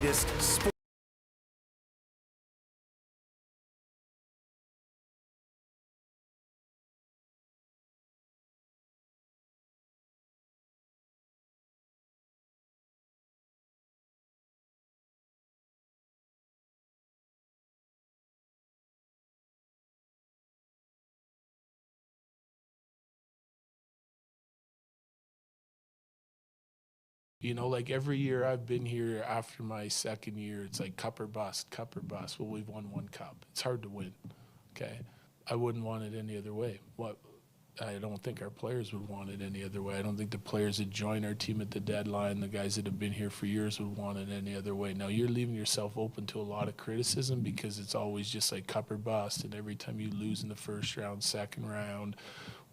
Sport. You know, like every year I've been here after my second year, it's like cup or bust, cup or bust. Well, we've won one cup. It's hard to win. Okay. I wouldn't want it any other way. I don't think our players would want it any other way. I don't think the players that join our team at the deadline, the guys that have been here for years, would want it any other way. Now, you're leaving yourself open to a lot of criticism because it's always just like cup or bust. And every time you lose in the first round, second round,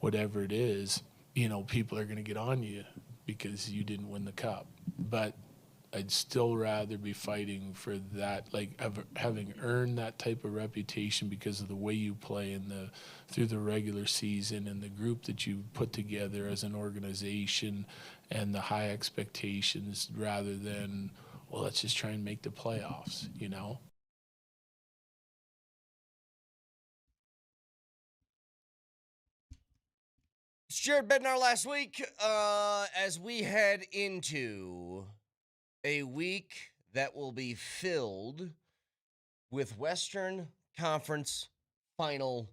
whatever it is, you know, people are going to get on you because you didn't win the cup. But I'd still rather be fighting for that, like having earned that type of reputation because of the way you play through the regular season and the group that you put together as an organization and the high expectations, rather than, well, let's just try and make the playoffs, you know? It's Jared Bednar last week as we head into a week that will be filled with Western Conference Final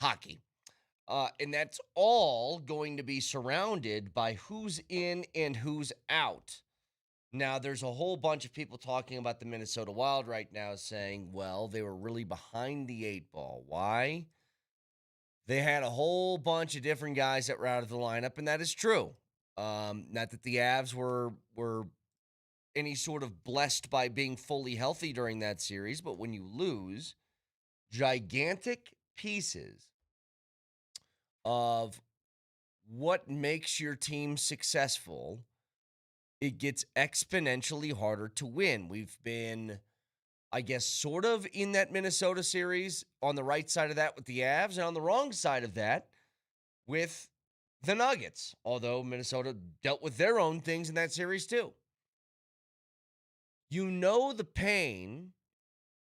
hockey. And that's all going to be surrounded by who's in and who's out. Now, there's a whole bunch of people talking about the Minnesota Wild right now saying, well, they were really behind the eight ball. Why? They had a whole bunch of different guys that were out of the lineup, and that is true. Not that the Avs were any sort of blessed by being fully healthy during that series, but when you lose gigantic pieces of what makes your team successful, it gets exponentially harder to win. We've been, I guess, sort of in that Minnesota series on the right side of that with the Avs, and on the wrong side of that with the Nuggets, although Minnesota dealt with their own things in that series too. You know the pain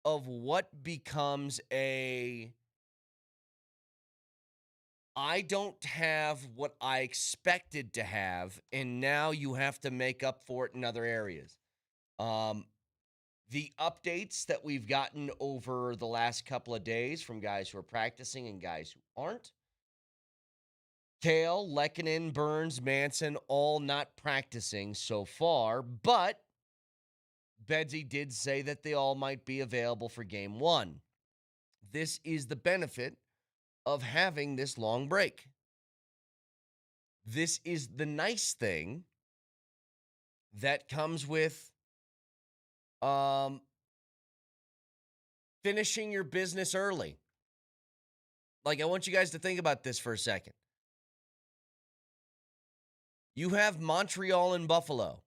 of what becomes I don't have what I expected to have, and now you have to make up for it in other areas. The updates that we've gotten over the last couple of days from guys who are practicing and guys who aren't. Kale, Lehkonen, Burns, Manson, all not practicing so far, but Bedsy did say that they all might be available for game one. This is the benefit of having this long break. This is the nice thing that comes with finishing your business early. Like, I want you guys to think about this for a second. You have Montreal and Buffalo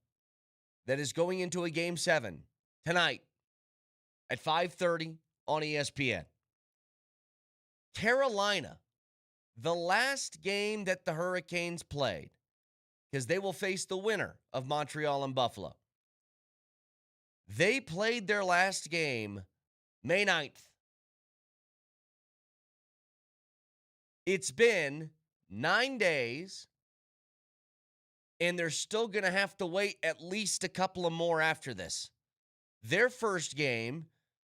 that is going into a game 7 tonight at 5:30 on ESPN. Carolina, the last game that the Hurricanes played, because they will face the winner of Montreal and Buffalo. They played their last game May 9th. It's been 9 days, and they're still going to have to wait at least a couple of more after this. Their first game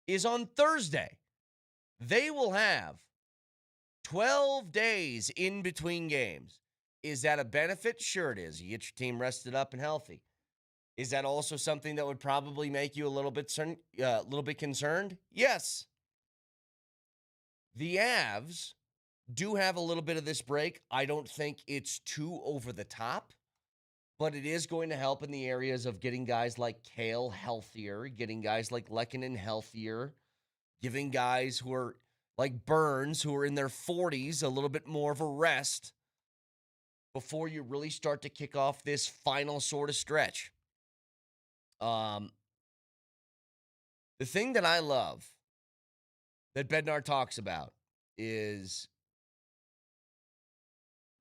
is on Thursday. They will have 12 days in between games. Is that a benefit? Sure it is. You get your team rested up and healthy. Is that also something that would probably make you a little bit concerned? Yes. The Avs do have a little bit of this break. I don't think it's too over the top, but it is going to help in the areas of getting guys like Kale healthier, getting guys like Lehkonen healthier, giving guys who are like Burns, who are in their 40s, a little bit more of a rest before you really start to kick off this final sort of stretch. The thing that I love that Bednar talks about is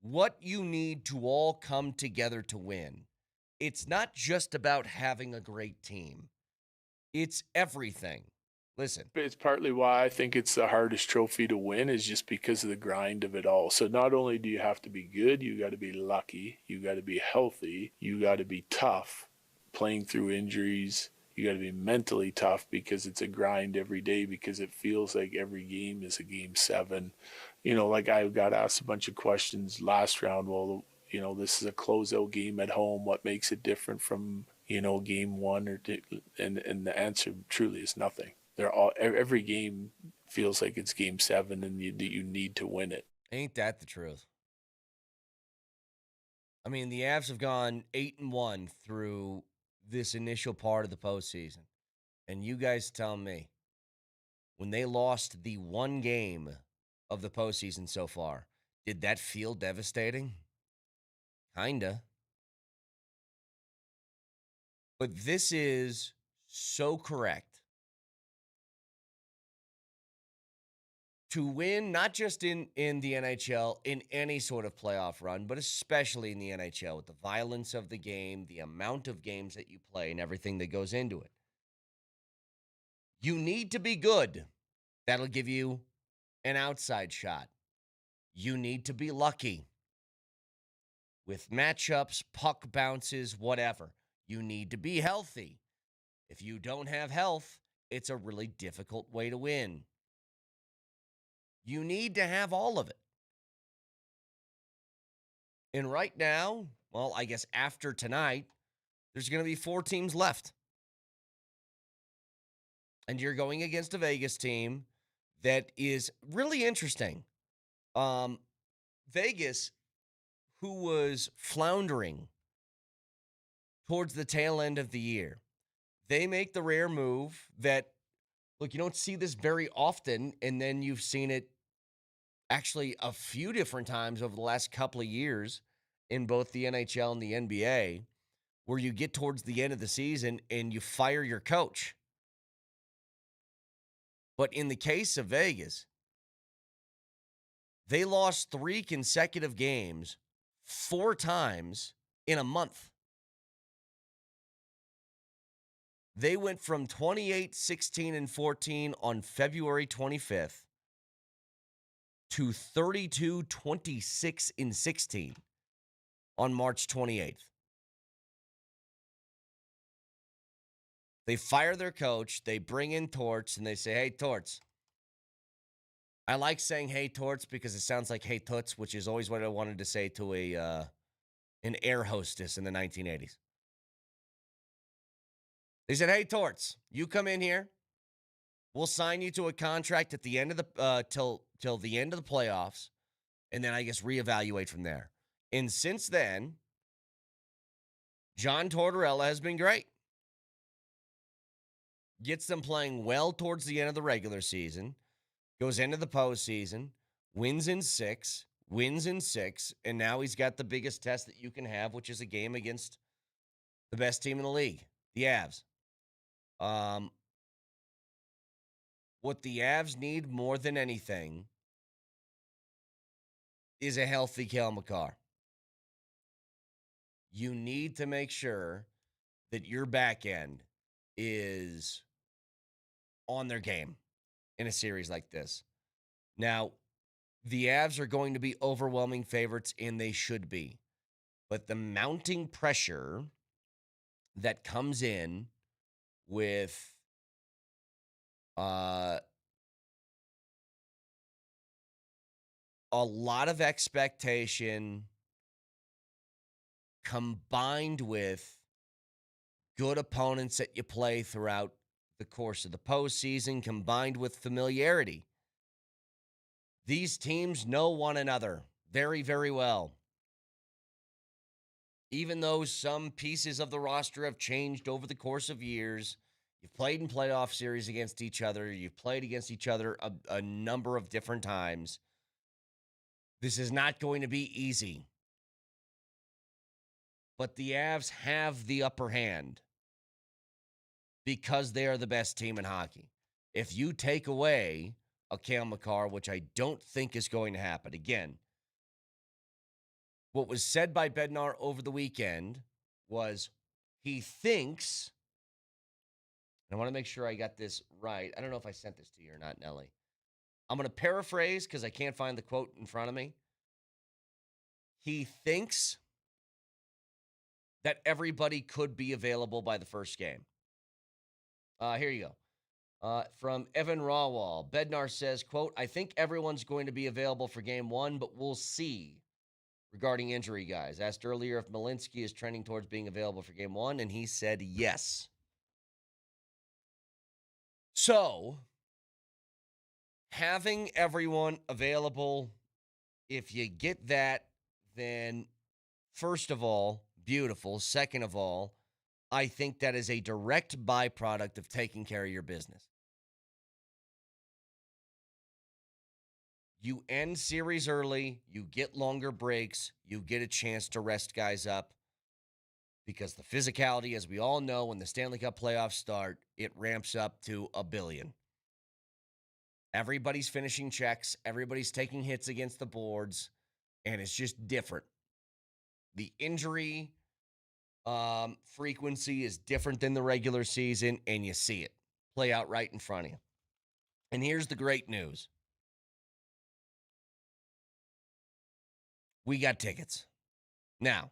what you need to all come together to win. It's not just about having a great team. It's everything. Listen, It's partly why I think it's the hardest trophy to win is just because of the grind of it all. So not only do you have to be good, you got to be lucky, you got to be healthy, you got to be tough, playing through injuries. You got to be mentally tough because it's a grind every day because it feels like every game is a game 7. Like I got asked a bunch of questions last round. Well, this is a closeout game at home. What makes it different from, game 1 or two? And the answer truly is nothing. Every game feels like it's game 7 and you need to win it. ain't that the truth? I mean, the Avs have gone 8-1 through this initial part of the postseason. And you guys tell me, when they lost the one game of the postseason so far, did that feel devastating? Kinda. But this is so correct. To win, not just in the NHL, in any sort of playoff run, but especially in the NHL, with the violence of the game, the amount of games that you play, and everything that goes into it. You need to be good. That'll give you an outside shot. You need to be lucky with matchups, puck bounces, whatever. You need to be healthy. If you don't have health, it's a really difficult way to win. You need to have all of it. And right now, well, I guess after tonight, there's going to be 4 teams left. And you're going against a Vegas team that is really interesting. Vegas, who was floundering towards the tail end of the year, they make the rare move that, look, you don't see this very often, and then you've seen it actually a few different times over the last couple of years in both the NHL and the NBA, where you get towards the end of the season and you fire your coach. But in the case of Vegas, they lost 3 consecutive games 4 times in a month. They went from 28, 16, and 14 on February 25th to 32, 26, and 16 on March 28th. They fire their coach, they bring in Torts, and they say, hey, Torts. I like saying hey, Torts, because it sounds like hey, Toots, which is always what I wanted to say to an air hostess in the 1980s. They said, hey, Torts, you come in here. We'll sign you to a contract at the end of the till the end of the playoffs, and then I guess reevaluate from there. And since then, John Tortorella has been great. Gets them playing well towards the end of the regular season, goes into the postseason, wins in 6, and now he's got the biggest test that you can have, which is a game against the best team in the league, the Avs. What the Avs need more than anything is a healthy Cale Makar. You need to make sure that your back end is on their game in a series like this. Now, the Avs are going to be overwhelming favorites, and they should be. But the mounting pressure that comes in with a lot of expectation combined with good opponents that you play throughout the course of the postseason, combined with familiarity. These teams know one another very, very well. Even though some pieces of the roster have changed over the course of years, you've played in playoff series against each other, you've played against each other a number of different times. This is not going to be easy. But the Avs have the upper hand because they are the best team in hockey. If you take away a Cale Makar, which I don't think is going to happen, again, what was said by Bednar over the weekend was he thinks, I want to make sure I got this right. I don't know if I sent this to you or not, Nelly. I'm going to paraphrase because I can't find the quote in front of me. He thinks that everybody could be available by the first game. Here you go. From Evan Rawwall, Bednar says, quote, I think everyone's going to be available for game one, but we'll see regarding injury guys. Asked earlier if Malinsky is trending towards being available for game one, and he said yes. So, having everyone available, if you get that, then first of all, beautiful. Second of all, I think that is a direct byproduct of taking care of your business. You end series early, you get longer breaks, you get a chance to rest guys up because the physicality, as we all know, when the Stanley Cup playoffs start, it ramps up to a billion. Everybody's finishing checks, everybody's taking hits against the boards, and it's just different. The injury frequency is different than the regular season, and you see it play out right in front of you. And here's the great news. We got tickets. Now,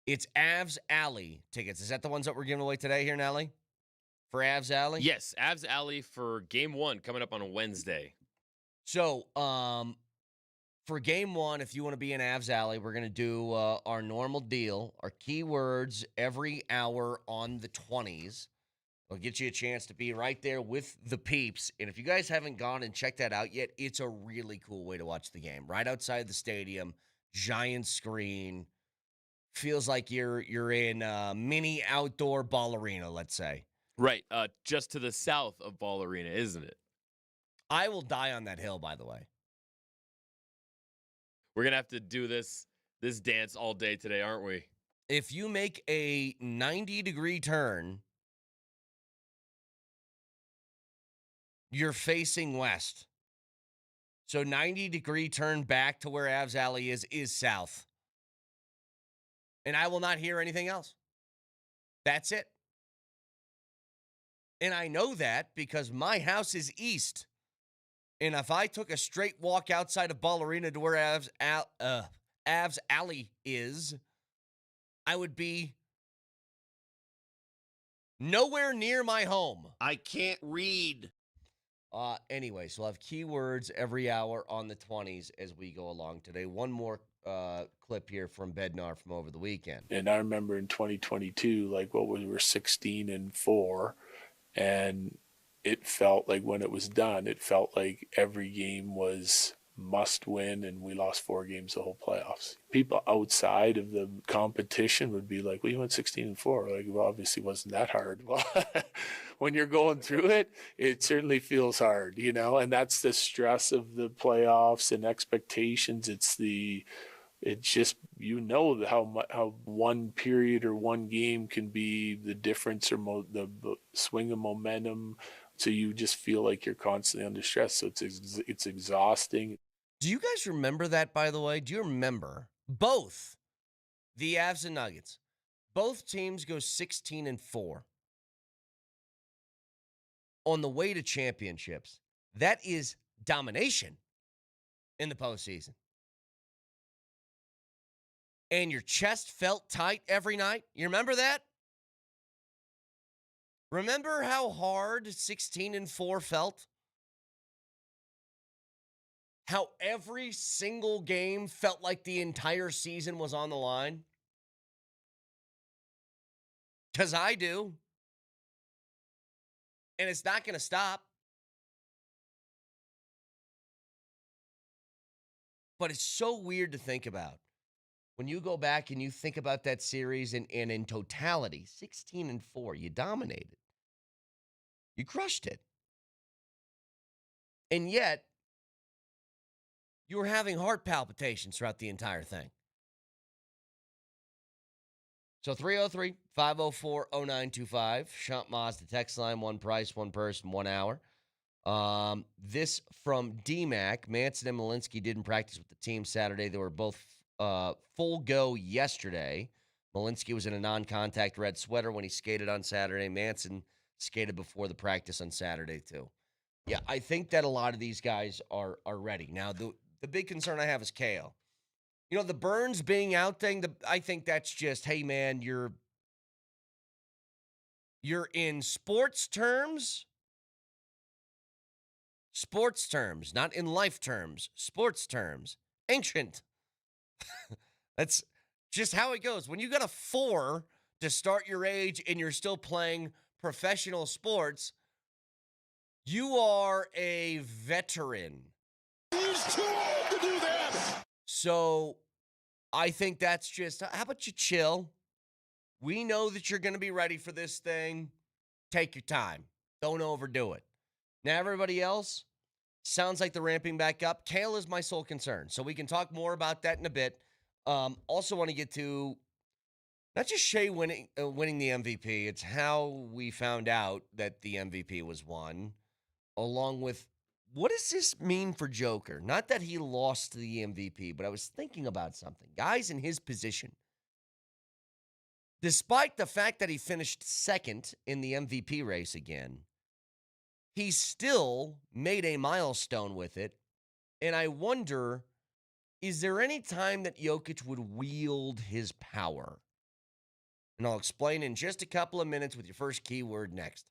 it's Avs Alley tickets. Is that the ones that we're giving away today here, Nelly? For Avs Alley? Yes, Avs Alley for game one coming up on a Wednesday. So, for game one, if you want to be in Avs Alley, we're going to do our normal deal, our keywords every hour on the 20s. It'll get you a chance to be right there with the peeps. And if you guys haven't gone and checked that out yet, it's a really cool way to watch the game. Right outside the stadium, giant screen. Feels like you're in a mini outdoor ball arena, let's say. Right, just to the south of Ball Arena, isn't it? I will die on that hill, by the way. We're going to have to do this dance all day today, aren't we? If you make a 90-degree turn, you're facing west. So 90-degree turn back to where Avs Alley is south. And I will not hear anything else. That's it. And I know that because my house is east. And if I took a straight walk outside of Ball Arena to where Avs Alley is, I would be nowhere near my home. I can't read. Anyway, so I'll have keywords every hour on the 20s as we go along today. One more clip here from Bednar from over the weekend. And I remember in 2022, like we were 16-4, and it felt like when it was done, it felt like every game was must win, and we lost 4 games the whole playoffs. People outside of the competition would be like, well, you went 16-4. Like, well, obviously wasn't that hard. Well, when you're going through it, it certainly feels hard, and that's the stress of the playoffs and expectations. It's just, how one period or one game can be the difference or the swing of momentum. So you just feel like you're constantly under stress. So it's exhausting. Do you guys remember that, by the way? Do you remember both the Avs and Nuggets? Both teams go 16-4 on the way to championships. That is domination in the postseason. And your chest felt tight every night. You remember that? Remember how hard 16-4 felt? How every single game felt like the entire season was on the line? Because I do. And it's not going to stop. But it's so weird to think about. When you go back and you think about that series and in totality, 16-4, you dominated. You crushed it. And yet, you were having heart palpitations throughout the entire thing. So 303-504-0925. Shop Mazda text line, one price, one person, 1 hour. This from DMac. Manson and Malinsky didn't practice with the team Saturday. They were both full go yesterday. Malinsky was in a non-contact red sweater when he skated on Saturday. Manson skated before the practice on Saturday, too. Yeah, I think that a lot of these guys are ready. Now, the big concern I have is Kale. The Burns being out thing, I think that's just, hey, man, you're in sports terms, not in life terms, sports terms, ancient. That's just how it goes. When you got a 4 to start your age and you're still playing professional sports, you are a veteran. He's too old to do this. So I think that's just, how about you chill? We know that you're going to be ready for this thing. Take your time. Don't overdo it. Now, everybody else, sounds like they're ramping back up. Kale is my sole concern. So we can talk more about that in a bit. Also want to get to not just Shea winning the MVP. It's how we found out that the MVP was won, along with what does this mean for Joker? Not that he lost the MVP, but I was thinking about something. Guys in his position, despite the fact that he finished second in the MVP race again, he still made a milestone with it. And I wonder, is there any time that Jokic would wield his power? And I'll explain in just a couple of minutes with your first keyword next.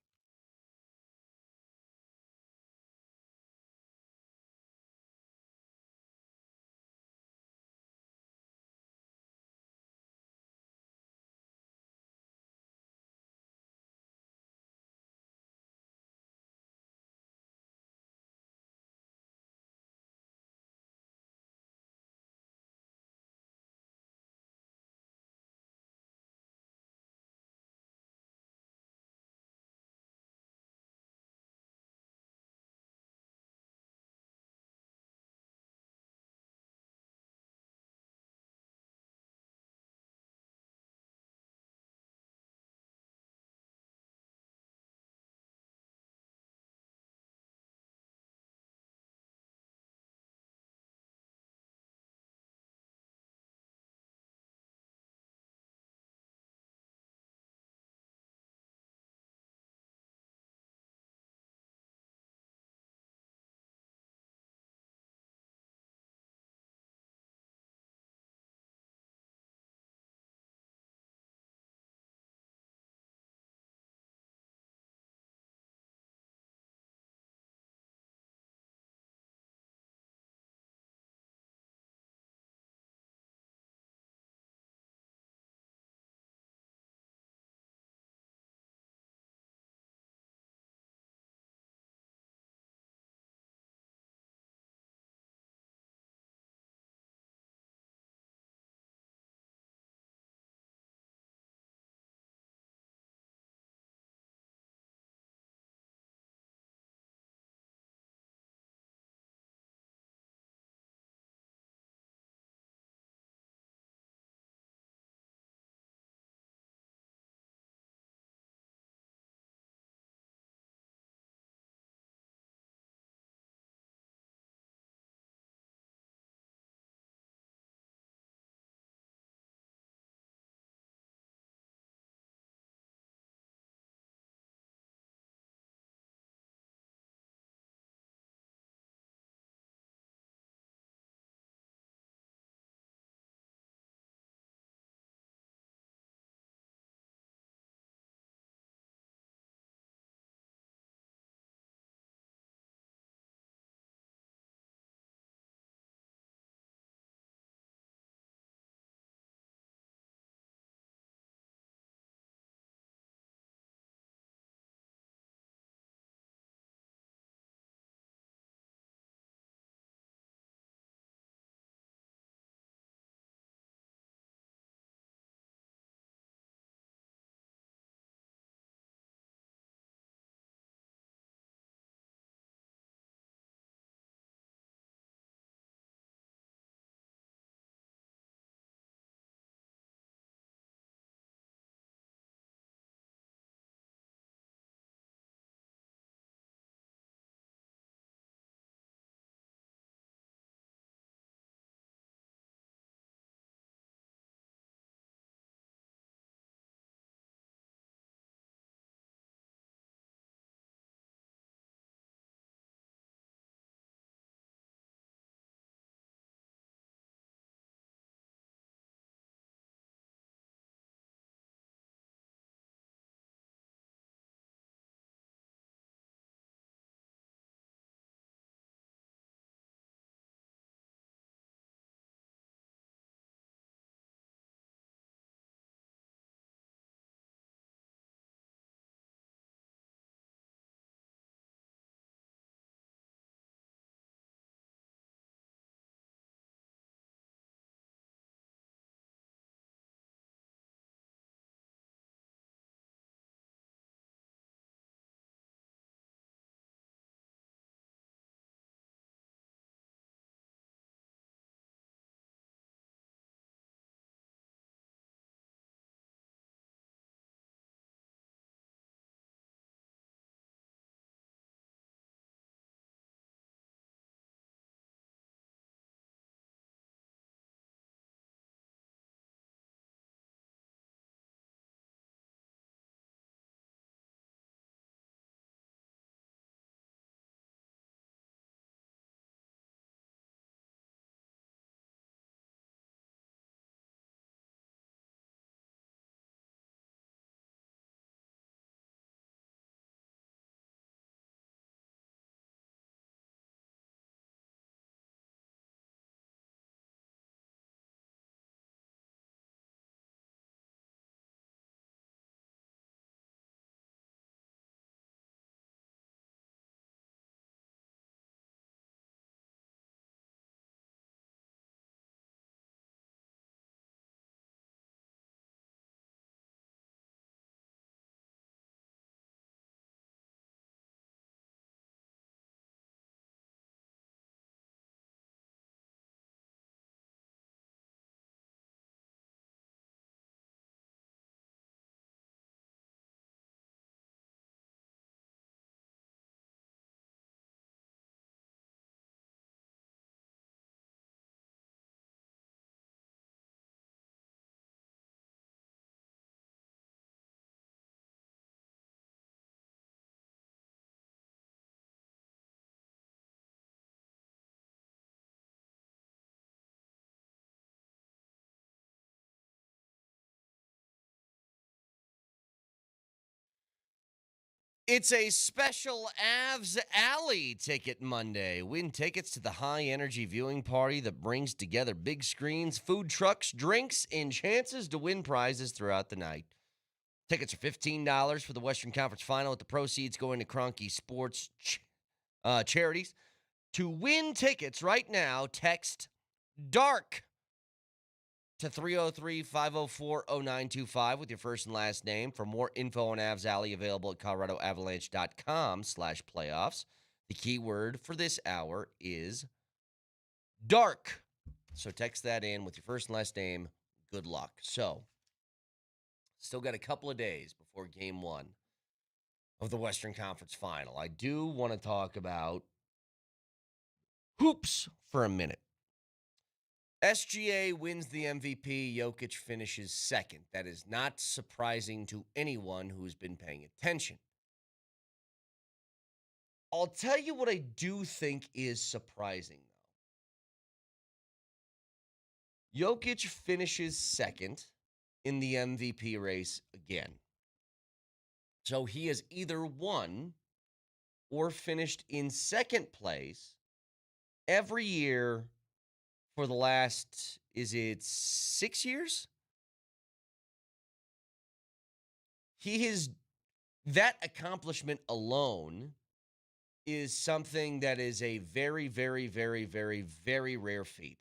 It's a special Avs Alley Ticket Monday. Win tickets to the high-energy viewing party that brings together big screens, food trucks, drinks, and chances to win prizes throughout the night. Tickets are $15 for the Western Conference Final, with the proceeds going to Kroenke Sports charities. To win tickets right now, text DARK to 303-504-0925 with your first and last name. For more info on Avs Alley, available at coloradoavalanche.com/playoffs. The keyword for this hour is dark. So text that in with your first and last name. Good luck. So, still got a couple of days before Game 1 of the Western Conference Final. I do want to talk about hoops for a minute. SGA wins the MVP. Jokic finishes second. That is not surprising to anyone who's been paying attention. I'll tell you what I do think is surprising, though. Jokic finishes second in the MVP race again. So he has either won or finished in second place every year for the last, is it 6 years? That accomplishment alone is something that is a very, very, very, very, very rare feat.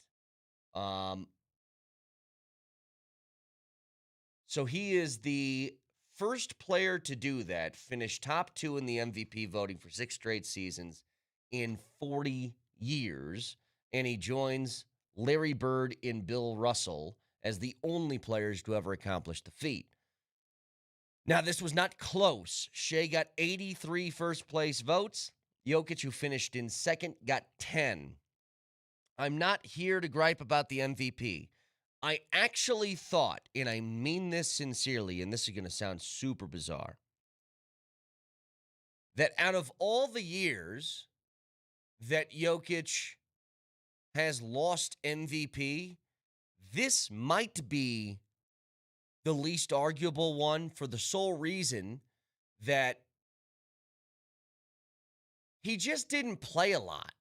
So he is the first player to do that, finish top 2 in the MVP voting for 6 straight seasons in 40 years, and he joins Larry Bird and Bill Russell as the only players to ever accomplish the feat. Now, this was not close. Shea got 83 first-place votes. Jokic, who finished in second, got 10. I'm not here to gripe about the MVP. I actually thought, and I mean this sincerely, and this is going to sound super bizarre, that out of all the years that Jokic has lost MVP, this might be the least arguable one, for the sole reason that he just didn't play a lot.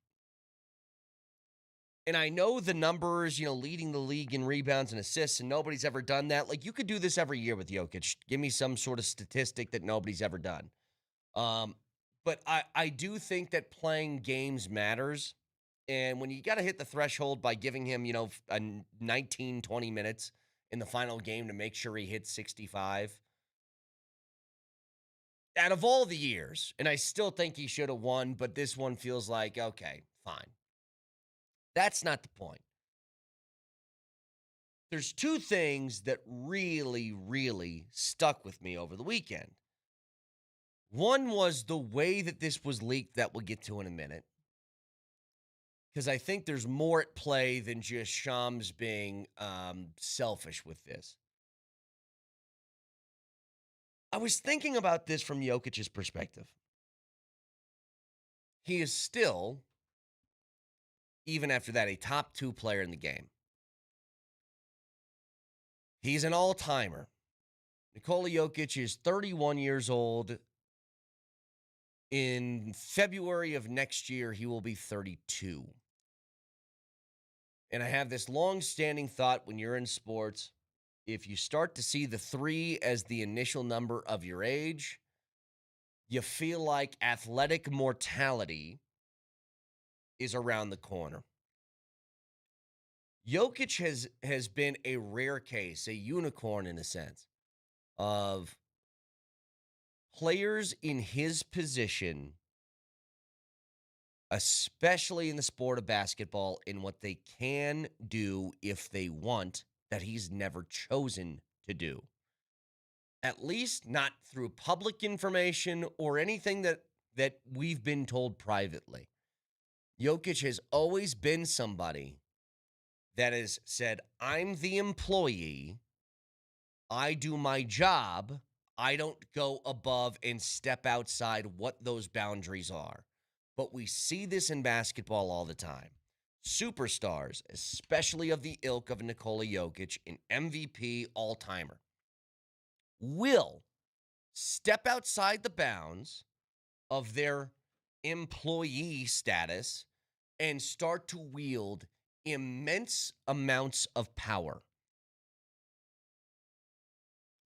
And I know the numbers, leading the league in rebounds and assists, and nobody's ever done that. Like, you could do this every year with Jokic. Give me some sort of statistic that nobody's ever done. But I do think that playing games matters. And when you got to hit the threshold by giving him, 19, 20 minutes in the final game to make sure he hits 65, out of all the years, and I still think he should have won, but this one feels like, okay, fine. That's not the point. There's 2 things that really, really stuck with me over the weekend. One was the way that this was leaked, that we'll get to in a minute, because I think there's more at play than just Shams being selfish with this. I was thinking about this from Jokic's perspective. He is still, even after that, a top 2 player in the game. He's an all-timer. Nikola Jokic is 31 years old. In February of next year, he will be 32. And I have this long-standing thought when you're in sports, if you start to see the 3 as the initial number of your age, you feel like athletic mortality is around the corner. Jokic has been a rare case, a unicorn in a sense, of players in his position, especially in the sport of basketball, in what they can do if they want, that he's never chosen to do. At least not through public information or anything that we've been told privately. Jokic has always been somebody that has said, I'm the employee, I do my job, I don't go above and step outside what those boundaries are. But we see this in basketball all the time. Superstars, especially of the ilk of Nikola Jokic, an MVP all-timer, will step outside the bounds of their employee status and start to wield immense amounts of power.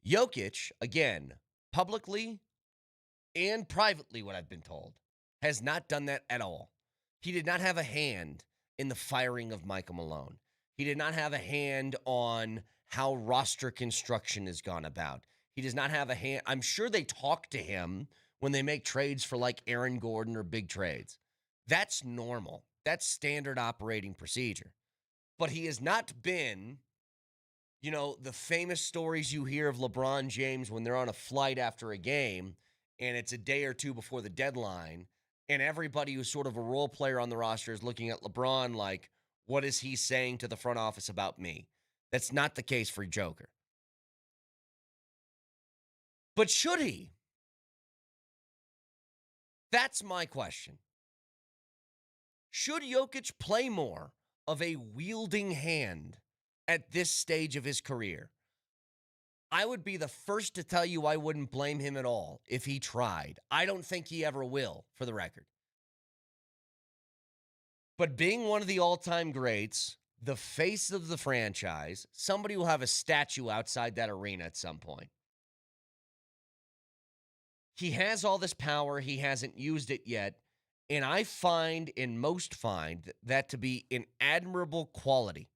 Jokic, again, publicly and privately, what I've been told, has not done that at all. He did not have a hand in the firing of Michael Malone. He did not have a hand on how roster construction has gone about. He does not have a hand. I'm sure they talk to him when they make trades for like Aaron Gordon or big trades. That's normal. That's standard operating procedure. But he has not been, you know, the famous stories you hear of LeBron James when they're on a flight after a game and it's a day or two before the deadline, and everybody who's sort of a role player on the roster is looking at LeBron like, what is he saying to the front office about me? That's not the case for Joker. But should he? That's my question. Should Jokic play more of a wielding hand at this stage of his career? I would be the first to tell you I wouldn't blame him at all if he tried. I don't think he ever will, for the record. But being one of the all-time greats, the face of the franchise, somebody will have a statue outside that arena at some point. He has all this power. He hasn't used it yet. And I find, and most find, that to be an admirable quality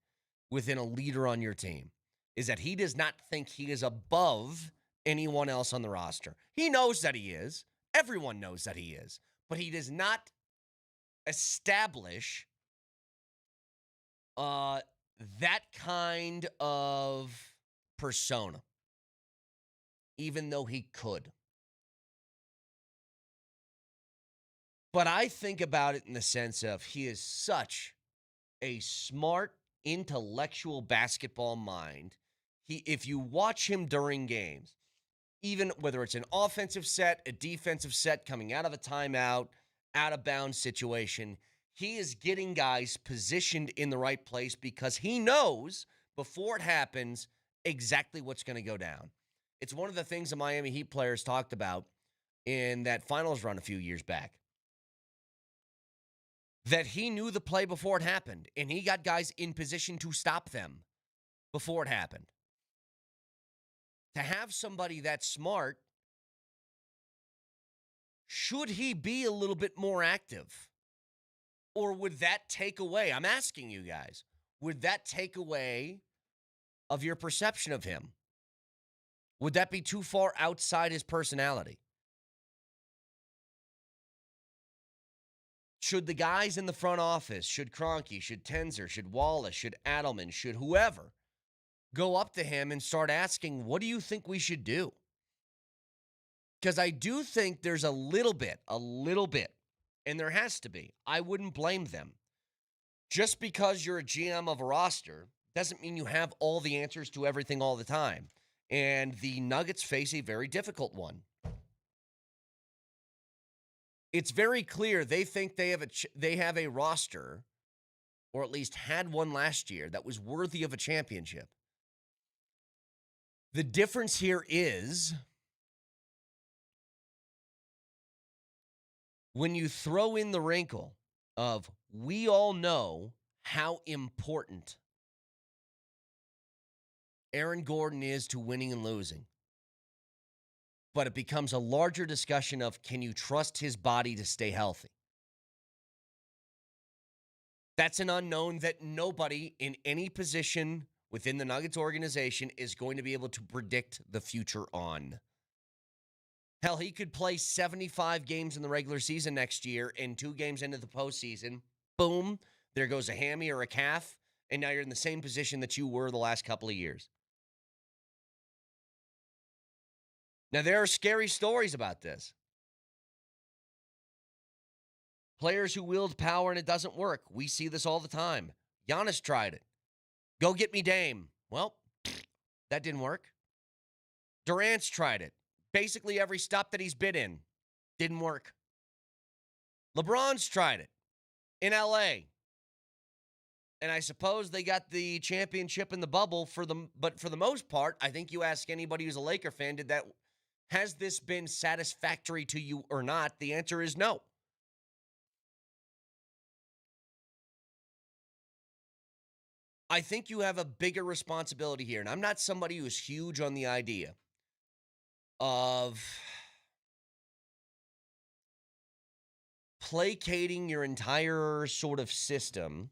within a leader on your team, is that he does not think he is above anyone else on the roster. He knows that he is. Everyone knows that he is. But he does not establish that kind of persona, even though he could. But I think about it in the sense of he is such a smart, intellectual basketball mind. If you watch him during games, even whether it's an offensive set, a defensive set, coming out of a timeout, out of bounds situation, he is getting guys positioned in the right place because he knows before it happens exactly what's going to go down. It's one of the things the Miami Heat players talked about in that finals run a few years back. That he knew the play before it happened, and he got guys in position to stop them before it happened. To have somebody that smart, should he be a little bit more active? Or would that take away? I'm asking you guys, would that take away of your perception of him? Would that be too far outside his personality? Should the guys in the front office, should Kroenke, should Tenzer, should Wallace, should Adelman, should whoever go up to him and start asking, what do you think we should do? Because I do think there's a little bit, and there has to be. I wouldn't blame them. Just because you're a GM of a roster doesn't mean you have all the answers to everything all the time. And the Nuggets face a very difficult one. It's very clear they think they have a roster, or at least had one last year, that was worthy of a championship. The difference here is when you throw in the wrinkle of we all know how important Aaron Gordon is to winning and losing. But it becomes a larger discussion of, can you trust his body to stay healthy? That's an unknown that nobody in any position within the Nuggets organization is going to be able to predict the future on. Hell, he could play 75 games in the regular season next year, and 2 games into the postseason, boom, there goes a hammy or a calf, and now you're in the same position that you were the last couple of years. Now, there are scary stories about this. Players who wield power and it doesn't work. We see this all the time. Giannis tried it. Go get me Dame. Well, that didn't work. Durant's tried it. Basically every stop that he's been in didn't work. LeBron's tried it in LA. And I suppose they got the championship in the bubble but for the most part, I think you ask anybody who's a Laker fan, did that Has this been satisfactory to you or not? The answer is no. I think you have a bigger responsibility here, and I'm not somebody who's huge on the idea of placating your entire sort of system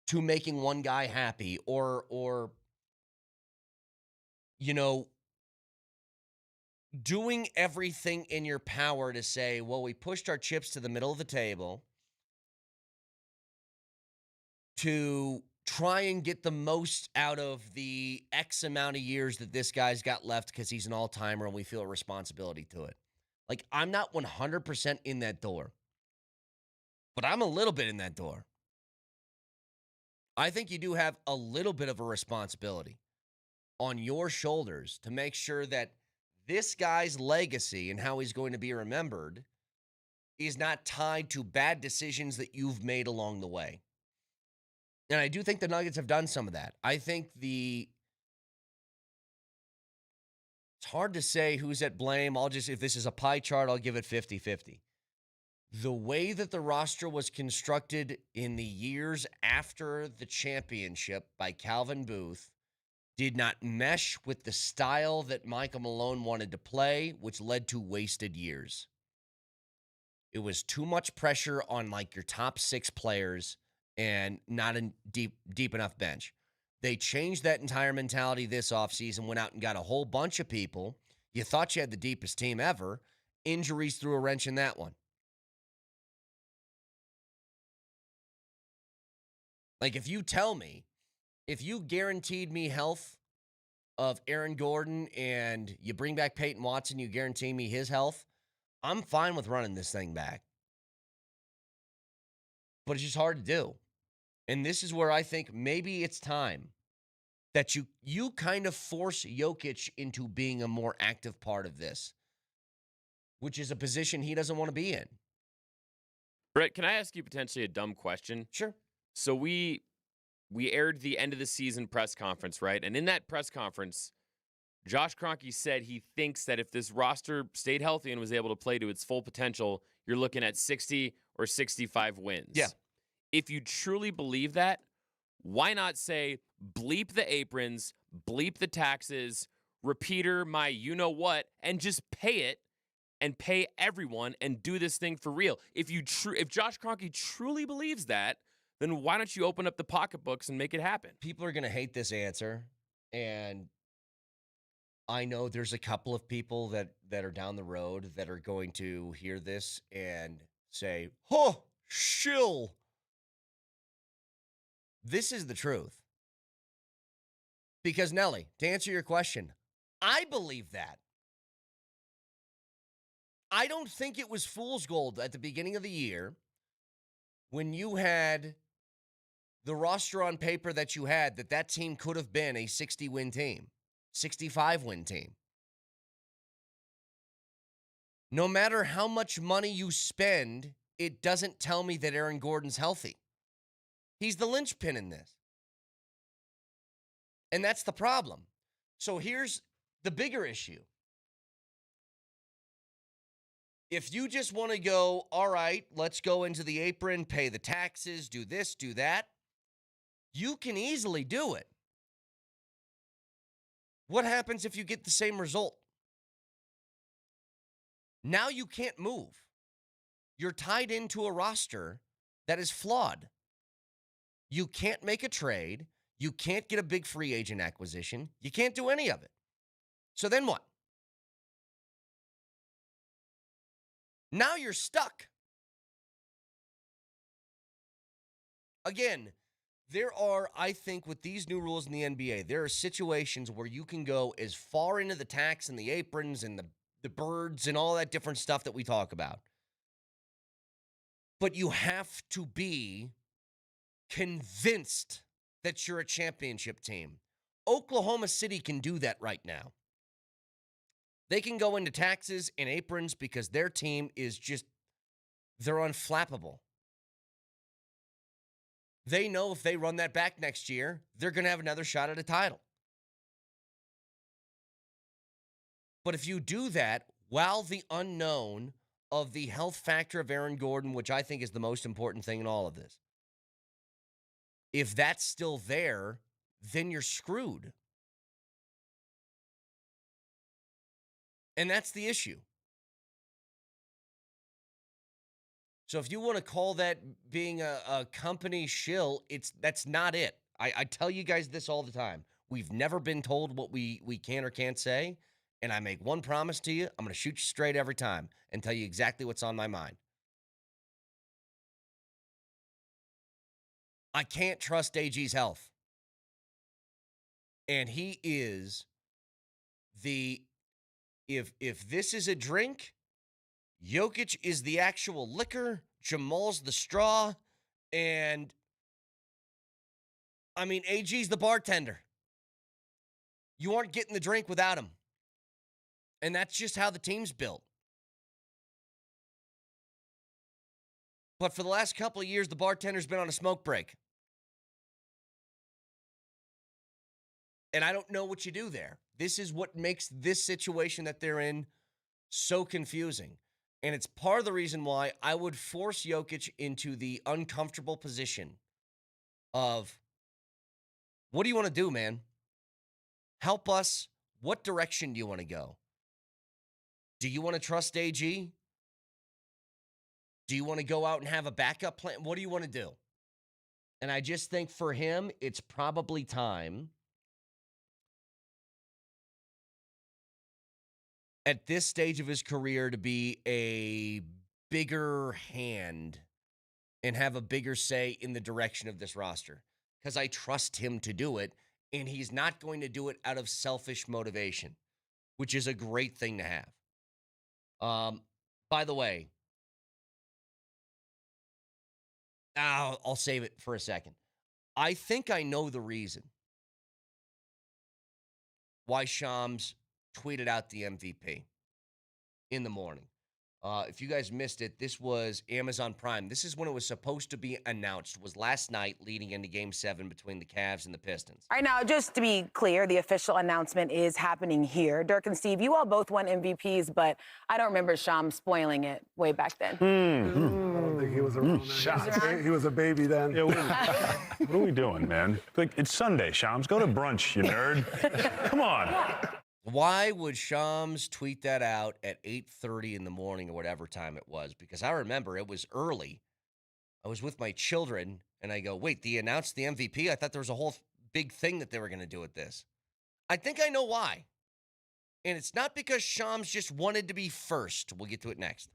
to making one guy happy or you know, doing everything in your power to say, well, we pushed our chips to the middle of the table to try and get the most out of the X amount of years that this guy's got left because he's an all-timer and we feel a responsibility to it. Like, I'm not 100% in that door, but I'm a little bit in that door. I think you do have a little bit of a responsibility on your shoulders to make sure that this guy's legacy and how he's going to be remembered is not tied to bad decisions that you've made along the way. And I do think the Nuggets have done some of that. I think it's hard to say who's at blame. If this is a pie chart, I'll give it 50-50. The way that the roster was constructed in the years after the championship by Calvin Booth did not mesh with the style that Michael Malone wanted to play, which led to wasted years. It was too much pressure on like your top 6 players and not a deep enough bench. They changed that entire mentality this offseason, went out and got a whole bunch of people. You thought you had the deepest team ever. Injuries threw a wrench in that one. Like, if you guaranteed me health of Aaron Gordon and you bring back Peyton Watson, you guarantee me his health, I'm fine with running this thing back. But it's just hard to do. And this is where I think maybe it's time that you kind of force Jokic into being a more active part of this, which is a position he doesn't want to be in. Brett, can I ask you potentially a dumb question? Sure. So we aired the end of the season press conference, right? And in that press conference, Josh Kroenke said he thinks that if this roster stayed healthy and was able to play to its full potential, you're looking at 60 or 65 wins. Yeah. If you truly believe that, why not say, bleep the aprons, bleep the taxes, repeater my you-know-what, and just pay it and pay everyone and do this thing for real? If Josh Kroenke truly believes that, then why don't you open up the pocketbooks and make it happen? People are going to hate this answer, and I know there's a couple of people that are down the road that are going to hear this and say, oh, shill. This is the truth. Because, Nelly, to answer your question, I believe that. I don't think it was fool's gold at the beginning of the year when you had the roster on paper that you had, that team could have been a 60-win team, 65-win team. No matter how much money you spend, it doesn't tell me that Aaron Gordon's healthy. He's the linchpin in this. And that's the problem. So here's the bigger issue. If you just want to go, all right, let's go into the apron, pay the taxes, do this, do that, you can easily do it. What happens if you get the same result? Now you can't move. You're tied into a roster that is flawed. You can't make a trade. You can't get a big free agent acquisition. You can't do any of it. So then what? Now you're stuck. Again, there are, I think, with these new rules in the NBA, there are situations where you can go as far into the tax and the aprons and the birds and all that different stuff that we talk about. But you have to be convinced that you're a championship team. Oklahoma City can do that right now. They can go into taxes and aprons because their team is just, they're unflappable. They know if they run that back next year, they're going to have another shot at a title. But if you do that while the unknown of the health factor of Aaron Gordon, which I think is the most important thing in all of this, if that's still there, then you're screwed. And that's the issue. So if you want to call that being a company shill, that's not it. I tell you guys this all the time. We've never been told what we can or can't say. And I make one promise to you. I'm going to shoot you straight every time and tell you exactly what's on my mind. I can't trust AG's health. And he is if this is a drink, Jokic is the actual liquor, Jamal's the straw, and I mean, AG's the bartender. You aren't getting the drink without him. And that's just how the team's built. But for the last couple of years, the bartender's been on a smoke break. And I don't know what you do there. This is what makes this situation that they're in so confusing. And it's part of the reason why I would force Jokic into the uncomfortable position of, what do you want to do, man? Help us. What direction do you want to go? Do you want to trust AG? Do you want to go out and have a backup plan? What do you want to do? And I just think for him, it's probably time at this stage of his career to be a bigger hand and have a bigger say in the direction of this roster. Because I trust him to do it, and he's not going to do it out of selfish motivation, which is a great thing to have. By the way, I'll save it for a second. I think I know the reason why Shams tweeted out the MVP in the morning. If you guys missed it, this was Amazon Prime. This is when it was supposed to be announced, was last night leading into Game 7 between the Cavs and the Pistons. All right, now, just to be clear, the official announcement is happening here. Dirk and Steve, you all both won MVPs, but I don't remember Sham spoiling it way back then. I don't think he was around then. He was a baby then. Yeah, what are we doing, man? Like, it's Sunday, Shams. Go to brunch, you nerd. Come on. Why would Shams tweet that out at 8:30 in the morning or whatever time it was? Because I remember it was early. I was with my children, and I go, wait, they announced the MVP? I thought there was a whole big thing that they were going to do with this. I think I know why. And it's not because Shams just wanted to be first. We'll get to it next.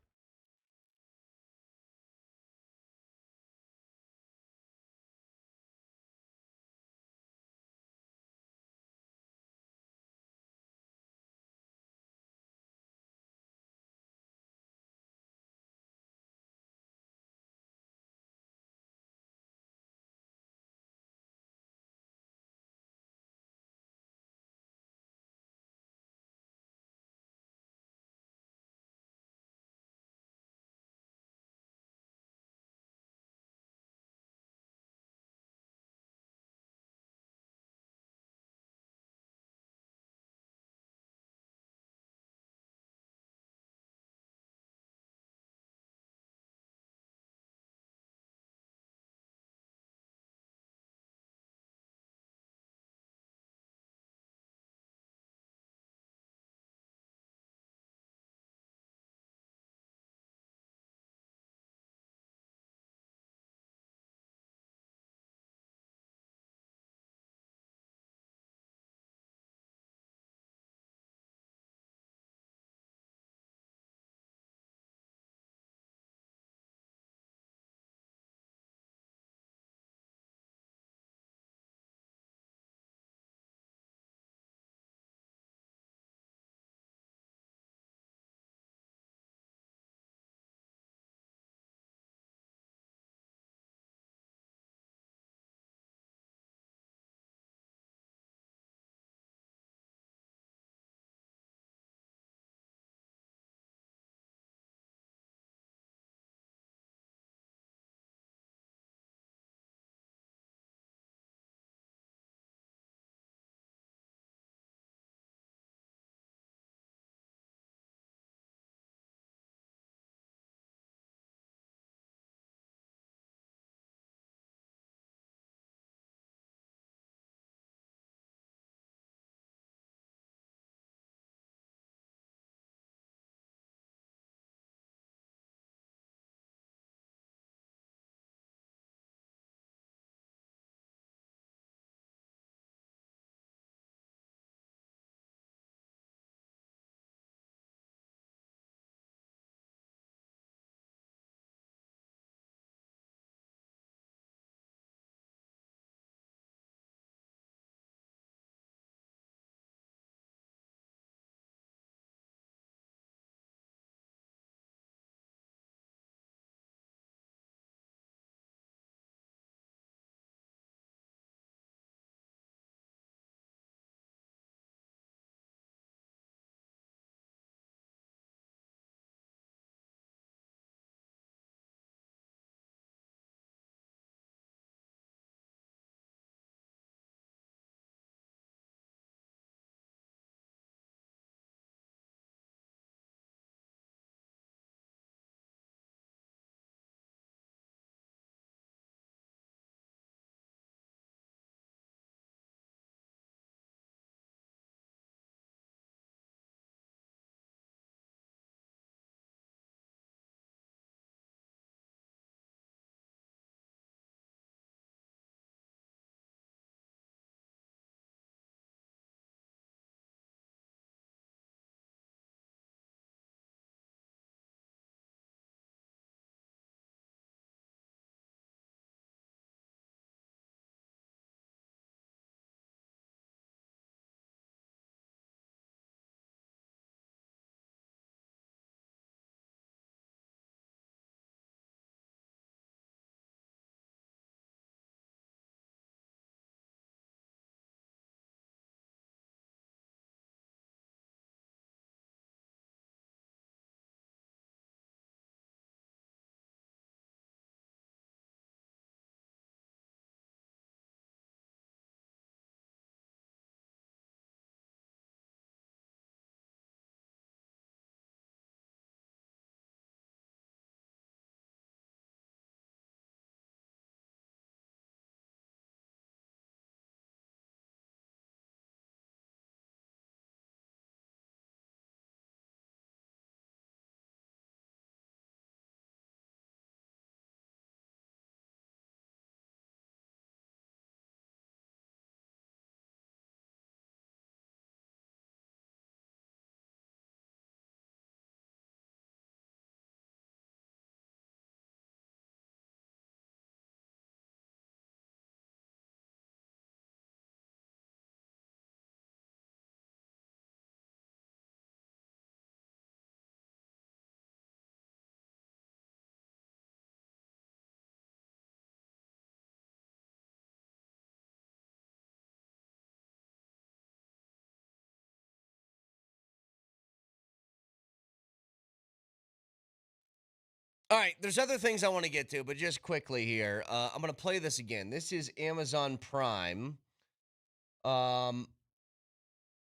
All right, there's other things I want to get to, but just quickly here, I'm going to play this again. This is Amazon Prime.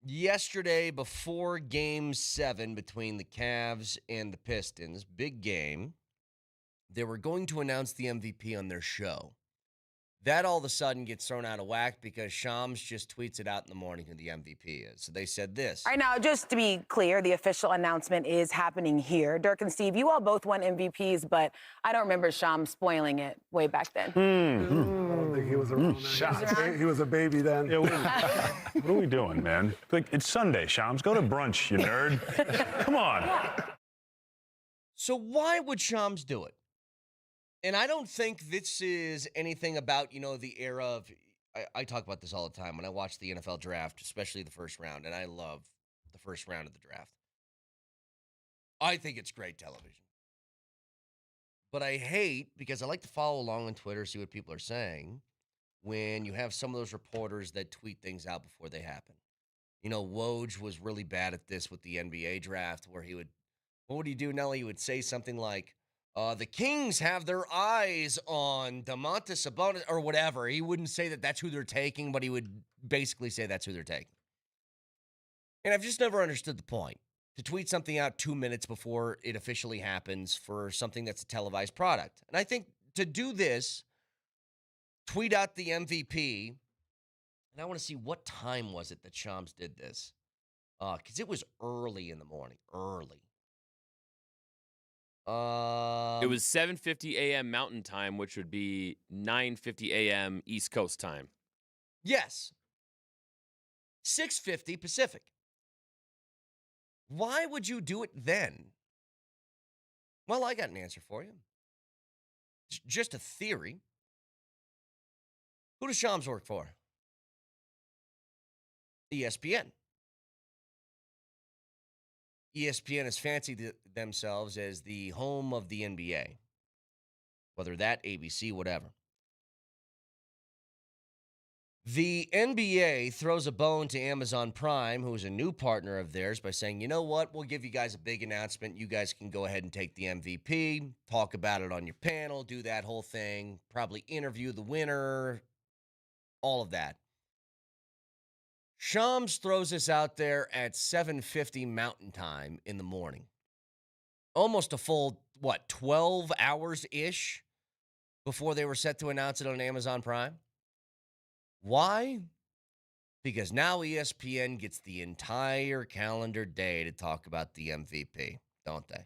Yesterday, before Game 7 between the Cavs and the Pistons, big game, they were going to announce the MVP on their show. That all of a sudden gets thrown out of whack because Shams just tweets it out in the morning who the MVP is. So they said this. All right, now, just to be clear, the official announcement is happening here. Dirk and Steve, you all both won MVPs, but I don't remember Shams spoiling it way back then. I don't think he was around. Then. He was a baby then. Yeah, what are we doing, man? Like, it's Sunday, Shams. Go to brunch, you nerd. Come on. So why would Shams do it? And I don't think this is anything about, the era of, I talk about this all the time when I watch the NFL draft, especially the first round, and I love the first round of the draft. I think it's great television. But I hate, because I like to follow along on Twitter, see what people are saying, when you have some of those reporters that tweet things out before they happen. Woj was really bad at this with the NBA draft, where what would he do, Nelly? He would say something like, the Kings have their eyes on Domantas Sabonis or whatever. He wouldn't say that that's who they're taking, but he would basically say that's who they're taking. And I've just never understood the point. To tweet something out 2 minutes before it officially happens for something that's a televised product. And I think to do this, tweet out the MVP, and I want to see what time was it that Shams did this. Because it was early in the morning. Early. It was 7:50 a.m. Mountain Time, which would be 9:50 a.m. East Coast time. Yes. 6:50 Pacific. Why would you do it then? Well, I got an answer for you. It's just a theory. Who does Shams work for? ESPN. ESPN has fancied themselves as the home of the NBA. Whether that, ABC, whatever. The NBA throws a bone to Amazon Prime, who is a new partner of theirs, by saying, you know what, we'll give you guys a big announcement. You guys can go ahead and take the MVP, talk about it on your panel, do that whole thing, probably interview the winner, all of that. Shams throws this out there at 7:50 Mountain Time in the morning. Almost a full, 12 hours-ish before they were set to announce it on Amazon Prime? Why? Because now ESPN gets the entire calendar day to talk about the MVP, don't they?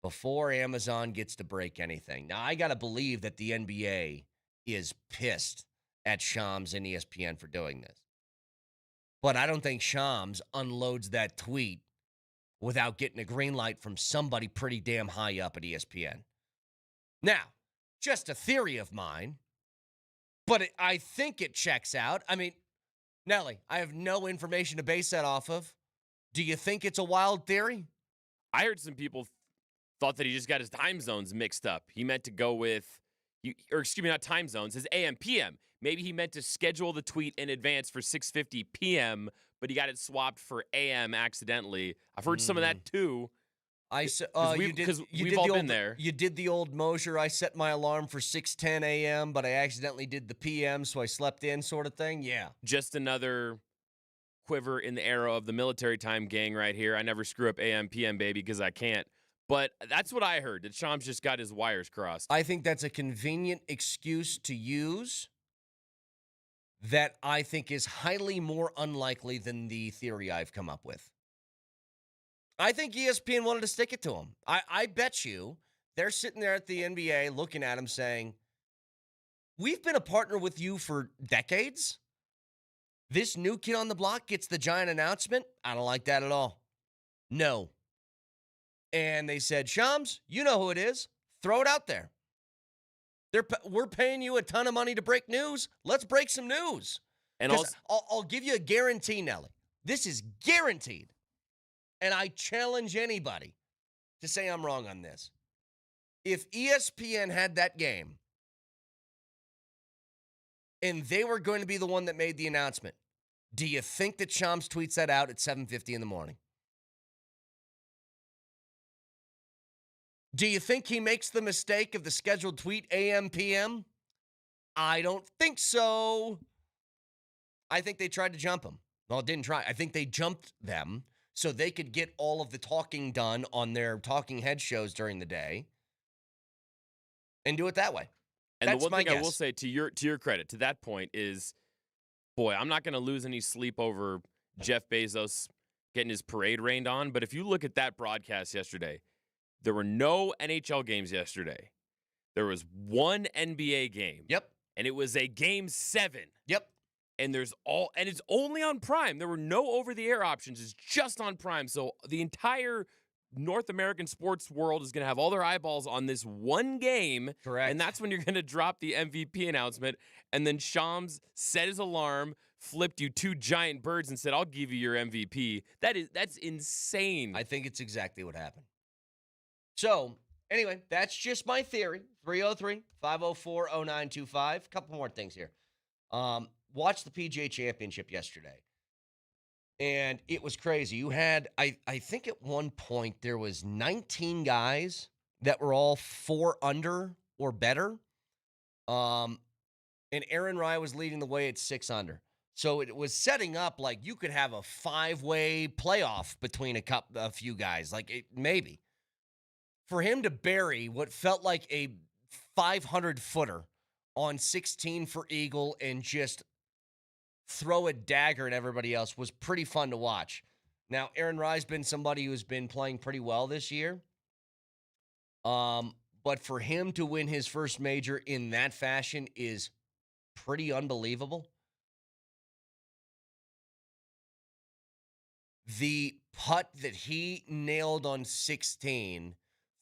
Before Amazon gets to break anything. Now, I got to believe that the NBA is pissed at Shams and ESPN for doing this. But I don't think Shams unloads that tweet without getting a green light from somebody pretty damn high up at ESPN. Now, just a theory of mine, but I think it checks out. I mean, Nelly, I have no information to base that off of. Do you think it's a wild theory? I heard some people thought that he just got his time zones mixed up. He meant to go with, not time zones, his AM, PM. Maybe he meant to schedule the tweet in advance for 6:50 p.m., but he got it swapped for AM accidentally. I've heard some of that too. We've all been there. You did the old Moser, I set my alarm for 6:10 a.m., but I accidentally did the p.m., so I slept in sort of thing? Yeah. Just another quiver in the arrow of the military time gang right here. I never screw up AM, PM, baby, because I can't. But that's what I heard, that Shams just got his wires crossed. I think that's a convenient excuse to use that I think is highly more unlikely than the theory I've come up with. I think ESPN wanted to stick it to him. I bet you they're sitting there at the NBA looking at him saying, we've been a partner with you for decades. This new kid on the block gets the giant announcement. I don't like that at all. No. And they said, Shams, you know who it is. Throw it out there. We're paying you a ton of money to break news. Let's break some news. And I'll give you a guarantee, Nelly. This is guaranteed. And I challenge anybody to say I'm wrong on this. If ESPN had that game and they were going to be the one that made the announcement, do you think that Shams tweets that out at 7:50 in the morning? Do you think he makes the mistake of the scheduled tweet AM, PM? I don't think so. I think they tried to jump him. Well, didn't try. I think they jumped them so they could get all of the talking done on their talking head shows during the day and do it that way. And That's the one my thing I guess. will say to your credit, to that point is, boy, I'm not going to lose any sleep over Jeff Bezos getting his parade rained on. But if you look at that broadcast yesterday, there were no NHL games yesterday. There was one NBA game. Yep. And it was a game 7. Yep. And it's only on Prime. There were no over-the-air options. It's just on Prime. So the entire North American sports world is going to have all their eyeballs on this one game. Correct. And that's when you're going to drop the MVP announcement. And then Shams set his alarm, flipped you 2 giant birds, and said, "I'll give you your MVP." That's insane. I think it's exactly what happened. So, anyway, that's just my theory. 303-504-0925. A couple more things here. Watched the PGA Championship yesterday, and it was crazy. You had, I think at one point, there was 19 guys that were all 4 under or better, and Aaron Rai was leading the way at 6 under. So it was setting up like you could have a 5-way playoff between a few guys, maybe. For him to bury what felt like a 500-footer on 16 for eagle and just throw a dagger at everybody else was pretty fun to watch. Now, Aaron Rai's been somebody who's been playing pretty well this year. But for him to win his first major in that fashion is pretty unbelievable. The putt that he nailed on 16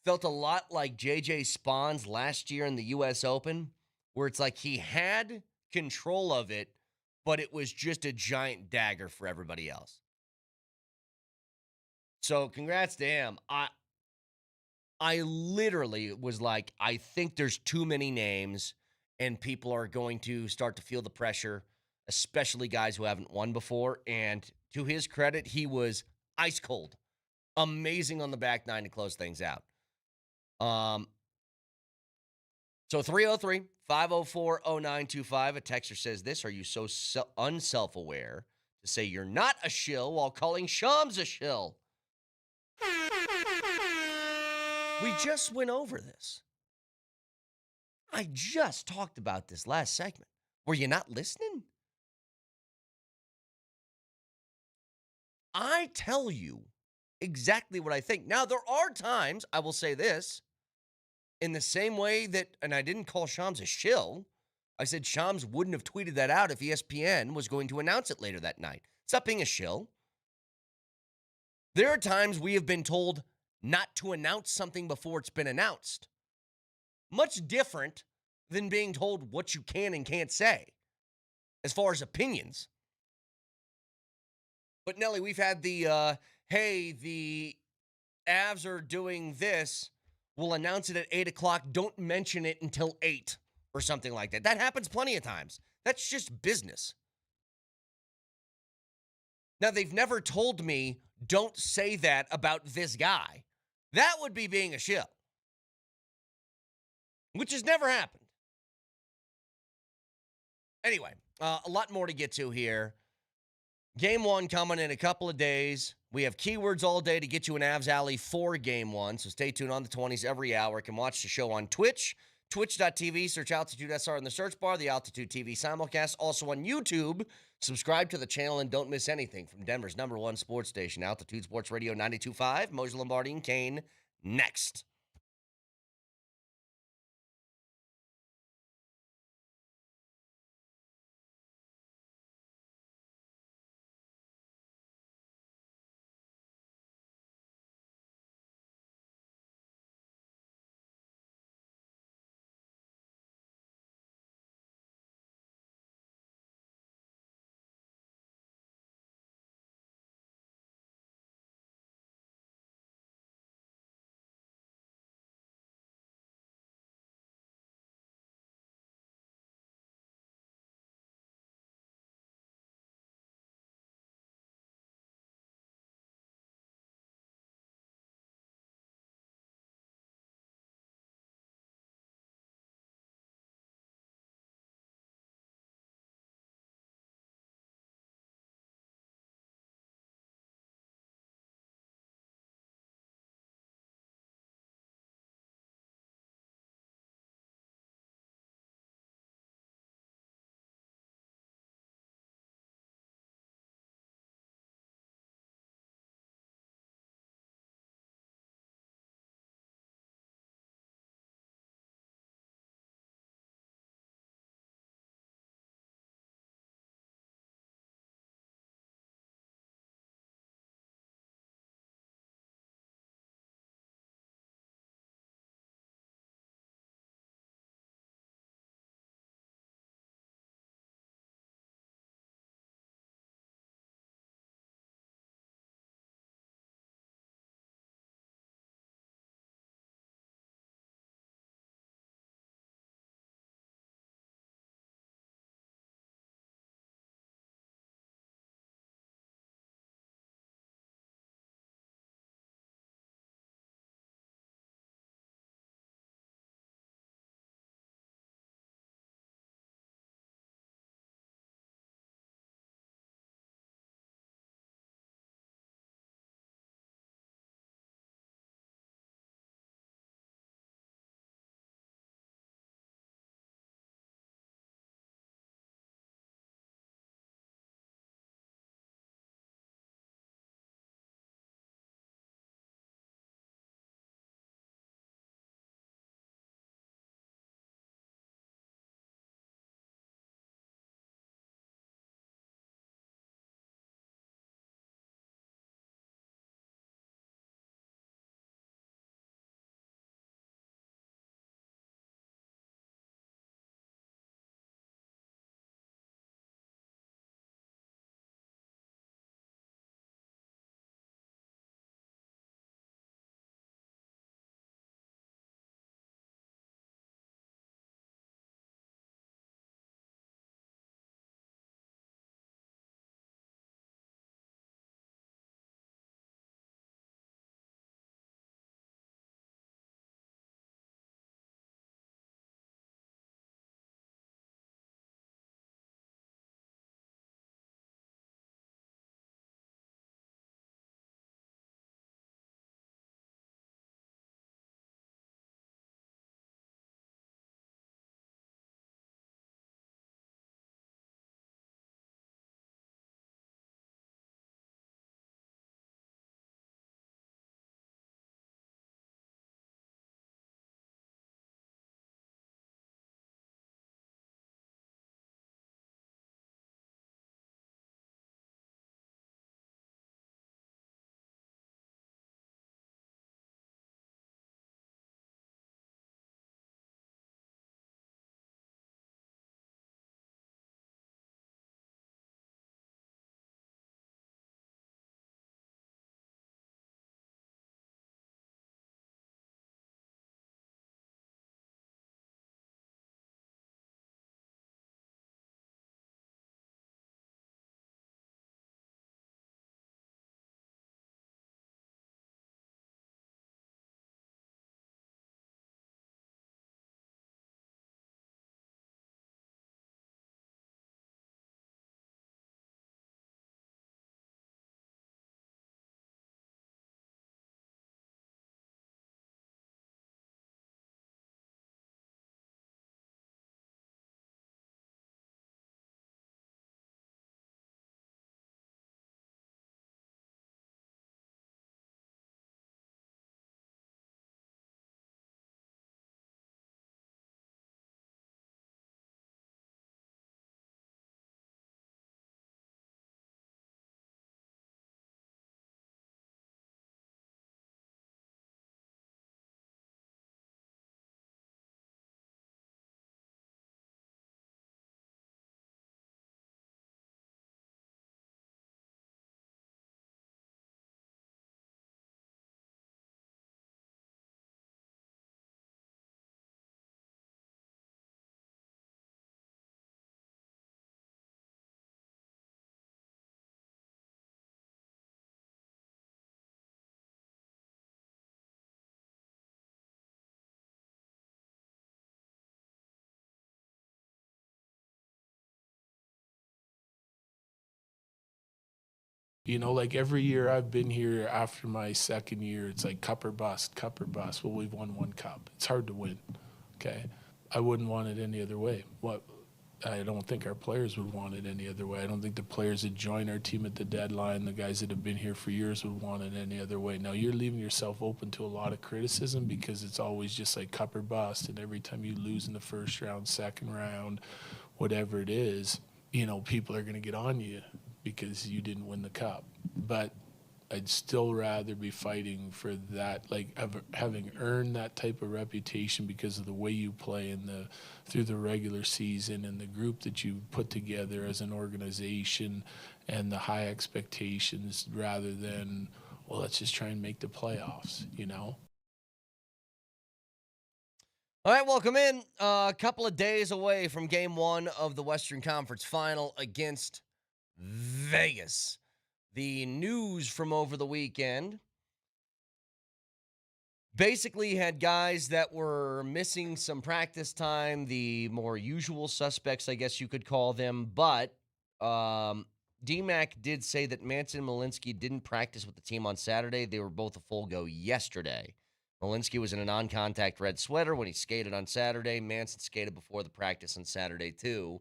felt a lot like J.J. Spahn's last year in the U.S. Open, where it's like he had control of it, but it was just a giant dagger for everybody else. So congrats to him. I literally was like, I think there's too many names, and people are going to start to feel the pressure, especially guys who haven't won before. And to his credit, he was ice cold. Amazing on the back nine to close things out. So 303-504-0925. A texter says this: are you so unself-aware to say you're not a shill while calling Shams a shill? We just went over this. I just talked about this last segment. Were you not listening? I tell you exactly what I think. Now, there are times, I will say this, in the same way that, and I didn't call Shams a shill, I said Shams wouldn't have tweeted that out if ESPN was going to announce it later that night. Stop being a shill. There are times we have been told not to announce something before it's been announced. Much different than being told what you can and can't say as far as opinions. But Nelly, we've had the, hey, the Avs are doing this. We'll announce it at 8 o'clock. Don't mention it until 8 or something like that. That happens plenty of times. That's just business. Now, they've never told me, don't say that about this guy. That would be being a shill, which has never happened. Anyway, a lot more to get to here. Game 1 coming in a couple of days. We have keywords all day to get you an Avs Alley for Game 1, so stay tuned on the 20s every hour. You can watch the show on Twitch, twitch.tv, search Altitude SR in the search bar, the Altitude TV simulcast. Also on YouTube, subscribe to the channel and don't miss anything from Denver's #1 sports station, Altitude Sports Radio 92.5. Moser, Lombardi, and Kane next. You know, like every year I've been here after my second year, it's like cup or bust, cup or bust. Well, we've won one cup. It's hard to win, okay? I wouldn't want it any other way. I don't think our players would want it any other way. I don't think the players that join our team at the deadline, the guys that have been here for years, would want it any other way. Now, you're leaving yourself open to a lot of criticism because it's always just like cup or bust, and every time you lose in the first round, second round, whatever it is, you know, people are going to get on you because you didn't win the cup. But I'd still rather be fighting for that, like having earned that type of reputation because of the way you play through the regular season and the group that you put together as an organization and the high expectations, rather than, well, let's just try and make the playoffs, you know? All right, welcome in. A couple of days away from Game 1 of the Western Conference Final against Vegas. The news from over the weekend basically had guys that were missing some practice time, the more usual suspects, I guess you could call them. But DMac did say that Manson and Malinsky didn't practice with the team on Saturday. They were both a full go yesterday. Malinsky was in a non-contact red sweater when he skated on Saturday. Manson skated before the practice on Saturday, too.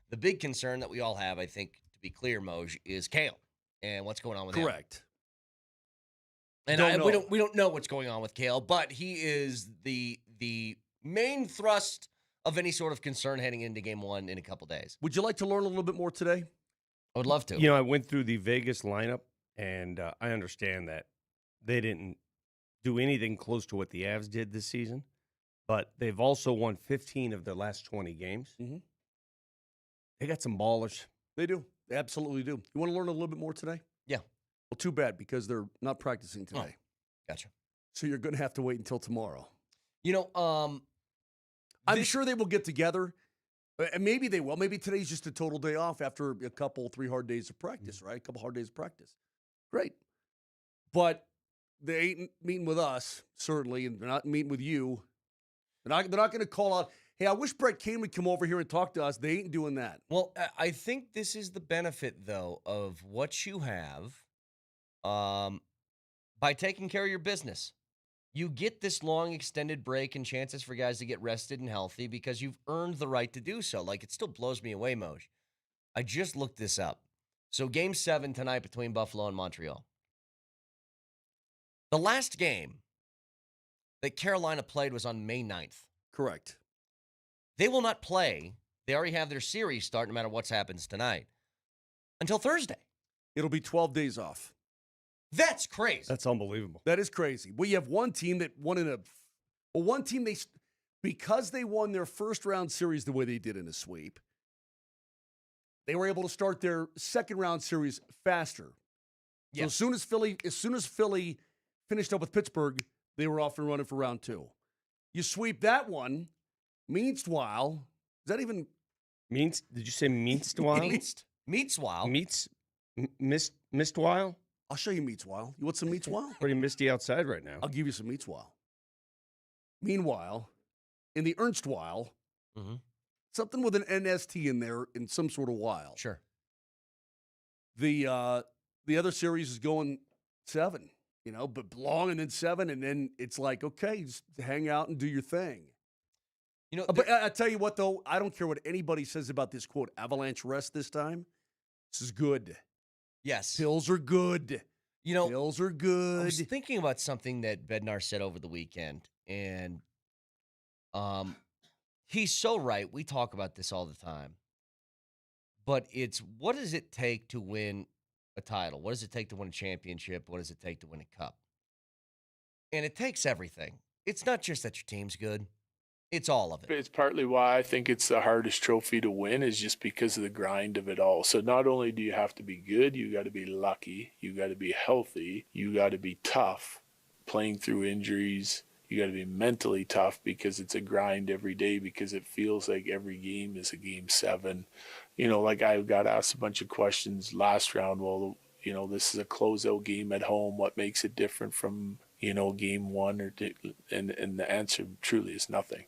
The big concern that we all have, I think, to be clear, Moj, is Kale. And what's going on with him? Correct. And we don't know what's going on with Kale, but he is the main thrust of any sort of concern heading into Game 1 in a couple days. Would you like to learn a little bit more today? I would love to. You know, I went through the Vegas lineup, and I understand that they didn't do anything close to what the Avs did this season, but they've also won 15 of their last 20 games. Mm-hmm. They got some ballers. They do. They absolutely do. You want to learn a little bit more today? Yeah. Well, too bad, because they're not practicing today. Gotcha. So you're going to have to wait until tomorrow. You know, I'm sure they will get together. And maybe they will. Maybe today's just a total day off after a couple, 3 hard days of practice, right? A couple hard days of practice. Great. But they ain't meeting with us, certainly, and they're not meeting with you. They're not going to call out, hey, I wish Brett Kane would come over here and talk to us. They ain't doing that. Well, I think this is the benefit, though, of what you have by taking care of your business. You get this long extended break and chances for guys to get rested and healthy because you've earned the right to do so. Like, it still blows me away, Moj. I just looked this up. So Game 7 tonight between Buffalo and Montreal. The last game that Carolina played was on May 9th. Correct. They will not play. They already have their series start, no matter what happens tonight, until Thursday. It'll be 12 days off. That's crazy. That's unbelievable. That is crazy. Well, you have one team that won because they won their first round series the way they did in a sweep, they were able to start their second round series faster. Yeah. So as soon as Philly finished up with Pittsburgh, they were off and running for round 2. You sweep that one. Meanwhile, is that even Did you say meanwhile? Missed while? I'll show you meanwhile. You want some meanwhile? Pretty misty outside right now. I'll give you some meanwhile. Meanwhile, in the Ernstwhile, something with an NST in there in some sort of while. Sure. The other series is going 7, but long, and then 7, and then it's like, okay, just hang out and do your thing. But I tell you what, though, I don't care what anybody says about this, quote, avalanche rest this time. This is good. Yes. Pills are good. Pills are good. I was thinking about something that Bednar said over the weekend, and he's so right. We talk about this all the time. But it's, what does it take to win a title? What does it take to win a championship? What does it take to win a cup? And it takes everything. It's not just that your team's good. It's all of it. It's partly why I think it's the hardest trophy to win, is just because of the grind of it all. So not only do you have to be good, you got to be lucky, you got to be healthy, you got to be tough, playing through injuries. You got to be mentally tough because it's a grind every day, because it feels like every game is a Game 7. Like I got asked a bunch of questions last round. Well, this is a closeout game at home. What makes it different from, Game 1 and the answer truly is nothing.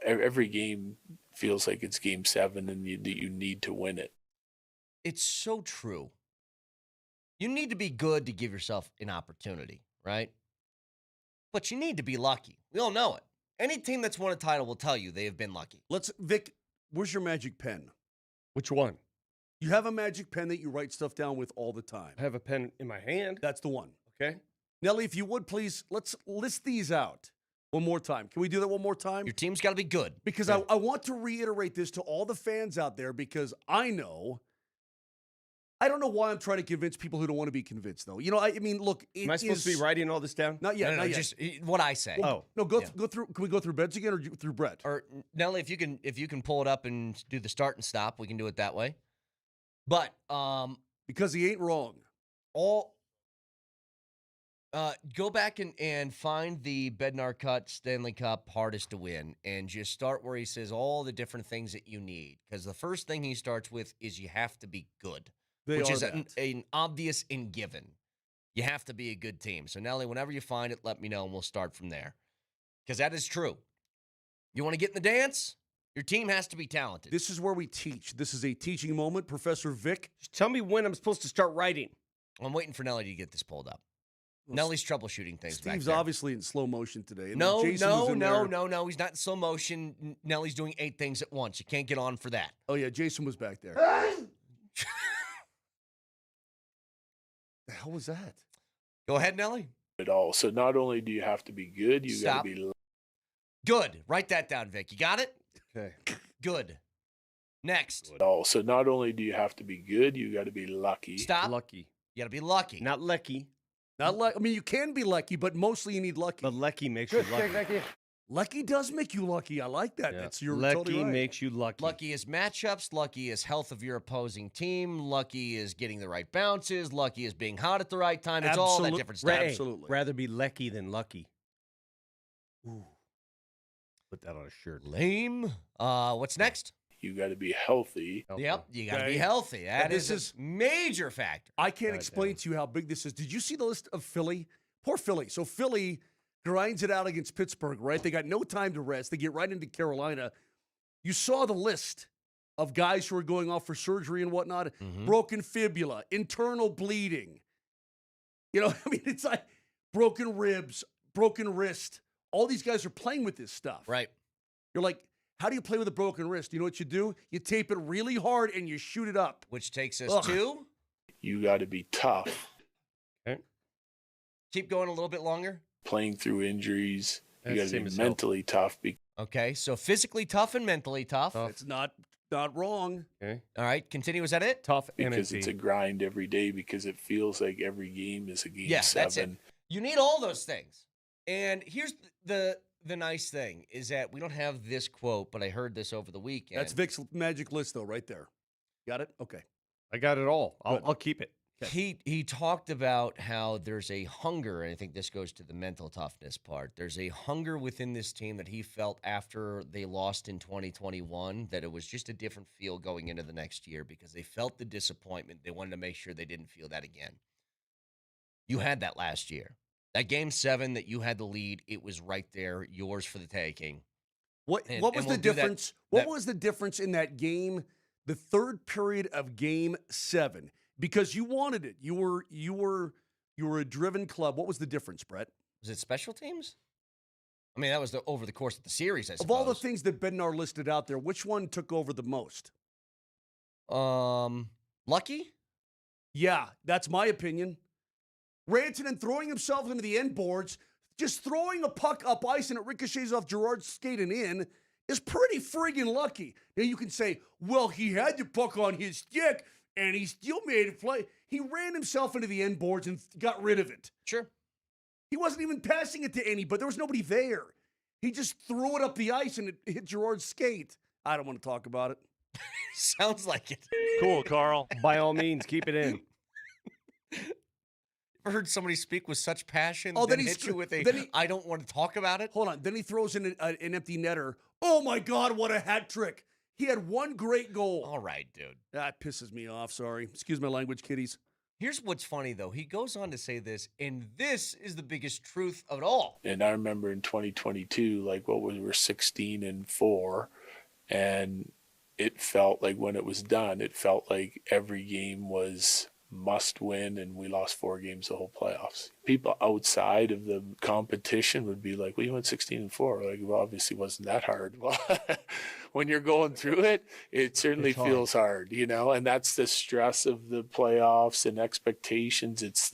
Every game feels like it's Game 7, and you need to win it. It's so true. You need to be good to give yourself an opportunity, right? But you need to be lucky. We all know it. Any team that's won a title will tell you they have been lucky. Vic, where's your magic pen? Which one? You have a magic pen that you write stuff down with all the time. I have a pen in my hand. That's the one. Okay. Nelly, if you would, please, let's list these out one more time. Can we do that one more time? Your team's got to be good. Because I want to reiterate this to all the fans out there because I don't know why I'm trying to convince people who don't want to be convinced, though. You know, I mean, look. Am I supposed to be writing all this down? Not yet. No, not yet. just what I say. No, go through. Can we go through Beds again or through Brett? Or Nelly, if you can pull it up and do the start and stop, we can do it that way. But because he ain't wrong. Go back and find the Bednar Cut Stanley Cup hardest to win and just start where he says all the different things that you need. Because the first thing he starts with is you have to be good, which is an obvious and given. You have to be a good team. So, Nelly, whenever you find it, let me know and we'll start from there. Because that is true. You want to get in the dance? Your team has to be talented. This is where we teach. This is a teaching moment. Professor Vic. Just tell me when I'm supposed to start writing. I'm waiting for Nelly to get this pulled up. Nelly's troubleshooting things back there. Steve's obviously in slow motion today. And No. He's He's not in slow motion. Nelly's doing 8 things at once. You can't get on for that. Oh, yeah, Jason was back there. The hell was that? Go ahead, Nelly. At all. So not only do you have to be good, you got to be good. Write that down, Vic. You got it? Okay. Good. Next. at all. So not only do you have to be good, you got to be lucky. Stop. Lucky. You got to be lucky. Not lucky. Not lucky. I mean, you can be lucky, but mostly you need lucky. But lucky makes you lucky. Lucky does make you lucky. I like that. Yeah. That's your lucky totally right. makes you lucky. Lucky is matchups. Lucky is health of your opposing team. Lucky is getting the right bounces. Lucky is being hot at the right time. It's all that different stuff. Absolutely. Rather be lucky than lucky. Ooh. Put that on a shirt. Lame. What's next? You got to be healthy. Yep, you got to be healthy. That is a major factor. I can't explain to you how big this is. Did you see the list of Philly? Poor Philly. So Philly grinds it out against Pittsburgh, right? They got no time to rest. They get right into Carolina. You saw the list of guys who are going off for surgery and whatnot. Mm-hmm. Broken fibula, internal bleeding. You know, I mean, it's like broken ribs, broken wrist. All these guys are playing with this stuff. Right. You're like, how do you play with a broken wrist? You know what you do? You tape it really hard and you shoot it up. Which takes us to? You got to be tough. Okay. Keep going a little bit longer. Playing through injuries. You got to be as mentally tough. Okay, so physically tough and mentally tough. It's not wrong. Okay. All right, continue. Is that it? Tough Because and it's a grind every day because it feels like every game is a game Yes, 7. that's it. You need all those things. And here's the nice thing is that we don't have this quote, but I heard this over the weekend. That's Vic's magic list, though, right there. Got it? Okay. I got it all. I'll keep it. He talked about how there's a hunger, and I think this goes to the mental toughness part. There's a hunger within this team that he felt after they lost in 2021, that it was just a different feel going into the next year because they felt the disappointment. They wanted to make sure they didn't feel that again. You had that last year. That game 7 that you had the lead, it was right there, yours for the taking. What was the difference? What was the difference in that game, the third period of game 7? Because you wanted it. You were a driven club. What was the difference, Brett? Was it special teams? I mean, that was over the course of the series, I suppose. Of all the things that Bednar listed out there, which one took over the most? Lucky? Yeah, that's my opinion. Rantanen throwing himself into the end boards, just throwing a puck up ice and it ricochets off Gerard's skate and in is pretty friggin' lucky. Now you can say, well, he had the puck on his stick and he still made it play. He ran himself into the end boards and got rid of it. Sure. He wasn't even passing it to anybody. There was nobody there. He just threw it up the ice and it hit Gerard's skate. I don't want to talk about it. Sounds like it. Cool, Carl. By all means, keep it in. Ever heard somebody speak with such passion? Oh, then hit you with I don't want to talk about it. Hold on. Then he throws in an empty netter. Oh my God, what a hat trick. He had one great goal. All right, dude. That pisses me off. Sorry. Excuse my language, kiddies. Here's what's funny, though. He goes on to say this, and this is the biggest truth of it all. And I remember in 2022, like we were 16-4, and it felt like when it was done, it felt like every game was must win, and we lost 4 games the whole playoffs. People outside of the competition would be like, well, you went 16-4. Like, well, obviously wasn't that hard. Well, when you're going through it, it certainly feels hard, you know, and that's the stress of the playoffs and expectations. It's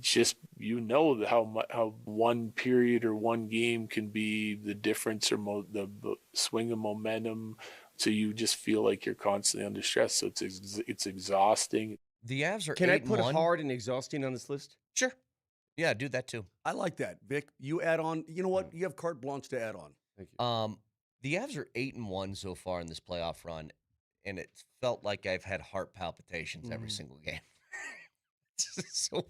just, you know, how one period or one game can be the difference or the swing of momentum. So you just feel like you're constantly under stress. So it's exhausting. The Avs are. Can I put 8-1. hard and exhausting on this list? Sure. Yeah, do that too. I like that, Vic. You add on. You know what? You have carte blanche to add on. Thank you. The Avs are 8-1 so far in this playoff run, and it felt like I've had heart palpitations every single game. It's so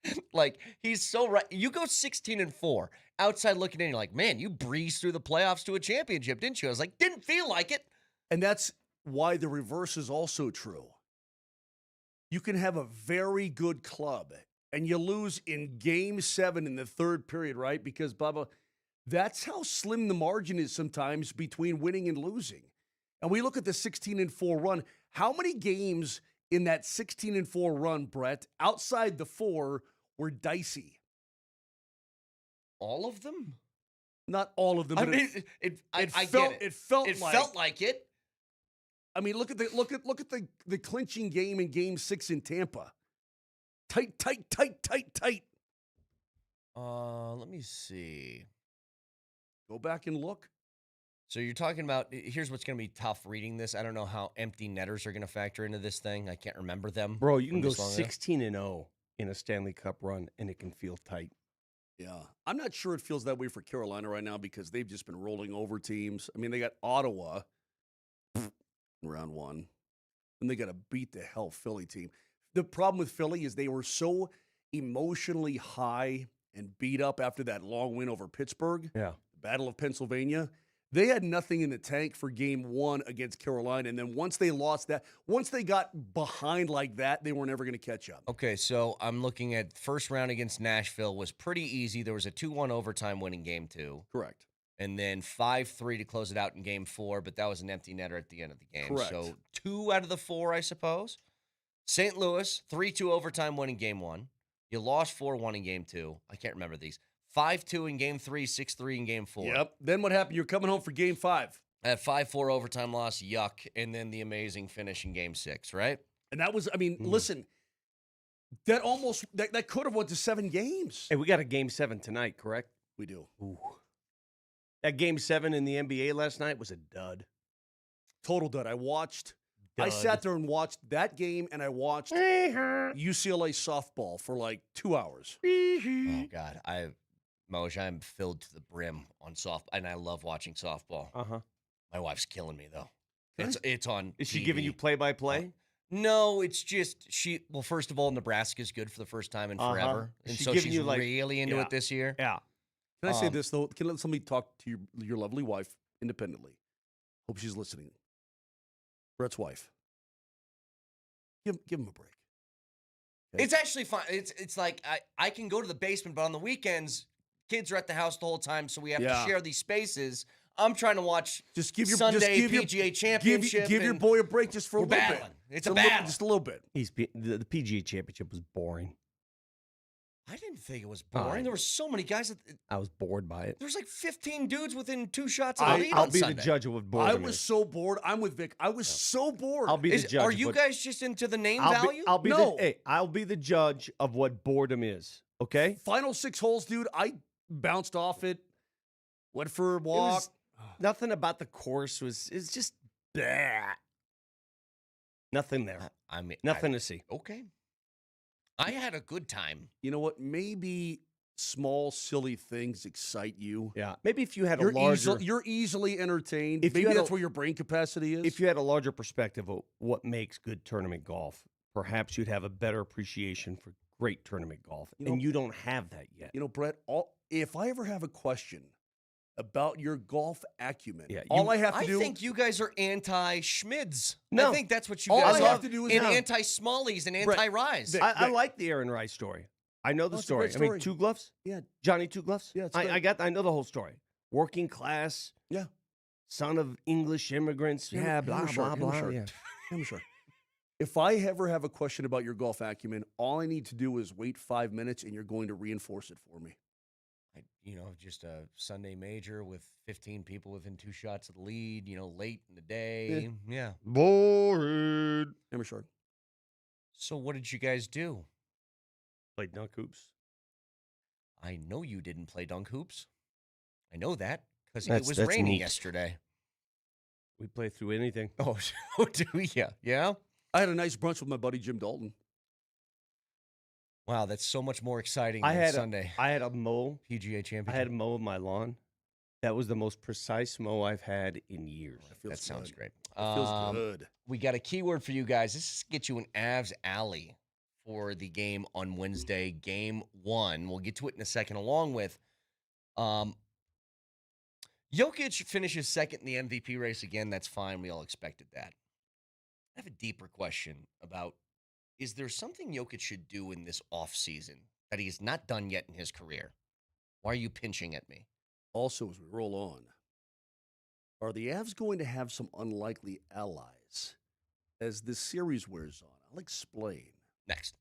weird. Like, he's so right. You go 16-4. Outside looking in, you're like, man, you breezed through the playoffs to a championship, didn't you? I was like, didn't feel like it. And that's why the reverse is also true. You can have a very good club, and you lose in Game 7 in the third period, right? Because, Bubba, that's how slim the margin is sometimes between winning and losing. And we look at the 16-4 run. How many games in that 16-4 run, Brett, outside the 4, were dicey? All of them? Not all of them. I But mean, I felt, get it. It felt It like, felt like it. I mean, look at the clinching game in Game 6 in Tampa. Tight. Let me see. Go back and look. So you're talking about, here's what's going to be tough reading this. I don't know how empty netters are going to factor into this thing. I can't remember them. Bro, you can from go this long ago. 16-0 in a Stanley Cup run, and it can feel tight. Yeah. I'm not sure it feels that way for Carolina right now because they've just been rolling over teams. I mean, they got Ottawa in round 1, and they got a beat the hell Philly team. The problem with Philly is they were so emotionally high and beat up after that long win over Pittsburgh. Yeah. Battle of Pennsylvania. They had nothing in the tank for Game 1 against Carolina, and then once they lost that, once they got behind like that, they were never going to catch up. Okay, so I'm looking at first round against Nashville was pretty easy. There was a 2-1 overtime win in Game 2. Correct. And then 5-3 to close it out in Game 4, but that was an empty netter at the end of the game. Correct. So 2 out of the 4, I suppose. St. Louis, 3-2 overtime win in Game 1. You lost 4-1 in Game 2. I can't remember these. 5-2 in Game 3, 6-3 in Game 4. Yep. Then what happened? You're coming home for Game 5. That 5-4 overtime loss, yuck. And then the amazing finish in Game 6, right? And that was, I mean, listen, that almost, that could have went to 7 games. Hey, we got a Game 7 tonight, correct? We do. Ooh. That Game 7 in the NBA last night was a dud. Total dud. I Dud. sat there and watched that game, and I watched UCLA softball for like 2 hours. Oh, God. Moj, I'm filled to the brim on softball, and I love watching softball. Uh-huh. My wife's killing me, though. It's on Is she TV. giving you play-by-play? No, it's just well, first of all, Nebraska's good for the first time in forever. Is And she so giving she's you, like- really into Yeah. it this year. Yeah. Can I say this, though? Can I let somebody talk to your lovely wife independently? Hope she's listening. Brett's wife. Give him a break. Okay? It's actually fun. It's like I can go to the basement, but on the weekends, kids are at the house the whole time, so we have to share these spaces. I'm trying to watch Just give your Sunday just give PGA Championship. Give your and boy a break just for a we're little battling. bit. It's a battle. Just a little bit. The PGA Championship was boring. I didn't think it was boring. There were so many guys. I was bored by it. There was like 15 dudes within 2 shots of the lead I'll on be Sunday. the judge of what boredom I is. was so bored. I'm with Vic. I was so bored. I'll be the judge. Are of you what- guys just into the name I'll value? I'll be the judge of what boredom is. Okay. Final 6 holes, dude. I bounced off it. Went for a walk. Nothing about the course it's just blah. Nothing there. I mean, Nothing to see. Okay. I had a good time. You know what? Maybe small, silly things excite you. Yeah. Maybe if you had a You're, larger you're easily entertained. If you Maybe had that's a- where your brain capacity is. if you had a larger perspective of what makes good tournament golf, perhaps you'd have a better appreciation for great tournament golf. And you don't have that yet. You know, Brett, if I ever have a question about your golf acumen, Yeah, all I have to I do. think you guys are anti-Schmids. No. I think that's what you All guys I are. have to do is and no. anti-Smallies and Brett, anti-Rise. Vic, I like the Aaron Rice story. I know the Oh, it's a story. great I mean, story. 2 gloves? Yeah. Johnny 2 gloves? Yeah, it's I great. I know the whole story. Working class. Yeah. Son of English immigrants. Him- Yeah, him blah, or blah, shark, him or blah. shark. Yeah. I'm sure. If I ever have a question about your golf acumen, all I need to do is wait 5 minutes, and you're going to reinforce it for me. Just a Sunday major with 15 people within 2 shots of the lead, late in the day. Yeah. Boring. Hammer Shark. So what did you guys do? Played dunk hoops. I know you didn't play dunk hoops. I know that because it That's- was that's raining neat. yesterday. We play through anything. Oh, do you? Yeah? I had a nice brunch with my buddy Jim Dalton. Wow, that's so much more exciting I than had Sunday. I had a mow. PGA I Championship. had a mow of my lawn. That was the most precise mow I've had in years. That sounds great. It feels good. We got a keyword for you guys. This is get you an Avs Alley for the game on Wednesday, Game 1. We'll get to it in a second, along with Jokic finishes second in the MVP race again. That's fine. We all expected that. I have a deeper question about, is there something Jokic should do in this offseason that he has not done yet in his career? Why are you pinching at me? Also, as we roll on, are the Avs going to have some unlikely allies as this series wears on? I'll explain. Next.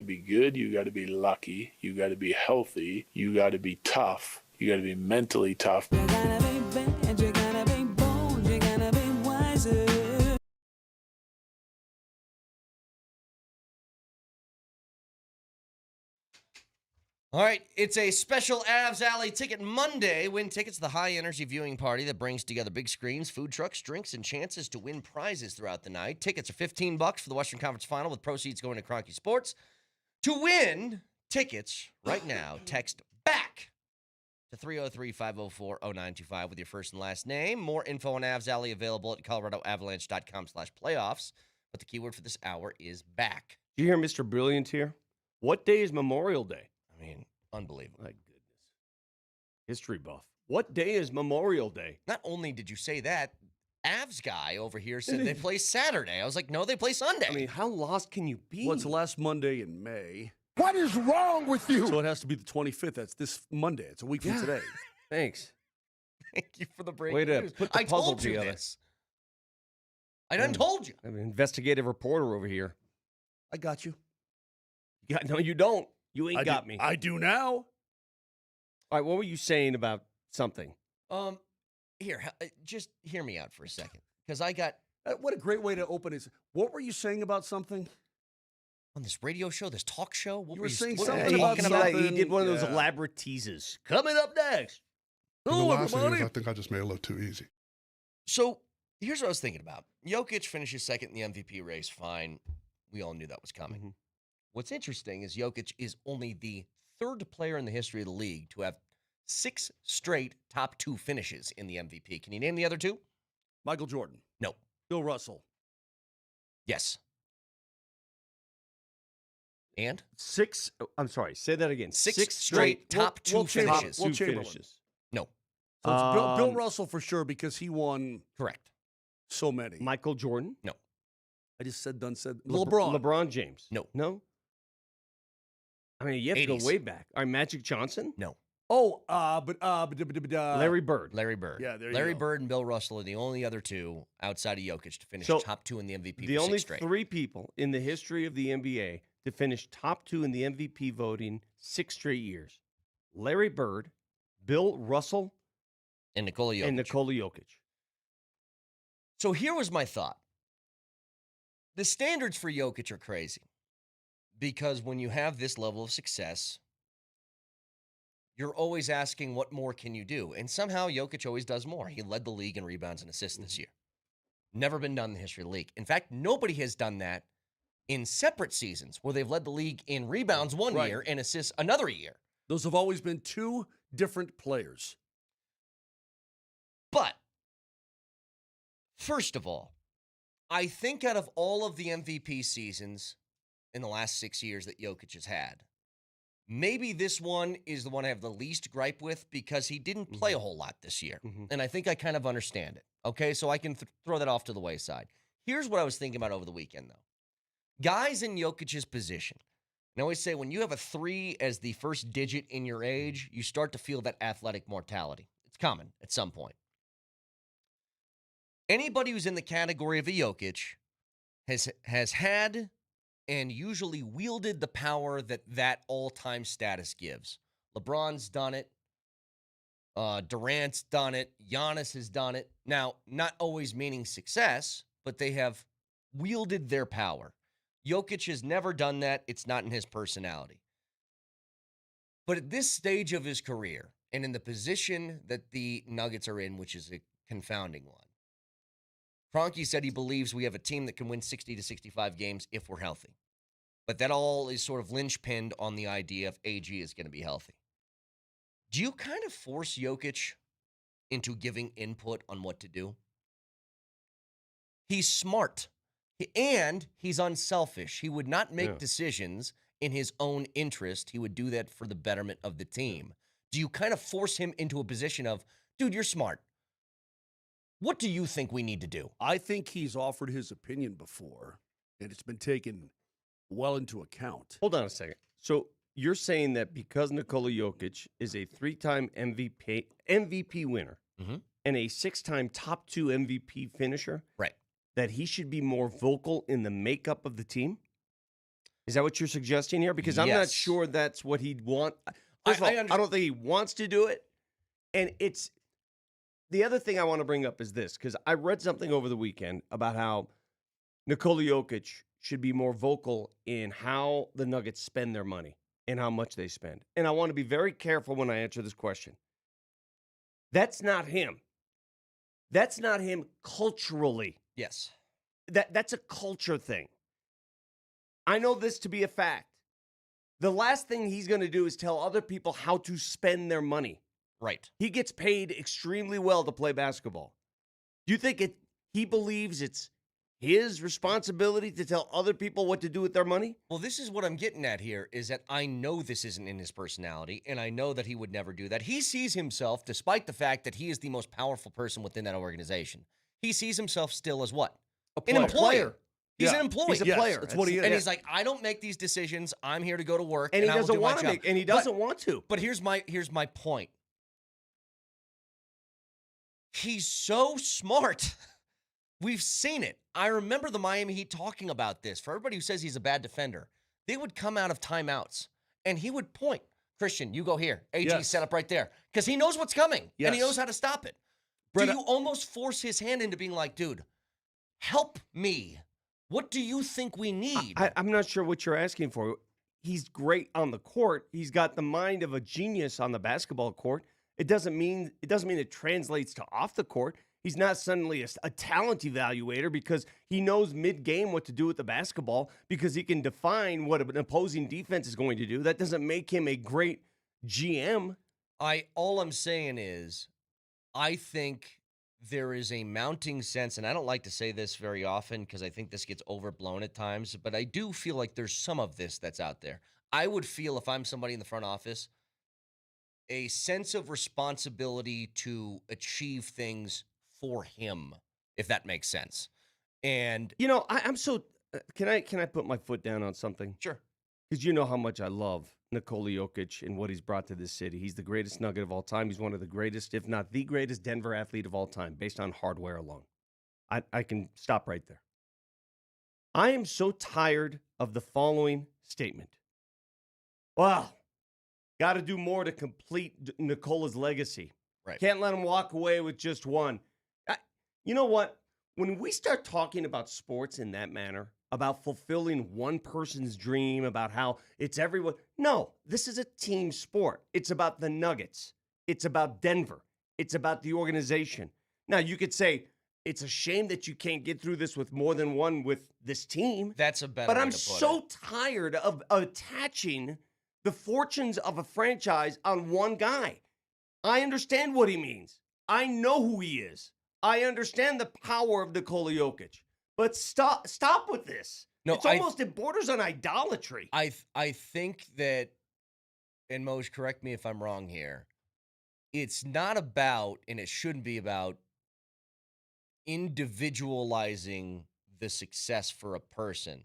be good, you got to be lucky, you got to be healthy, you got to be tough, you got to be mentally tough. You gotta be bad, you gotta be bold, you gotta be wiser. All right, it's a special Avs Alley Ticket Monday. Win tickets to the high-energy viewing party that brings together big screens, food trucks, drinks, and chances to win prizes throughout the night. Tickets are $15 for the Western Conference Final, with proceeds going to Kroenke Sports. To win tickets right now, text BACK to 303-504-0925 with your first and last name. More info on Avs Alley available at coloradoavalanche.com/playoffs. But the keyword for this hour is BACK. Do you hear Mr. Brilliant here? What day is Memorial Day? I mean, unbelievable. My goodness. History buff. What day is Memorial Day? Not only did you say that, Avs guy over here said they play Saturday. I was like, no, they play Sunday. I mean, how lost can you be? Well, it's the last Monday in May. What is wrong with you? So it has to be the 25th. That's this Monday. It's a week from today. Thanks. Thank you for the breaking Way to news. put the I puzzle told you together. this. I done told you. I'm an investigative reporter over here. I got you. No, you don't. You ain't got me. I do now. All right, what were you saying about something? Here, just hear me out for a second, because I got What a great way to open it. What were you saying about something? on this radio show, this talk show. What You were were saying what were something you about talking about? something. He did one of those Yeah. elaborate teases. Coming up next. The Hello, last years, everybody. I think I just made it look too easy. So here's what I was thinking about. Jokic finishes second in the MVP race. Fine. We all knew that was coming. Mm-hmm. What's interesting is Jokic is only the third player in the history of the league to have 6 straight top 2 finishes in the MVP. Can you name the other 2? Michael Jordan. No. Bill Russell. Yes. And? I'm sorry, say that again. 6 straight top 2 Will Chamberlain. finishes. Will Two Chamberlain. finishes. No. So it's Bill Um, Russell for sure because he won Correct. so many. Michael Jordan. No. I just said LeBron. LeBron. LeBron James. No. No? I mean, you have to 80s. go way back. All right, Magic Johnson. No. Larry Bird. Larry Bird. Yeah, there you Larry go. Bird and Bill Russell are the only other 2 outside of Jokic to finish So, top 2 in the MVP The for only 6 straight. 3 people in the history of the NBA to finish top 2 in the MVP voting 6 straight years. Larry Bird, Bill Russell, And Nikola Jokic. and Nikola Jokic. So here was my thought. The standards for Jokic are crazy because when you have this level of success, you're always asking what more can you do? And somehow Jokic always does more. He led the league in rebounds and assists this year. Never been done in the history of the league. In fact, nobody has done that in separate seasons where they've led the league in rebounds one Right. year and assists another year. Those have always been 2 different players. But first of all, I think out of all of the MVP seasons in the last 6 years that Jokic has had, maybe this one is the one I have the least gripe with because he didn't play a whole lot this year. Mhm. And I think I kind of understand it. Okay, so I can throw that off to the wayside. Here's what I was thinking about over the weekend, though. Guys in Jokic's position. And I always say when you have a 3 as the first digit in your age, you start to feel that athletic mortality. It's coming at some point. Anybody who's in the category of a Jokic has had and usually wielded the power that all-time status gives. LeBron's done it. Durant's done it. Giannis has done it. Now, not always meaning success, but they have wielded their power. Jokic has never done that. It's not in his personality. But at this stage of his career, and in the position that the Nuggets are in, which is a confounding one, Kroenke said he believes we have a team that can win 60 to 65 games if we're healthy. But that all is sort of linchpinned on the idea of AG is going to be healthy. Do you kind of force Jokic into giving input on what to do? He's smart, and he's unselfish. He would not make decisions in his own interest. He would do that for the betterment of the team. Do you kind of force him into a position of, dude, you're smart. What do you think we need to do? I think he's offered his opinion before, and it's been taken well into account. Hold on a second. So you're saying that because Nikola Jokic is a 3-time MVP winner and a 6-time top 2 MVP finisher, right, that he should be more vocal in the makeup of the team? Is that what you're suggesting here? Because I'm not Yes. sure that's what he'd want. First of all, I don't think he wants to do it. And it's the other thing I want to bring up is this, because I read something over the weekend about how Nikola Jokic should be more vocal in how the Nuggets spend their money and how much they spend. And I want to be very careful when I answer this question. That's not him. That's not him culturally. Yes. That's a culture thing. I know this to be a fact. The last thing he's going to do is tell other people how to spend their money. Right. He gets paid extremely well to play basketball. Do you think he believes it's his responsibility to tell other people what to do with their money? Well, this is what I'm getting at here, is that I know this isn't in his personality, and I know that he would never do that. He sees himself, despite the fact that he is the most powerful person within that organization, he sees himself still as what? An employee. He's an employee. He's a player. That's what he is. And he's like, I don't make these decisions. I'm here to go to work, And he I will doesn't do my want to job. make, and he doesn't want to. But here's my point. He's so smart. We've seen it. I remember the Miami Heat talking about this. For everybody who says he's a bad defender, they would come out of timeouts, and he would point. Christian, you go here. AG set up right there. Because he knows what's coming, and he knows how to stop it. Brett, do you almost force his hand into being like, dude, help me? What do you think we need? I'm not sure what you're asking for. He's great on the court. He's got the mind of a genius on the basketball court. It doesn't mean it translates to off the court. He's not suddenly a talent evaluator because he knows mid-game what to do with the basketball because he can define what an opposing defense is going to do. That doesn't make him a great GM. All I'm saying is, I think there is a mounting sense, and I don't like to say this very often because I think this gets overblown at times, but I do feel like there's some of this that's out there. I would feel, if I'm somebody in the front office, a sense of responsibility to achieve things for him, if that makes sense. And you know, I'm so can I put my foot down on something? Sure. Because you know how much I love Nikola Jokic and what he's brought to this city. He's the greatest Nugget of all time. He's one of the greatest, if not the greatest, Denver athlete of all time, based on hardware alone. I can stop right there. I am so tired of the following statement. Well, got to do more to complete Nikola's legacy. Right. Can't let him walk away with just one. You know what? When we start talking about sports in that manner, about fulfilling one person's dream, about how it's everyone. No, this is a team sport. It's about the Nuggets. It's about Denver. It's about the organization. Now, you could say, it's a shame that you can't get through this with more than one with this team. That's a better But way I'm to put so it. tired of attaching the fortunes of a franchise on one guy. I understand what he means. I know who he is. I understand the power of Nikola Jokic. But stop with this. No, it borders on idolatry. I think that, and Moj, correct me if I'm wrong here, it's not about, and it shouldn't be about, individualizing the success for a person,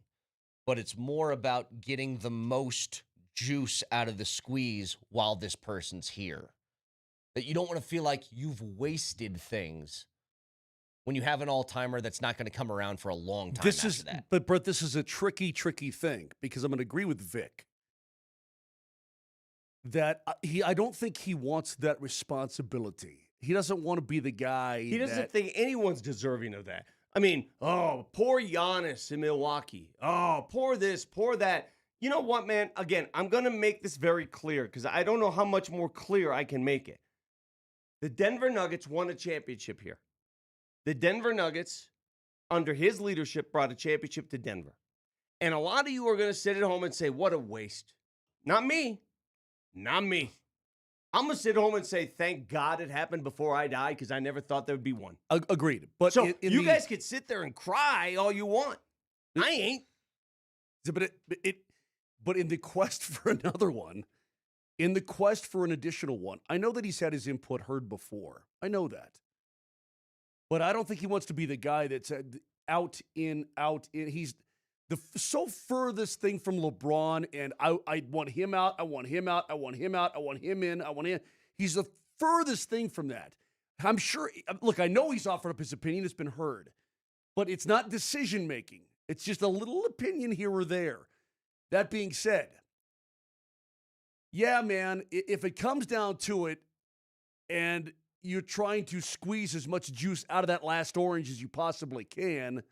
but it's more about getting the most juice out of the squeeze while this person's here. That you don't want to feel like you've wasted things when you have an all-timer that's not going to come around for a long time after that. But Brett, this is a tricky thing because I'm going to agree with Vic that I don't think he wants that responsibility. He doesn't want to be the guy. He doesn't think anyone's deserving of that. I mean, oh, poor Giannis in Milwaukee. Oh, poor this, poor that. You know what, man? Again, I'm going to make this very clear because I don't know how much more clear I can make it. The Denver Nuggets won a championship here. The Denver Nuggets, under his leadership, brought a championship to Denver. And a lot of you are going to sit at home and say, what a waste. Not me. Not me. I'm going to sit home and say, thank God it happened before I die because I never thought there would be one. Agreed. But so you guys could sit there and cry all you want. I ain't. But in the quest for another one, in the quest for an additional one, I know that he's had his input heard before. I know that. But I don't think he wants to be the guy that's out in. He's the so furthest thing from LeBron, and I want him out. I want him out. I want him out. I want him in. I want him. He's the furthest thing from that. I'm sure. Look, I know he's offered up his opinion. It's been heard, but it's not decision making. It's just a little opinion here or there. That being said, yeah, man, if it comes down to it and you're trying to squeeze as much juice out of that last orange as you possibly can,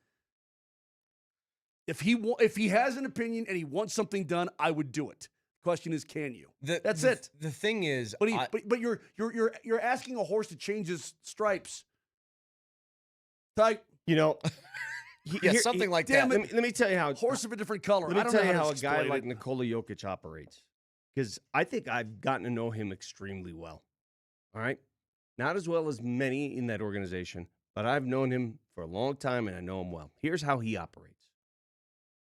if he has an opinion and he wants something done, I would do it. Question is, can you? That's it. The thing is, but you're asking a horse to change his stripes. Like, something like that. Let me tell you how horse of a different color. Let me tell you how a guy like Nikola Jokic operates, because I think I've gotten to know him extremely well. All right, not as well as many in that organization, but I've known him for a long time and I know him well. Here's how he operates.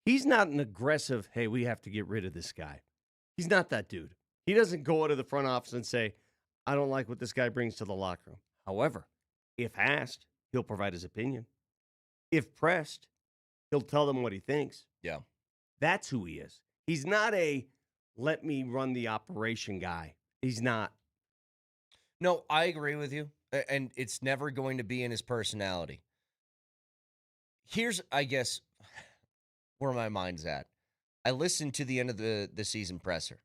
He's not an aggressive, hey, we have to get rid of this guy. He's not that dude. He doesn't go to the front office and say, I don't like what this guy brings to the locker room. However, if asked, he'll provide his opinion. If pressed, he'll tell them what he thinks. Yeah. That's who he is. He's not a let me run the operation guy. He's not. No, I agree with you. And it's never going to be in his personality. Here's, I guess, where my mind's at. I listened to the end of the season presser.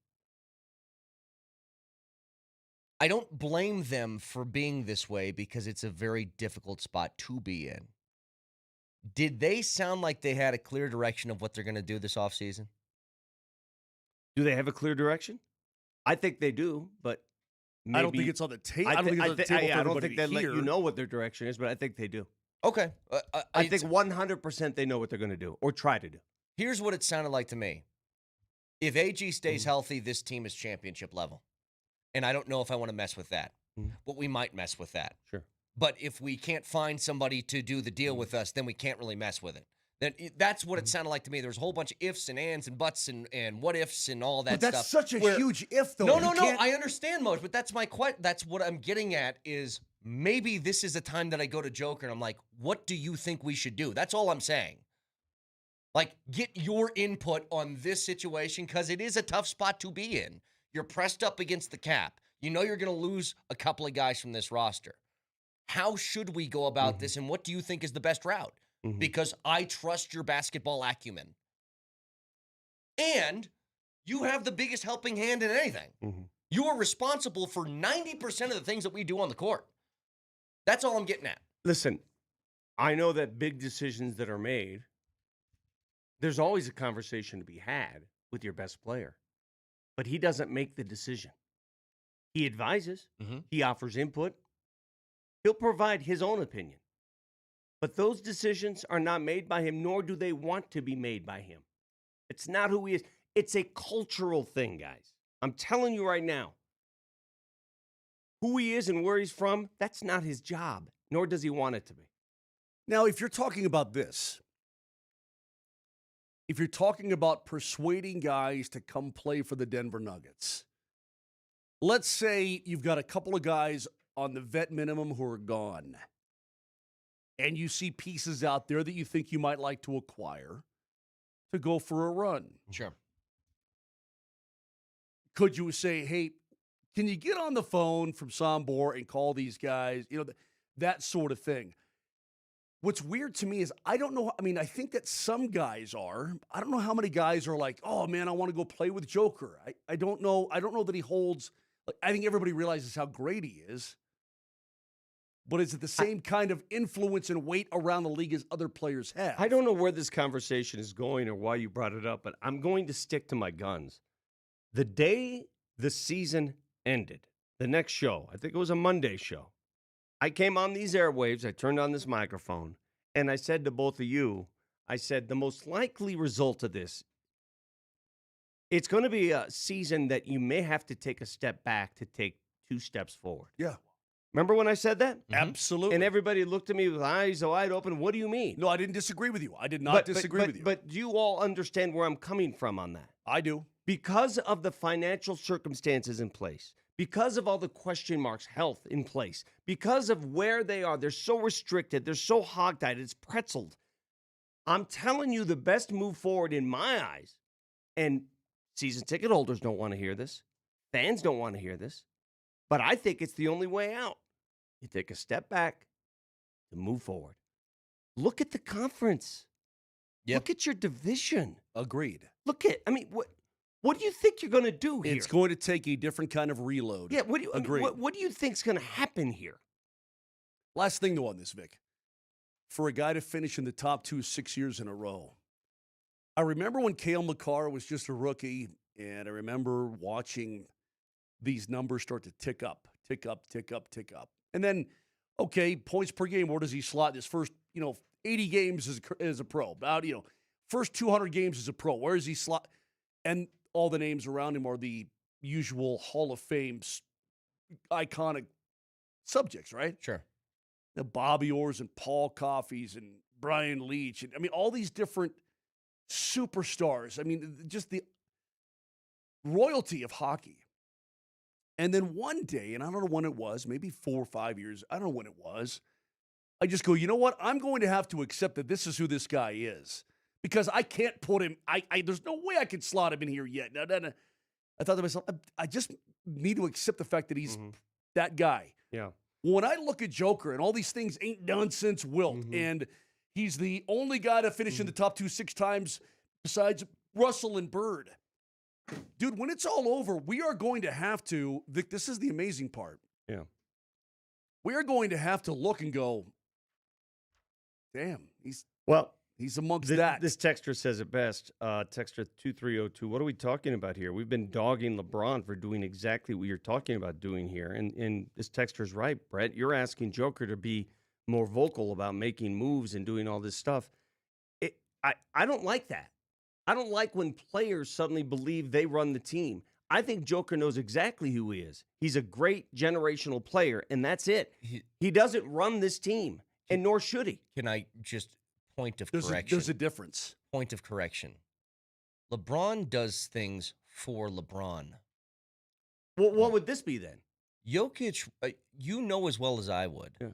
I don't blame them for being this way because it's a very difficult spot to be in. Did they sound like they had a clear direction of what they're going to do this offseason? Do they have a clear direction? I think they do, but maybe, I don't think it's on the table. I don't think they let you know what their direction is, but I think they do. Okay. I think 100% they know what they're going to do or try to do. Here's what it sounded like to me. If AG stays healthy, this team is championship level. And I don't know if I want to mess with that. But we might mess with that. Sure. But if we can't find somebody to do the deal with us, then we can't really mess with it. That's what it sounded like to me. There's a whole bunch of ifs and ands and buts and what ifs and all that stuff. But that's such a huge if, though. No. I understand, Moser, but that's my question. That's what I'm getting at is maybe this is a time that I go to Joker and I'm like, what do you think we should do? That's all I'm saying. Like, get your input on this situation because it is a tough spot to be in. You're pressed up against the cap. You know you're going to lose a couple of guys from this roster. How should we go about this, and what do you think is the best route? Because I trust your basketball acumen. And you have the biggest helping hand in anything. You are responsible for 90% of the things that we do on the court. That's all I'm getting at. Listen, I know that big decisions that are made, there's always a conversation to be had with your best player. But he doesn't make the decision. He advises. He offers input. He'll provide his own opinion. But those decisions are not made by him, nor do they want to be made by him. It's not who he is. It's a cultural thing, guys. I'm telling you right now. Who he is and where he's from, that's not his job, nor does he want it to be. Now, if you're talking about this, if you're talking about persuading guys to come play for the Denver Nuggets, let's say you've got a couple of guys on the vet minimum who are gone, and you see pieces out there that you think you might like to acquire to go for a run. Sure. Could you say, hey, can you get on the phone from Sombor and call these guys? You know, that sort of thing. What's weird to me is I don't know. I mean, I think that some guys are. I don't know how many guys are like, oh, man, I want to go play with Joker. I don't know. I don't know that he holds. Like, I think everybody realizes how great he is. But is it the same kind of influence and weight around the league as other players have? I don't know where this conversation is going or why you brought it up, but I'm going to stick to my guns. The day the season ended, the next show, I think it was a Monday show, I came on these airwaves, I turned on this microphone, and I said to both of you, I said, the most likely result of this, it's going to be a season that you may have to take a step back to take 2 steps forward. Yeah. Remember when I said that? Absolutely. And everybody looked at me with eyes wide open. What do you mean? No, I didn't disagree with you. I did not disagree with you. But do you all understand where I'm coming from on that? I do. Because of the financial circumstances in place, because of all the question marks, health in place, because of where they are, they're so restricted, they're so hog-tied, it's pretzeled. I'm telling you the best move forward in my eyes, and season ticket holders don't want to hear this, fans don't want to hear this, but I think it's the only way out. You take a step back to move forward. Look at the conference. Yep. Look at your division. Agreed. Look at, I mean, what do you think you're going to do here? It's going to take a different kind of reload. Yeah, what do you, I mean, Agreed. what do you think's going to happen here? Last thing, though, on this, Vic. For a guy to finish in the top 2 6 years in a row, I remember when Cale Makar was just a rookie, and I remember watching these numbers start to tick up. And then, okay, points per game, where does he slot his first, 80 games as a pro? About, first 200 games as a pro. Where does he slot? And all the names around him are the usual Hall of Fame iconic subjects, right? Sure. The Bobby Orrs and Paul Coffeys and Brian Leach. And, all these different superstars. Just the royalty of hockey. And then one day, and I don't know when it was, maybe 4 or 5 years, I don't know when it was, I just go, you know what? I'm going to have to accept that this is who this guy is. Because I can't put him, there's no way I can slot him in here yet. No. I thought to myself, I just need to accept the fact that he's that guy. Yeah. When I look at Joker and all these things ain't done since Wilt, and he's the only guy to finish in the top 2 6 times besides Russell and Bird. Dude, when it's all over, we are going to have to, Vic, this is the amazing part. Yeah. We are going to have to look and go, damn, he's amongst that. This texter says it best. Texter 2302. What are we talking about here? We've been dogging LeBron for doing exactly what you're talking about doing here. And this texter's right, Brett. You're asking Joker to be more vocal about making moves and doing all this stuff. I don't like that. I don't like when players suddenly believe they run the team. I think Joker knows exactly who he is. He's a great generational player, and that's it. He doesn't run this team, and nor should he. Can I just point of correction? There's a difference. Point of correction. LeBron does things for LeBron. Well, what would this be then? Jokic, you know as well as I would. Yeah.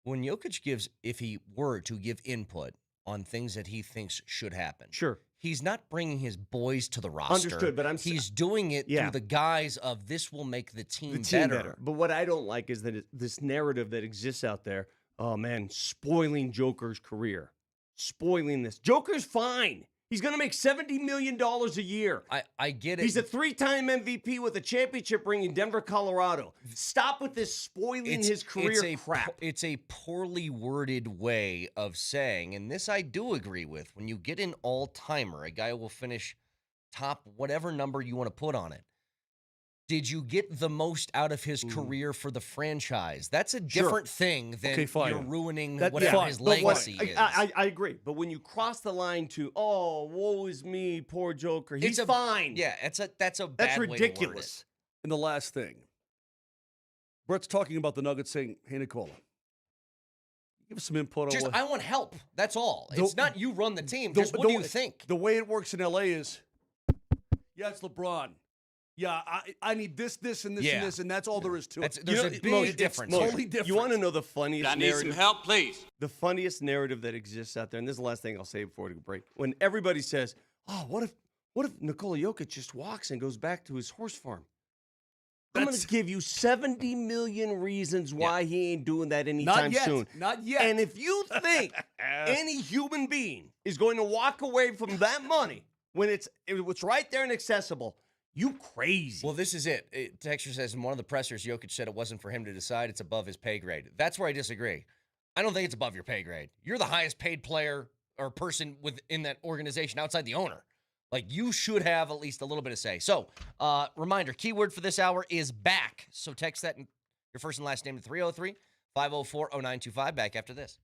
When Jokic gives, if he were to give input on things that he thinks should happen. Sure. He's not bringing his boys to the roster. Understood, but he's doing it through the guise of this will make the team better. But what I don't like is that this narrative that exists out there, oh man, spoiling Joker's career. Spoiling this. Joker's fine. He's going to make $70 million a year. I get it. He's a 3-time MVP with a championship ring in Denver, Colorado. Stop with this spoiling his career crap. It's a poorly worded way of saying, and this I do agree with, when you get an all-timer, a guy who will finish top whatever number you want to put on it, did you get the most out of his career for the franchise? That's a different thing than you're ruining whatever his legacy is. I agree. But when you cross the line to, oh, woe is me, poor Joker, he's fine. Yeah, that's a bad That's way to word ridiculous. it. And the last thing, Brett's talking about the Nuggets saying, hey, Nicola, give us some input on what... I want help. That's all. It's not you run the team. Just what do you think? The way it works in L.A. is, yeah, it's LeBron. Yeah, I need this, and this, and this, and that's all there is to it. There's a big difference. Totally different. You want to know the funniest narrative? I need some help, please. The funniest narrative that exists out there, and this is the last thing I'll say before we break. When everybody says, oh, what if Nikola Jokic just walks and goes back to his horse farm? I'm going to give you 70 million reasons why he ain't doing that anytime soon. Not yet. And if you think any human being is going to walk away from that money when it's right there and accessible, you crazy. Well, this is it. Texture says in one of the pressers, Jokic said it wasn't for him to decide. It's above his pay grade. That's where I disagree. I don't think it's above your pay grade. You're the highest paid player or person within that organization outside the owner. Like, you should have at least a little bit of say. So, reminder, keyword for this hour is back. So text that in your first and last name to 303-504-0925. Back after this.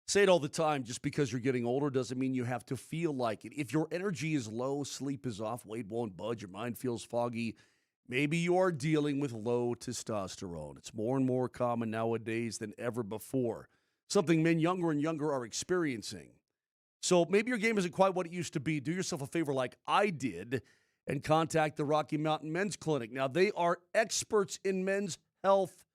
Say it all the time, just because you're getting older doesn't mean you have to feel like it. If your energy is low, sleep is off, weight won't budge, your mind feels foggy, maybe you are dealing with low testosterone. It's more and more common nowadays than ever before, something men younger and younger are experiencing. So maybe your game isn't quite what it used to be. Do yourself a favor like I did and contact the Rocky Mountain Men's Clinic. Now, they are experts in men's health,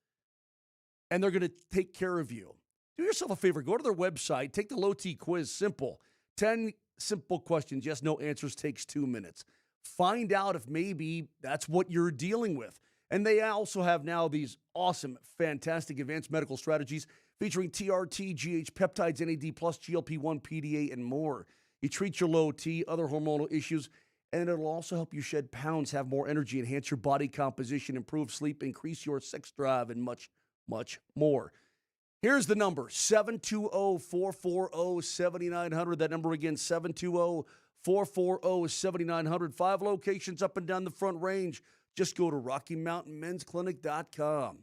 and they're going to take care of you. Do yourself a favor. Go to their website. Take the low T quiz. Simple. 10 simple questions. Yes, no answers. Takes 2 minutes. Find out if maybe that's what you're dealing with. And they also have now these awesome, fantastic advanced medical strategies featuring TRT, GH, peptides, NAD+, GLP-1, PDA, and more. You treat your low T, other hormonal issues, and it'll also help you shed pounds, have more energy, enhance your body composition, improve sleep, increase your sex drive, and much, much more. Here's the number, 720-440-7900. That number again, 720-440-7900. 5 locations up and down the Front Range. Just go to RockyMountainMen'sClinic.com.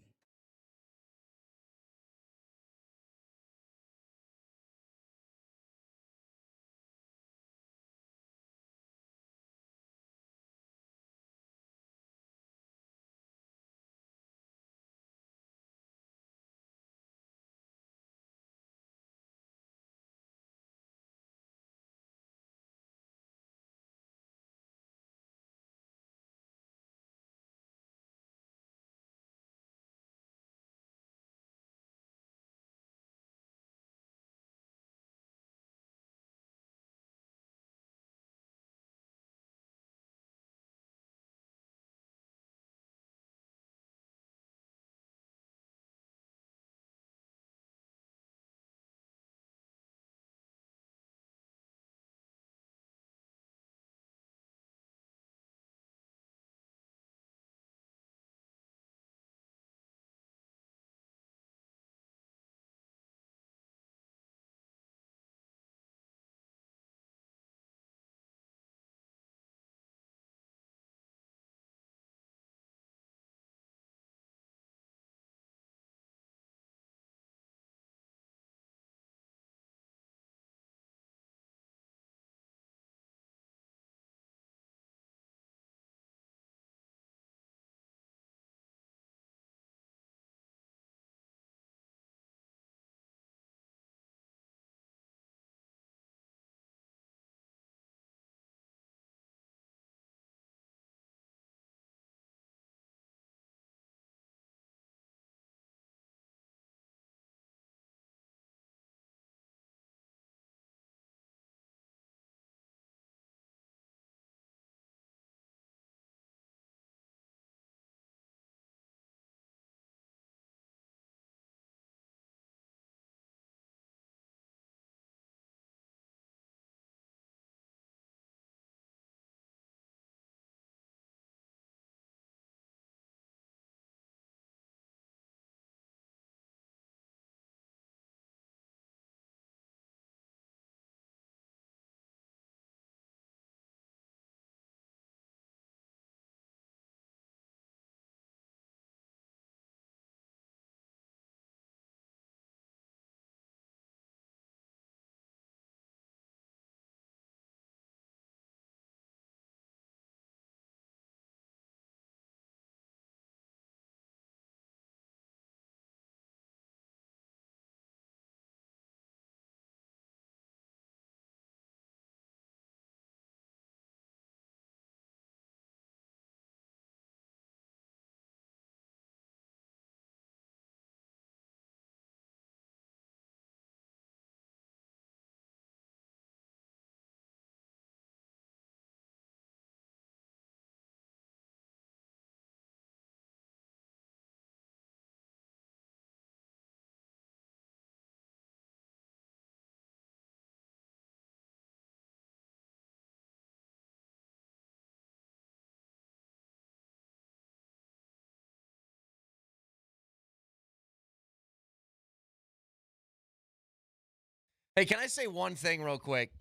Hey, can I say one thing real quick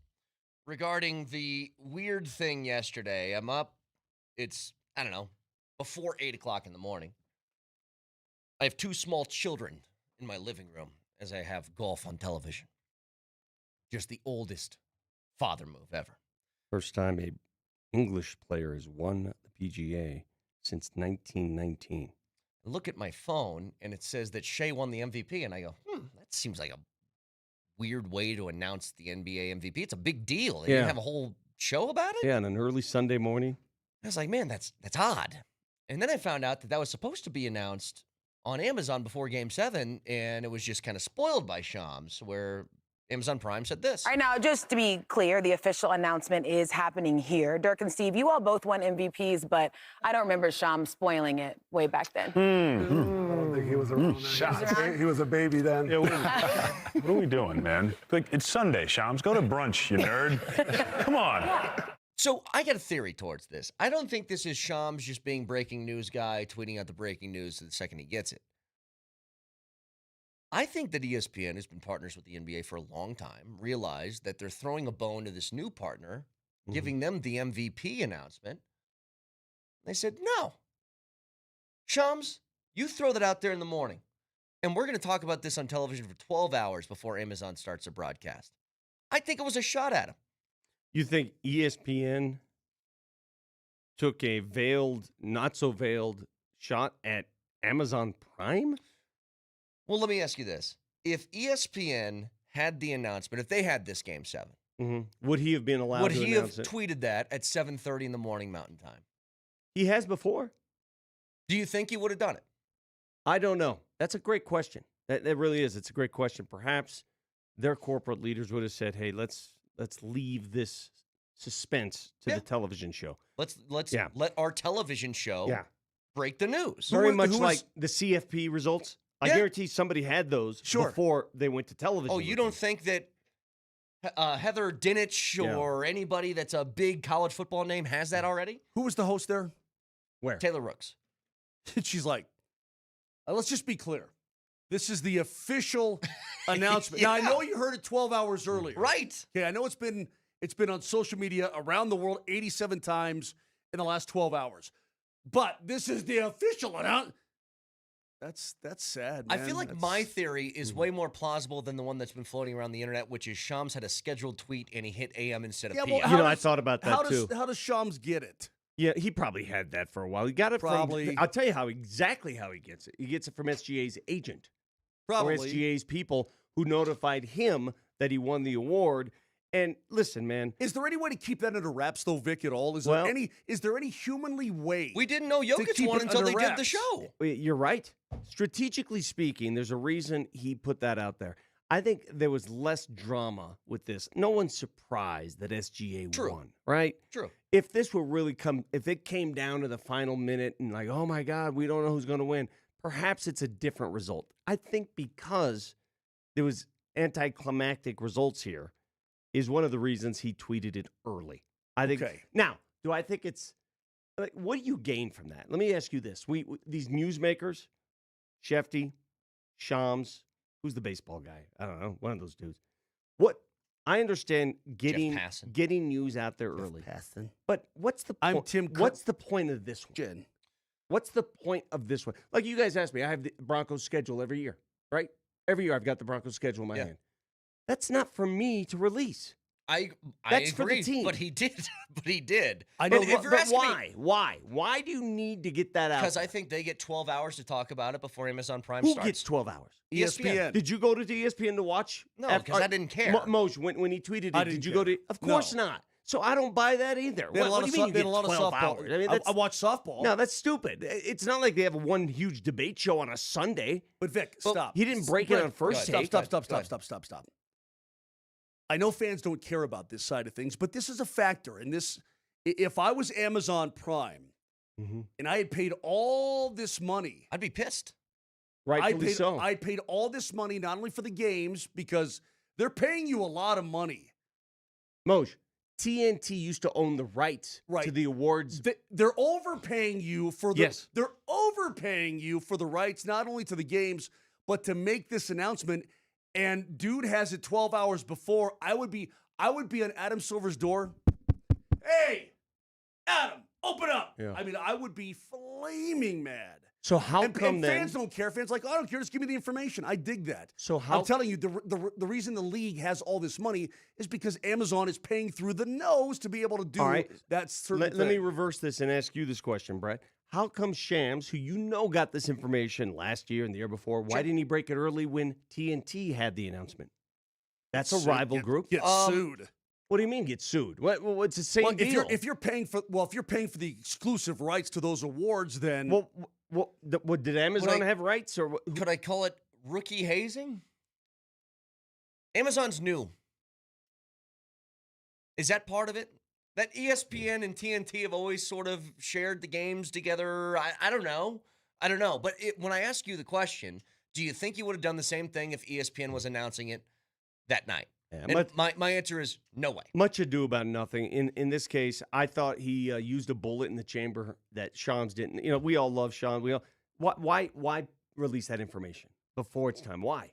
regarding the weird thing yesterday? I'm up. It's, I don't know, before 8 o'clock in the morning. I have 2 small children in my living room as I have golf on television. Just the oldest father move ever. First time a English player has won the PGA since 1919. I look at my phone, and it says that Shea won the MVP, and I go, that seems like a weird way to announce the NBA MVP. It's a big deal. They didn't have a whole show about it? Yeah, on an early Sunday morning. I was like, man, that's odd. And then I found out that was supposed to be announced on Amazon before Game 7, and it was just kind of spoiled by Shams, where Amazon Prime said this. All right, now, just to be clear, the official announcement is happening here. Dirk and Steve, you all both won MVPs, but I don't remember Sham spoiling it way back then. I don't think he was around. Then. He was a baby then. Yeah, what are we doing, man? Like, it's Sunday, Shams. Go to brunch, you nerd. Come on. So I got a theory towards this. I don't think this is Shams just being breaking news guy, tweeting out the breaking news the second he gets it. I think that ESPN has been partners with the NBA for a long time, realized that they're throwing a bone to this new partner, giving them the MVP announcement. They said, no. Shams, you throw that out there in the morning, and we're going to talk about this on television for 12 hours before Amazon starts a broadcast. I think it was a shot at him. You think ESPN took a veiled, not so veiled shot at Amazon Prime? Well, let me ask you this. If ESPN had the announcement, if they had this Game 7, would he have been allowed would to he have announce it? tweeted that at 7:30 in the morning Mountain Time? He has before. Do you think he would have done it? I don't know. That's a great question. That really is. It's a great question. Perhaps their corporate leaders would have said, "Hey, let's leave this suspense to the television show. Let's let our television show break the news." Very much like the CFP results. I guarantee somebody had those before they went to television. Oh, you don't think that Heather Dinich or anybody that's a big college football name has that already? Who was the host there? Where? Taylor Rooks. She's like, let's just be clear. This is the official announcement. Now, I know you heard it 12 hours earlier. Right. Okay, I know it's been on social media around the world 87 times in the last 12 hours. But this is the official announcement. That's sad, man. I feel like my theory is way more plausible than the one that's been floating around the internet, which is Shams had a scheduled tweet and he hit AM instead of PM. Well, I thought about that too. How does Shams get it? Yeah, he probably had that for a while. He got it Probably. from, I'll tell you exactly how he gets it. He gets it from SGA's agent. Probably. Or SGA's people who notified him that he won the award. And listen, man. Is there any way to keep that under wraps, though, Vic, at all? Is there any humanly way? We didn't know Jokic won until they did the show. You're right. Strategically speaking, there's a reason he put that out there. I think there was less drama with this. No one's surprised that SGA won, right? True. If this were really if it came down to the final minute and like, oh my God, we don't know who's going to win, perhaps it's a different result. I think because there was anticlimactic results here is one of the reasons he tweeted it early. I think. Okay. Now, do I think it's like, what do you gain from that? Let me ask you this: these newsmakers, Shefty, Shams, who's the baseball guy? I don't know, one of those dudes. What I understand getting news out there early. But what's the point? I'm Tim. What's the point of this one? What's the point of this one? Like you guys asked me, I have the Broncos schedule every year, right? Every year I've got the Broncos schedule in my hand. That's not for me to release. I That's agree, for the team. but he did. But he did. I know. But why? Why? Why do you need to get that out? Because I think they get 12 hours to talk about it before Amazon Prime Who starts. gets 12 hours? ESPN. Did you go to ESPN to watch? No, because I didn't care. Moj, when he tweeted it, did you go to? Of course not. So I don't buy that either. They had What do you mean you they get had a lot 12 of softball. hours? I mean, I watch softball. No, that's stupid. It's not like they have one huge debate show on a Sunday. But Vic, stop. He didn't break it on first take. Stop. I know fans don't care about this side of things, but this is a factor. And this, if I was Amazon Prime and I had paid all this money, I'd be pissed. Rightfully so. I paid all this money not only for the games, because they're paying you a lot of money. Moj, TNT used to own the rights to the awards. They're overpaying you for the Yes. They're overpaying you for the rights not only to the games, but to make this announcement. And dude has it 12 hours before. I would be on Adam Silver's door. Hey, Adam, open up. Yeah. I mean, I would be flaming mad. So how And come then? fans don't care. Fans are like, oh, I don't care. Just give me the information. I dig that. So how? I'm telling you, the reason the league has all this money is because Amazon is paying through the nose to be able to do that certain thing. Let me reverse this and ask you this question, Brett. How come Shams, who got this information last year and the year before, why didn't he break it early when TNT had the announcement? That's a rival group. Get sued. What do you mean get sued? What's the same deal? If you're paying for the exclusive rights to those awards, then did Amazon have rights or could I call it rookie hazing? Amazon's new. Is that part of it? That ESPN and TNT have always sort of shared the games together. I don't know. I don't know. But when I ask you the question, do you think you would have done the same thing if ESPN was announcing it that night? Yeah, And my answer is no way. Much ado about nothing. In this case, I thought he used a bullet in the chamber that Shams didn't. You know, we all love Shams. Why release that information before it's time? Why?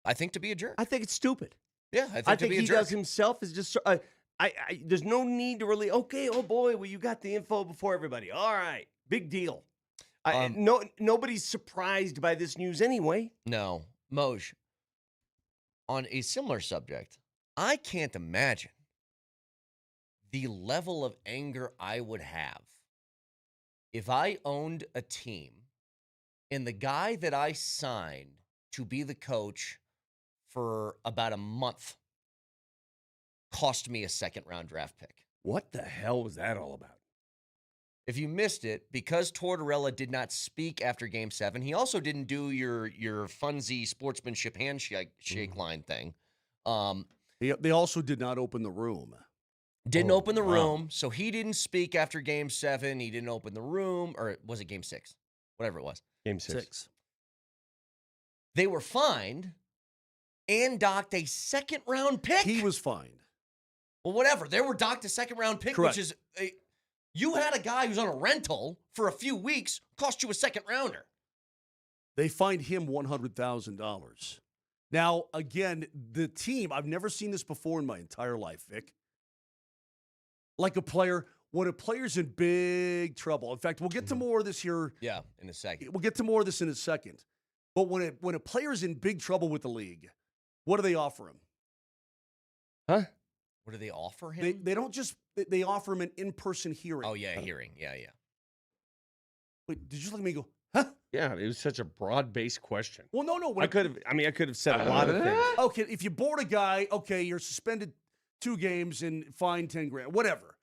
I think to be a jerk. I think it's stupid. Yeah, I to think be a he jerk. does himself is just. There's no need to really. Okay, oh boy, well you got the info before everybody. All right, big deal. Nobody's surprised by this news anyway. No, Moj. On a similar subject, I can't imagine the level of anger I would have if I owned a team and the guy that I signed to be the coach for about a month cost me a second-round draft pick. What the hell was that all about? If you missed it, because Tortorella did not speak after Game 7, he also didn't do your funsy sportsmanship handshake line thing. They also did not open the room. Didn't open the room, so he didn't speak after Game 7. He didn't open the room, or was it Game 6? Whatever it was. Game 6. They were fined and docked a second-round pick. He was fined. Well, whatever. They were docked a second-round pick, Correct. which is you had a guy who's on a rental for a few weeks, cost you a second-rounder. They fined him $100,000. Now, again, the team, I've never seen this before in my entire life, Vic. Like when a player's in big trouble. In fact, we'll get to more of this here. Yeah, in a second. We'll get to more of this in a second. But when a player's in big trouble with the league, what do they offer him? Huh? What do they offer him? They don't just, they offer him an in-person hearing. Oh, yeah, hearing. Yeah. Wait, did you look at me and go, huh? Yeah, it was such a broad-based question. Well, no. I could have said a lot of things. Okay, if you board a guy, okay, you're suspended 2 games and fined $10,000, whatever.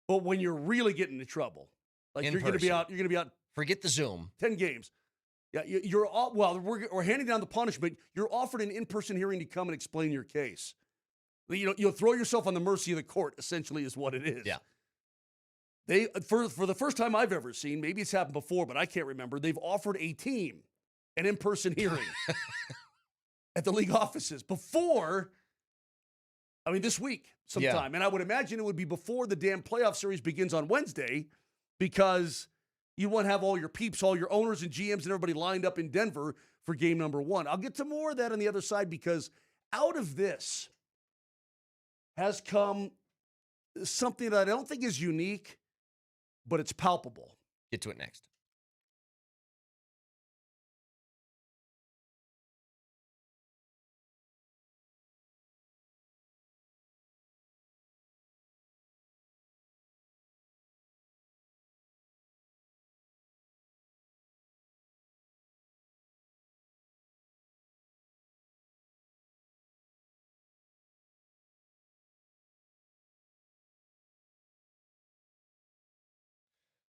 But when you're really getting into trouble, like In you're going to be out. Forget the Zoom. 10 games. Yeah, you're all, well, we're handing down the punishment. You're offered an in-person hearing to come and explain your case. You know, you'll throw yourself on the mercy of the court, essentially, is what it is. Yeah. They, for the first time I've ever seen, maybe it's happened before, but I can't remember, they've offered a team an in-person hearing at the league offices this week sometime. Yeah. And I would imagine it would be before the damn playoff series begins on Wednesday, because you want to have all your peeps, all your owners and GMs and everybody lined up in Denver for game number 1. I'll get to more of that on the other side, because out of this has come something that I don't think is unique, but it's palpable. Get to it next.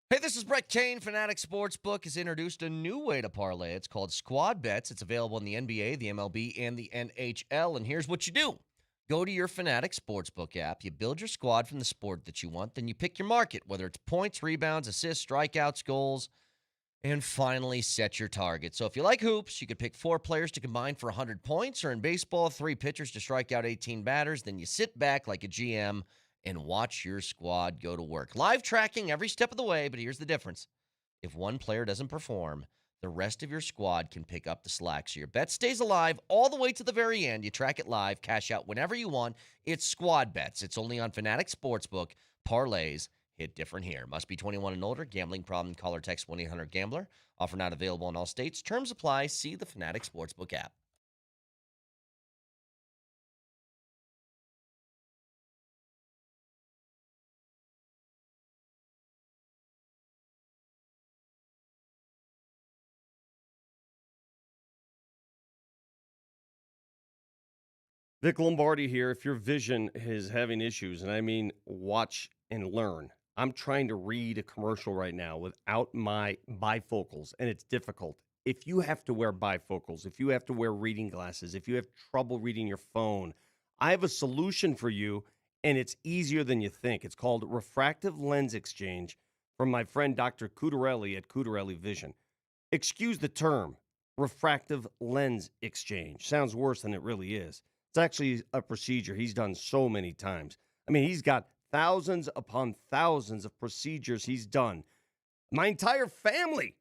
Hey, this is Brett Kane. Fanatic Sportsbook has introduced a new way to parlay. It's called Squad Bets. It's available in the NBA, the MLB, and the NHL. And here's what you do. Go to your Fanatic Sportsbook app. You build your squad from the sport that you want. Then you pick your market, whether it's points, rebounds, assists, strikeouts, goals, and finally set your target. So if you like hoops, you could pick 4 players to combine for 100 points, or in baseball, 3 pitchers to strike out 18 batters. Then you sit back like a GM and watch your squad go to work. Live tracking every step of the way, but here's the difference. If one player doesn't perform, the rest of your squad can pick up the slack. So your bet stays alive all the way to the very end. You track it live, cash out whenever you want. It's Squad Bets. It's only on Fanatic Sportsbook. Parlays hit different here. Must be 21 and older. Gambling problem, call or text 1-800-GAMBLER. Offer not available in all states. Terms apply. See the Fanatic Sportsbook app. Vic Lombardi here. If your vision is having issues, and I mean watch and learn, I'm trying to read a commercial right now without my bifocals, and it's difficult. if you have to wear bifocals, if you have to wear reading glasses, if you have trouble reading your phone, I have a solution for you, and it's easier than you think. It's called refractive lens exchange from my friend Dr. Cudarelli at Cudarelli Vision. Excuse the term, refractive lens exchange. Sounds worse than it really is. It's actually a procedure he's done so many times. I mean, he's got thousands upon thousands of procedures he's done. My entire family,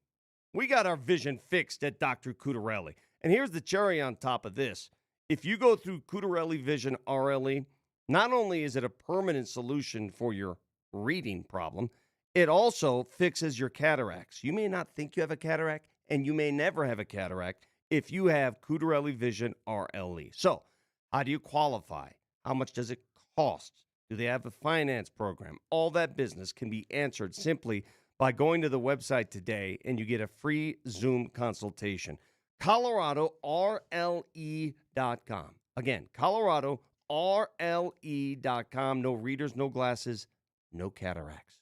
we got our vision fixed at Dr. Cudarelli. And here's the cherry on top of this. If you go through Cudarelli Vision RLE, not only is it a permanent solution for your reading problem, it also fixes your cataracts. You may not think you have a cataract, and you may never have a cataract if you have Cudarelli Vision RLE. So, how do you qualify? How much does it cost? Do they have a finance program? All that business can be answered simply by going to the website today, and you get a free Zoom consultation. ColoradoRLE.com. Again, ColoradoRLE.com. No readers, no glasses, no cataracts.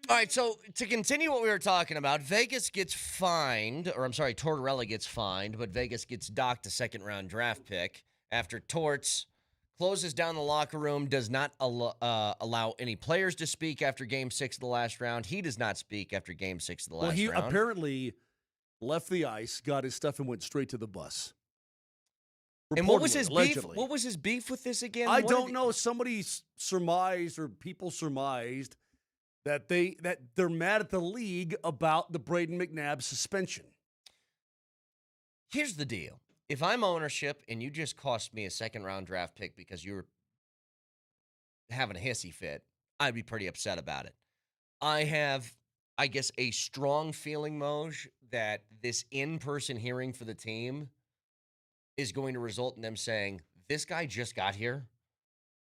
All right, so to continue what we were talking about, Vegas gets fined, or I'm sorry, Tortorella gets fined, but Vegas gets docked a second-round draft pick after Torts closes down the locker room, does not allow any players to speak after Game 6 of the last round. He does not speak after Game 6 of the last round. Well, he apparently left the ice, got his stuff, and went straight to the bus. And what was his allegedly. beef? What was his beef with this again? I don't know. Somebody surmised, or people surmised, that they're mad at the league about the Braden McNabb suspension. Here's the deal. If I'm ownership and you just cost me a second-round draft pick because you're having a hissy fit, I'd be pretty upset about it. I have, I guess, a strong feeling, Moj, that this in-person hearing for the team is going to result in them saying, this guy just got here.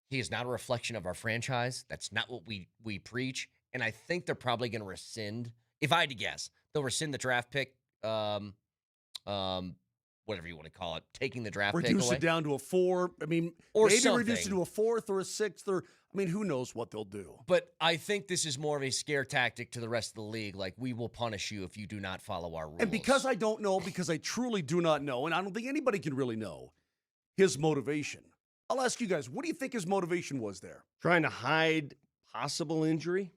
He is not a reflection of our franchise. That's not what we preach. And I think they're probably going to rescind, if I had to guess, they'll rescind the draft pick, whatever you want to call it, taking the draft pick away. Reduce it down to a 4. I mean, or maybe something. Reduce it to a 4th or a 6th. Or, I mean, who knows what they'll do. But I think this is more of a scare tactic to the rest of the league. Like, we will punish you if you do not follow our rules. And because I don't know, because I truly do not know, and I don't think anybody can really know his motivation. I'll ask you guys, what do you think his motivation was there? Trying to hide possible injury?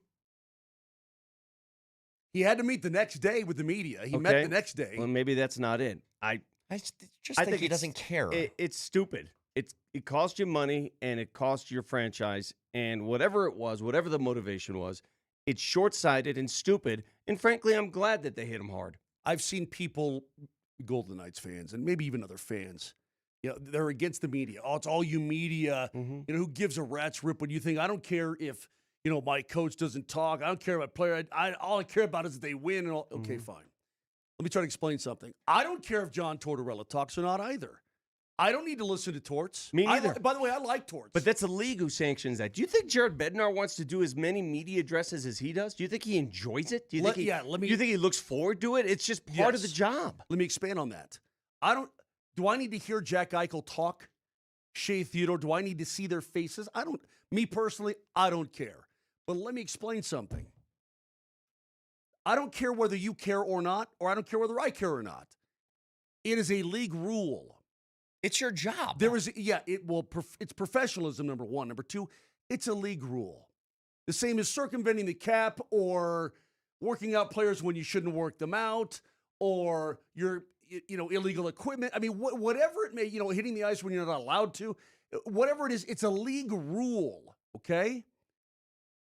He had to meet the next day with the media. He met the next day. Well, maybe that's not it. I just think he doesn't care. It's stupid. It cost you money and it cost your franchise, and whatever it was, whatever the motivation was, it's short-sighted and stupid. And frankly, I'm glad that they hit him hard. I've seen people, Golden Knights fans, and maybe even other fans, they're against the media. Oh, it's all you media. Who gives a rat's rip when you think, I don't care if, my coach doesn't talk. I don't care about player. All I care about is that they win. Okay, fine. Let me try to explain something. I don't care if John Tortorella talks or not either. I don't need to listen to Torts. Me neither. By the way, I like Torts. But that's a league who sanctions that. Do you think Jared Bednar wants to do as many media addresses as he does? Do you think he enjoys it? Do you think he looks forward to it? It's just part of the job. Let me expand on that. Do I need to hear Jack Eichel talk? Shea Theodore, do I need to see their faces? Me personally, I don't care. But let me explain something. I don't care whether you care or not, or I don't care whether I care or not. It is a league rule. It's your job. It's professionalism, number one. Number two, it's a league rule. The same as circumventing the cap or working out players when you shouldn't work them out, or your illegal equipment. I mean, whatever it may, hitting the ice when you're not allowed to, whatever it is, it's a league rule, okay?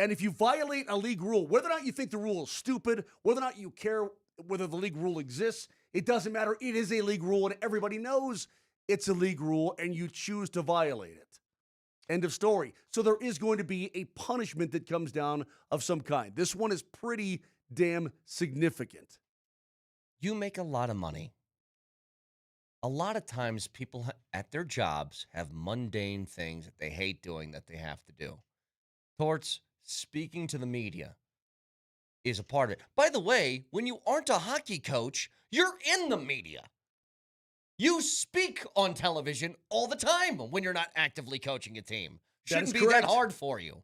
And if you violate a league rule, whether or not you think the rule is stupid, whether or not you care whether the league rule exists, it doesn't matter. It is a league rule, and everybody knows it's a league rule, and you choose to violate it. End of story. So there is going to be a punishment that comes down of some kind. This one is pretty damn significant. You make a lot of money. A lot of times people at their jobs have mundane things that they hate doing that they have to do. Torts, speaking to the media is a part of it. By the way, when you aren't a hockey coach, you're in the media. You speak on television all the time when you're not actively coaching a team. Shouldn't be that hard for you.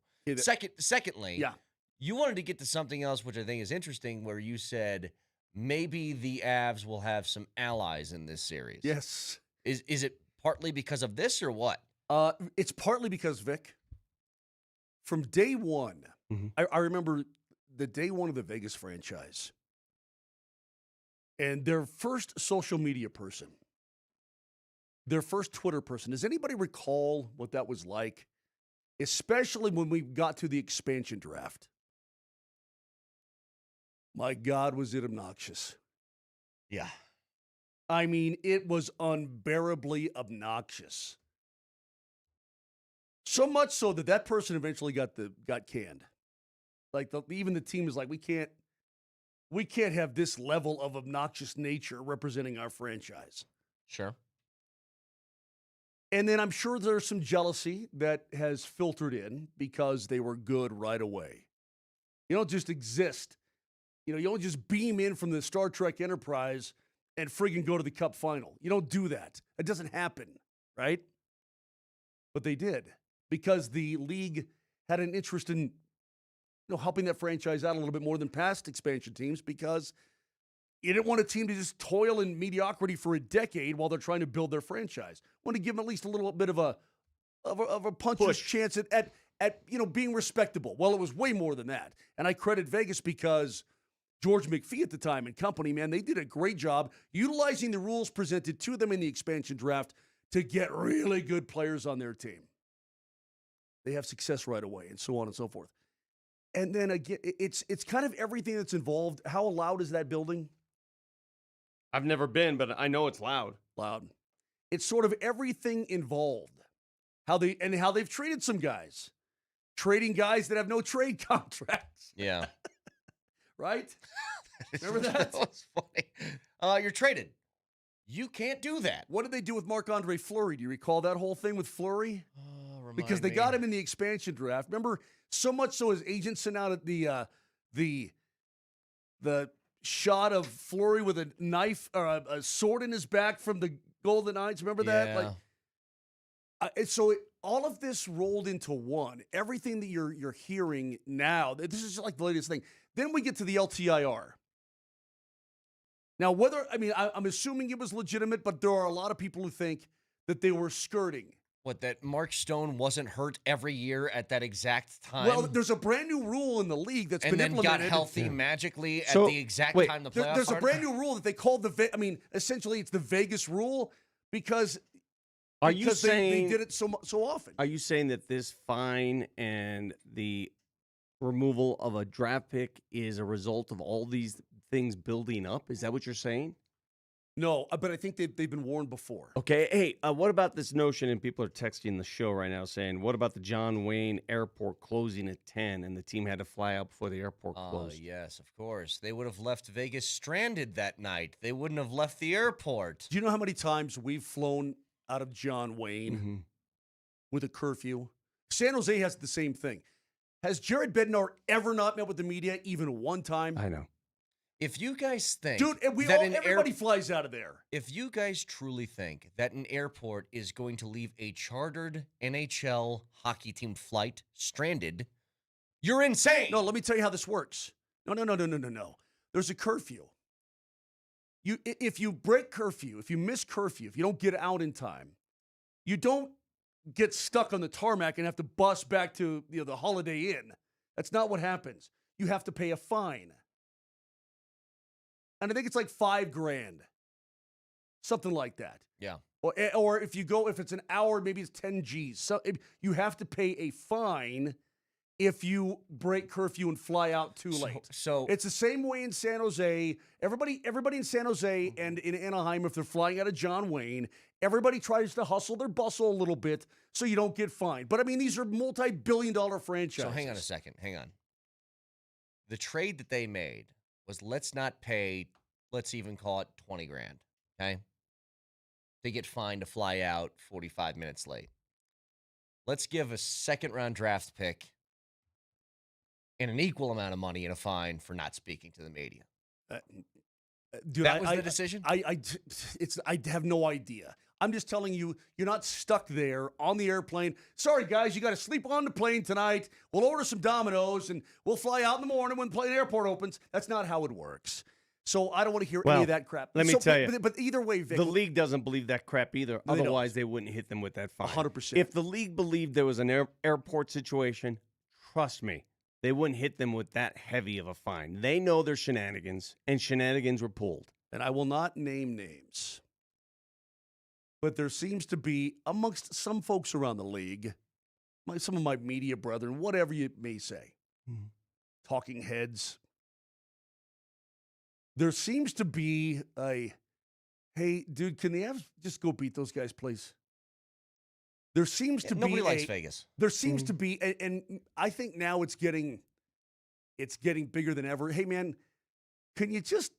Secondly, you wanted to get to something else, which I think is interesting, where you said maybe the Avs will have some allies in this series. Yes. Is it partly because of this or what? It's partly because, Vic, from day one, I remember the day one of the Vegas franchise, and their first social media person, their first Twitter person. Does anybody recall what that was like? Especially when we got to the expansion draft. My God, was it obnoxious. Yeah. I mean, it was unbearably obnoxious. So much so that person eventually got canned. Like even the team is like, we can't have this level of obnoxious nature representing our franchise. Sure. And then I'm sure there's some jealousy that has filtered in because they were good right away. You don't just exist. You don't just beam in from the Star Trek Enterprise and friggin' go to the Cup final. You don't do that. It doesn't happen, right? But they did because the league had an interest in helping that franchise out a little bit more than past expansion teams because you didn't want a team to just toil in mediocrity for a decade while they're trying to build their franchise. Want to give them at least a little bit of a puncher's chance at being respectable. Well, it was way more than that. And I credit Vegas because George McPhee at the time and company, man, they did a great job utilizing the rules presented to them in the expansion draft to get really good players on their team. They have success right away and so on and so forth. And then again, it's kind of everything that's involved. How loud is that building? I've never been, but I know it's loud. Loud. It's sort of everything involved. How they've treated some guys. Trading guys that have no trade contracts. Yeah. Right? Remember that? That was funny. You're traded. You can't do that. What did they do with Marc-Andre Fleury? Do you recall that whole thing with Fleury? Because they got him in the expansion draft. Remember, so much so his agent sent out the shot of Fleury with a knife or a sword in his back from the Golden Knights. Remember that? All of this rolled into one. Everything that you're hearing now, this is like the latest thing. Then we get to the LTIR. Now, I'm assuming it was legitimate, but there are a lot of people who think that they were skirting What, that Mark Stone wasn't hurt every year at that exact time? Well, there's a brand new rule in the league that's and been then implemented. got healthy magically at So, the exact wait, time the playoffs There's a started? brand new rule that they called essentially it's the Vegas rule because Are you because they saying did it so often. Are you saying that this fine and the removal of a draft pick is a result of all these things building up? Is that what you're saying? No, but I think they've been warned before. Okay. Hey, what about this notion? And people are texting the show right now saying, what about the John Wayne Airport closing at 10 and the team had to fly out before the airport closed? Yes, of course. They would have left Vegas stranded that night. They wouldn't have left the airport. Do you know how many times we've flown out of John Wayne with a curfew? San Jose has the same thing. Has Jared Bednar ever not met with the media even one time? I know. If you guys think, Dude, everybody flies out of there. If you guys truly think that an airport is going to leave a chartered NHL hockey team flight stranded, you're insane. No, let me tell you how this works. No. There's a curfew. If you break curfew, if you miss curfew, if you don't get out in time, you don't get stuck on the tarmac and have to bus back to the Holiday Inn. That's not what happens. You have to pay a fine. And I think it's like $5,000, something like that. Yeah. Or if it's an hour, maybe it's 10 G's. So you have to pay a fine if you break curfew and fly out too late. So it's the same way in San Jose. Everybody in San Jose and in Anaheim, if they're flying out of John Wayne, everybody tries to hustle their bustle a little bit so you don't get fined. But I mean, these are multi-billion-dollar franchises. So hang on a second. Hang on. The trade that they made was let's not pay, let's even call it $20,000, okay? They get fined to fly out 45 minutes late. Let's give a second-round draft pick and an equal amount of money and a fine for not speaking to the media. Dude, that was the decision? I have no idea. I'm just telling you, you're not stuck there on the airplane. Sorry, guys, you got to sleep on the plane tonight. We'll order some Domino's, and we'll fly out in the morning when the plane airport opens. That's not how it works. So I don't want to hear any of that crap. Let me tell you. But either way, Vic. The league doesn't believe that crap either. No, Otherwise, they wouldn't hit them with that fine. 100%. If the league believed there was an airport situation, trust me, they wouldn't hit them with that heavy of a fine. They know their shenanigans, and shenanigans were pulled. And I will not name names. But there seems to be, amongst some folks around the league, some of my media brethren, whatever you may say, talking heads, there seems to be hey, dude, can the Avs just go beat those guys, please? There seems to be nobody likes Vegas. There seems to be, and I think now it's getting bigger than ever. Hey, man, can you just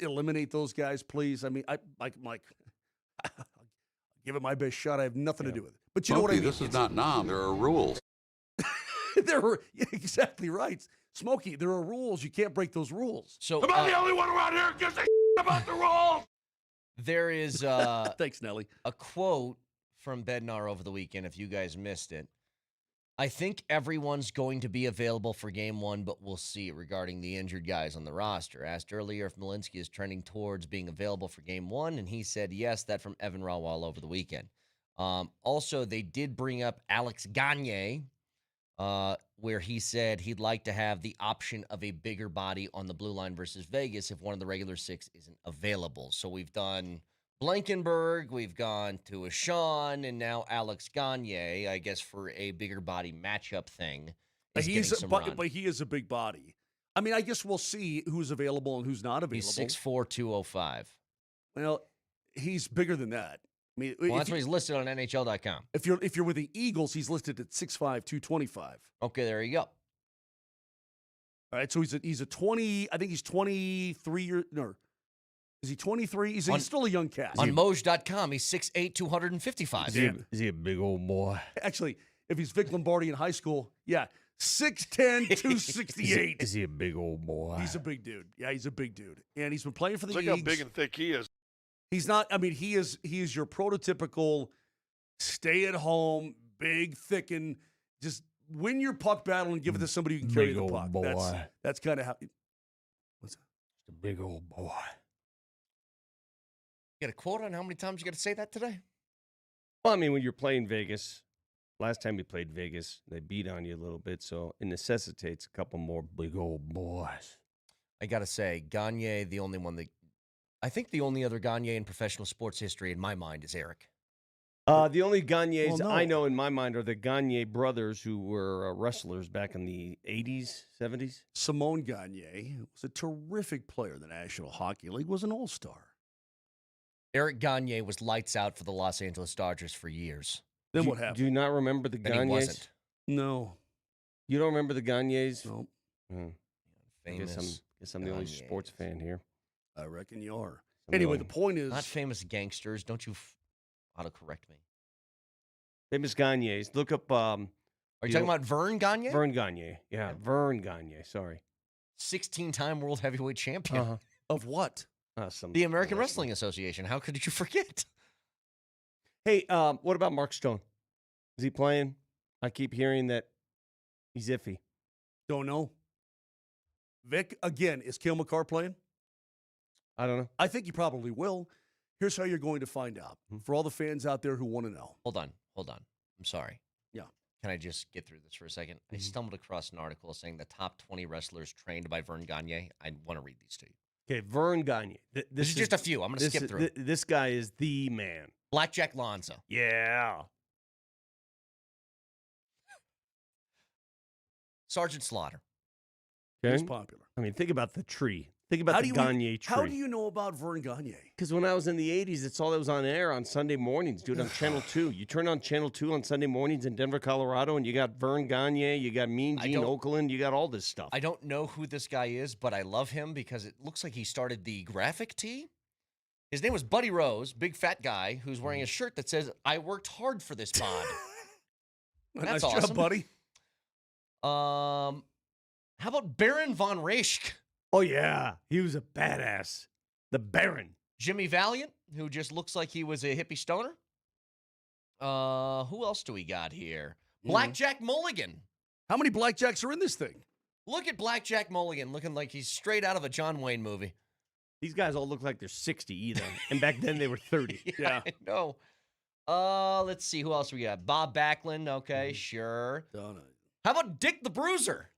eliminate those guys, please? I mean, Mike, give it my best shot. I have nothing to do with it. But you know what I mean? This is not Nam. There are rules. Exactly right. Smokey, there are rules. You can't break those rules. So Am I the only one around here who gives a about the rules? There is thanks, Nelly. A quote from Bednar over the weekend, if you guys missed it. I think everyone's going to be available for game one, but we'll see regarding the injured guys on the roster. Asked earlier if Malinsky is trending towards being available for game one, and he said yes, that from Evan Rawal over the weekend. Also, they did bring up Alex Gagne, where he said he'd like to have the option of a bigger body on the blue line versus Vegas if one of the regular six isn't available. So we've done Blankenberg, we've gone to a Sean, and now Alex Gagne, I guess, for a bigger body matchup thing. But he is a big body. I mean, I guess we'll see who's available and who's not available. He's 6'4", 205. Well, he's bigger than that. I mean, well, that's what he's listed on NHL.com. If you're with the Eagles, he's listed at 6'5", 225. Okay, there you go. All right, so he's a 20. I think he's 23 years. No, is he 23? He's still a young cat. On Moj.com, he's 6'8", 255. Is he a big old boy? Actually, if he's Vic Lombardi in high school, yeah, 6'10", 268. Is he a big old boy? He's a big dude. Yeah, he's a big dude, and he's been playing for the Eagles. Look how big and thick he is. He's not. I mean, he is your prototypical stay-at-home, big, thick, and just win your puck battle and give it to somebody who can carry the puck. Boy. That's kind of how. What's that? Just a big old boy. You got a quote on how many times you got to say that today? Well, I mean, when you're playing Vegas, last time we played Vegas, they beat on you a little bit, so it necessitates a couple more big old boys. I got to say, Gagne, the only one that I think the only other Gagne in professional sports history in my mind is Eric. The only Gagnes I know in my mind are the Gagne brothers who were wrestlers back in the 80s, 70s. Simone Gagne was a terrific player in the National Hockey League, was an all-star. Eric Gagne was lights out for the Los Angeles Dodgers for years. Then what happened? Do you not remember the Then Gagnes? he wasn't. No. You don't remember the Gagnes? No. Famous. Guess I'm the only sports fan here. I reckon you are. Anyway, the point is... Not famous gangsters. Don't you auto-correct me. Famous Gagnes. Look up... Are you talking about Vern Gagne? Vern Gagne. Yeah, Vern Gagne. Sorry. 16-time world heavyweight champion. Of what? The American Wrestling Association. How could you forget? Hey, what about Mark Stone? Is he playing? I keep hearing that he's iffy. Don't know. Vic, again, is Cale Makar playing? I don't know. I think he probably will. Here's how you're going to find out. For all the fans out there who want to know. Hold on. I'm sorry. Yeah. Can I just get through this for a second? I stumbled across an article saying the top 20 wrestlers trained by Vern Gagne. I want to read these to you. Okay, Vern Gagne. This is just a few. I'm going to skip through it. This guy is the man. Blackjack Lanza. Yeah. Sergeant Slaughter. Okay. He's popular. I mean, think about the tree. Think about the Gagne tree. How do you know about Vern Gagne? Because when I was in the 80s, it's all that was on air on Sunday mornings, dude, on Channel 2. You turn on Channel 2 on Sunday mornings in Denver, Colorado, and you got Vern Gagne, you got Mean Gene Okerlund, you got all this stuff. I don't know who this guy is, but I love him because it looks like he started the graphic tee. His name was Buddy Rose, big fat guy who's wearing a shirt that says, "I worked hard for this bod." That's nice awesome. job, buddy. How about Baron von Raischke? Oh, yeah. He was a badass. The Baron. Jimmy Valiant, who just looks like he was a hippie stoner. Who else do we got here? Blackjack Mulligan. How many blackjacks are in this thing? Look at Blackjack Mulligan looking like he's straight out of a John Wayne movie. These guys all look like they're 60 either. And back then they were 30. Yeah. I know. Let's see. Who else we got? Bob Backlund. Okay, sure. How about Dick the Bruiser?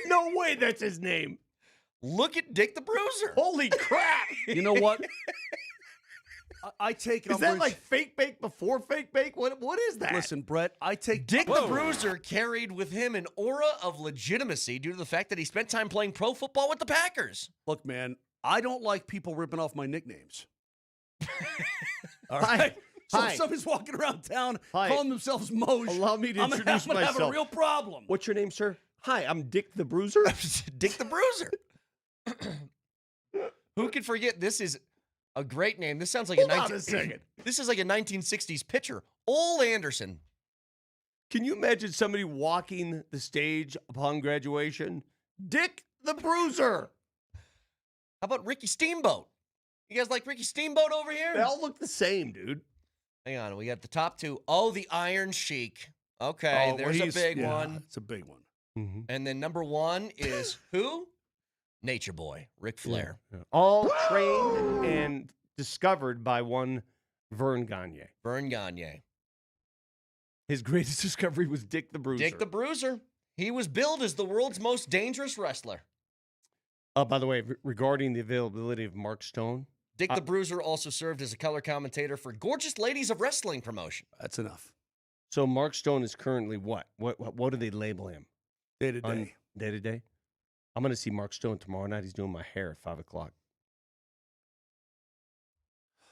No way that's his name. Look at Dick the Bruiser. Holy crap. You know what? I take Is that like fake bake before fake bake? What is that? Listen, Brett, I take Dick the Bruiser carried with him an aura of legitimacy due to the fact that he spent time playing pro football with the Packers. Look, man, I don't like people ripping off my nicknames. All right? So if somebody's walking around town calling themselves Moser, allow me to introduce I'm gonna myself. have a real problem. What's your name, sir? Hi, I'm Dick the Bruiser. Dick the Bruiser. Who could forget? This is a great name. This sounds like Hold on a second. This is like a 1960s pitcher. Ole Anderson. Can you imagine somebody walking the stage upon graduation? Dick the Bruiser. How about Ricky Steamboat? You guys like Ricky Steamboat over here? They all look the same, dude. Hang on. We got the top two. Oh, the Iron Sheik. Okay, there's a big one. It's a big one. Mm-hmm. And then number one is who? Nature Boy, Ric Flair. Yeah. All trained and discovered by one Vern Gagne. Vern Gagne. His greatest discovery was Dick the Bruiser. Dick the Bruiser. He was billed as the world's most dangerous wrestler. By the way, regarding the availability of Mark Stone. Dick the Bruiser also served as a color commentator for Gorgeous Ladies of Wrestling promotion. That's enough. So Mark Stone is currently what? What do they label him? Day to day. Day to day? I'm going to see Mark Stone tomorrow night. He's doing my hair at 5 o'clock.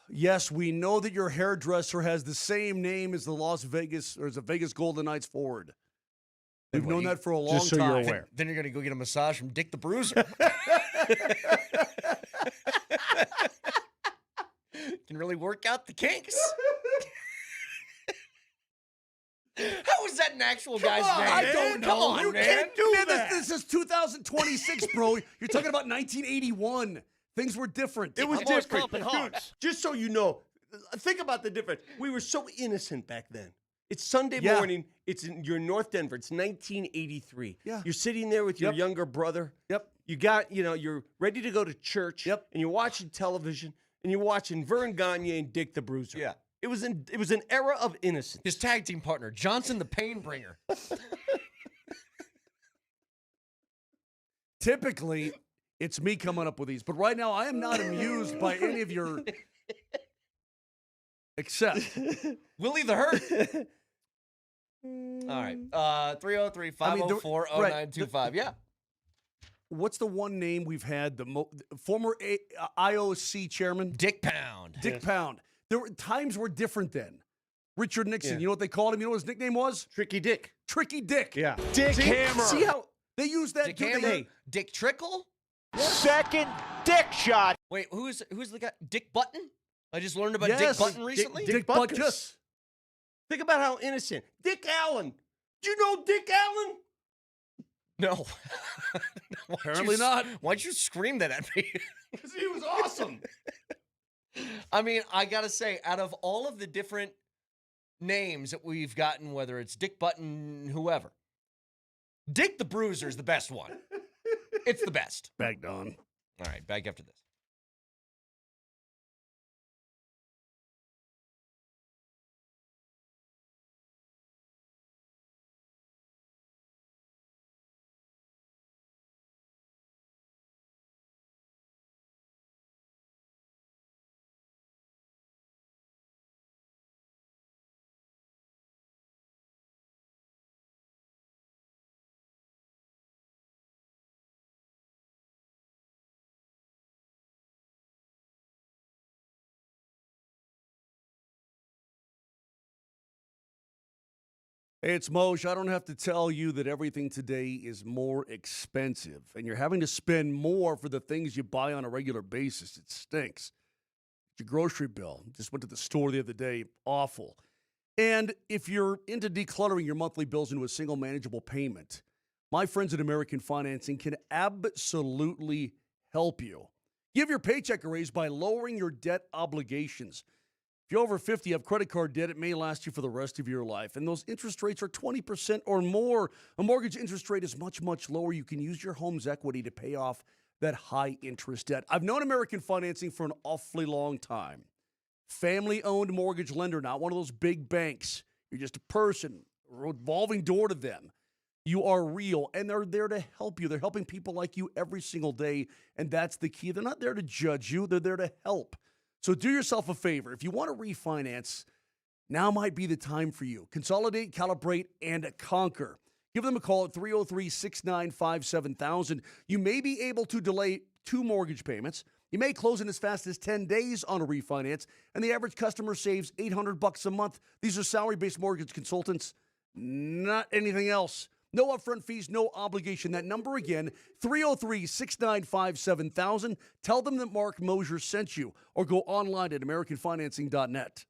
Yes, we know that your hairdresser has the same name as the Las Vegas or as the Vegas Golden Knights forward. We've known that for a long time. Just so you're aware. Then you're going to go get a massage from Dick the Bruiser. Can really work out the kinks. How is that an actual guy's name? I don't know. Come on, you man. can't do that. This is 2026, bro. You're talking about 1981. Things were different. It was I'm always different. pumping Dude, hawks. just so you know, think about the difference. We were so innocent back then. It's Sunday Yeah. morning. You're in North Denver. It's 1983. Yeah. You're sitting there with your younger brother. Yep. You got, you're ready to go to church. Yep. And you're watching television, and you're watching Vern Gagne and Dick the Bruiser. Yeah. It was an era of innocence. His tag team partner, Johnson the Pain Bringer. Typically, it's me coming up with these, but right now I am not amused by any of your. Except Willie the Hurt. All right. 303-504-0925. Yeah. What's the one name we've had? Former IOC chairman? Dick Pound. Dick Pound. There were times were different then. Richard Nixon, you know what they called him? You know what his nickname was? Tricky Dick. Tricky Dick. Yeah. Dick Hammer. See how they use that? Dick Hammer. Dick Trickle. Second dick shot. Wait, who's the guy? Dick Button? I just learned about Dick Button recently. Dick Butkus. Think about how innocent. Dick Allen. Do you know Dick Allen? No. Apparently not. Why'd you scream that at me? Because he was awesome. I mean, I got to say, out of all of the different names that we've gotten, whether it's Dick Button, whoever, Dick the Bruiser is the best one. It's the best. Back on. All right, back after this. Hey, it's Moser. I don't have to tell you that everything today is more expensive, and you're having to spend more for the things you buy on a regular basis. It stinks. Your grocery bill. Just went to the store the other day. Awful. And if you're into decluttering your monthly bills into a single manageable payment, my friends at American Financing can absolutely help you. Give your paycheck a raise by lowering your debt obligations. If you're over 50, you have credit card debt, it may last you for the rest of your life. And those interest rates are 20% or more. A mortgage interest rate is much, much lower. You can use your home's equity to pay off that high interest debt. I've known American Financing for an awfully long time. Family-owned mortgage lender, not one of those big banks. You're just a person, a revolving door to them. You are real, and they're there to help you. They're helping people like you every single day, and that's the key. They're not there to judge you. They're there to help. So do yourself a favor. If you want to refinance, now might be the time for you. Consolidate, calibrate, and conquer. Give them a call at 303-695-7000. You may be able to delay 2 mortgage payments. You may close in as fast as 10 days on a refinance, and the average customer saves $800 a month. These are salary-based mortgage consultants, not anything else. No upfront fees, no obligation. That number again, 303-695-7000. Tell them that Mark Moser sent you, or go online at AmericanFinancing.net.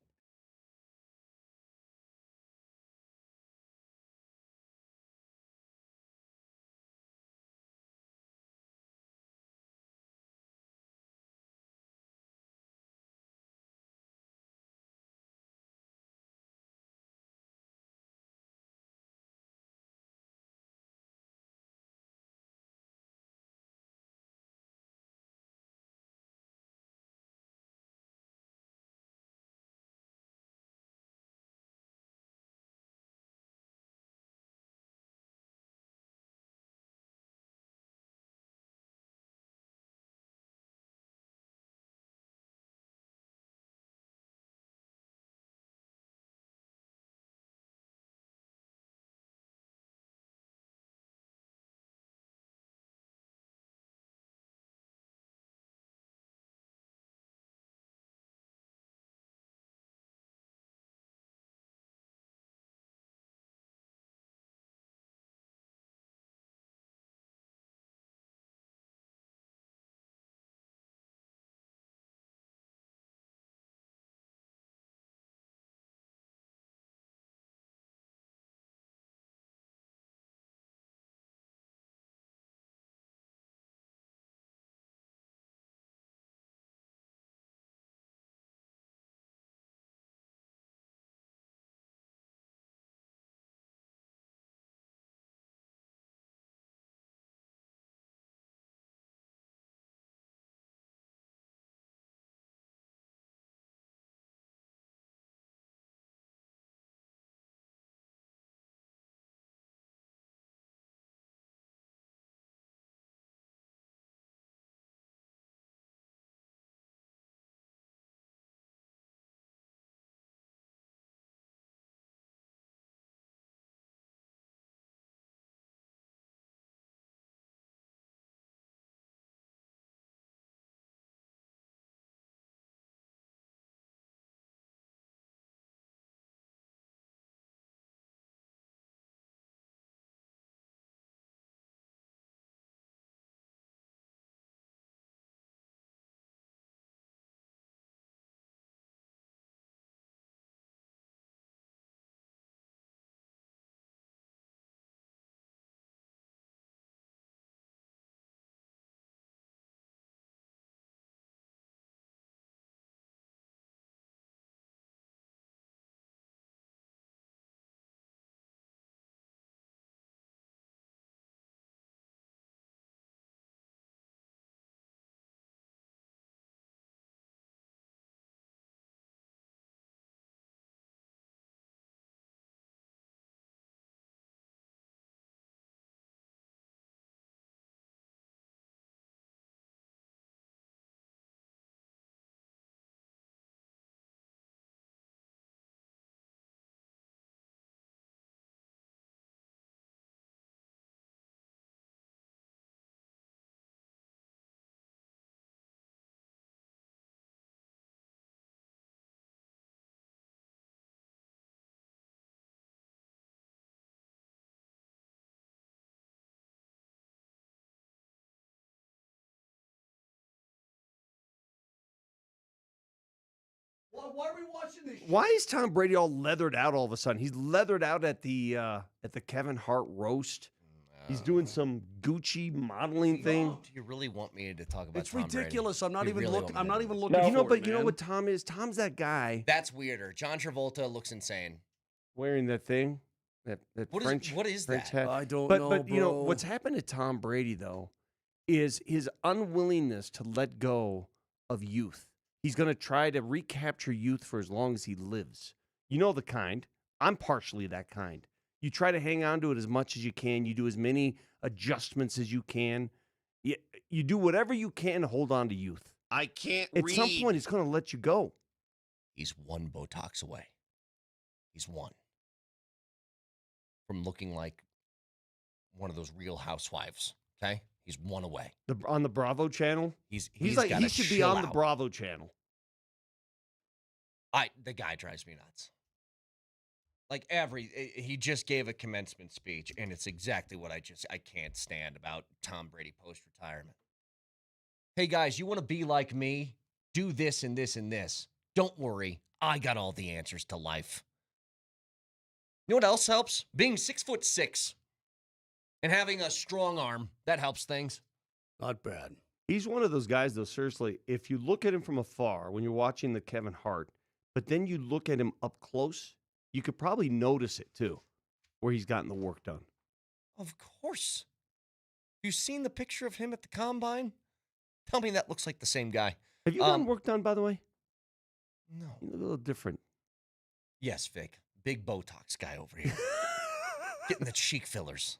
Why are we watching this? Why is Tom Brady all leathered out all of a sudden? He's leathered out at the Kevin Hart roast. He's doing some Gucci modeling thing. Do you really want me to talk about It's Tom ridiculous. Brady? I'm not You even really looking. want I'm me not to even do looking. You know, for but it, you know man. what Tom is? Tom's that guy That's weirder. John Travolta looks insane. wearing that thing, that What is- French. what is French that? hat. I don't but, know, But you know bro. what's happened to Tom Brady though is his unwillingness to let go of youth. He's going to try to recapture youth for as long as he lives. You know the kind. I'm partially that kind. You try to hang on to it as much as you can. You do as many adjustments as you can. You do whatever you can to hold on to youth. I can't At some point, it's going to let you go. He's one Botox away. He's one from looking like one of those Real Housewives. Okay, he's one away. On the Bravo channel, He's like gotta he should be chill on the out. Bravo channel. The guy drives me nuts. Like he just gave a commencement speech, and it's exactly what I can't stand about Tom Brady post-retirement. Hey guys, you want to be like me? Do this and this and this. Don't worry, I got all the answers to life. You know what else helps? Being 6'6" and having a strong arm, that helps things. Not bad. He's one of those guys, though, seriously, if you look at him from afar when you're watching the Kevin Hart, but then you look at him up close, you could probably notice it, too, where he's gotten the work done. Of course. You seen the picture of him at the Combine? Tell me that looks like the same guy. Have you gotten work done, by the way? No. You look a little different. Yes, Vic. Big Botox guy over here. Getting the cheek fillers.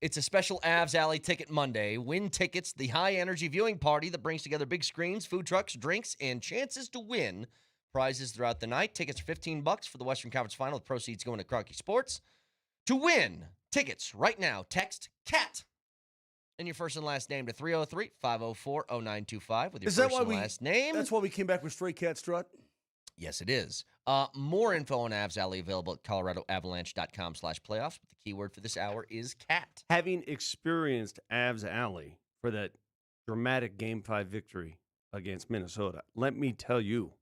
It's a special Avs Alley Ticket Monday. Win tickets, the high-energy viewing party that brings together big screens, food trucks, drinks, and chances to win prizes throughout the night. Tickets are $15 for the Western Conference Final. The proceeds going to Crocky Sports. To win tickets right now, text CAT and your first and last name to 303-504-0925 with your Is that first why and we? last name. That's why we came back with Stray Cat Strut. Yes, it is. More info on Avs Alley available at coloradoavalanche.com/playoffs. But the keyword for this hour is cat. Having experienced Avs Alley for that dramatic Game 5 victory against Minnesota, let me tell you,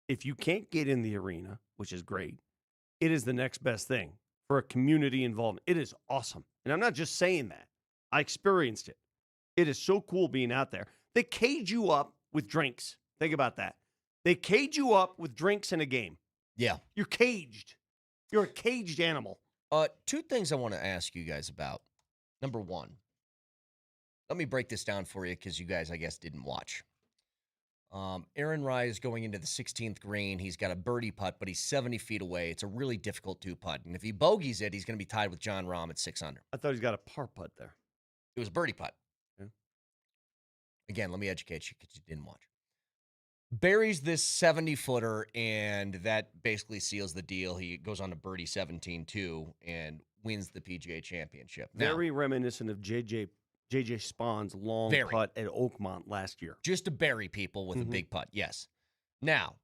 if you can't get in the arena, which is great, it is the next best thing for a community involvement. It is awesome. And I'm not just saying that. I experienced it. It is so cool being out there. They cage you up with drinks. Think about that. They cage you up with drinks in a game. Yeah. You're caged. You're a caged animal. Two things I want to ask you guys about. Number one, let me break this down for you because you guys, I guess, didn't watch. Aaron Rye is going into the 16th green. He's got a birdie putt, but he's 70 feet away. It's a really difficult two-putt. And if he bogeys it, he's going to be tied with John Rahm at 6 under. I thought he's got a par putt there. It was a birdie putt. Yeah. Again, let me educate you because you didn't watch. Buries this 70-footer, and that basically seals the deal. He goes on to birdie 17-2 and wins the PGA Championship. Now, Very reminiscent of J.J. Spahn's long putt at Oakmont last year. just to bury people with a big putt, yes. Now,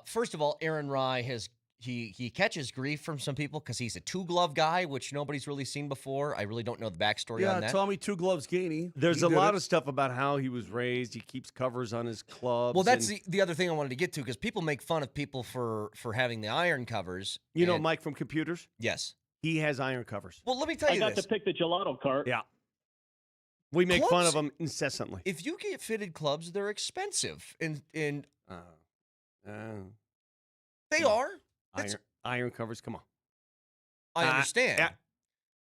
first of all, Aaron Rye has he catches grief from some people because he's a two-glove guy, which nobody's really seen before. I really don't know the backstory on that. Tommy Two Gloves Gainey. There's a lot of stuff about how he was raised. He keeps covers on his clubs. Well, that's the other thing I wanted to get to because people make fun of people for having the iron covers. You know Mike from Computers? Yes. He has iron covers. Well, let me tell you I got to pick the gelato cart. Yeah. We make fun Clubs- of him incessantly. If you get fitted clubs, they're expensive. And they are. Iron covers, come on. I understand. yeah.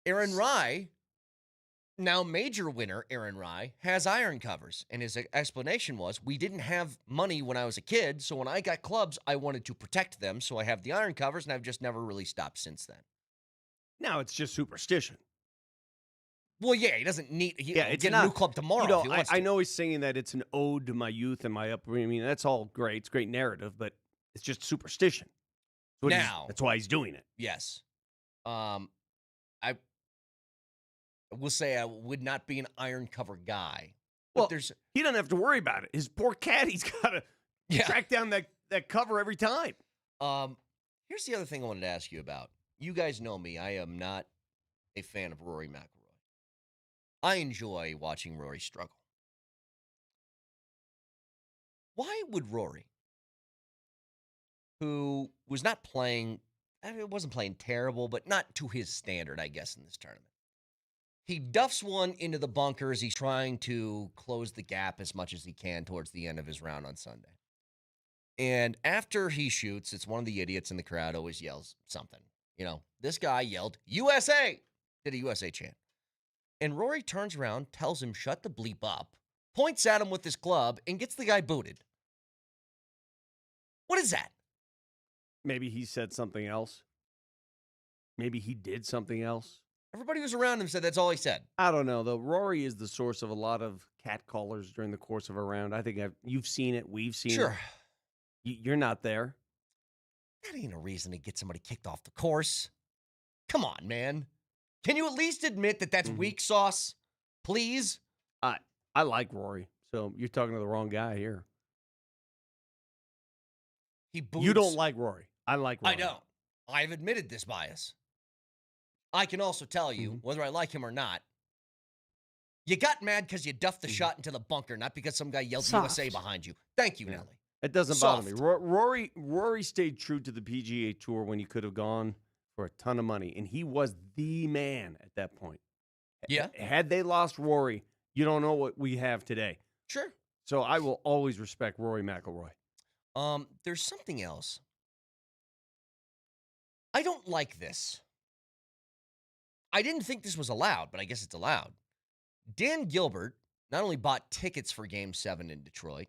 Aaron Rye, now major winner Aaron Rye, has iron covers. And his explanation was, we didn't have money when I was a kid, so when I got clubs, I wanted to protect them, so I have the iron covers, and I've just never really stopped since then. Now it's just superstition. Well, yeah, he doesn't need It's get not, a new club tomorrow. You know, if he wants I to. know he's saying that it's an ode to my youth and my upbringing. I mean, that's all great. It's great narrative, but it's just superstition. That's why he's doing it. Yes. I will say I would not be an iron cover guy. Well, But there's he doesn't have to worry about it. His poor caddy's got to track down that cover every time. Here's the other thing I wanted to ask you about. You guys know me. I am not a fan of Rory McIlroy. I enjoy watching Rory struggle. Why would Rory, who was not playing, it wasn't playing terrible, but not to his standard, I guess, in this tournament. He duffs one into the bunker as he's trying to close the gap as much as he can towards the end of his round on Sunday. And after he shoots, it's one of the idiots in the crowd always yells something. You know, this guy yelled, USA! Did a USA chant. And Rory turns around, tells him, shut the bleep up, points at him with his club, and gets the guy booted. What is that? Maybe he said something else. Maybe he did something else. Everybody who's around him said that's all he said. I don't know, though. Rory is the source of a lot of catcallers during the course of a round. I think you've seen it. We've seen it. Sure. You're not there. That ain't a reason to get somebody kicked off the course. Come on, man. Can you at least admit that that's weak sauce? Please? I like Rory, so you're talking to the wrong guy here. You don't like Rory. I like Rory. I don't. I've admitted this bias. I can also tell you, whether I like him or not, you got mad because you duffed the shot into the bunker, not because some guy yelled USA behind you. Thank you, Nelly. It doesn't bother me. Rory stayed true to the PGA Tour when he could have gone for a ton of money, and he was the man at that point. Yeah. Had they lost Rory, you don't know what we have today. Sure. So I will always respect Rory McIlroy. There's something else. I don't like this. I didn't think this was allowed, but I guess it's allowed. Dan Gilbert not only bought tickets for Game 7 in Detroit,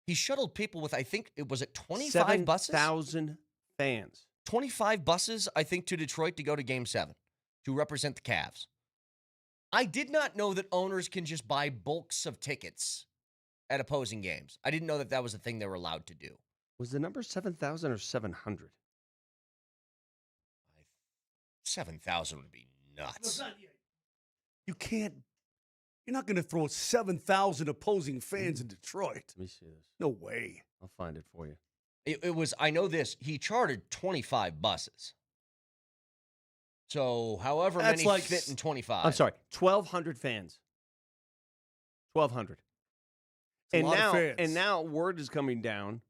he shuttled people with, I think, it was 25 buses? 7,000 fans. 25 buses, I think, to Detroit to go to Game 7 to represent the Cavs. I did not know that owners can just buy bulks of tickets at opposing games. I didn't know that that was a thing they were allowed to do. Was the number 7,000 or 700? 7,000 would be nuts. You can't. You're not going to throw 7,000 opposing fans in Detroit. Let me see this. No way. I'll find it for you. It was, I know this, he chartered 25 buses. So however That's many like fit in 25. I'm sorry, 1,200 fans. 1,200. That's a lot of fans. And now word is coming down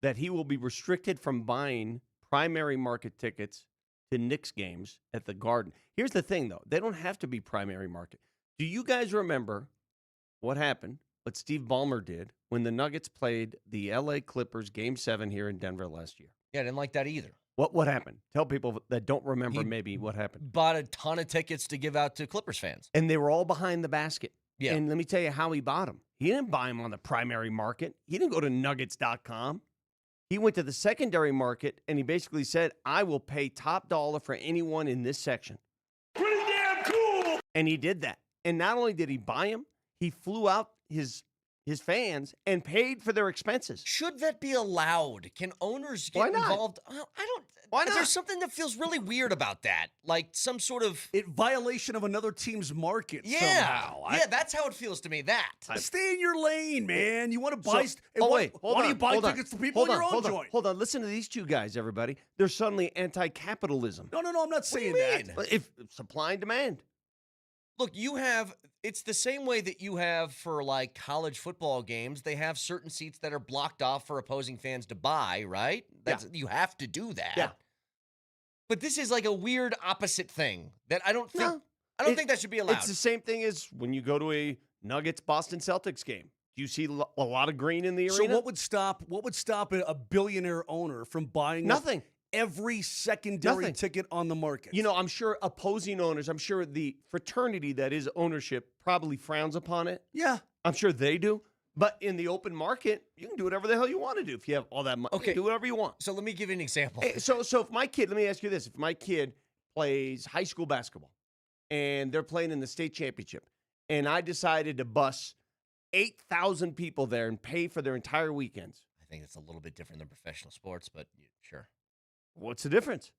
that he will be restricted from buying primary market tickets to Knicks games at the Garden. Here's the thing, though. They don't have to be primary market. Do you guys remember what happened, what Steve Ballmer did, when the Nuggets played the LA Clippers Game 7 here in Denver last year? Yeah, I didn't like that either. What happened? Tell people that don't remember maybe what happened. Bought a ton of tickets to give out to Clippers fans. And they were all behind the basket. Yeah. And let me tell you how he bought them. He didn't buy them on the primary market. He didn't go to nuggets.com. He went to the secondary market, and he basically said, I will pay top dollar for anyone in this section. Pretty damn cool. And he did that. And not only did he buy them, he flew out his fans and paid for their expenses. Should that be allowed? Can owners get involved? I don't. Why not? There's something that feels really weird about that. Like some sort of violation of another team's market somehow. somehow. Yeah, that's how it feels to me. That. Stay in your lane, man. You want to buy... why do you buy tickets to people in your own joint? Hold on. Listen to these two guys, everybody. They're suddenly anti-capitalism. No, I'm not saying that. But if supply and demand. Look, it's the same way that you have for like college football games. They have certain seats that are blocked off for opposing fans to buy, right? You have to do that. Yeah. But this is like a weird opposite thing that I don't think that should be allowed. It's the same thing as when you go to a Nuggets-Boston Celtics game. Do you see a lot of green in the arena? So what would stop a billionaire owner from buying nothing? Every secondary ticket on the market. You know, I'm sure opposing owners, I'm sure the fraternity that is ownership probably frowns upon it. Yeah. I'm sure they do. But in the open market, you can do whatever the hell you want to do if you have all that money. Okay. Do whatever you want. So let me give you an example. Hey, so if my kid, let me ask you this. If my kid plays high school basketball and they're playing in the state championship and I decided to bus 8,000 people there and pay for their entire weekends. I think it's a little bit different than professional sports, but sure. What's the difference?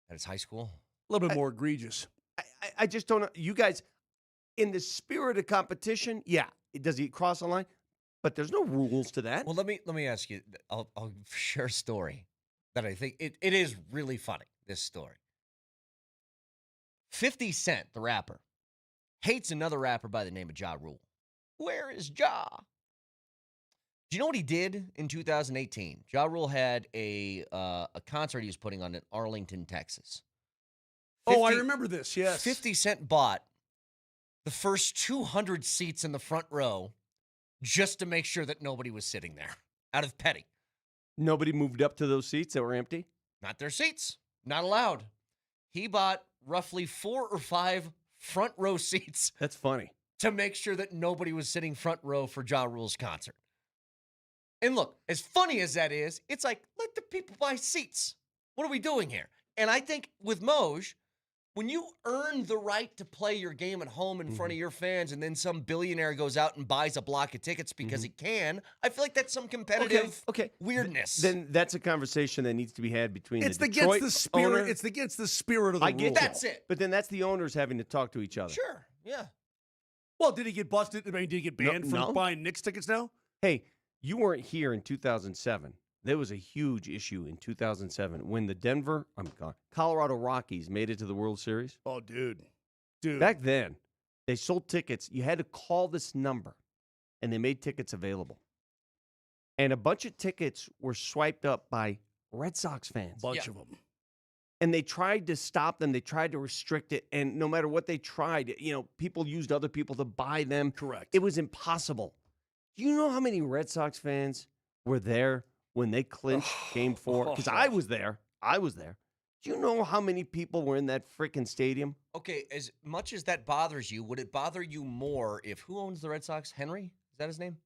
That it's high school? A little bit more egregious. I just don't know. You guys, in the spirit of competition, does he cross the line? But there's no rules to that. Well, let me ask you. I'll share a story that I think it is really funny. This story. 50 Cent, the rapper, hates another rapper by the name of Ja Rule. Where is Ja? Do you know what he did in 2018? Ja Rule had a concert he was putting on in Arlington, Texas. I remember this, yes. 50 Cent bought the first 200 seats in the front row just to make sure that nobody was sitting there out of petty. Nobody moved up to those seats that were empty? Not their seats. Not allowed. He bought roughly 4 or 5 front row seats. That's funny. To make sure that nobody was sitting front row for Ja Rule's concert. And look, as funny as that is, it's like, let the people buy seats. What are we doing here? And I think with Moj, when you earn the right to play your game at home in front of your fans and then some billionaire goes out and buys a block of tickets because he can, I feel like that's some competitive weirdness. Then that's a conversation that needs to be had between It's the against Detroit the spirit. owner. It's against the spirit of the I get rule. That's it. But then that's the owners having to talk to each other. Sure, yeah. Well, did he get busted? I mean, did he get banned No. from buying Knicks tickets now? Hey, you weren't here in 2007. There was a huge issue in 2007 when the Colorado Rockies made it to the World Series. Oh, dude. Back then, they sold tickets. You had to call this number, and they made tickets available. And a bunch of tickets were swiped up by Red Sox fans. Bunch of them. And they tried to stop them. They tried to restrict it. And no matter what they tried, people used other people to buy them. Correct. It was impossible. Do you know how many Red Sox fans were there when they clinched Game 4? Because I was there. Do you know how many people were in that freaking stadium? Okay, as much as that bothers you, would it bother you more if who owns the Red Sox? Henry? Is that his name?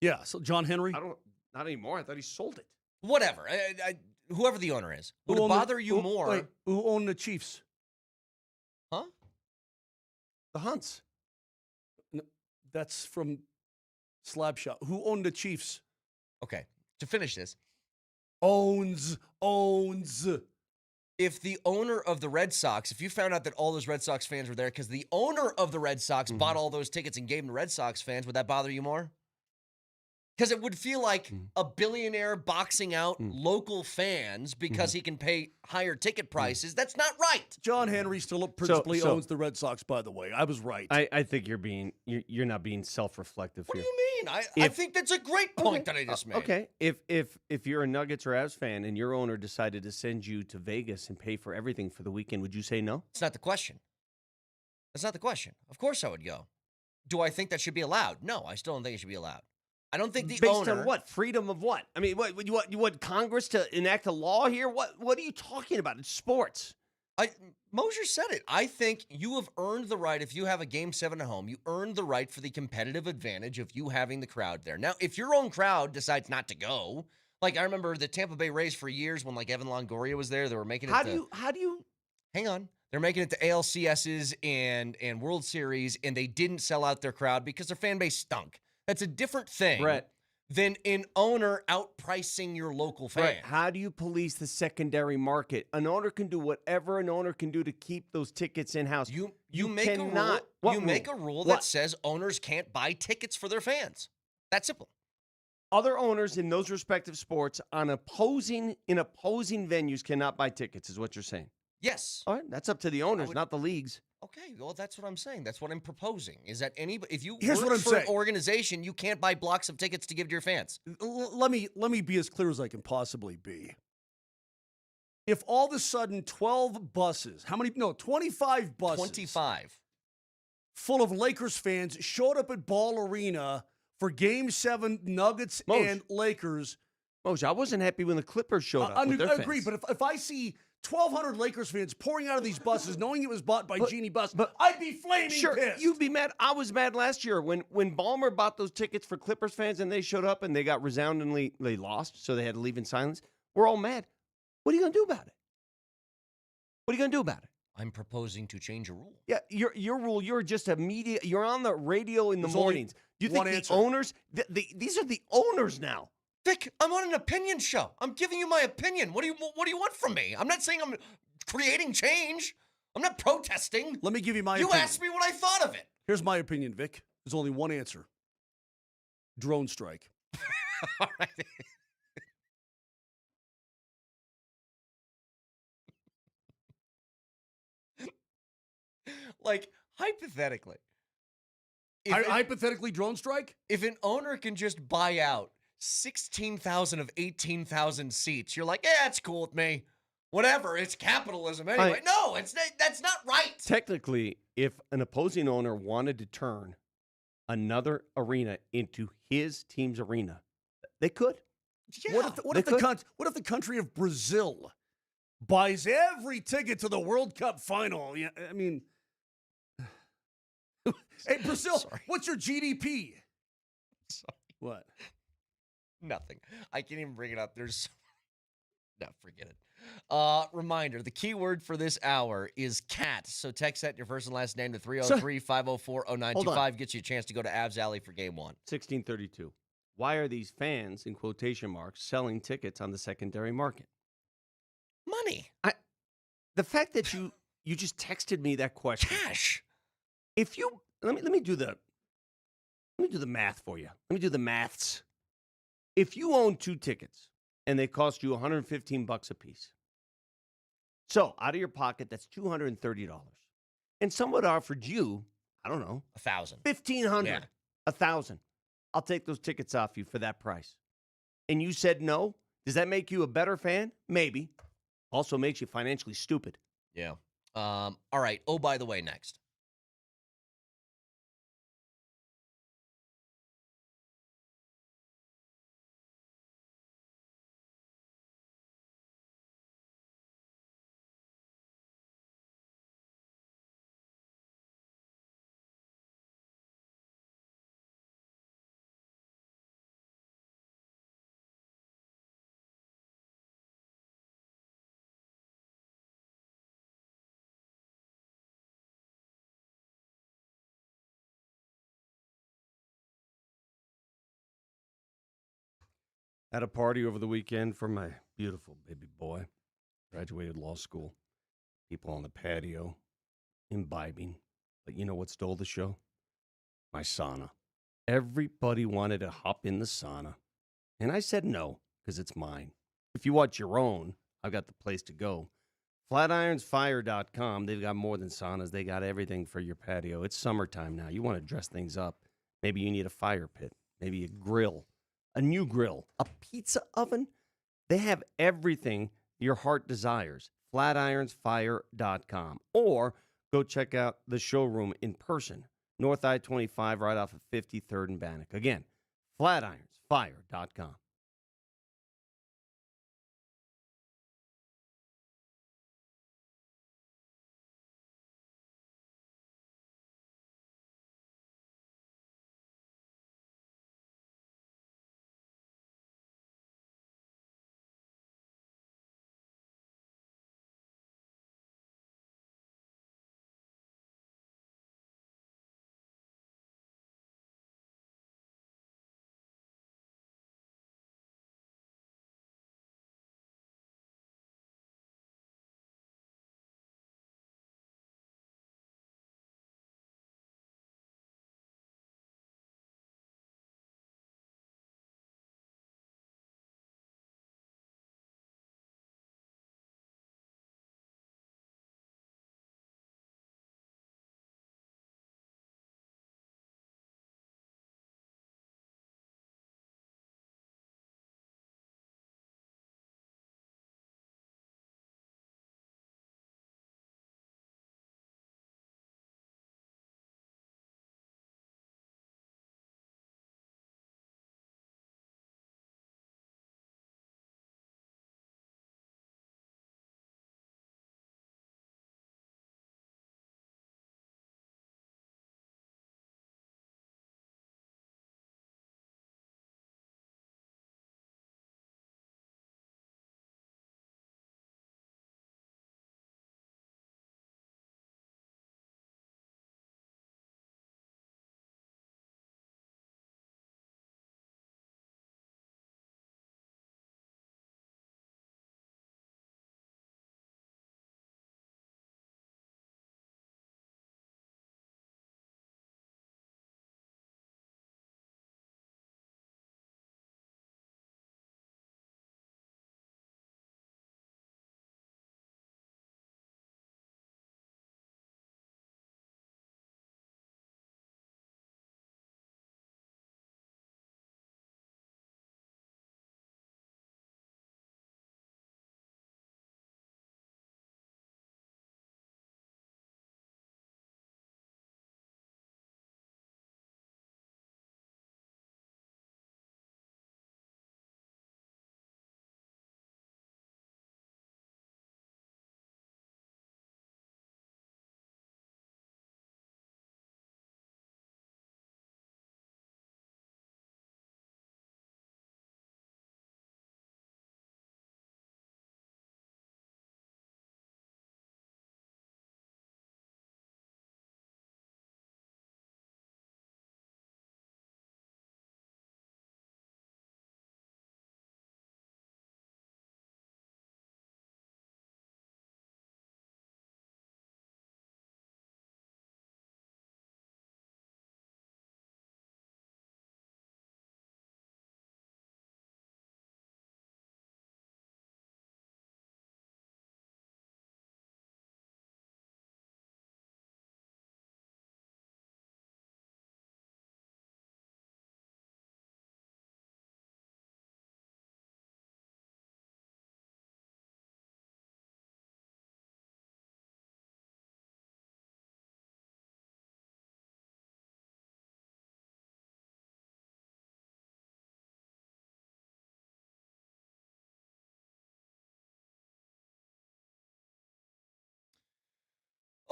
Yeah, so John Henry. Not anymore. I thought he sold it. Whatever. Whoever the owner is. Would it bother you more? Wait, who owned the Chiefs? Huh? The Hunts. No, that's from Slabshot. Who owned the Chiefs? Okay, to finish this. Owns. If the owner of the Red Sox, if you found out that all those Red Sox fans were there because the owner of the Red Sox bought all those tickets and gave them to Red Sox fans, would that bother you more? Because it would feel like a billionaire boxing out local fans because he can pay higher ticket prices. That's not right. John Henry still principally owns the Red Sox, by the way. I was right. I think you're not being self-reflective What here. do you mean? I think that's a great point that I just made. Okay. If you're a Nuggets or Avs fan and your owner decided to send you to Vegas and pay for everything for the weekend, would you say no? It's not the question. That's not the question. Of course I would go. Do I think that should be allowed? No, I still don't think it should be allowed. I don't think the Based owner. on what? Freedom of what? I mean, what you want Congress to enact a law here? What are you talking about? It's sports. Moser said it. I think you have earned the right, if you have a Game 7 at home, you earned the right for the competitive advantage of you having the crowd there. Now, if your own crowd decides not to go, like I remember the Tampa Bay Rays for years when like Evan Longoria was there, they were making it How do you hang on. They're making it to ALCSs and World Series, and they didn't sell out their crowd because their fan base stunk. That's a different thing Brett, than an owner outpricing your local fan. Brett, how do you police the secondary market? An owner can do whatever an owner can do to keep those tickets in-house. You make cannot. a rule. You make a rule that says owners can't buy tickets for their fans. That's simple. Other owners in those respective sports in opposing venues cannot buy tickets, is what you're saying. Yes. All right, that's up to the owners, not the leagues. Okay, well, that's what I'm saying. That's what I'm proposing. Is that if you Here's work what I'm for saying. an organization, you can't buy blocks of tickets to give to your fans. Let me be as clear as I can possibly be. If all of a sudden 12 buses, 25 buses. 25. Full of Lakers fans showed up at Ball Arena for Game 7 Nuggets and Lakers. Moj, I wasn't happy when the Clippers showed up with their I agree, fans. but if I see 1,200 Lakers fans pouring out of these buses, knowing it was bought by Genie Bus, I'd be flaming pissed. You'd be mad. I was mad last year when Ballmer bought those tickets for Clippers fans and they showed up and they got resoundingly lost, so they had to leave in silence. We're all mad. What are you going to do about it? What are you going to do about it? I'm proposing to change a rule. Yeah, your rule. You're just a media. You're on the radio in the mornings. Do you think the owners? These are the owners now. Vic, I'm on an opinion show. I'm giving you my opinion. What do you want from me? I'm not saying I'm creating change. I'm not protesting. Let me give you my opinion. You asked me what I thought of it. Here's my opinion, Vic. There's only one answer. Drone strike. All right. Like, hypothetically. Hypothetically, drone strike? If an owner can just buy out 16,000 of 18,000 seats. You're like, yeah, it's cool with me. Whatever, it's capitalism anyway. No, that's not right. Technically, if an opposing owner wanted to turn another arena into his team's arena, they could. Yeah. What if the country of Brazil buys every ticket to the World Cup final? Yeah, I mean, hey, Brazil, what's your GDP? Sorry. What? Nothing. I can't even bring it up. No, forget it. Reminder, the keyword for this hour is cat. So text that your first and last name to 303-504-0925. Gets you a chance to go to Avs Alley for game 1. 1632. Why are these fans, in quotation marks, selling tickets on the secondary market? Money. The fact that you just texted me that question. Cash. If you let me do the math for you. Let me do the maths. If you own 2 tickets and they cost you $115 a piece. So, out of your pocket, that's $230. And someone offered you, I don't know, $1,000. $1,500, Yeah. $1,000. I'll take those tickets off you for that price. And you said no? Does that make you a better fan? Maybe. Also makes you financially stupid. Yeah. All right. Oh, by the way, next. At a party over the weekend for my beautiful baby boy. Graduated law school. People on the patio, imbibing. But you know what stole the show? My sauna. Everybody wanted to hop in the sauna. And I said no, because it's mine. If you want your own, I've got the place to go. FlatironsFire.com. They've got more than saunas. They got everything for your patio. It's summertime now. You want to dress things up. Maybe you need a fire pit. Maybe a grill. A new grill. A pizza oven. They have everything your heart desires. FlatironsFire.com. Or go check out the showroom in person. North I-25 right off of 53rd and Bannock. Again, FlatironsFire.com.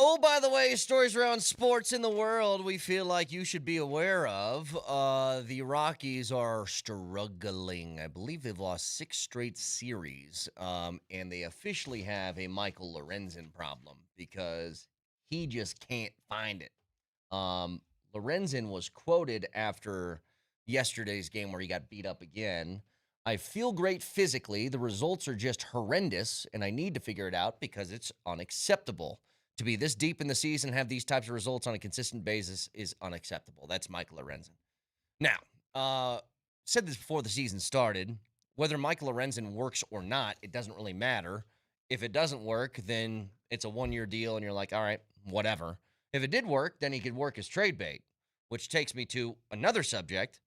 Oh, by the way, stories around sports in the world we feel like you should be aware of. The Rockies are struggling. I believe they've lost 6 straight series, and they officially have a Michael Lorenzen problem because he just can't find it. Lorenzen was quoted after yesterday's game where he got beat up again. I feel great physically. The results are just horrendous, and I need to figure it out because it's unacceptable. To be this deep in the season and have these types of results on a consistent basis is unacceptable. That's Michael Lorenzen. Now, said this before the season started. Whether Michael Lorenzen works or not, it doesn't really matter. If it doesn't work, then it's a one-year deal, and you're like, all right, whatever. If it did work, then he could work as trade bait, which takes me to another subject.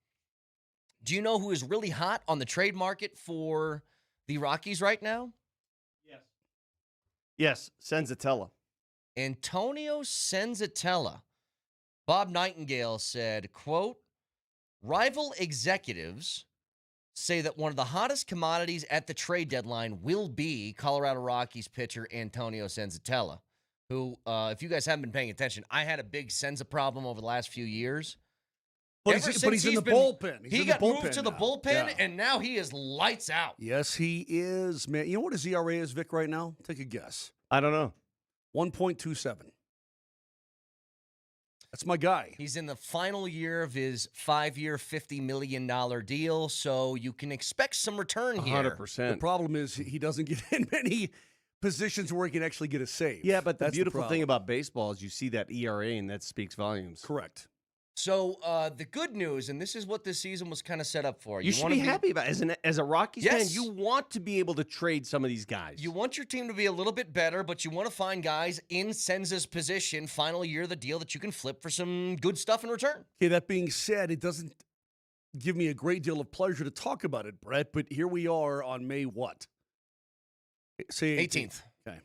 Do you know who is really hot on the trade market for the Rockies right now? Yes, Senzatella. Antonio Senzatella. Bob Nightingale said, quote, rival executives say that one of the hottest commodities at the trade deadline will be Colorado Rockies pitcher Antonio Senzatella, who, if you guys haven't been paying attention, I had a big Senza problem over the last few years. But he's in the bullpen. He got moved to the bullpen, and now he is lights out. Yes, he is, man. You know what his ERA is, Vic, right now? Take a guess. I don't know. 1.27. That's my guy. He's in the final year of his 5-year, $50 million deal, so you can expect some return here. 100%. The problem is he doesn't get in many positions where he can actually get a save. Yeah, but the That's beautiful the thing about baseball is you see that ERA, and that speaks volumes. Correct. So the good news, and this is what this season was kind of set up for. You should be happy about it. As a Rockies fan, Yes. you want to be able to trade some of these guys. You want your team to be a little bit better, but you want to find guys in Senza's position, final year of the deal, that you can flip for some good stuff in return. Okay, that being said, it doesn't give me a great deal of pleasure to talk about it, Brett, but here we are on May what? Say 18th. Okay.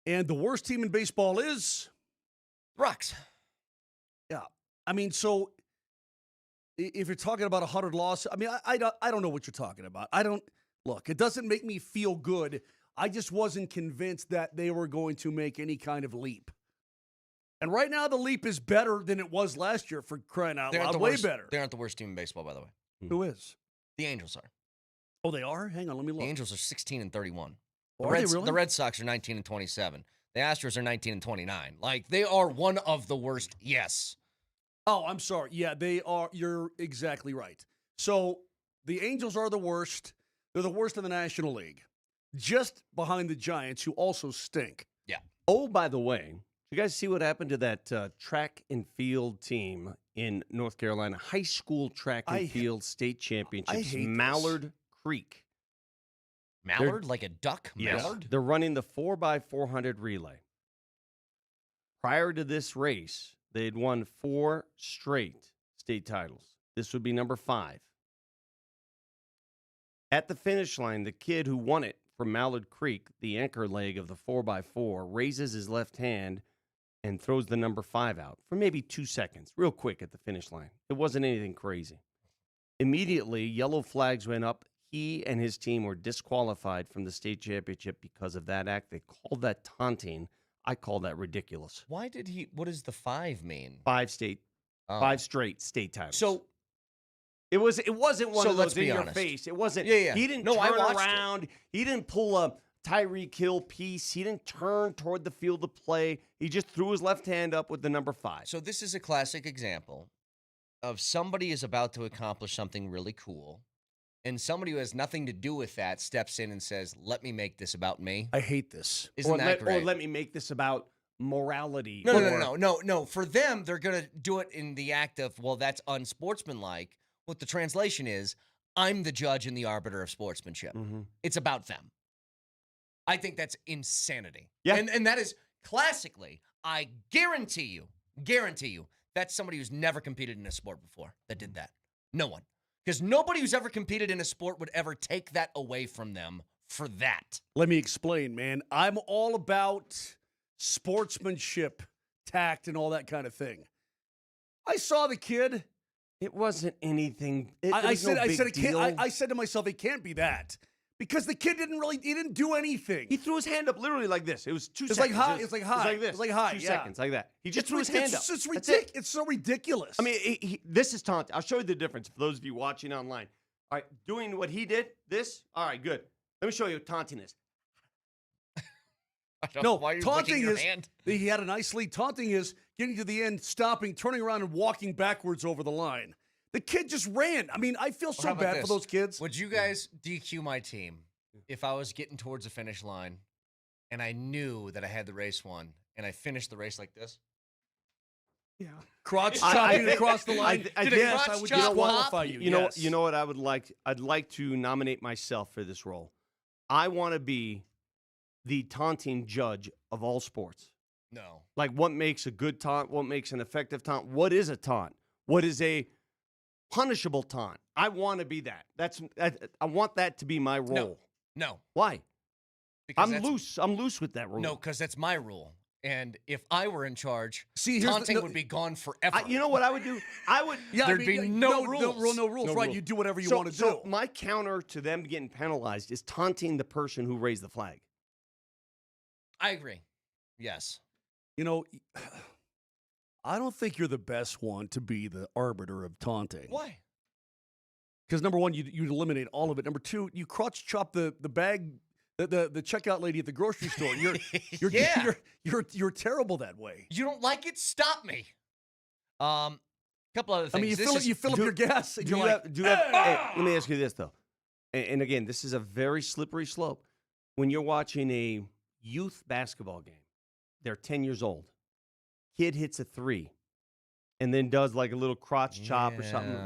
And the worst team in baseball is? Rocks. Yeah. I mean, so if you're talking about 100 losses, I mean, I don't know what you're talking about. Look, it doesn't make me feel good. I just wasn't convinced that they were going to make any kind of leap. And right now, the leap is better than it was last year, for crying out loud. Way better. They aren't the worst team in baseball, by the way. Who is? The Angels are. Oh, they are? Hang on, let me look. The Angels are 16-31. Are they really? The Red Sox are 19-27. The Astros are 19-29. Like, they are one of the worst, yes. Oh, I'm sorry. Yeah, they are. You're exactly right. So the Angels are the worst. They're the worst in the National League, just behind the Giants, who also stink. Yeah. Oh, by the way, you guys see what happened to that track and field team in North Carolina? High school track and field state championships. Mallard Creek. Mallard? Like a duck? Yes. Mallard? They're running the 4x400 relay. Prior to this race, they'd won 4 straight state titles. This would be number 5. At the finish line, the kid who won it from Mallard Creek, the anchor leg of the 4x4, raises his left hand and throws the number 5 out for maybe 2 seconds, real quick at the finish line. It wasn't anything crazy. Immediately, yellow flags went up. He and his team were disqualified from the state championship because of that act. They called that taunting. I call that ridiculous. Why did he? What does the 5 mean? 5 straight state titles. So it wasn't one So of let's those in be your honest. face. It wasn't. Yeah. He didn't No, I turn watched around. He didn't pull a Tyreek Hill piece. He didn't turn toward the field of play. He just threw his left hand up with the number 5. So this is a classic example of somebody is about to accomplish something really cool, and somebody who has nothing to do with that steps in and says, "Let me make this about me." I hate this. Isn't that great? Or let me make this about morality. No. For them, they're going to do it in the act of, well, that's unsportsmanlike. What the translation is, I'm the judge and the arbiter of sportsmanship. Mm-hmm. It's about them. I think that's insanity. Yeah. And that is classically, I guarantee you, that's somebody who's never competed in a sport before that did that. No one. Because nobody who's ever competed in a sport would ever take that away from them for that. Let me explain, man. I'm all about sportsmanship, tact, and all that kind of thing. I saw the kid. It wasn't anything. I said to myself, it can't be that. Because the kid he didn't do anything. He threw his hand up literally like this. It was 2 It's seconds. like high. It's like high. It was like this. It's like high. 2 yeah. seconds, like that. He just threw his hand up. It's That's ridiculous. it. It's so ridiculous. I mean, this is taunting. I'll show you the difference for those of you watching online. All right, doing what he did, this, all right, good. Let me show you what taunting is. No, why you're taunting licking your is hand. he had a nice lead. Taunting is getting to the end, stopping, turning around, and walking backwards over the line. The kid just ran. I mean, I feel How so about bad this? for those kids. Would you guys DQ my team if I was getting towards the finish line and I knew that I had the race won and I finished the race like this? Yeah. Crotch chopping across the line. Did a Yes, crotch I would chop disqualify you. You know what I would like? I'd like to nominate myself for this role. I want to be the taunting judge of all sports. No. Like what makes a good taunt? What makes an effective taunt? What is a taunt? What is a punishable taunt? I want to be that. I want that to be my role. No. Why? Because I'm loose with that rule. No, because that's my rule. And if I were in charge, See, taunting would be gone forever. You know what I would do? I would. There'd be no rules. No rules. No Right. rules. You do whatever you So- want to so do. my counter to them getting penalized is taunting the person who raised the flag. I agree. Yes. You know, I don't think you're the best one to be the arbiter of taunting. Why? Because number one, you'd eliminate all of it. Number two, you crotch chop the bag, the checkout lady at the grocery store. You're terrible that way. You don't like it? Stop me. Couple other things. I mean, you fill up your gas. And Do you're you like, have, do you have, hey, let me ask you this, though. And again, this is a very slippery slope. When you're watching a youth basketball game, they're 10 years old. Kid hits a three and then does like a little crotch chop or something.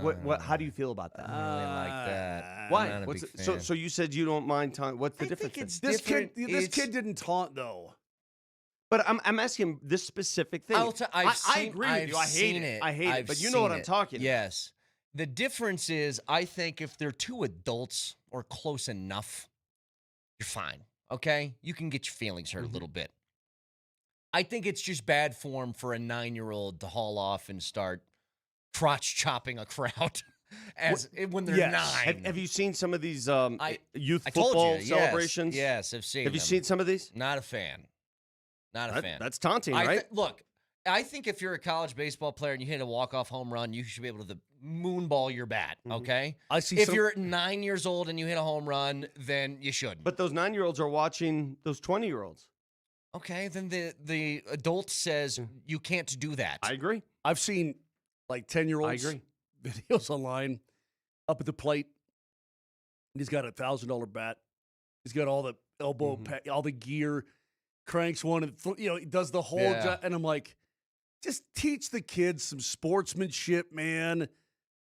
How do you feel about that? I don't really like that. Why? I'm not a big So fan. so you said you don't mind taunt. What's the difference? then? this kid didn't taunt though. But I'm asking this specific thing. I agree with you. I hate it. I hate it. But you know what I'm talking about. Yes. The difference is, I think if they're two adults or close enough, you're fine. Okay? You can get your feelings hurt a little bit. I think it's just bad form for a 9-year-old to haul off and start crotch chopping a crowd when they're 9. Have you seen some of these youth I told football you, celebrations? Yes, I've seen Have you them. seen some of these? Not a fan. Not a fan. That's taunting, right? Look, I think if you're a college baseball player and you hit a walk-off home run, you should be able to moonball your bat, okay? I see. If you're 9 years old and you hit a home run, then you shouldn't. But those 9-year-olds are watching those 20-year-olds. Okay, then the adult says you can't do that. I agree. I've seen like 10-year-olds. I agree. Videos online up at the plate. And he's got a $1,000 bat. He's got all the elbow, all the gear. Cranks one and he does the whole. And I'm like, just teach the kids some sportsmanship, man.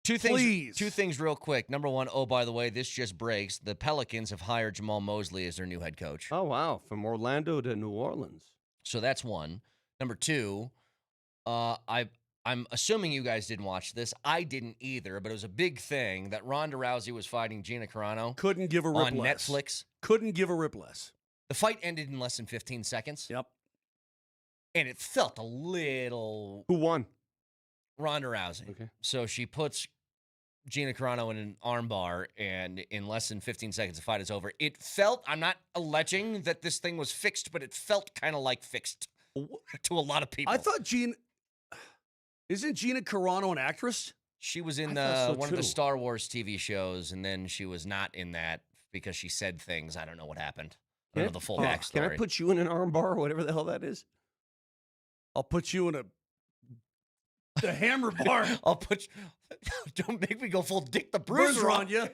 Two things. Please. Two things, real quick. Number one. Oh, by the way, this just breaks. The Pelicans have hired Jamal Mosley as their new head coach. Oh wow, from Orlando to New Orleans. So that's one. Number two. I'm assuming you guys didn't watch this. I didn't either, but it was a big thing that Ronda Rousey was fighting Gina Carano. Couldn't give a rip on less. Netflix. Couldn't give a rip less. The fight ended in less than 15 seconds. Yep. And it felt a little. Who won? Ronda Rousey. Okay. So she puts Gina Carano in an armbar, and in less than 15 seconds, the fight is over. It felt, I'm not alleging that this thing was fixed, but it felt kind of like fixed to a lot of people. I thought isn't Gina Carano an actress? She was in thought so one of the too. Star Wars TV shows, and then she was not in that because she said things. I don't know what happened. I don't know the full backstory. Can I put you in an arm bar or whatever the hell that is? I'll put you in the hammer bar. I'll put you, don't make me go full Dick the Bruiser on you.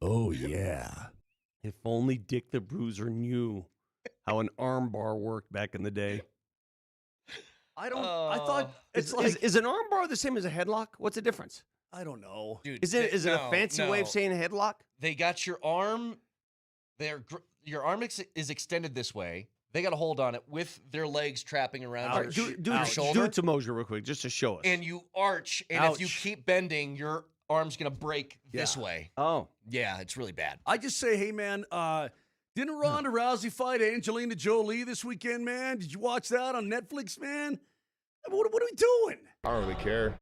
Oh, yeah. If only Dick the Bruiser knew how an arm bar worked back in the day. I thought is an arm bar the same as a headlock? What's the difference? I don't know. Dude, Is it a fancy way of saying headlock? They got your arm. Your arm is extended this way. They got a hold on it with their legs trapping around your shoulder. Do it to Moser real quick, just to show us. And you arch, and if you keep bending, your arm's gonna break this way. Oh, yeah, it's really bad. I just say, hey man, didn't Ronda Rousey fight Angelina Jolie this weekend, man? Did you watch that on Netflix, man? What are we doing? I don't really care.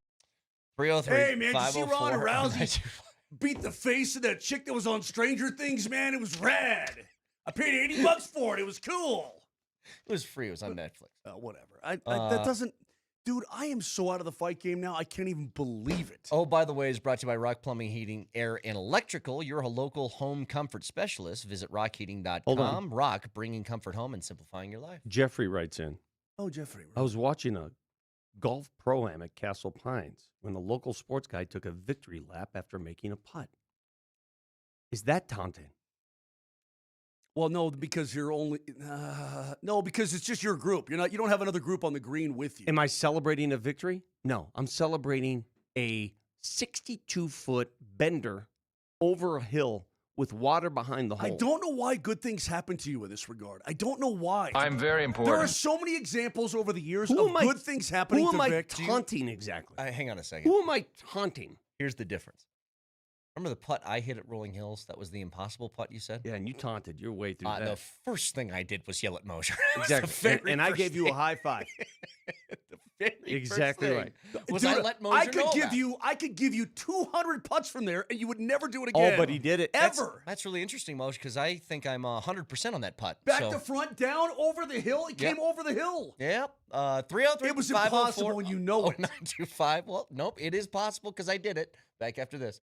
303. Hey man, did you see Ronda Rousey? beat the face of that chick that was on Stranger Things, man. It was rad. I paid $80 for it. It was cool. It was free. It was on Netflix. Whatever. That doesn't... Dude, I am so out of the fight game now, I can't even believe it. Oh, by the way, is brought to you by Rock Plumbing, Heating, Air, and Electrical. You're a local home comfort specialist. Visit rockheating.com. Hold on. Rock, bringing comfort home and simplifying your life. Jeffrey writes in. Oh, Jeffrey. I was watching a golf pro-am at Castle Pines when the local sports guy took a victory lap after making a putt. Is that taunting? Well, no, because you're only no, because it's just your group. You don't have another group on the green with you. Am I celebrating a victory? No, I'm celebrating a 62-foot bender over a hill with water behind the hole. I don't know why good things happen to you in this regard. I don't know why. I'm very important. There are so many examples over the years of good things happening to Vic. Who am I taunting exactly? Hang on a second. Who am I taunting? Here's the difference. Remember the putt I hit at Rolling Hills? That was the impossible putt you said? Yeah, and you taunted your way through that. The first thing I did was yell at Moser. Exactly. And I gave you a high five. Exactly right. Was Dude, I let Moser I could give you 200 putts from there, and you would never do it again. Oh, but he did it. Ever. That's really interesting, Moser, because I think I'm 100% on that putt. Back to front, down, over the hill. It came over the hill. Yep. 303. It was impossible when you know it. 925. Well, nope. It is possible because I did it. Back after this.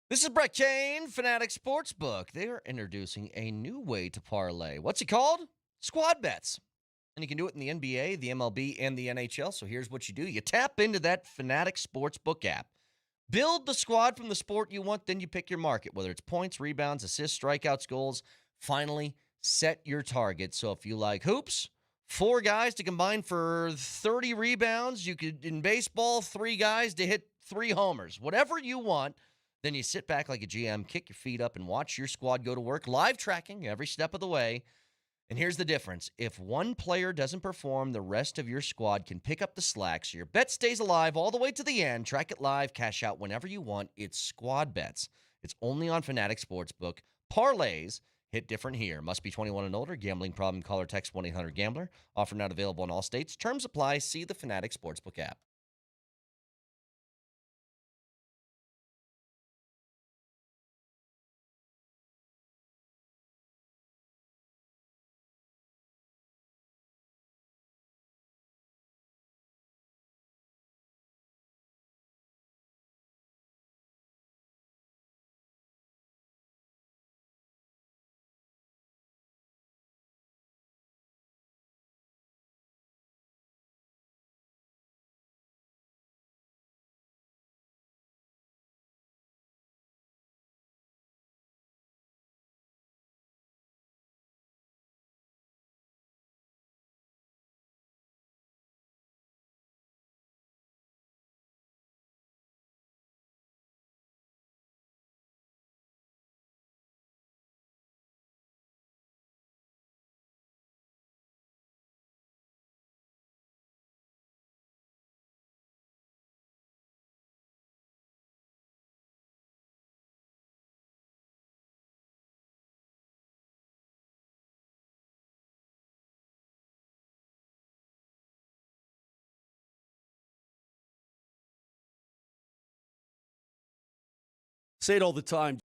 This is Brett Kane, Fanatic Sportsbook. They are introducing a new way to parlay. What's it called? Squad bets. And you can do it in the NBA, the MLB, and the NHL. So here's what you do. You tap into that Fanatic Sportsbook app. Build the squad from the sport you want, then you pick your market, whether it's points, rebounds, assists, strikeouts, goals. Finally, set your target. So if you like hoops, 4 guys to combine for 30 rebounds. You could, in baseball, 3 guys to hit 3 homers. Whatever you want. Then you sit back like a GM, kick your feet up, and watch your squad go to work, live tracking every step of the way. And here's the difference. If one player doesn't perform, the rest of your squad can pick up the slack, so your bet stays alive all the way to the end. Track it live, cash out whenever you want. It's Squad Bets. It's only on Fanatic Sportsbook. Parlays hit different here. Must be 21 and older. Gambling problem, call or text 1-800-GAMBLER. Offer not available in all states. Terms apply. See the Fanatic Sportsbook app. Say it all the time.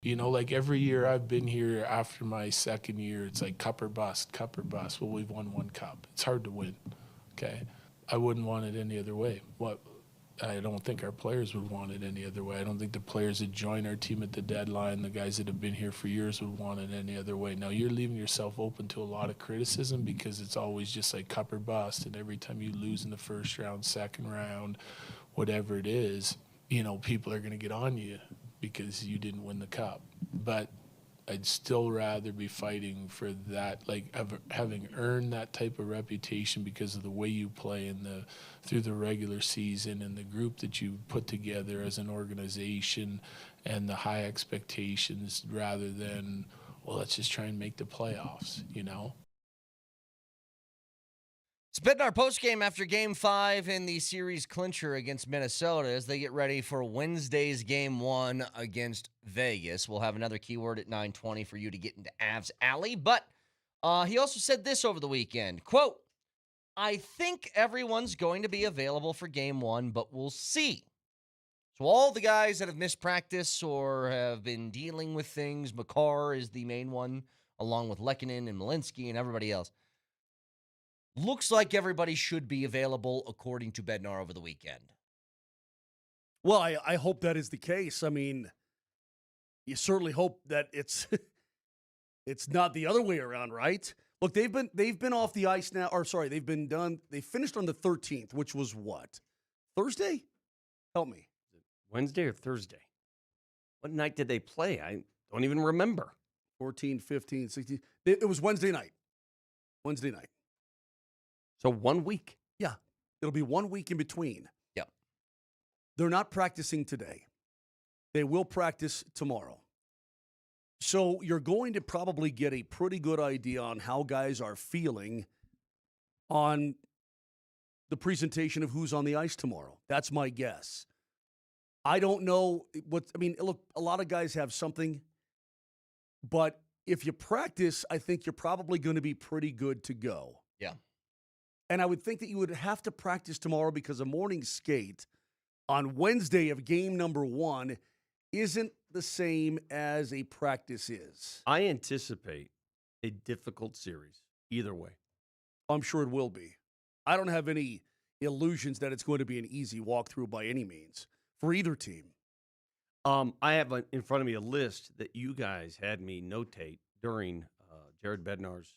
You know, like every year I've been here after my second year, it's like cup or bust, cup or bust. Well, we've won one cup. It's hard to win, okay? I wouldn't want it any other way. I don't think our players would want it any other way. I don't think the players that join our team at the deadline, the guys that have been here for years, would want it any other way. Now, you're leaving yourself open to a lot of criticism because it's always just like cup or bust, and every time you lose in the first round, second round, whatever it is, you know, people are going to get on you because you didn't win the cup. But I'd still rather be fighting for that, like having earned that type of reputation because of the way you play through the regular season and the group that you put together as an organization and the high expectations, rather than, well, let's just try and make the playoffs, you know? It's Bednar postgame after Game 5 in the series clincher against Minnesota as they get ready for Wednesday's Game 1 against Vegas. We'll have another keyword at 9:20 for you to get into Avs Alley. But he also said this over the weekend, quote, "I think everyone's going to be available for Game 1, but we'll see." So all the guys that have missed practice or have been dealing with things, Makar is the main one, along with Lehkonen and Malinsky and everybody else. Looks like everybody should be available according to Bednar over the weekend. Well, I hope that is the case. I mean, you certainly hope that it's it's not the other way around, right? Look, they've been off the ice now, or sorry, they've been done. They finished on the 13th, which was what? Thursday? Help me. Wednesday or Thursday? What night did they play? I don't even remember. 14, 15, 16. It was Wednesday night. Wednesday night. So 1 week. Yeah. It'll be 1 week in between. Yeah. They're not practicing today. They will practice tomorrow. So you're going to probably get a pretty good idea on how guys are feeling on the presentation of who's on the ice tomorrow. That's my guess. I don't know look, a lot of guys have something, but if you practice, I think you're probably going to be pretty good to go. Yeah. And I would think that you would have to practice tomorrow because a morning skate on Wednesday of game number 1 isn't the same as a practice is. I anticipate a difficult series either way. I'm sure it will be. I don't have any illusions that it's going to be an easy walkthrough by any means for either team. I have in front of me a list that you guys had me notate during Jared Bednar's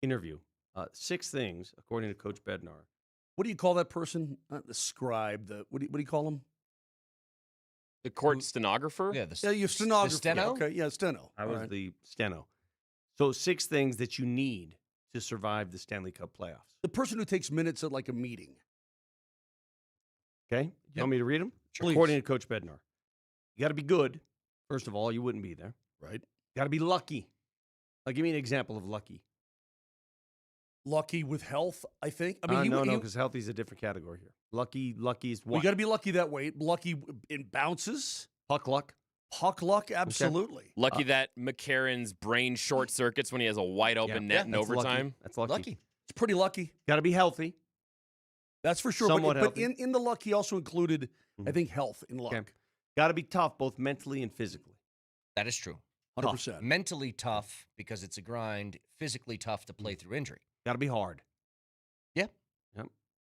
interview. 6 things, according to Coach Bednar. What do you call that person? Not the scribe. What do you call him? The court stenographer? Yeah, your stenographer. The steno? Okay, yeah, steno. I was the steno. So 6 things that you need to survive the Stanley Cup playoffs. The person who takes minutes at like a meeting. Okay? You want me to read them? Please. According to Coach Bednar. You got to be good. First of all, you wouldn't be there. Right. Got to be lucky. Give me an example of lucky. Lucky with health, I think. I mean, no, because healthy is a different category here. Lucky is what? You got to be lucky that way. Lucky in bounces. Puck luck. Puck luck, absolutely. Okay. Lucky that McCarron's brain short circuits when he has a wide open net in overtime. Lucky. That's lucky. It's pretty lucky. Got to be healthy. That's for sure. Somewhat But in the luck, he also included, I think, health in luck. Okay. Got to be tough, both mentally and physically. That is true. 100%. Mentally tough because it's a grind. Physically tough to play through injury. Got to be hard. Yeah. Yep.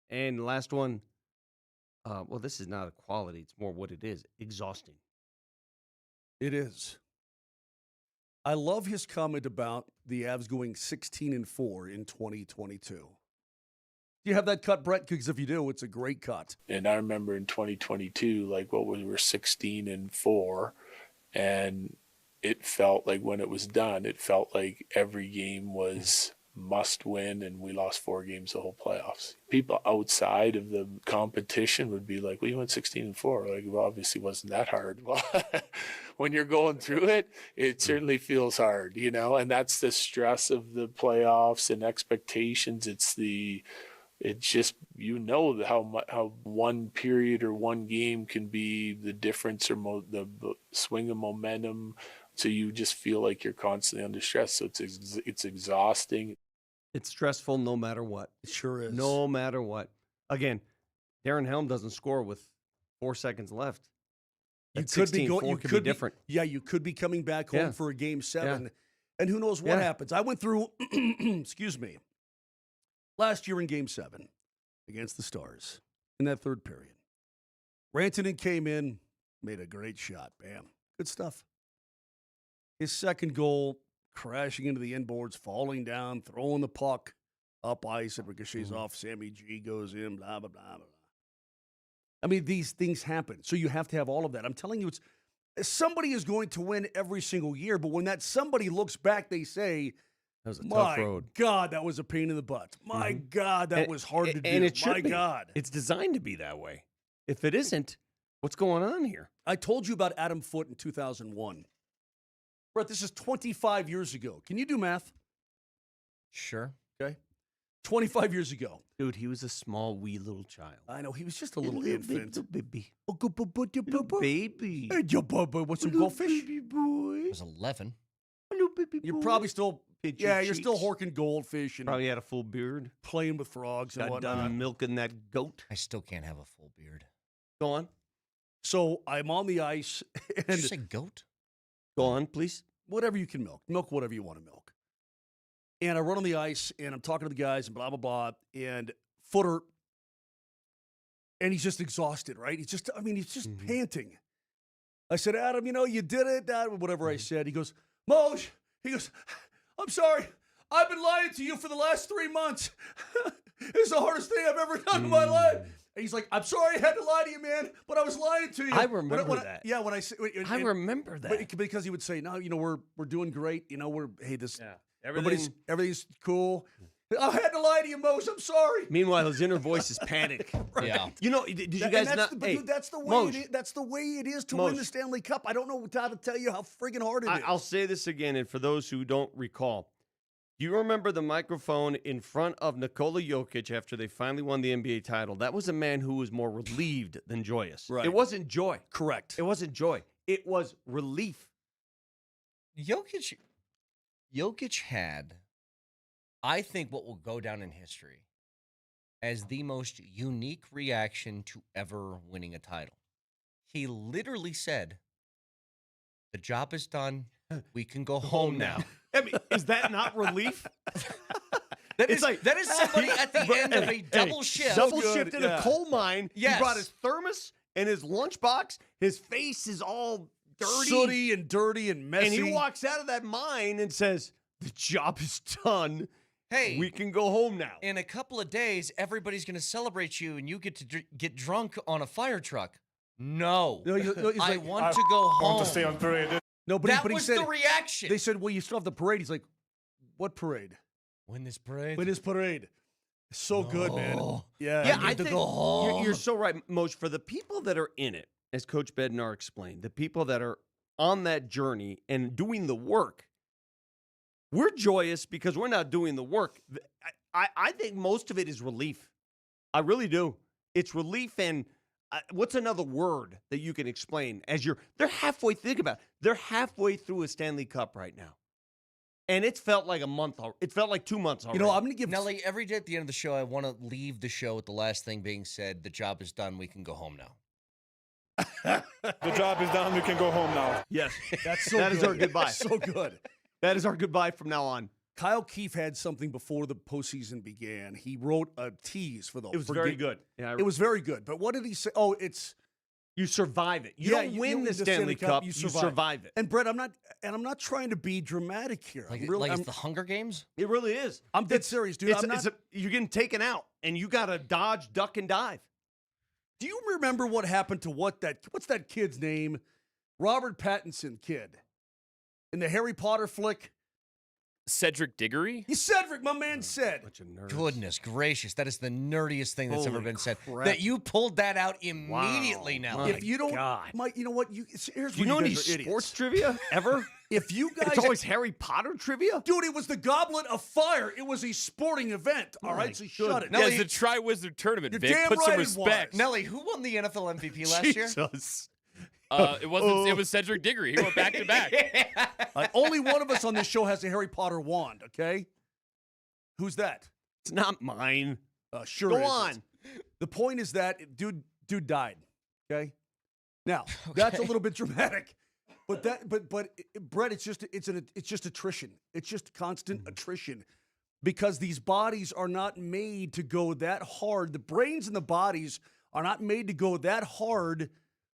And the last one, well, this is not a quality. It's more what it is. Exhausting. It is. I love his comment about the Avs going 16-4 in 2022. Do you have that cut, Brett? Because if you do, it's a great cut. And I remember in 2022, we were 16-4, and it felt like when it was done, it felt like every game was must win, and we lost 4 games the whole playoffs. People outside of the competition would be like, well, you went 16-4. Well, obviously wasn't that hard. Well, when you're going through it, it certainly feels hard, and that's the stress of the playoffs and expectations. It's just, how one period or one game can be the difference or the swing of momentum. So you just feel like you're constantly under stress. So it's exhausting. It's stressful no matter what. It sure is. No matter what. Again, Darren Helm doesn't score with 4 seconds left. You That could be 16-4 going. You could could be different. Yeah, you could be coming back home Yeah. for a game 7, Yeah. and who knows what Yeah. happens. I went through. Excuse me. Last year in Game 7 against the Stars in that third period, Rantanen came in, made a great shot. Bam, good stuff. His second goal, crashing into the inboards, falling down, throwing the puck up ice. It ricochets off. Sammy G goes in. Blah blah blah blah. I mean, these things happen. So you have to have all of that. I'm telling you, somebody is going to win every single year. But when that somebody looks back, they say, That was a tough my road. God, that was a pain in the butt. My God, that was hard to do. And it should My be. God. It's designed to be that way. If it isn't, what's going on here? I told you about Adam Foote in 2001. Brett, this is 25 years ago. Can you do math? Sure. Okay. 25 years ago. Dude, he was a small, wee little child. I know, he was just a little infant. Little baby. Little Baby. Hey, yo, bubba, what's some goldfish? Baby boy. It was 11. Little baby You're boy. probably still, Pinch yeah, your you're still cheeks. horking goldfish and Probably had a full beard. playing with frogs and Got whatnot. done milking that goat. I still can't have a full beard. Go on. So I'm on the ice Did and you say goat? Go on, please. whatever you can milk. Milk whatever you want to milk. And I run on the ice and I'm talking to the guys and blah, blah, blah. And Footer, and he's just exhausted, right? He's just panting. I said, Adam, you did it. Whatever I said. He goes, Moj, I'm sorry. I've been lying to you for the last 3 months. It's the hardest thing I've ever done in my life. And he's like, I'm sorry I had to lie to you, man, but I was lying to you. I remember that. Yeah, when I say, I remember that. because he would say, no, we're doing great. Everything. Everything's cool. I had to lie to you, Mose. I'm sorry. Meanwhile, his inner voice is panic. Yeah. Did you guys not? Dude, that's the way Moj, it is. That's the way it is to Moj. win the Stanley Cup. I don't know how to tell you how friggin' hard it is. I'll say this again, and for those who don't recall, do you remember the microphone in front of Nikola Jokic after they finally won the NBA title? That was a man who was more relieved than joyous. Right. It wasn't joy. Correct. It wasn't joy. It was relief. Jokic had, I think, what will go down in history as the most unique reaction to ever winning a title. He literally said, "The job is done. We can go home now." I mean, is that not relief? That It's is like- that is somebody at the end of a double shift. Double good, shift in yeah. a coal mine. Yes. He brought his thermos and his lunchbox. His face is all dirty. Sooty and dirty and messy. And he walks out of that mine and says, "The job is done. Hey, We can go home now." in a couple of days, everybody's going to celebrate you, and you get to get drunk on a fire truck. No, No, he's I like, want to go home. Want to stay on parade. no, but that he was said the reaction. they said, well, you still have the parade. He's like, what parade? Win this parade. When is parade? So good, man. No. Yeah. Yeah, get I to think go home. you're so right, Moj. For the people that are in it, as Coach Bednar explained, the people that are on that journey and doing the work, we're joyous because we're not doing the work. I think most of it is relief. I really do. It's relief, and what's another word that you can explain? They're halfway. Think about it. They're halfway through a Stanley Cup right now, and it's felt like a month. It felt like 2 months already. I'm going to give Nelly, every day at the end of the show, I want to leave the show with the last thing being said. The job is done. We can go home now. The job is done. We can go home now. Yes, that's so that good. is our goodbye. So good. That is our goodbye from now on. Kyle Keefe had something before the postseason began. He wrote a tease for the. It was very good. Yeah, It was very good. But what did he say? Oh, it's you survive it. You Yeah, don't you win win the the Stanley Stanley Cup, Cup. you You survive. survive it. and Brett. I'm not trying to be dramatic here. Like, I'm it's the Hunger Games? It really is. I'm dead serious, dude. You're getting taken out, and you got to dodge, duck, and dive. Do you remember what happened to what's that kid's name? Robert Pattinson kid in the Harry Potter flick. Cedric Diggory? Cedric, my man said. Bunch of nerds. Goodness gracious. That is the nerdiest thing that's ever Holy been said. crap. That you pulled that out immediately now. My If you don't, God. Mike, you know what? Here's Do you where know any guys are idiots. sports trivia ever? If you guys, It's always Harry Potter trivia. dude, it was the Goblet of Fire. It was a sporting event. All right, so shut it. No, Yeah, Nelly, it's the Tri-Wizard Tournament, You're Vic. damn Put some right it was. respect. Nelly, who won the NFL MVP last year? Jesus. It wasn't. It was Cedric Diggory. He went back to back. Only one of us on this show has a Harry Potter wand. Okay, who's that? It's not mine. Sure. Go it isn't. on. The point is that dude died. Okay. Now, that's a little bit dramatic. But Brett, it's just attrition. It's just constant attrition because these bodies are not made to go that hard. The brains and the bodies are not made to go that hard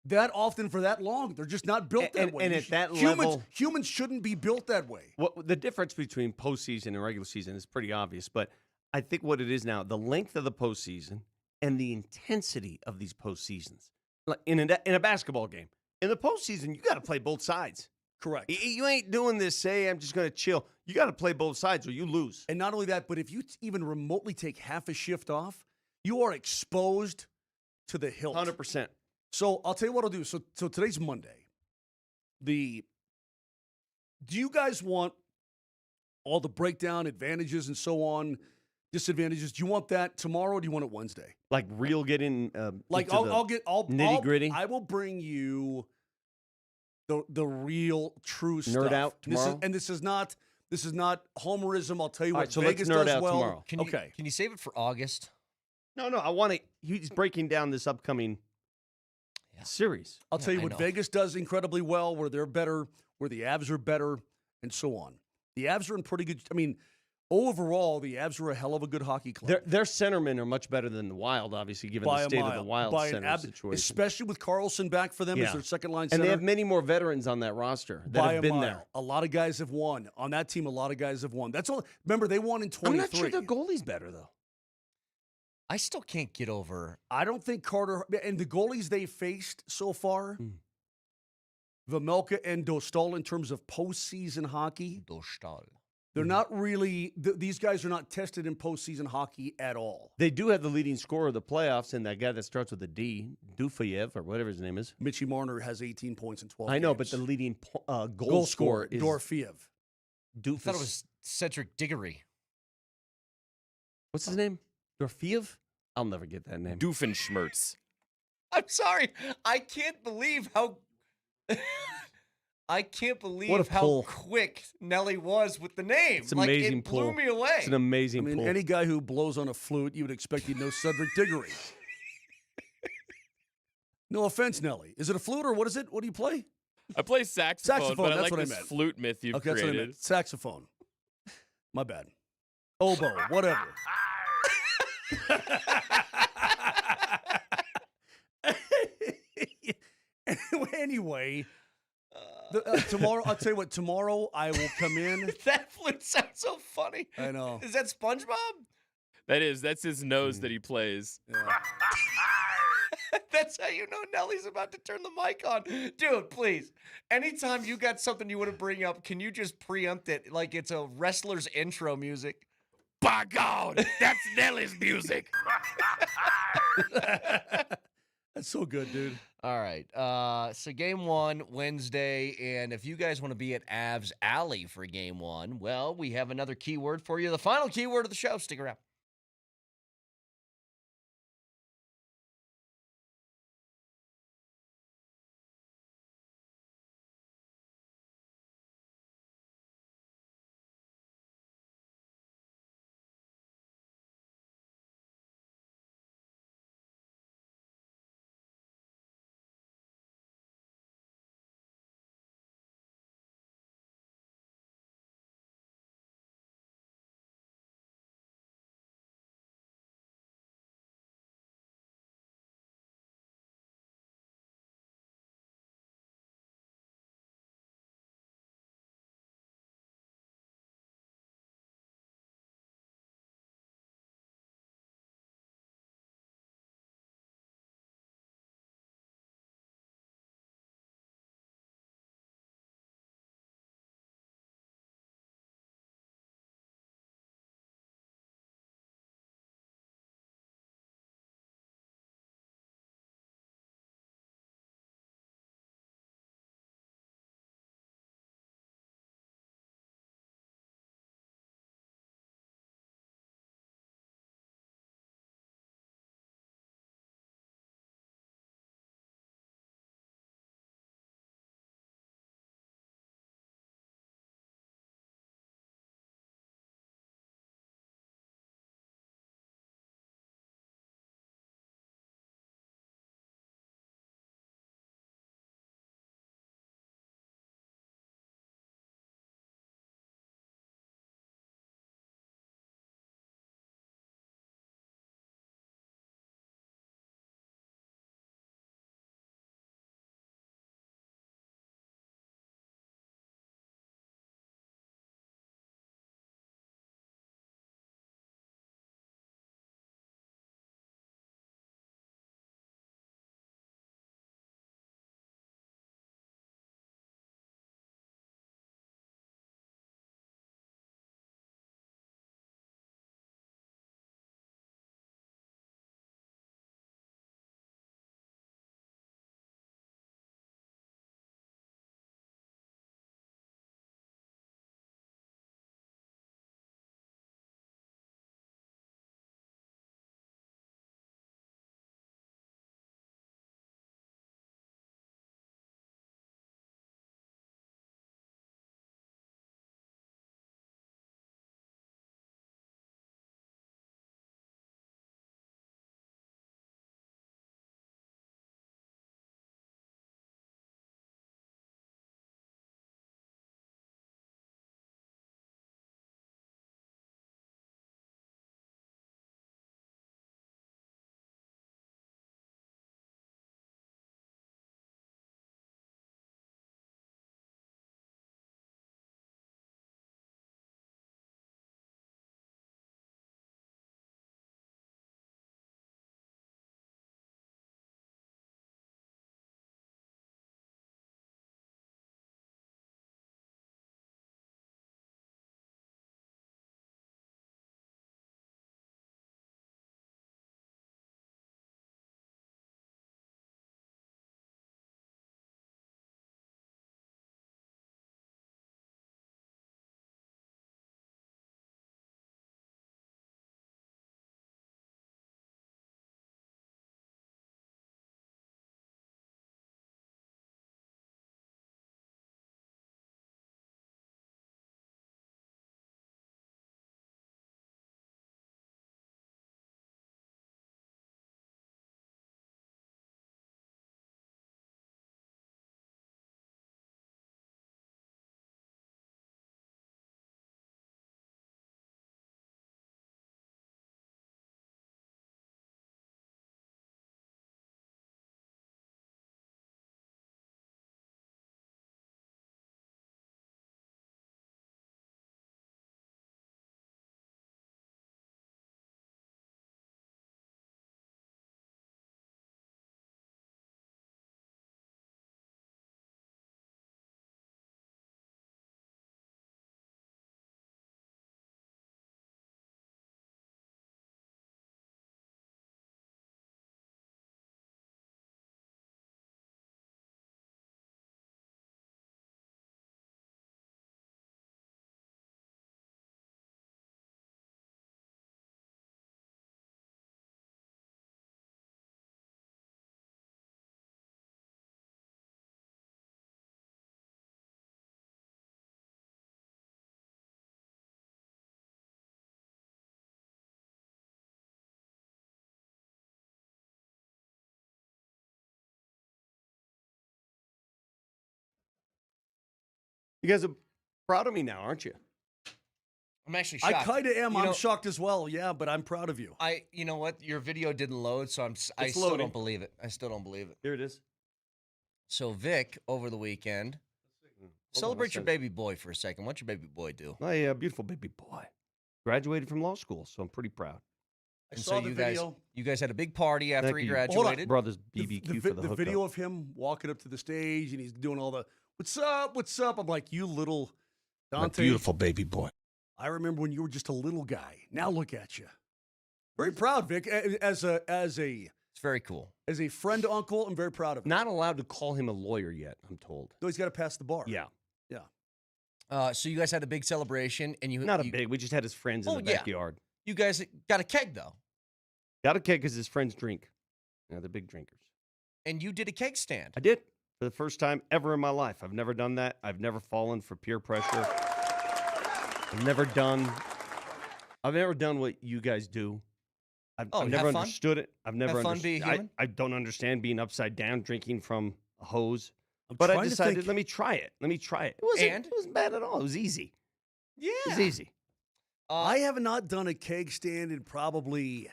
that often for that long. They're just not built that way. And at that level, humans shouldn't be built that way. What the difference between postseason and regular season is pretty obvious, but I think what it is now, the length of the postseason and the intensity of these postseasons. Like in a basketball game, in the postseason, you got to play both sides. Correct. You ain't doing this, say, I'm just going to chill. You got to play both sides or you lose. And not only that, but if you even remotely take half a shift off, you are exposed to the hilt. 100%. So I'll tell you what I'll do. So today's Monday. Do you guys want all the breakdown, advantages, and so on, disadvantages? Do you want that tomorrow or do you want it Wednesday? Like real getting I'll nitty gritty. I will bring you the real true Nerd stuff. out tomorrow. This is not homerism. I'll tell you All what right, so Vegas let's nerd does out well. tomorrow. Can you save it for August? No, I want to. He's breaking down this upcoming series. I'll tell you I what know. Vegas does incredibly well, where they're better, where the Avs are better, and so on. The Avs are in pretty good. I mean, overall, the Avs are a hell of a good hockey club. Their centermen are much better than the Wild, obviously, given By the a state mile. of the Wild By an center situation. especially with Carlson back for them as their second line and center. they have many more veterans on that roster that By have a been mile. there. A lot of guys have won on that team. A lot of guys have won. That's all. Remember, they won in 23. I'm not sure their goalie's better though. I still can't get over. I don't think Carter and the goalies they faced so far, Vejmelka and Dostal, in terms of postseason hockey, they're not really. These guys are not tested in postseason hockey at all. They do have the leading scorer of the playoffs, and that guy that starts with a D, Dufeyev or whatever his name is. Mitchie Marner has 18 points in 12. I know, games. but the leading goal scorer is Dorfiev. I thought it was Cedric Diggory. What's his name? Dorfiev? I'll never get that name. Doofenshmirtz. I'm sorry. I can't believe how. I can't believe how pull. quick Nelly was with the name. It's amazing it blew pull. me away. It's an amazing I mean, pull. any guy who blows on a flute, you would expect he'd know Cedric Diggory. No offense, Nelly. Is it a flute or what is it? What do you play? I play saxophone, but I that's like what I this meant. flute myth you've Okay, that's what I created. meant. Saxophone. My bad. Oboe, whatever. Anyway, tomorrow, I'll tell you what, tomorrow I will come in. That flute sounds so funny. I know. Is that SpongeBob? That's his nose that he plays. That's how you know Nelly's about to turn the mic on. Dude, please. Anytime you got something you want to bring up, can you just preempt it like it's a wrestler's intro music? By God, that's Nelly's music. That's so good, dude. All right. So game one, Wednesday. And if you guys want to be at Avs Alley for game one, well, we have another keyword for you. The final keyword of the show. Stick around. You guys are proud of me now, aren't you? I'm actually shocked. I kind of am. You know, I'm shocked as well. Yeah, but I'm proud of you. You know what? Your video didn't load, so I still loading. don't believe it. I still don't believe it. Here it is. So Vic, over the weekend, celebrate your baby boy for a second. What'd your baby boy do? My beautiful baby boy. Graduated from law school, so I'm pretty proud. I And saw so the you video. guys had a big party after Thank he you. graduated. Brothers BBQ for the hookup. video of him walking up to the stage and he's doing all the "What's up? What's up?" I'm like, you little Dante. beautiful baby boy. I remember when you were just a little guy. Now look at you. Very proud, Vic. As a It's very cool. as a friend uncle, I'm very proud of him. Not allowed to call him a lawyer yet, I'm told. Though he's got to pass the bar. Yeah. So you guys had a big celebration, and Not a big. We just had his friends in the yeah. backyard. You guys got a keg though, Got a keg because his friends drink. Yeah, they're big drinkers. and you did a keg stand. I did for the first time ever in my life. I've never done that. I've never fallen for peer pressure. I've never done what you guys do. I've never have fun? understood it. I've never Have fun understood. being human? I don't understand being upside down drinking from a hose. I'm But I trying to decided, think- let me try it. It wasn't bad at all. It was easy. Yeah, It was easy. I have not done a keg stand in probably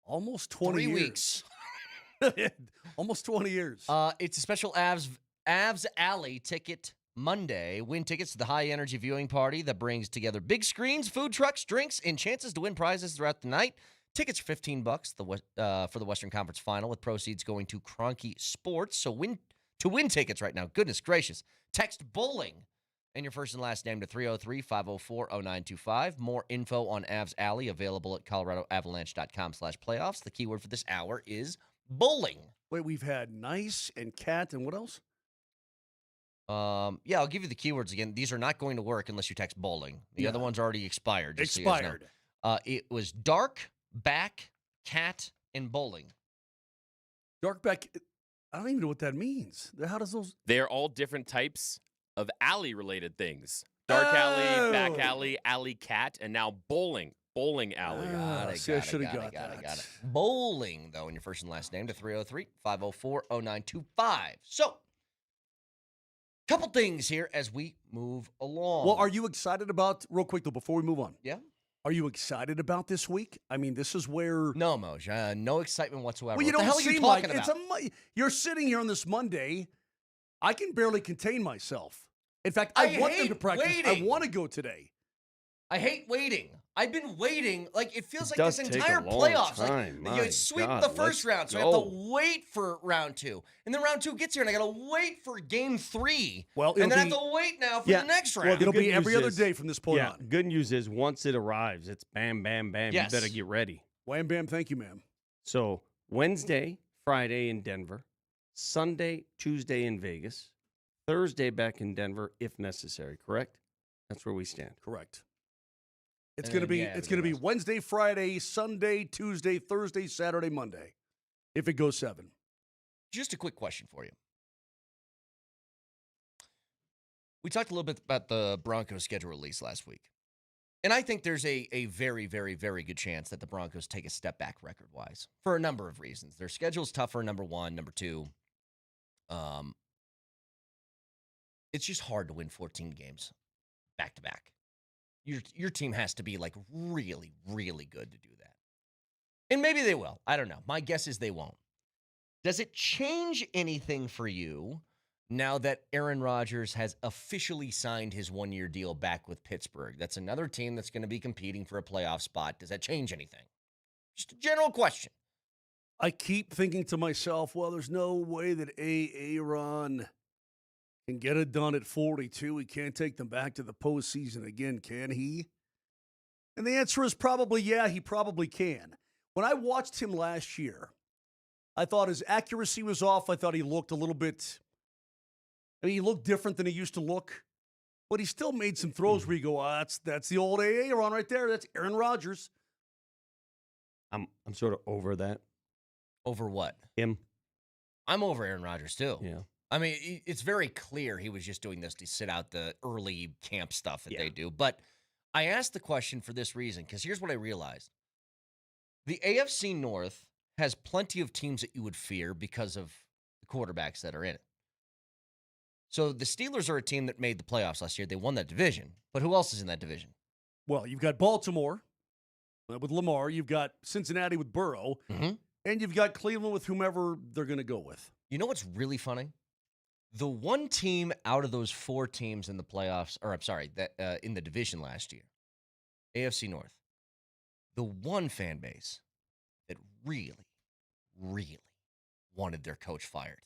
almost 20 3 years. weeks. Almost 20 years. It's a special Avs Alley ticket Monday. Win tickets to the high energy viewing party that brings together big screens, food trucks, drinks, and chances to win prizes throughout the night. Tickets are $15 for the Western Conference Final, with proceeds going to Kroenke Sports. So to win tickets right now, goodness gracious, text bowling and your first and last name to 303-504-0925. More info on Avs Alley available at coloradoavalanche.com/playoffs. The keyword for this hour is bowling. Wait, we've had nice and cat and what else? Yeah, I'll give you the keywords again. These are not going to work unless you text bowling. The other one's already expired. Just so you guys know. It was dark, back, cat, and bowling. Dark back. I don't even know what that means. How does those? They're all different types of alley-related things. Dark alley, back alley, alley cat, and now bowling alley. Got it, See, I should have got that. got it. Bowling, though, in your first and last name to 303-504-0925. So, couple things here as we move along. Well, are you excited about, real quick though, before we move on? Yeah. Are you excited about this week? I mean, this is where. No, Moj. No excitement whatsoever. Well, you what the don't hell are you seem talking like about? you're sitting here on this Monday. I can barely contain myself. In fact, I want them hate to practice. waiting. I want to go today. I hate waiting. I've been waiting. Like, it feels like does this take entire a long playoffs. time. Like, My you sweep God, the first let's round, so I have go. to wait for round 2. And then round 2 gets here, and I got to wait for game 3. Well, and it'll then I be- have to wait now for Yeah, the next well, round. It'll good be every news other is- day from this point Yeah, on. good news is once it arrives, it's bam, bam, bam. Yes. You better get ready. Wham, bam. Thank you, ma'am. So Wednesday, Friday in Denver, Sunday, Tuesday in Vegas, Thursday back in Denver if necessary, correct? That's where we stand. Correct. It's And gonna then, be yeah, it's gonna be everything Wednesday, Friday, Sunday, Tuesday, Thursday, Saturday, Monday. If it goes 7. Just a quick question for you. We talked a little bit about the Broncos schedule release last week. And I think there's a very, very, very good chance that the Broncos take a step back record-wise for a number of reasons. Their schedule's tougher, number one. Number two, it's just hard to win 14 games back-to-back. Your team has to be, like, really, really good to do that. And maybe they will. I don't know. My guess is they won't. Does it change anything for you now that Aaron Rodgers has officially signed his one-year deal back with Pittsburgh? That's another team that's going to be competing for a playoff spot. Does that change anything? Just a general question. I keep thinking to myself, well, there's no way that Aaron can get it done at 42. He can't take them back to the postseason again, can he? And the answer is probably, yeah, he probably can. When I watched him last year, I thought his accuracy was off. I thought he looked a little bit, he looked different than he used to look. But he still made some throws where you go, that's the old Aaron right there. That's Aaron Rodgers. I'm sort of over that. Over what? Him. I'm over Aaron Rodgers, too. Yeah. I mean, it's very clear he was just doing this to sit out the early camp stuff that they do. But I asked the question for this reason, because here's what I realized. The AFC North has plenty of teams that you would fear because of the quarterbacks that are in it. So the Steelers are a team that made the playoffs last year. They won that division. But who else is in that division? Well, you've got Baltimore with Lamar. You've got Cincinnati with Burrow. And you've got Cleveland with whomever they're going to go with. You know what's really funny? The one team out of those 4 teams in the playoffs, or I'm sorry, that in the division last year, AFC North, the one fan base that really, really wanted their coach fired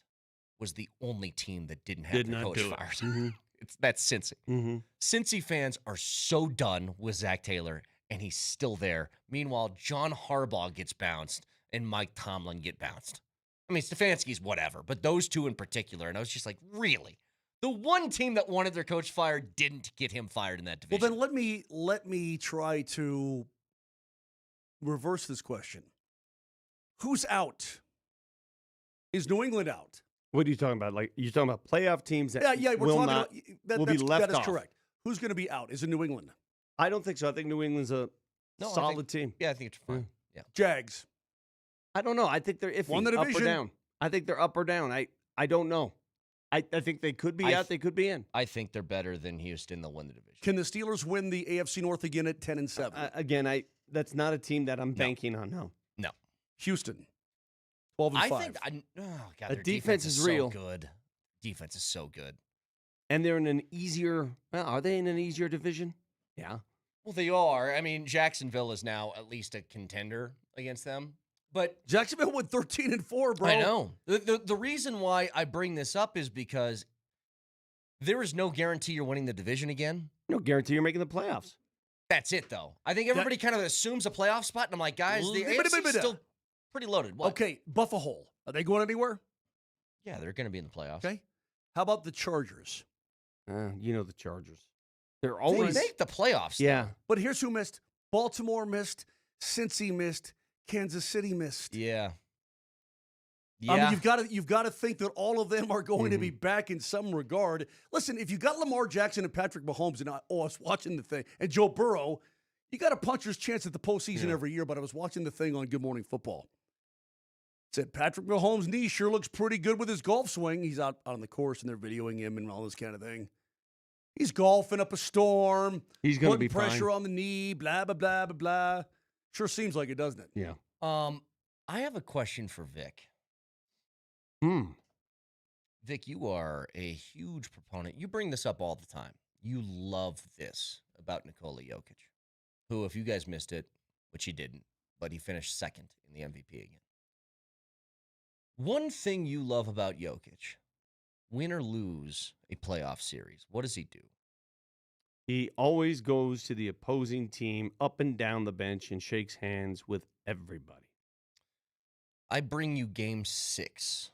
was the only team that didn't have their coach fired. That's Cincy. Cincy fans are so done with Zach Taylor, and he's still there. Meanwhile, John Harbaugh gets bounced, and Mike Tomlin get bounced. I mean, Stefanski's whatever, but those two in particular, and I was just like, really? The one team that wanted their coach fired didn't get him fired in that division. Well, then let me try to reverse this question. Who's out? Is New England out? What are you talking about? Like, you're talking about playoff teams that we're will talking not about, will be left That is off. correct. Who's going to be out? Is it New England? I don't think so. I think New England's a solid team. Yeah, I think it's fine. Yeah. Jags. I don't know. I think they're iffy. Won the up or division. down. I think they're up or down. I don't know. I think they could be out. They could be in. I think they're better than Houston. They'll win the division. Can the Steelers win the AFC North again at 10-7? Again, that's not a team that I'm banking on. No. Houston, 12-5. I think. Oh God, The their defense is real. So good. Defense is so good. And they're in an easier. Well, are they in an easier division? Yeah. Well, they are. I mean, Jacksonville is now at least a contender against them. But Jacksonville went 13-4, bro. I know. The reason why I bring this up is because there is no guarantee you're winning the division again. No guarantee you're making the playoffs. That's it, though. I think everybody kind of assumes a playoff spot, and I'm like, guys, the AFC is still pretty loaded. What? Okay, Buffalo. Are they going anywhere? Yeah, they're going to be in the playoffs. Okay. How about the Chargers? You know the Chargers. They're They always make the playoffs. though. Yeah. But here's who missed. Baltimore missed. Cincy missed. Kansas City missed. Yeah. I mean, you've got to think that all of them are going to be back in some regard. Listen, if you got Lamar Jackson and Patrick Mahomes, and I was watching the thing, and Joe Burrow, you got a puncher's chance at the postseason every year. But I was watching the thing on Good Morning Football. It said Patrick Mahomes' knee sure looks pretty good with his golf swing. He's out on the course, and they're videoing him and all this kind of thing. He's golfing up a storm. He's going to be putting pressure fine. on the knee. Blah blah blah blah blah. Sure seems like it, doesn't it? Yeah. I have a question for Vic. Vic, you are a huge proponent. You bring this up all the time. You love this about Nikola Jokic, who, if you guys missed it, which he didn't, but he finished second in the MVP again. One thing you love about Jokic, win or lose a playoff series, what does he do? He always goes to the opposing team up and down the bench and shakes hands with everybody. I bring you game 6,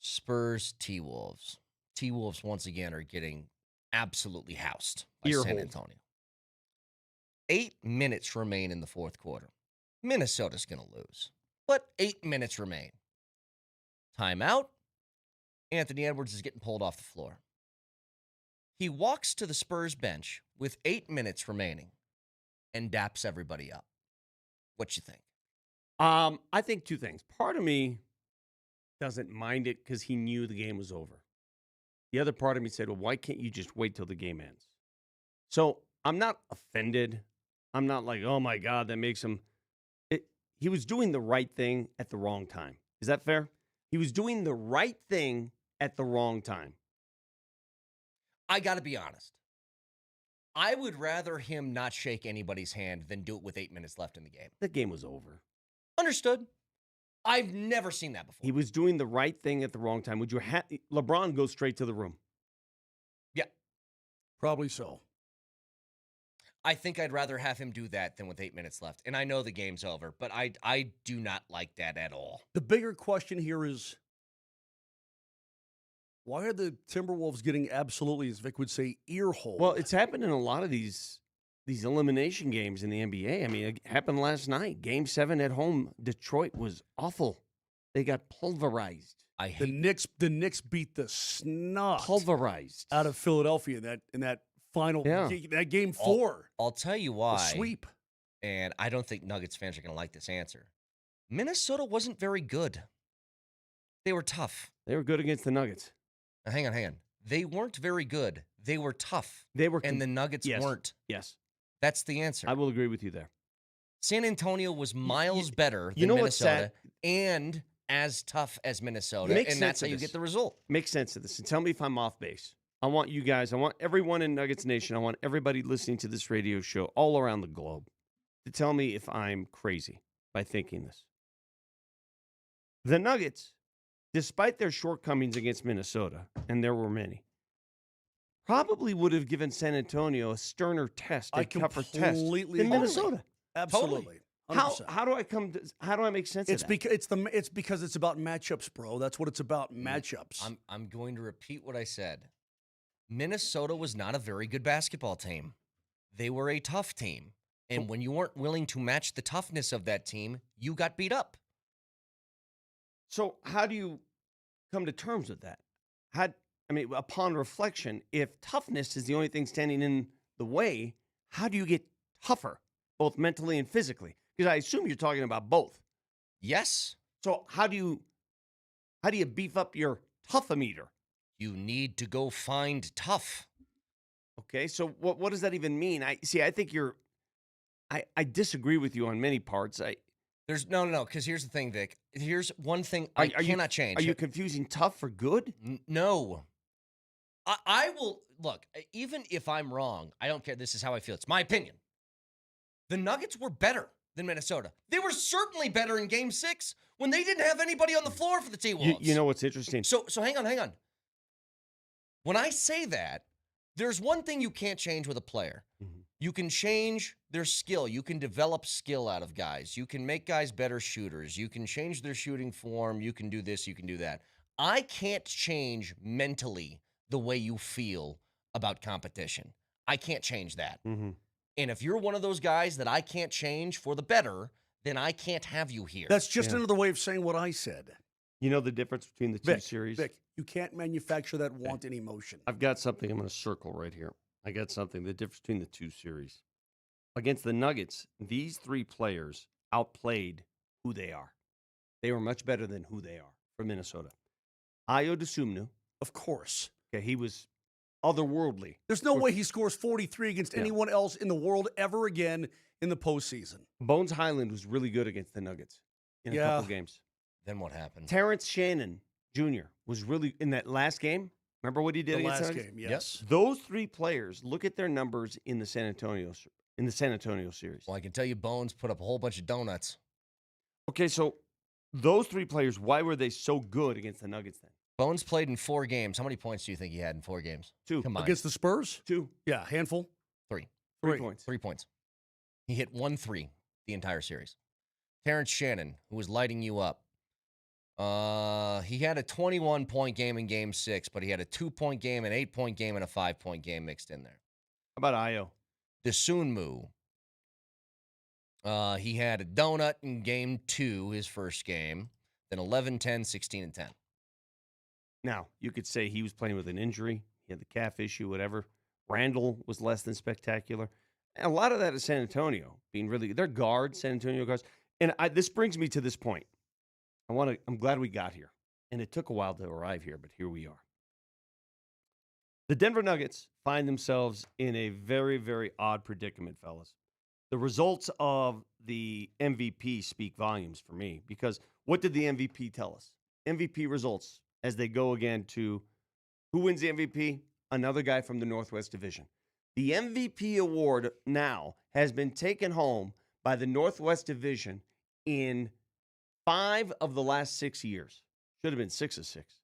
Spurs T-Wolves. T-Wolves, once again, are getting absolutely housed by San Antonio. 8 minutes remain in the fourth quarter. Minnesota's going to lose, but 8 minutes remain. Timeout. Anthony Edwards is getting pulled off the floor. He walks to the Spurs bench with 8 minutes remaining and daps everybody up. What you think? I think two things. Part of me doesn't mind it because he knew the game was over. The other part of me said, well, why can't you just wait till the game ends? So I'm not offended. I'm not like, oh, my God, that makes him. He was doing the right thing at the wrong time. Is that fair? He was doing the right thing at the wrong time. I got to be honest. I would rather him not shake anybody's hand than do it with 8 minutes left in the game. The game was over. Understood. I've never seen that before. He was doing the right thing at the wrong time. Would you LeBron goes straight to the room? Yeah. Probably so. I think I'd rather have him do that than with 8 minutes left. And I know the game's over, but I do not like that at all. The bigger question here is, why are the Timberwolves getting absolutely, as Vic would say, ear-holed? Well, it's happened in a lot of these elimination games in the NBA. I mean, it happened last night. Game 7 at home, Detroit was awful. They got pulverized. The Knicks beat the snot Pulverized out of Philadelphia in that final that game 4. I'll tell you why. The sweep. And I don't think Nuggets fans are going to like this answer. Minnesota wasn't very good. They were tough. They were good against the Nuggets. Now, hang on. They weren't very good. They were tough. And the Nuggets yes. weren't. Yes. That's the answer. I will agree with you there. San Antonio was miles better you than know what's Minnesota sad? and as tough as Minnesota, Makes and that's sense how of you this. get the result. Makes sense of this. And tell me if I'm off base. I want you guys, I want everyone in Nuggets Nation, I want everybody listening to this radio show all around the globe to tell me if I'm crazy by thinking this. The Nuggets, despite their shortcomings against Minnesota, and there were many, probably would have given San Antonio a sterner test, a tougher test completely than agree. Minnesota. Absolutely. How 100%. how do I make sense It's of that? it's because it's about matchups, bro. That's what it's about, matchups. I'm going to repeat what I said. Minnesota was not a very good basketball team. They were a tough team. And when you weren't willing to match the toughness of that team, you got beat up. So how do you come to terms with that? Upon reflection, if toughness is the only thing standing in the way, how do you get tougher, both mentally and physically? Because I assume you're talking about both. Yes. So how do you beef up your tough-o-meter? You need to go find tough. Okay, so what does that even mean? I think I disagree with you on many parts. There's no, because here's the thing, Vic. Here's one thing Are I you- cannot change. Are you confusing tough for good? No. I will, look, even if I'm wrong, I don't care. This is how I feel. It's my opinion. The Nuggets were better than Minnesota. They were certainly better in Game 6 when they didn't have anybody on the floor for the T-Wolves. You know what's interesting? So hang on. When I say that, there's one thing you can't change with a player. Mm-hmm. You can change their skill. You can develop skill out of guys. You can make guys better shooters. You can change their shooting form. You can do this. You can do that. I can't change mentally the way you feel about competition. I can't change that. Mm-hmm. And if you're one of those guys that I can't change for the better, then I can't have you here. That's just another way of saying what I said. You know the difference between the two series? Vic, you can't manufacture that want in emotion. I've got something I'm going to circle right here. I got something, the difference between the two series. Against the Nuggets, these three players outplayed who they are. They were much better than who they are for Minnesota. Ayo Dosunmu. Of course. Okay, he was otherworldly. There's no way he scores 43 against anyone else in the world ever again in the postseason. Bones Highland was really good against the Nuggets in a couple games. Then what happened? Terrence Shannon Jr. was really in that last game. Remember what he did The against last the Nuggets? game, yes. Those three players, look at their numbers in the San Antonio series. Well, I can tell you Bones put up a whole bunch of donuts. Okay, so those three players, why were they so good against the Nuggets then? Bones played in 4 games. How many points do you think he had in 4 games? 2. Combined. Against the Spurs? 2. Yeah, handful. 3. 3 points. 3 points. He hit 1 3 the entire series. Terrence Shannon, who was lighting you up, he had a 21-point game in Game 6, but he had a 2-point game, an 8-point game, and a 5-point game mixed in there. How about Ayo? Dosunmu, he had a donut in Game 2, his first game, then 11, 10, 16, and 10. Now, you could say he was playing with an injury. He had the calf issue, whatever. Randall was less than spectacular. And a lot of that is San Antonio being really, they're guards, San Antonio guards. And this brings me to this point. I'm glad we got here. And it took a while to arrive here, but here we are. The Denver Nuggets find themselves in a very, very odd predicament, fellas. The results of the MVP speak volumes for me, because what did the MVP tell us? MVP results as they go again to who wins the MVP? Another guy from the Northwest Division. The MVP award now has been taken home by the Northwest Division in 5 of the last 6 years. Should have been 6 of 6.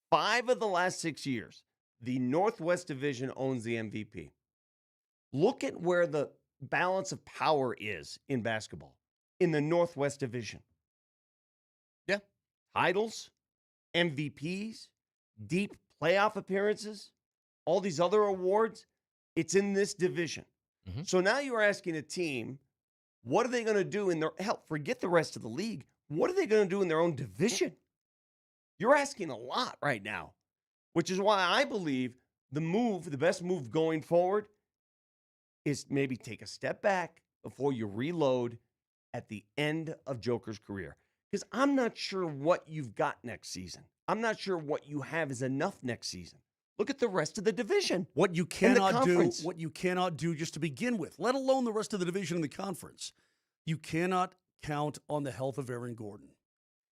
5 of the last 6 years, the Northwest Division owns the MVP. Look at where the balance of power is in basketball in the Northwest Division. Yeah. Titles, MVPs, deep playoff appearances, all these other awards, it's in this division. Mm-hmm. So now you're asking a team, what are they going to do in their, hell, forget the rest of the league. What are they going to do in their own division? You're asking a lot right now, which is why I believe the best move going forward is maybe take a step back before you reload at the end of Joker's career. Because I'm not sure what you've got next season. I'm not sure what you have is enough next season. Look at the rest of the division. What you and the cannot do just to begin with, let alone the rest of the division in the conference. You cannot count on the health of Aaron Gordon.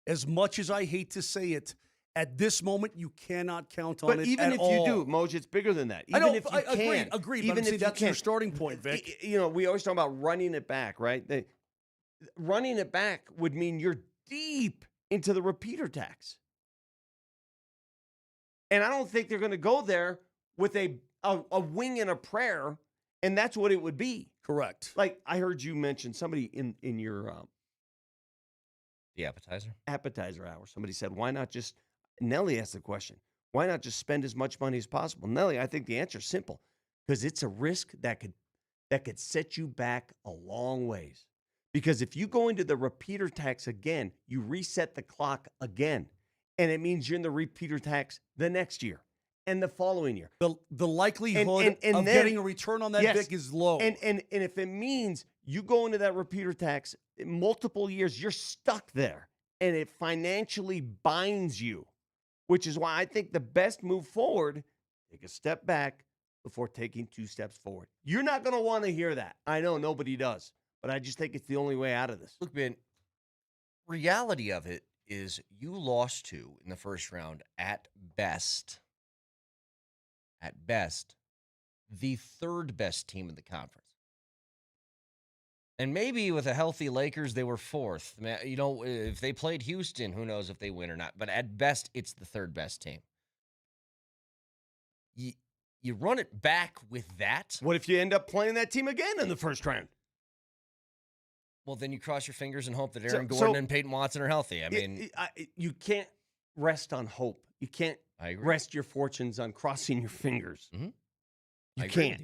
As much as I hate to say it, at this moment, you cannot count on it But even at if all. you do, Moj, it's bigger than that. Even I know, if you can. Agreed. Even But I'm saying if that's you your can. starting point, Vic. We always talk about running it back, right? Running it back would mean you're deep into the repeater tax. And I don't think they're going to go there with a wing and a prayer, and that's what it would be. Correct. Like I heard you mention somebody in your The appetizer hour. Somebody said, why not just, Nelly asked the question, why not just spend as much money as possible? Nelly, I think the answer is simple, because it's a risk that could set you back a long ways. Because if you go into the repeater tax again, you reset the clock again. And it means you're in the repeater tax the next year and the following year. The likelihood of then, getting a return on that, yes, Vic, is low. And if it means you go into that repeater tax multiple years, you're stuck there. And it financially binds you, which is why I think the best move forward, take a step back before taking 2 steps forward. You're not going to want to hear that. I know nobody does, but I just think it's the only way out of this. Look, man, reality of it is you lost to in the first round at best, the third best team in the conference. And maybe with a healthy Lakers, they were fourth. You know, if they played Houston, who knows if they win or not. But at best, it's the third best team. You run it back with that. What if you end up playing that team again in the first round? Well, then you cross your fingers and hope that Aaron Gordon and Peyton Watson are healthy. I mean, you can't rest on hope. You can't rest your fortunes on crossing your fingers. Mm-hmm. You can't.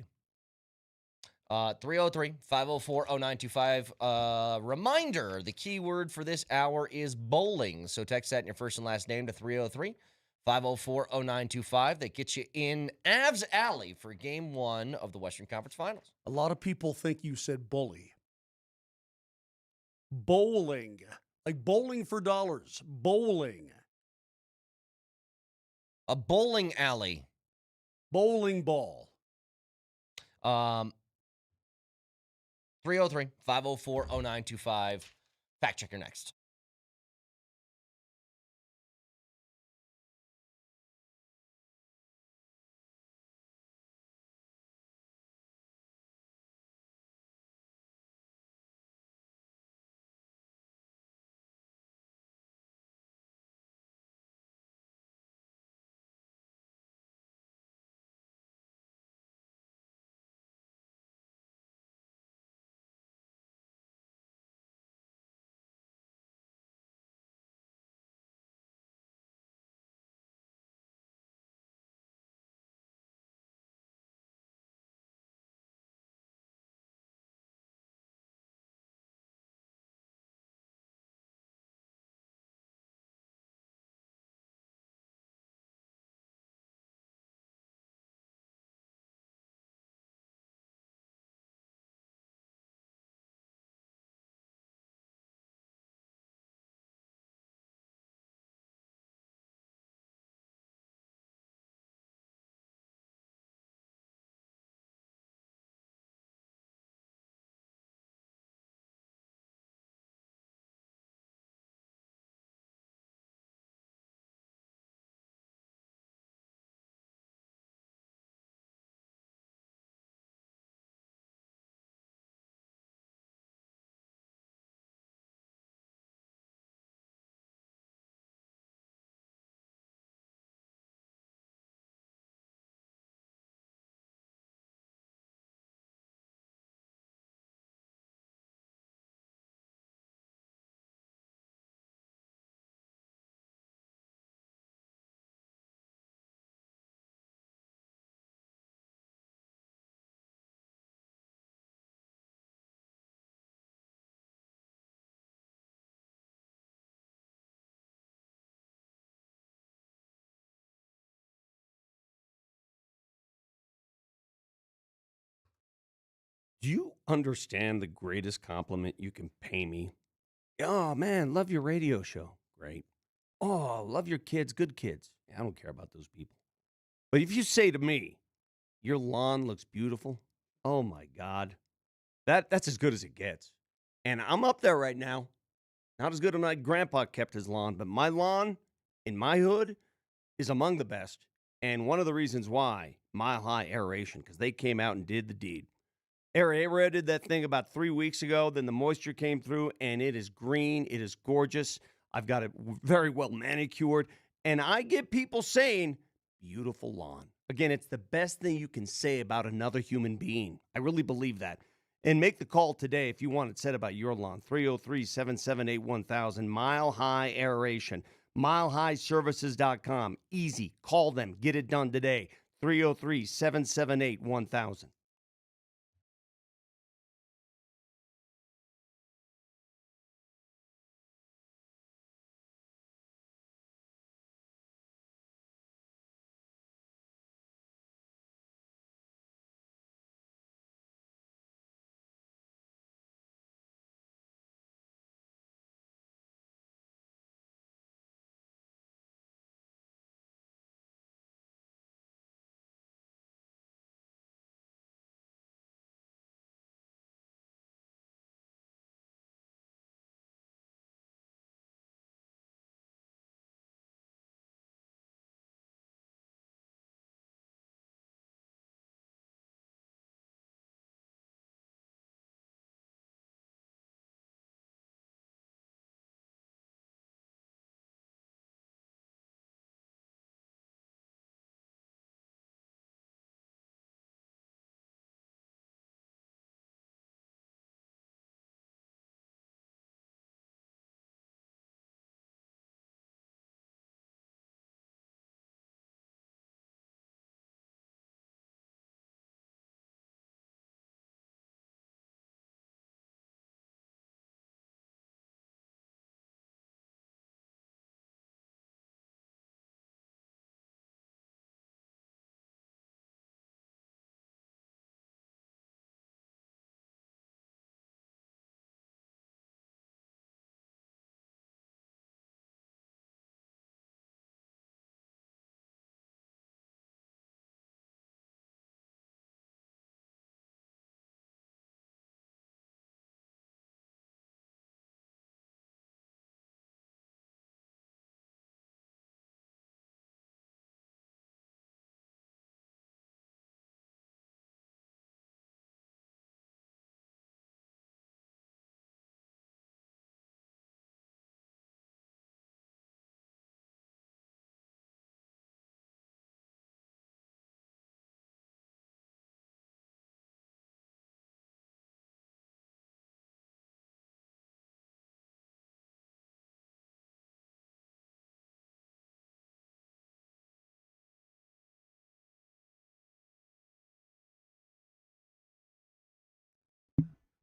303-504-0925. Reminder, the keyword for this hour is bowling. So text that in your first and last name to 303-504-0925. That gets you in Avs Alley for Game 1 of the Western Conference Finals. A lot of people think you said bully. Bowling. Like bowling for dollars. Bowling. A bowling alley. Bowling ball. 303-504-0925. Fact checker next. Do you understand the greatest compliment you can pay me? Oh, man, love your radio show. Great. Oh, love your kids. Good kids. I don't care about those people. But if you say to me, your lawn looks beautiful, oh my God, that's as good as it gets. And I'm up there right now. Not as good as my grandpa kept his lawn, but my lawn in my hood is among the best. And one of the reasons why, Mile High Aeration, because they came out and did the deed. Aerated that thing about 3 weeks ago. Then the moisture came through, and it is green. It is gorgeous. I've got it very well manicured. And I get people saying, beautiful lawn. Again, it's the best thing you can say about another human being. I really believe that. And make the call today if you want it said about your lawn. 303-778-1000. Mile High Aeration. MileHighServices.com. Easy. Call them. Get it done today. 303-778-1000.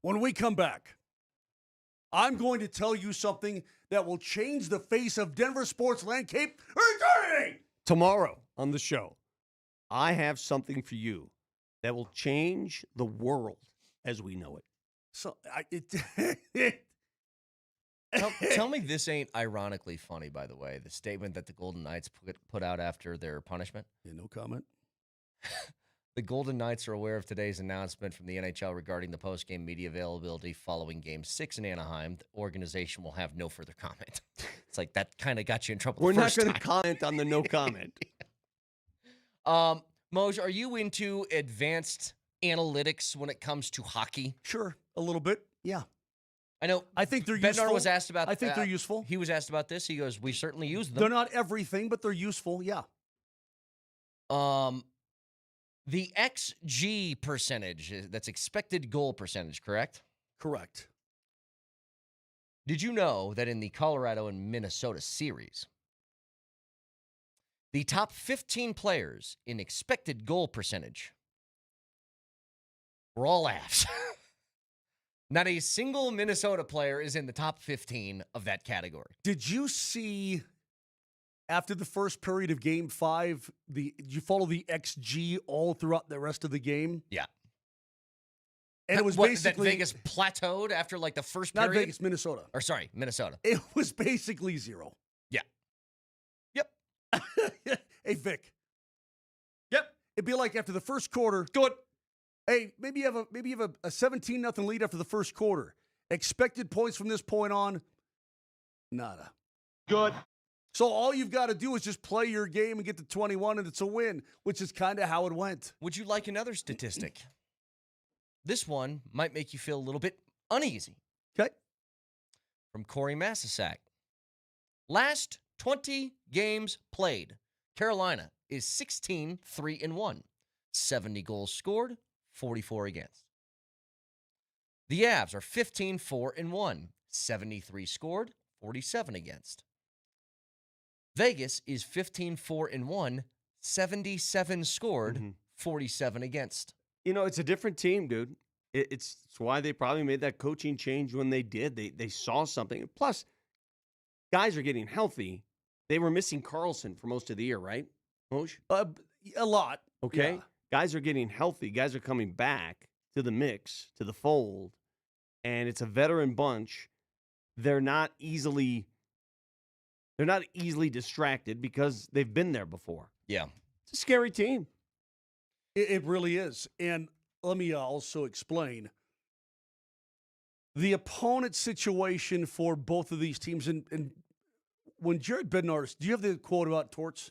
When we come back, I'm going to tell you something that will change the face of Denver sports landscape for eternity. Tomorrow on the show, I have something for you that will change the world as we know it. So, Tell me this ain't ironically funny, by the way, the statement that the Golden Knights put out after their punishment. Yeah, no comment. The Golden Knights are aware of today's announcement from the NHL regarding the post-game media availability following Game 6 in Anaheim. The organization will have no further comment. It's like that kind of got you in trouble. We're the not first going to time. comment on the no comment. Moser, are you into advanced analytics when it comes to hockey? Sure, a little bit. Yeah. I know. I think they're Bednar useful. was asked about. I think they're useful. He was asked about this. He goes, "We certainly use them. They're not everything, but they're useful. Yeah. The XG percentage, that's expected goal percentage, correct? Correct. Did you know that in the Colorado and Minnesota series, the top 15 players in expected goal percentage were all Avs? Not a single Minnesota player is in the top 15 of that category. Did you see after the first period of Game 5, did you follow the XG all throughout the rest of the game? Yeah. And it was what, basically that Vegas plateaued after like the first period? not Vegas, Minnesota. Or sorry, Minnesota. It was basically zero. Yeah. Yep. Hey, Vic. It'd be like after the first quarter, good. Hey, maybe you have a 17-0 lead after the first quarter. Expected points from this point on, nada. Good. So all you've got to do is just play your game and get to 21, and it's a win, which is kind of how it went. Would you like another statistic? This one might make you feel a little bit uneasy. Okay. From Corey Massasak. Last 20 games played, Carolina is 16-3-1. 70 goals scored, 44 against. The Avs are 15-4-1. 73 scored, 47 against. Vegas is 15-4-1. 77 scored, 47 against. You know, it's a different team, dude. It's why they probably made that coaching change when they did. They saw something. Plus, guys are getting healthy. They were missing Carlson for most of the year, right, Moj? A lot. Okay. Yeah. Guys are getting healthy. Guys are coming back to the mix, to the fold, and it's a veteran bunch. They're not easily distracted because they've been there before. Yeah. It's a scary team. It really is. And let me also explain the opponent situation for both of these teams. And when Jared Bednar, do you have the quote about Torts?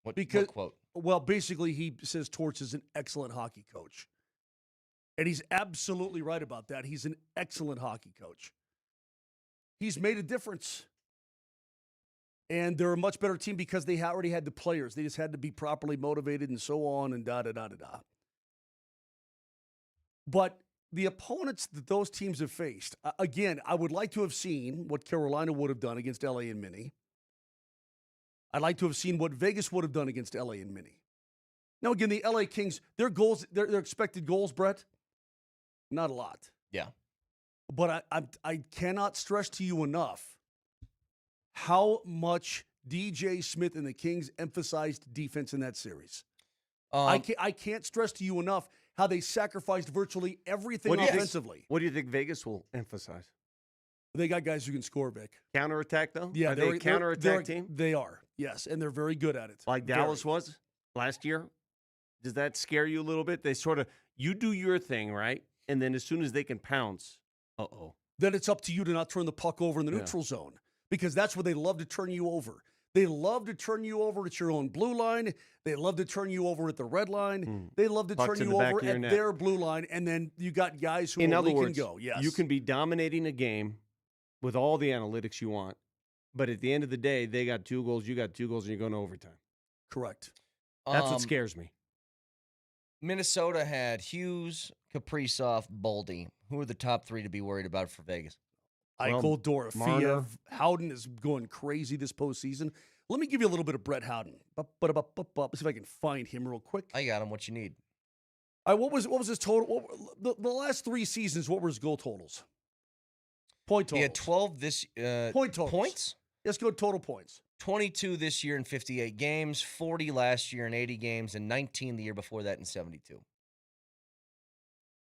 What quote? Well, basically, he says Torts is an excellent hockey coach. And he's absolutely right about that. He's an excellent hockey coach. He's made a difference. And they're a much better team because they already had the players. They just had to be properly motivated and so on and da-da-da-da-da. But the opponents that those teams have faced, again, I would like to have seen what Carolina would have done against LA and Mini. I'd like to have seen what Vegas would have done against LA and Mini. Now, again, the LA Kings, their expected goals, Brett, not a lot. Yeah. But I cannot stress to you enough how much DJ Smith and the Kings emphasized defense in that series. I can't stress to you enough how they sacrificed virtually everything offensively. What do you think Vegas will emphasize? They got guys who can score, Vic. Counterattack, though? Yeah, are they a counterattack team? They are, yes, and they're very good at it. Like Dallas was last year? Does that scare you a little bit? They sort of, you do your thing, right? And then as soon as they can pounce, then it's up to you to not turn the puck over in the neutral zone because that's where they love to turn you over. They love to turn you over at your own blue line. They love to turn you over at the red line. They love to turn you over at their blue line, and then you got guys who only can go. Yes. You can be dominating a game with all the analytics you want, but at the end of the day, they got 2 goals, you got 2 goals, and you're going to overtime. Correct. That's what scares me. Minnesota had Hughes, Kaprizov, Boldy. Who are the top 3 to be worried about for Vegas? Eichel, Dorofeev. Howden is going crazy this postseason. Let me give you a little bit of Brett Howden. Let's see if I can find him real quick. I got him. What you need? All right, what was his total? The last 3 seasons, what were his goal totals? Point totals. He had 12 this point totals. Points? Let's go total points. 22 this year in 58 games, 40 last year in 80 games, and 19 the year before that in 72.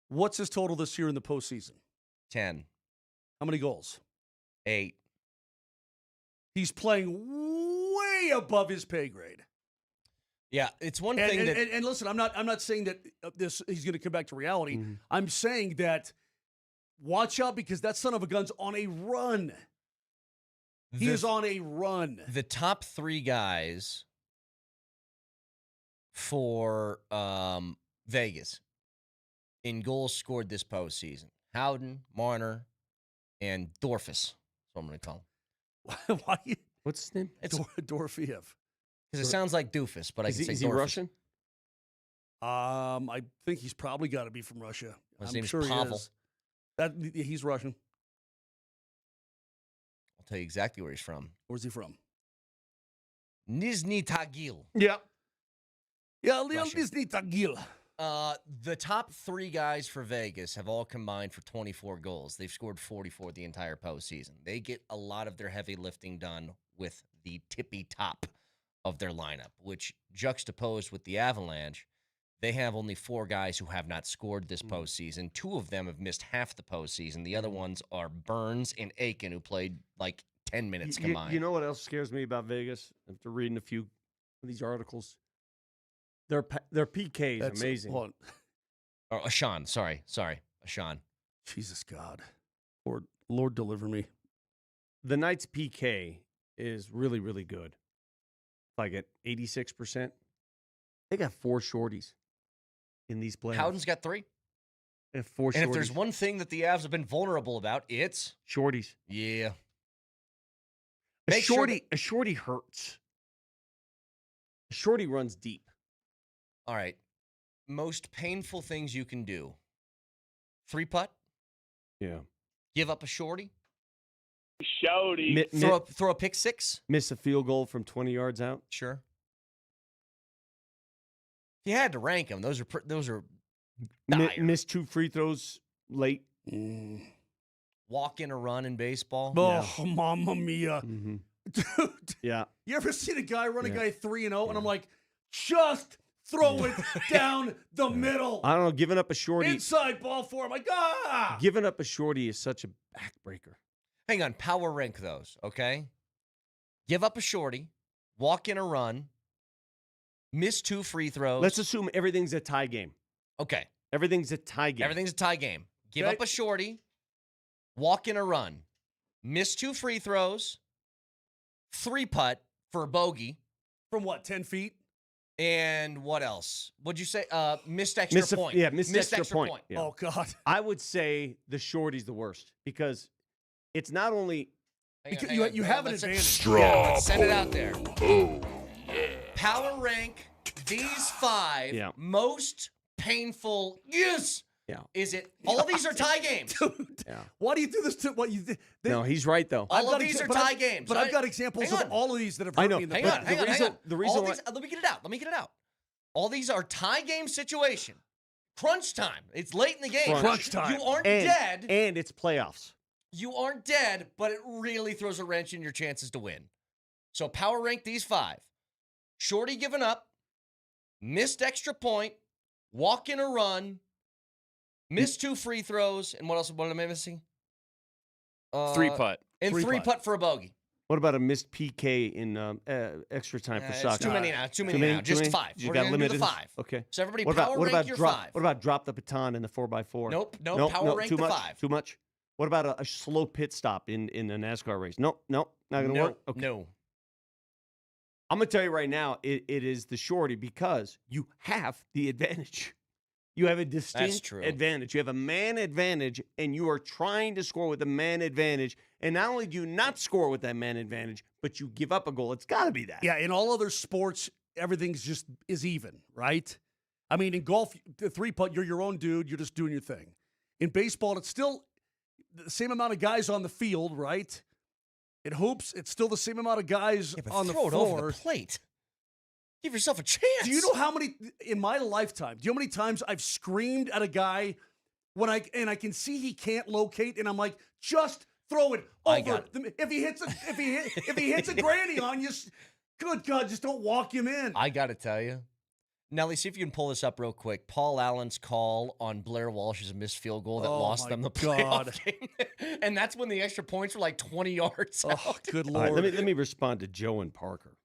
What's his total this year in the postseason? 10. How many goals? 8. He's playing way above his pay grade. Yeah, it's one thing and listen, I'm not saying that he's going to come back to reality. I'm saying that watch out because that son of a gun's on a run. He is on a run. The top 3 guys for Vegas in goals scored this postseason: Howden, Marner, and Dorfus. That's what I'm going to call him. Why? What's his name? It's Dorofeev. Because it sounds like doofus, but I can say Dorfus. Is he Russian? I think he's probably got to be from Russia. His I'm name's sure Pavel. he is. He's Russian. I'll tell you exactly where he's from. Where's he from? Nizhny Tagil. Yeah, Nizhny Tagil. The top 3 guys for Vegas have all combined for 24 goals. They've scored 44 the entire postseason. They get a lot of their heavy lifting done with the tippy top of their lineup, which juxtaposed with the Avalanche, they have only 4 guys who have not scored this postseason. 2 of them have missed half the postseason. The other ones are Burns and Aiken, who played like 10 minutes combined. You know what else scares me about Vegas? After reading a few of these articles, Their PK is amazing. Hold on. Or Ashan, sorry, Ashan. Jesus God. Lord deliver me. The Knights' PK is really, really good. Like at 86%. They got 4 shorties in these playoffs. Howden's got 3. They have 4 shorties. And if there's one thing that the Avs have been vulnerable about, it's shorties. Yeah. A shorty hurts. A shorty runs deep. All right. Most painful things you can do. 3-putt, Yeah. give up a shorty, Shouty. throw a pick 6. Miss a field goal from 20 yards out. Sure. If you had to rank them, those are dire. Miss 2 free throws late. Walk in a run in baseball. Oh, mamma mia. Mm-hmm. Dude. Yeah. You ever seen a guy run a guy 3-0 and I'm like, just throw it down the middle. I don't know. Giving up a shorty. Inside ball for him. Like, Giving up a shorty is such a backbreaker. Hang on, power rank those, okay? Give up a shorty, walk in a run, miss 2 free throws. Let's assume everything's a tie game. Okay. Everything's a tie game. Everything's a tie game. Give up a shorty, walk in a run, miss 2 free throws, 3-putt for a bogey. From what, 10 feet? And what else? What'd you say? Missed extra point. Missed extra point. Yeah. Oh, God. I would say the shorty's the worst because it's not only You have an advantage. Let's send it out there. Power rank these 5 most painful. Yes. Yeah. Is it? All of these are tie games. Dude, why do you do this to what you? No, he's right though. All of these are tie games. But I've got examples of all of these that have hurt me in the Hang on. Let me get it out. All these are tie game situation. Crunch time. It's late in the game. Crunch time. You aren't dead. And it's playoffs. You aren't dead, but it really throws a wrench in your chances to win. So power rank these 5. Shorty given up, missed extra point, walk in a run, missed 2 free throws, and what else? What am I missing? 3-putt. And 3-putt for a bogey. What about a missed PK in extra time for soccer? Too many now. Just 5. You We're got gonna do limited. the 5. Okay. So everybody rank your 5. What about drop the baton in the 4x4? Nope. Power rank too the much, 5. Too much. What about a slow pit stop in a NASCAR race? Nope. Not going to work. Okay. No. I'm going to tell you right now, it is the shorty because you have the advantage. You have a distinct advantage. You have a man advantage, and you are trying to score with a man advantage. And not only do you not score with that man advantage, but you give up a goal. It's got to be that. Yeah, in all other sports, everything's just is even, right? I mean, in golf, the 3-putt, you're your own dude. You're just doing your thing. In baseball, it's still the same amount of guys on the field, right? In hoops, it's still the same amount of guys on the floor. Throw it over the plate. Give yourself a chance. Do you know how many in my lifetime? Do you know how many times I've screamed at a guy when I can see he can't locate, and I'm like, just throw it over. If he hits a granny on you, good God, just don't walk him in. I got to tell you. Nelly, see if you can pull this up real quick. Paul Allen's call on Blair Walsh's missed field goal that lost them the playoff game. And that's when the extra points were like 20 yards out. Good Lord. All right, let me respond to Joe and Parker.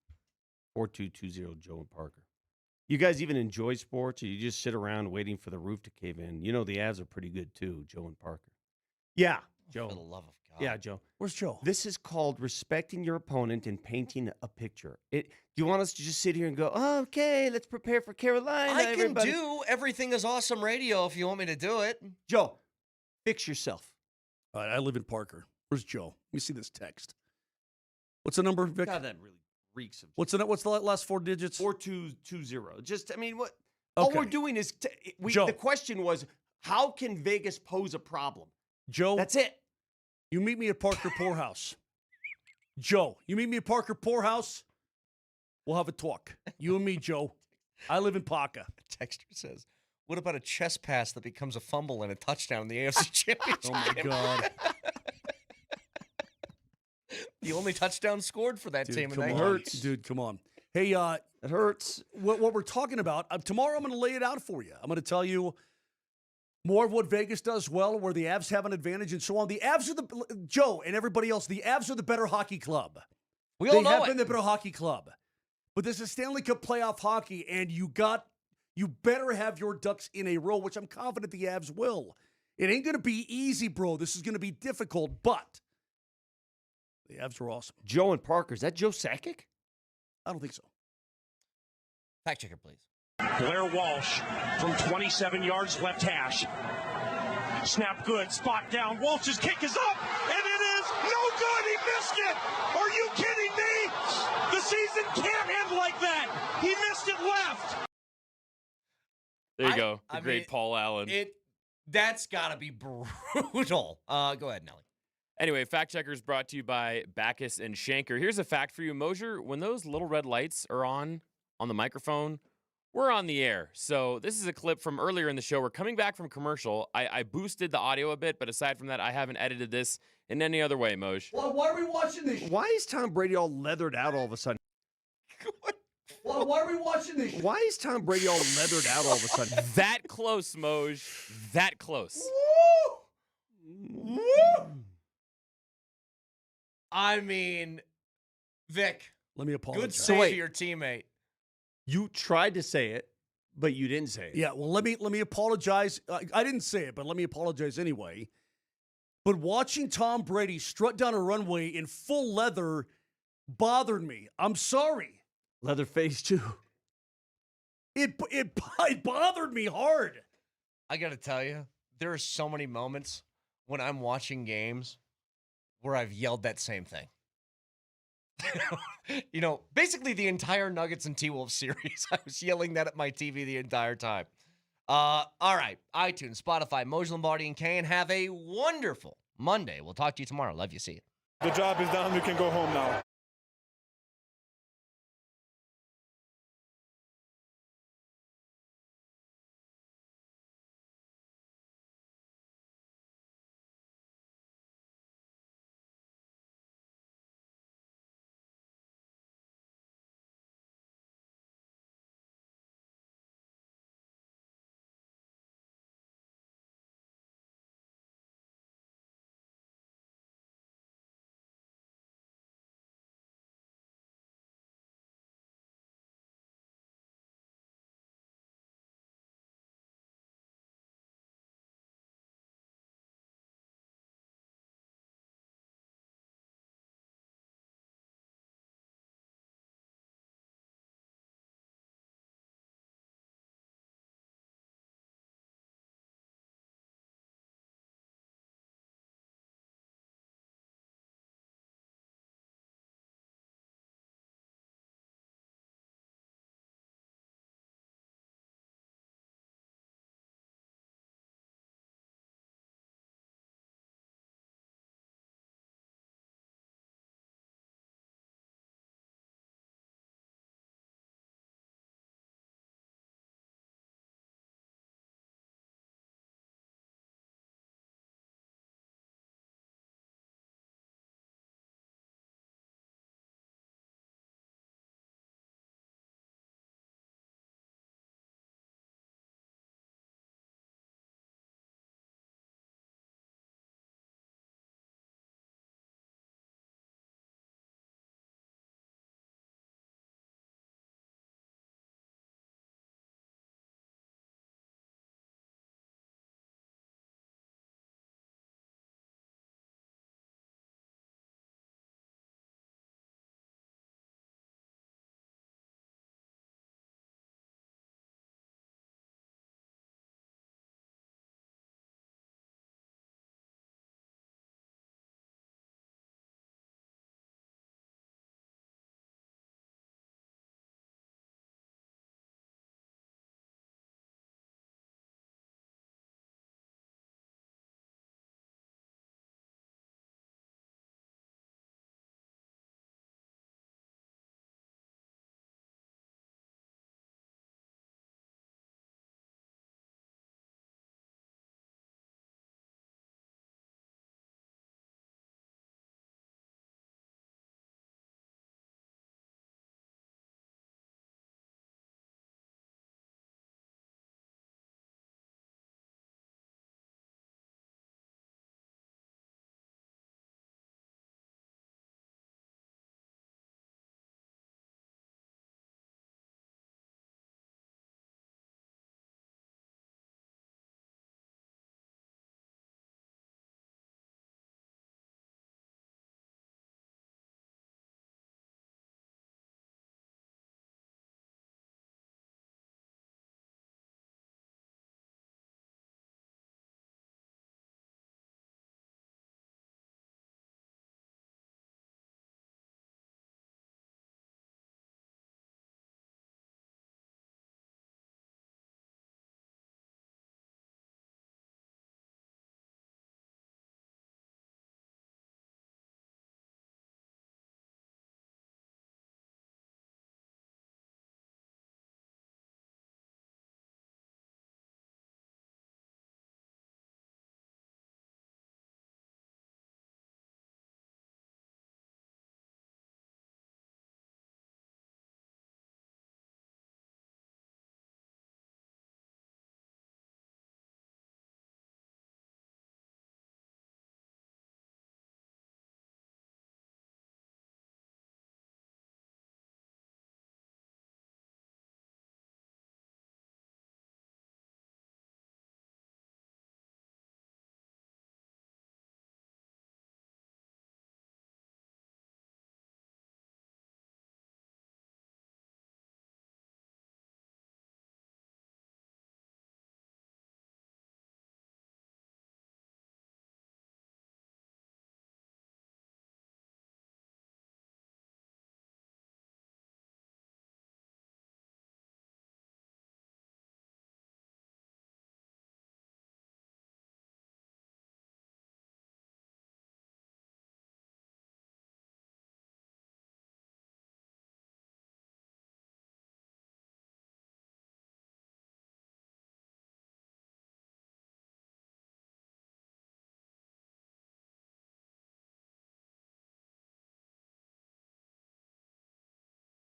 4220 Joe and Parker. You guys even enjoy sports, or you just sit around waiting for the roof to cave in? You know the Avs are pretty good too, Joe and Parker. Yeah, Joe. For the love of God. Yeah, Joe. Where's Joe? This is called respecting your opponent and painting a picture. Do you want us to just sit here and go, oh, okay, let's prepare for Carolina? I can do Everything is Awesome radio if you want me to do it. Joe, fix yourself. All right, I live in Parker. Where's Joe? Let me see this text. What's the number, Vic? God, that really reeks of. What's the last 4 digits? 4220. Just, I mean, what? Okay. All we're doing is Joe. The question was, how can Vegas pose a problem? Joe, that's it. You meet me at Parker Poorhouse. Joe, you meet me at Parker Poorhouse. We'll have a talk. You and me, Joe. I live in Parker. Texter says, what about a chest pass that becomes a fumble and a touchdown in the AFC Championship? Oh, my God. The only touchdown scored for that team. It hurts. Dude, come on. Hey, it hurts. What we're talking about, tomorrow I'm going to lay it out for you. I'm going to tell you more of what Vegas does well, where the Avs have an advantage and so on. The Avs are Joe and everybody else, the Avs are the better hockey club. We all know They have been the better hockey club. But this is Stanley Cup playoff hockey, and you got You better have your ducks in a row, which I'm confident the Avs will. It ain't going to be easy, bro. This is going to be difficult, but the Avs are awesome. Joe and Parker, is that Joe Sakic? I don't think so. Fact checker, please. Blair Walsh from 27 yards left hash. Snap good, spot down. Walsh's kick is up, and it is no good. He missed it. Are you kidding me? The season can't end like that. He missed it left. There you go. The great Paul Allen. That's got to be brutal. Go ahead, Nelly. Anyway, Fact Checker is brought to you by Backus and Shanker. Here's a fact for you, Moser. When those little red lights are on the microphone, we're on the air. So this is a clip from earlier in the show. We're coming back from commercial. I boosted the audio a bit, but aside from that, I haven't edited this in any other way, Moj. Why are we watching this? Why is Tom Brady all leathered out all of a sudden? Why are we watching this? Why is Tom Brady all leathered out all of a sudden? That close, Moj. That close. Woo! I mean, Vic. Let me apologize. Good save to your teammate. You tried to say it, but you didn't say it. Yeah, well, let me apologize. I didn't say it, but let me apologize anyway. But watching Tom Brady strut down a runway in full leather bothered me. I'm sorry. Leatherface, too. It bothered me hard. I got to tell you, there are so many moments when I'm watching games where I've yelled that same thing. Basically the entire Nuggets and T-Wolves series, I was yelling that at my TV the entire time. All right, iTunes, Spotify, Moser, Lombardi, and Kane, have a wonderful Monday. We'll talk to you tomorrow. Love you. See you. The job is done. We can go home now.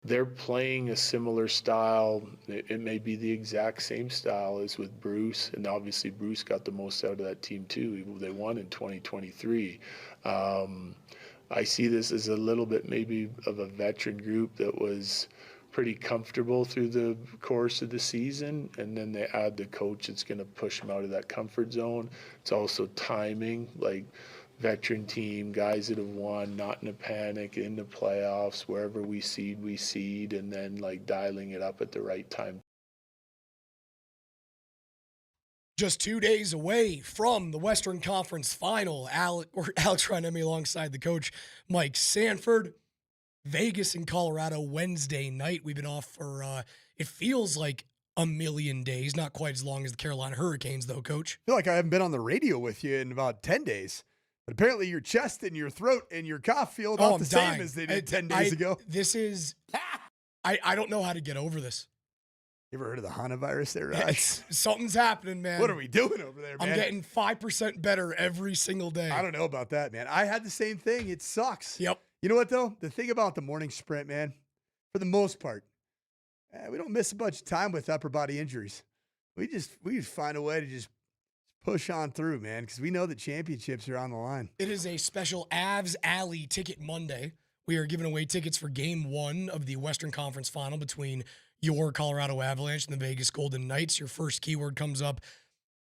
they're playing a similar style. It may be the exact same style as with Bruce, and obviously Bruce got the most out of that team too. They won in 2023. I see this as a little bit maybe of a veteran group that was pretty comfortable through the course of the season, and then they add the coach that's going to push them out of that comfort zone. It's also timing, like veteran team, guys that have won, not in a panic, in the playoffs, wherever we seed, and then like dialing it up at the right time. Just 2 days away from the Western Conference Final, Alex Reinemi alongside the coach Mike Sanford. Vegas and Colorado Wednesday night. We've been off for, it feels like a million days, not quite as long as the Carolina Hurricanes, though, Coach. I feel like I haven't been on the radio with you in about 10 days. But apparently your chest and your throat and your cough feel about the same as they did 10 days ago. This is, I don't know how to get over this. You ever heard of the Hana virus there, Raj? Something's happening, man. What are we doing over there, man? I'm getting 5% better every single day. I don't know about that, man. I had the same thing. It sucks. Yep. You know what, though? The thing about the morning sprint, man, for the most part, we don't miss a bunch of time with upper body injuries. We just find a way to just push on through, man, because we know the championships are on the line. It is a special Avs Alley Ticket Monday. We are giving away tickets for Game 1 of the Western Conference Final between your Colorado Avalanche and the Vegas Golden Knights. Your first keyword comes up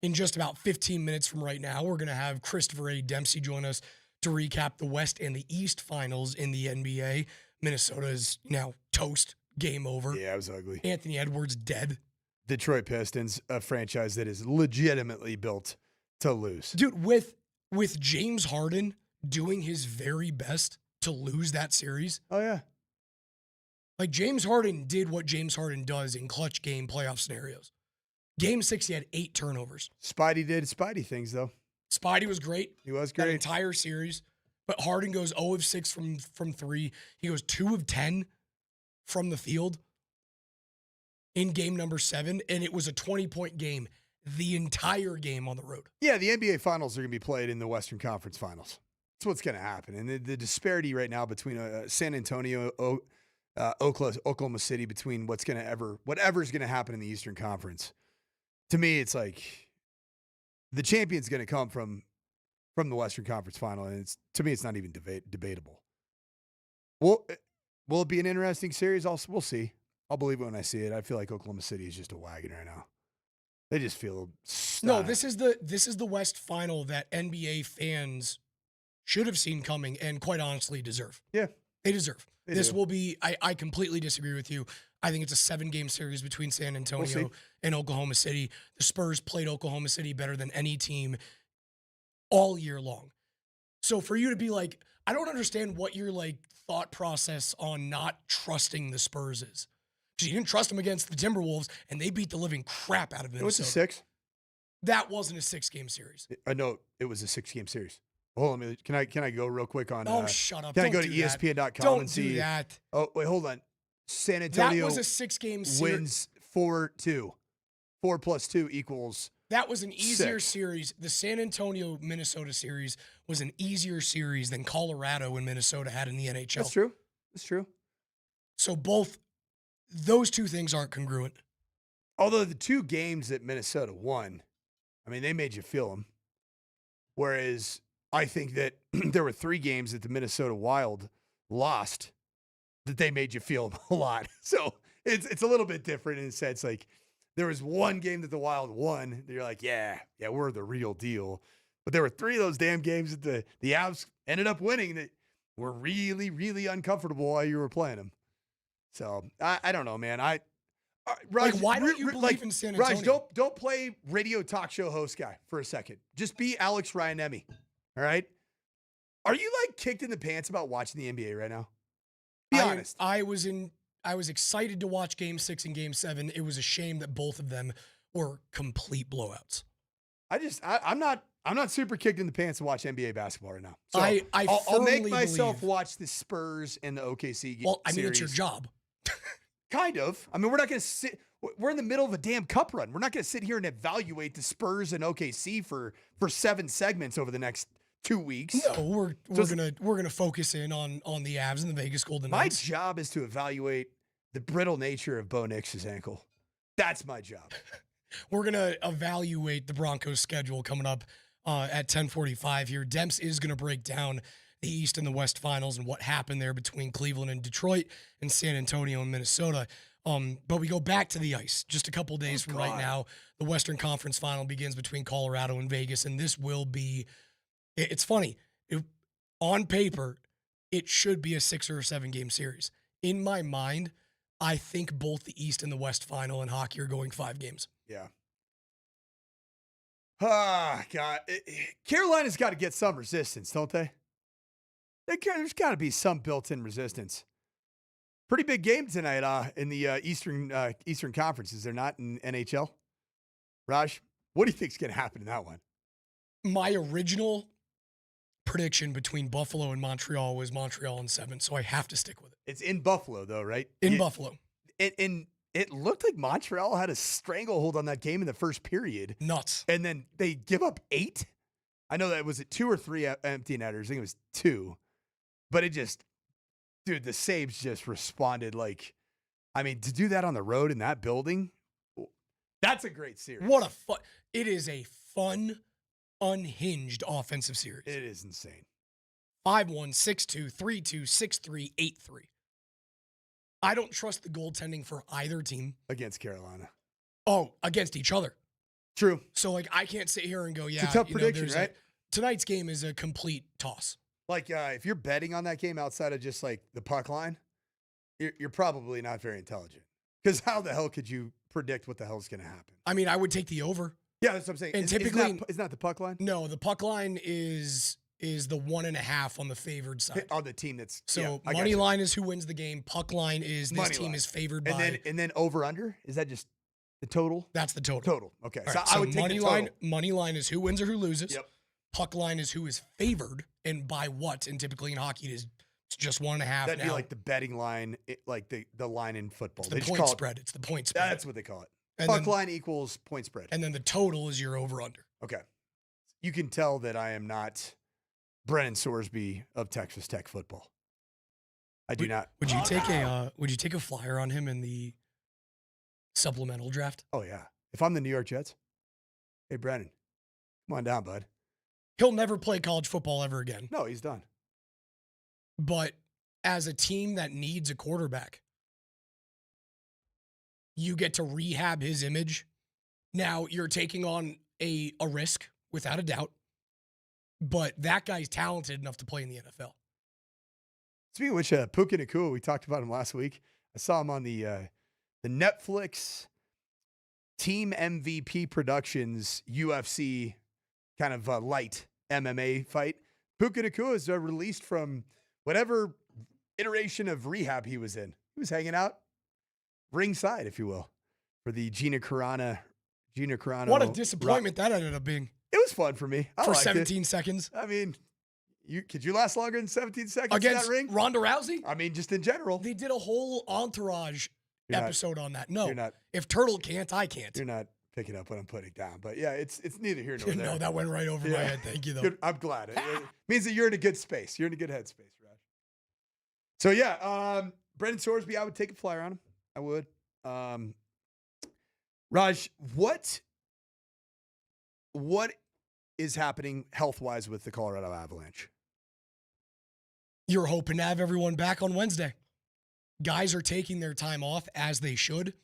in just about 15 minutes from right now. We're going to have Christopher A. Dempsey join us to recap the West and the East finals in the NBA. Minnesota is now toast. Game over. Yeah, it was ugly. Anthony Edwards dead. Detroit Pistons, a franchise that is legitimately built to lose. Dude, with James Harden doing his very best to lose that series. Oh, yeah. Like, James Harden did what James Harden does in clutch game playoff scenarios. Game 6, he had 8 turnovers. Spidey did Spidey things, though. Spidey was great. He was that great. entire series. But Harden goes 0 of 6 from 3. He goes 2 of 10 from the field in game number 7, and it was a 20-point game the entire game on the road. Yeah, the NBA Finals are going to be played in the Western Conference Finals. That's what's going to happen. And the disparity right now between San Antonio, Oklahoma City, between whatever's going to happen in the Eastern Conference, to me, it's like the champion's going to come from the Western Conference Final, and to me, it's not even debatable. Will it be an interesting series? We'll see. I'll believe it when I see it. I feel like Oklahoma City is just a wagon right now. They just feel stunned. No, this is the West Final that NBA fans should have seen coming and quite honestly deserve. Yeah. They deserve. They do. Will be, I completely disagree with you. I think it's a 7-game series between San Antonio and Oklahoma City. The Spurs played Oklahoma City better than any team all year long. So for you to be like, I don't understand what your thought process on not trusting the Spurs is. Because you didn't trust them against the Timberwolves, and they beat the living crap out of Minnesota. It was a 6. That wasn't a 6-game series. No, it was a 6-game series. Hold on, can I go real quick on? Oh, shut up! Can Don't I go to ESPN.com Don't and see? Do that. Oh, wait, hold on. San Antonio. That was a 6-game series. Wins 4-2. 4 plus 2 equals. That was an easier 6. series. The San Antonio-Minnesota series was an easier series than Colorado and Minnesota had in the NHL. That's true. That's true. So those two things aren't congruent. Although the 2 games that Minnesota won, I mean, they made you feel them. Whereas I think that there were 3 games that the Minnesota Wild lost that they made you feel a lot. So it's a little bit different in a sense. Like, there was 1 game that the Wild won that you're like, yeah, we're the real deal. But there were 3 of those damn games that the Avs ended up winning that were really, really uncomfortable while you were playing them. So I don't know, man. Raj, why don't you believe in San Antonio? Raj, don't play radio talk show host guy for a second. Just be Alex Reinemi. All right? Are you kicked in the pants about watching the NBA right now? Be honest. I was excited to watch Game 6 and Game 7. It was a shame that both of them were complete blowouts. I'm not super kicked in the pants to watch NBA basketball right now. So I'll make myself watch the Spurs and the OKC game. Well, I mean, it's your job. Kind of. I mean, we're not going to sit. We're in the middle of a damn cup run. We're not going to sit here and evaluate the Spurs and OKC for 7 segments over the next 2 weeks. No, we're gonna focus in on the Avs and the Vegas Golden My Knights. job is to evaluate the brittle nature of Bo Nix's ankle. That's my job. We're going to evaluate the Broncos' schedule coming up at 10:45 here. Demps is going to break down the East and the West finals and what happened there between Cleveland and Detroit and San Antonio and Minnesota. But we go back to the ice just a couple days from right now. The Western Conference final begins between Colorado and Vegas, and this will be – it's funny. On paper, it should be a 6 or a 7 game series. In my mind, I think both the East and the West final in hockey are going 5 games. Yeah. Ah, God. Carolina's got to get some resistance, don't they? There's got to be some built-in resistance. Pretty big game tonight in the Eastern Conference, is there not, in NHL? Raj, what do you think's going to happen in that one? My original prediction between Buffalo and Montreal was Montreal in 7, so I have to stick with it. It's in Buffalo, though, right? In Buffalo. It looked like Montreal had a stranglehold on that game in the first period. Nuts. And then they give up 8. I know that was it 2 or 3 empty netters. I think it was 2. But it just, dude, the Sabres just responded like, I mean, to do that on the road in that building, that's a great series. What a fun, it is a fun, unhinged offensive series. It is insane. 5-1, 6-2, 3-2, 6-3, 8-3. I don't trust the goaltending for either team. Against Carolina. Oh, against each other. True. So, like, I can't sit here and go, yeah. It's a tough prediction, right? Tonight's game is a complete toss. Like, if you're betting on that game outside of just, like, the puck line, you're probably not very intelligent. Because how the hell could you predict what the hell's going to happen? I mean, I would take the over. Yeah, that's what I'm saying. And typically, isn't that the puck line? No, the puck line is the 1.5 on the favored side. On the team that's money line is who wins the game. Puck line is this team is favored by. And then over under, is that just the total? That's the total. Total. Okay. Right, so I would take money the total. Money line is who wins or who loses. Yep. Puck line is who is favored and by what. And typically in hockey it's just 1.5. That'd now. be like the betting line, like the line in football. It's the point spread. It's the point spread. That's what they call it. And puck line equals point spread. And then the total is your over under. Okay. You can tell that I am not Brennan Sorsby of Texas Tech football. I do not. Would you take a flyer on him in the supplemental draft? Oh yeah. If I'm the New York Jets, hey Brennan, come on down, bud. He'll never play college football ever again. No, he's done. But as a team that needs a quarterback, you get to rehab his image. Now you're taking on a risk without a doubt. But that guy's talented enough to play in the NFL. Speaking of which, Puka Nacua, we talked about him last week. I saw him on the Netflix Team MVP Productions UFC kind of light MMA fight. Puka Nacua is released from whatever iteration of rehab he was in. He was hanging out ringside, if you will, for the Gina Carano. What a disappointment that ended up being. It was fun for me. For 17 seconds. I mean, could you last longer than 17 seconds against in that ring? Ronda Rousey? I mean, just in general. They did a whole Entourage episode on that. No, you're not, if Turtle can't, I can't. You're not picking up what I'm putting down. But yeah, it's neither here nor there. No, that went right over my head. Thank you, though. Good. I'm glad. It means that you're in a good space. You're in a good headspace, Raj. So yeah, Brendan Sorsby, I would take a flyer on him. I would. Raj, what is happening health-wise with the Colorado Avalanche? You're hoping to have everyone back on Wednesday. Guys are taking their time off as they should.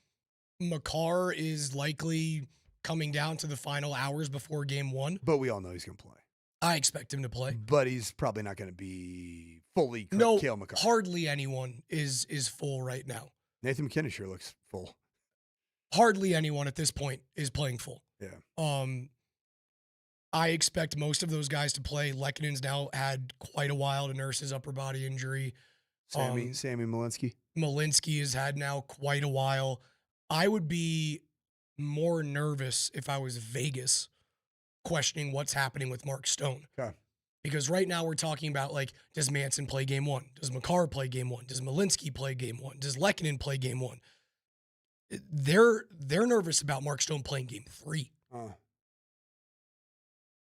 Makar is likely coming down to the final hours before game 1. But we all know he's going to play. I expect him to play. But he's probably not going to be fully Cale Makar. Hardly anyone is full right now. Nathan McKinnon sure looks full. Hardly anyone at this point is playing full. Yeah. I expect most of those guys to play. Lekkonen's now had quite a while to nurse his upper body injury. Sammy Malinsky. Malinsky has had now quite a while. I would be more nervous if I was Vegas questioning what's happening with Mark Stone. Okay. Because right now we're talking about, like, does Manson play game 1? Does Makar play game 1? Does Malinsky play game 1? Does Lekkonen play game 1? They're nervous about Mark Stone playing game 3.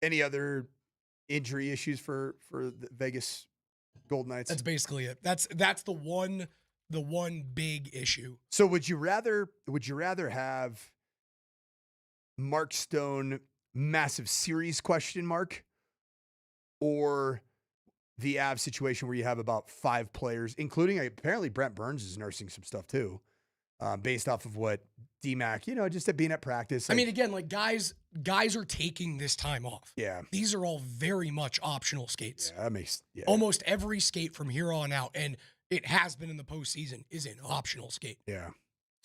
Any other injury issues for the Vegas Golden Knights? That's basically it. That's the one the one big issue. So would you rather have Mark Stone massive series question mark, or the Avs situation where you have about 5 players, including apparently Brent Burns is nursing some stuff too, based off of what DMac, just at being at practice. I mean, again, like guys are taking this time off. Yeah. These are all very much optional skates. Yeah, that makes Almost every skate from here on out, and it has been in the postseason, is an optional skate. Yeah.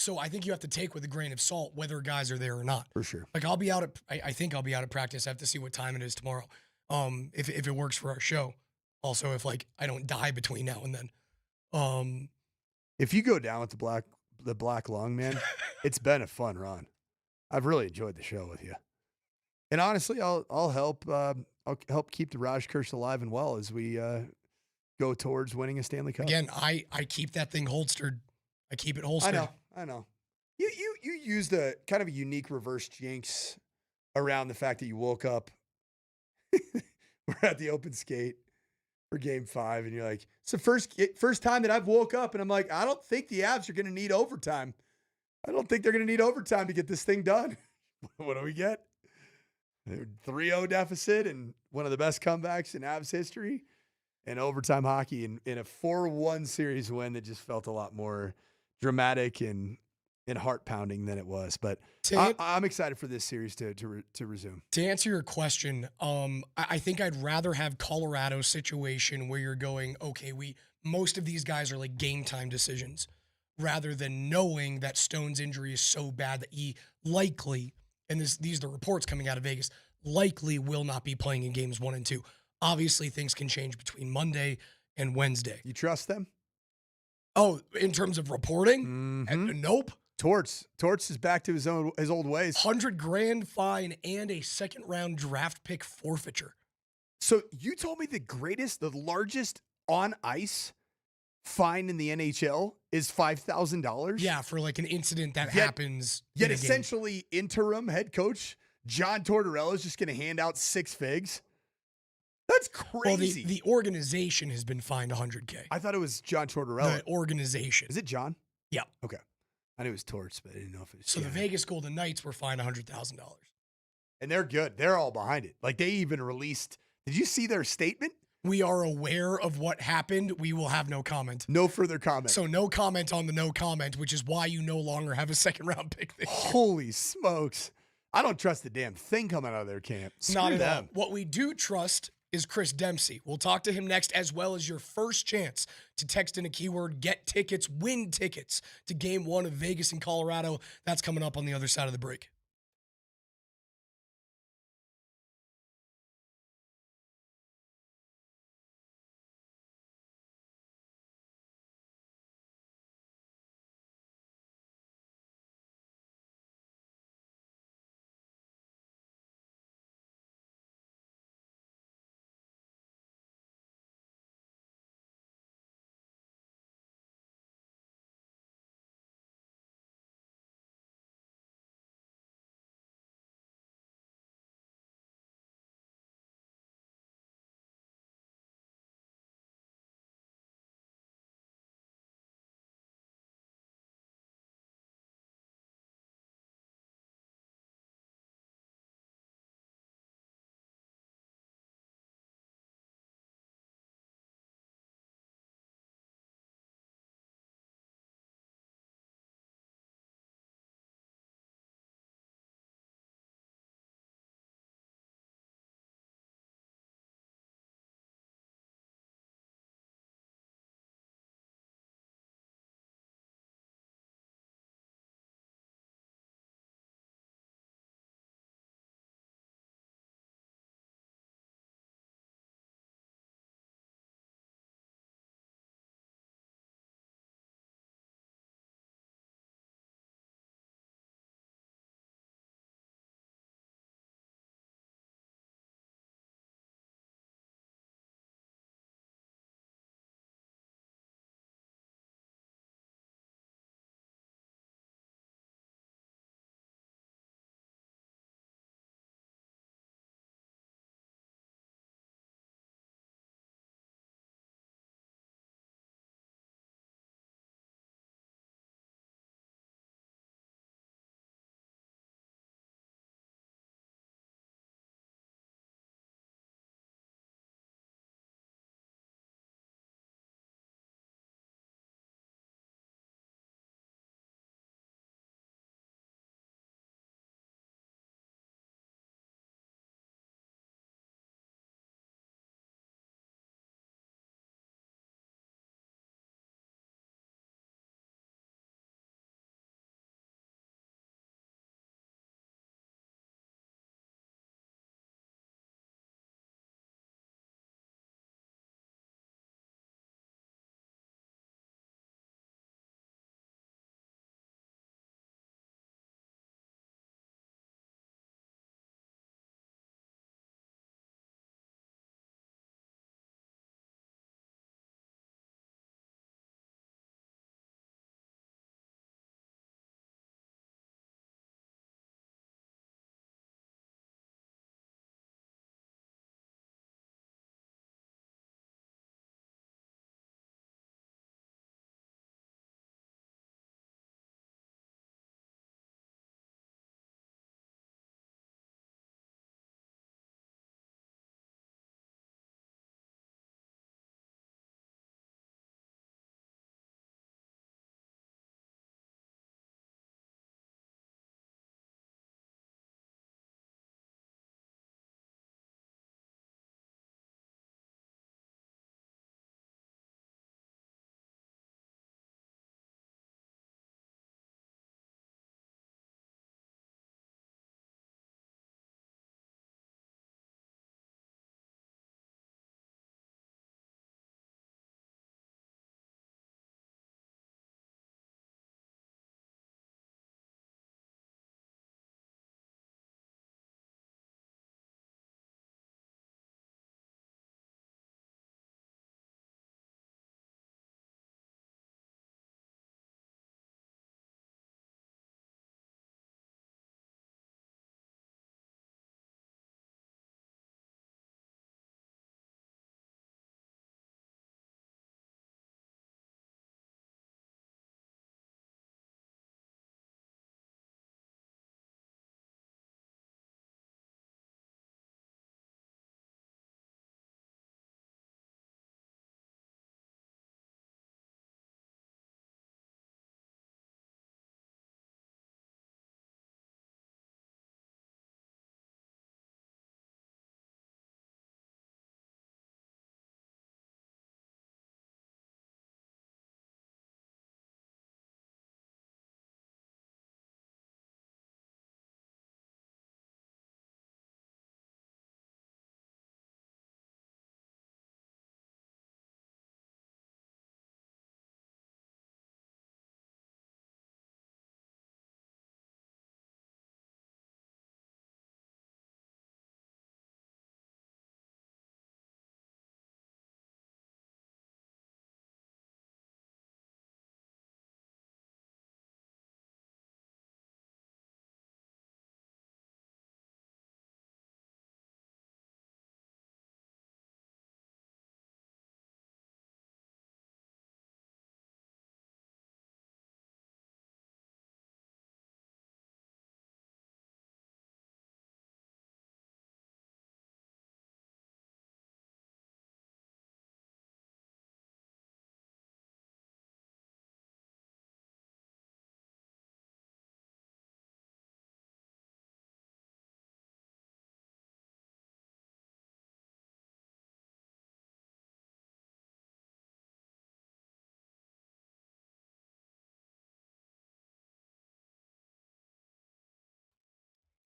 So I think you have to take with a grain of salt whether guys are there or not. For sure. Like I think I'll be out at practice. I have to see what time it is tomorrow. If it works for our show. Also, if I don't die between now and then. If you go down with the black lung, man, it's been a fun run. I've really enjoyed the show with you. And honestly, I'll help keep the Raj curse alive and well as we go towards winning a Stanley Cup. Again, I keep that thing holstered. I keep it holstered. I know. You used a kind of a unique reverse jinx around the fact that you woke up. We're at the open skate for Game 5, and you're like, it's the first time that I've woke up, and I'm like, I don't think the Avs are going to need overtime. I don't think they're going to need overtime to get this thing done. What do we get? 3-0 deficit and one of the best comebacks in Avs history, and overtime hockey in a 4-1 series win that just felt a lot more dramatic and heart-pounding than it was. But I'm excited for this series to resume. To answer your question, I think I'd rather have Colorado's situation where you're going, okay, most of these guys are like game time decisions, rather than knowing that Stone's injury is so bad that he likely, and these are the reports coming out of Vegas, likely will not be playing in games 1 and 2. Obviously, things can change between Monday and Wednesday. You trust them? Oh, in terms of reporting? Mm-hmm. Nope. Torts is back to his old ways. $100,000 fine and a second-round draft pick forfeiture. So you told me the largest on ice fine in the NHL is $5,000? Yeah, for like an incident that happens. Yet essentially interim head coach John Tortorella is just going to hand out 6 figs? That's crazy. Well, the organization has been fined $100,000. I thought it was John Tortorella. The organization. Is it John? Yeah. Okay. I knew it was Torts, but I didn't know if it was So the Vegas Golden Knights were fined $100,000. And they're good. They're all behind it. Like they even released, did you see their statement? We are aware of what happened. We will have no comment. No further comment. So no comment on the no comment, which is why you no longer have a second round pick this year. Holy smokes. I don't trust the damn thing coming out of their camp. Not at them. all. What we do trust is Chris Dempsey. We'll talk to him next, as well as your first chance to text in a keyword, get tickets, win tickets to Game 1 of Vegas and Colorado. That's coming up on the other side of the break.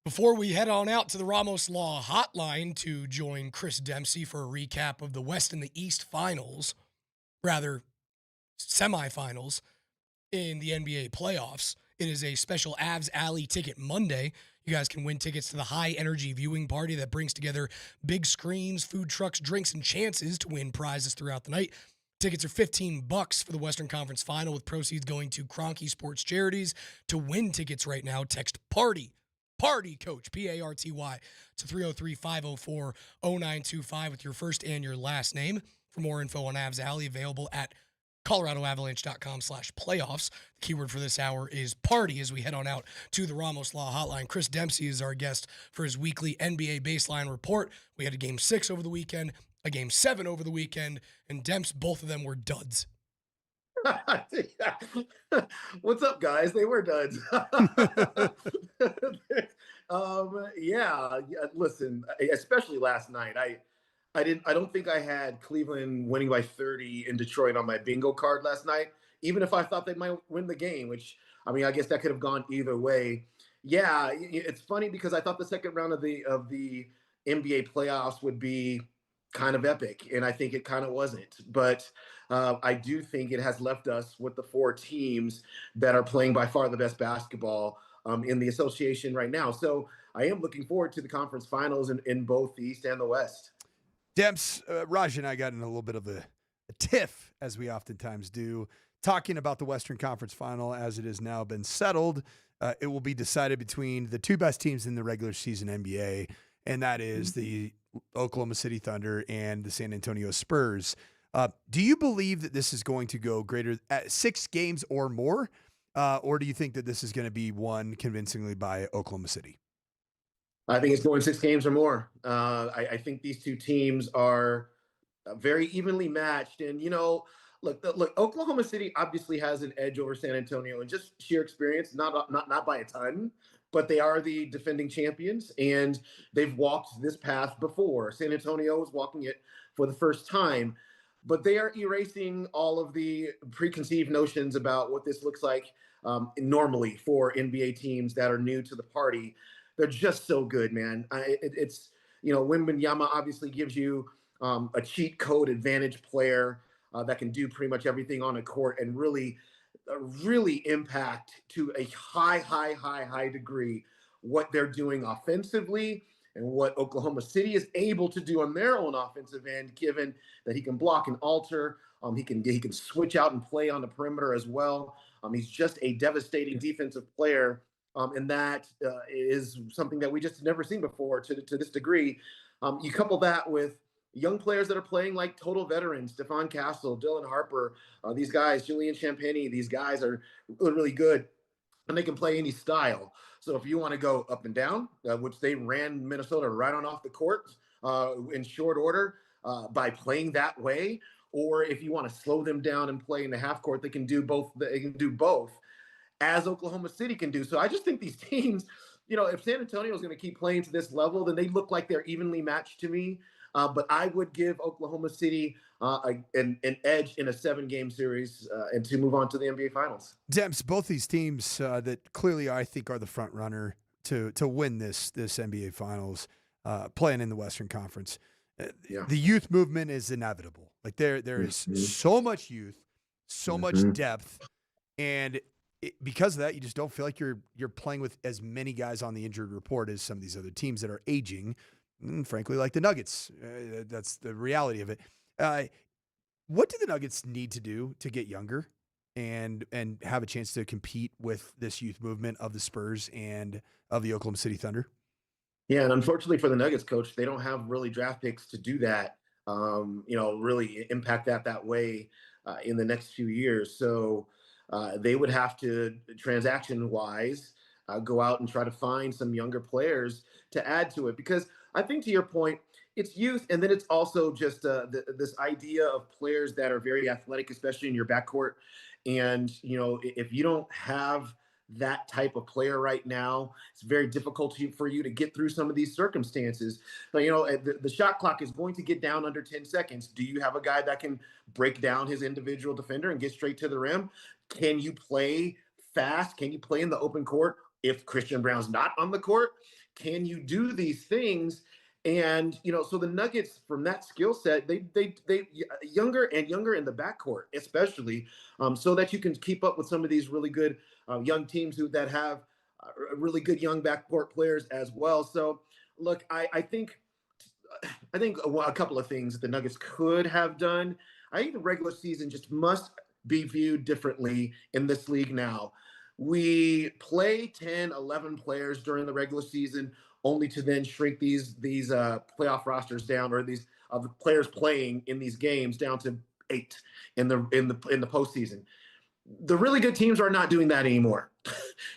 Before we head on out to the Ramos Law hotline to join Chris Dempsey for a recap of the West and the East finals, rather semifinals in the NBA playoffs, it is a special Avs Alley Ticket Monday. You guys can win tickets to the high-energy viewing party that brings together big screens, food trucks, drinks, and chances to win prizes throughout the night. Tickets are $15 for the Western Conference Final, with proceeds going to Kroenke Sports Charities. To win tickets right now, text PARTY Coach, PARTY, to 303-504-0925 with your first and your last name. For more info on Avs Alley, available at coloradoavalanche.com/playoffs. The keyword for this hour is party as we head on out to the Ramos Law hotline. Chris Dempsey is our guest for his weekly NBA baseline report. We had a game 6 over the weekend, a game 7 over the weekend, and Demps, both of them were duds. What's up, guys? They were duds. Listen, especially last night. I don't think I had Cleveland winning by 30 in Detroit on my bingo card last night, even if I thought they might win the game, which, I mean, I guess that could have gone either way. Yeah, it's funny because I thought the second round of the NBA playoffs would be kind of epic, and I think it kind of wasn't. But I do think it has left us with the 4 teams that are playing by far the best basketball in the association right now. So I am looking forward to the conference finals in both the East and the West. Demps, Raj and I got in a little bit of a tiff, as we oftentimes do, talking about the Western Conference Final as it has now been settled. It will be decided between the 2 best teams in the regular season NBA, and that is the Oklahoma City Thunder and the San Antonio Spurs. Do you believe that this is going to go greater at 6 games or more, or do you think that this is going to be won convincingly by Oklahoma City? I think it's going 6 games or more. I think these 2 teams are very evenly matched. And, look, Oklahoma City obviously has an edge over San Antonio in just sheer experience, not by a ton, but they are the defending champions, and they've walked this path before. San Antonio is walking it for the first time, but they are erasing all of the preconceived notions about what this looks like normally for NBA teams that are new to the party. They're just so good, man. It's Wembanyama obviously gives you a cheat code advantage player that can do pretty much everything on a court and really impact to a high degree what they're doing offensively and what Oklahoma City is able to do on their own offensive end, given that he can block and alter. He can switch out and play on the perimeter as well. He's just a devastating defensive player. And that is something that we just never seen before to this degree. You couple that with young players that are playing like total veterans, Stephon Castle, Dylan Harper, these guys, Julian Champagnie, these guys are really good, and they can play any style. So if you want to go up and down, which they ran Minnesota right on off the court in short order by playing that way, or if you want to slow them down and play in the half court, they can do both. They can do both, as Oklahoma City can do. So I just think these teams, if San Antonio is going to keep playing to this level, then they look like they're evenly matched to me. But I would give Oklahoma City an edge in a 7-game series and to move on to the NBA Finals. Demps, both these teams that clearly I think are the front runner to win this NBA Finals, playing in the Western Conference. The youth movement is inevitable. Like there is so much youth, so much depth, and because of that, you just don't feel like you're playing with as many guys on the injured report as some of these other teams that are aging. And frankly, like the Nuggets, that's the reality of it. What do the Nuggets need to do to get younger and have a chance to compete with this youth movement of the Spurs and of the Oklahoma City Thunder? Yeah, and unfortunately for the Nuggets, coach, they don't have really draft picks to do that. Really impact that way in the next few years. So they would have to, transaction-wise, go out and try to find some younger players to add to it. Because I think, to your point, it's youth, and then it's also just this idea of players that are very athletic, especially in your backcourt. And, if you don't have that type of player right now, it's very difficult for you to get through some of these circumstances. But, the shot clock is going to get down under 10 seconds. Do you have a guy that can break down his individual defender and get straight to the rim? Can you play fast? Can you play in the open court if Christian Brown's not on the court? Can you do these things? And so the Nuggets, from that skill set, they younger and younger in the backcourt, especially, so that you can keep up with some of these really good young teams that have really good young backcourt players as well. So, look, I think a couple of things that the Nuggets could have done. I think the regular season just must be viewed differently in this league now. We play 10, 11 players during the regular season, only to then shrink these playoff rosters down, or these players playing in these games down to 8 in the postseason. The really good teams are not doing that anymore.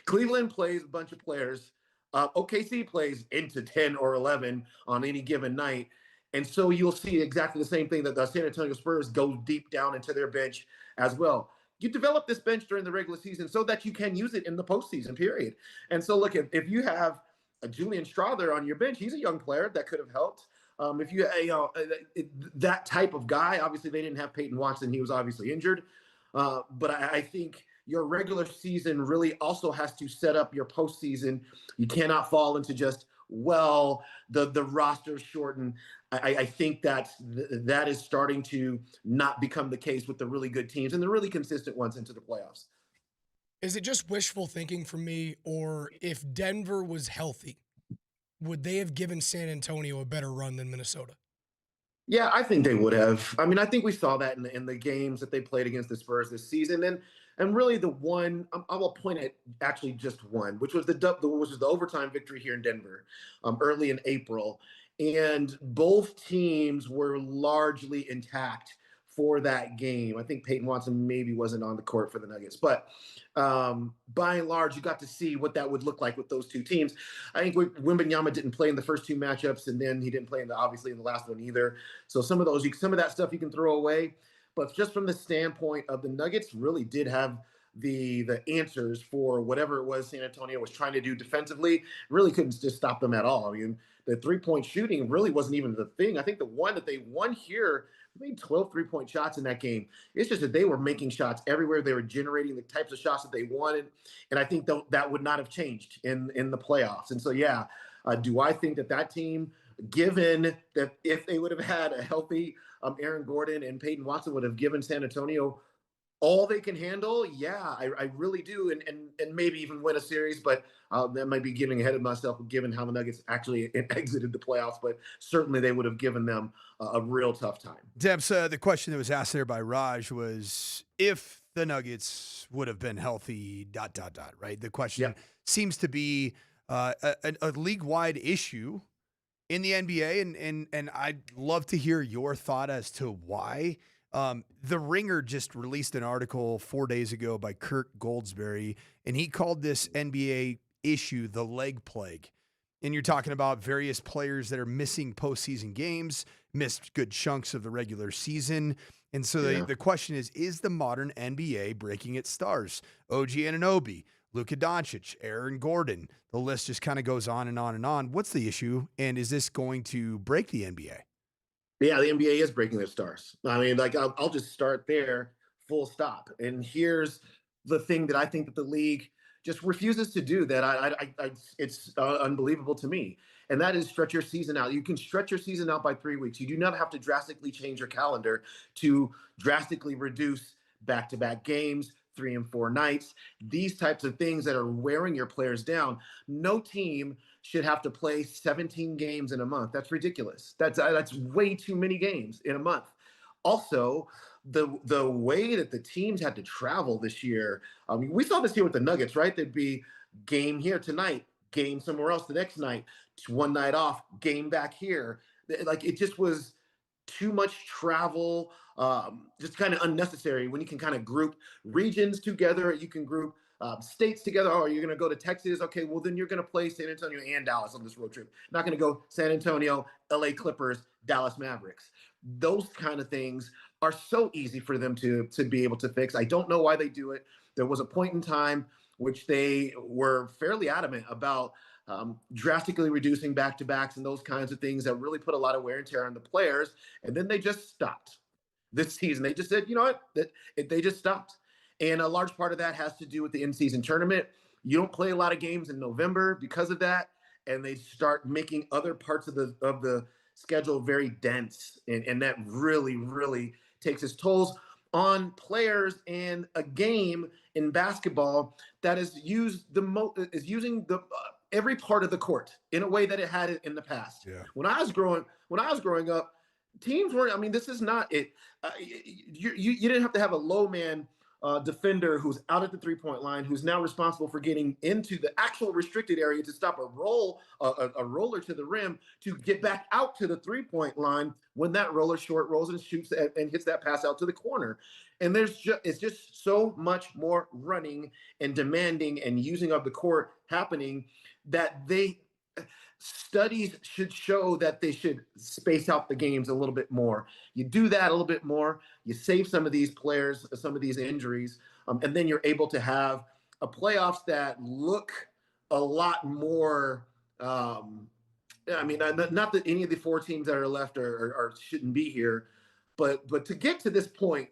Cleveland plays a bunch of players. OKC plays into 10 or 11 on any given night. And so you'll see exactly the same thing, that the San Antonio Spurs go deep down into their bench as well. You develop this bench during the regular season so that you can use it in the postseason, period. And so, look, if you have a Julian Strother on your bench, he's a young player that could have helped. If you, that type of guy, obviously they didn't have Peyton Watson. He was obviously injured. But I think your regular season really also has to set up your postseason. You cannot fall into just, the roster shortened. I think that is starting to not become the case with the really good teams and the really consistent ones into the playoffs. Is it just wishful thinking for me, or if Denver was healthy, would they have given San Antonio a better run than Minnesota? Yeah, I think they would have. I mean, I think we saw that in the games that they played against the Spurs this season, and really the one I will point at, actually just one, which was the overtime victory here in Denver, early in April, and both teams were largely intact for that game. I think Peyton Watson maybe wasn't on the court for the Nuggets, but by and large, you got to see what that would look like with those two teams. I think Wembanyama didn't play in the first two matchups, and then he didn't play obviously in the last one either. So some of that stuff you can throw away. But just from the standpoint of the Nuggets, really did have the answers for whatever it was San Antonio was trying to do defensively. Really couldn't just stop them at all. I mean, the three-point shooting really wasn't even the thing. I think the one that they won here, they made 12 three-point shots in that game. It's just that they were making shots everywhere. They were generating the types of shots that they wanted. And I think that would not have changed in the playoffs. And so, yeah, do I think that team, given that if they would have had a healthy Aaron Gordon and Peyton Watson, would have given San Antonio all they can handle? Yeah, I really do. And maybe even win a series, but that might be getting ahead of myself given how the Nuggets actually exited the playoffs. But certainly they would have given them a real tough time. Debs, the question that was asked there by Raj was if the Nuggets would have been healthy, ... right? The question seems to be a league-wide issue in the NBA, and I'd love to hear your thought as to why. The Ringer just released an article 4 days ago by Kurt Goldsberry, and he called this NBA issue the leg plague. And you're talking about various players that are missing postseason games, missed good chunks of the regular season. And so the question is the modern NBA breaking its stars? OG Anunoby, Luka Doncic, Aaron Gordon. The list just kind of goes on and on and on. What's the issue? And is this going to break the NBA? Yeah, the NBA is breaking their stars. I mean, I'll just start there, full stop. And here's the thing that I think that the league just refuses to do, that it's unbelievable to me. And that is stretch your season out. You can stretch your season out by 3 weeks. You do not have to drastically change your calendar to drastically reduce back-to-back games, 3 and 4 nights, these types of things that are wearing your players down. No team should have to play 17 games in a month. That's ridiculous. That's way too many games in a month. Also, the way that the teams had to travel this year, we saw this here with the Nuggets, right? There'd be game here tonight, game somewhere else the next night, one night off, game back here. Like, it just was too much travel, just kind of unnecessary when you can kind of group regions together. You can group states together. Oh, you're going to go to Texas? Okay, well, then you're going to play San Antonio and Dallas on this road trip. Not going to go San Antonio, LA Clippers, Dallas Mavericks. Those kind of things are so easy for them to be able to fix. I don't know why they do it. There was a point in time which they were fairly adamant about drastically reducing back-to-backs and those kinds of things that really put a lot of wear and tear on the players. And then they just stopped this season. They just said, you know what, they just stopped. And a large part of that has to do with the in-season tournament. You don't play a lot of games in November because of that. and they start making other parts of the schedule very dense, and that really takes its tolls on players and a game in basketball that is using the every part of the court in a way that it had it in the past. Yeah. When I was growing up, teams weren't. I mean, this is not it. You didn't have to have a low man defender who's out at the 3-point line, who's now responsible for getting into the actual restricted area to stop a roller to the rim to get back out to the 3-point line when that roller short rolls and shoots and hits that pass out to the corner. And it's just so much more running and demanding and using of the court happening that studies should show that they should space out the games a little bit more. You do that a little bit more, you save some of these players, some of these injuries, and then you're able to have a playoffs that look a lot more. I mean, not that any of the 4 teams that are left are shouldn't be here, but to get to this point,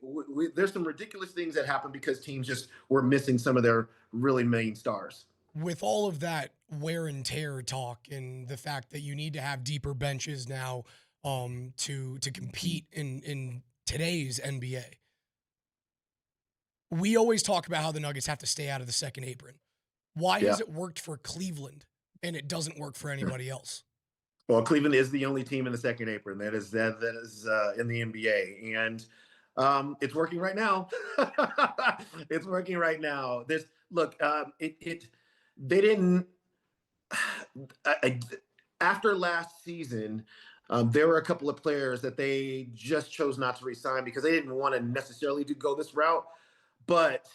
there's some ridiculous things that happen because teams just were missing some of their really main stars. With all of that wear and tear talk and the fact that you need to have deeper benches now to compete in today's NBA, we always talk about how the Nuggets have to stay out of the second apron. Why has it worked for Cleveland and it doesn't work for anybody else? Well, Cleveland is the only team in the second apron that is in the NBA, and it's working right now. It's working right now. They didn't. After last season, there were a couple of players that they just chose not to resign because they didn't want to necessarily go this route. But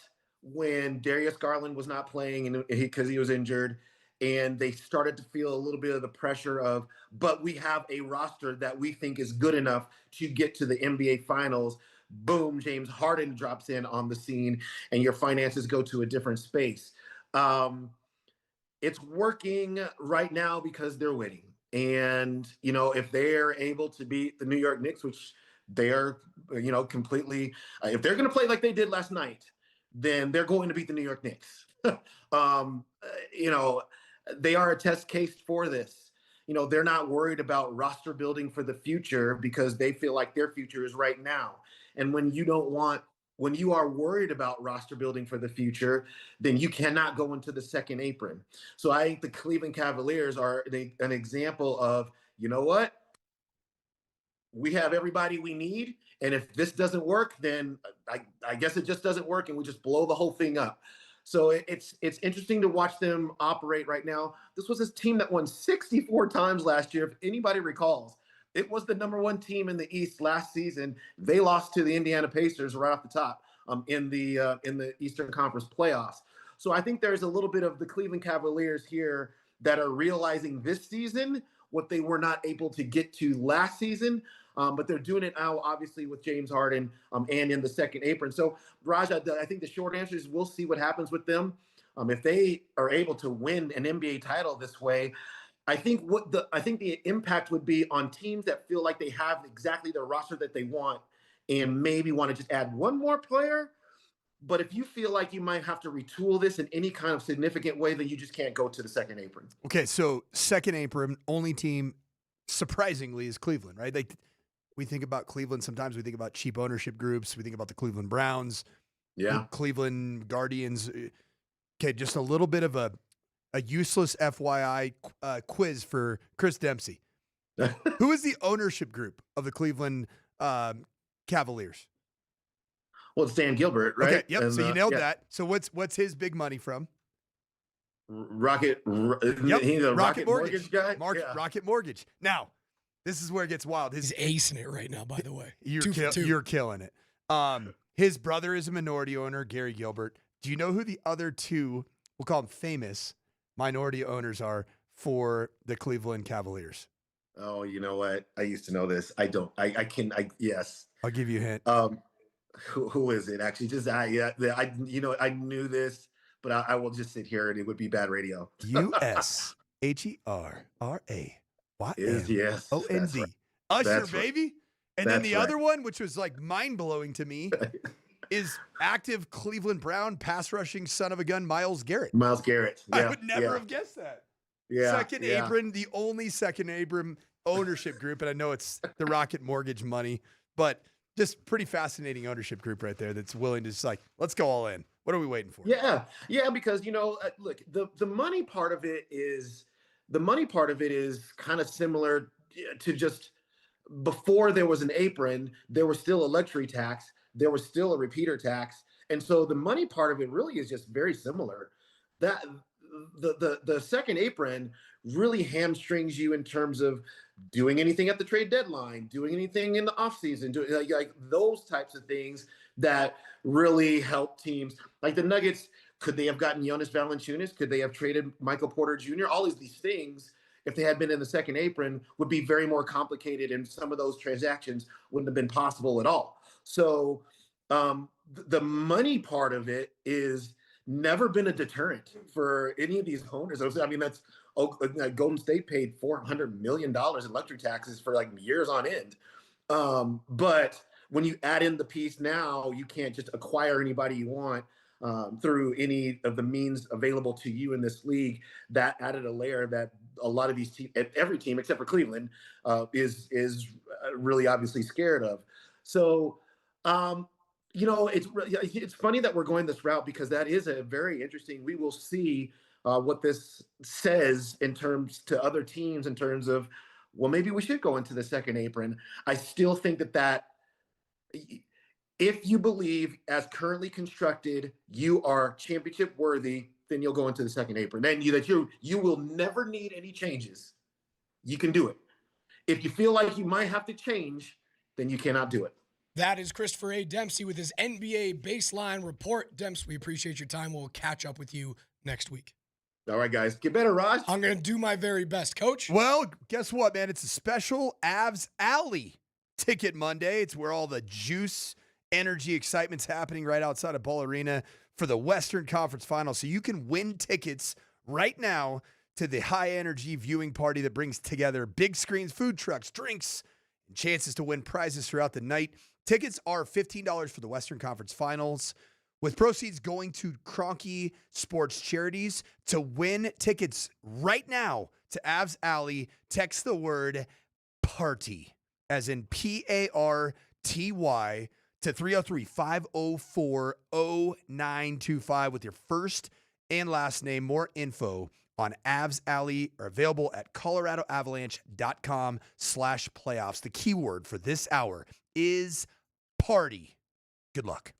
when Darius Garland was not playing because he was injured, and they started to feel a little bit of the pressure of, but we have a roster that we think is good enough to get to the NBA Finals. Boom, James Harden drops in on the scene, and your finances go to a different space. It's working right now because they're winning. And, if they're able to beat the New York Knicks, which they are, completely, if they're going to play like they did last night, then they're going to beat the New York Knicks. They are a test case for this. They're not worried about roster building for the future because they feel like their future is right now. And when you are worried about roster building for the future, then you cannot go into the second apron. So I think the Cleveland Cavaliers are an example of, you know what? We have everybody we need. And if this doesn't work, then I guess it just doesn't work and we just blow the whole thing up. So it's interesting to watch them operate right now. This was this team that won 64 times last year, if anybody recalls. It was the number 1 team in the East last season. They lost to the Indiana Pacers right off the top in the Eastern Conference playoffs. So I think there's a little bit of the Cleveland Cavaliers here that are realizing this season what they were not able to get to last season. But they're doing it now, obviously, with James Harden and in the second apron. So, Raj, I think the short answer is we'll see what happens with them. If they are able to win an NBA title this way, I think the impact would be on teams that feel like they have exactly the roster that they want and maybe want to just add one more player. But if you feel like you might have to retool this in any kind of significant way, then you just can't go to the second apron. Okay, so second apron, only team, surprisingly, is Cleveland, right? We think about Cleveland. Sometimes we think about cheap ownership groups. We think about the Cleveland Browns, Cleveland Guardians. Okay, just a little bit of a useless FYI quiz for Chris Dempsey. Who is the ownership group of the Cleveland Cavaliers? Well, it's Dan Gilbert, right? Okay, yep. And, so you nailed that. So what's his big money from? Rocket. He's a Rocket Mortgage guy. Rocket Mortgage. Now, this is where it gets wild. He's acing it right now, by the way. You're killing it. His brother is a minority owner, Gary Gilbert. Do you know who the other two, we'll call them famous, minority owners are for the Cleveland Cavaliers? Oh, you know what? I used to know this. I don't. Yes. I'll give you a hint. Who is it? Actually, I knew this, but I will just sit here and it would be bad radio. USHERRYMOND. Usher, baby. And then the other one, which was like mind-blowing to me, is active Cleveland Brown pass rushing son of a gun, Myles Garrett. Myles Garrett. Yeah, I would never have guessed that. Yeah. Second yeah. Apron, the only Second Apron ownership group, and I know it's the Rocket Mortgage money, but just pretty fascinating ownership group right there that's willing to just like, let's go all in. What are we waiting for? Yeah, yeah, because look, the money part of it is kind of similar to just before there was an apron, there was still a luxury tax, there was still a repeater tax, and so the money part of it really is just very similar. That the second apron really hamstrings you in terms of doing anything at the trade deadline, doing anything in the offseason, doing like those types of things that really help teams. Like the Nuggets, could they have gotten Jonas Valanciunas? Could they have traded Michael Porter Jr.? All of these things, if they had been in the second apron, would be very more complicated, and some of those transactions wouldn't have been possible at all. So the money part of it is never been a deterrent for any of these owners. I mean, that's Golden State paid $400 million in luxury taxes for like years on end. But when you add in the piece now, you can't just acquire anybody you want through any of the means available to you in this league. That added a layer that a lot of these teams, every team except for Cleveland, is really obviously scared of. So, it's funny that we're going this route because that is a very interesting. We will see what this says in terms to other teams in terms of, well, maybe we should go into the second apron. I still think that if you believe as currently constructed, you are championship worthy, then you'll go into the second apron. Then you will never need any changes. You can do it. If you feel like you might have to change, then you cannot do it. That is Christopher A. Dempsey with his NBA Baseline Report. Demps, we appreciate your time. We'll catch up with you next week. All right, guys. Get better, Raj. I'm going to do my very best, Coach. Well, guess what, man? It's a special Avs Alley Ticket Monday. It's where all the juice, energy, excitement's happening right outside of Ball Arena for the Western Conference Final. So you can win tickets right now to the high-energy viewing party that brings together big screens, food trucks, drinks, and chances to win prizes throughout the night. Tickets are $15 for the Western Conference Finals, with proceeds going to Kroenke Sports Charities. To win tickets right now to Avs Alley, text the word PARTY, as in PARTY, to 303-504-0925 with your first and last name. More info on Avs Alley are available at coloradoavalanche.com/playoffs. The keyword for this hour is party. Good luck.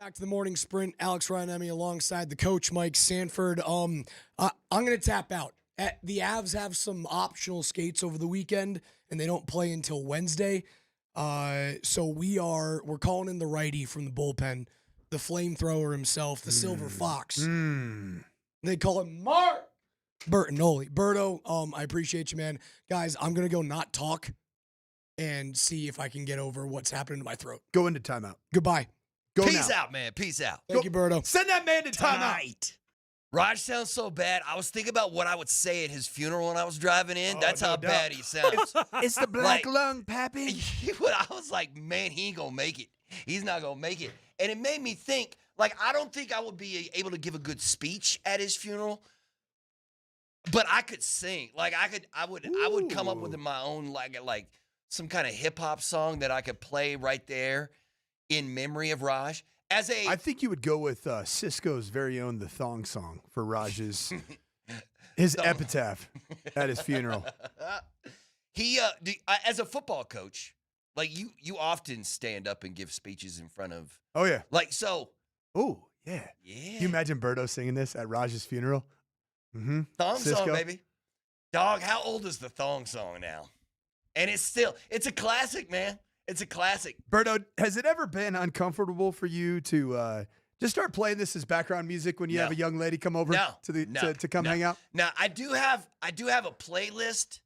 Back to the morning sprint. Alex Ryan-Emmy alongside the coach, Mike Sanford. I'm going to tap out. The Avs have some optional skates over the weekend, and they don't play until Wednesday. So we're calling in the righty from the bullpen, the flamethrower himself, the Silver Fox. They call him Mark Bertinoli. Berto, I appreciate you, man. Guys, I'm going to go not talk and see if I can get over what's happening to my throat. Go into timeout. Goodbye. Peace out, man. Peace out. Thank you, Berto. Send that man to timeout. Raj sounds so bad. I was thinking about what I would say at his funeral when I was driving in. That's how bad he sounds. It's the black lung, Pappy. I was like, man, he ain't going to make it. He's not going to make it. And it made me think, like, I don't think I would be able to give a good speech at his funeral, but I could sing. Like, I would come up with my own, like some kind of hip-hop song that I could play right there in memory of Raj. I think you would go with Cisco's very own The Thong Song for Raj's his epitaph at his funeral. He as a football coach, like you often stand up and give speeches in front of. Oh yeah. Like so. Oh yeah. Yeah. Can you imagine Berto singing this at Raj's funeral? Mm-hmm. Thong Song, baby. Dog, how old is the Thong Song now? And it's a classic, man. It's a classic. Berto, has it ever been uncomfortable for you to just start playing this as background music when you have a young lady come over to come hang out? Now, I do have a playlist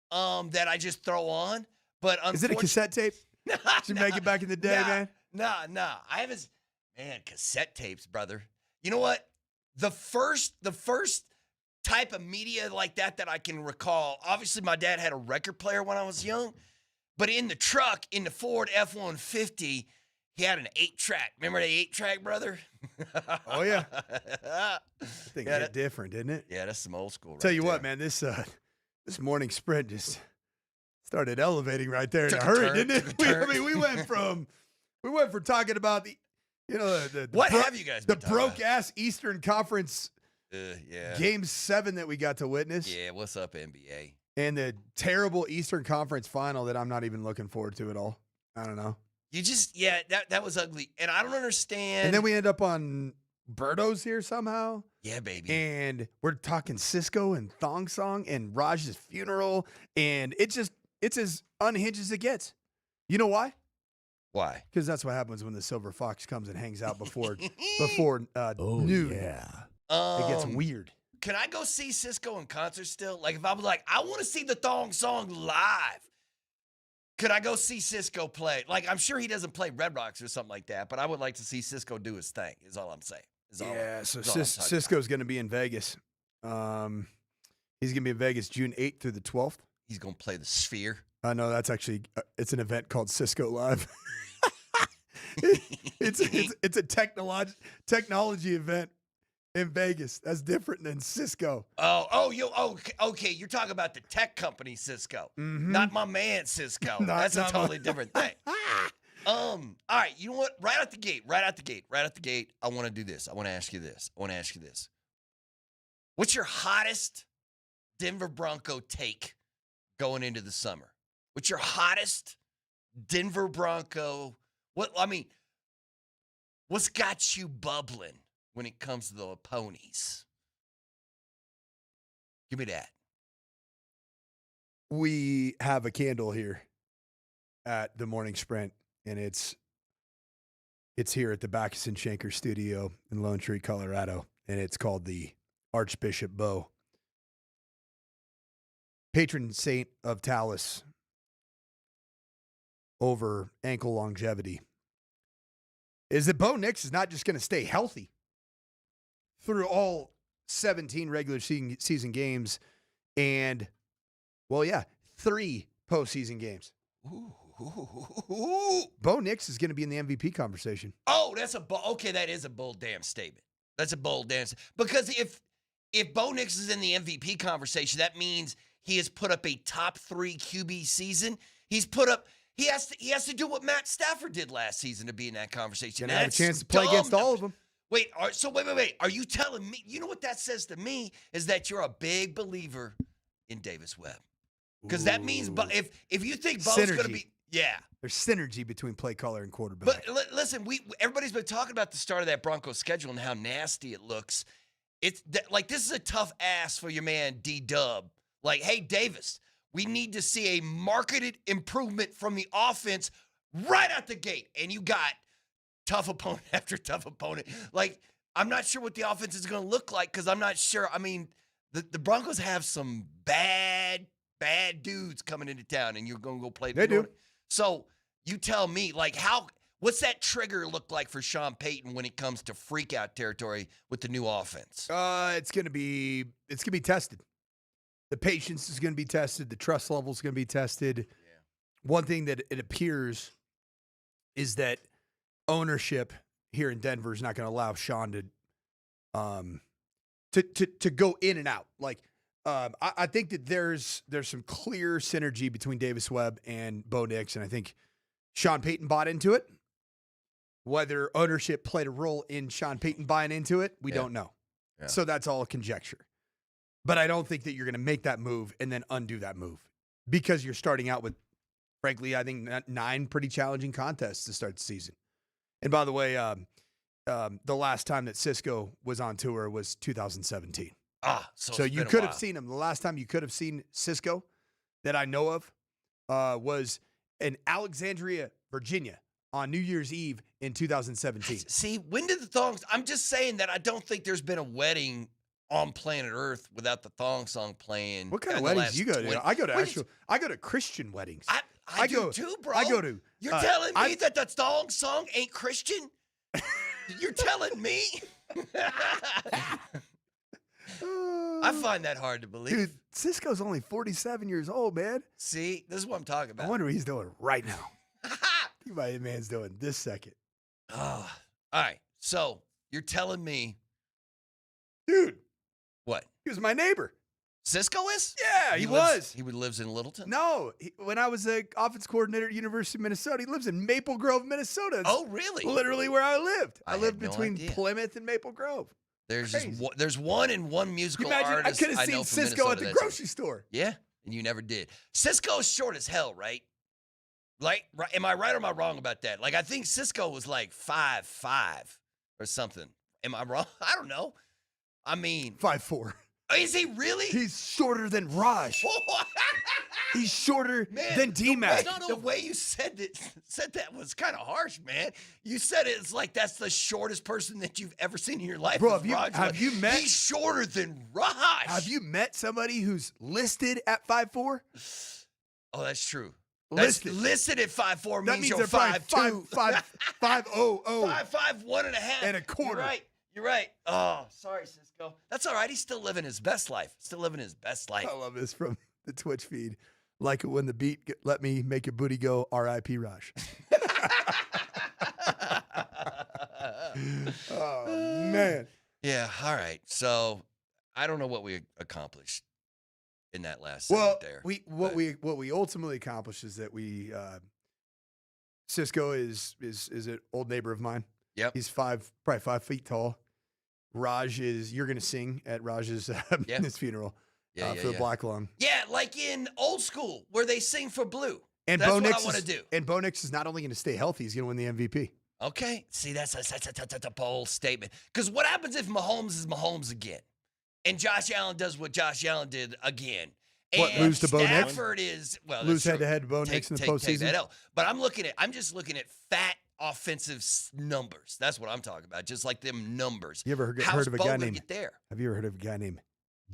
that I just throw on, but is it a cassette tape? Did you make it back in the day, man? Nah. I haven't. Man, cassette tapes, brother. You know what? The first type of media like that I can recall. Obviously, my dad had a record player when I was young. But in the truck, in the Ford F-150, he had an 8-track. Remember the 8-track, brother? Oh, yeah. I think it's different, didn't it? Yeah, that's some old school. Tell you what, man, this morning sprint just started elevating right there in a hurry, didn't it? We went from talking about the what have you guys been the broke ass Eastern Conference Game 7 that we got to witness. Yeah, what's up, NBA? And the terrible Eastern Conference final that I'm not even looking forward to at all. I don't know. That was ugly. And I don't understand. And then we end up on Berto's here somehow. Yeah, baby. And we're talking Cisco and Thong Song and Raj's funeral. And it's as unhinged as it gets. You know why? Why? Because that's what happens when the Silver Fox comes and hangs out before noon. Yeah. It gets weird. Can I go see Cisco in concert still? Like, if I was like, I want to see the Thong Song live, could I go see Cisco play? Like, I'm sure he doesn't play Red Rocks or something like that, but I would like to see Cisco do his thing, is all I'm saying. So Cisco's going to be in Vegas. He's going to be in Vegas June 8th through the 12th. He's going to play the Sphere. No, that's actually, it's an event called Cisco Live. it's a technology event in Vegas. That's different than Cisco. Okay. You're talking about the tech company Cisco, not my man Cisco. That's a totally different thing. All right. You know what? Right out the gate. I want to do this. I want to ask you this. What's your hottest Denver Bronco take going into the summer? What's your hottest Denver Bronco? What's got you bubbling when it comes to the ponies? Give me that. We have a candle here at the Morning Sprint, and it's here at the Backus and Shanker studio in Lone Tree, Colorado, and it's called the Archbishop Bow. Patron saint of Talus over ankle longevity. Is that Bo Nix is not just going to stay healthy through all 17 regular season games and, 3 postseason games. Bo Nix is going to be in the MVP conversation. Oh, that is a bold damn statement. That's a bold damn because if Bo Nix is in the MVP conversation, that means he has put up a top 3 QB season. He has to do what Matt Stafford did last season to be in that conversation. Gonna have a chance to play against all of them. Wait. Are you telling me? You know what that says to me is that you're a big believer in Davis Webb, because that means, if you think Bo's going to be, Yeah. There's synergy between play caller and quarterback. But listen, everybody's been talking about the start of that Broncos schedule and how nasty it looks. It's like this is a tough ask for your man D-Dub. Like, hey, Davis, we need to see a marketed improvement from the offense right out the gate. And you got tough opponent after tough opponent. Like, I'm not sure what the offense is going to look like because I'm not sure. I mean, the Broncos have some bad dudes coming into town, and you're going to go play. They do. So you tell me, like, what's that trigger look like for Sean Payton when it comes to freak out territory with the new offense? It's gonna be tested. The patience is gonna be tested. The trust level is gonna be tested. Yeah. One thing that it appears is that ownership here in Denver is not gonna allow Sean to go in and out. Like I think that there's some clear synergy between Davis Webb and Bo Nix, and I think Sean Payton bought into it. Whether ownership played a role in Sean Payton buying into it, we don't know. Yeah. So that's all conjecture. But I don't think that you're going to make that move and then undo that move because you're starting out with, frankly, I think 9 pretty challenging contests to start the season. And by the way, the last time that Cisco was on tour was 2017. So you could have seen him. The last time you could have seen Cisco that I know of was in Alexandria, Virginia on New Year's Eve in 2017. See, when did the thongs? I'm just saying that I don't think there's been a wedding on planet Earth without the thong song playing. What kind of weddings do you go to? I go to Christian weddings. I do too, bro. I go to. You're telling me that the thong song ain't Christian? You're telling me? I find that hard to believe. Dude, Cisco's only 47 years old, man. See, this is what I'm talking about. I wonder what he's doing right now. Think about what man's doing this second. All right. So you're telling me, dude, what? He was my neighbor. Cisco is? Yeah, he was. He lives in Littleton? No, when I was an offense coordinator at University of Minnesota, he lives in Maple Grove, Minnesota. It's really? Literally where I lived. I lived no between idea. Plymouth and Maple Grove. There's one and one musical Imagine artist I could have seen know from Cisco Minnesota at the grocery store. Yeah, and you never did. Cisco's short as hell, right? Like, am I right or am I wrong about that? Like, I think Cisco was like 5'5" or something. Am I wrong? I don't know. I mean, 5'4". Is he really? He's shorter than Raj. He's shorter than DMac. The way you said that was kind of harsh, man. You said it's like that's the shortest person that you've ever seen in your life. Bro, have you met? He's shorter than Raj. Have you met somebody who's listed at 5'4"? Oh, that's true. Listed at 5'4" that means you're 5'2". 5'00". 5'5", 1.5 and a quarter. You're right. Oh, sorry, Cisco. That's all right. He's still living his best life. I love this from the Twitch feed. Like it when the beat let me make your booty go. R.I.P. Raj. Oh man. Yeah. All right. So I don't know what we accomplished in that last segment there. What we ultimately accomplished is that Cisco is an old neighbor of mine. Yep. He's probably 5 feet tall. Raj you're going to sing at Raj's his funeral for the Black Lung. Yeah, like in Old School where they sing for Blue. And that's Bo what Nix I want to do. And Bo Nix is not only going to stay healthy, he's going to win the MVP. Okay. See, that's a bold statement. Because what happens if Mahomes is Mahomes again? And Josh Allen does what Josh Allen did again? And lose to Bo Nix? Stafford is, lose head-to-head to Bo Nix in the postseason? Take that out. But I'm just looking at fat offensive numbers. That's what I'm talking about. Just like them numbers. You ever heard of a Bo guy named? Get there? Have you ever heard of a guy named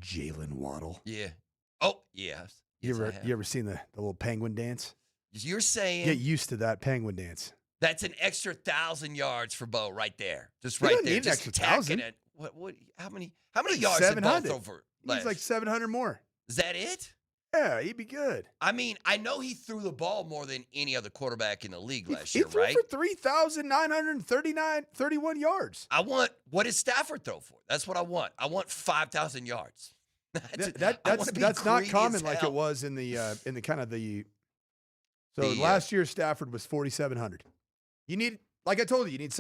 Jalen Waddle? Yeah. Oh, yeah. You ever seen the little penguin dance? You're saying get used to that penguin dance. That's an extra 1,000 yards for Bo right there. Just right there. Need just an extra 1,000. it. What? How many yards did Bo throw for? He's like 700 more. Is that it? Yeah, he'd be good. I mean, I know he threw the ball more than any other quarterback in the league last year, he threw right? for 3,931 yards. What did Stafford throw for? That's what I want. I want 5,000 yards. That's not common like it was in the kind of the. So last year Stafford was 4,700. You need, like I told you, you need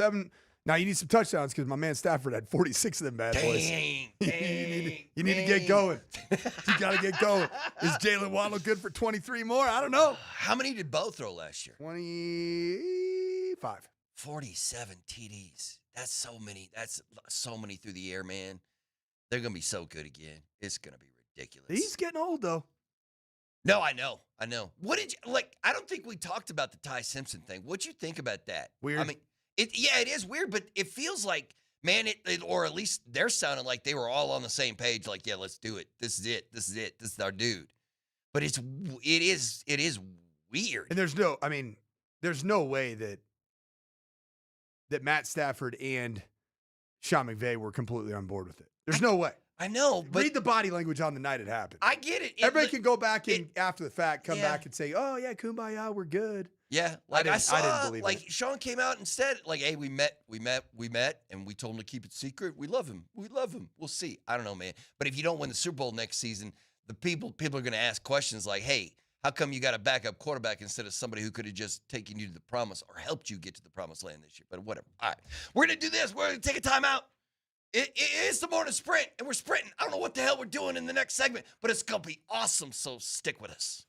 Now you need some touchdowns because my man Stafford had 46 of them bad boys. You need to get going. You got to get going. Is Jalen Waddle good for 23 more? I don't know. How many did Bo throw last year? 25. 47 TDs. That's so many. That's so many through the air, man. They're going to be so good again. It's going to be ridiculous. He's getting old, though. No, I know. What did you, I don't think we talked about the Ty Simpson thing. What'd you think about that? Weird. I mean, it is weird, but it feels like, man, or at least they're sounding like they were all on the same page. Like, yeah, let's do it. This is it. This is our dude. But it is weird. And there's no way that Matt Stafford and Sean McVay were completely on board with it. There's no way. I know, but read the body language on the night it happened. I get it. Everybody can go back and after the fact come back and say, "Oh yeah, kumbaya, we're good." Yeah, I didn't saw, believe like it. Sean came out and said, like, "Hey, we met, and we told him to keep it secret. We love him. We'll see." I don't know, man. But if you don't win the Super Bowl next season, the people are going to ask questions like, "Hey, how come you got a backup quarterback instead of somebody who could have just taken you to the promise or helped you get to the promised land this year?" But whatever. All right, we're going to do this. We're going to take a timeout. It is the morning sprint, and we're sprinting. I don't know what the hell we're doing in the next segment, but it's going to be awesome, so stick with us.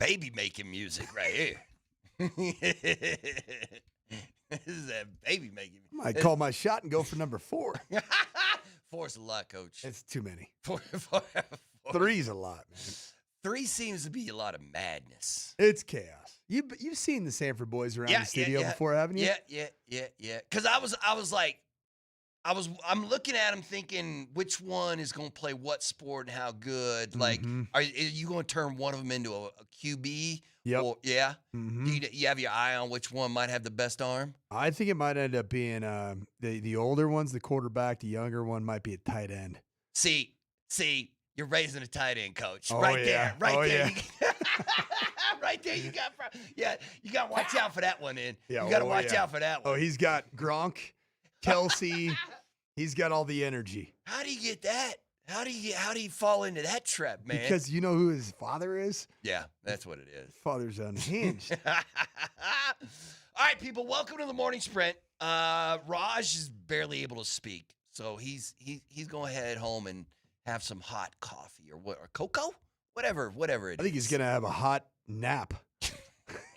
baby making music right here. This is that baby making music. I might call my shot and go for number 4. 4's a lot, Coach. It's too many. 4. 3's a lot, man. 3 seems to be a lot of madness. It's chaos. You've seen the Sanford boys around the studio before, haven't you? Yeah. Because I'm looking at them thinking which one is going to play what sport and how good. Like, are you going to turn one of them into a QB? Yep. Or, yeah. Do you have your eye on which one might have the best arm? I think it might end up being the older one's the quarterback. The younger one might be a tight end. See, you're raising a tight end, Coach. Oh, Right yeah. there. Right there. Yeah. Right there. You got to watch out for that one, then. Yeah, you got to watch out for that one. Oh, he's got Gronk, Kelsey. He's got all the energy. How do you get that? How do you fall into that trap, man? Because you know who his father is? Yeah, that's what it is. His father's unhinged. All right, people, welcome to the morning sprint. Raj is barely able to speak, so he's going to head home and have some hot coffee or cocoa, whatever it is. I think he's gonna have a hot nap.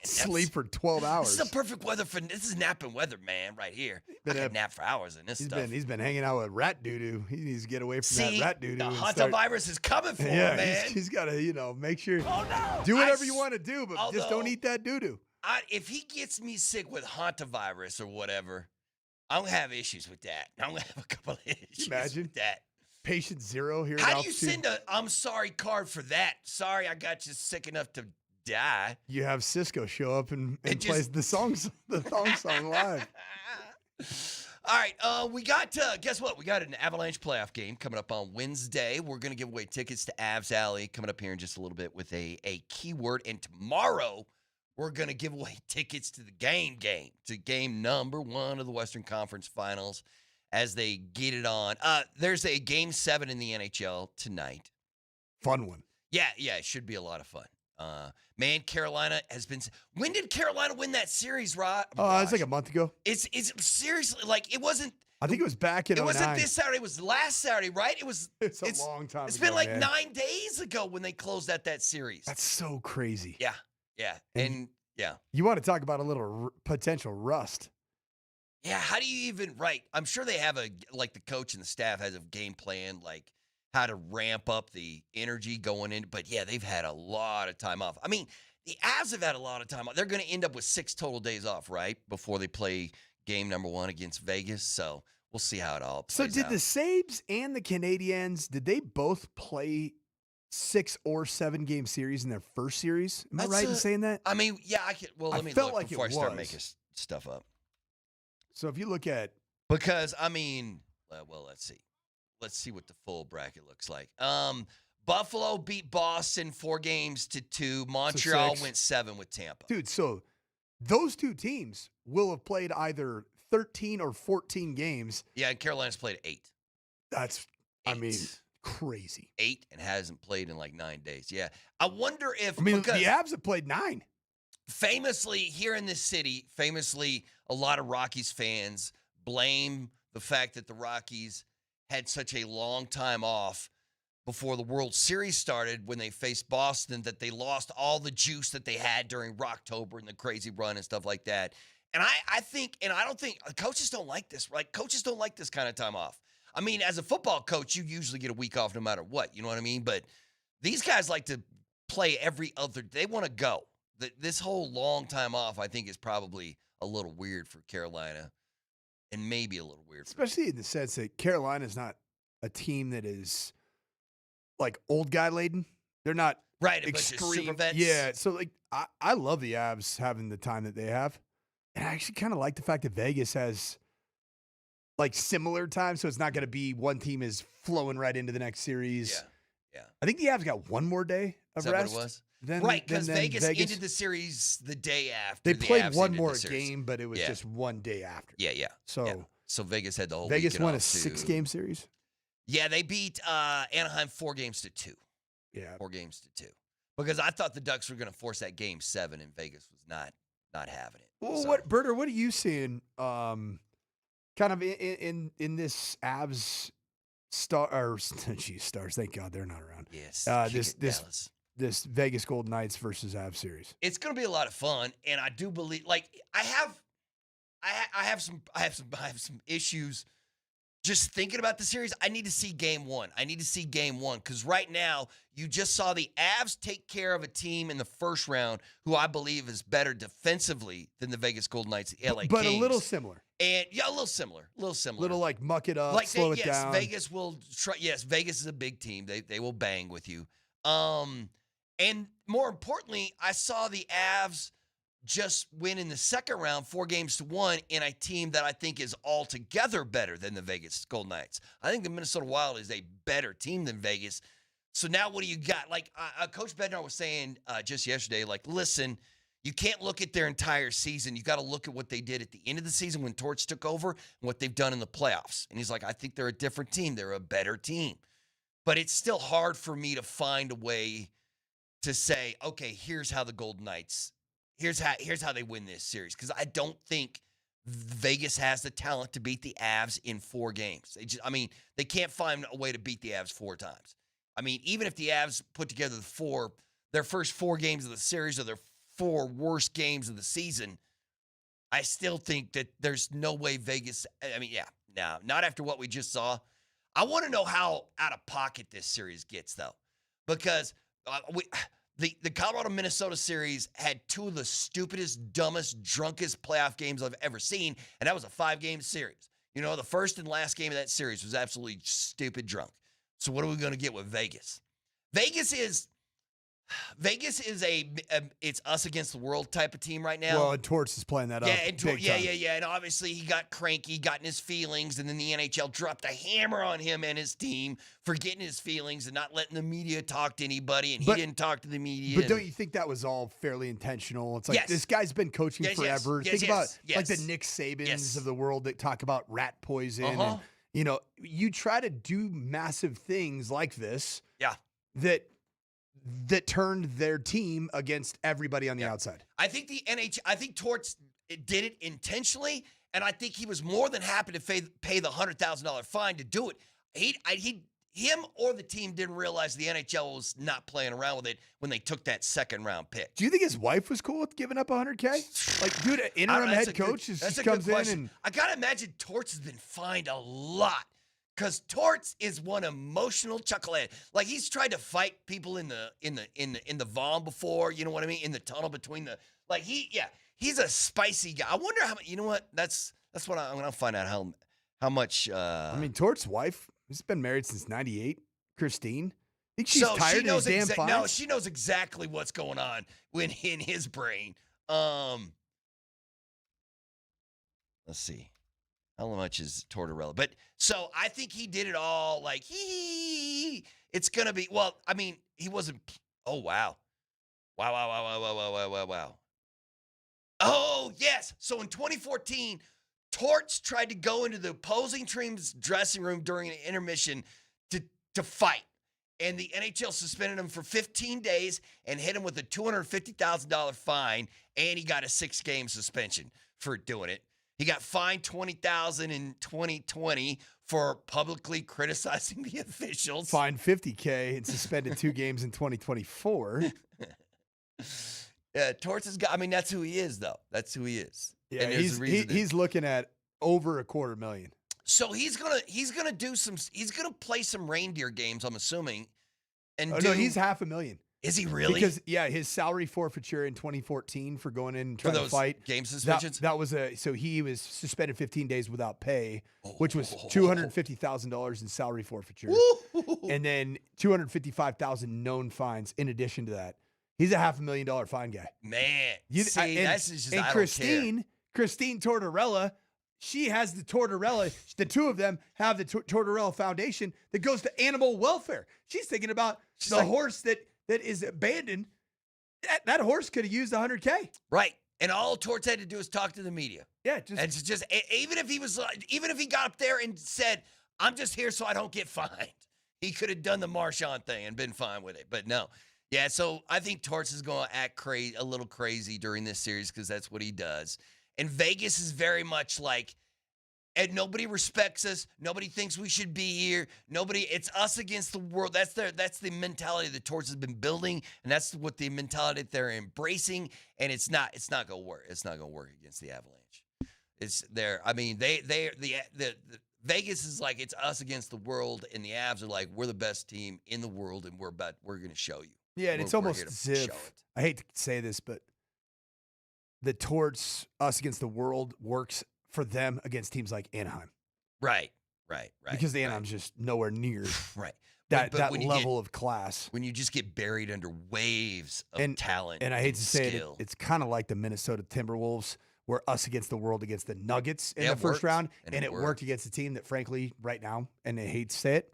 Sleep for 12 hours. This is the perfect weather this is napping weather, man, right here. I can nap for hours in this stuff. He's been hanging out with rat doo-doo. He needs to get away from that rat doo-doo. The hantavirus is coming for him, man. He's got to, make sure. Oh, no. Do whatever you want to do, but just don't eat that doo-doo. If he gets me sick with hantavirus or whatever, I'm going to have issues with that. I'm going to have a couple of issues with that. Patient 0 here. How do you send a I'm sorry card for that? Sorry, I got you sick enough to die. You have Cisco show up and plays the thong song live. All right, we got guess what? We got an Avalanche playoff game coming up on Wednesday. We're going to give away tickets to Avs Alley coming up here in just a little bit with a keyword. And tomorrow, we're going to give away tickets to the game, to game number 1 of the Western Conference Finals as they get it on. There's a game 7 in the NHL tonight. Fun one. Yeah, it should be a lot of fun. Man, Carolina has been. When did Carolina win that series, Rod? Oh, it's like a month ago. It's seriously like it wasn't. I think it was back in 09. It wasn't this Saturday. It was last Saturday, right? It's a long time. It's ago, been like man. 9 days ago when they closed out that series. That's so crazy. Yeah, and yeah. You want to talk about a little potential rust? Yeah. How do you even I'm sure they have the coach and the staff has a game plan how to ramp up the energy going in. But, yeah, they've had a lot of time off. I mean, the Avs have had a lot of time off. They're going to end up with 6 total days off, right, before they play game number 1 against Vegas. So we'll see how it all plays So did out. the Sabres and the Canadiens, did they both play 6 or 7 game series in their first series? Am I right in saying that? I mean, yeah, I could. Well, let me felt look like before I it start was. making stuff up. So if you look at. Because, I mean, well, let's see. Let's see what the full bracket looks like. Buffalo beat Boston 4-2. Montreal went 7 with Tampa. Dude, so those 2 teams will have played either 13 or 14 games. Yeah, and Carolina's played 8. That's, 8. I mean, crazy. 8 and hasn't played in 9 days. Yeah. I wonder if. I mean, the Avs have played 9. Famously, here in this city, a lot of Rockies fans blame the fact that the Rockies had such a long time off before the World Series started when they faced Boston that they lost all the juice that they had during Rocktober and the crazy run and stuff like that. And I think, and I don't think, coaches don't like this, right? Coaches don't like this kind of time off. I mean, as a football coach, you usually get a week off no matter what. You know what I mean? But these guys like to play every other, they want to go. This whole long time off, I think, is probably a little weird for Carolina. And maybe a little weird. Especially in the sense that Carolina's not a team that is old guy laden. They're not right. Extreme. Super vets. Yeah. So I love the Avs having the time that they have. And I actually kind of like the fact that Vegas has similar time. So it's not going to be one team is flowing right into the next series. Yeah. I think the Avs got one more day of Is that rest. What it was? Right, because Vegas ended the series the day after. They played Avs one ended more the series. game, but it was just one day after. Yeah. So Vegas had the whole Vegas weekend won a off, too. 6-game series? Yeah, they beat Anaheim 4-2. Yeah. 4-2. Because I thought the Ducks were going to force that game 7, and Vegas was not having it. Well, Berter, what are you seeing kind of in this Avs stars, thank God they're not around. Yes. this Vegas Golden Knights versus Avs series. It's going to be a lot of fun, and I do believe. Like I have some issues just thinking about the series. I need to see game one. Because right now you just saw the Avs take care of a team in the first round who I believe is better defensively than the Vegas Golden Knights, the LA but Kings. a little similar. And yeah, a little similar. Little like muck it up, slow it down. Vegas will try. Yes, Vegas is a big team. They will bang with you. And more importantly, I saw the Avs just win in the second round, 4-1 in a team that I think is altogether better than the Vegas Golden Knights. I think the Minnesota Wild is a better team than Vegas. So now what do you got? Like Coach Bednar was saying just yesterday, like, listen, you can't look at their entire season. You got to look at what they did at the end of the season when Torts took over and what they've done in the playoffs. And he's like, I think they're a different team. They're a better team. But it's still hard for me to find a way to say, okay, here's how the Golden Knights, here's how they win this series. Because I don't think Vegas has the talent to beat the Avs in 4 games. They can't find a way to beat the Avs 4 times. I mean, even if the Avs put together their first 4 games of the series or their 4 worst games of the season, I still think that there's no way Vegas, not after what we just saw. I want to know how out of pocket this series gets, though, because the Colorado-Minnesota series had 2 of the stupidest, dumbest, drunkest playoff games I've ever seen, and that was a 5-game series. You know, the first and last game of that series was absolutely stupid drunk. So what are we going to get with Vegas? Vegas is it's us against the world type of team right now. Well, and Torts is playing that up. Yeah. And obviously he got cranky, got in his feelings, and then the NHL dropped a hammer on him and his team for getting his feelings and not letting the media talk to anybody, and he didn't talk to the media. But don't you think that was all fairly intentional? It's like this guy's been coaching forever. Think about like the Nick Sabans of the world that talk about rat poison. And, you know, you try to do massive things like this. Yeah. That turned their team against everybody on the outside. I think I think Torts did it intentionally, and I think he was more than happy to pay the $100,000 fine to do it. Him or the team didn't realize the NHL was not playing around with it when they took that second-round pick. Do you think his wife was cool with giving up $100K? Like, dude, an interim head coach just comes in and I gotta imagine Torts has been fined a lot. Because Torts is one emotional chucklehead. Like, he's tried to fight people in the Vaughn before, you know what I mean? In the tunnel between the he's a spicy guy. I wonder how much. You know what? That's what I'm gonna find out how much. Torts' wife has been married since '98. Christine, I think she's tired of his damn fines. No, she knows exactly what's going on in his brain. Let's see. How much is Tortorella? But so I think he did it all like it's gonna be. Well, I mean, he wasn't. Oh wow. Oh yes. So in 2014, Torts tried to go into the opposing team's dressing room during an intermission to fight, and the NHL suspended him for 15 days and hit him with a $250,000 fine, and he got a 6-game suspension for doing it. He got fined $20,000 in 2020 for publicly criticizing the officials. Fined $50K and suspended 2 games in 2024. Yeah, Torts has got. I mean, that's who he is, though. That's who he is. Yeah, he's looking at over $250,000. So he's gonna do some. He's gonna play some reindeer games. I'm assuming. And no, he's $500,000. Is he really? Because his salary forfeiture in 2014 for going in and trying to fight game suspensions. That was so he was suspended 15 days without pay, which was $250,000 in salary forfeiture, and then $255,000 known fines in addition to that. He's a $500,000 fine guy. Man, that's just. And Christine Tortorella, she has the Tortorella. The two of them have the Tortorella Foundation that goes to animal welfare. She's thinking about horse that is abandoned. That horse could have used $100K. Right. And all Torts had to do is talk to the media. Yeah. Even if he got up there and said, I'm just here so I don't get fined, he could have done the Marchand thing and been fine with it. But no. Yeah. So I think Torts is going to act a little crazy during this series because that's what he does. And Vegas is very much like and nobody respects us. Nobody thinks we should be here. It's us against the world. That's the mentality the Torch has been building, and that's what the mentality that they're embracing. And it's not gonna work. It's not gonna work against the Avalanche. It's there. I mean, the Vegas is like it's us against the world, and the Avs are like we're the best team in the world, and we're gonna show you. Yeah, and it's almost as if I hate to say this, but the Torch us against the world works for them against teams like Anaheim. Right. Because the Anaheim's just nowhere near right. that when level of class. When you just get buried under waves of talent. And I hate to say skill. it's kind of like the Minnesota Timberwolves were us against the world against the Nuggets in Yeah, the it first worked, round. and it it worked against a team that, frankly, right now, and I hate to say it,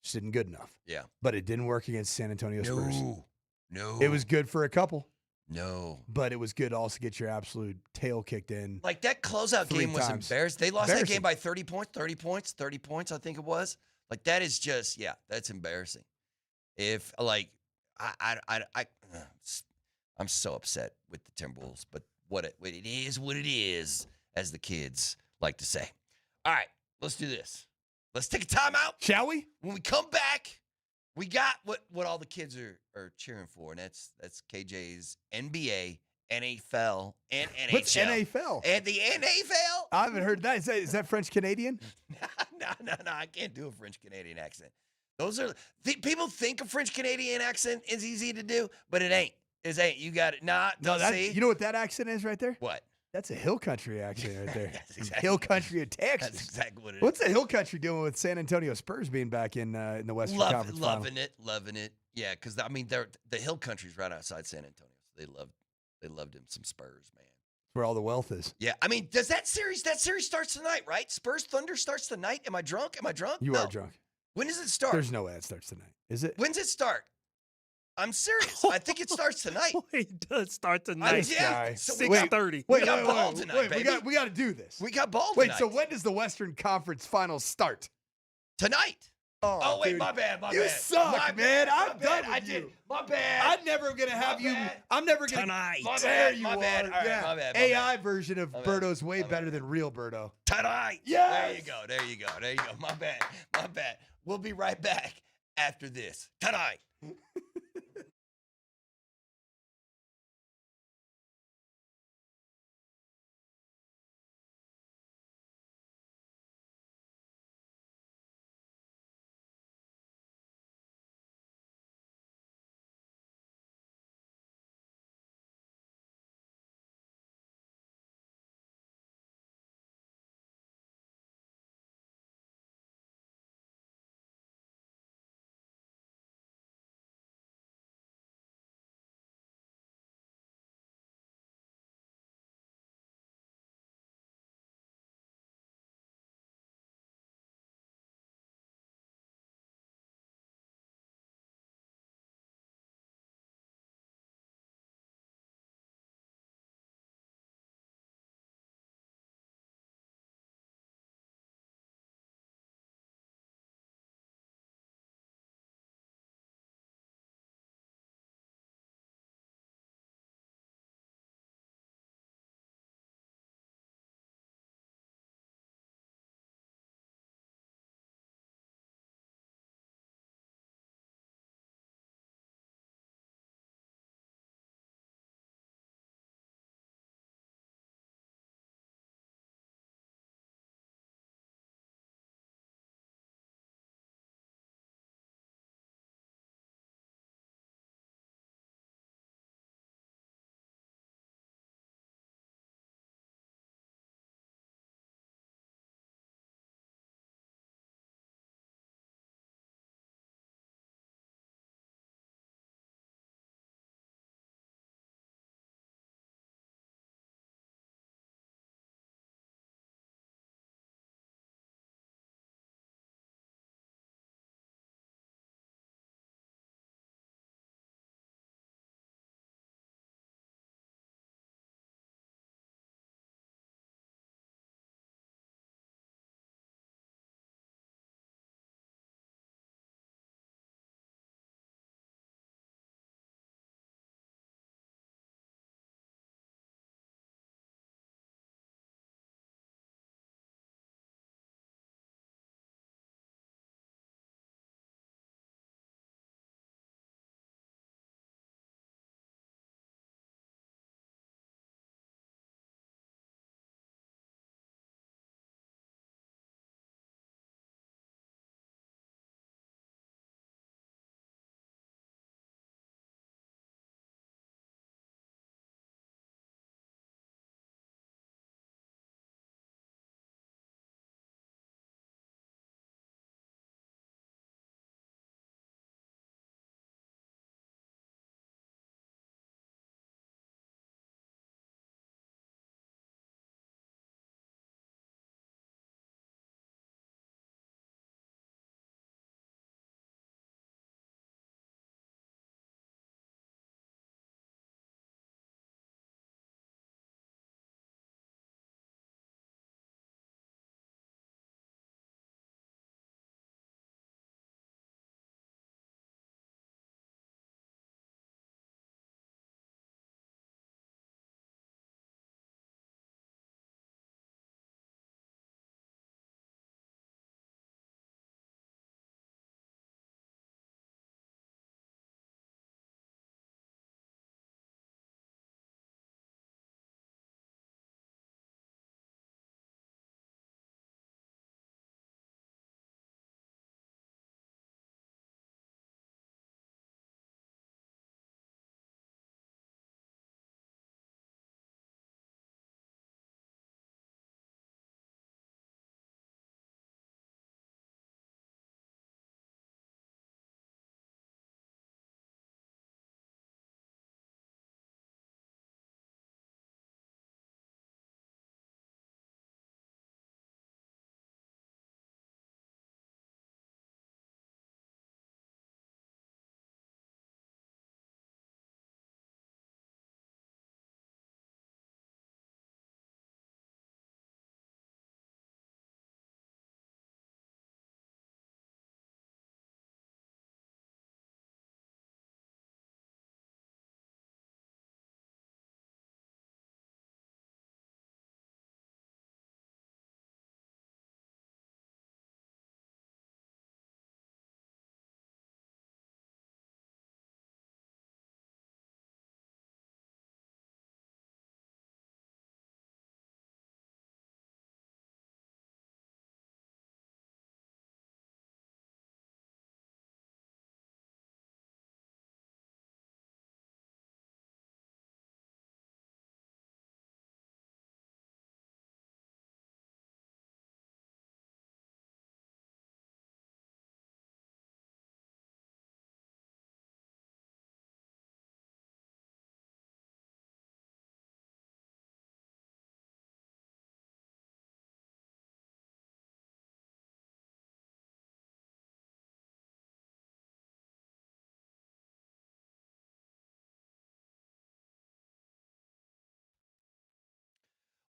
just isn't good enough. Yeah. But it didn't work against San Antonio Spurs. No. It was good for a couple. No. But it was good to also get your absolute tail kicked in. Like that closeout 3 game was times. embarrassing. They lost that game by 30 points, I think it was. Like that is just, that's embarrassing. If like, I'm so upset with the Timberwolves, but what it is, as the kids like to say. All right, let's do this. Let's take a timeout. Shall we? When we come back, we got what all the kids are cheering for, and that's KJ's NBA, NFL, and NHL. What's NFL? And the NFL? I haven't heard that. Is that French Canadian? No. I can't do a French Canadian accent. Those are people think a French Canadian accent is easy to do, but it ain't. You got it. See? You know what that accent is right there? What? That's a hill country accent right there. That's exactly hill country of Texas. That's exactly what it is. What's the hill country doing with San Antonio Spurs being back in the Western Conference Loving it. Yeah, because I mean, the hill country's right outside San Antonio. So they loved him some Spurs, man. Where all the wealth is. Yeah, I mean, does that series starts tonight, right? Spurs Thunder starts tonight. Am I drunk? You are drunk. When does it start? There's no way it starts tonight. Is it? When's it start? I'm serious. I think it starts tonight. It does start tonight. Yeah. So So 6:30. we got ball tonight, baby. We got to do this. We got ball Wait, tonight. so when does the Western Conference Finals start? Tonight. Oh, wait, dude. my bad. You suck, My man. bad, I'm done I with did. you. My bad. I'm never gonna have you. bad. I'm never gonna. Tonight. My There bad, you my are. bad. All right, yeah. my bad, my AI bad. version of My bad. Berto's way My better bad. than real Berto. Tonight. Yes. There you go. My bad. We'll be right back after this. Tonight.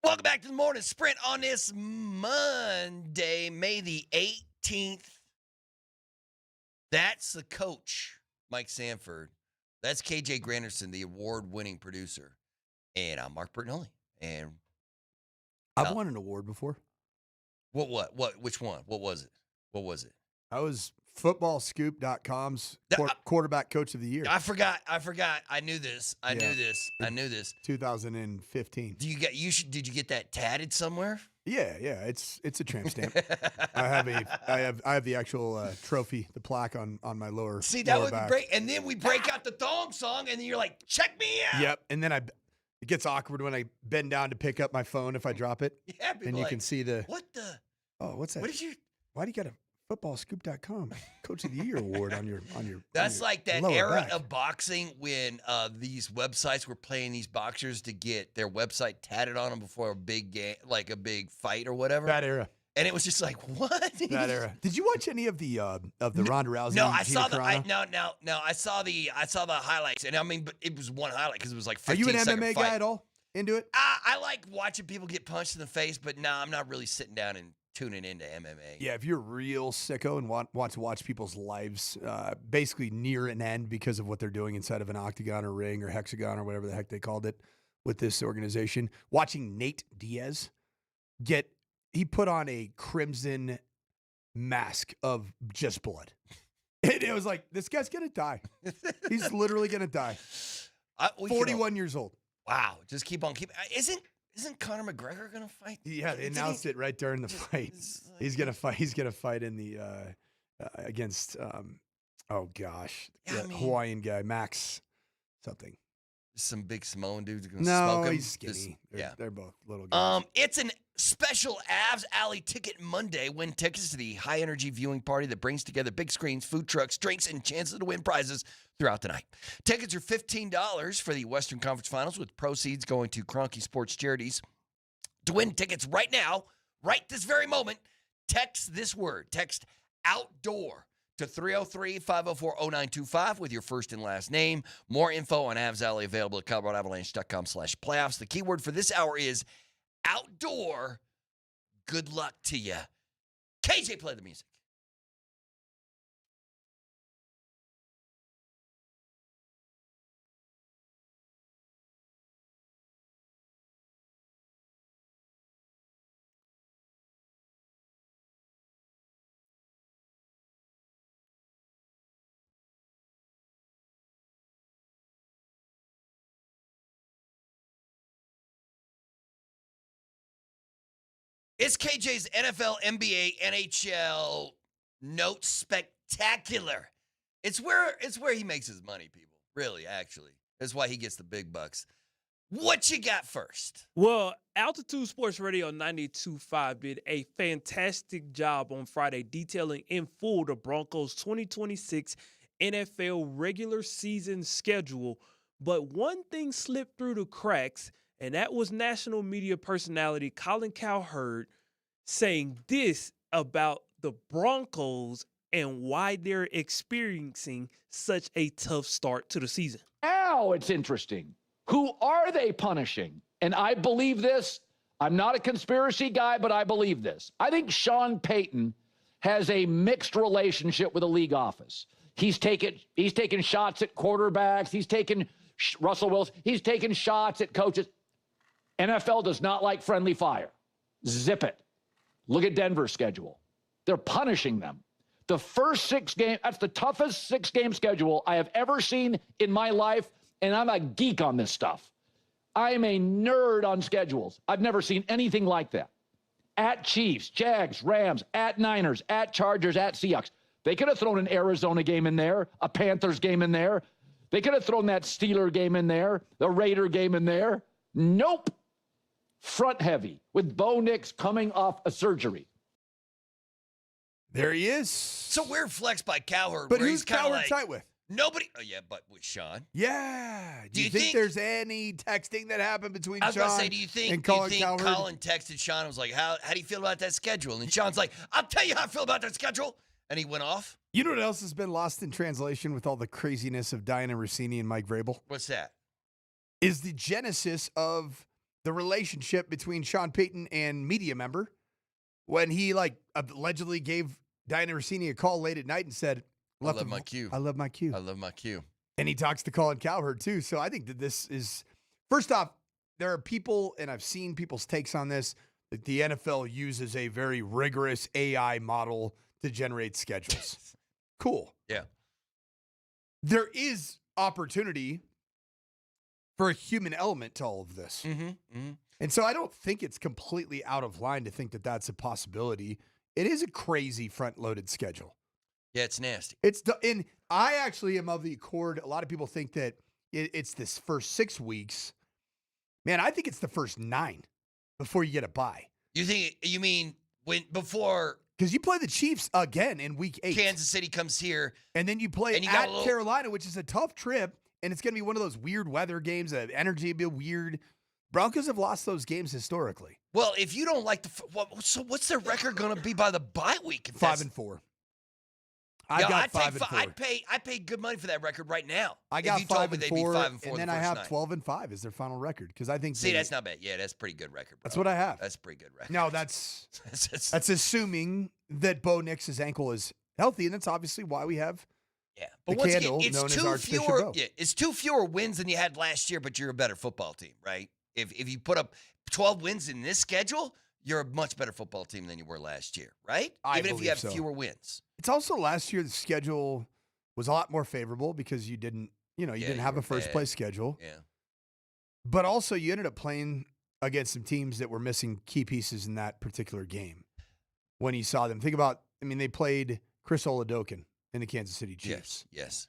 Welcome back to the Morning Sprint on this Monday, May the 18th. That's the coach, Mike Sanford. That's KJ Granderson, the award-winning producer. And I'm Mark Bertinelli. And I've won an award before. What? Which one? What was it? I was footballscoop.com's quarterback coach of the year. I forgot. I knew this. I knew this. 2015. Did you get that tatted somewhere? Yeah. It's a tramp stamp. I have the actual trophy, the plaque on my lower. See, that lower would back. be great. And then we break out the thong song, and then you're like, "Check me out." Yep. And then it gets awkward when I bend down to pick up my phone if I drop it. Yeah. And you can see the. What the? Oh, what's that? What did you? Why do you got a footballscoop.com Coach of the Year award on your? That's on your like that lower era back. of boxing when these websites were paying these boxers to get their website tatted on them before a big game, like a big fight or whatever. That era. And it was just like, what? That era. Did you watch any of the Ronda Rousey? No, and I saw Gina Carano? no. I saw the highlights, and I mean, but it was one highlight because it was like. Are you an 15-second MMA fight. guy at all? Into it? I like watching people get punched in the face, but no, I'm not really sitting down and tuning into MMA. Yeah, if you're a real sicko and want to watch people's lives basically near an end because of what they're doing inside of an octagon or ring or hexagon or whatever the heck they called it with this organization, watching Nate Diaz he put on a crimson mask of just blood. And it was like, this guy's going to die. He's literally going to die. 41 years old. Wow, just keep on keeping. Isn't Conor McGregor gonna fight? Yeah, they announced it right during the fight. He's gonna fight. He's gonna fight in the against Hawaiian guy Max something. Some big Samoan dude's gonna No, smoke him. he's skinny. Yeah, They're both little guys. It's an special Avs Alley Ticket Monday. Win tickets to the high energy viewing party that brings together big screens, food trucks, drinks, and chances to win prizes throughout the night. Tickets are $15 for the Western Conference Finals, with proceeds going to Kroenke Sports Charities. To win tickets right now, right this very moment, text this word. Text outdoor to 303-504-0925 with your first and last name. More info on Avs Alley available at coloradoavalanche.com/playoffs. The keyword for this hour is outdoor. Good luck to you. KJ, play the music. It's KJ's NFL, NBA, NHL note spectacular. It's where he makes his money, people. Really, actually. That's why he gets the big bucks. What you got first? Well, Altitude Sports Radio 92.5 did a fantastic job on Friday detailing in full the Broncos' 2026 NFL regular season schedule. But one thing slipped through the cracks, and that was national media personality Colin Cowherd saying this about the Broncos and why they're experiencing such a tough start to the season. Now it's interesting. Who are they punishing? And I believe this. I'm not a conspiracy guy, but I believe this. I think Sean Payton has a mixed relationship with the league office. He's taken shots at quarterbacks. He's taken Russell Wilson. He's taken shots at coaches. NFL does not like friendly fire. Zip it. Look at Denver's schedule. They're punishing them. The first 6 games, that's the toughest 6-game schedule I have ever seen in my life, and I'm a geek on this stuff. I am a nerd on schedules. I've never seen anything like that. At Chiefs, Jags, Rams, at Niners, at Chargers, at Seahawks. They could have thrown an Arizona game in there, a Panthers game in there. They could have thrown that Steeler game in there, the Raider game in there. Nope. Front heavy with Bo Nix coming off a surgery. There he is. So weird flex by Cowherd. But where who's he's kinda Cowherd like, tight with? Nobody. Oh, yeah, but with Sean. Yeah. Do you you think there's any texting that happened between I was Sean going to say, do you think Colin Colin texted Sean and was like, how do you feel about that schedule? And Sean's like, I'll tell you how I feel about that schedule. And he went off. You know what else has been lost in translation with all the craziness of Diana Rossini and Mike Vrabel? What's that? Is the genesis of the relationship between Sean Payton and media member when he allegedly gave Diana Rossini a call late at night and said, I love my cue. I love my cue. I love my cue. And he talks to Colin Cowherd too. So I think that this is, first off, there are people, and I've seen people's takes on this, that the NFL uses a very rigorous AI model to generate schedules. Cool. Yeah. There is opportunity for a human element to all of this. And so I don't think it's completely out of line to think that that's a possibility. It is a crazy front-loaded schedule. Yeah, it's nasty. And I actually am of the accord. A lot of people think that it's this first 6 weeks. Man, I think it's the first 9 before you get a bye. You mean before? Because you play the Chiefs again in week 8. Kansas City comes here. And then you play at Carolina, which is a tough trip. And it's going to be one of those weird weather games. The energy will be weird. Broncos have lost those games historically. Well, if you don't like so what's their record going to be by the bye week? 5-4. I'd 5-4. I pay good money for that record right now. I got 5-4, and then I have 12-5 as their final record because I think. See, that's not bad. Yeah, that's a pretty good record. Bro. That's what I have. That's a pretty good record. No, that's assuming that Bo Nix's ankle is healthy, and that's obviously why we have. Yeah, but once again, it's 2 fewer wins than you had last year, but you're a better football team, right? If you put up 12 wins in this schedule, you're a much better football team than you were last year, right? Even if you have fewer wins. It's also last year the schedule was a lot more favorable because you didn't have a first place schedule. Yeah. But also you ended up playing against some teams that were missing key pieces in that particular game. When you saw them, think about, they played Chris Oladokun in the Kansas City Chiefs. Yes.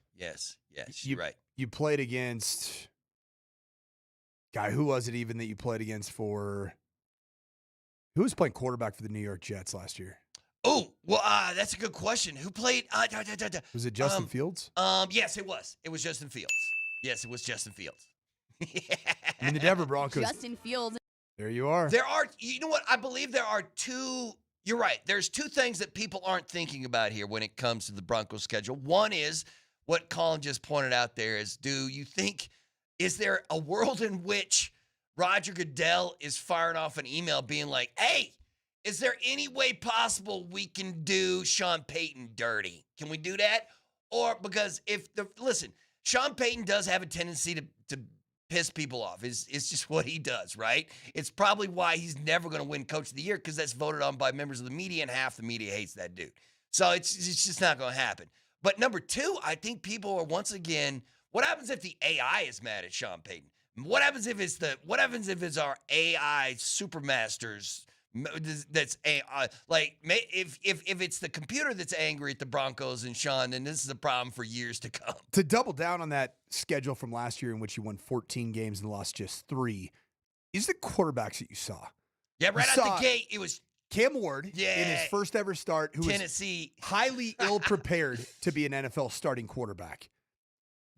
You're right. You played against, who was it even that you played against who was playing quarterback for the New York Jets last year? Oh, well, that's a good question. Who played? Was it Justin Fields? Yes, it was. It was Justin Fields. Yes, it was Justin Fields. The Denver Broncos. Justin Fields. There you are. You know what? I believe there are 2. You're right. There's 2 things that people aren't thinking about here when it comes to the Broncos schedule. One is what Colin just pointed out there is, is there a world in which Roger Goodell is firing off an email being like, hey, is there any way possible we can do Sean Payton dirty? Can we do that? Or because Sean Payton does have a tendency to piss people off. It's just what he does, right? It's probably why he's never going to win Coach of the Year because that's voted on by members of the media, and half the media hates that dude. So it's just not going to happen. But number 2, I think people are once again, what happens if the AI is mad at Sean Payton? What happens if it's our AI supermasters that's if it's the computer that's angry at the Broncos and Sean, then this is a problem for years to come. To double down on that schedule from last year in which you won 14 games and lost just 3, is the quarterbacks that you saw. Yeah, right out the gate, it was Cam Ward in his first ever start, who Tennessee was highly ill-prepared to be an NFL starting quarterback.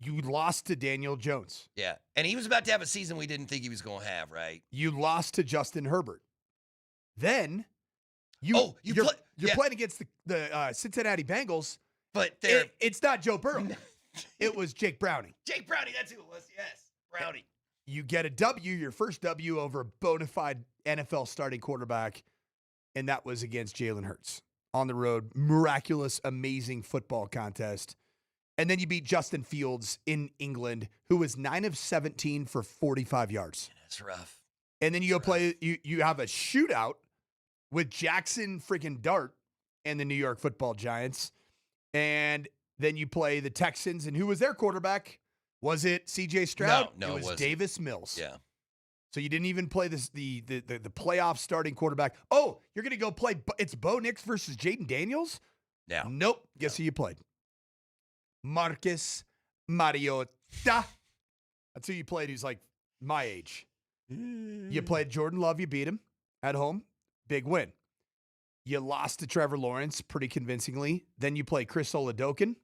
You lost to Daniel Jones. Yeah, and he was about to have a season we didn't think he was going to have, right? You lost to Justin Herbert. Then you're playing against the Cincinnati Bengals, but it's not Joe Burrow. It was Jake Browning. Jake Browning, that's who it was. Yes, Browning. You get a W, your first W over a bona fide NFL starting quarterback, and that was against Jalen Hurts on the road. Miraculous, amazing football contest. And then you beat Justin Fields in England, who was 9 of 17 for 45 yards. That's rough. And then you go play, you have a shootout with Jackson freaking Dart and the New York Football Giants. And then you play the Texans. And who was their quarterback? Was it CJ Stroud? No, it was Davis Mills. Yeah. So you didn't even play the playoff starting quarterback. Oh, you're going to go play, it's Bo Nix versus Jaden Daniels? Yeah. Nope. Guess who you played? Marcus Mariota. That's who you played, who's like my age. You played Jordan Love, you beat him at home. Big win. You lost to Trevor Lawrence pretty convincingly. Then you play Chris Oladokun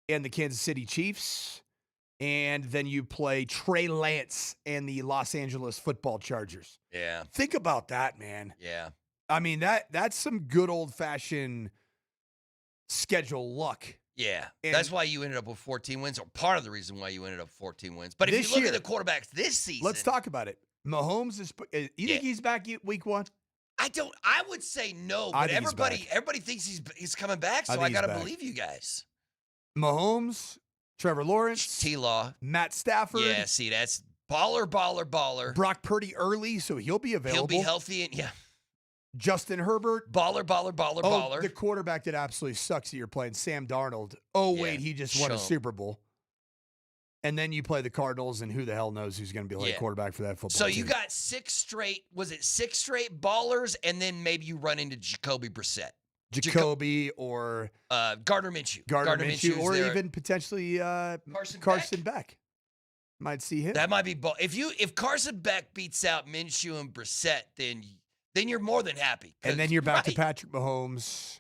and the Kansas City Chiefs. And then you play Trey Lance and the Los Angeles Football Chargers. Yeah. Think about that, man. Yeah. I mean, that's some good old-fashioned schedule luck Yeah, And that's why you ended up with 14 wins, or part of the reason why you ended up with 14 wins. But if This you look year- at the quarterbacks this season, Let's talk about it. Mahomes is. You think he's back week 1? I would say no, I but think he's everybody thinks he's coming back, I so I think he's gotta back. believe you guys. Mahomes, Trevor Lawrence, T-Law, Matt Stafford. Yeah, see, that's baller. Brock Purdy early, so he'll be available. He'll be healthy and Justin Herbert. Baller. The quarterback that absolutely sucks that you're playing, Sam Darnold. Oh, wait, he just won a Super Bowl. And then you play the Cardinals, and who the hell knows who's going to be like quarterback for that football So team. you got six straight ballers, and then maybe you run into Jacoby Brissett. Jacoby or Gardner Minshew. Gardner Minshew, Minshew's or there. even potentially Carson Beck. Might see him. That might be if Carson Beck beats out Minshew and Brissett, then you're more than happy. And then you're back to Patrick Mahomes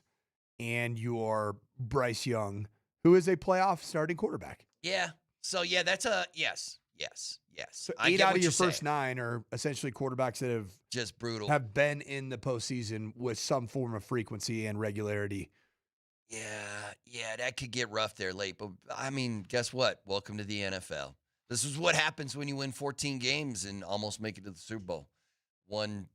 and you're Bryce Young, who is a playoff starting quarterback. Yeah. So yeah, that's a yes. So I 8 get out what of your you're first saying. 9 are essentially quarterbacks that have just brutal. Have been in the postseason with some form of frequency and regularity. Yeah, that could get rough there late. But I mean, guess what? Welcome to the NFL. This is what happens when you win 14 games and almost make it to the Super Bowl. One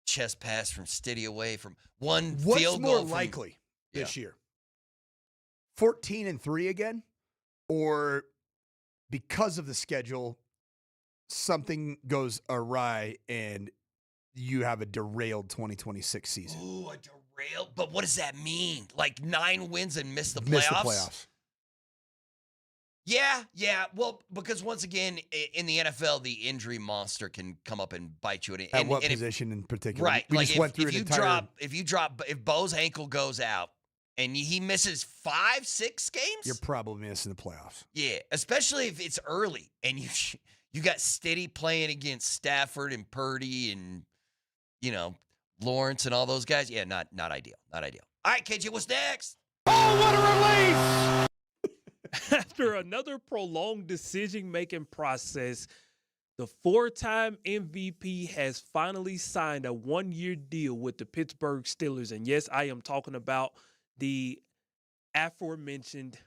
chest pass from Stiddy away from one What's field more goal from, likely this year? 14-3 again, or because of the schedule, something goes awry and you have a derailed 2026 season? Ooh, a derailed. But what does that mean? Like 9 wins and miss the playoffs? Miss the playoffs. Yeah. Well, because once again, in the NFL, the injury monster can come up and bite you. At what position in particular? Right. We like just went through if Bo's ankle goes out and he misses 5-6 games, you're probably missing the playoffs. Yeah, especially if it's early and you got Stiddy playing against Stafford and Purdy and Lawrence and all those guys. Yeah, not ideal. Not ideal. All right, KJ, what's next? Oh, what a relief! After another prolonged decision-making process, the 4-time MVP has finally signed a 1-year deal with the Pittsburgh Steelers. And yes, I am talking about the aforementioned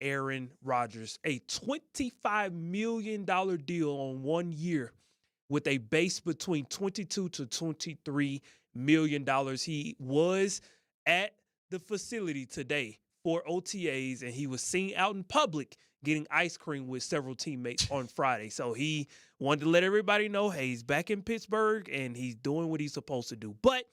Aaron Rodgers, a $25 million deal on 1 year with a base between $22 to $23 million. He was at the facility today for OTAs, and he was seen out in public getting ice cream with several teammates on Friday. So he wanted to let everybody know, hey, he's back in Pittsburgh, and he's doing what he's supposed to do. But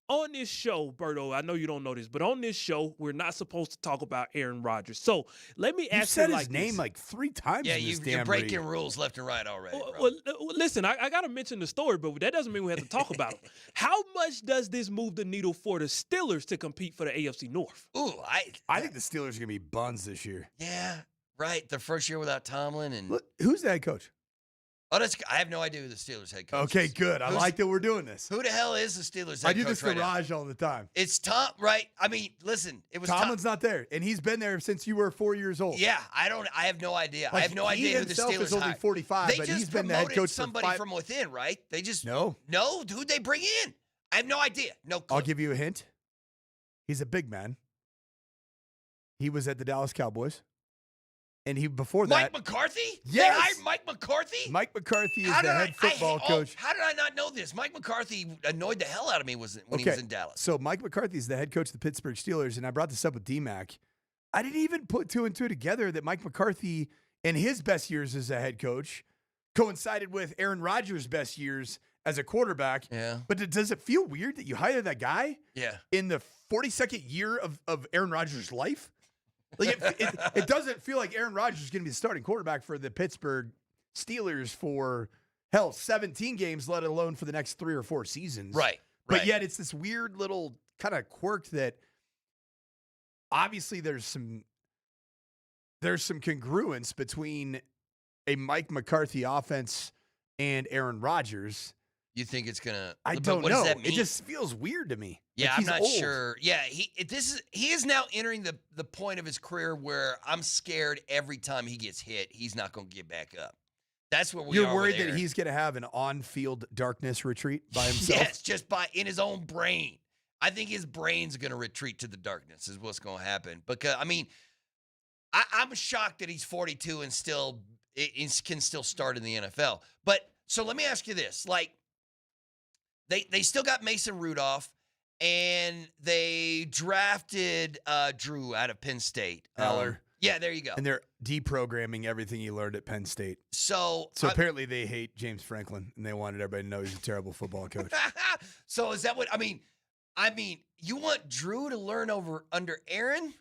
on this show, Berto, I know you don't know this, but on this show, we're not supposed to talk about Aaron Rodgers. So let me ask you said like his name this. like 3 times. Yeah, in this you're damn breaking read. rules left and right already, bro. Well, listen, I got to mention the story, but that doesn't mean we have to talk about him. How much does this move the needle for the Steelers to compete for the AFC North? Ooh, I think the Steelers are going to be buns this year. Yeah, right. Their first year without Tomlin. And Look, who's the head coach? I have no idea who the Steelers head coach Okay, is. good. I like that we're doing this. Who the hell is the Steelers head coach I do this right to now? Raj all the time. It's Tom, right? I mean, listen, it was Tomlin's not there, and he's been there since you were 4 years old. Yeah, I have no idea. I Like, have no he idea who the himself Steelers is only hired. 45, They but just he's been the head promoted coach for somebody 5 from within, right? They just No. who'd they bring in? I have no idea. No clue. I'll give you a hint. He's a big man. He was at the Dallas Cowboys. And before that, Mike McCarthy? Yes! They hired Mike McCarthy? Mike McCarthy is How the did head football coach. How did I not know this? Mike McCarthy annoyed the hell out of me when he was in Dallas. So Mike McCarthy is the head coach of the Pittsburgh Steelers, and I brought this up with DMac. I didn't even put 2 and 2 together that Mike McCarthy, in his best years as a head coach, coincided with Aaron Rodgers' best years as a quarterback. Yeah. But does it feel weird that you hire that guy Yeah. in the 42nd year of Aaron Rodgers' life? Like it doesn't feel like Aaron Rodgers is going to be the starting quarterback for the Pittsburgh Steelers for, 17 games, let alone for the next 3 or 4 seasons. Right. But yet it's this weird little kind of quirk that obviously there's some congruence between a Mike McCarthy offense and Aaron Rodgers. You think it's gonna? I but don't what know. Does that mean? It just feels weird to me. Yeah, Like I'm he's not old. sure. Yeah, he is now entering the point of his career where I'm scared every time he gets hit, he's not going to get back up. That's where we are. You're worried with that Aaron. he's going to have an on-field darkness retreat by himself? Yes, just in his own brain. I think his brain's going to retreat to the darkness is what's going to happen. Because I mean, I'm shocked that he's 42 and can still start in the NFL. But so let me ask you this: like, they still got Mason Rudolph, and they drafted Drew out of Penn State. Eller. Yeah, there you go. And they're deprogramming everything he learned at Penn State. So apparently they hate James Franklin, and they wanted everybody to know he's a terrible football coach. So is that what I mean? You want Drew to learn under Aaron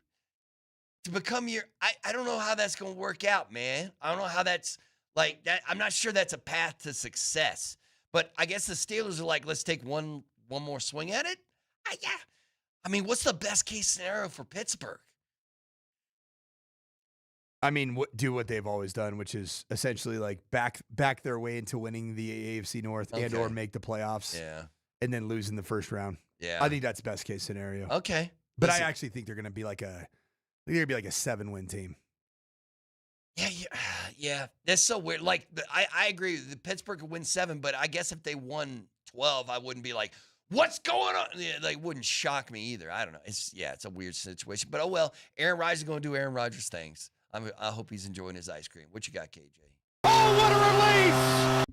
to become I don't know how that's going to work out, man. I don't know how that's like that. I'm not sure that's a path to success. But I guess the Steelers are like, let's take one more swing at it. Yeah. I mean, what's the best case scenario for Pittsburgh? I mean, do what they've always done, which is essentially like back their way into winning the AFC North and or make the playoffs. Yeah. And then lose in the first round. Yeah. I think that's best case scenario. Okay. But I actually think they're going to be like a 7-win team. Yeah. That's so weird. Like, I agree. The Pittsburgh could win 7, but I guess if they won 12, I wouldn't be like, what's going on? Yeah, like, wouldn't shock me either. I don't know. It's a weird situation. But, oh, well, Aaron Rodgers is going to do Aaron Rodgers things. I hope he's enjoying his ice cream. What you got, KJ? Oh, what a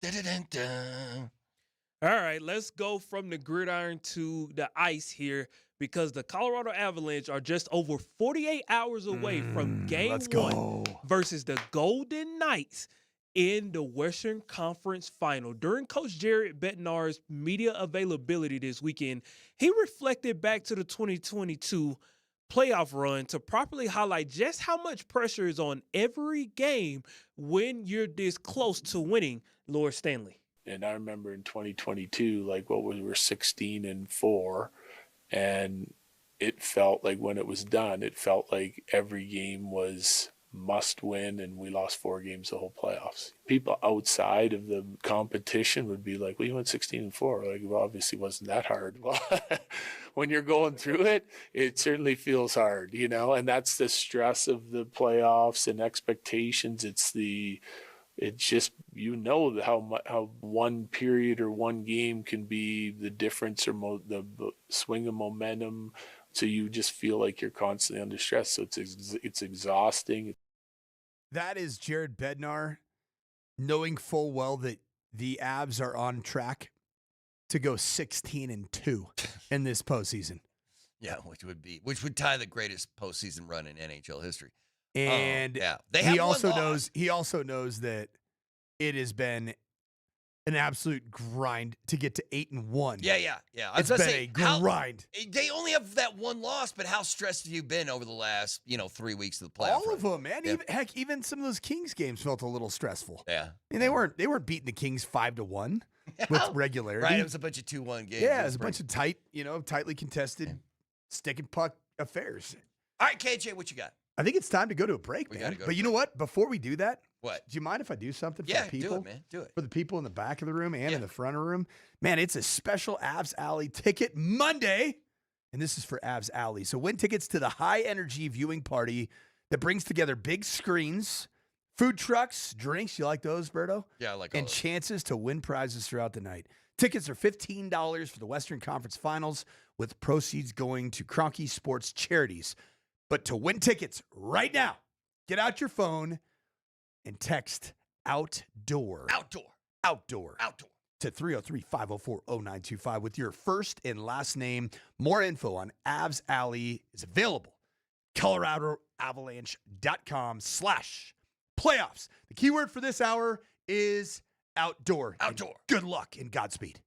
release! Dun-dun-dun-dun. All right, let's go from the gridiron to the ice here because the Colorado Avalanche are just over 48 hours away from Game 1 versus the Golden Knights in the Western Conference Final. During Coach Jared Bednar's media availability this weekend, he reflected back to the 2022 playoff run to properly highlight just how much pressure is on every game when you're this close to winning, Lord Stanley. And I remember in 2022, we were 16-4, and it felt like when it was done, it felt like every game was must win, and we lost 4 games the whole playoffs. People outside of the competition would be like, well, you went 16-4. Like, well, obviously wasn't that hard. Well, when you're going through it, it certainly feels hard, and that's the stress of the playoffs and expectations. It's just, how one period or one game can be the difference or the swing of momentum. So you just feel like you're constantly under stress. So it's exhausting. That is Jared Bednar knowing full well that the Avs are on track to go 16-2 in this postseason. Yeah, which would tie the greatest postseason run in NHL history. And he also knows that it has been an absolute grind to get to 8-1. Yeah. It's been a grind. They only have that one loss, but how stressed have you been over the last 3 weeks of the playoff? All of them, man. Yeah. Even some of those Kings games felt a little stressful. Yeah, I mean, they weren't beating the Kings 5-1 with regularity. Right, it was a bunch of 2-1 games. Yeah, it was a bunch of tightly contested stick and puck affairs. All right, KJ, what you got? I think it's time to go to a break, man. But you know what? Before we do that, what? Do you mind if I do something for the people? Do it, man. Do it. For the people in the back of the room and in the front of the room. Man, it's a special Avs Alley Ticket Monday, and this is for Avs Alley. So win tickets to the high-energy viewing party that brings together big screens, food trucks, drinks. You like those, Berto? Yeah, I like all and those. Chances to win prizes throughout the night. Tickets are $15 for the Western Conference Finals, with proceeds going to Kroenke Sports charities. But to win tickets right now, get out your phone and text outdoor to 303-504-0925 with your first and last name. More info on Avs Alley is available. ColoradoAvalanche.com/playoffs. The keyword for this hour is outdoor. Outdoor. And good luck and Godspeed.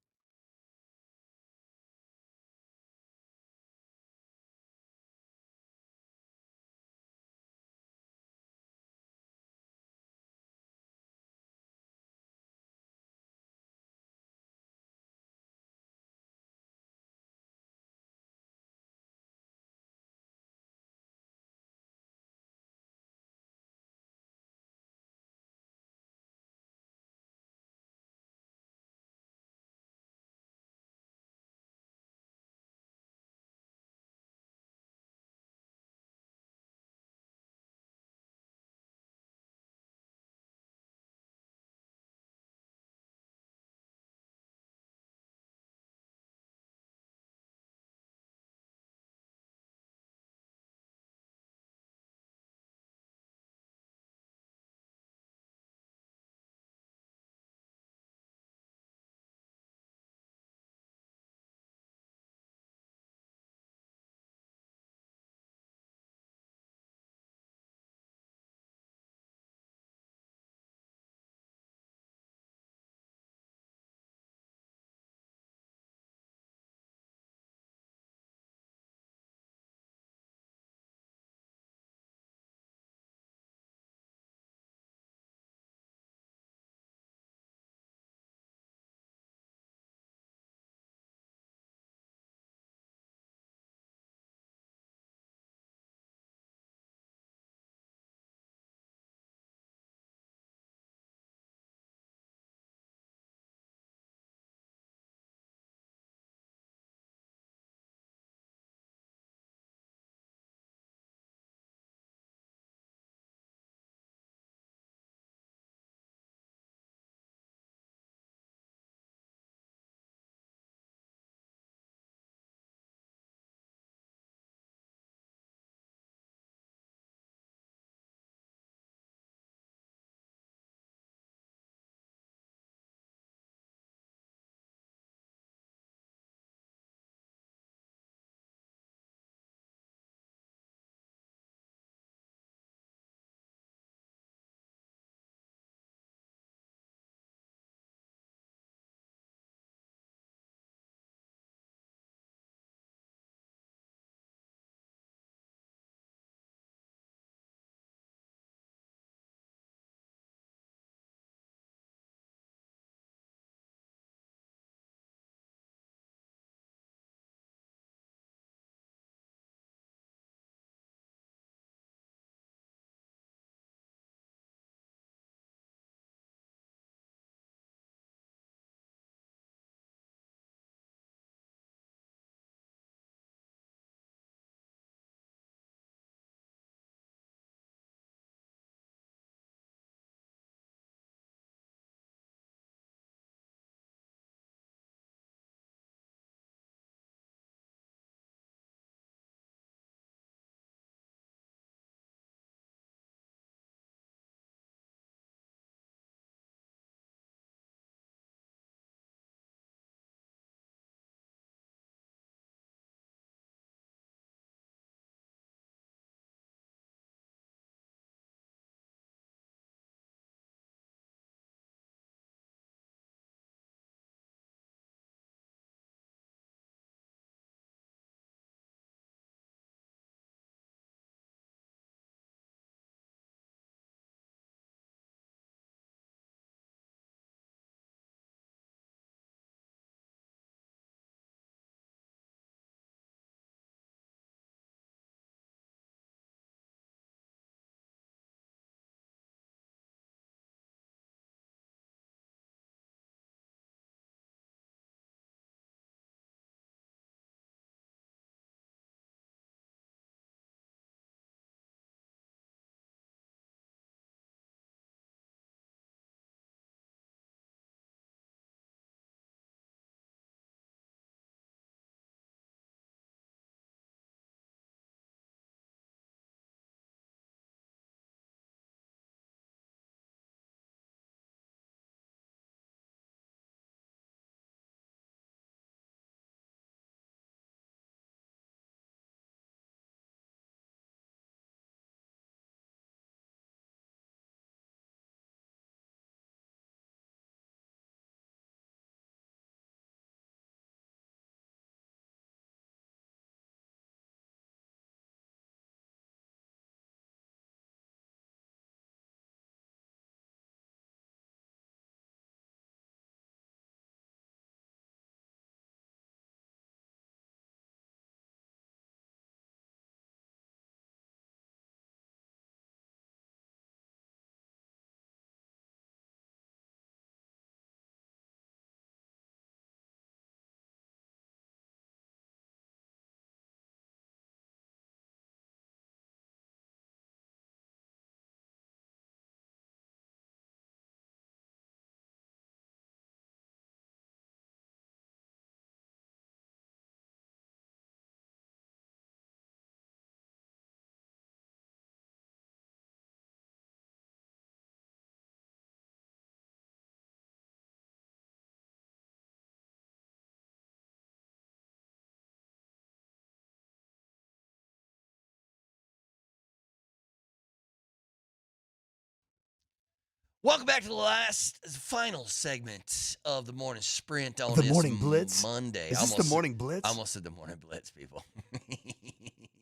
Welcome back to the final segment of the morning sprint on The this Morning Blitz? Monday. Is this the Morning Blitz? I almost said the Morning Blitz, people.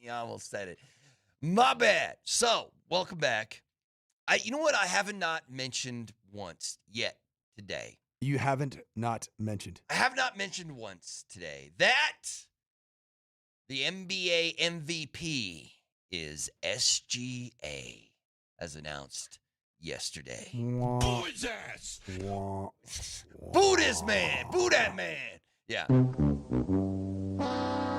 I almost said it. My bad. So, welcome back. You know what I haven't not mentioned once yet today? You haven't not mentioned. I have not mentioned once today that the NBA MVP is SGA, as announced yesterday. Boo his ass! Boo this man! Boo that man! Yeah.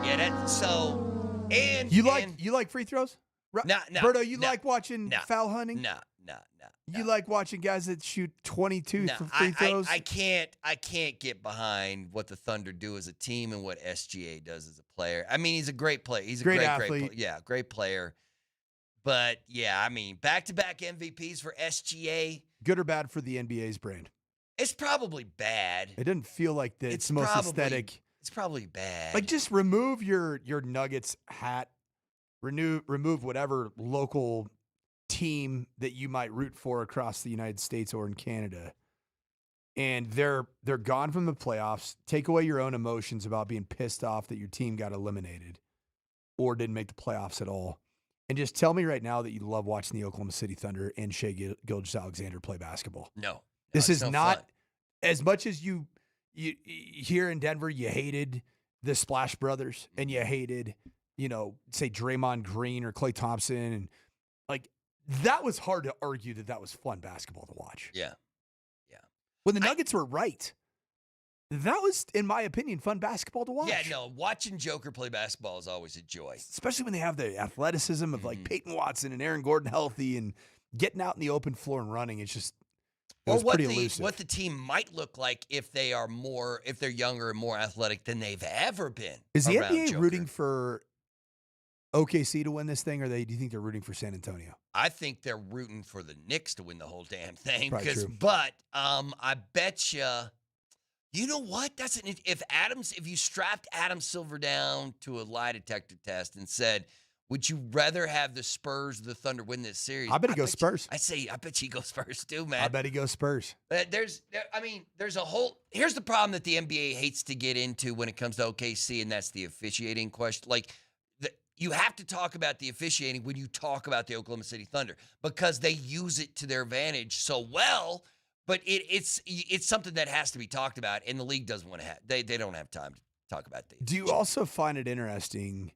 Yeah, that, so, and. You like free throws? Nah, Berto, you like watching foul hunting? Nah. You like watching guys that shoot 22 for free throws? I can't get behind what the Thunder do as a team and what SGA does as a player. I mean, he's a great player. He's a great athlete. Great player. But yeah, I mean, back-to-back MVPs for SGA. Good or bad for the NBA's brand? It's probably bad. It doesn't feel like it's the most aesthetic. It's probably bad. Like, just remove your Nuggets hat. Remove whatever local team that you might root for across the United States or in Canada. And they're gone from the playoffs. Take away your own emotions about being pissed off that your team got eliminated or didn't make the playoffs at all. And just tell me right now that you love watching the Oklahoma City Thunder and Shai Gilgeous-Alexander play basketball. No. This is no not fun. as much as you here in Denver, you hated the Splash Brothers and you hated, say Draymond Green or Klay Thompson. And like, that was hard to argue that was fun basketball to watch. Yeah. When the Nuggets were right, that was, in my opinion, fun basketball to watch. Yeah, no, watching Joker play basketball is always a joy. Especially when they have the athleticism of like Peyton Watson and Aaron Gordon healthy and getting out in the open floor and running. It's just, it was pretty elusive. What the team might look like if they're younger and more athletic than they've ever been. Is the around NBA Joker. rooting for OKC to win this thing, or do you think they're rooting for San Antonio? I think they're rooting for the Knicks to win the whole damn thing. Probably true. But I bet you know what? If you strapped Adam Silver down to a lie detector test and said, would you rather have the Spurs or the Thunder win this series? I bet he goes Spurs. I bet he goes Spurs too, man. I bet he goes Spurs. Here's the problem that the NBA hates to get into when it comes to OKC, and that's the officiating question. Like, you have to talk about the officiating when you talk about the Oklahoma City Thunder because they use it to their advantage so well. But it's something that has to be talked about, and the league doesn't want to have. They don't have time to talk about these. Do you also find it interesting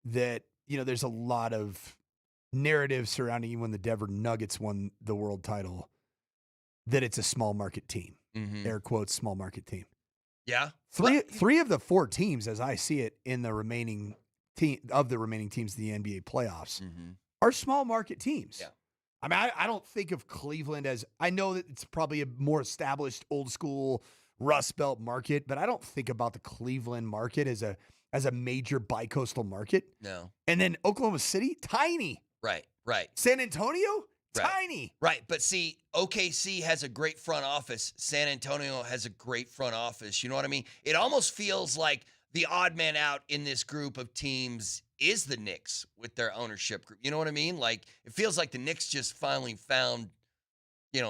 that there's a lot of narrative surrounding you when the Denver Nuggets won the world title that it's a small market team, air quotes small market team. Yeah, three of the four teams, as I see it, in the remaining teams in the NBA playoffs are small market teams. Yeah. I mean, I don't think of Cleveland as, I know that it's probably a more established, old school Rust Belt market, but I don't think about the Cleveland market as a major bicoastal market. No. And then Oklahoma City, tiny. Right. San Antonio, right. tiny. Right. But see, OKC has a great front office. San Antonio has a great front office. You know what I mean? It almost feels like the odd man out in this group of teams is the Knicks with their ownership group. You know what I mean? Like, it feels like the Knicks just finally found,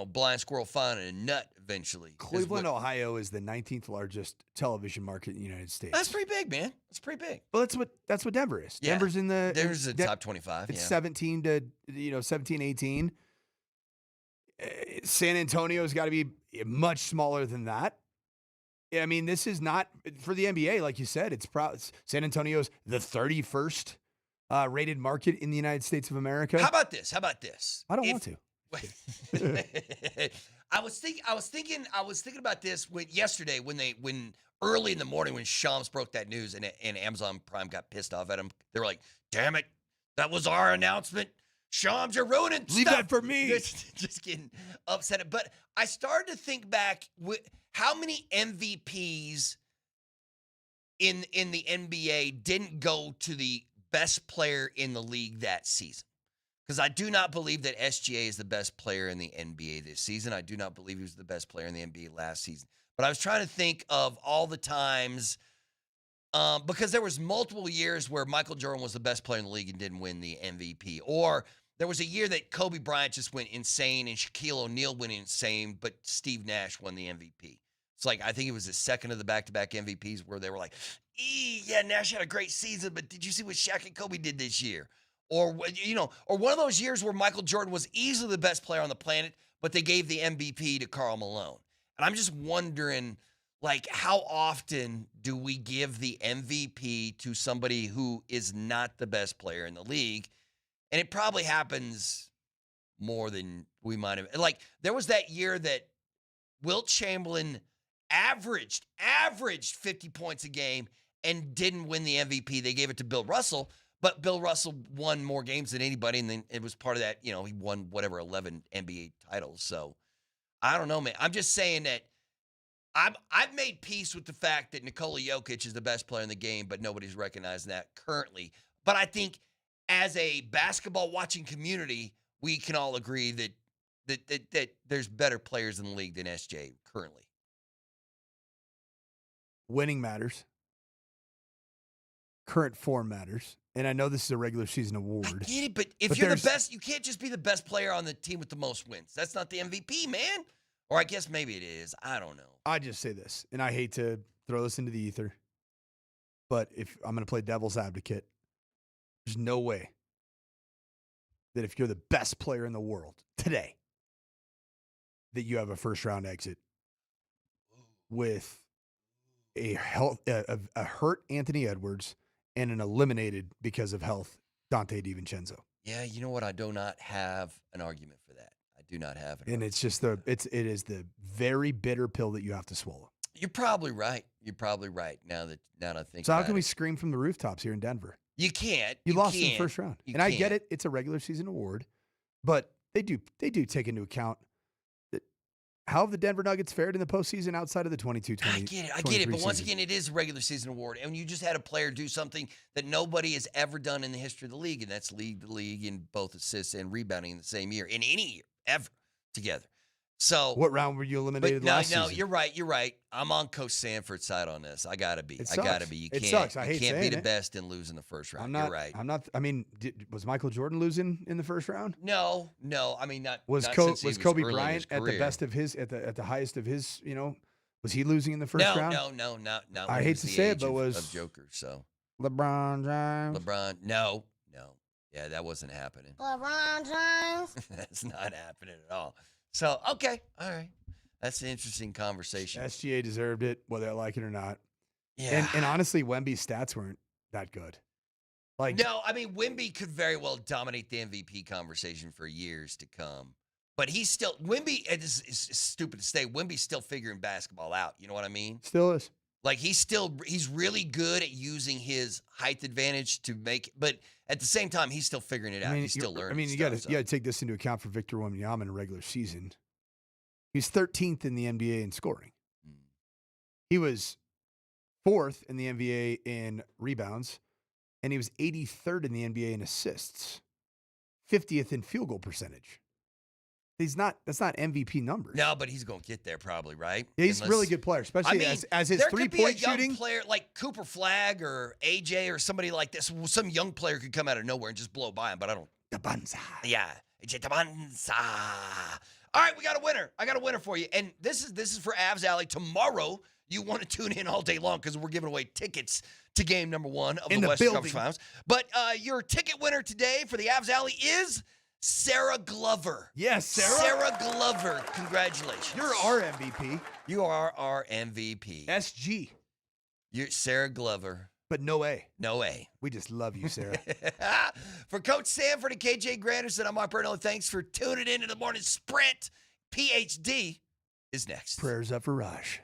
blind squirrel finding a nut eventually. Cleveland, Ohio is the 19th largest television market in the United States. That's pretty big, man. That's pretty big. Well, that's what Denver is. Yeah. Denver's in the top 25. It's 17 to 17, 18. San Antonio's got to be much smaller than that. I mean, this is not for the NBA, like you said. It's San Antonio's the 31st rated market in the United States of America. How about this? I don't want to. I was thinking about this yesterday when early in the morning when Shams broke that news and Amazon Prime got pissed off at him. They were like, "Damn it, that was our announcement. Shams, you're ruining Leave stuff." that for me. Just getting upset. But I started to think back how many MVPs in the NBA didn't go to the best player in the league that season. Because I do not believe that SGA is the best player in the NBA this season. I do not believe he was the best player in the NBA last season. But I was trying to think of all the times, because there was multiple years where Michael Jordan was the best player in the league and didn't win the MVP. Or there was a year that Kobe Bryant just went insane and Shaquille O'Neal went insane, but Steve Nash won the MVP. It's like, I think it was the second of the back-to-back MVPs where they were like, yeah, Nash had a great season, but did you see what Shaq and Kobe did this year? Or, or one of those years where Michael Jordan was easily the best player on the planet, but they gave the MVP to Karl Malone. And I'm just wondering, like, how often do we give the MVP to somebody who is not the best player in the league? And it probably happens more than we might have. Like, there was that year that Wilt Chamberlain averaged 50 points a game and didn't win the MVP. They gave it to Bill Russell, but Bill Russell won more games than anybody, and then it was part of that, he won 11 NBA titles. So, I don't know, man. I'm just saying that I've made peace with the fact that Nikola Jokic is the best player in the game, but nobody's recognizing that currently. But I think as a basketball watching community, we can all agree that there's better players in the league than SJ currently. Winning matters. Current form matters. And I know this is a regular season award. I get it, but if you're the best, you can't just be the best player on the team with the most wins. That's not the MVP, man. Or I guess maybe it is. I don't know. I just say this, and I hate to throw this into the ether, but if I'm going to play devil's advocate, there's no way that if you're the best player in the world today, that you have a first-round exit with a hurt Anthony Edwards and an eliminated because of health Dante DiVincenzo. Yeah, you know what? I do not have an argument for that. I do not have it. And it's just it is the very bitter pill that you have to swallow. You're probably right. You're probably right. Now that I think. So how can we scream from the rooftops here in Denver? You can't. You lost in the first round, and I get it. It's a regular season award, but they do take into account that how have the Denver Nuggets fared in the postseason outside of the 22-20. I get it. But once again, it is a regular season award, and you just had a player do something that nobody has ever done in the history of the league, and that's lead the league in both assists and rebounding in the same year, in any year ever together. So what round were you eliminated last season? No, you're right. I'm on Coach Sanford's side on this. I gotta be. You it can't. Sucks. I hate you can't be the it. best and lose in the first round. You're right. I'm not. I mean, was Michael Jordan losing in the first round? No. I mean, not. Was Kobe Bryant at the best of his at the highest of his? Was he losing in the first round? No. I hate to say it, but was of Joker. So LeBron James. No. Yeah, that wasn't happening. LeBron James. That's not happening at all. So, okay. All right. That's an interesting conversation. SGA deserved it, whether I like it or not. Yeah. And honestly, Wemby's stats weren't that good. No, I mean, Wemby could very well dominate the MVP conversation for years to come. But Wemby, it is stupid to say, Wemby's still figuring basketball out. You know what I mean? Still is. Like, he's really good at using his height advantage to make, but at the same time, he's still figuring it out. He's still learning. I mean, you got to take this into account for Victor Wembanyama in a regular season. He's 13th in the NBA in scoring. He was 4th in the NBA in rebounds, and he was 83rd in the NBA in assists, 50th in field goal percentage. That's not MVP numbers. No, but he's going to get there probably, right? Yeah, he's a really good player, especially as his three-point shooting. Young player like Cooper Flagg or AJ or somebody like this. Some young player could come out of nowhere and just blow by him, but I don't. Tabanza. Yeah, AJ Tabanza. All right, we got a winner. I got a winner for you, and this is for Avs Alley tomorrow. You want to tune in all day long because we're giving away tickets to game number 1 of the Western Conference Finals. But your ticket winner today for the Avs Alley is Sarah Glover. Yes, Sarah Glover. Congratulations. You're our MVP. You are our MVP. SG. You're Sarah Glover. But no A. No A. We just love you, Sarah. For Coach Sanford and KJ Granderson, I'm Mark Bernal. Thanks for tuning in to the Morning Sprint. PhD is next. Prayers up for Raj.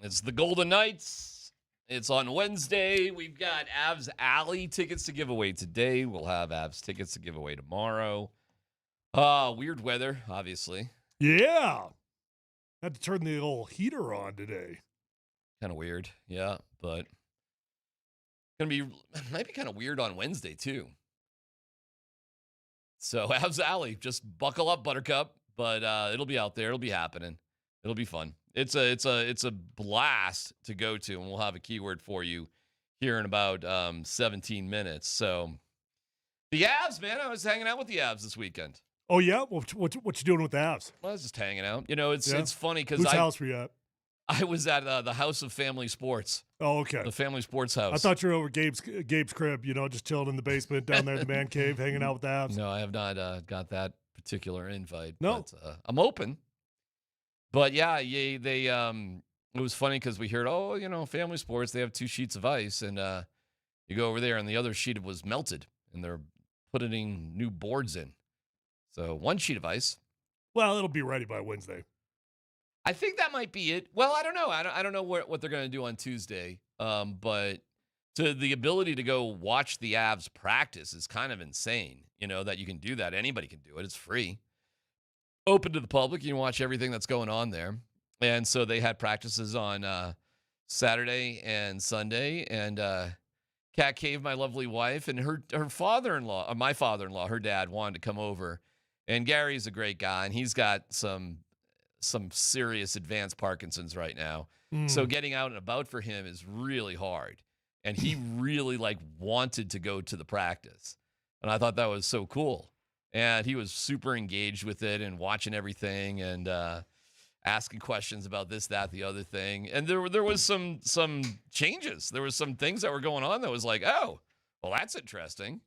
It's the Golden Knights. It's on Wednesday. We've got Avs Alley tickets to give away today. We'll have Avs tickets to give away tomorrow. Weird weather, obviously. Yeah. Had to turn the old heater on today. Kind of weird, yeah, but might be kind of weird on Wednesday too. So Avs Alley, just buckle up, Buttercup. But it'll be out there. It'll be happening. It'll be fun. It's a blast to go to, and we'll have a keyword for you here in about 17 minutes. So the Avs, man, I was hanging out with the Avs this weekend. Oh yeah, what you doing with the Avs? I was just hanging out. You know, it's funny because whose house were you at? I was at the House of Family Sports. Oh, okay. The Family Sports House. I thought you were over Gabe's crib, just chilling in the basement down there in the man cave, hanging out with the Avs. No, I have not got that particular invite. No. But, I'm open. But, yeah, it was funny because we heard, Family Sports, they have 2 sheets of ice. And you go over there, and the other sheet was melted, and they're putting new boards in. So 1 sheet of ice. Well, it'll be ready by Wednesday. I think that might be it. Well, I don't know. I don't know what they're going to do on Tuesday. But the ability to go watch the Avs practice is kind of insane. That you can do that. Anybody can do it. It's free. Open to the public. You can watch everything that's going on there. And so they had practices on Saturday and Sunday. And Cat Cave, my lovely wife, and her father-in-law, my father-in-law, her dad wanted to come over. And Gary's a great guy, and he's got some serious advanced Parkinson's right now. So getting out and about for him is really hard. And he really wanted to go to the practice. And I thought that was so cool. And he was super engaged with it and watching everything and asking questions about this, that, the other thing. And there was some changes. There was some things that were going on that was like, oh, well, that's interesting.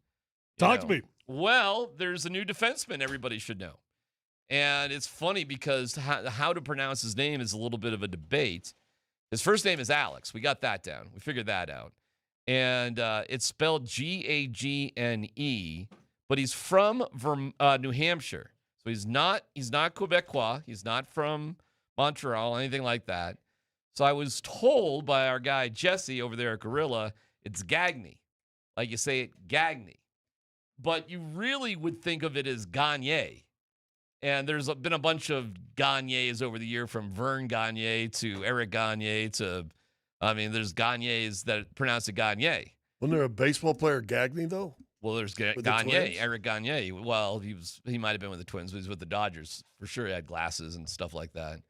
Talk to me. Well, there's a new defenseman everybody should know. And it's funny because how to pronounce his name is a little bit of a debate. His first name is Alex. We got that down. We figured that out. And it's spelled Gagne, but he's from New Hampshire. So he's not Quebecois. He's not from Montreal, anything like that. So I was told by our guy Jesse over there at Gorilla, it's Gagne. Like you say it, Gagne. But you really would think of it as Gagne. And there's been a bunch of Gagnes over the year, from Vern Gagne to Eric Gagne to, there's Gagnes that pronounce it Gagne. Wasn't there a baseball player, Gagne, though? Well, there's Gagne, Eric Gagne. Well, he might have been with the Twins, but he's with the Dodgers. For sure, he had glasses and stuff like that.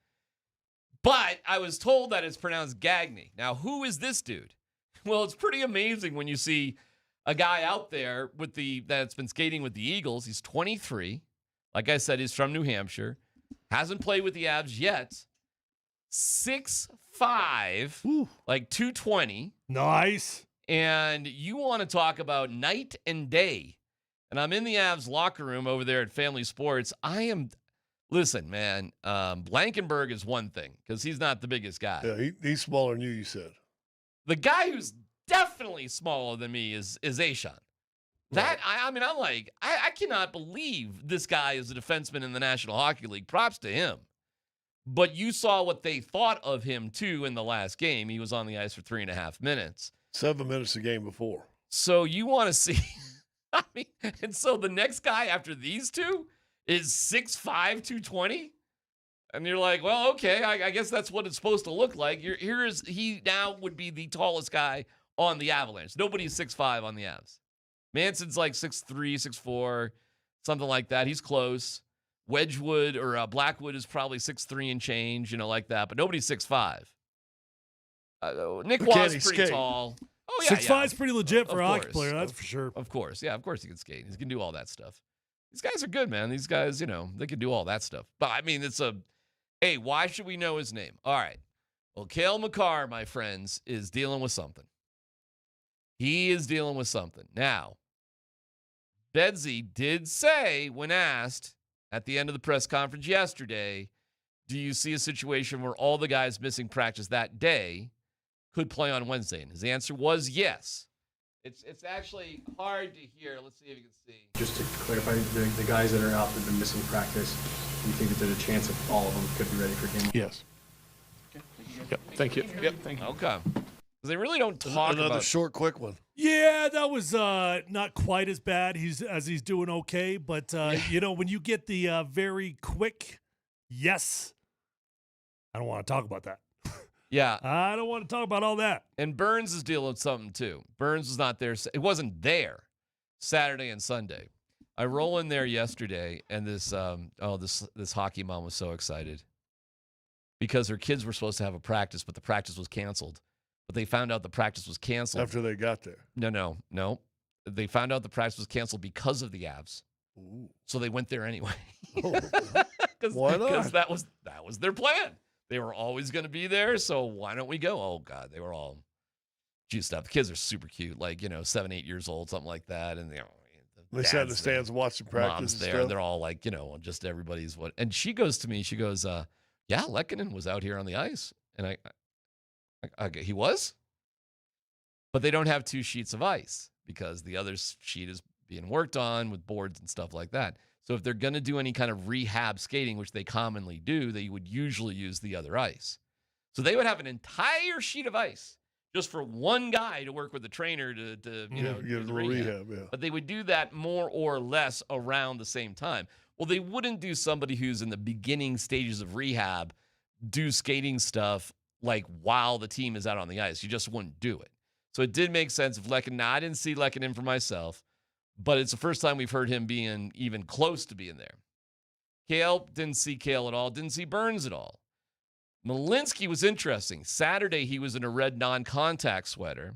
But I was told that it's pronounced Gagne. Now, who is this dude? Well, it's pretty amazing when you see a guy out there that's been skating with the Eagles. He's 23. Like I said, he's from New Hampshire. Hasn't played with the Avs yet. 6'5", 220. Nice. And you want to talk about night and day. And I'm in the Avs locker room over there at Family Sports. Listen, man, Blankenberg is one thing because he's not the biggest guy. Yeah, he's smaller than you said. The guy who's definitely smaller than me is Ashawn. That I'm like, I cannot believe this guy is a defenseman in the National Hockey League. Props to him. But you saw what they thought of him too in the last game. He was on the ice for 3.5 minutes. 7 minutes a game before. So you want to see, and so the next guy after these two is 6'5", 220. And you're like, well, okay, I guess that's what it's supposed to look like. He now would be the tallest guy on the Avalanche. Nobody's 6'5" on the Avs. Manson's like 6'3", 6'4", something like that. He's close. Wedgwood or Blackwood is probably 6'3" and change, like that. But nobody's 6'5". Nick Waugh is pretty tall. Oh, yeah. 6'5" is pretty legit for a hockey player, that's for sure. Of course. Yeah, of course he can skate. He can do all that stuff. These guys are good, man. These guys, they can do all that stuff. But, hey, why should we know his name? All right. Well, Cale Makar, my friends, is dealing with something. He is dealing with something. Now, Bedsy did say, when asked at the end of the press conference yesterday, do you see a situation where all the guys missing practice that day could play on Wednesday? And his answer was yes. It's actually hard to hear. Let's see if you can see. Just to clarify, the guys that are out that have been missing practice, do you think that there's a chance that all of them could be ready for game? Yes. Okay, thank you guys. Yep. Thank you. Yep. Thank you. Okay. Because they really don't talk Another about. short, quick one. Yeah, that was not quite as bad. He's doing okay, but when you get the very quick yes, I don't want to talk about that. Yeah. I don't want to talk about all that. And Burns is dealing with something too. Burns was not there. It wasn't there Saturday and Sunday. I roll in there yesterday, and this hockey mom was so excited because her kids were supposed to have a practice, but the practice was canceled. But they found out the practice was canceled After they got there. No. They found out the practice was canceled because of the Avs. Ooh. So they went there anyway. Why not? Because that was their plan. They were always going to be there, so why don't we go? Oh God, they were all juiced up. The kids are super cute, 7, 8 years old, something like that, and They sat in the stands and watched the practice. Mom's and there, stuff. and they're all just everybody's what. And she goes to me, yeah, Lehkonen was out here on the ice, and I he was, but they don't have 2 sheets of ice because the other sheet is being worked on with boards and stuff like that. So if they're going to do any kind of rehab skating, which they commonly do, they would usually use the other ice. So they would have an entire sheet of ice just for one guy to work with the trainer to do the rehab. Yeah. But they would do that more or less around the same time. Well, they wouldn't do somebody who's in the beginning stages of rehab do skating stuff while the team is out on the ice. You just wouldn't do it. So it did make sense of Lehkonen. Now, I didn't see Lehkonen for myself, but it's the first time we've heard him being even close to being there. Kale, didn't see Kale at all. Didn't see Burns at all. Malinsky was interesting. Saturday, he was in a red non-contact sweater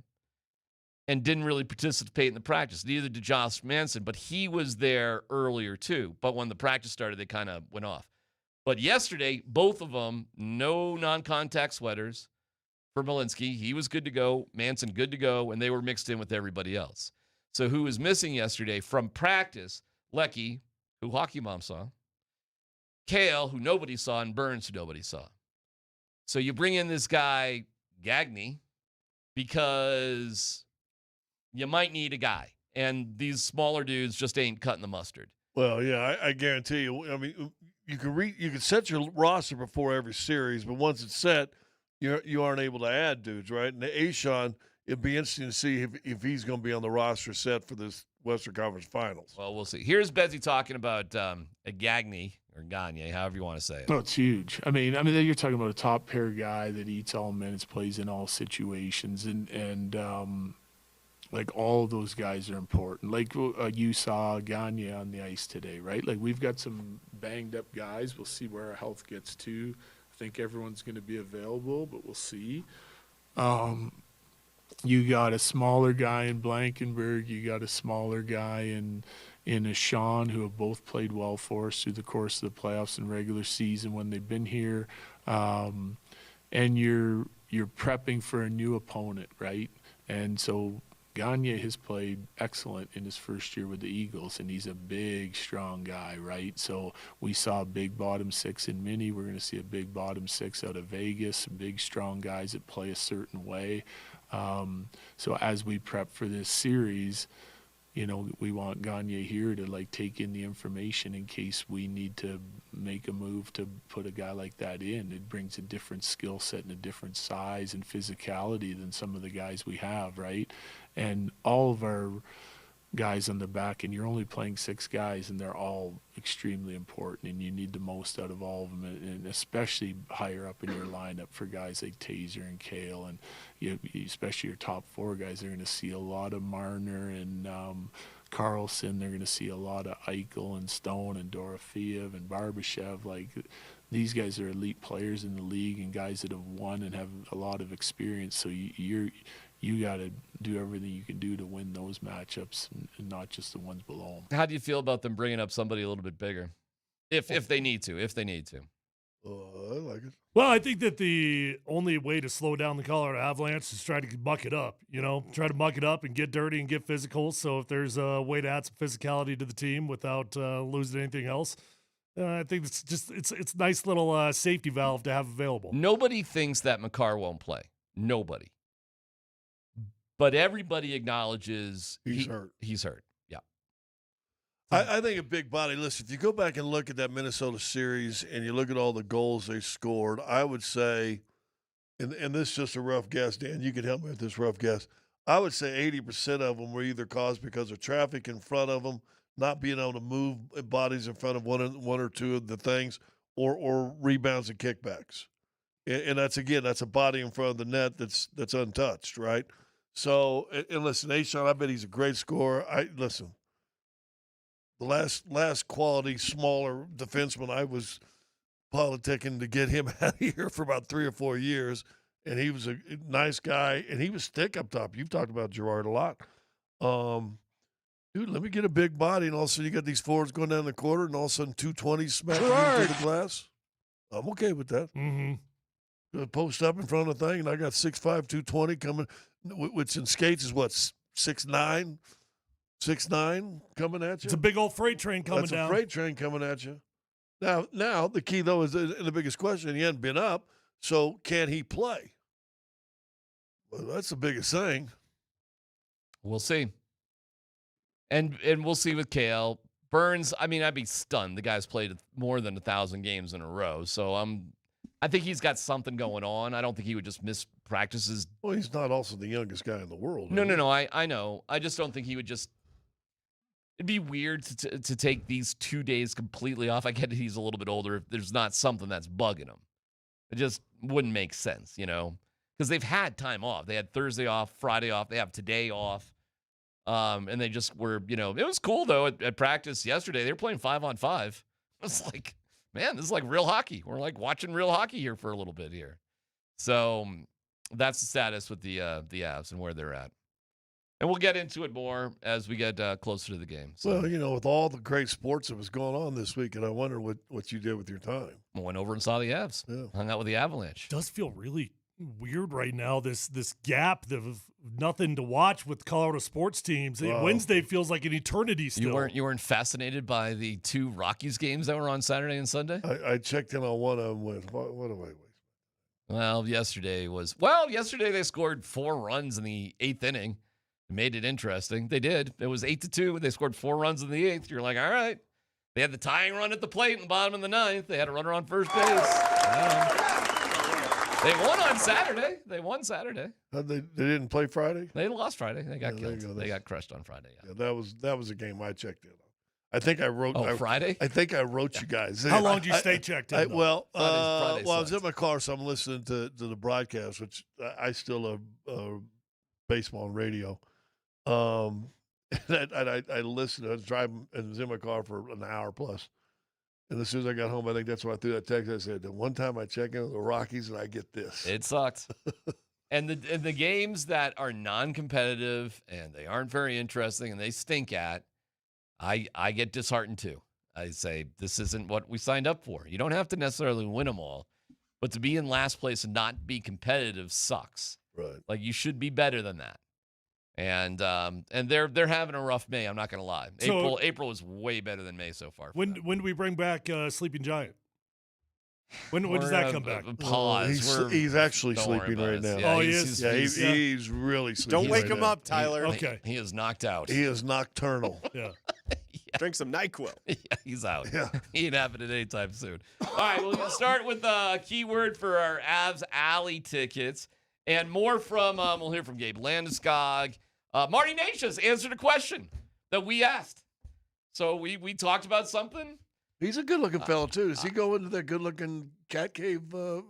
and didn't really participate in the practice. Neither did Josh Manson, but he was there earlier too. But when the practice started, they kind of went off. But yesterday, both of them, no non-contact sweaters for Malinsky. He was good to go. Manson, good to go. And they were mixed in with everybody else. So who was missing yesterday from practice? Lecky, who Hockey Mom saw. Kale, who nobody saw. And Burns, who nobody saw. So you bring in this guy, Gagne, because you might need a guy. And these smaller dudes just ain't cutting the mustard. Well, yeah, I guarantee you. I mean, you can set your roster before every series, but once it's set, you aren't able to add dudes, right? And Ashawn, it'd be interesting to see if he's going to be on the roster set for this Western Conference Finals. Well, we'll see. Here's Betsy talking about a Gagne or Gagne, however you want to say it. No, it's huge. I mean, you're talking about a top pair guy that eats all minutes, plays in all situations, and all of those guys are important. You saw Gagne on the ice today, right? We've got some banged up guys. We'll see where our health gets to. I think everyone's going to be available, but we'll see. You got a smaller guy in Blankenberg. You got a smaller guy in a Sean, who have both played well for us through the course of the playoffs and regular season when they've been here. And you're prepping for a new opponent, right? And so Gagne has played excellent in his first year with the Eagles, and he's a big, strong guy, right? So we saw a big bottom six in Mini. We're going to see a big bottom six out of Vegas, big, strong guys that play a certain way. So as we prep for this series, we want Gagne here to take in the information in case we need to make a move to put a guy like that in. It brings a different skill set and a different size and physicality than some of the guys we have, right? And all of our guys on the back, and you're only playing 6 guys, and they're all extremely important, and you need the most out of all of them, and especially higher up in your lineup for guys like Taser and Kale, and especially your top 4 guys. They're going to see a lot of Marner and Carlson. They're going to see a lot of Eichel and Stone and Dorofeev and Barbashev. These guys are elite players in the league and guys that have won and have a lot of experience. So you got to do everything you can do to win those matchups and not just the ones below them. How do you feel about them bringing up somebody a little bit bigger, if they need to? I like it. Well, I think that the only way to slow down the Colorado Avalanche is try to muck it up. Try to muck it up and get dirty and get physical. So if there's a way to add some physicality to the team without losing anything else, I think it's a nice little safety valve to have available. Nobody thinks that Makar won't play. Nobody. But everybody acknowledges he's hurt. He's hurt. Yeah. I think a big body. Listen, if you go back and look at that Minnesota series and you look at all the goals they scored, I would say and this is just a rough guess, Dan, you could help me with this rough guess. I would say 80% of them were either caused because of traffic in front of them, not being able to move bodies in front of one or two of the things, or rebounds and kickbacks. And that's a body in front of the net that's untouched, right? So, and listen, Ashawn, I bet he's a great scorer. Listen, the last quality smaller defenseman I was politicking to get him out of here for about 3 or 4 years, and he was a nice guy, and he was thick up top. You've talked about Gerard a lot. Dude, let me get a big body, and all of a sudden you got these forwards going down the quarter, and all of a sudden 220 smacking into the glass. I'm okay with that. Mm-hmm. Post up in front of the thing, and I got 6'5", 220 coming, which in skates is what, 6'9", coming at you? It's a big old freight train coming down. That's a freight train coming at you. Now the key, though, is the biggest question. He hadn't been up, so can he play? Well, that's the biggest thing. We'll see. And we'll see with Kale. Burns, I mean, I'd be stunned. The guy's played more than 1,000 games in a row, so I think he's got something going on. I don't think he would just miss practices. Well, he's not also the youngest guy in the world. No. I know. I just don't think he would just. It'd be weird to take these 2 days completely off. I get it, he's a little bit older. If there's not something that's bugging him, it just wouldn't make sense, because they've had time off. They had Thursday off, Friday off. They have today off. And they just were, it was cool, though, at practice yesterday. They were playing 5-on-5. It was like, man, this is like real hockey. We're like watching real hockey here for a little bit here. So that's the status with the Avs and where they're at. And we'll get into it more as we get closer to the game. So. Well, with all the great sports that was going on this week, and I wonder what you did with your time. I went over and saw the Avs. Yeah. Hung out with the Avalanche. It does feel really weird right now, this gap of nothing to watch with Colorado sports teams. Wow. Wednesday feels like an eternity still. You weren't fascinated by the 2 Rockies games that were on Saturday and Sunday? I checked in on one of them with, what do I wait? Well, yesterday they scored 4 runs in the 8th inning. Made it interesting. They did. It was 8-2. They scored 4 runs in the 8th. You're like, all right. They had the tying run at the plate in the bottom of the 9th. They had a runner on first base. They won on Saturday. They didn't play Friday? They lost Friday. They got killed. They got crushed on Friday. Yeah. That was a game I checked in on. I think I wrote. Friday? I think I wrote you guys. How long do you stay checked in? Friday I was in my car, so I'm listening to the broadcast, which I still love baseball and radio. And I listened. I was driving and was in my car for an hour plus. And as soon as I got home, I think that's when I threw that text. I said, the one time I check in with the Rockies and I get this. It sucked. And the games that are non-competitive and they aren't very interesting and they stink at, I get disheartened too. I say, this isn't what we signed up for. You don't have to necessarily win them all, but to be in last place and not be competitive sucks. Right. Like, you should be better than that. And they're having a rough May. I'm not going to lie. So, April is way better than May so far. When do we bring back Sleeping Giant? When does that come back? Pause. He's actually sleeping right now. Yeah, he is. He's really sleeping. Don't wake right him now. up, Tyler. Okay. He is knocked out. He is nocturnal. Yeah. Drink some NyQuil. Yeah, he's out. Yeah. He ain't happening anytime soon. All right, we'll start with a keyword for our Avs Alley tickets. And more from, we'll hear from Gabe Landeskog. Marty Natius answered a question that we asked. So we talked about something. He's a good-looking fellow, too. Does he go into that good-looking cat cave? There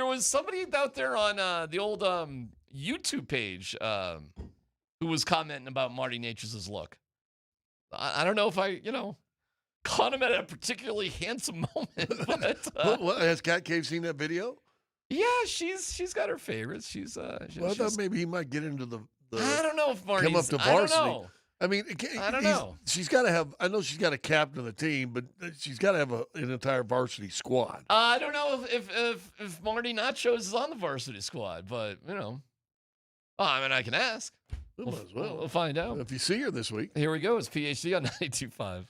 was somebody out there on the old YouTube page who was commenting about Marty Natius's look. I don't know if I, caught him at a particularly handsome moment. But, what, has Cat Cave seen that video? Yeah, she's got her favorites. I thought maybe he might get into the I don't know if Marty's. come up to varsity. I don't know. I mean, I don't know. She's got to have. I know she's got a captain of the team, but she's got to have an entire varsity squad. I don't know if Marty Nachos is on the varsity squad, but I mean, I can ask. Might as well. We'll find out if you see her this week. Here we go. It's PhD on 92.5.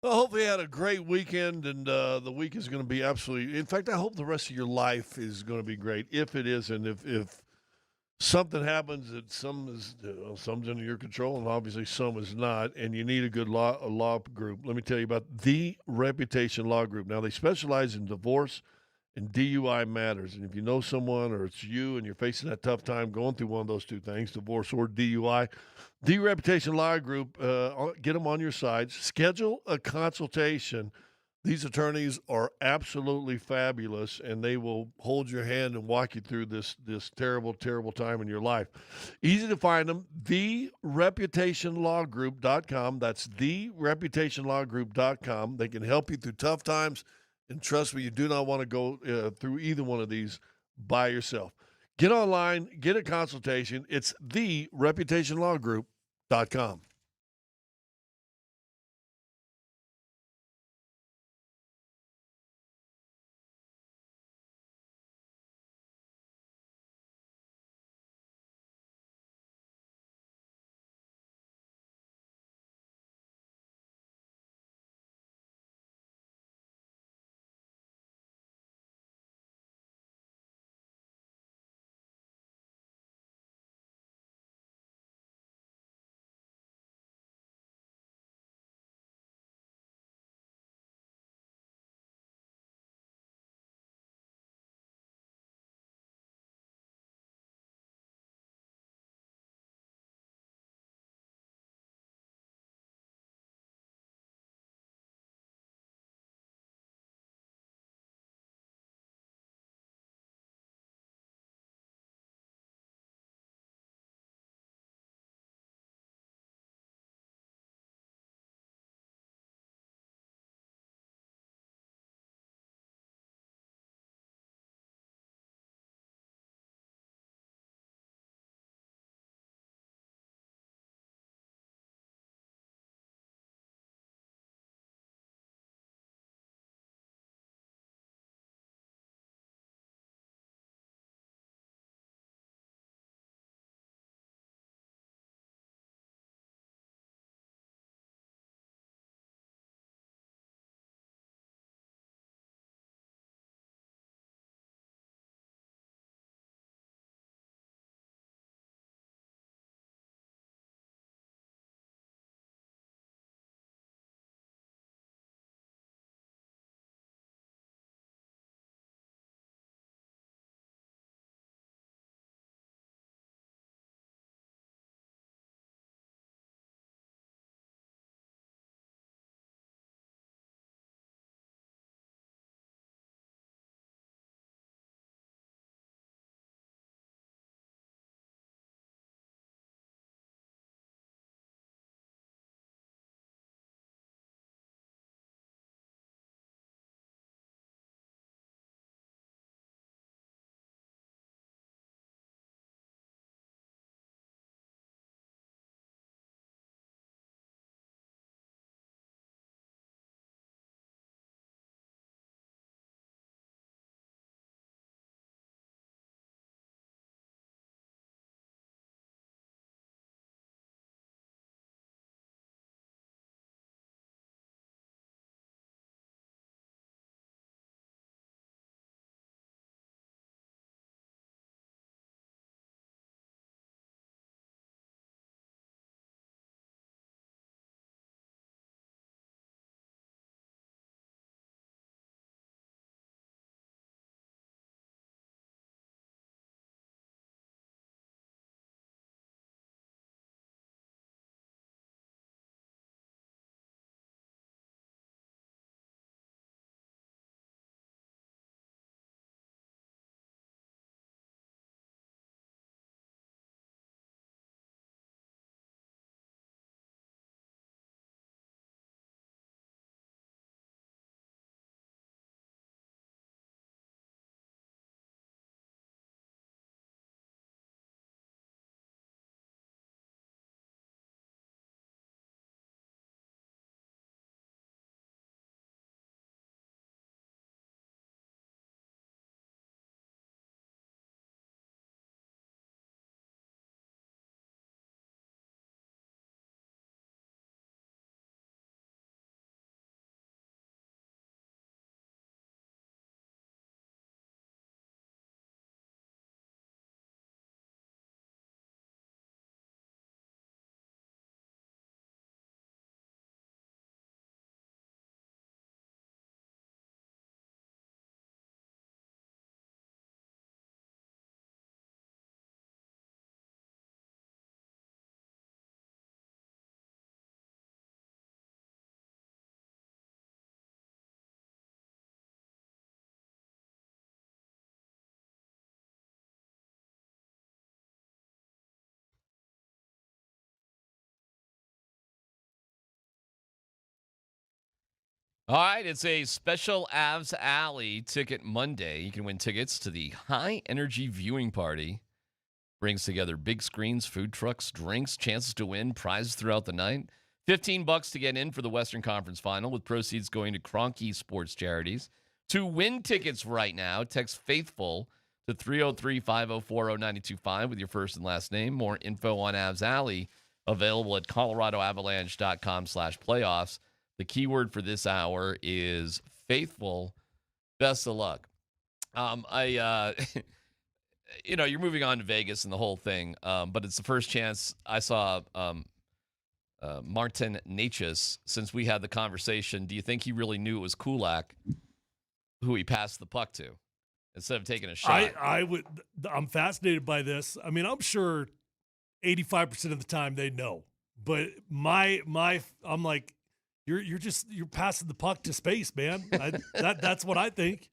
Well, hopefully you had a great weekend, and the week is going to be absolutely. In fact, I hope the rest of your life is going to be great. If it isn't, if something happens that some's under your control, and obviously some is not, and you need a good law group. Let me tell you about the Reputation Law Group. Now they specialize in divorce and DUI matters, and if you know someone or it's you and you're facing that tough time going through one of those two things, divorce or DUI, the Reputation Law Group, get them on your side. Schedule a consultation. These attorneys are absolutely fabulous, and they will hold your hand and walk you through this terrible, terrible time in your life. Easy to find them, thereputationlawgroup.com. That's thereputationlawgroup.com. They can help you through tough times, and trust me, you do not want to go through either one of these by yourself. Get online, get a consultation. It's thereputationlawgroup.com. All right, it's a special Avs Alley Ticket Monday. You can win tickets to the High Energy Viewing Party. Brings together big screens, food trucks, drinks, chances to win, prizes throughout the night. $15 to get in for the Western Conference Final, with proceeds going to Kroenke Sports Charities. To win tickets right now, text FAITHFUL to 303-504-0925 with your first and last name. More info on Avs Alley available at coloradoavalanche.com/playoffs. The keyword for this hour is faithful. Best of luck. You're moving on to Vegas and the whole thing, but it's the first chance I saw Martin Necas since we had the conversation. Do you think he really knew it was Kulak who he passed the puck to instead of taking a shot? I'm fascinated by this. I mean, I'm sure 85% of the time they know, but I'm like, you're passing the puck to space, man. That's what I think.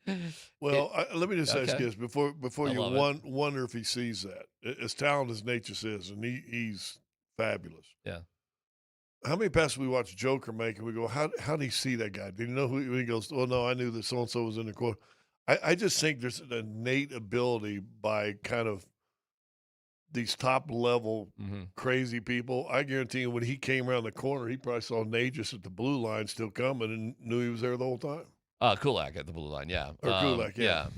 Well, let me just ask this before you wonder if he sees that. As talented as Necas is, and he's fabulous. Yeah. How many passes we watch Joker make, and we go, how did he see that guy? Did he know who he goes, oh, no, I knew that so-and-so was in the corner. I just think there's an innate ability by kind of these top-level crazy people. I guarantee you when he came around the corner, he probably saw Necas at the blue line still coming and knew he was there the whole time. Kulak at the blue line, yeah. Or Kulak, yeah.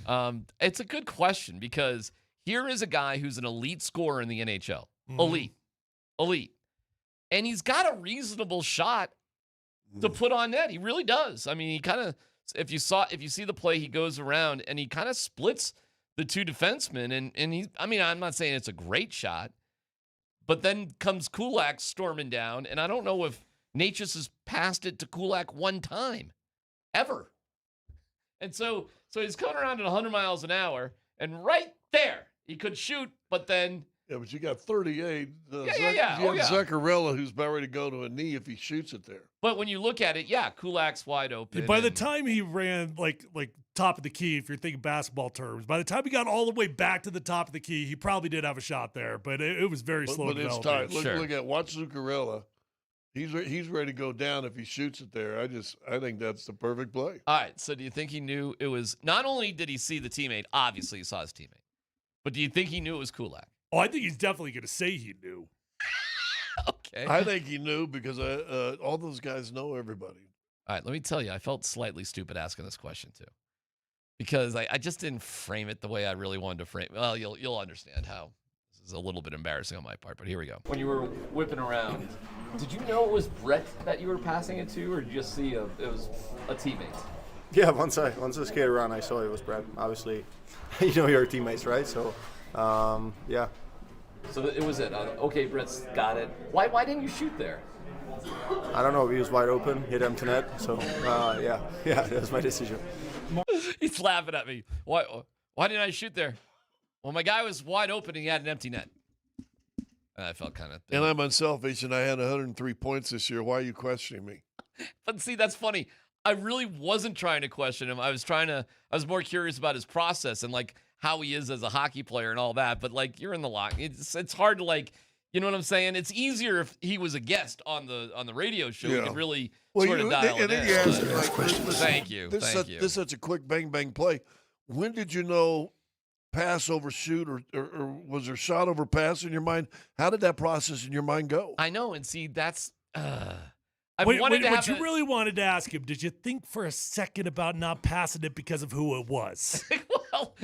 It's a good question because here is a guy who's an elite scorer in the NHL. Elite. And he's got a reasonable shot to put on net. He really does. I mean, he kind of, if you see the play, he goes around and he kind of splits the two defensemen, and I'm not saying it's a great shot, but then comes Kulak storming down, and I don't know if Necas has passed it to Kulak one time, ever. And so he's coming around at 100 miles an hour, and right there, he could shoot, but then... Yeah, but you got 38. Yeah. Zuccarello, who's about ready to go to a knee if he shoots it there. But when you look at it, Kulak's wide open. By the time he ran like top of the key, if you're thinking basketball terms, by the time he got all the way back to the top of the key, he probably did have a shot there, but it was very slow. But it's tight. Watch Zuccarello. He's ready to go down if he shoots it there. I think that's the perfect play. All right. So do you think he knew it was? Not only did he see the teammate, obviously he saw his teammate, but do you think he knew it was Kulak? Oh, I think he's definitely going to say he knew. Okay. I think he knew because all those guys know everybody. All right, let me tell you, I felt slightly stupid asking this question too, because I just didn't frame it the way I really wanted to frame it. Well, you'll understand how this is a little bit embarrassing on my part, but here we go. When you were whipping around, did you know it was Brett that you were passing it to, or did you just see it was a teammate? Yeah, once I skated around, I saw it was Brett. Obviously, your teammates, right? So, yeah. So it was it. Okay, Brett's got it. Why didn't you shoot there? I don't know. He was wide open, hit empty net. So, yeah, that was my decision. He's laughing at me. Why didn't I shoot there? Well, my guy was wide open and he had an empty net. And I felt kind of... And I'm unselfish and I had 103 points this year. Why are you questioning me? But see, that's funny. I really wasn't trying to question him. I was more curious about his process and like how he is as a hockey player and all that. But like, you're in the lock. It's hard to like, you know what I'm saying? It's easier if he was a guest on the radio show. Yeah. We could really sort of dial it in. Thank you. This is such a quick bang play. When did you know pass over shoot or was there shot over pass in your mind? How did that process in your mind go? I know. And see, that's... What you really wanted to ask him, did you think for a second about not passing it because of who it was? Well,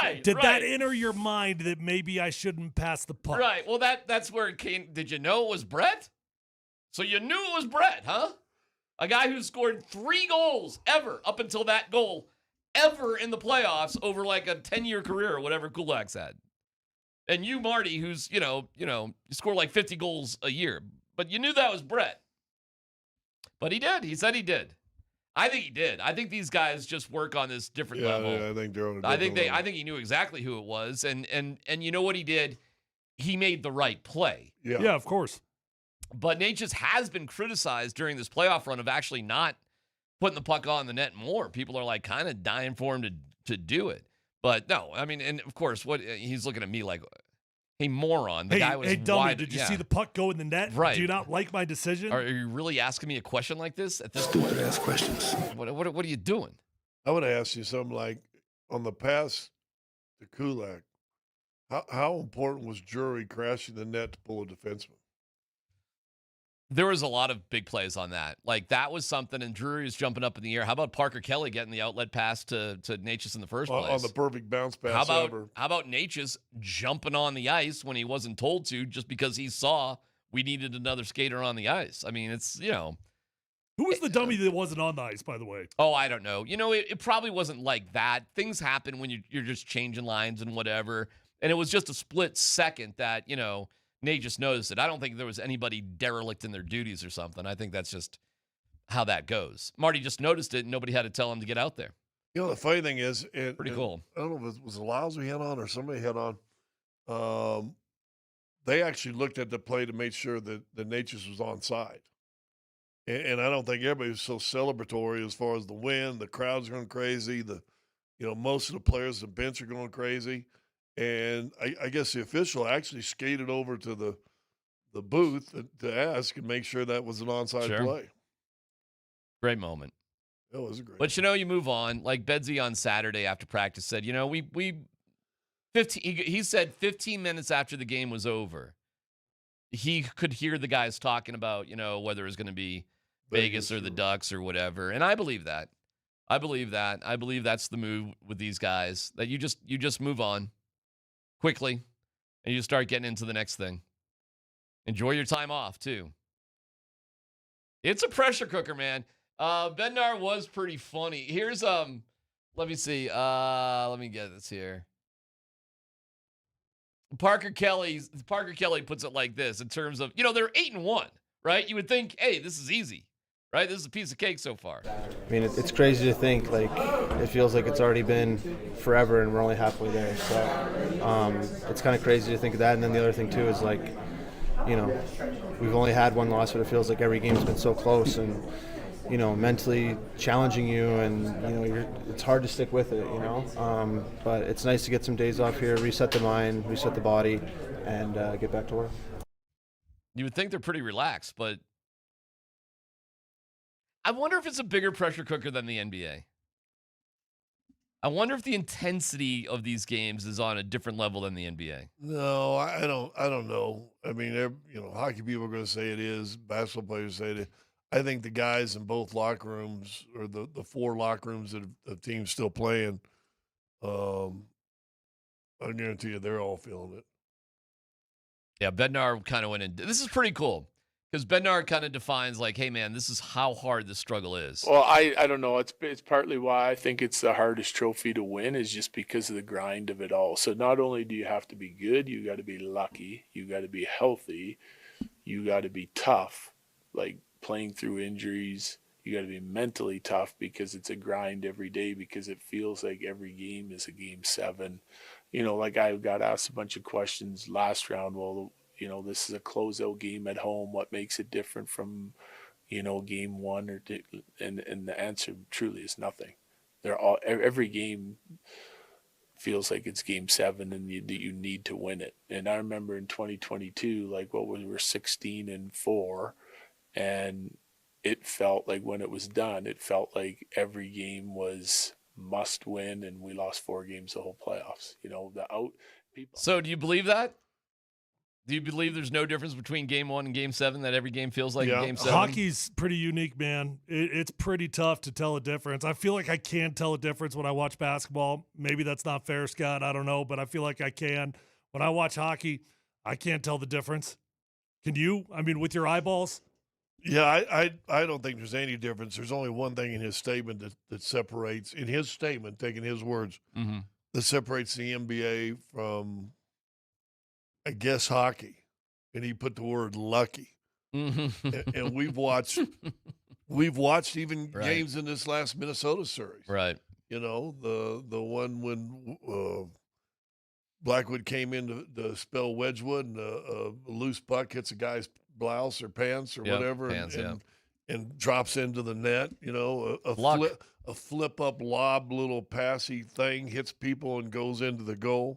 right. Did that enter your mind that maybe I shouldn't pass the puck? Right. Well, that's where it came. Did you know it was Brett? So you knew it was Brett, huh? A guy who scored 3 goals ever up until that goal ever in the playoffs over like a 10-year career or whatever Kulak's had. And you, Marty, who's, you score like 50 goals a year. But you knew that was Brett. But he did. He said he did. I think he did. I think these guys just work on this different level. Yeah, I think they're on a different level. I think he knew exactly who it was. And you know what he did? He made the right play. Yeah, of course. But Necas has been criticized during this playoff run of actually not putting the puck on the net more. People are like kind of dying for him to do it. But no, I mean, and of course, what he's looking at me like, Hey, moron. The guy was hey, dummy, wide. did you see the puck go in the net? Right. Do you not like my decision? Are you really asking me a question like this at this Stupid ass questions. What are you doing? I would ask you something like, on the pass to Kulak, how important was Drury crashing the net to pull a defenseman? There was a lot of big plays on that. Like, that was something, and Drury was jumping up in the air. How about Parker Kelly getting the outlet pass to Natchez in the first place? On the perfect bounce pass ever. How about Natchez jumping on the ice when he wasn't told to, just because he saw we needed another skater on the ice? I mean, it's, Who was the dummy that wasn't on the ice, by the way? Oh, I don't know. It probably wasn't like that. Things happen when you're just changing lines and whatever. And it was just a split second that, Nate just noticed it. I don't think there was anybody derelict in their duties or something. I think that's just how that goes. Marty just noticed it, and nobody had to tell him to get out there. The funny thing is, pretty cool. I don't know if it was Lyles we had on or somebody had on. They actually looked at the play to make sure that the Natchez was onside. And I don't think everybody was so celebratory as far as the win. The crowd's going crazy. Most of the players on the bench are going crazy. And I guess the official actually skated over to the booth to ask and make sure that was an onside play. Great moment. That was a great. But you move on. Like Bedsy on Saturday after practice said, he said 15 minutes after the game was over, he could hear the guys talking about, whether it was going to be Vegas or the Ducks or whatever. And I believe that. I believe that's the move with these guys, that you just move on quickly and you start getting into the next thing. Enjoy your time off too. It's a pressure cooker, man. Bednar was pretty funny. Here's let me see. Let me get this here. Parker Kelly puts it like this in terms of, they're 8-1, right? You would think, hey, this is easy, right? This is a piece of cake so far. I mean, it's crazy to think, it feels like it's already been forever and we're only halfway there. So it's kind of crazy to think of that. And then the other thing, too, is we've only had one loss, but it feels like every game's been so close and, mentally challenging you, and, it's hard to stick with it, But it's nice to get some days off here, reset the mind, reset the body, and get back to work. You would think they're pretty relaxed, but I wonder if it's a bigger pressure cooker than the NBA. I wonder if the intensity of these games is on a different level than the NBA. No, I don't know. I mean, hockey people are going to say it is. Basketball players say it is. I think the guys in both locker rooms, or the four locker rooms that the team's still playing, I guarantee you they're all feeling it. Yeah, Bednar kind of went in. This is pretty cool because Bednar kind of defines hey, man, this is how hard the struggle is. Well, I don't know. It's partly why I think it's the hardest trophy to win, is just because of the grind of it all. So not only do you have to be good, you got to be lucky, you got to be healthy, you got to be tough, playing through injuries. You got to be mentally tough because it's a grind every day, because it feels like every game is a game 7. I got asked a bunch of questions last round. Well, this is a closeout game at home. What makes it different from, game 1 and the answer truly is nothing. Every game feels like it's game 7 and you need to win it. And I remember in 2022, we were 16-4. And it felt like when it was done, it felt like every game was must win, and we lost 4 games the whole playoffs. So do you believe that? Do you believe there's no difference between game 1 and game 7, that every game feels like game 7? Hockey's pretty unique, man. It's pretty tough to tell a difference. I feel like I can tell a difference when I watch basketball. Maybe that's not fair, Scott. I don't know, but I feel like I can. When I watch hockey, I can't tell the difference. Can you? I mean, with your eyeballs? Yeah, I don't think there's any difference. There's only one thing in his statement that separates, in his statement, taking his words, that separates the NBA from, I guess, hockey. And he put the word lucky. And we've watched even games in this last Minnesota series. Right. The one when Blackwood came in to spell Wedgwood, and a loose puck hits a guy's blouse or pants or whatever, and drops into the net. A flip up lob, little passy thing, hits people and goes into the goal.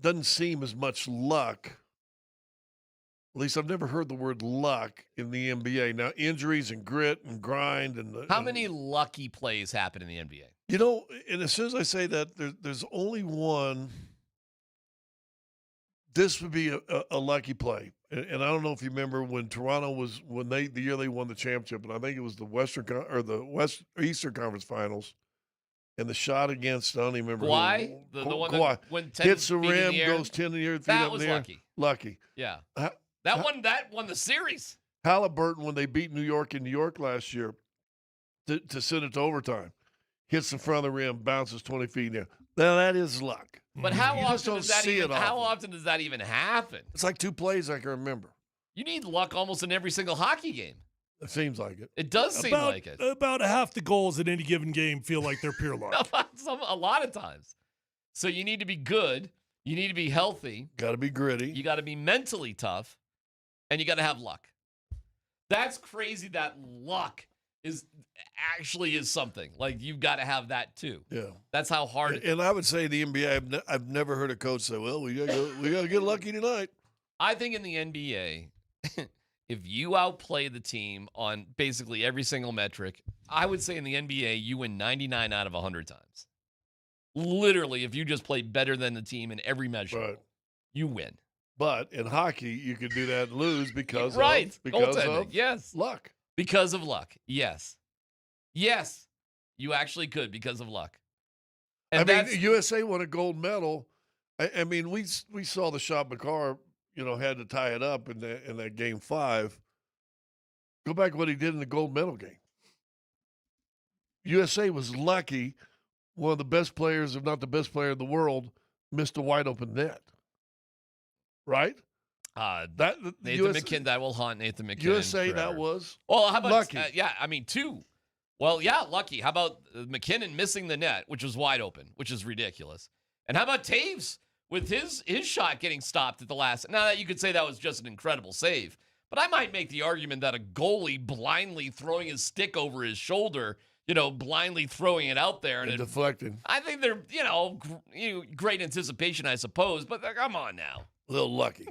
doesn't seem as much luck. At least I've never heard the word luck in the NBA. Now, injuries and grit and grind How many lucky plays happen in the NBA? You know, and as soon as I say that, there's only one. This would be a lucky play, and I don't know if you remember when Toronto was the year they won the championship, and I think it was the Eastern Conference Finals, and the shot against I don't even remember Kawhi, the one Kawhi that went 10 hits the feet in rim, the air. goes 10 feet That up was in the air. lucky. Lucky. Yeah. That won the series. Halliburton, when they beat New York in New York last year to send it to overtime, hits the front of the rim, bounces 20 feet in the air. Now, that is luck. But how You just often don't does that see even? it How often. often does that even happen? It's like 2 plays I can remember. You need luck almost in every single hockey game. It seems like it. It does seem like it. About half the goals in any given game feel like they're pure luck. A lot of times. So you need to be good. You need to be healthy. Got to be gritty. You got to be mentally tough, and you got to have luck. That's crazy. That luck is something. Like you've got to have that too. Yeah, that's how hard. And I would say the NBA. I've never heard a coach say, "Well, we got to get lucky tonight." I think in the NBA, if you outplay the team on basically every single metric, I would say in the NBA you win 99 out of 100 times. Literally, if you just play better than the team in every measure, you win. But in hockey, you can do that and lose because goaltending. of Yes, luck. Because of luck. Yes, you actually could because of luck. And I mean, USA won a gold medal. I mean, we saw the shot McCarr, had to tie it up in that game 5. Go back to what he did in the gold medal game. USA was lucky. One of the best players, if not the best player in the world, missed a wide open net. Right? Nathan McKinnon, that will haunt Nathan McKinnon. USA, forever. that was Well, how about lucky. two. Well, yeah, lucky. How about McKinnon missing the net, which was wide open, which is ridiculous. And how about Taves with his shot getting stopped at the last? Now, you could say that was just an incredible save, but I might make the argument that a goalie blindly throwing his stick over his shoulder, blindly throwing it out there and deflecting. I think they're, great anticipation, I suppose, but come on now. A little lucky.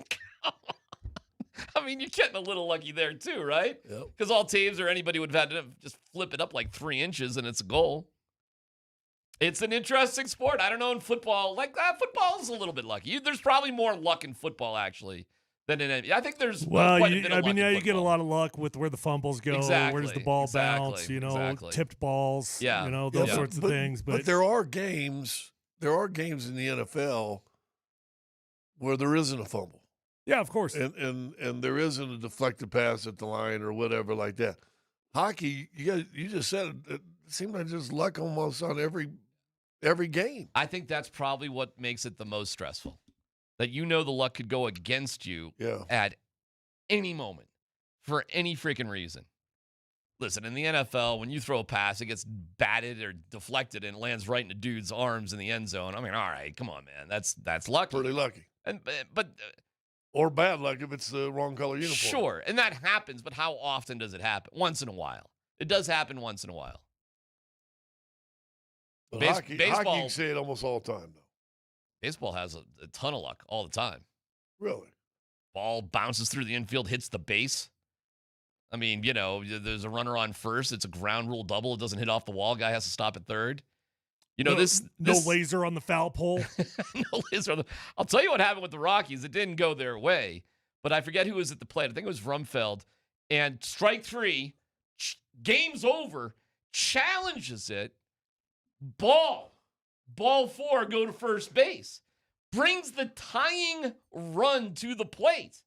I mean, you're getting a little lucky there too, right? Yep. Because all Taves or anybody would have had to just flip it up like 3 inches and it's a goal. It's an interesting sport. I don't know in football. Football is a little bit lucky. There's probably more luck in football actually than in NBA. I think there's quite a bit of luck in you get a lot of luck with where the fumbles go, where does the ball bounce, tipped balls, those sorts of things. But there are games in the NFL where there isn't a fumble. Yeah, of course. And there isn't a deflected pass at the line or whatever like that. Hockey, you just said it seemed like just luck almost on every game. I think that's probably what makes it the most stressful. That the luck could go against you at any moment for any freaking reason. Listen, in the NFL, when you throw a pass, it gets batted or deflected and it lands right in the dude's arms in the end zone. I mean, all right, come on, man. That's lucky. Pretty lucky. But or bad luck if it's the wrong color uniform. Sure, and that happens, but how often does it happen? Once in a while. It does happen once in a while. But hockey, you can see it almost all the time, though. Baseball has a ton of luck all the time. Really? Ball bounces through the infield, hits the base. I mean, there's a runner on first. It's a ground rule double. It doesn't hit off the wall. Guy has to stop at third. No laser on the foul pole. No laser on the. I'll tell you what happened with the Rockies. It didn't go their way, but I forget who was at the plate. I think it was Rumfeld. And strike 3, game's over. Challenges it. Ball 4, go to first base. Brings the tying run to the plate.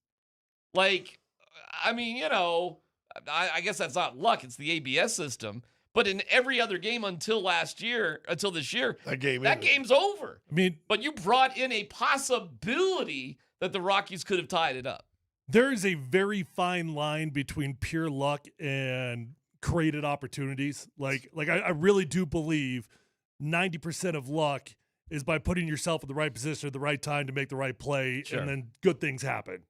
I mean, I guess that's not luck. It's the ABS system. But in every other game until this year, that game's over. I mean, but you brought in a possibility that the Rockies could have tied it up. There is a very fine line between pure luck and created opportunities. I really do believe 90% of luck is by putting yourself in the right position at the right time to make the right play, and then good things happen.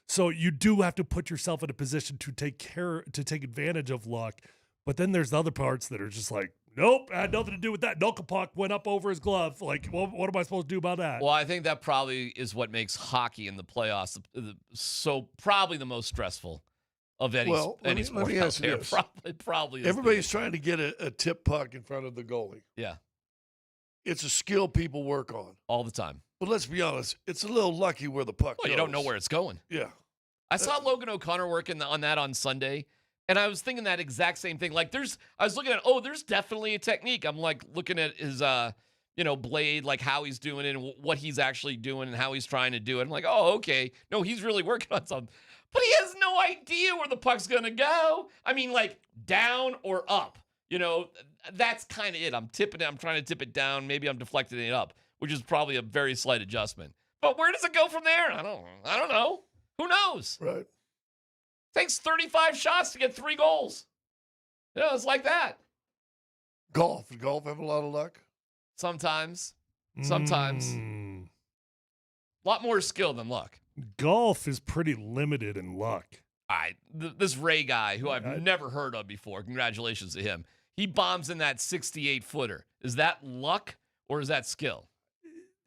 So you do have to put yourself in a position to take advantage of luck. But then there's the other parts that are just like, Nope, had nothing to do with that. Knuckle puck went up over his glove. Like, what am I supposed to do about that? Well, I think that probably is what makes hockey in the playoffs so probably the most stressful of any Let me sport ask out you there. this. Probably is. Everybody's trying to get a tip puck in front of the goalie. Yeah. It's a skill people work on. All the time. But let's be honest, it's a little lucky where the puck goes. You don't know where it's going. Yeah. I saw Logan O'Connor working on that on Sunday, and I was thinking that exact same thing. Like, I was looking at, there's definitely a technique. I'm like looking at his, blade, like how he's doing it and what he's actually doing and how he's trying to do it. I'm like, oh, okay. No, he's really working on something. But he has no idea where the puck's going to go. I mean, like down or up. That's kind of it. I'm tipping it. I'm trying to tip it down. Maybe I'm deflecting it up, which is probably a very slight adjustment. But where does it go from there? I don't know. Who knows? Right. Takes 35 shots to get 3 goals. It's like that. Golf. Does golf have a lot of luck? Sometimes. A lot more skill than luck. Golf is pretty limited in luck. All right. This Ray guy, who I've never heard of before, congratulations to him. He bombs in that 68-footer. Is that luck or is that skill?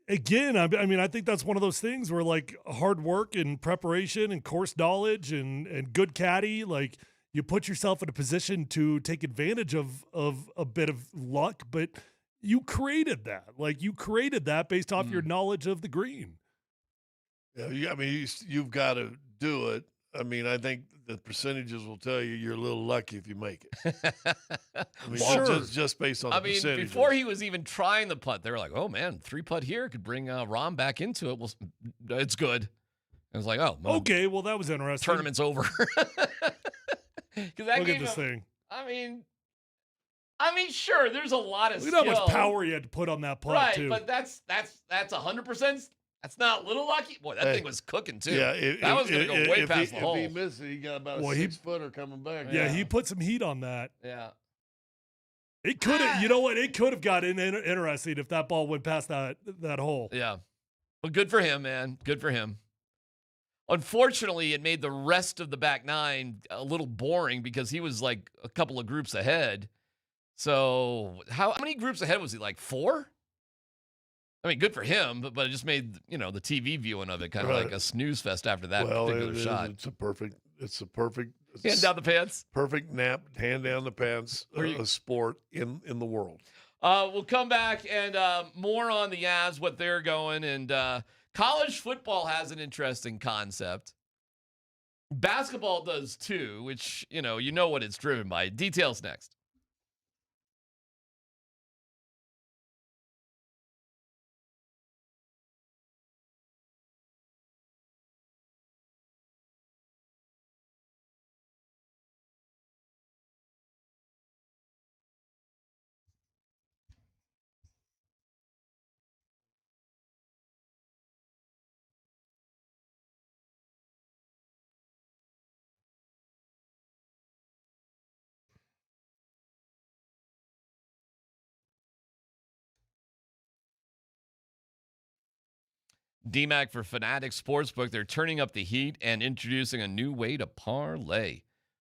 Again, I mean, I think that's one of those things where, like, hard work and preparation and course knowledge and good caddy, like, you put yourself in a position to take advantage of a bit of luck, but you created that. Like, you created that based off your knowledge of the green. Yeah, I mean, you've got to do it. I mean, I think the percentages will tell you you're a little lucky if you make it. I mean, just based on the percentages. Before he was even trying the putt, they were like, oh, man, 3-putt here could bring Rom back into it. Well, it's good. I was like, oh. Well, okay, well, that was interesting. Tournament's over. Look at this thing. I mean, sure, there's a lot of Look skill. at how much power you had to put on that putt, too. Right, but that's 100%. That's not a little lucky. Boy, that thing was cooking, too. Yeah, that was going to go way past the hole. If he missed it, he got about a 6-footer coming back. Yeah, he put some heat on that. Yeah. It could have, you know what? It could have gotten interesting if that ball went past that hole. Yeah. Well, good for him, man. Good for him. Unfortunately, it made the rest of the back nine a little boring because he was like a couple of groups ahead. So how many groups ahead was he? Like 4? I mean, good for him, but it just made, the TV viewing of it kind of like a snooze fest after that particular shot. It's a perfect hand down the pants. Perfect nap, hand down the pants, a sport in the world. We'll come back and more on the Avs, what they're going, and college football has an interesting concept. Basketball does too, which, you know what it's driven by. Details next. DMac for Fanatics Sportsbook. They're turning up the heat and introducing a new way to parlay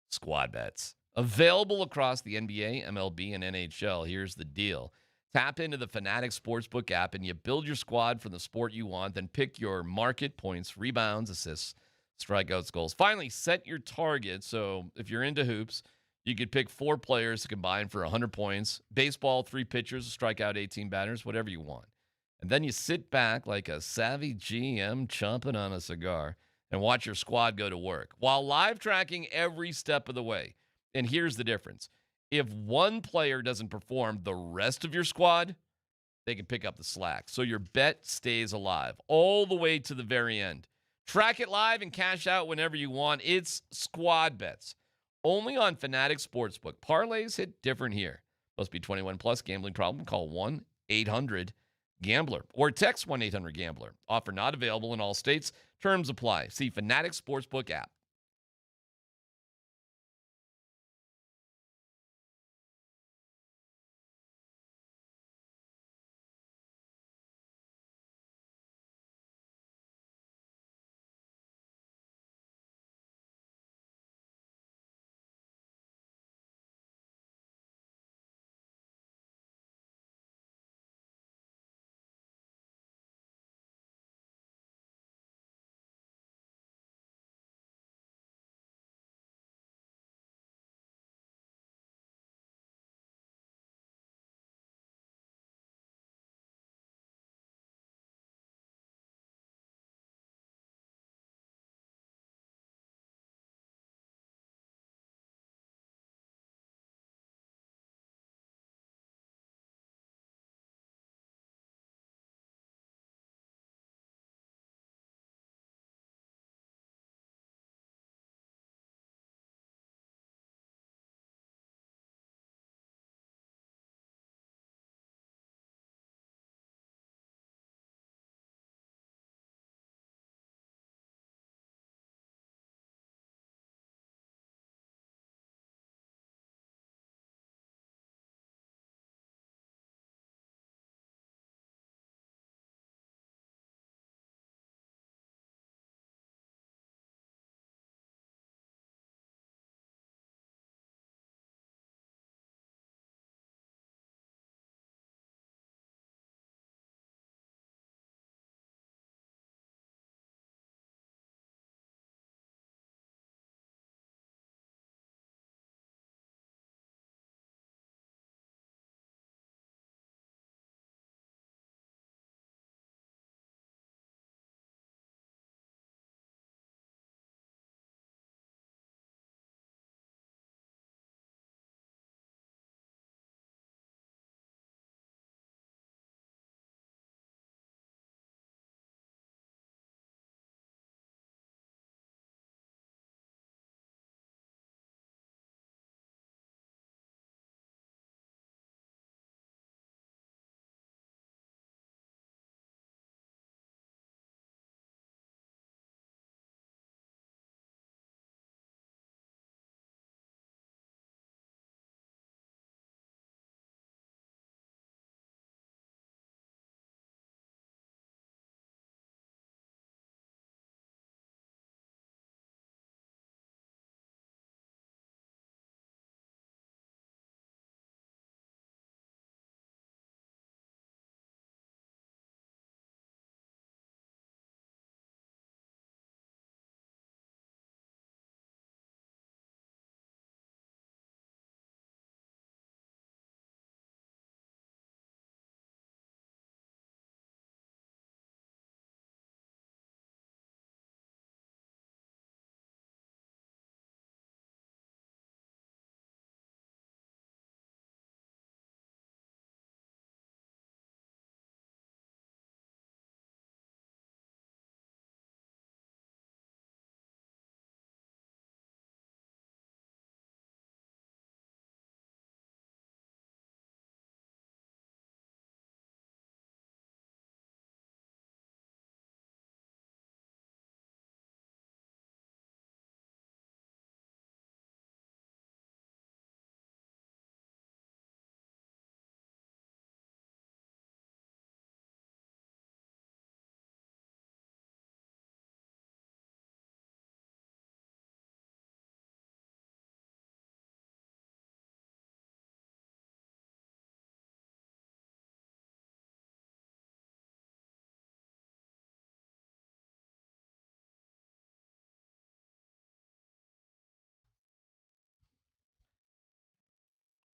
squad bets. Available across the NBA, MLB, and NHL. Here's the deal. Tap into the Fanatics Sportsbook app and you build your squad for the sport you want. Then pick your market points, rebounds, assists, strikeouts, goals. Finally, set your target. So if you're into hoops, you could pick 4 players to combine for 100 points. Baseball, 3 pitchers, strike out 18 batters, whatever you want. And then you sit back like a savvy GM chomping on a cigar and watch your squad go to work while live tracking every step of the way. And here's the difference. If one player doesn't perform, the rest of your squad, they can pick up the slack. So your bet stays alive all the way to the very end. Track it live and cash out whenever you want. It's squad bets. Only on Fanatics Sportsbook. Parlays hit different here. Must be 21 plus. Gambling problem? Call 1-800-GAMBLER or text 1-800-GAMBLER. Offer not available in all states. Terms apply. See Fanatics Sportsbook app.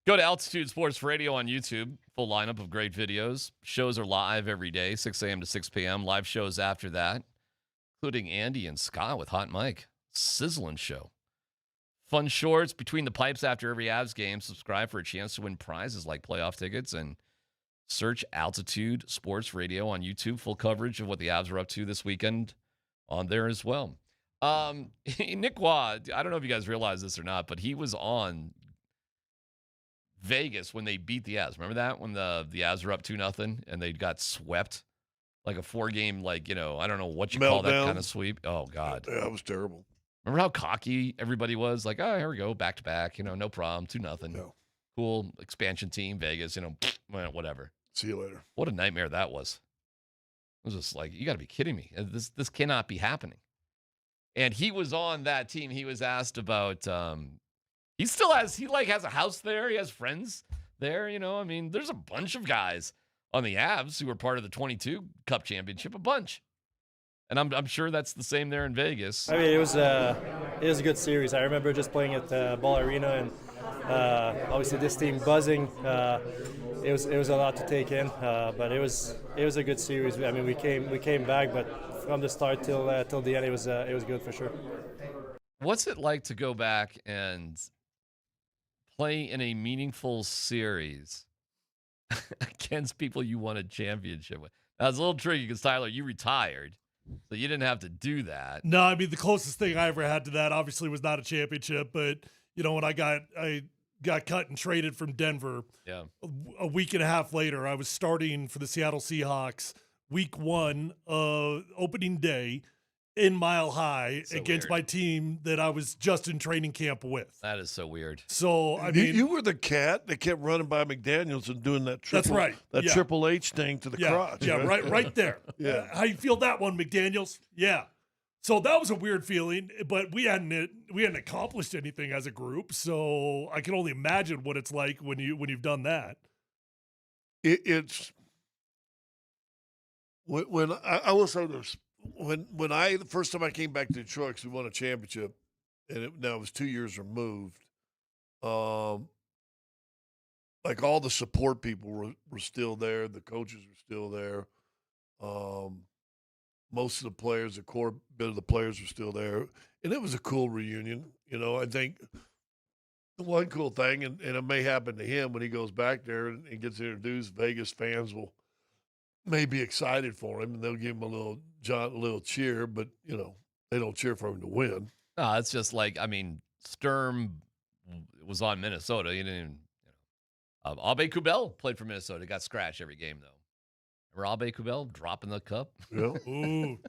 Go to Altitude Sports Radio on YouTube. Full lineup of great videos. Shows are live every day, 6 a.m. to 6 p.m. Live shows after that, including Andy and Scott with Hot Mike. Sizzling show. Fun shorts between the pipes after every Avs game. Subscribe for a chance to win prizes like playoff tickets and search Altitude Sports Radio on YouTube. Full coverage of what the Avs are up to this weekend on there as well. Nick Waugh, I don't know if you guys realize this or not, but he was on Vegas when they beat the Avs. Remember that? When the Avs were up 2-0 and they got swept? Like a 4-game, I don't know what you call that kind of sweep. Oh, God. Yeah, it was terrible. Remember how cocky everybody was? Like, oh, here we go, back to back, no problem, 2-0. No. Cool expansion team, Vegas, whatever. See you later. What a nightmare that was. It was just like, you got to be kidding me. This cannot be happening. And he was on that team. He was asked about, he has a house there. He has friends there, there's a bunch of guys on the Avs who were part of the 22 Cup Championship, a bunch. And I'm sure that's the same there in Vegas. I mean, it was a good series. I remember just playing at Ball Arena and obviously this team buzzing. It was a lot to take in, but it was a good series. I mean, we came back, but from the start till the end, it was good for sure. What's it like to go back and play in a meaningful series against people you won a championship with? Now, it's a little tricky because, Tyler, you retired, so you didn't have to do that. No, I mean, the closest thing I ever had to that obviously was not a championship, but, when I got cut and traded from Denver, a week and a half later, I was starting for the Seattle Seahawks week 1, opening day, in Mile High against my team that I was just in training camp with. That is so weird. So, I mean, you were the cat that kept running by McDaniels and doing that triple, that's right. That Triple H thing to the crotch. Yeah, right there. Yeah. How you feel that one, McDaniels? Yeah. So that was a weird feeling, but we hadn't accomplished anything as a group. So I can only imagine what it's like when you've done that. It's when I will say this. When the first time I came back to Detroit, 'cause we won a championship, and it was 2 years removed. All the support people were still there, the coaches were still there. Most of the players, the core bit of the players were still there, and it was a cool reunion. I think the one cool thing, and it may happen to him when he goes back there and gets introduced, Vegas fans may be excited for him, and they'll give him a little cheer, but they don't cheer for him to win. No, it's just Sturm was on Minnesota. He didn't even. Abe Kubel played for Minnesota. Got scratched every game though. Remember Abe Kubel dropping the cup? Yeah. Ooh.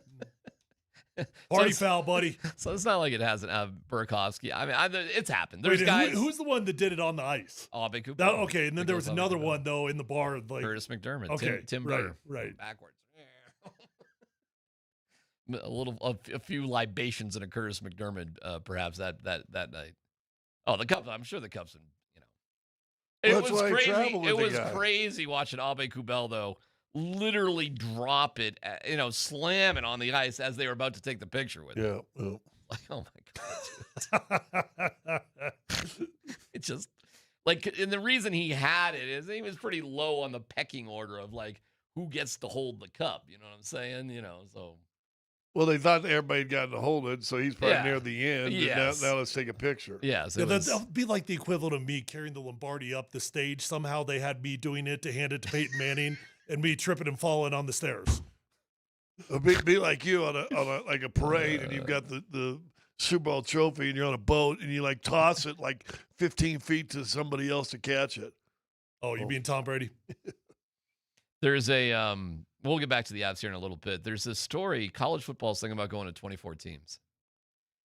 Party foul, buddy. So it's not like it hasn't. Burakovsky. It's happened. There's Wait, guys. Who's the one that did it on the ice? Abe Kubel. Okay, and then there was another one though in the bar, like Curtis McDermott. Okay, Tim Burr. Right. Backwards. A few libations and a Curtis McDermott, perhaps that night. Oh, the Cubs. I'm sure the Cubs. It was crazy. It was crazy watching Abe Kubel though. Literally drop it, slam it on the ice as they were about to take the picture with him. Yeah. Like, oh my God. It just, and the reason he had it is he was pretty low on the pecking order of, who gets to hold the cup. You know what I'm saying? So. Well, they thought everybody had gotten to hold it, so he's probably near the end. Yes. Now let's take a picture. Yes. That would be like the equivalent of me carrying the Lombardi up the stage. Somehow they had me doing it to hand it to Peyton Manning. And me tripping and falling on the stairs. Be like you on a parade, and you've got the Super Bowl trophy, and you're on a boat, and you toss it 15 feet to somebody else to catch it. Oh, you mean Tom Brady? There's a we'll get back to the Avs here in a little bit. There's this story. College football is thinking about going to 24 teams,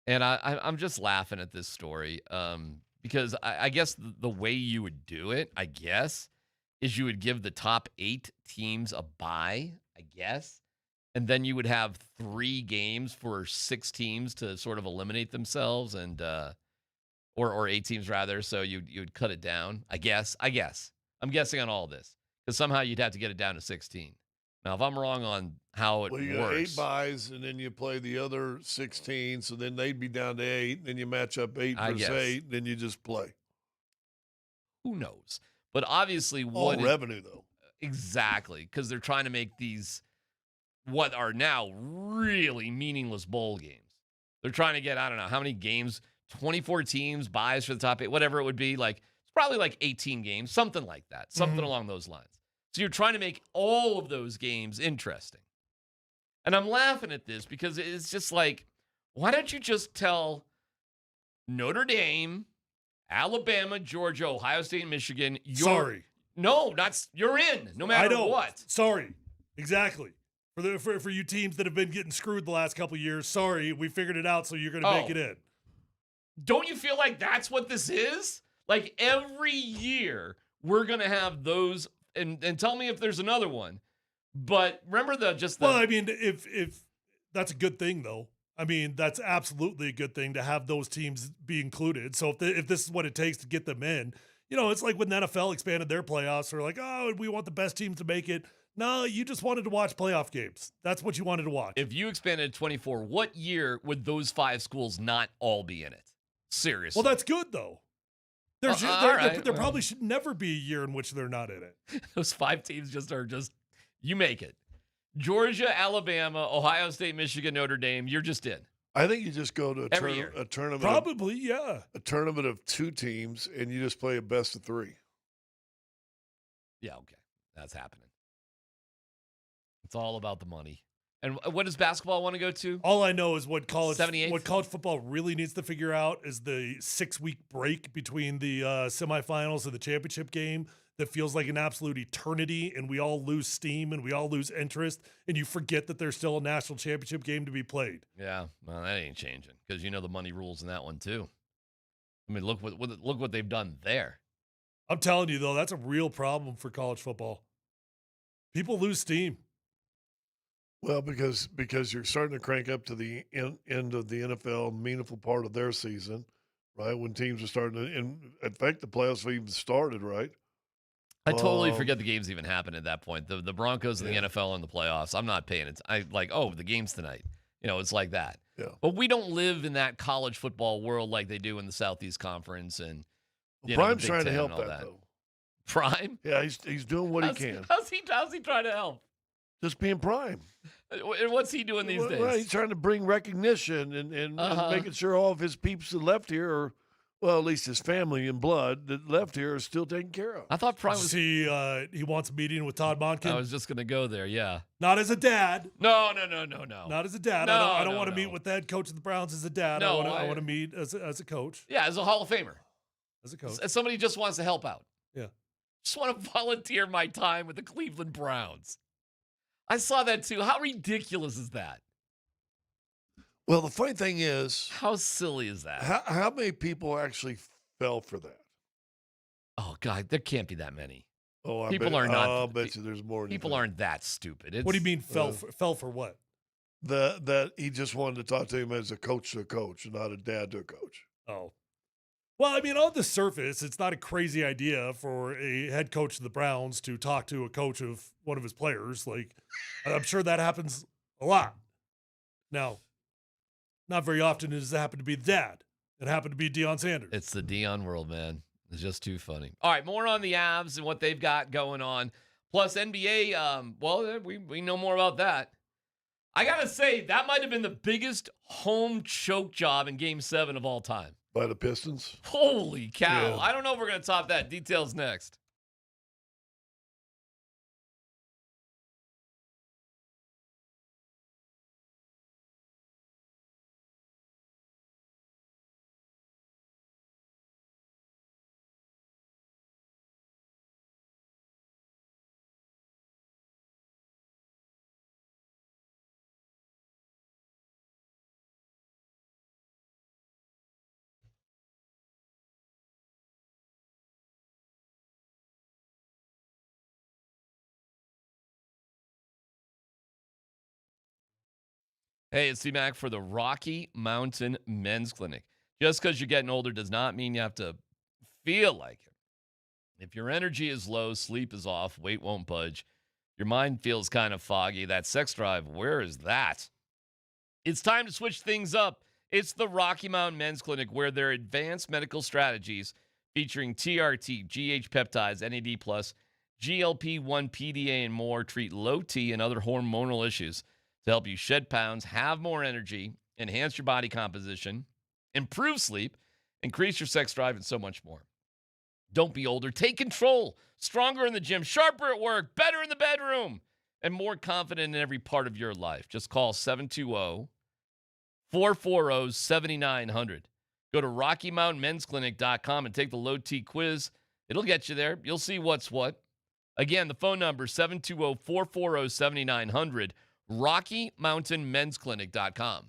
and I'm just laughing at this story because I guess the way you would do it, is you would give the top 8 teams a bye, and then you would have 3 games for 6 teams to sort of eliminate themselves, and or 8 teams rather. So you'd cut it down. I guess I'm guessing on all this because somehow you'd have to get it down to 16. Now, if I'm wrong on how it works, you got 8 byes, and then you play the other 16, so then they'd be down to 8. And then you match up 8 versus 8, and then you just play. Who knows? But obviously, All revenue, though. Exactly, because they're trying to make these what are now really meaningless bowl games. They're trying to get, I don't know, how many games, 24 teams, buys for the top 8, whatever it would be. Like, it's probably like 18 games, something like that, something along those lines. So you're trying to make all of those games interesting. And I'm laughing at this because it's just like, why don't you just tell Notre Dame, Alabama, Georgia, Ohio State, and Michigan, Sorry. No, you're in, no matter what. Sorry. Exactly. For you teams that have been getting screwed the last couple of years, sorry, we figured it out, so you're going to make it in. Don't you feel like that's what this is? Like every year we're going to have those, and tell me if there's another one. But remember Well, I mean, if that's a good thing, though. I mean, that's absolutely a good thing to have those teams be included. So if this is what it takes to get them in, it's like when the NFL expanded their playoffs. They're like, oh, we want the best teams to make it. No, you just wanted to watch playoff games. That's what you wanted to watch. If you expanded to 24, what year would those 5 schools not all be in it? Seriously. Well, that's good, though. There probably should never be a year in which they're not in it. Those 5 teams you make it. Georgia, Alabama, Ohio State, Michigan, Notre Dame, you're just in. I think you just go to a tournament. Probably, yeah. A tournament of 2 teams, and you just play a best of 3. Yeah, okay. That's happening. It's all about the money. And what does basketball want to go to? All I know is what college football really needs to figure out is the 6-week break between the semifinals and the championship game that feels like an absolute eternity, and we all lose steam and we all lose interest, and you forget that there's still a national championship game to be played. Yeah, well, that ain't changing because the money rules in that one too. I mean, look what they've done there. I'm telling you, though, that's a real problem for college football. People lose steam. Well, because you're starting to crank up to the end of the NFL meaningful part of their season, right? When teams are starting to, in fact, the playoffs have even started, right? I totally forget the games even happened at that point. The Broncos and the NFL in the playoffs. I'm not paying it. The game's tonight. It's like that. Yeah. But we don't live in that college football world like they do in the Southeast Conference and Prime's trying to help that though. Prime? Yeah, he's doing what he can. How's he trying to help? Just being Prime. And what's he doing these days? Well, he's trying to bring recognition and making sure all of his peeps that left here are, well, at least his family and blood that left here are still taken care of. I thought Prime was... he wants a meeting with Todd Monken. I was just going to go there, yeah. Not as a dad. No. Not as a dad. No, I don't want to meet with the head coach of the Browns as a dad. No, I want to meet as a coach. Yeah, as a Hall of Famer. As a coach. As somebody who just wants to help out. Yeah. Just want to volunteer my time with the Cleveland Browns. I saw that too. How ridiculous is that? Well, the funny thing is... How silly is that? How many people actually fell for that? Oh, God, there can't be that many. Oh, I'll bet you there's more. People aren't that stupid. What do you mean fell for what? That he just wanted to talk to him as a coach to a coach, not a dad to a coach. Oh. Well, I mean, on the surface, it's not a crazy idea for a head coach of the Browns to talk to a coach of one of his players. Like, I'm sure that happens a lot. Now, not very often does it happen to be the dad. It happened to be Deion Sanders. It's the Deion world, man. It's just too funny. All right, more on the Avs and what they've got going on. Plus, NBA, we know more about that. I got to say, that might have been the biggest home choke job in Game 7 of all time. By the Pistons? Holy cow. Yeah. I don't know if we're going to top that. Details next. Hey, it's DMac for the Rocky Mountain Men's Clinic. Just because you're getting older does not mean you have to feel like it. If your energy is low, sleep is off, weight won't budge, your mind feels kind of foggy, that sex drive, where is that? It's time to switch things up. It's the Rocky Mountain Men's Clinic, where their advanced medical strategies featuring TRT, GH peptides, NAD+, GLP-1, PDA, and more. Treat low T and other hormonal issues to help you shed pounds, have more energy, enhance your body composition, improve sleep, increase your sex drive, and so much more. Don't be older. Take control. Stronger in the gym, sharper at work, better in the bedroom, and more confident in every part of your life. Just call 720-440-7900. Go to RockyMountainMen'sClinic.com and take the low T quiz. It'll get you there. You'll see what's what. Again, the phone number is 720-440-7900. RockyMountainMen'sClinic.com.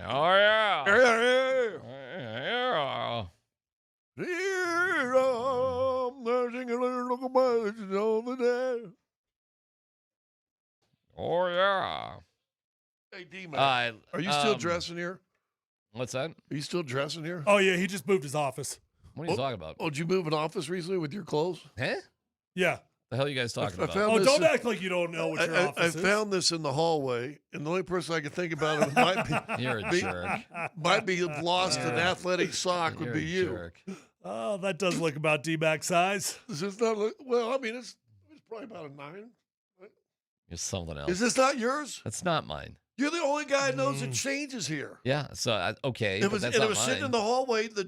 Oh, yeah. Oh, yeah. Hey, DMac, are you still dressing here? What's that? Are you still dressing here? Oh, yeah, he just moved his office. What are you talking about? Oh, did you move an office recently with your clothes? Huh? Yeah. The hell are you guys talking about? Don't act like you don't know what your office is. I found this in the hallway, and the only person I could think about it might be You're a jerk. Might be lost an athletic sock would be you. Jerk. Oh, that does look about D-Mac size. Does this not look? Well, I mean, it's probably about a 9. You're something else. Is this not yours? That's not mine. You're the only guy that knows it changes here. Yeah. So okay. It was. But that's And not it was sitting in mine. the hallway, the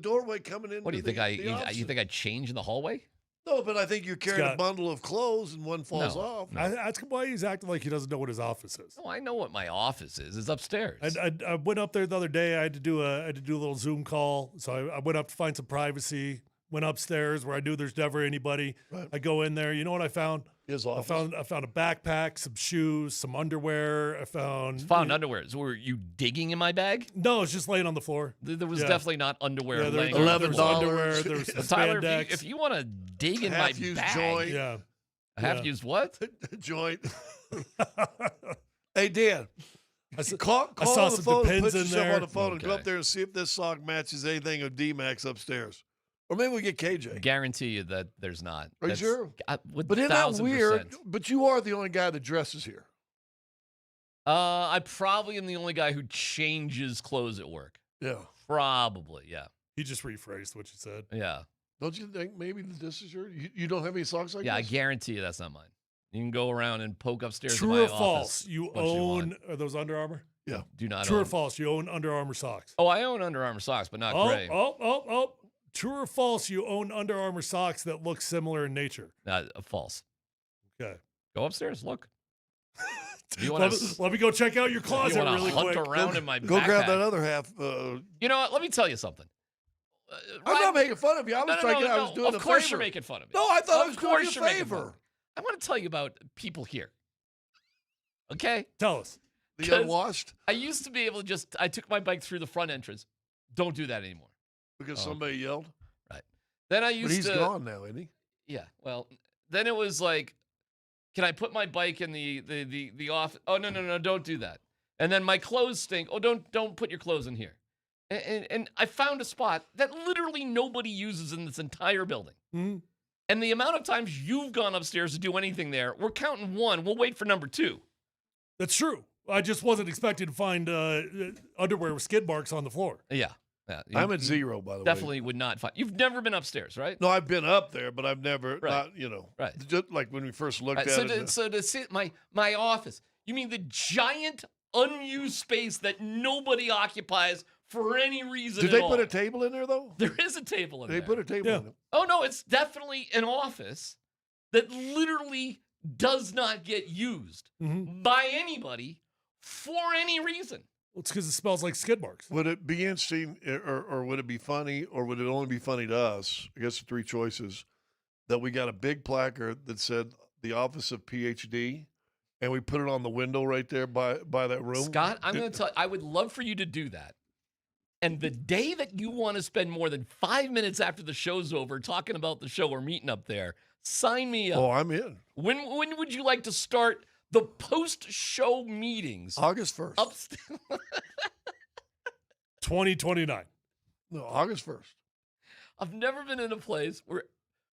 doorway coming in. What do you think? You think I change in the hallway? No, but I think you're carrying a bundle of clothes and one falls off. That's why he's acting like he doesn't know what his office is. No, I know what my office is. It's upstairs. I went up there the other day. I had to do a little Zoom call, so I went up to find some privacy. Went upstairs where I knew there's never anybody. Right. I go in there. You know what I found? His office. I found a backpack, some shoes, some underwear. I found underwear. So were you digging in my bag? No, it's just laying on the floor. There was definitely not underwear. Yeah, laying there was on the underwear. floor. There was some Tyler, spandex. if you want to dig in my Half-used bag, joint. Yeah. A half-used what? Joint. Hey, Dan. Call I saw on the some phone and Depends put in yourself there. on the phone and go up there and see if this sock matches anything of D-Mac's upstairs. Or maybe we get KJ. Guarantee you that there's not. Are you sure? But isn't that weird? But you are the only guy that dresses here. I probably am the only guy who changes clothes at work. Yeah. Probably, yeah. He just rephrased what you said. Yeah. Don't you think maybe this is your... You don't have any socks like Yeah, I this? guarantee you that's not mine. You can go around and poke upstairs True in my or false? office. You what you own want. are those Under Armour? Yeah. Do not True own. or false? You own Under Armour socks. Oh, I own Under Armour socks, but not gray. Oh. True or false? You own Under Armour socks that look similar in nature. False. Okay. Go upstairs. Look. Let me go check out your closet really hunt quick. around in my Go grab backpack. that other half. You know what? Let me tell you something. I'm not making fun of you. I was I was doing Of course you're making fun of me. No, I thought I was Of doing course you you're a making fun of favor. me. I want to tell you about people here. Okay? Tell us. The unwashed? I used to be able to I took my bike through the front entrance. Don't do that anymore. Because somebody yelled? Right. Then I used But he's to. gone now, isn't he? Yeah. Well, then it was like, can I put my bike in the office? Oh, no, don't do that. And then my clothes stink. Oh, don't put your clothes in here. And I found a spot that literally nobody uses in this entire building. Mm-hmm. And the amount of times you've gone upstairs to do anything there, we're counting 1. We'll wait for number 2. That's true. I just wasn't expecting to find underwear with skid marks on the floor. Yeah. I'm at 0, by the way. Definitely would not find. You've never been upstairs, right? No, I've been up there, but I've never, Right. Right. Just like when we first looked Right, at it. So to sit my office, you mean the giant unused space that nobody occupies for any reason Did at they all? put a table in there, though? There is a table in They there. put a table in there. Oh, no, it's definitely an office that literally does not get used by anybody for any reason. Well, it's because it smells like skid marks. Would it be interesting, or would it be funny, or would it only be funny to us? I guess the 3 choices, that we got a big placard that said the office of PhD, and we put it on the window right there by that room. Scott, I'm going to tell you, I would love for you to do that. And the day that you want to spend more than 5 minutes after the show's over talking about the show or meeting up there, sign me up. Oh, I'm in. When would you like to start the post-show meetings? August 1st. 2029. No, August 1st. I've never been in a place where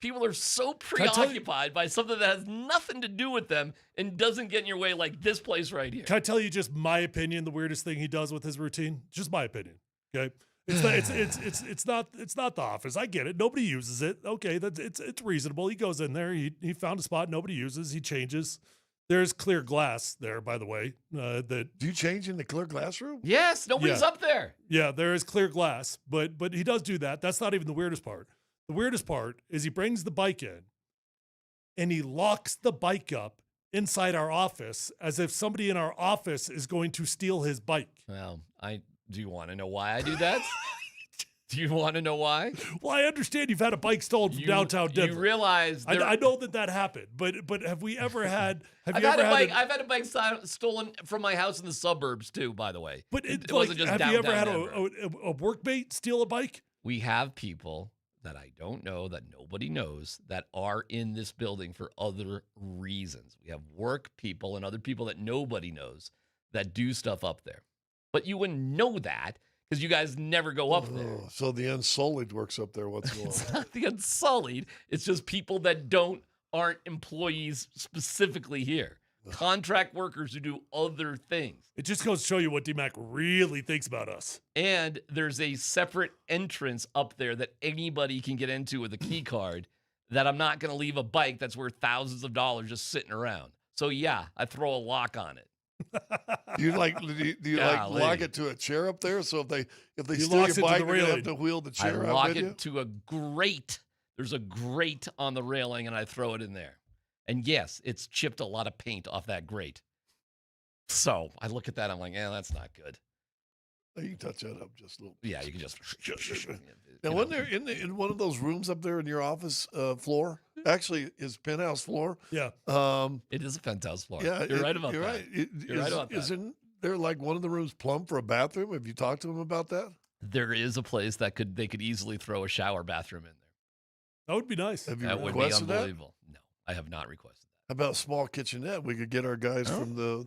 people are so I tell you- preoccupied by something that has nothing to do with them and doesn't get in your way like this place right here. Can I tell you just my opinion? The weirdest thing he does with his routine, just my opinion. Okay, it's not the office. I get it. Nobody uses it. Okay, it's reasonable. He goes in there. He found a spot nobody uses. He changes. There's clear glass there, by the way. That do you change in the clear glass room? Yes, nobody's up there. Yeah, there is clear glass, but he does do that. That's not even the weirdest part. The weirdest part is he brings the bike in, and he locks the bike up inside our office as if somebody in our office is going to steal his bike. Well, do you want to know why I do that? Do you want to know why? Well, I understand you've had a bike stolen from downtown Denver. You realize I know that happened, but have we ever had? I've had a bike stolen from my house in the suburbs too. By the way, But it wasn't just have downtown you ever had Denver. a workmate steal a bike? We have people that I don't know, that nobody knows, that are in this building for other reasons. We have work people and other people that nobody knows that do stuff up there. But you wouldn't know that because you guys never go up there. Oh, so the Unsullied works up there. What's going on? It's not the Unsullied. It's just people that aren't employees specifically here. Contract workers who do other things. It just goes to show you what DMac really thinks about us. And there's a separate entrance up there that anybody can get into with a key card that I'm not going to leave a bike that's worth thousands of dollars just sitting around. So yeah, I throw a lock on it. Do you like lock it to a chair up there? So if they He steal locks your it to the bike, you're gonna have railing. to wheel the chair I out lock with it you? to a grate. There's a grate on the railing, and I throw it in there. And yes, it's chipped a lot of paint off that grate. So I look at that, I'm like, that's not good. You can touch that up just a little. Yeah, you can just. Now, wasn't there in one of those rooms up there in your office floor? Actually, his penthouse floor. Yeah. It is a penthouse floor. Yeah, You're right about you're that. Right. You're right about that. Isn't there like one of the rooms plumbed for a bathroom? Have you talked to him about that? There is a place that they could easily throw a shower bathroom in there. That would be nice. Have you That would be requested that? unbelievable. No, I have not requested How about a small kitchenette? We could get our guys from the.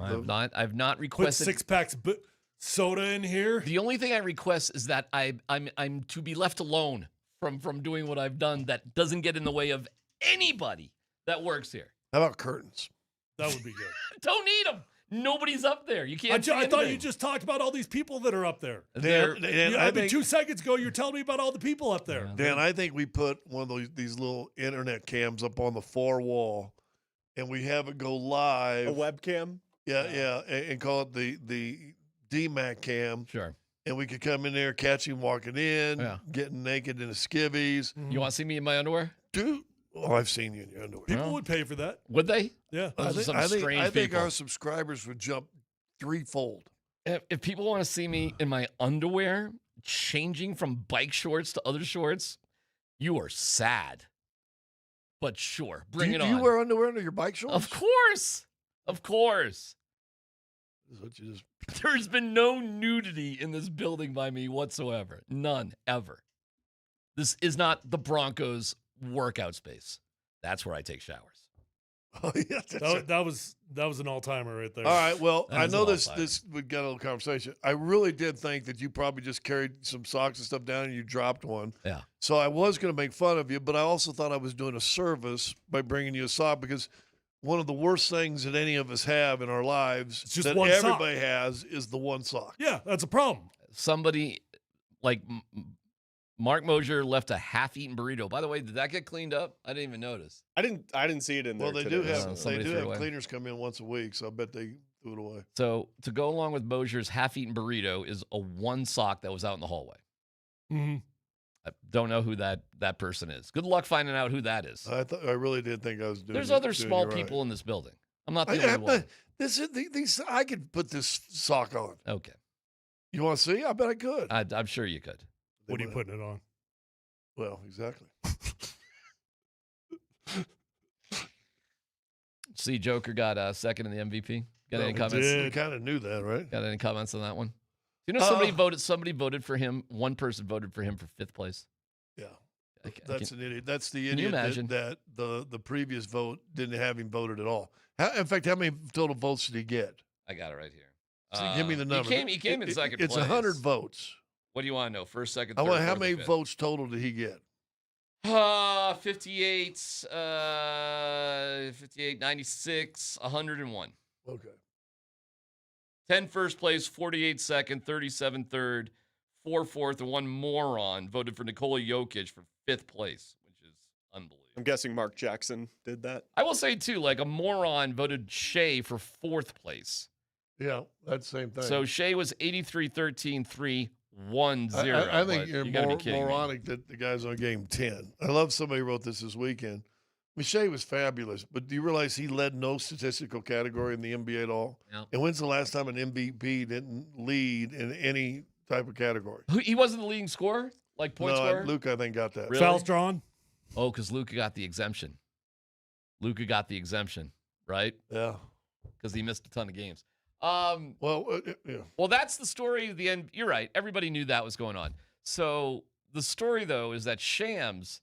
I've not Put requested 6 packs soda in here. The only thing I request is that I'm to be left alone from doing what I've done that doesn't get in the way of anybody that works here. How about curtains? That would be good. Don't need them. Nobody's up there. You can't. I thought you just talked about all these people that are up there. Dan, I think 2 seconds ago, you're telling me about all the people up there. Dan, I think we put one of these little internet cams up on the far wall, and we have it go live. A webcam? Yeah, and call it the DMac cam. Sure. And we could come in there, catch him walking in, getting naked in the skivvies. You want to see me in my underwear? Dude, I've seen you in your underwear. People would pay for that. Would they? Yeah. I Those are think, some strange people. our subscribers would jump threefold. If people want to see me in my underwear, changing from bike shorts to other shorts, you are sad. But sure, bring it on. Do you wear underwear under your bike shorts? Of course. Of course. There's been no nudity in this building by me whatsoever. None, ever. This is not the Broncos workout space. That's where I take showers. Oh, yeah, That was an all-timer right there. All right. Well, That I is know an this. all-timer. We got a little conversation. I really did think that you probably just carried some socks and stuff down and you dropped one. Yeah. So I was going to make fun of you, but I also thought I was doing a service by bringing you a sock because one of the worst things that any of us have in our lives just that one sock. everybody has is the one sock. Yeah, that's a problem. Somebody like Mark Moser left a half-eaten burrito. By the way, did that get cleaned up? I didn't even notice. I didn't see it in there. Well, they today, do have so- somebody threw it away. cleaners come in once a week, so I bet they threw it away. So to go along with Moser's half-eaten burrito is a one sock that was out in the hallway. Mm-hmm. I don't know who that person is. Good luck finding out who that is. I really did think I was doing. There's it- other doing small you right. people in this building. I'm not the only one. I could put this sock on. Okay. You want to see? I bet I could. I'm sure you could. What are you putting it on? Well, exactly. See, Joker got second in the MVP. Got any We comments? did. We kind of knew that, right? Got any comments on that one? You know, somebody voted for him. One person voted for him for 5th place. Yeah. I That's an idiot. That's the can you idiot imagine? that the previous vote didn't have him voted at all. In fact, how many total votes did he get? I got it right here. So give me the number. He came in second It's place. 100 votes. What do you want to know? First, second, I third, want how fourth, many or fifth? votes total did he get? 58, 58, 96, 101. Okay. 10 first place, 48 second, 37 third, 4 fourth, and one moron voted for Nikola Jokic for 5th place, which is unbelievable. I'm guessing Mark Jackson did that. I will say, too, like a moron voted Shea for 4th place. Yeah, that's the same thing. So Shea was 83, 13, 3, 1, 0. I think but you're you gotta be kidding me. moronic that the guy's on game 10. I love somebody wrote this weekend. Shea was fabulous, but do you realize he led no statistical category in the NBA at all? Yeah. And when's the last time an MVP didn't lead in any type of category? He wasn't the leading scorer Like point No, scorer? Luke, I think, got that. Really? Fouls drawn. Oh, because Luka got the exemption. Right? Yeah. Because he missed a ton of games. Yeah. Well, that's the story of the end. You're right. Everybody knew that was going on. So the story, though, is that Shams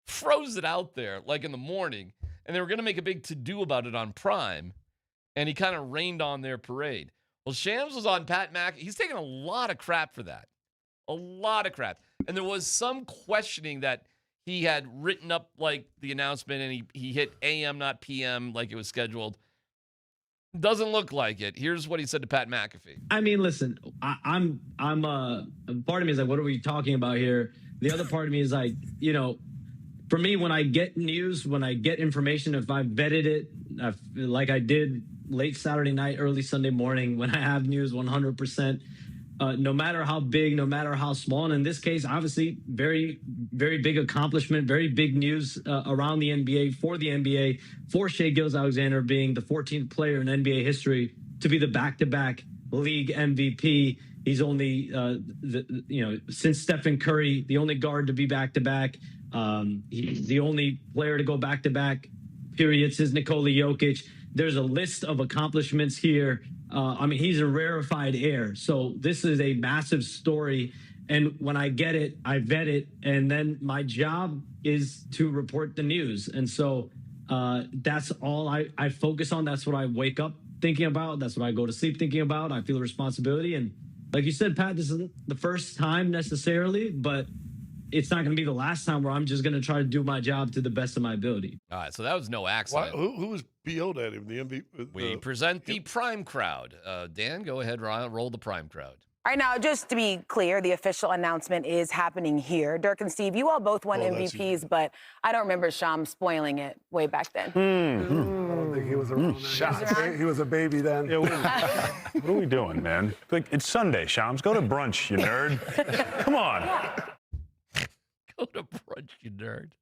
froze it out there like in the morning, and they were going to make a big to-do about it on Prime, and he kind of rained on their parade. Well, Shams was on Pat Mac. He's taking a lot of crap for that. A lot of crap. And there was some questioning that he had written up like the announcement, and he hit AM, not PM, like it was scheduled. Doesn't look like it. Here's what he said to Pat McAfee. I mean, listen, I'm part of me is like, what are we talking about here? The other part of me is like, for me, when I get news, when I get information, if I vetted it, like I did late Saturday night, early Sunday morning, when I have news 100%, no matter how big, no matter how small, and in this case, obviously, very, very big accomplishment, very big news around the NBA, for Shai Gilgeous-Alexander being the 14th player in NBA history to be the back-to-back league MVP. He's only, since Stephen Curry, the only guard to be back-to-back. He's the only player to go back-to-back, period, since Nikola Jokic. There's a list of accomplishments here. He's a rarefied air. So this is a massive story. And when I get it, I vet it. And then my job is to report the news. And so that's all I focus on. That's what I wake up thinking about. That's what I go to sleep thinking about. I feel a responsibility. And like you said, Pat, this isn't the first time necessarily, but it's not going to be the last time where I'm just going to try to do my job to the best of my ability. All right, so that was no accident. Who was PO'd at him? The MVP? We present the Prime crowd. Dan, go ahead, roll the Prime crowd. All right, now, just to be clear, the official announcement is happening here. Dirk and Steve, you all both won MVPs, but I don't remember Sham spoiling it way back then. I don't think he was around. He was a baby then. Yeah, what are we doing, man? It's Sunday, Shams. Go to brunch, you nerd. Come on. Go to brunch, you nerd.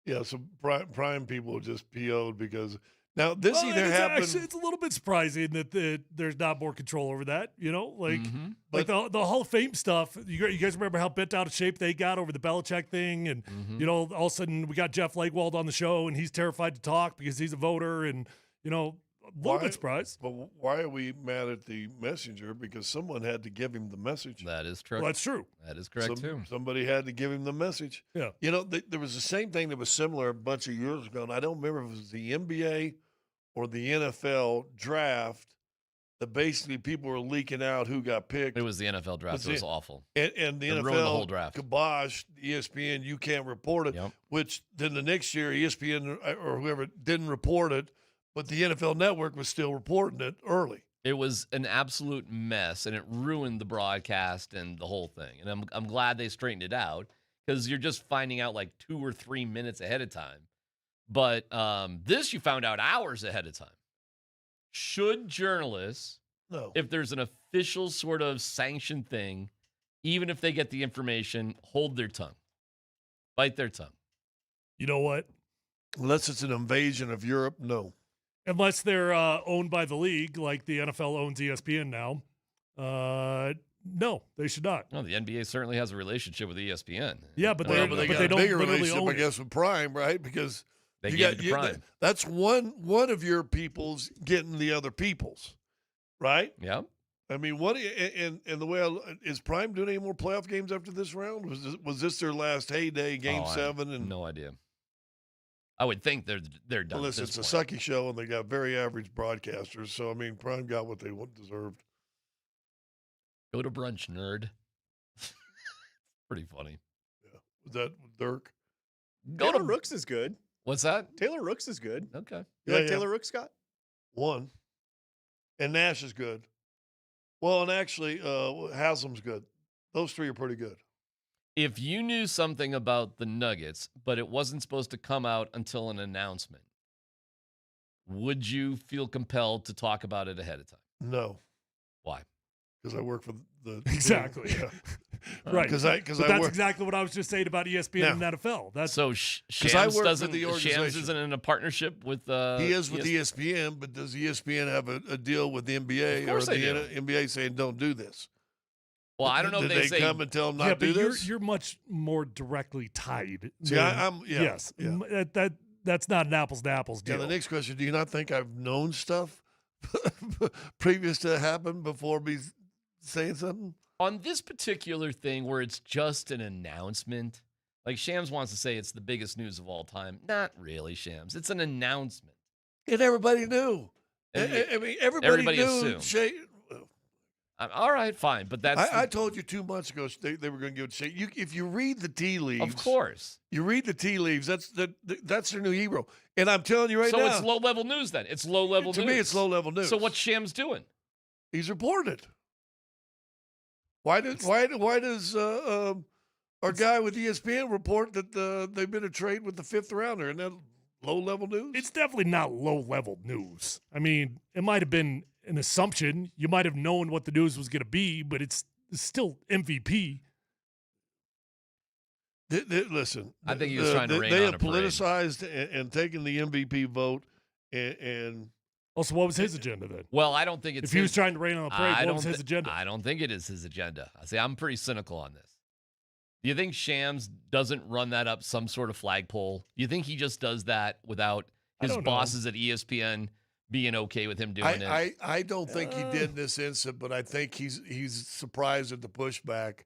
Yeah, so Prime people just PO'd because now this either happened. It's a little bit surprising that there's not more control over that. Like the Hall of Fame stuff. You guys remember how bent out of shape they got over the Belichick thing, and all of a sudden we got Jeff Legwold on the show, and he's terrified to talk because he's a voter, and a little bit surprised. But why are we mad at the messenger? Because someone had to give him the message. That is true. Well, that's true. That is correct, too. Somebody had to give him the message. Yeah. There was the same thing that was similar a bunch of years ago, and I don't remember if it was the NBA or the NFL draft that basically people were leaking out who got picked. It was the NFL draft. It was awful. And the NFL ruined the whole draft. Kibosh, ESPN, you can't report it, which then the next year ESPN or whoever didn't report it, but the NFL Network was still reporting it early. It was an absolute mess, and it ruined the broadcast and the whole thing. And I'm glad they straightened it out because you're just finding out like 2 or 3 minutes ahead of time. But this you found out hours ahead of time. Should journalists, if there's an official sort of sanctioned thing, even if they get the information, hold their tongue, bite their tongue? You know what? Unless it's an invasion of Europe, no. Unless they're owned by the league, like the NFL owns ESPN now. No, they should not. No, the NBA certainly has a relationship with ESPN. Yeah, but they got a don't bigger literally relationship, own I guess, with Prime, right? Because they gave it to Prime. That's one of your people's getting the other people's, right? Yeah. I mean, what and the way is Prime doing any more playoff games after this round? Was this their last heyday, Game 7? And no idea. I would think they're done. Well, listen, it's a sucky show, and they got very average broadcasters. So, I mean, Prime got what they deserved. Go to brunch, nerd. Pretty funny. Yeah. Was that Dirk? Taylor Rooks is good. What's that? Taylor Rooks is good. Okay. You like Taylor Rooks, Scott? One. And Nash is good. Well, and actually, Haslam's good. Those three are pretty good. If you knew something about the Nuggets, but it wasn't supposed to come out until an announcement, would you feel compelled to talk about it ahead of time? No. Why? Because I work for the exactly. Yeah. Right. Because that's exactly what I was just saying about ESPN and NFL. That's so Shams isn't in a partnership with. He is with ESPN, but does ESPN have a deal with the NBA or the NBA saying don't do this? Well, I don't know Did if they they say come and tell them not Yeah, to do but this? you're much more directly tied. See, Yes, that's not an apples to apples Yeah, deal. the next question, do you not think I've known stuff previous to happen before me saying something? on this particular thing where it's just an announcement, like Shams wants to say it's the biggest news of all time. Not really, Shams. It's an announcement. And everybody knew. I mean, everybody knew. assumed. Shea, All right, fine, but that's I told you 2 months ago they were going to give it Shea. If you read the tea leaves, of course. You read the tea leaves. That's their new hero. And I'm telling you right so now. it's low level news then. It's low level news. To me, it's low level news. So what's Shams doing? He's reporting it. Why does our guy with ESPN report that they've been a trade with the 5th rounder? And that low level news? It's definitely not low level news. I mean, it might have been an assumption. You might have known what the news was going to be, but it's still MVP. Listen, I think he was trying to rain they on have a parade. politicized and taken the MVP vote and Also, what was his agenda then? Well, I don't think it's If he was trying to rain on the parade, I what was don't his agenda? I don't think it is his agenda. I say I'm pretty cynical on this. Do you think Shams doesn't run that up some sort of flagpole? Do you think he just does that without his don't know. bosses at ESPN being okay with him doing it? I don't think he did in this instant, but I think he's surprised at the pushback.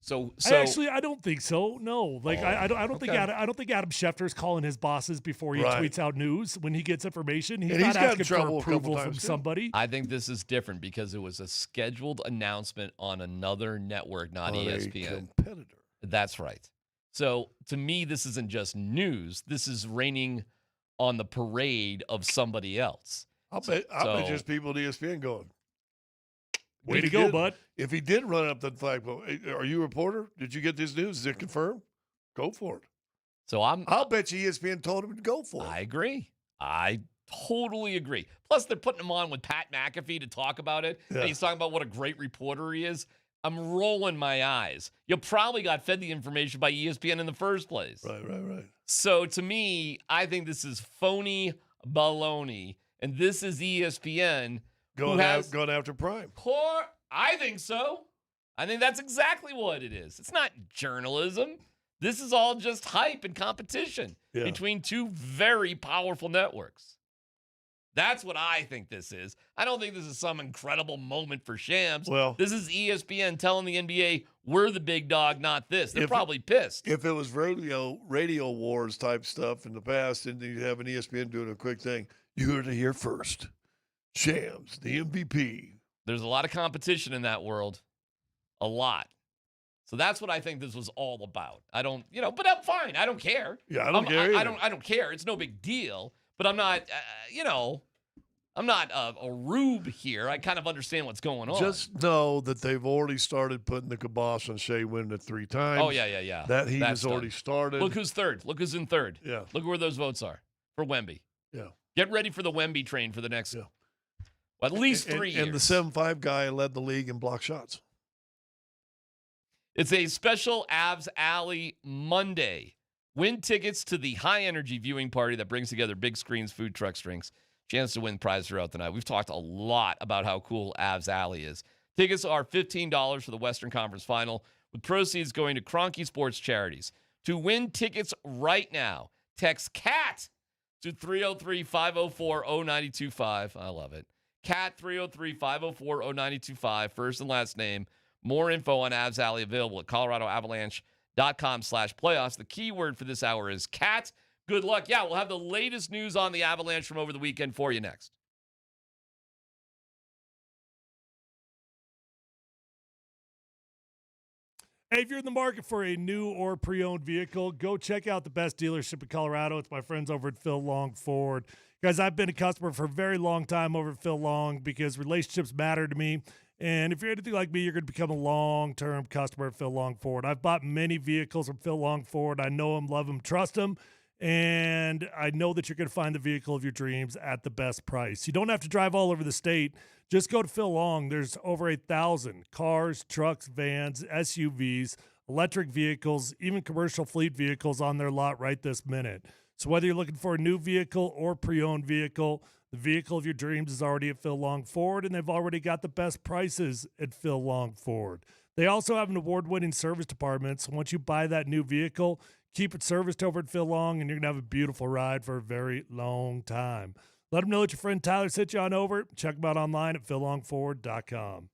So I don't think so. No, like I don't think okay. I don't think Adam Schefter is calling his bosses before he Right. tweets out news when he gets information. He's And not he's got in asking for trouble a couple approval from times, too. somebody. I think this is different because it was a scheduled announcement on another network, not On a ESPN. competitor. That's right. So to me, this isn't just news. This is raining on the parade of somebody else. I'll bet there's people at ESPN going, Way if to he go, did- bud. If he did run up that flagpole, are you a reporter? Did you get this news? Is it confirmed? Go for it. So I'll bet you ESPN told him to go for it. I agree. I totally agree. Plus, they're putting him on with Pat McAfee to talk about it. Yeah. And he's talking about what a great reporter he is. I'm rolling my eyes. You probably got fed the information by ESPN in the first place. Right. So to me, I think this is phony baloney. And this is ESPN Going after Prime. I think so. I think that's exactly what it is. It's not journalism. This is all just hype and competition between two very powerful networks. That's what I think this is. I don't think this is some incredible moment for Shams. Well, this is ESPN telling the NBA, we're the big dog, not this. They're probably pissed. If it was radio wars type stuff in the past, and you have an ESPN doing a quick thing, you heard it here first. Shams, the MVP. There's a lot of competition in that world. A lot. So that's what I think this was all about. I don't, but I'm fine. I don't care. Yeah, I don't care either. I don't care. It's no big deal. But I'm not, I'm not a rube here. I kind of understand what's going on. Just know that they've already started putting the kibosh on Shea winning it 3 times. Oh, yeah. That heat That's has already done. started. Look who's third. Look who's in third. Yeah. Look where those votes are for Wemby. Yeah. Get ready for the Wemby train for the next, at least 3 years. And the 7'5" guy led the league in block shots. It's a special Avs Alley Monday. Win tickets to the high-energy viewing party that brings together big screens, food trucks, drinks. Chance to win prizes throughout the night. We've talked a lot about how cool Avs Alley is. Tickets are $15 for the Western Conference Final, with proceeds going to Kroenke Sports Charities. To win tickets right now, text CAT to 303-504-0925. I love it. CAT 303-504-0925, first and last name. More info on Avs Alley available at coloradoavalanche.com/playoffs. The keyword for this hour is CAT. Good luck. Yeah, we'll have the latest news on the Avalanche from over the weekend for you next. Hey, if you're in the market for a new or pre-owned vehicle, go check out the best dealership in Colorado. It's my friends over at Phil Long Ford. Guys, I've been a customer for a very long time over at Phil Long because relationships matter to me. And if you're anything like me, you're going to become a long-term customer at Phil Long Ford. I've bought many vehicles from Phil Long Ford. I know them, love them, trust them. And I know that you're going to find the vehicle of your dreams at the best price. You don't have to drive all over the state. Just go to Phil Long. There's over 1,000 cars, trucks, vans, SUVs, electric vehicles, even commercial fleet vehicles on their lot right this minute. So whether you're looking for a new vehicle or pre-owned vehicle, The vehicle of your dreams is already at Phil Long Ford, and they've already got the best prices at Phil Long Ford. They also have an award-winning service department, so once you buy that new vehicle, keep it serviced over at Phil Long, and you're going to have a beautiful ride for a very long time. Let them know that your friend Tyler sent you on over. Check them out online at phillongford.com.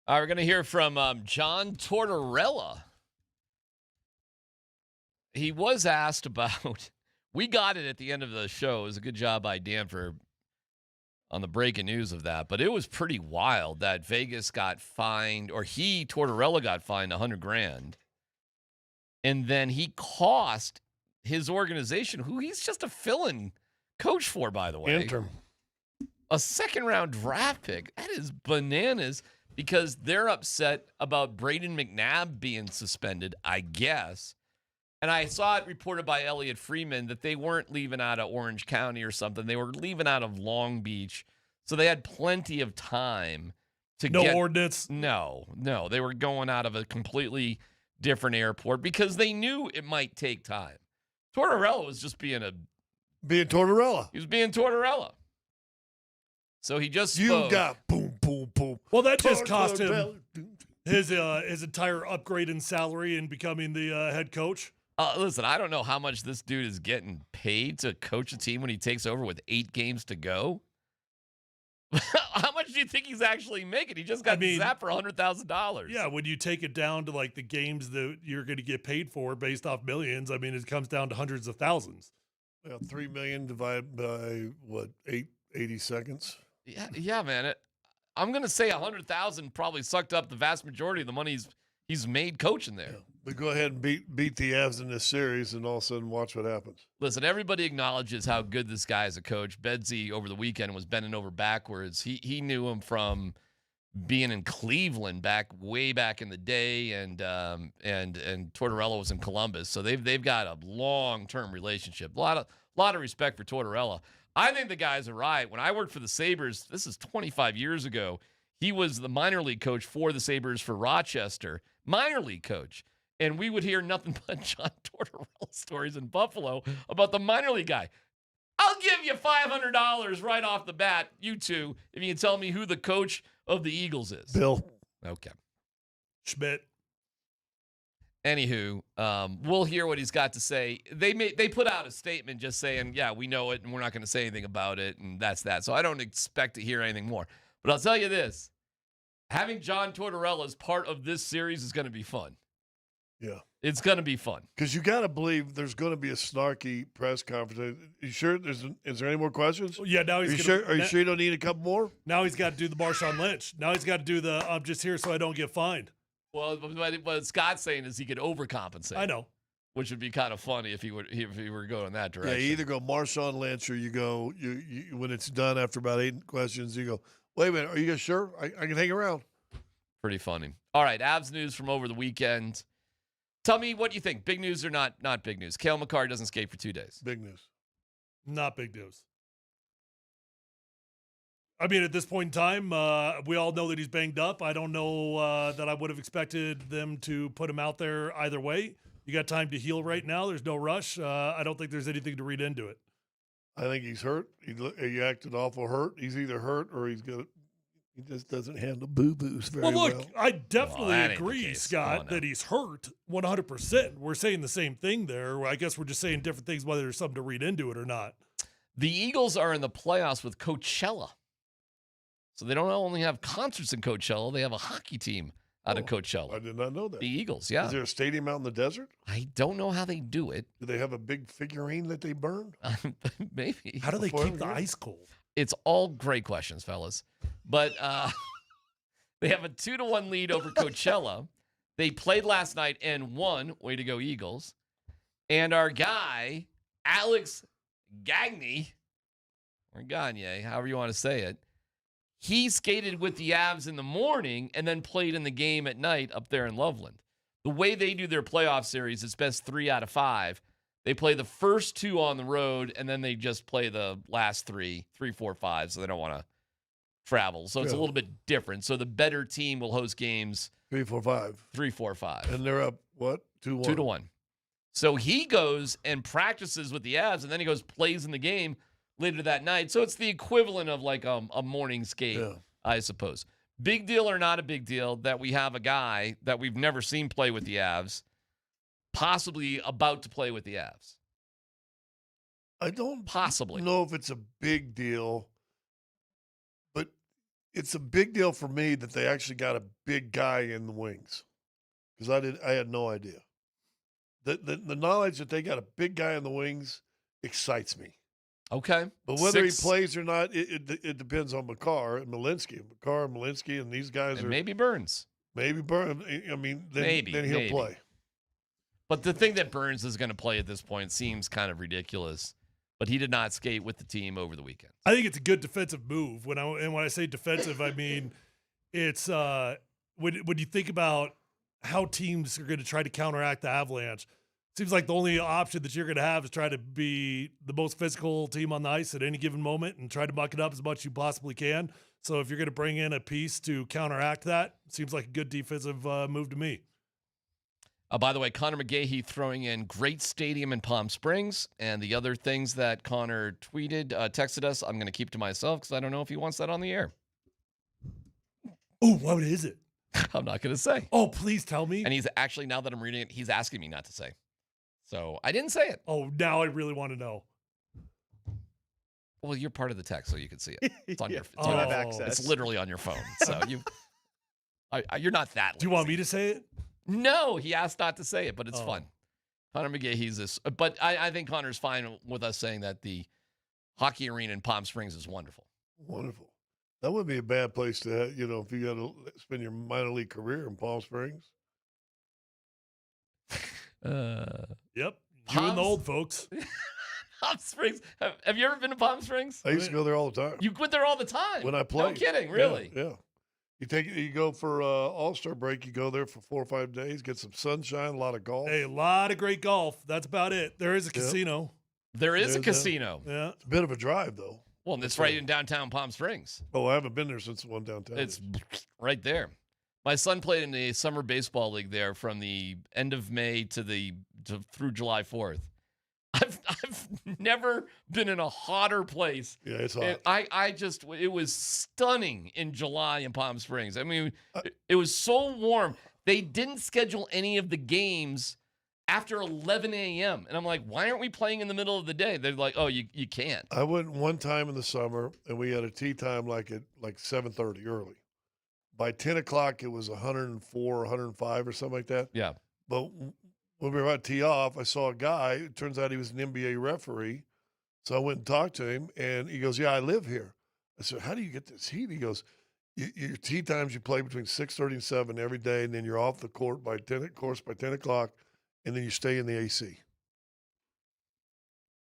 All right, we're going to hear from John Tortorella. He was asked about, we got it at the end of the show. It was a good job by Dan on the breaking news of that. But it was pretty wild that Vegas got fined, or Tortorella got fined $100,000. And then he cost his organization, who he's just a fill-in coach for, by the way, Interim. a second-round draft pick. That is bananas, because they're upset about Braden McNabb being suspended, I guess. And I saw it reported by Elliot Freeman that they weren't leaving out of Orange County or something. They were leaving out of Long Beach. So they had plenty of time to get... No ordinance? No. They were going out of a completely different airport because they knew it might take time. Tortorella was just being Tortorella. He was being Tortorella. So he just You spoke. got boom, boom, boom. Well, that just cost him his entire upgrade in salary and becoming the head coach. Listen, I don't know how much this dude is getting paid to coach a team when he takes over with 8 games to go. How much do you think he's actually making? He just got zapped for $100,000. Yeah, when you take it down to like the games that you're going to get paid for based off millions, I mean, it comes down to hundreds of thousands. Well, $3 million divided by what, 80 seconds? Yeah, man. I'm going to say $100,000 probably sucked up the vast majority of the money he's made coaching there. Yeah. But go ahead and beat the Avs in this series, and all of a sudden watch what happens. Listen, everybody acknowledges how good this guy is a coach. Bedsy over the weekend was bending over backwards. He knew him from being in Cleveland way back in the day, and Tortorella was in Columbus. So they've got a long-term relationship. A lot of respect for Tortorella. I think the guy's are right. When I worked for the Sabres, this is 25 years ago, he was the minor league coach for the Sabres for Rochester, minor league coach. And we would hear nothing but John Tortorella stories in Buffalo about the minor league guy. I'll give you $500 right off the bat, you two, if you can tell me who the coach of the Eagles is. Bill. Okay. Schmidt. Anywho, we'll hear what he's got to say. They put out a statement just saying, yeah, we know it, and we're not going to say anything about it, and that's that. So I don't expect to hear anything more. But I'll tell you this. Having John Tortorella as part of this series is going to be fun. Yeah. It's going to be fun. Because you got to believe there's going to be a snarky press conference. You sure? Is there any more questions? Yeah, now he's Are you sure you don't need a couple more? Now he's got to do the Marshawn Lynch. Now he's got to do the I'm just here so I don't get fined. Well, what Scott's saying is he could overcompensate. I know. Which would be kind of funny if he were going that direction. Yeah, you either go Marshawn Lynch or you go, you when it's done after about 8 questions, you go, wait a minute, are you guys sure? I can hang around. Pretty funny. All right, Avs news from over the weekend. Tell me what you think. Big news or not big news? Cale Makar doesn't skate for 2 days. Big news. Not big news. I mean, at this point in time, we all know that he's banged up. I don't know that I would have expected them to put him out there either way. You got time to heal right now. There's no rush. I don't think there's anything to read into it. I think he's hurt. He acted awful hurt. He's either hurt or he just doesn't handle boo-boos very well. Well, look, I definitely agree, Scott, that he's hurt 100%. We're saying the same thing there. I guess we're just saying different things, whether there's something to read into it or not. The Eagles are in the playoffs with Coachella. So they don't only have concerts in Coachella, they have a hockey team out of Coachella. I did not know that. The Eagles, yeah. Is there a stadium out in the desert? I don't know how they do it. Do they have a big figurine that they burn? Maybe. How do they keep the ice cold? It's all great questions, fellas. But they have a 2-1 lead over Coachella. They played last night and won. Way to go, Eagles. And our guy, Alex Gagne, or Gagne, however you want to say it, he skated with the Avs in the morning and then played in the game at night up there in Loveland. The way they do their playoff series, it's best 3 out of 5. They play the first 2 on the road, and then they just play the last 3, 4, 5, so they don't want to travel. So it's a little bit different. So the better team will host games 3, 4, 5. 3, 4, 5. And they're up, what? 2-1? 2-1. So he goes and practices with the Avs, and then he goes plays in the game later that night. So it's the equivalent of like a morning skate, I suppose. Big deal or not a big deal that we have a guy that we've never seen play with the Avs, possibly about to play with the Avs. I don't possibly know if it's a big deal, but it's a big deal for me that they actually got a big guy in the wings, because I had no idea. The knowledge that they got a big guy in the wings excites me. Okay. But whether he plays or not, it depends on McCarr and Malinsky, and these guys And are maybe Burns. maybe Burns. I mean, then he'll play. But the thing that Burns is going to play at this point seems kind of ridiculous. But he did not skate with the team over the weekend. I think it's a good defensive move. When I say defensive, I mean it's when you think about how teams are going to try to counteract the Avalanche. Seems like the only option that you're going to have is try to be the most physical team on the ice at any given moment and try to muck it up as much as you possibly can. So if you're going to bring in a piece to counteract that, seems like a good defensive move to me. By the way, Connor McGahey throwing in great stadium in Palm Springs. And the other things that Connor texted us, I'm going to keep to myself because I don't know if he wants that on the air. Oh, what is it? I'm not going to say. Oh, please tell me. And he's actually, now that I'm reading it, he's asking me not to say. So I didn't say it. Oh, now I really want to know. Well, you're part of the text, so you can see it. It's on your you have access. It's literally on your phone. So you're not that lazy. Do you want me to say it? No, he asked not to say it, but it's fun. Connor McGahey's this. But I think Connor's fine with us saying that the hockey arena in Palm Springs is wonderful. Wonderful. That wouldn't be a bad place to have, if you got to spend your minor league career in Palm Springs. Yep. You and the old folks. Palm Springs. Have you ever been to Palm Springs? I used to go there all the time. You went there all the time? When I played. No kidding, really? Yeah. You go for All-Star break, you go there for 4 or 5 days, get some sunshine, a lot of golf. Hey, a lot of great golf. That's about it. There is a casino. There is a casino. Yeah. It's a bit of a drive, though. Well, and it's right in downtown Palm Springs. Oh, I haven't been there since the one downtown. It's right there. My son played in the summer baseball league there from the end of May through July 4th. I've never been in a hotter place. Yeah, it's hot. And it was stunning in July in Palm Springs. I mean, it was so warm. They didn't schedule any of the games after 11 a.m. And I'm like, why aren't we playing in the middle of the day? They're like, oh, you can't. I went one time in the summer, and we had a tee time at 7:30 early. By 10 o'clock, it was 104, 105 or something like that. Yeah. But when we were about to tee off, I saw a guy. It turns out he was an NBA referee. So I went and talked to him, and he goes, yeah, I live here. I said, how do you get this heat? He goes, your tee times, you play between 6:30 and 7 every day, and then you're off the court by 10 o'clock, and then you stay in the AC.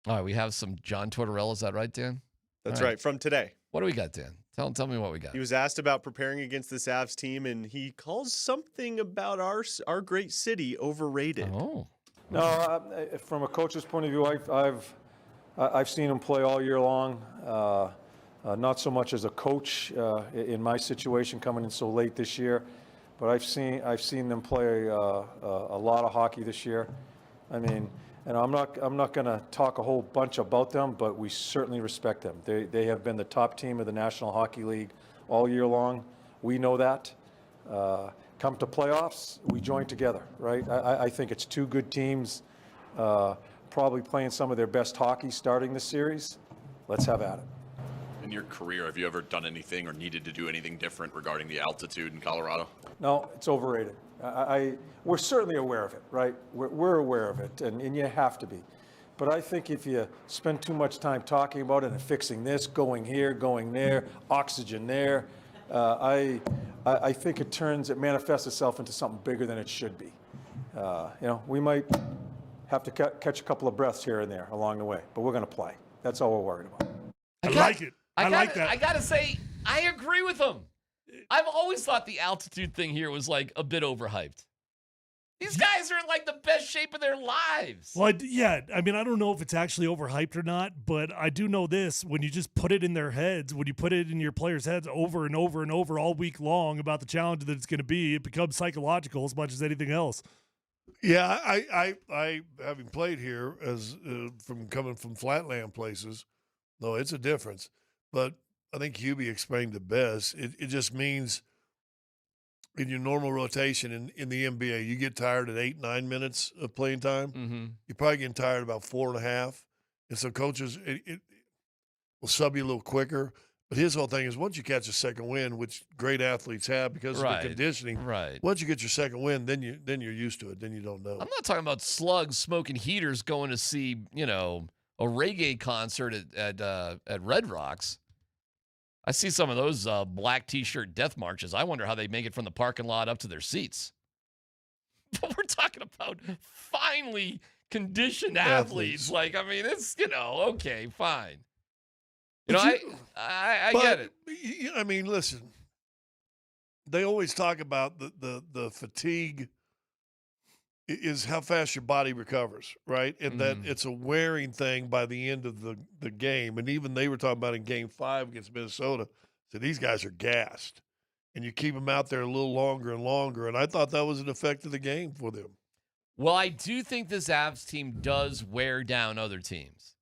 All right, we have some John Tortorella. Is that right, Dan? That's right, from today. What do we got, Dan? Tell me what we got. He was asked about preparing against this Avs team, and he calls something about our great city overrated. Oh. No, from a coach's point of view, I've seen him play all year long. Not so much as a coach in my situation coming in so late this year, but I've seen them play a lot of hockey this year. I mean, and I'm not going to talk a whole bunch about them, but we certainly respect them. They have been the top team of the National Hockey League all year long. We know that. Come to playoffs, we join together, right? I think it's two good teams, probably playing some of their best hockey starting this series. Let's have at it. In your career, have you ever done anything or needed to do anything different regarding the altitude in Colorado? No, it's overrated. We're certainly aware of it, right? We're aware of it, and you have to be. But I think if you spend too much time talking about it and fixing this, going here, going there, oxygen there, I think it manifests itself into something bigger than it should be. We might have to catch a couple of breaths here and there along the way, but we're going to play. That's all we're worried about. I like it. I like that. I got to say, I agree with him. I've always thought the altitude thing here was like a bit overhyped. These guys are in like the best shape of their lives. Well, yeah. I mean, I don't know if it's actually overhyped or not, but I do know this. When you just put it in their heads, when you put it in your players' heads over and over and over all week long about the challenge that it's going to be, it becomes psychological as much as anything else. Yeah, I having played here as coming from flatland places, no, it's a difference. But I think Hubie explained it best. It just means in your normal rotation in the NBA, you get tired at 8-9 minutes of playing time. Mm-hmm. You're probably getting tired about 4.5. And so coaches it will sub you a little quicker. But his whole thing is once you catch a second wind, which great athletes have because of the conditioning. Right. Once you get your second wind, then you're used to it. Then you don't know. I'm not talking about slugs smoking heaters going to see, a reggae concert at Red Rocks. I see some of those black T-shirt death marches. I wonder how they make it from the parking lot up to their seats. But we're talking about finely conditioned athletes. Like, I mean, it's, okay, fine. I get it. I mean, listen. They always talk about the fatigue is how fast your body recovers, right? And that it's a wearing thing by the end of the game. And even they were talking about in Game 5 against Minnesota, so these guys are gassed. And you keep them out there a little longer and longer. And I thought that was an effect of the game for them. Well, I do think this Avs team does wear down other teams.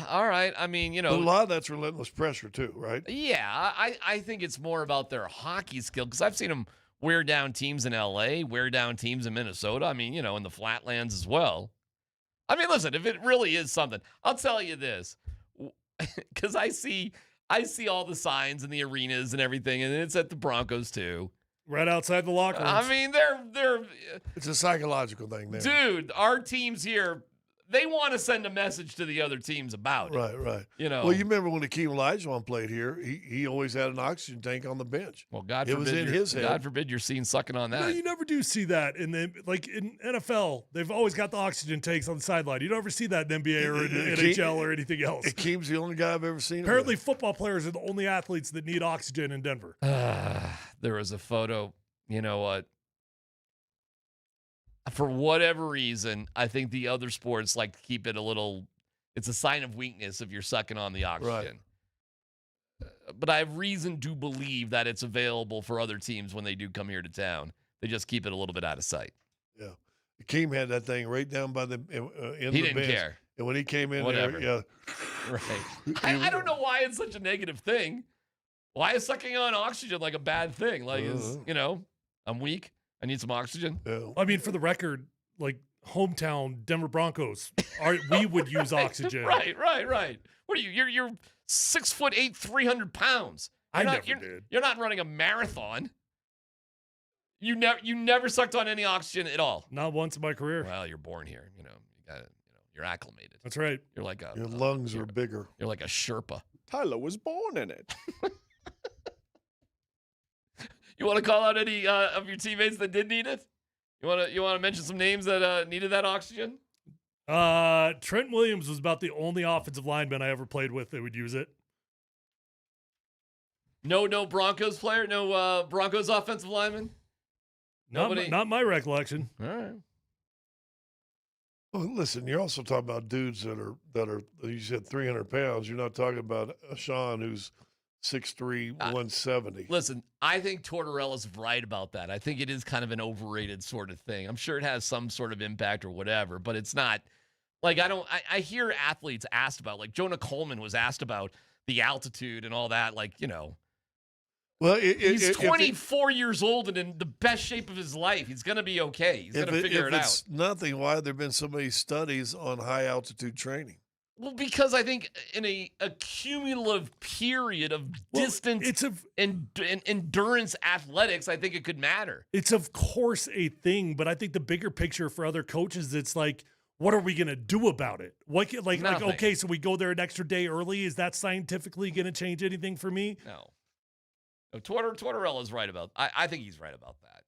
All right. I mean, But a lot of that's relentless pressure too, right? Yeah, I think it's more about their hockey skill because I've seen them wear down teams in LA, wear down teams in Minnesota. I mean, in the Flatlands as well. I mean, listen, if it really is something, I'll tell you this, because I see all the signs in the arenas and everything, and it's at the Broncos too. Right outside the locker rooms. I mean, they're. It's a psychological thing there. Dude, our teams here, they want to send a message to the other teams about it. Right. Well, you remember when Akeem Olajuwon played here, he always had an oxygen tank on the bench. Well, God it forbid was in his head. God forbid you're seen sucking on that. No, you never do see that. In NFL, they've always got the oxygen tanks on the sideline. You don't ever see that in NBA or in NHL or anything else. Akeem's the only guy I've ever seen. Apparently, football players are the only athletes that need oxygen in Denver. There was a photo. You know what? For whatever reason, I think the other sports like to keep it a little. It's a sign of weakness if you're sucking on the oxygen. Right. But I have reason to believe that it's available for other teams when they do come here to town. They just keep it a little bit out of sight. Yeah, Akeem had that thing right down by the in he the didn't bench. care. And when he came in Whatever. there, right. I don't know why it's such a negative thing. Why is sucking on oxygen like a bad thing? Like, I'm weak. I need some oxygen. Yeah. I mean, for the record, like hometown Denver Broncos, we would use oxygen. Right. What are you? You're 6'8", 300 pounds. You're not running a marathon. You never sucked on any oxygen at all. Not once in my career. Well, you're born here. You got it. You're acclimated. That's right. You're like your lungs are bigger. You're like a Sherpa. Tyler was born in it. You want to call out any of your teammates that did need it? You want to mention some names that needed that oxygen? Trent Williams was about the only offensive lineman I ever played with that would use it. No Broncos player, no Broncos offensive lineman. Not my recollection. All right. Well, listen, you're also talking about dudes that are you said 300 pounds. You're not talking about Sean who's 6'3", 170. Listen, I think Tortorella's right about that. I think it is kind of an overrated sort of thing. I'm sure it has some sort of impact or whatever, but it's not like I hear athletes asked about, like Jonah Coleman was asked about the altitude and all that. Like, well, he's 24 years old and in the best shape of his life. He's going to be okay. He's going to figure it out. If it's nothing, why have there been so many studies on high altitude training? Well, because I think in a cumulative period of distance and endurance athletics, I think it could matter. It's of course a thing, but I think the bigger picture for other coaches, it's like, what are we going to do about it? Like, okay, so we go there an extra day early. Is that scientifically going to change anything for me? No. Tortorella's right about. I think he's right about that.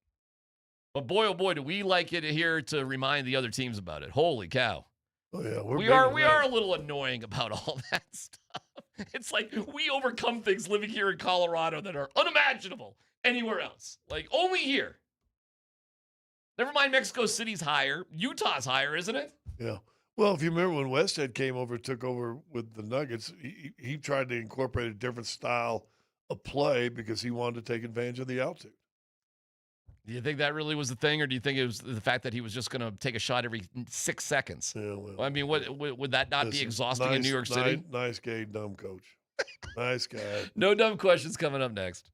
But boy, oh boy, do we like it here to remind the other teams about it. Holy cow. Oh yeah, we are a little annoying about all that stuff. It's like we overcome things living here in Colorado that are unimaginable anywhere else. Like only here. Never mind, Mexico City's higher. Utah's higher, isn't it? Yeah. Well, if you remember when Westhead took over with the Nuggets, he tried to incorporate a different style of play because he wanted to take advantage of the altitude. Do you think that really was the thing, or do you think it was the fact that he was just going to take a shot every 6 seconds? Yeah, well, I mean, would that not be exhausting in New York City? Nice gay, dumb coach. Nice guy. No dumb questions coming up next.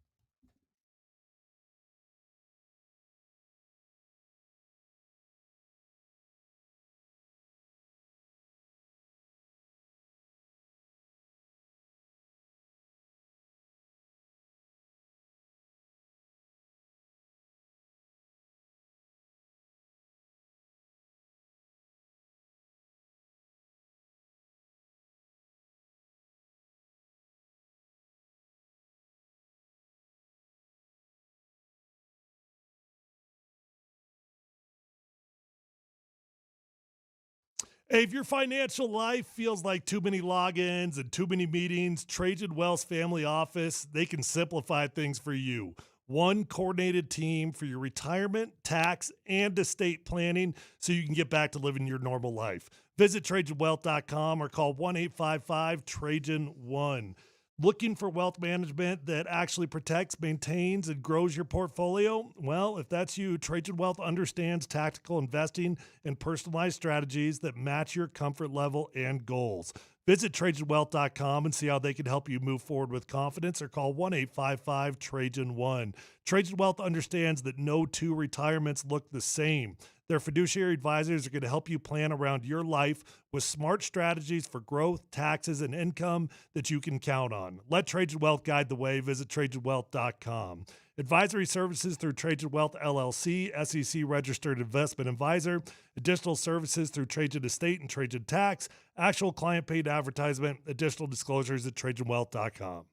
Hey, if your financial life feels like too many logins and too many meetings, Trajan Wealth's family office, they can simplify things for you. One coordinated team for your retirement, tax, and estate planning so you can get back to living your normal life. Visit TrajanWealth.com or call 1-855-TRAJAN-1. Looking for wealth management that actually protects, maintains, and grows your portfolio? Well, if that's you, Trajan Wealth understands tactical investing and personalized strategies that match your comfort level and goals. Visit TrajanWealth.com and see how they can help you move forward with confidence, or call 1-855-TRAJAN-1. Trajan Wealth understands that no two retirements look the same. Their fiduciary advisors are going to help you plan around your life with smart strategies for growth, taxes, and income that you can count on. Let Trajan Wealth guide the way. Visit TrajanWealth.com. Advisory services through Trajan Wealth LLC, SEC registered investment advisor. Additional services through Trajan Estate and Trajan Tax. Actual client paid advertisement. Additional disclosures at TrajanWealth.com.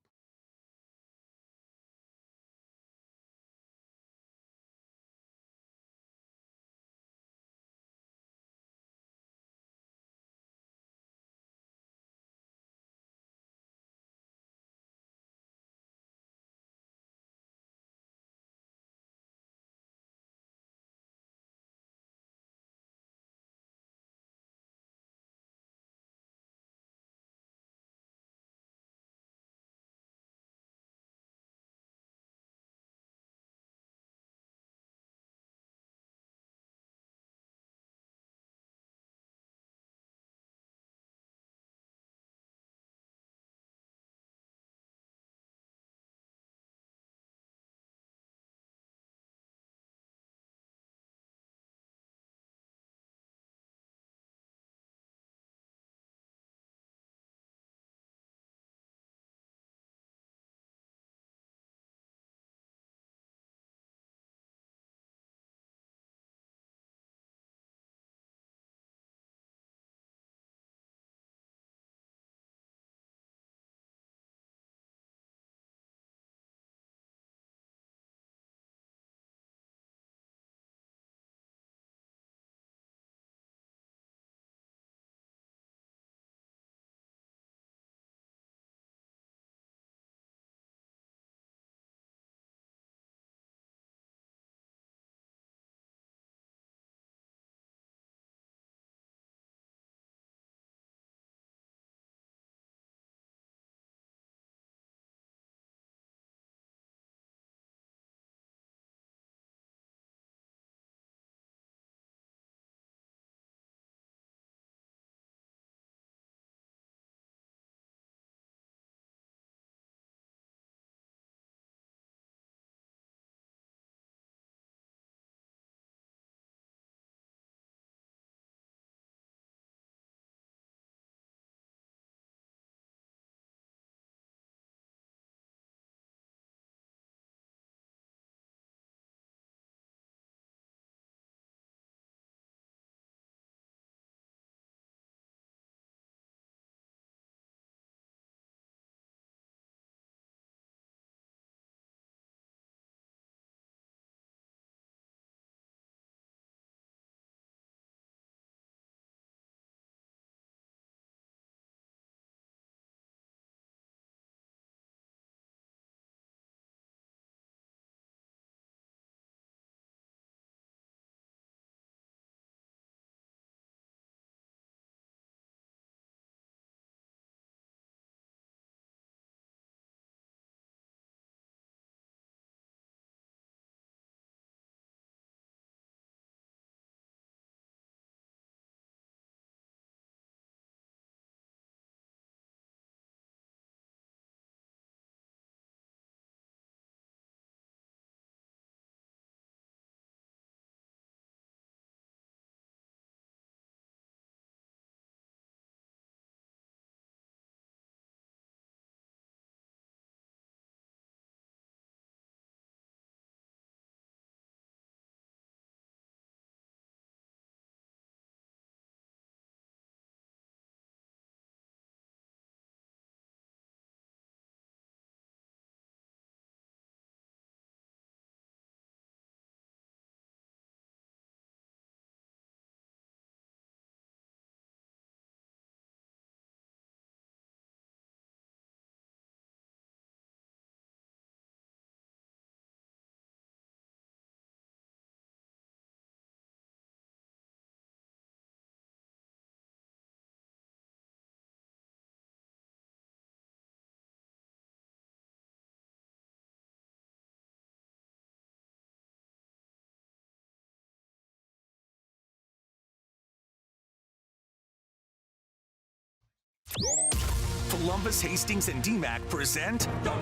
Polumbus, Hastings, and DMac present No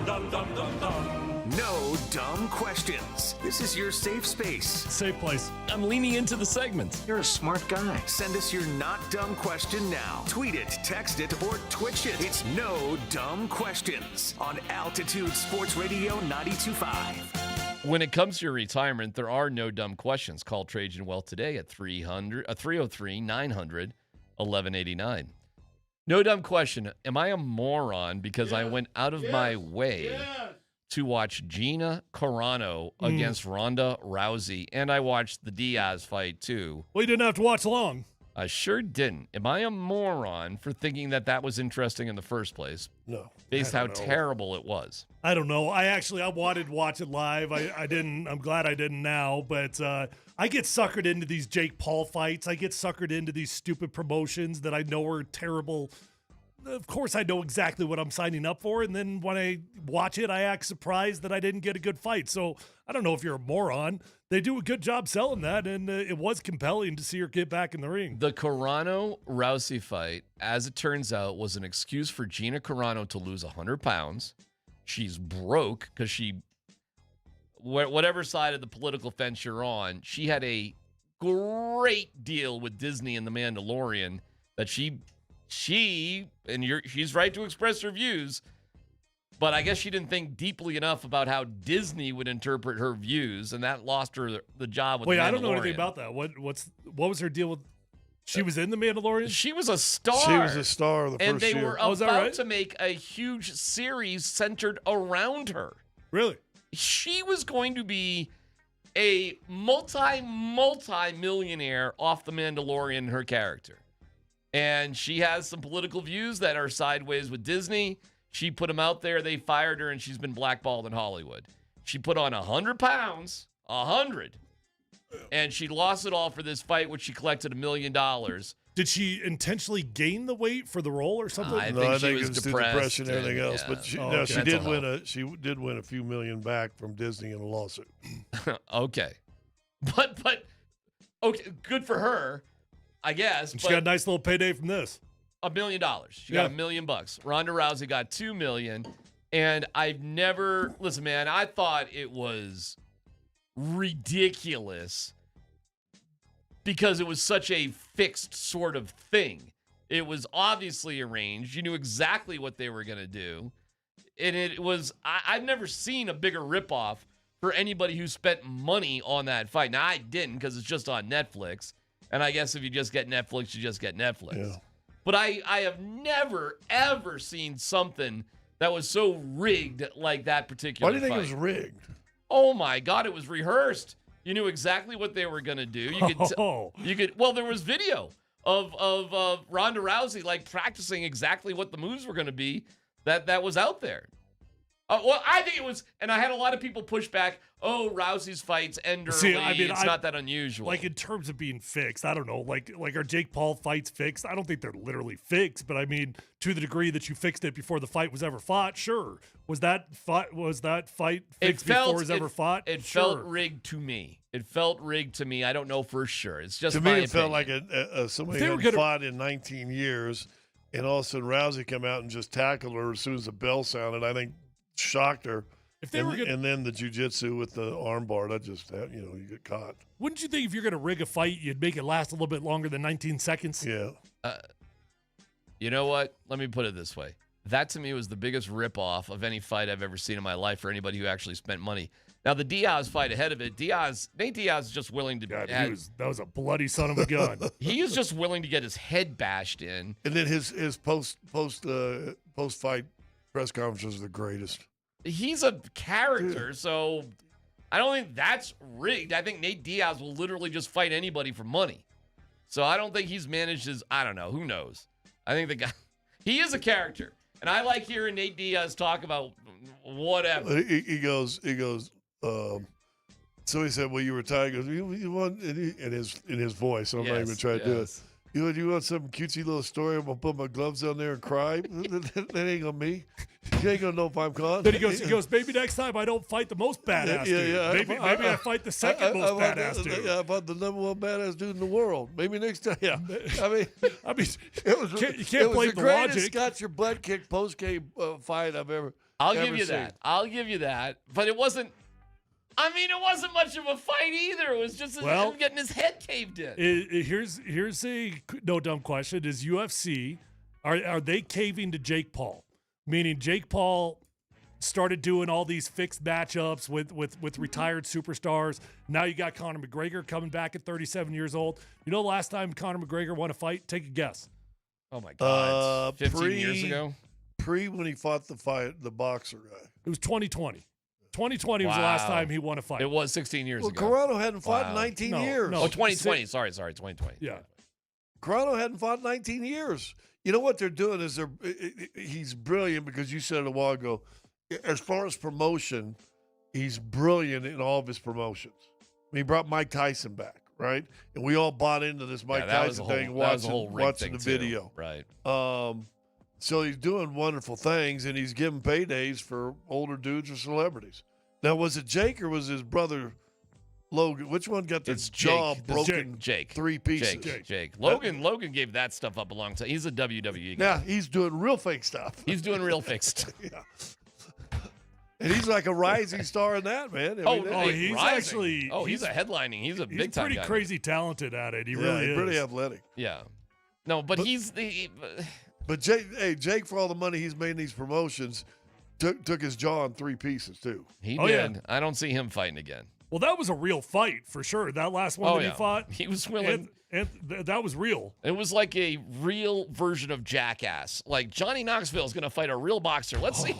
Dumb Questions. This is your safe space. Safe place. I'm leaning into the segment. You're a smart guy. Send us your not dumb question now. Tweet it, text it, or Twitch it. It's No Dumb Questions on Altitude Sports Radio 92.5. When it comes to your retirement, there are no dumb questions. Call Trajan Wealth today at 303-900-1189. No dumb question. Am I a moron because I went out of my way to watch Gina Carano against Ronda Rousey, and I watched the Diaz fight too? Well, you didn't have to watch long. I sure didn't. Am I a moron for thinking that that was interesting in the first place? No. Based how terrible it was. I don't know. I wanted to watch it live. I didn't. I'm glad I didn't now. But I get suckered into these Jake Paul fights. I get suckered into these stupid promotions that I know are terrible. Of course, I know exactly what I'm signing up for. And then when I watch it, I act surprised that I didn't get a good fight. So I don't know if you're a moron. They do a good job selling that, and it was compelling to see her get back in the ring. The Carano-Rousey fight, as it turns out, was an excuse for Gina Carano to lose 100 pounds. She's broke because whatever side of the political fence you're on, she had a great deal with Disney and The Mandalorian that she's right to express her views, but I guess she didn't think deeply enough about how Disney would interpret her views, and that lost her the job with The Mandalorian. I don't know anything about that. What was her deal with? She was in The Mandalorian? She was a star. She was a star of the and first year. And they were about to make a huge series centered around her. Really? She was going to be a multi-millionaire off The Mandalorian, her character. And she has some political views that are sideways with Disney. She put them out there. They fired her, and she's been blackballed in Hollywood. She put on 100 pounds, 100, and she lost it all for this fight, which she collected $1 million. Did she intentionally gain the weight for the role or something? I think she was depressed depressed and everything else. yeah. But she Mental did health. She did win a few million back from Disney in a lawsuit. Okay, but okay, good for her, I guess. And she got a nice little payday from this. $1 million. She got $1 million. Ronda Rousey got $2 million. And I've never listen, man. I thought it was ridiculous because it was such a fixed sort of thing. It was obviously arranged. You knew exactly what they were going to do, and it was. I've never seen a bigger ripoff for anybody who spent money on that fight. Now I didn't because it's just on Netflix, and I guess if you just get Netflix, you just get Netflix. Yeah. But I have never, ever seen something that was so rigged like that particular Why do you think fight. it was rigged? Oh, my God. It was rehearsed. You knew exactly what they were going to do. Well, there was video of Ronda Rousey, like, practicing exactly what the moves were going to be that was out there. Well, I think it was, and I had a lot of people push back, Rousey's fights end early. It's not that unusual. Like, in terms of being fixed, I don't know. Like are Jake Paul fights fixed? I don't think they're literally fixed, but I mean, to the degree that you fixed it before the fight was ever fought, sure. Was that fight fixed before it was ever fought? It felt rigged to me. It felt rigged to me. I don't know for sure. It's just to my me, it felt opinion. like somebody had fought in 19 years, and all of a sudden Rousey come out and just tackled her as soon as the bell sounded. I think shocked her. And then the jiu-jitsu with the armbar, that just, you get caught. Wouldn't you think if you're going to rig a fight, you'd make it last a little bit longer than 19 seconds? Yeah. You know what? Let me put it this way. That, to me, was the biggest ripoff of any fight I've ever seen in my life for anybody who actually spent money. Now, the Diaz fight ahead of it, Nate Diaz is just willing to... that was a bloody son of a gun. He is just willing to get his head bashed in. And then his post-fight press conferences are the greatest. He's a character, so I don't think that's rigged. I think Nate Diaz will literally just fight anybody for money. So I don't think he's managed his, I don't know, who knows? I think the guy, he is a character. And I like hearing Nate Diaz talk about whatever. He goes, so he said, well, you retired. He goes, you want, in his voice, so I'm not even trying to do it. You want some cutesy little story? I'm gonna put my gloves on there and cry. That ain't gonna me. You ain't gonna know if I'm caught. Then he goes, maybe next time I don't fight the most badass dude. Maybe I fight the second most badass dude. Yeah, I fought the number one badass dude in the world. Maybe next time. Yeah, I mean, you can't blame the logic. Got your butt kicked post game fight I've ever. I'll ever give you seen. that. I'll give you that. But it wasn't. I mean, it wasn't much of a fight either. It was just him getting his head caved in. Here's a no dumb question: is UFC are they caving to Jake Paul? Meaning Jake Paul started doing all these fixed matchups with retired superstars. Now you got Conor McGregor coming back at 37 years old. You know the last time Conor McGregor won a fight? Take a guess. Oh my God! 15 years ago. When he fought the boxer guy. It was 2020. 2020 was the last time he won a fight. It was 16 years ago. Carano hadn't fought in 19 years. Oh, 2020. Sorry, 2020. Yeah. Carano hadn't fought in 19 years. You know what they're doing is he's brilliant because you said it a while ago. As far as promotion, he's brilliant in all of his promotions. I mean, he brought Mike Tyson back, right? And we all bought into this Mike Tyson thing watching the video. Right. So he's doing wonderful things, and he's giving paydays for older dudes or celebrities. Now, was it Jake or was his brother Logan? Which one got their jaw broken? Jake. 3 pieces. Jake. Logan gave that stuff up a long time. He's a WWE guy. Now, he's doing real fake stuff. He's doing real fake stuff. Yeah. And he's like a rising star in that, man. He's actually... he's a headlining. He's a big time guy. He's pretty crazy talented at it. He really really is. is. Pretty athletic. Yeah. No, but he's... But Jake, for all the money he's made in these promotions, took his jaw in 3 pieces, too. He did. Yeah. I don't see him fighting again. Well, that was a real fight, for sure. That last one he fought. He was willing. And that was real. It was like a real version of Jackass. Like, Johnny Knoxville is going to fight a real boxer. Let's see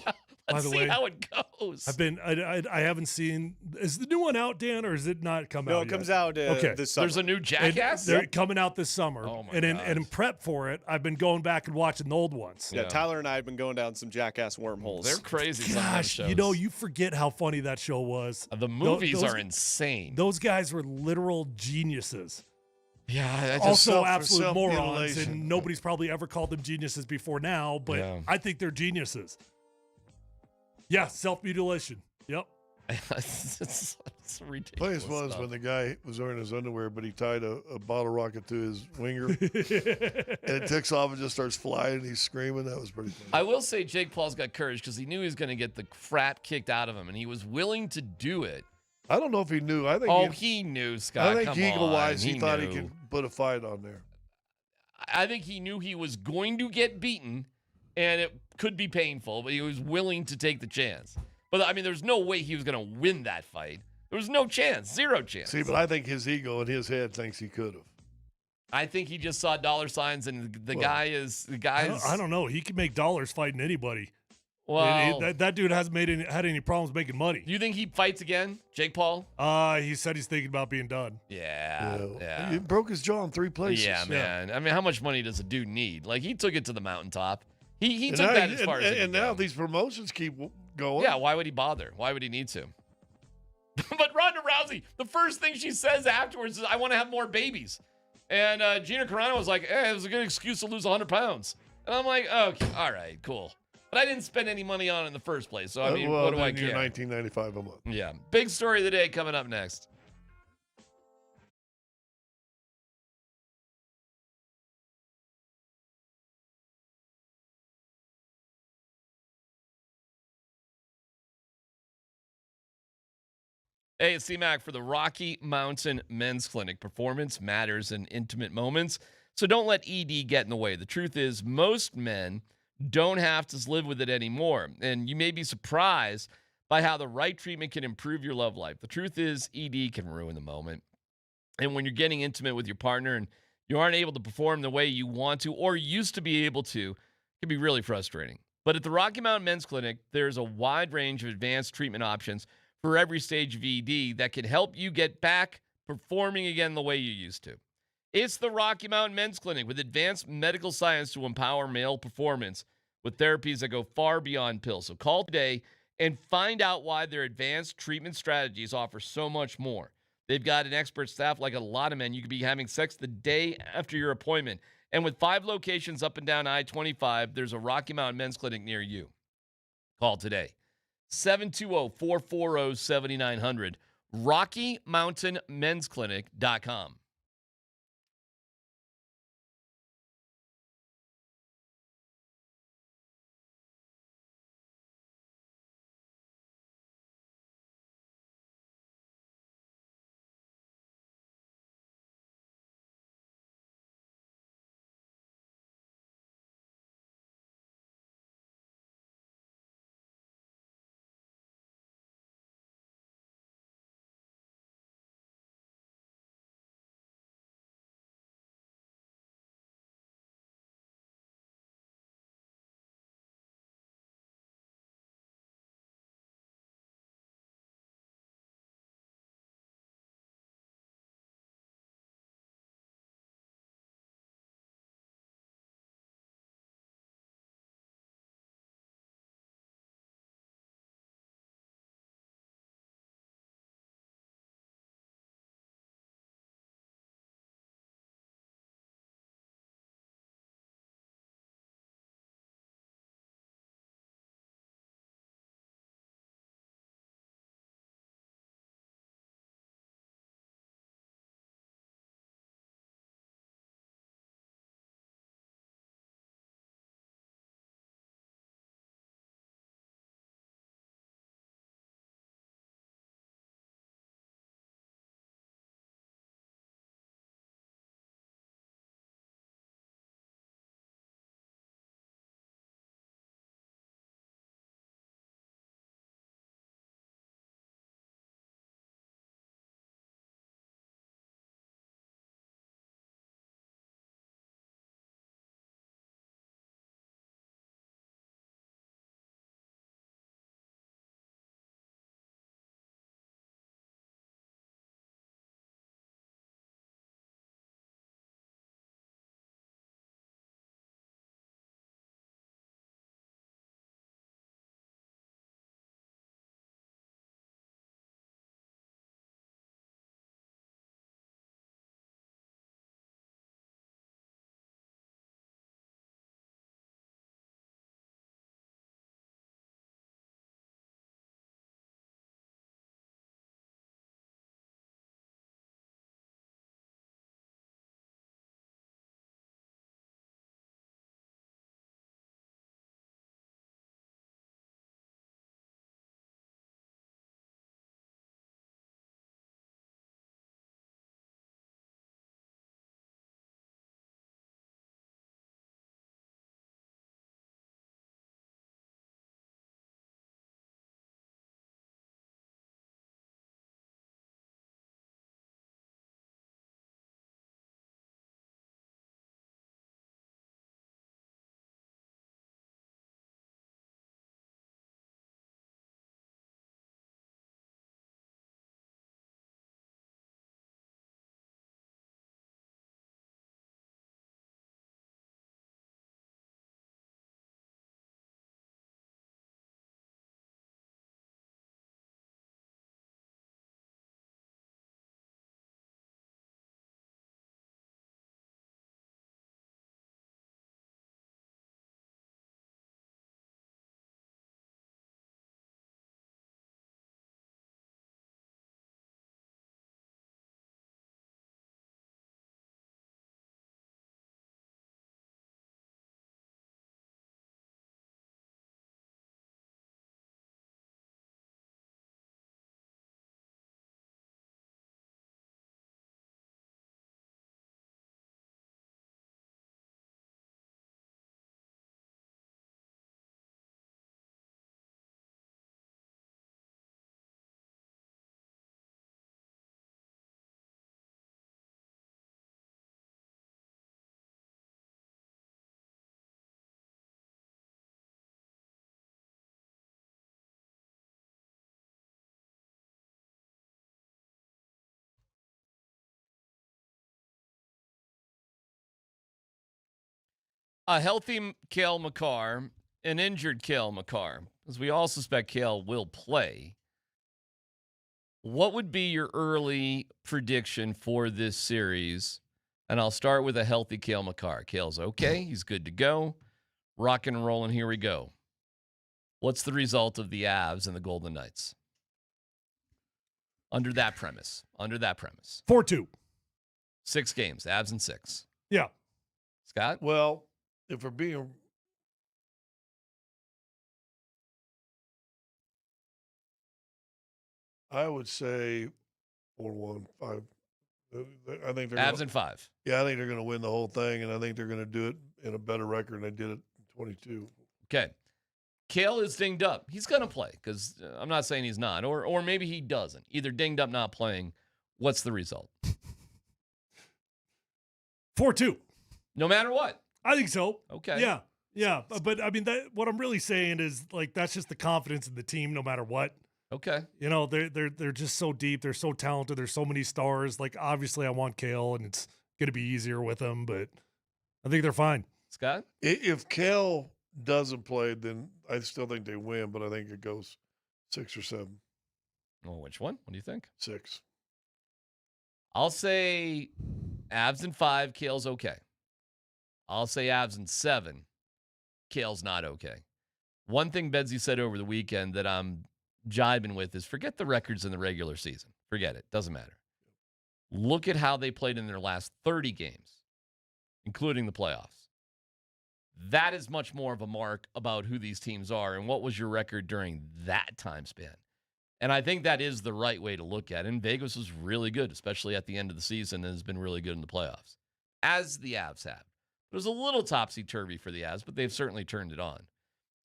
how it goes. I haven't seen. Is the new one out, Dan, or is it not come out? No, it comes out this summer. There's a new Jackass? They're coming out this summer. Oh my and in prep for it, I've been going back and watching the old ones. Yeah, Tyler and I have been going down some Jackass wormholes. They're crazy. Gosh, you forget how funny that show was. The movies are insane. Those guys were literal geniuses. Yeah, also absolute morons, and nobody's probably ever called them geniuses before now, but I think they're geniuses. Yeah, self-mutilation. Yep. It's ridiculous. Funniest was when the guy was wearing his underwear, but he tied a bottle rocket to his winger, and it takes off and just starts flying, and he's screaming. That was pretty funny. I will say Jake Paul's got courage because he knew he was going to get the crap kicked out of him, and he was willing to do it. I don't know if he knew. I think he knew, Scott. I think ego-wise, he thought knew. he could put a fight on there. I think he knew he was going to get beaten, and it could be painful, but he was willing to take the chance. But, I mean, there's no way he was going to win that fight. There was no chance, 0 chance. See, but I think his ego in his head thinks he could have. I think he just saw dollar signs, and the guy's. I don't know. He can make dollars fighting anybody. Well, that dude hasn't had any problems making money. Do you think he fights again, Jake Paul? He said he's thinking about being done. Yeah. He broke his jaw in 3 places. Yeah, man. I mean, how much money does a dude need? Like, he took it to the mountaintop. He took that as far as he could And now go. these promotions keep going. Yeah, why would he bother? Why would he need to? But Ronda Rousey, the first thing she says afterwards is, I want to have more babies. And Gina Carano was like, it was a good excuse to lose 100 pounds. And I'm like, okay, all right, cool. But I didn't spend any money on it in the first place. So, I mean, what do I care? $19.95 a month. Yeah. Big story of the day coming up next. Hey, it's DMac for the Rocky Mountain Men's Clinic. Performance matters in intimate moments, so don't let ED get in the way. The truth is, most men don't have to live with it anymore, and you may be surprised by how the right treatment can improve your love life. The truth is, ED can ruin the moment, and when you're getting intimate with your partner and you aren't able to perform the way you want to or used to be able to, it can be really frustrating. But at the Rocky Mountain Men's Clinic, there's a wide range of advanced treatment options for every stage of ED that can help you get back performing again the way you used to. It's the Rocky Mountain Men's Clinic with advanced medical science to empower male performance with therapies that go far beyond pills. So call today and find out why their advanced treatment strategies offer so much more. They've got an expert staff like a lot of men. You could be having sex the day after your appointment. And with 5 locations up and down I-25, there's a Rocky Mountain Men's Clinic near you. Call today. 720-440-7900. RockyMountainMen'sClinic.com. A healthy Cale Makar, an injured Cale Makar, because we all suspect Cale will play. What would be your early prediction for this series? And I'll start with a healthy Cale Makar. Cale's okay. He's good to go. Rocking and rolling. Here we go. What's the result of the Avs and the Golden Knights? Under that premise. 4-2. 6 games. Avs in 6. Yeah. Scott? Well, if we're being I would say 4-1, 5. I think they're Avs in 5. Yeah, I think they're going to win the whole thing, and I think they're going to do it in a better record than they did it in 22. Okay. Cale is dinged up. He's going to play because I'm not saying he's not, or maybe he doesn't. Either dinged up, not playing. What's the result? 4-2. No matter what. I think so. Okay. Yeah. But I mean, what I'm really saying is like that's just the confidence in the team, no matter what. Okay. You know, they're just so deep. They're so talented. There's so many stars. Like, obviously, I want Cale, and it's going to be easier with him, but I think they're fine. Scott? If Cale doesn't play, then I still think they win, but I think it goes 6 or 7. Well, which one? What do you think? 6. I'll say Avs in 5, Cale's okay. I'll say Avs in 7, Cale's not okay. One thing Bedsy said over the weekend that I'm jibing with is forget the records in the regular season. Forget it. Doesn't matter. Look at how they played in their last 30 games, including the playoffs. That is much more of a mark about who these teams are and what was your record during that time span. And I think that is the right way to look at it. And Vegas was really good, especially at the end of the season, and has been really good in the playoffs, as the Avs have. It was a little topsy-turvy for the Avs, but they've certainly turned it on.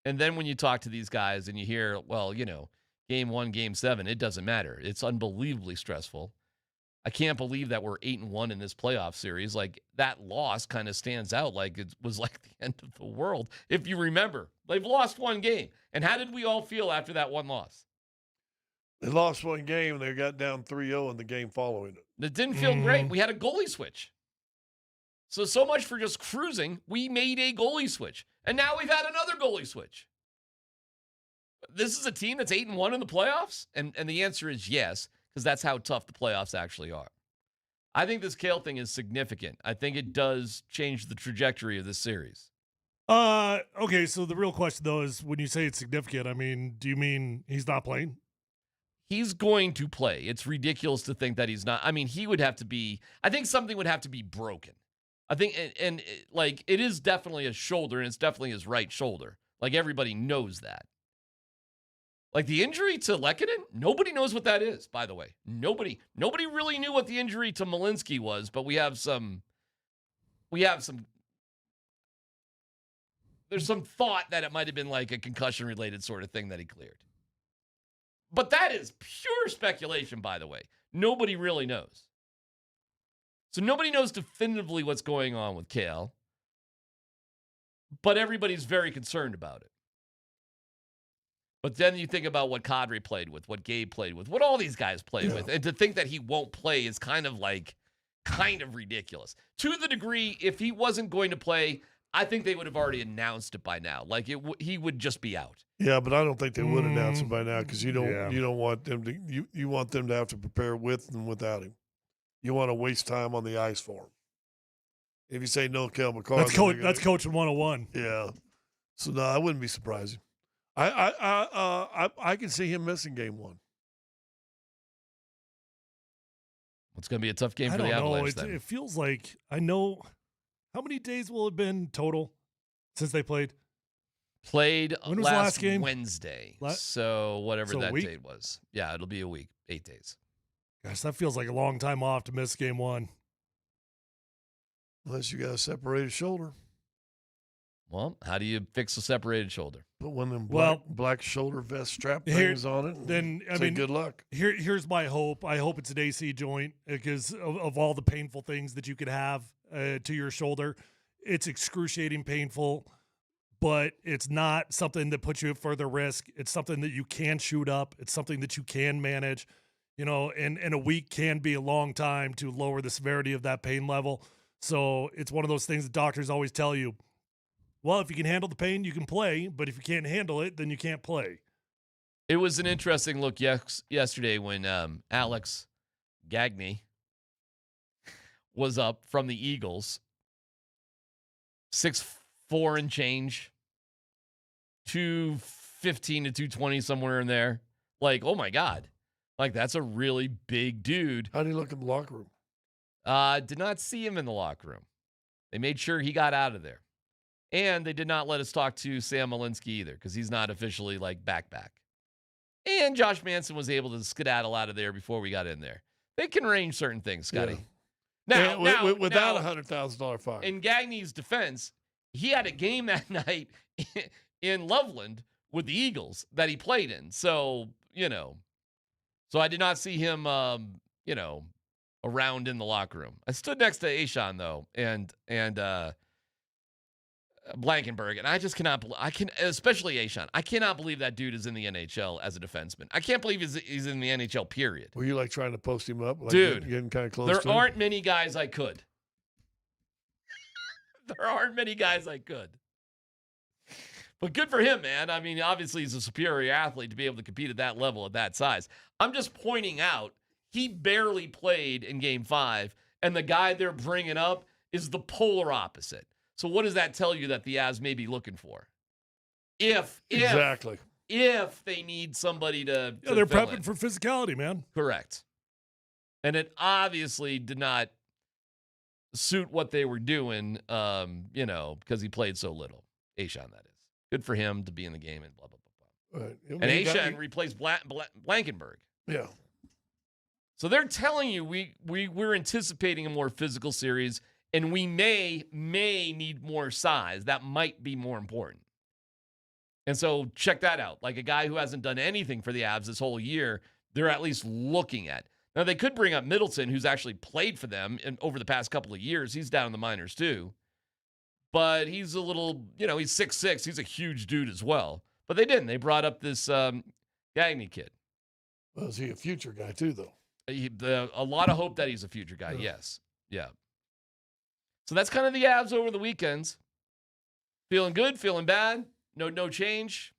And then when you talk to these guys and you hear, well, you know, Game 1, Game 7, it doesn't matter. It's unbelievably stressful. I can't believe that we're 8-1 in this playoff series. Like, that loss kind of stands out like it was like the end of the world. If you remember, they've lost one game. And how did we all feel after that one loss? They lost one game, and they got down 3-0 in the game following it. It didn't feel great. We had a goalie switch. So much for just cruising. We made a goalie switch. And now we've had another goalie switch. This is a team that's 8-1 in the playoffs? And the answer is yes, because that's how tough the playoffs actually are. I think this Cale thing is significant. I think it does change the trajectory of this series. Okay, so the real question, though, is when you say it's significant, I mean, do you mean he's not playing? He's going to play. It's ridiculous to think that he's not. I mean, he would have to be, I think something would have to be broken. I think, and like, it is definitely a shoulder, and it's definitely his right shoulder. Like, everybody knows that. Like, the injury to Lehkonen, nobody knows what that is, by the way. Nobody really knew what the injury to Malinsky was, but there's some thought that it might have been like a concussion-related sort of thing that he cleared. But that is pure speculation, by the way. Nobody really knows. So nobody knows definitively what's going on with Cale, but everybody's very concerned about it. But then you think about what Kadri played with, what Gabe played with, what all these guys played with, and to think that he won't play is kind of ridiculous. To the degree, if he wasn't going to play, I think they would have already announced it by now. Like, he would just be out. Yeah, but I don't think they would announce it by now because you don't want them to you want them to have to prepare with and without him. You want to waste time on the ice for him. If you say no, Cale Makar, that's coaching 101. Yeah. So no, I wouldn't be surprised. I can see him missing Game 1. It's going to be a tough game for the I don't Avalanche. know. It feels like I know. How many days will it have been total since they played? Played when was the last game? Wednesday. So whatever that week? date was. Yeah, it'll be a week. 8 days. Gosh, that feels like a long time off to miss Game 1. Unless you got a separated shoulder. Well, how do you fix a separated shoulder? Put one of them black shoulder vest strap Here- things on it. Then I say mean, good luck. Here's my hope. I hope it's an AC joint because of all the painful things that you could have to your shoulder. It's excruciating painful, but it's not something that puts you at further risk. It's something that you can shoot up. It's something that you can manage. You know, and a week can be a long time to lower the severity of that pain level. So it's one of those things that doctors always tell you, well, if you can handle the pain, you can play. But if you can't handle it, then you can't play. It was an interesting look yesterday when Alex Gagne was up from the Eagles. 6'4" and change. 215 to 220, somewhere in there. Like, oh my God. Like, that's a really big dude. How did he look in the locker room? Did not see him in the locker room. They made sure he got out of there. And they did not let us talk to Sam Malinsky either, because he's not officially like back. And Josh Manson was able to skedaddle out of there before we got in there. They can arrange certain things, Scotty. Yeah. Now, without a $100,000 fine. In Gagne's defense, he had a game that night in Loveland with the Eagles that he played in. So, so I did not see him, around in the locker room. I stood next to Ashawn, though, and Blankenberg, and I just cannot believe, especially Ashawn, I cannot believe that dude is in the NHL as a defenseman. I can't believe he's in the NHL, period. Were you like trying to post him up? Like Dude, getting kind of close there to him? aren't many guys I could. There aren't many guys I could. But good for him, man. I mean, obviously he's a superior athlete to be able to compete at that level, at that size. I'm just pointing out he barely played in Game 5, and the guy they're bringing up is the polar opposite. So what does that tell you that the Avs may be looking for? If they need somebody to they're fill prepping in. for physicality, man. Correct. And it obviously did not suit what they were doing, because he played so little. Ashawn, that is. Good for him to be in the game and blah, blah, blah, blah. Right. And Ashawn replaced Blankenberg. Yeah. So they're telling you we're anticipating a more physical series, and we may need more size. That might be more important. And so check that out. Like a guy who hasn't done anything for the Avs this whole year, they're at least looking at. Now, they could bring up Middleton, who's actually played for them over the past couple of years. He's down in the minors, too. But he's a little, he's 6'6". He's a huge dude as well. But they didn't. They brought up this Gagne kid. Well, is he a future guy, too, though? A lot of hope that he's a future guy, yes. Yeah. So that's kind of the Avs over the weekends. Feeling good, feeling bad, no change.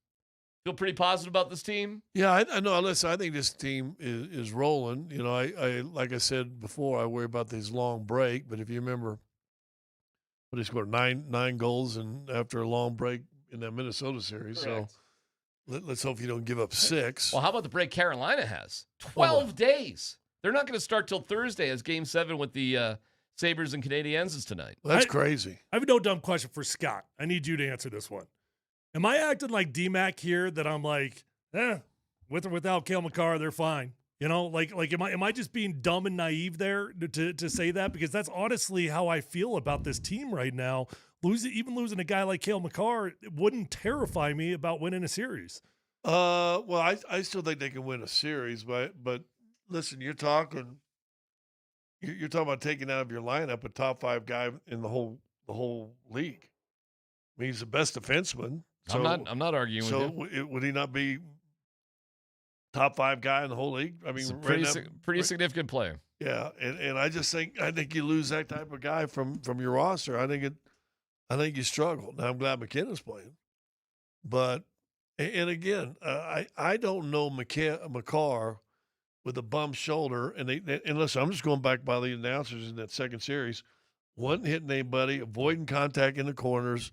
Feel pretty positive about this team? Yeah, I know. Listen, I think this team is rolling. I like I said before, I worry about this long break. But if you remember, they scored nine goals and after a long break in that Minnesota series. Correct. So let's hope you don't give up 6. Well, how about the break Carolina has? 12 days. They're not going to start till Thursday as Game 7 with the Sabres and Canadiens is tonight. Well, that's crazy. I have a no dumb question for Scott. I need you to answer this one. Am I acting like DMac here that I'm like, with or without Cale Makar, they're fine? Like am I just being dumb and naive there to say that? Because that's honestly how I feel about this team right now. Even losing a guy like Cale Makar wouldn't terrify me about winning a series. Well, I still think they can win a series, but listen, you're talking about taking out of your lineup a top 5 guy in the whole league. I mean, he's the best defenseman. So, I'm not arguing with you. So would he not be top 5 guy in the whole league? I mean, he's a pretty significant player. Yeah, and I think you lose that type of guy from your roster. I think you struggle. Now I'm glad McKenna's playing, but and again, I don't know Makar with a bum shoulder, and listen, I'm just going back by the announcers in that second series. Wasn't hitting anybody, avoiding contact in the corners,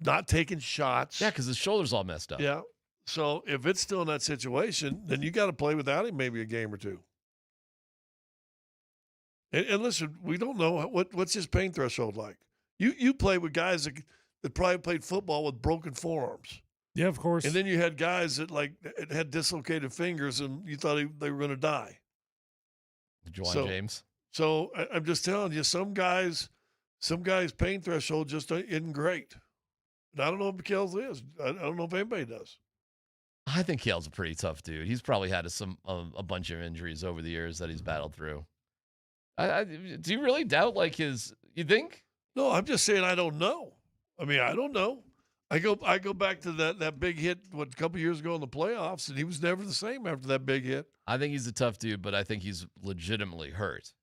not taking shots. Yeah, because his shoulder's all messed up. Yeah. So if it's still in that situation, then you got to play without him maybe a game or two. And listen, we don't know what's his pain threshold like. You play with guys that probably played football with broken forearms. Yeah, of course. And then you had guys that had dislocated fingers, and you thought they were going to die. Juwan James. So I'm just telling you, some guys' pain threshold just isn't great. And I don't know if Mikhail's is. I don't know if anybody does. I think Kale's a pretty tough dude. He's probably had a bunch of injuries over the years that he's battled through. Do you really doubt you think? No, I'm just saying I don't know. I mean, I don't know. I go back to that big hit a couple years ago in the playoffs, and he was never the same after that big hit. I think he's a tough dude, but I think he's legitimately hurt.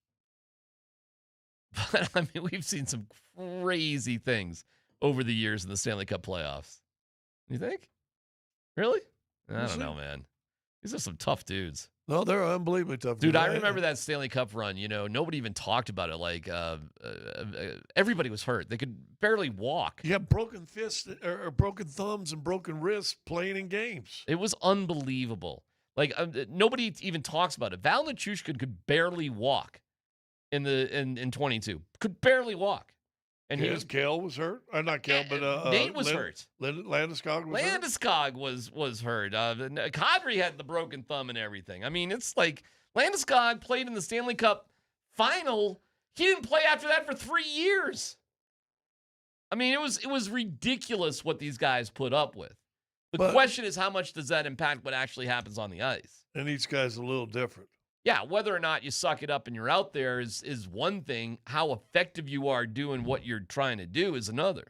But I mean, we've seen some crazy things over the years in the Stanley Cup playoffs. You think? Really? I We'll don't see. know, man. These are some tough dudes. No, they're unbelievably tough. Dude, I remember that Stanley Cup run. Nobody even talked about it. Like, everybody was hurt. They could barely walk. You have broken fists or broken thumbs and broken wrists playing in games. It was unbelievable. Like, nobody even talks about it. Val Nichushkin could barely walk in 22. Could barely walk. And Kale was hurt. Not Kale, but Nate was hurt. Landeskog was hurt. Landeskog was hurt. Kadri had the broken thumb and everything. I mean, it's like Landeskog played in the Stanley Cup final. He didn't play after that for 3 years. I mean, it was ridiculous what these guys put up with. The question is, how much does that impact what actually happens on the ice? And each guy's a little different. Yeah, whether or not you suck it up and you're out there is one thing. How effective you are doing what you're trying to do is another.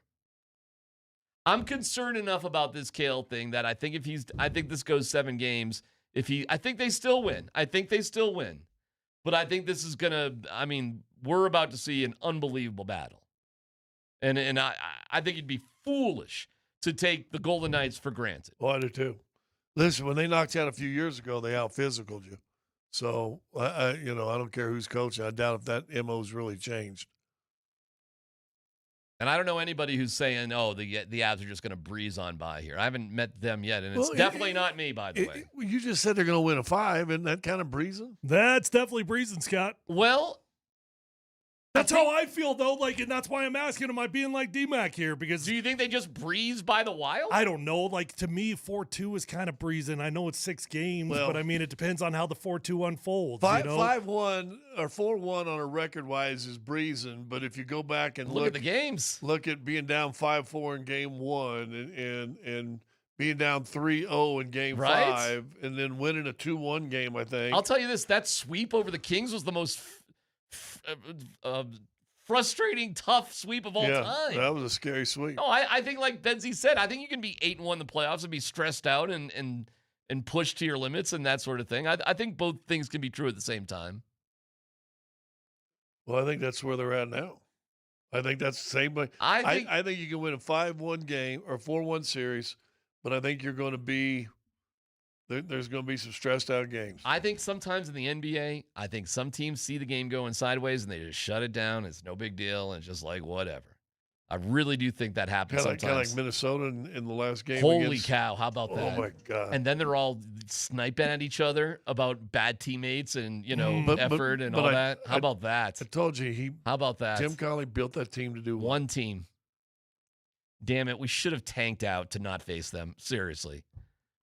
I'm concerned enough about this Kale thing that I think I think this goes 7 games. I think they still win. But I think this is we're about to see an unbelievable battle. And I think it'd be foolish to take the Golden Knights for granted. Oh, I do too. Listen, when they knocked you out a few years ago, they out-physicaled you. So, I don't care who's coaching. I doubt if that MO's really changed. And I don't know anybody who's saying, oh, the Avs are just going to breeze on by here. I haven't met them yet, and it's definitely not me, by the way. You just said they're going to win a 5. Isn't that kind of breezing? That's definitely breezing, Scott. Well, that's how I feel, though. Like, and that's why I'm asking, am I being like DMac here? Because do you think they just breeze by the Wild? I don't know. Like, to me, 4-2 is kind of breezing. I know it's 6 games, but I mean, it depends on how the 4-2 unfolds. 5-1 or 4-1 on a record-wise is breezing, but if you go back and look at the games, look at being down 5-4 in game 1 and being down 3-0 in game 5, and then winning a 2-1 game, I think. I'll tell you this: that sweep over the Kings was the most frustrating, tough sweep of all time. That was a scary sweep. No, I think, like Benzie said, I think you can be 8-1 in the playoffs and be stressed out and pushed to your limits and that sort of thing. I think both things can be true at the same time. Well, I think that's where they're at now. I think that's the same way. I think you can win a 5-1 game or 4-1 series, but I think you're going to be there's going to be some stressed out games. I think sometimes in the NBA, I think some teams see the game going sideways and they just shut it down. It's no big deal. And it's just like, whatever. I really do think that happens sometimes. Kind of like Minnesota in the last game. Holy cow, how about that? Oh, my God. And then they're all sniping at each other about bad teammates and, effort and all that. How about that? I told you. How about that? Tim Connolly built that team to do one team. Damn it, we should have tanked out to not face them. Seriously.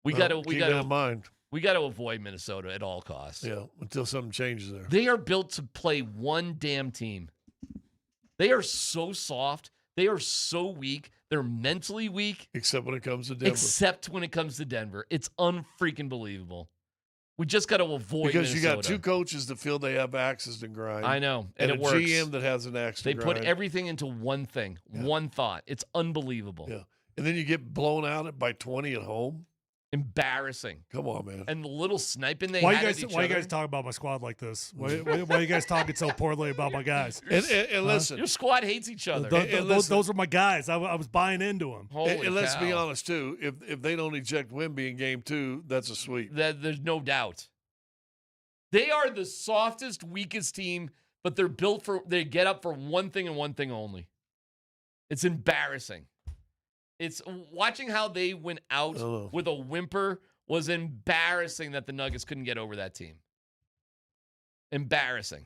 We got to avoid Minnesota at all costs. Yeah, until something changes there. They are built to play one damn team. They are so soft. They are so weak. They're mentally weak. Except when it comes to Denver. It's unfreaking believable. We just got to avoid because Minnesota. You got 2 coaches that feel they have axes to grind. I know, and it a works. GM that has an axe to grind. They put everything into one thing, one thought. It's unbelievable. Yeah, and then you get blown out by 20 at home. Embarrassing. Come on, man. And the little sniping they why had you guys talk about my squad like this? Why are you guys talking so poorly about my guys? And listen, your squad hates each other. Those are my guys. I was buying into them. And let's be honest too. If they don't eject Wemby in game 2, that's a sweep. There's no doubt. They are the softest, weakest team, but they're built they get up for one thing and one thing only. It's embarrassing. It's watching how they went out with a whimper was embarrassing that the Nuggets couldn't get over that team. Embarrassing.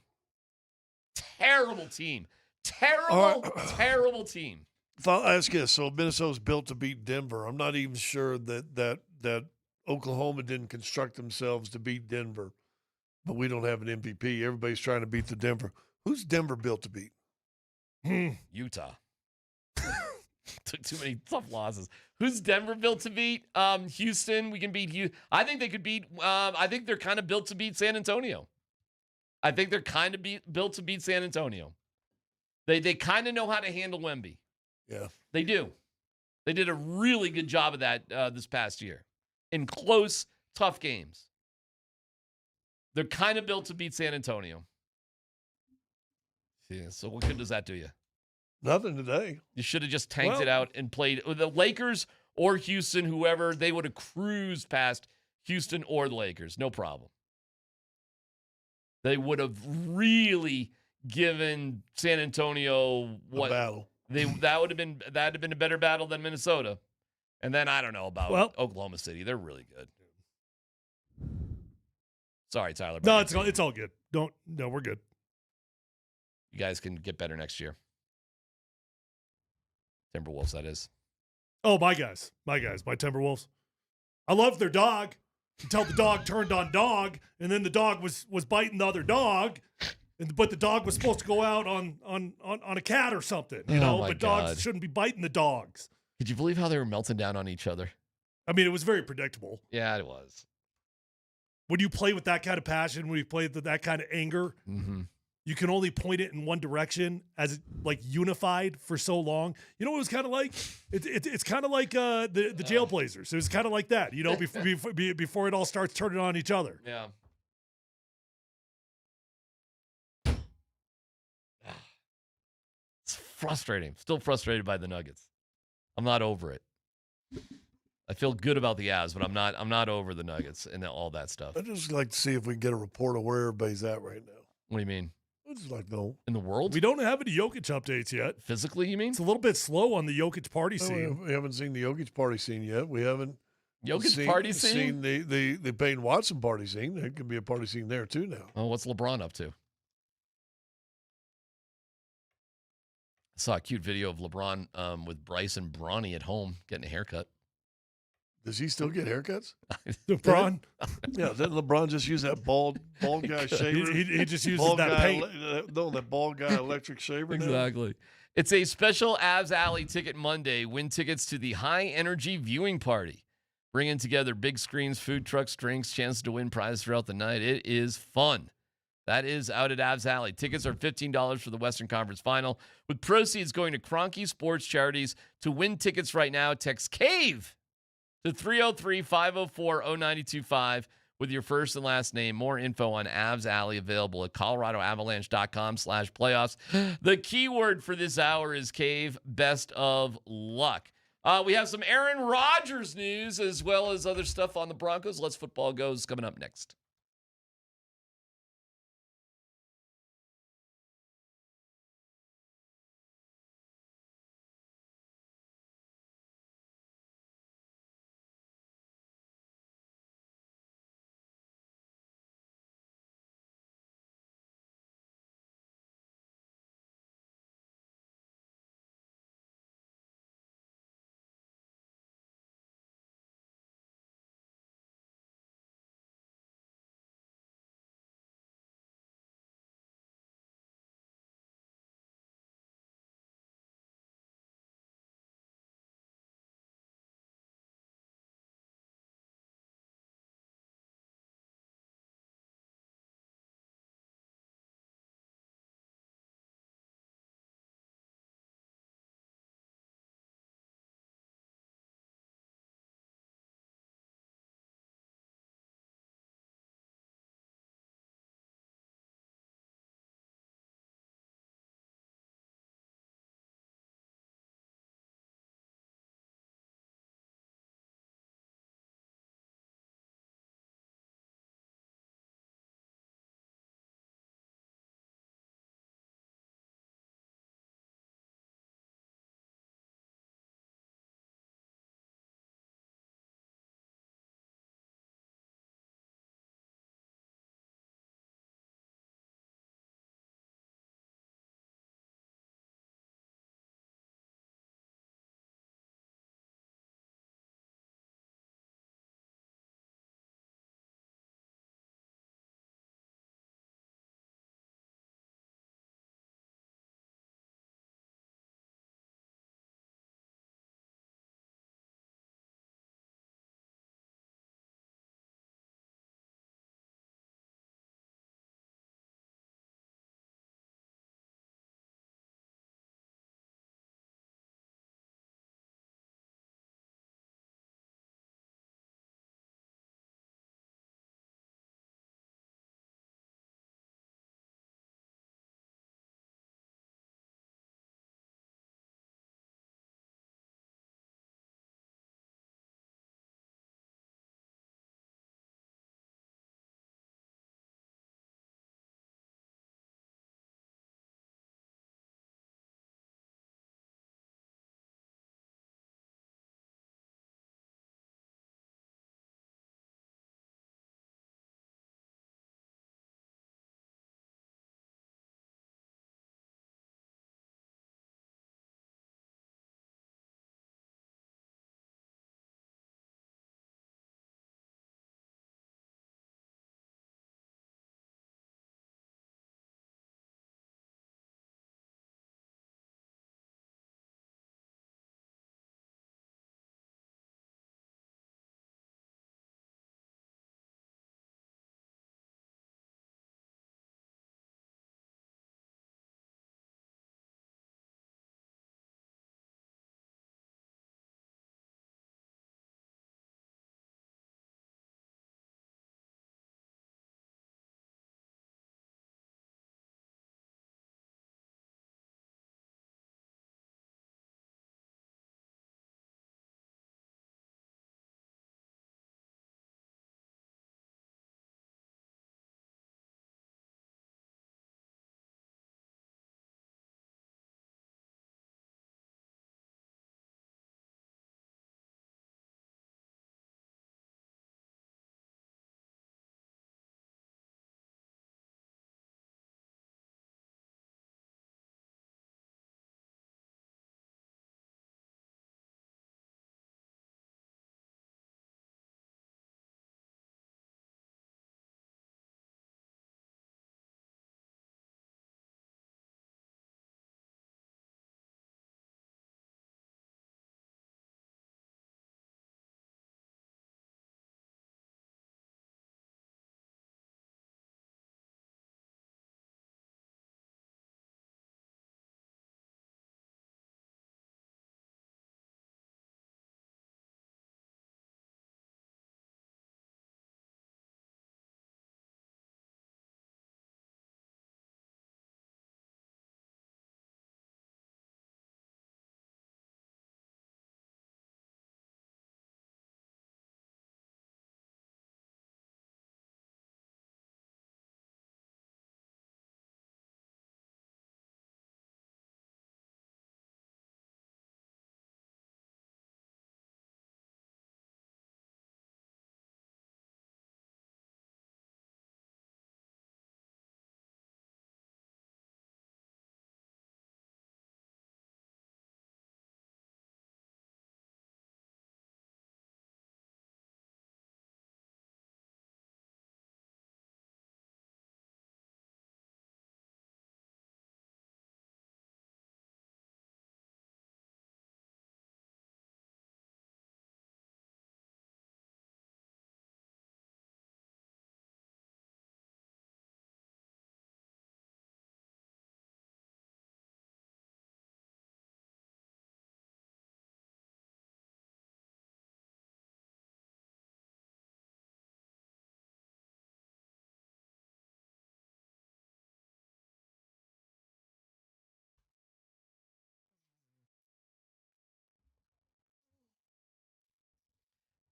Terrible team. Terrible team. If I'll ask you this, so Minnesota's built to beat Denver. I'm not even sure that Oklahoma didn't construct themselves to beat Denver, but we don't have an MVP. Everybody's trying to beat the Denver. Who's Denver built to beat? Utah. Took too many tough losses. Who's Denver built to beat? Houston. We can beat Houston. I think they could beat. I think they're kind of built to beat San Antonio. I think they're kind of built to beat San Antonio. They kind of know how to handle Wemby. Yeah, they do. They did a really good job of that this past year in close, tough games. They're kind of built to beat San Antonio. Yeah. So what good does that do you? Nothing today. You should have just tanked it out and played the Lakers or Houston, whoever, they would have cruised past Houston or the Lakers. No problem. They would have really given San Antonio what battle. That would have been a better battle than Minnesota. And then I don't know about Oklahoma City. They're really good. Sorry, Tyler. No, it's all good. We're good. You guys can get better next year. Timberwolves, that is. Oh, my guys, my Timberwolves. I love their dog until the dog turned on dog, and then the dog was biting the other dog, but the dog was supposed to go out on a cat or something, you know. But dogs shouldn't be biting the dogs. Could you believe how they were melting down on each other? I mean, it was very predictable. Yeah, it was. When you play with that kind of passion, when you play with that kind of anger, you can only point it in one direction as like unified for so long. You know what it was kind of like? It's kind of like the Jailblazers. It was kind of like that, you know, before it all starts turning on each other. Yeah. It's frustrating. Still frustrated by the Nuggets. I'm not over it. I feel good about the Avs, but I'm not over the Nuggets and all that stuff. I'd just like to see if we can get a report of where everybody's at right now. What do you mean? I'd just like to know. In the world? We don't have any Jokic updates yet. Physically, you mean? It's a little bit slow on the Jokic party scene. We haven't seen the Jokic party scene yet. We haven't party scene? seen the Payne Watson party scene. There could be a party scene there too now. Oh, what's LeBron up to? I saw a cute video of LeBron with Bryce and Bronny at home getting a haircut. Does he still get haircuts? LeBron? Yeah, doesn't LeBron just use that bald guy shaver? He just uses that paint. That bald guy electric shaver. Exactly. It's a special Avs Alley Ticket Monday. Win tickets to the High Energy Viewing Party. Bringing together big screens, food trucks, drinks, chance to win prizes throughout the night. It is fun. That is out at Avs Alley. Tickets are $15 for the Western Conference Final, with proceeds going to Kroenke Sports Charities. To win tickets right now, text CAVE to 303-504-0925 with your first and last name. More info on Avs Alley available at coloradoavalanche.com/playoffs. The keyword for this hour is CAVE. Best of luck. We have some Aaron Rodgers news as well as other stuff on the Broncos. Let's Football Goes coming up next.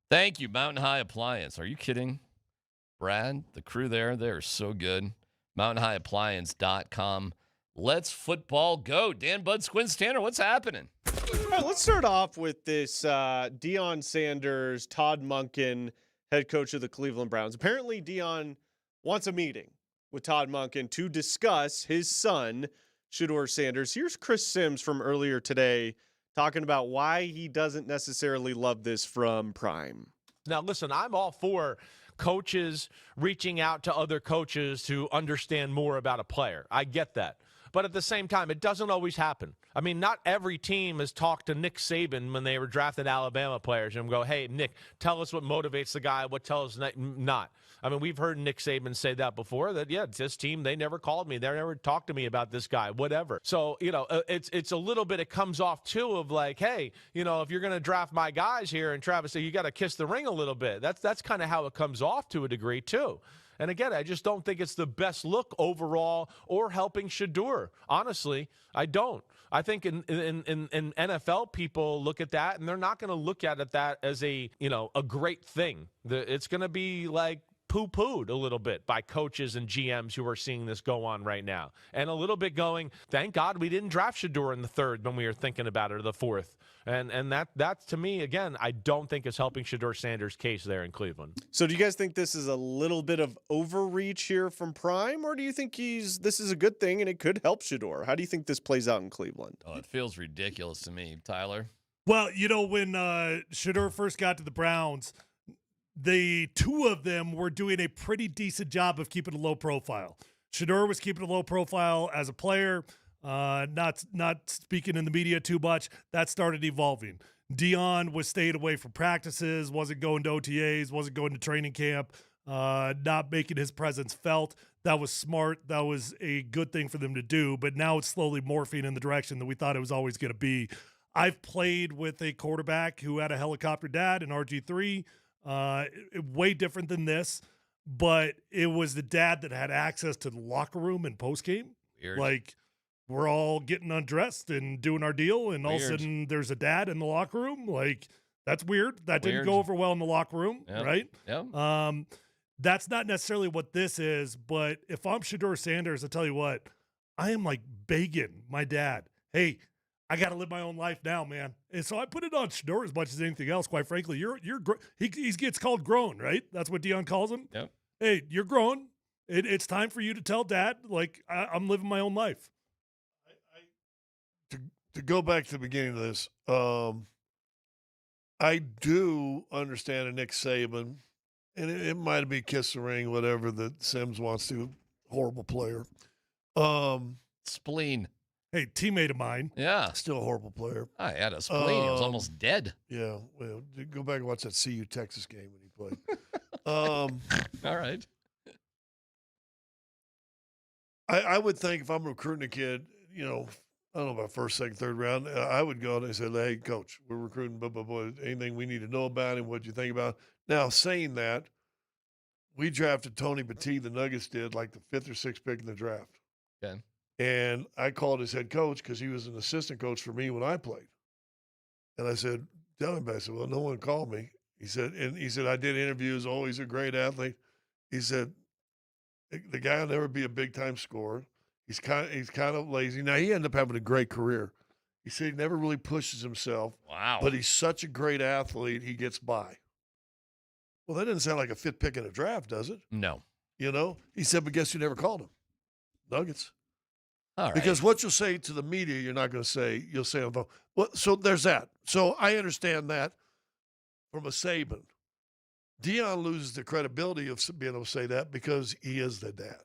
Thank you, Mountain High Appliance. Are you kidding? Brad, the crew there, they're so good. MountainHighAppliance.com. Let's football go. Dan Bud Squint Tanner, what's happening? All right, let's start off with this Deion Sanders, Todd Monken, head coach of the Cleveland Browns. Apparently, Deion wants a meeting with Todd Monken to discuss his son, Shedeur Sanders. Here's Chris Sims from earlier today talking about why he doesn't necessarily love this from Prime. Now, listen, I'm all for coaches reaching out to other coaches to understand more about a player. I get that. But at the same time, it doesn't always happen. I mean, not every team has talked to Nick Saban when they were drafting Alabama players and go, hey, Nick, tell us what motivates the guy, what tells us not. I mean, we've heard Nick Saban say that before, that, yeah, this team, they never called me. They never talked to me about this guy, whatever. So, it's a little bit, it comes off, too, of like, hey, if you're going to draft my guys here, and Travis said, you got to kiss the ring a little bit. That's kind of how it comes off to a degree, too. And again, I just don't think it's the best look overall or helping Shedeur. Honestly, I don't. I think in NFL, people look at that, and they're not going to look at that as a great thing. It's going to be like poo-pooed a little bit by coaches and GMs who are seeing this go on right now. And a little bit going, thank God we didn't draft Shedeur in the third when we were thinking about it, or the fourth. And that to me, again, I don't think is helping Shedeur Sanders' case there in Cleveland. So do you guys think this is a little bit of overreach here from Prime, or do you think this is a good thing and it could help Shedeur? How do you think this plays out in Cleveland? Oh, it feels ridiculous to me. Tyler? Well, when Shedeur first got to the Browns, the two of them were doing a pretty decent job of keeping a low profile. Shedeur was keeping a low profile as a player, not speaking in the media too much. That started evolving. Deion was staying away from practices, wasn't going to OTAs, wasn't going to training camp, not making his presence felt. That was smart. That was a good thing for them to do, but now it's slowly morphing in the direction that we thought it was always going to be. I've played with a quarterback who had a helicopter dad in RG3, way different than this, but it was the dad that had access to the locker room and postgame. Weird. Like, we're all getting undressed and doing our deal, and all of a sudden there's a dad in the locker room. Like, that's weird. That didn't go over well in the locker room, right? Yeah. That's not necessarily what this is, but if I'm Shedeur Sanders, I tell you what, I am like begging my dad, hey, I got to live my own life now, man. And so I put it on Shedeur as much as anything else. Quite frankly, he gets called grown, right? That's what Deion calls him. Yep. Hey, you're grown. It's time for you to tell dad, like, I'm living my own life. To go back to the beginning of this, I do understand a Nick Saban, and it might be kiss the ring, whatever that Sims wants to. Horrible player. Spleen. Hey, teammate of mine. Yeah. Still a horrible player. I had a spleen. He was almost dead. Yeah. Well, go back and watch that CU Texas game when he played. All right. I would think if I'm recruiting a kid, I don't know about first, second, third round, I would go and say, hey, coach, we're recruiting, anything we need to know about him, what you think about. Now, saying that, we drafted Tony Petit, the Nuggets did, like the 5th or 6th pick in the draft. Okay. And I called his head coach because he was an assistant coach for me when I played. And I said, tell him, I said, well, no one called me. He said, I did interviews. Oh, he's a great athlete. He said, the guy will never be a big-time scorer. He's kind of lazy. Now, he ended up having a great career. He said he never really pushes himself. Wow. But he's such a great athlete, he gets by. Well, that doesn't sound like a 5th pick in a draft, does it? No. He said, but guess who never called him? Nuggets. All right. Because what you'll say to the media, you're not going to say, you'll say on the phone. Well, so there's that. So I understand that from a Saban. Deion loses the credibility of being able to say that because he is the dad.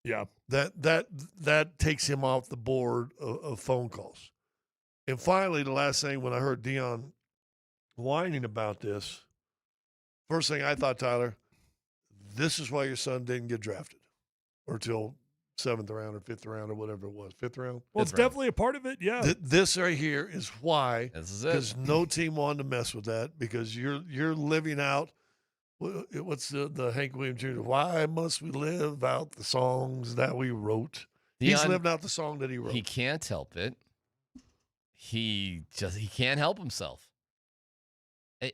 Yeah. That takes him off the board of phone calls. And finally, the last thing, when I heard Deion whining about this, first thing I thought, Tyler, this is why your son didn't get drafted or till 7th round or 5th round or whatever it was. 5th round? Well, it's definitely a part of it, yeah. This right here is why. This is it. Because no team wanted to mess with that because you're living out. What's the Hank Williams Jr.? Why must we live out the songs that we wrote? He's living out the song that he wrote. He can't help it. He can't help himself.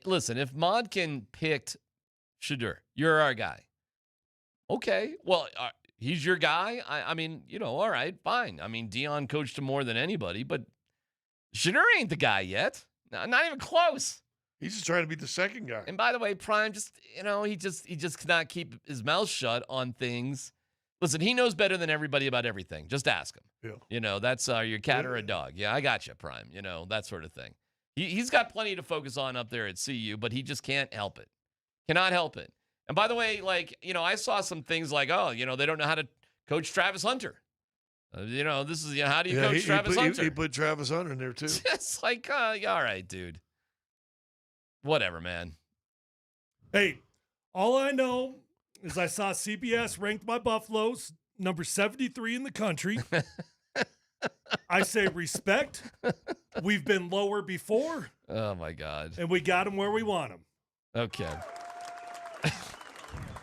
Listen, if Modkin picked Shedeur, you're our guy. Okay, well, he's your guy. I mean, all right, fine. I mean, Dion coached him more than anybody, but Shedeur ain't the guy yet. Not even close. He's just trying to be the second guy. And by the way, Prime just, he just cannot keep his mouth shut on things. Listen, he knows better than everybody about everything. Just ask him. Yeah. That's your cat or a dog. Yeah, I got you, Prime. That sort of thing. He's got plenty to focus on up there at CU, but he just can't help it. Cannot help it. And by the way, I saw some things like, they don't know how to coach Travis Hunter. This is, how do you coach Travis Hunter? He put Travis Hunter in there, too. It's like, all right, dude. Whatever, man. Hey, all I know is I saw CBS ranked my Buffaloes number 73 in the country. I say respect. We've been lower before. Oh, my God. And we got them where we want them. Okay.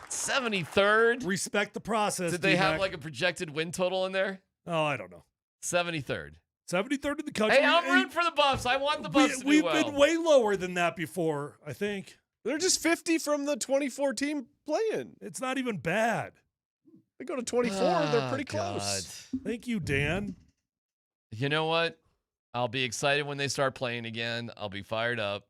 73rd? Respect the process. Did they have a projected win total in there? Oh, I don't know. 73rd. 73rd in the country. Hey, I'm rooting for the Buffs. I want the Buffs to do well. We've been way lower than that before, I think. They're just 50 from the 24-team play-in. It's not even bad. They go to 24. They're pretty close. Thank you, Dan. You know what? I'll be excited when they start playing again. I'll be fired up.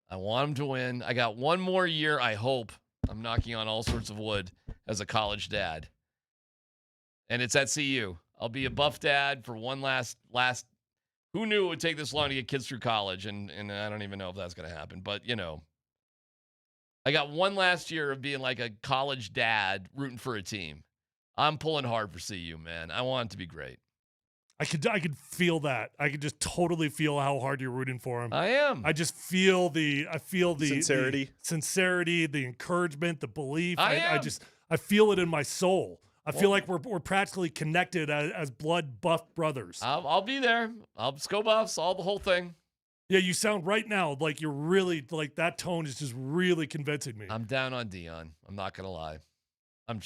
I want them to win. I got one more year, I hope. I'm knocking on all sorts of wood as a college dad. And it's at CU. I'll be a Buff dad for one last. Who knew it would take this long to get kids through college? And I don't even know if that's going to happen. But, I got one last year of being like a college dad rooting for a team. I'm pulling hard for CU, man. I want it to be great. I could feel that. I could just totally feel how hard you're rooting for him. I am. I just feel the sincerity, the encouragement, the belief. I feel it in my soul. I feel like we're practically connected as blood Buff brothers. I'll be there. I'll go Buffs, all the whole thing. Yeah, you sound right now like you're really that tone is just really convincing me. I'm down on Dion. I'm not gonna lie. I'm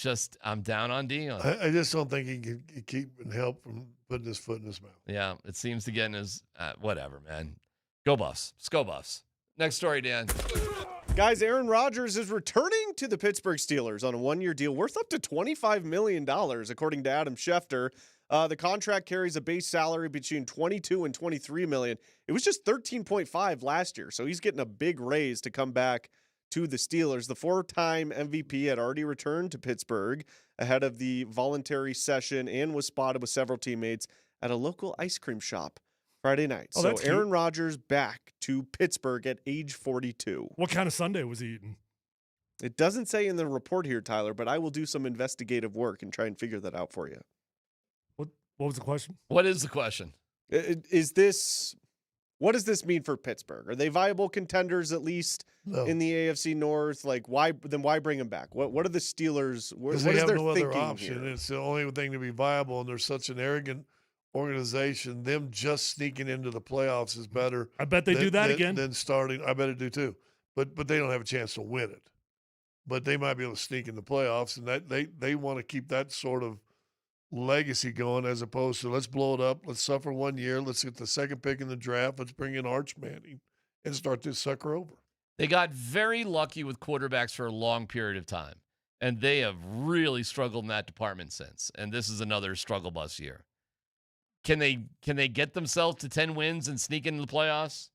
down on Dion. I just don't think he can keep and help from putting his foot in his mouth. Yeah, it seems to get in his whatever, man. Go Buffs. Let's go Buffs. Next story, Dan. Guys, Aaron Rodgers is returning to the Pittsburgh Steelers on a one-year deal worth up to $25 million, according to Adam Schefter. The contract carries a base salary between $22 and $23 million. It was just $13.5 last year, so he's getting a big raise to come back to the Steelers. The four-time MVP had already returned to Pittsburgh ahead of the voluntary session and was spotted with several teammates at a local ice cream shop Friday night. Oh, so Aaron Rodgers back to Pittsburgh at age 42. What kind of sundae was he eating? It doesn't say in the report here, Tyler, but I will do some investigative work and try and figure that out for you. What was the question? What is the question? What does this mean for Pittsburgh? Are they viable contenders at least in the AFC North? Like, why bring them back? What are the Steelers? What is they have their no other thinking option. here? It's the only thing to be viable, and they're such an arrogant organization. Them just sneaking into the playoffs is better. I bet they do that again. Than starting. I bet it do too. But they don't have a chance to win it. But they might be able to sneak in the playoffs, and that they want to keep that sort of legacy going as opposed to let's blow it up, let's suffer 1 year, let's get the second pick in the draft, let's bring in Arch Manning and start this sucker over. They got very lucky with quarterbacks for a long period of time, and they have really struggled in that department since. And this is another struggle bus year. Can they get themselves to 10 wins and sneak into the playoffs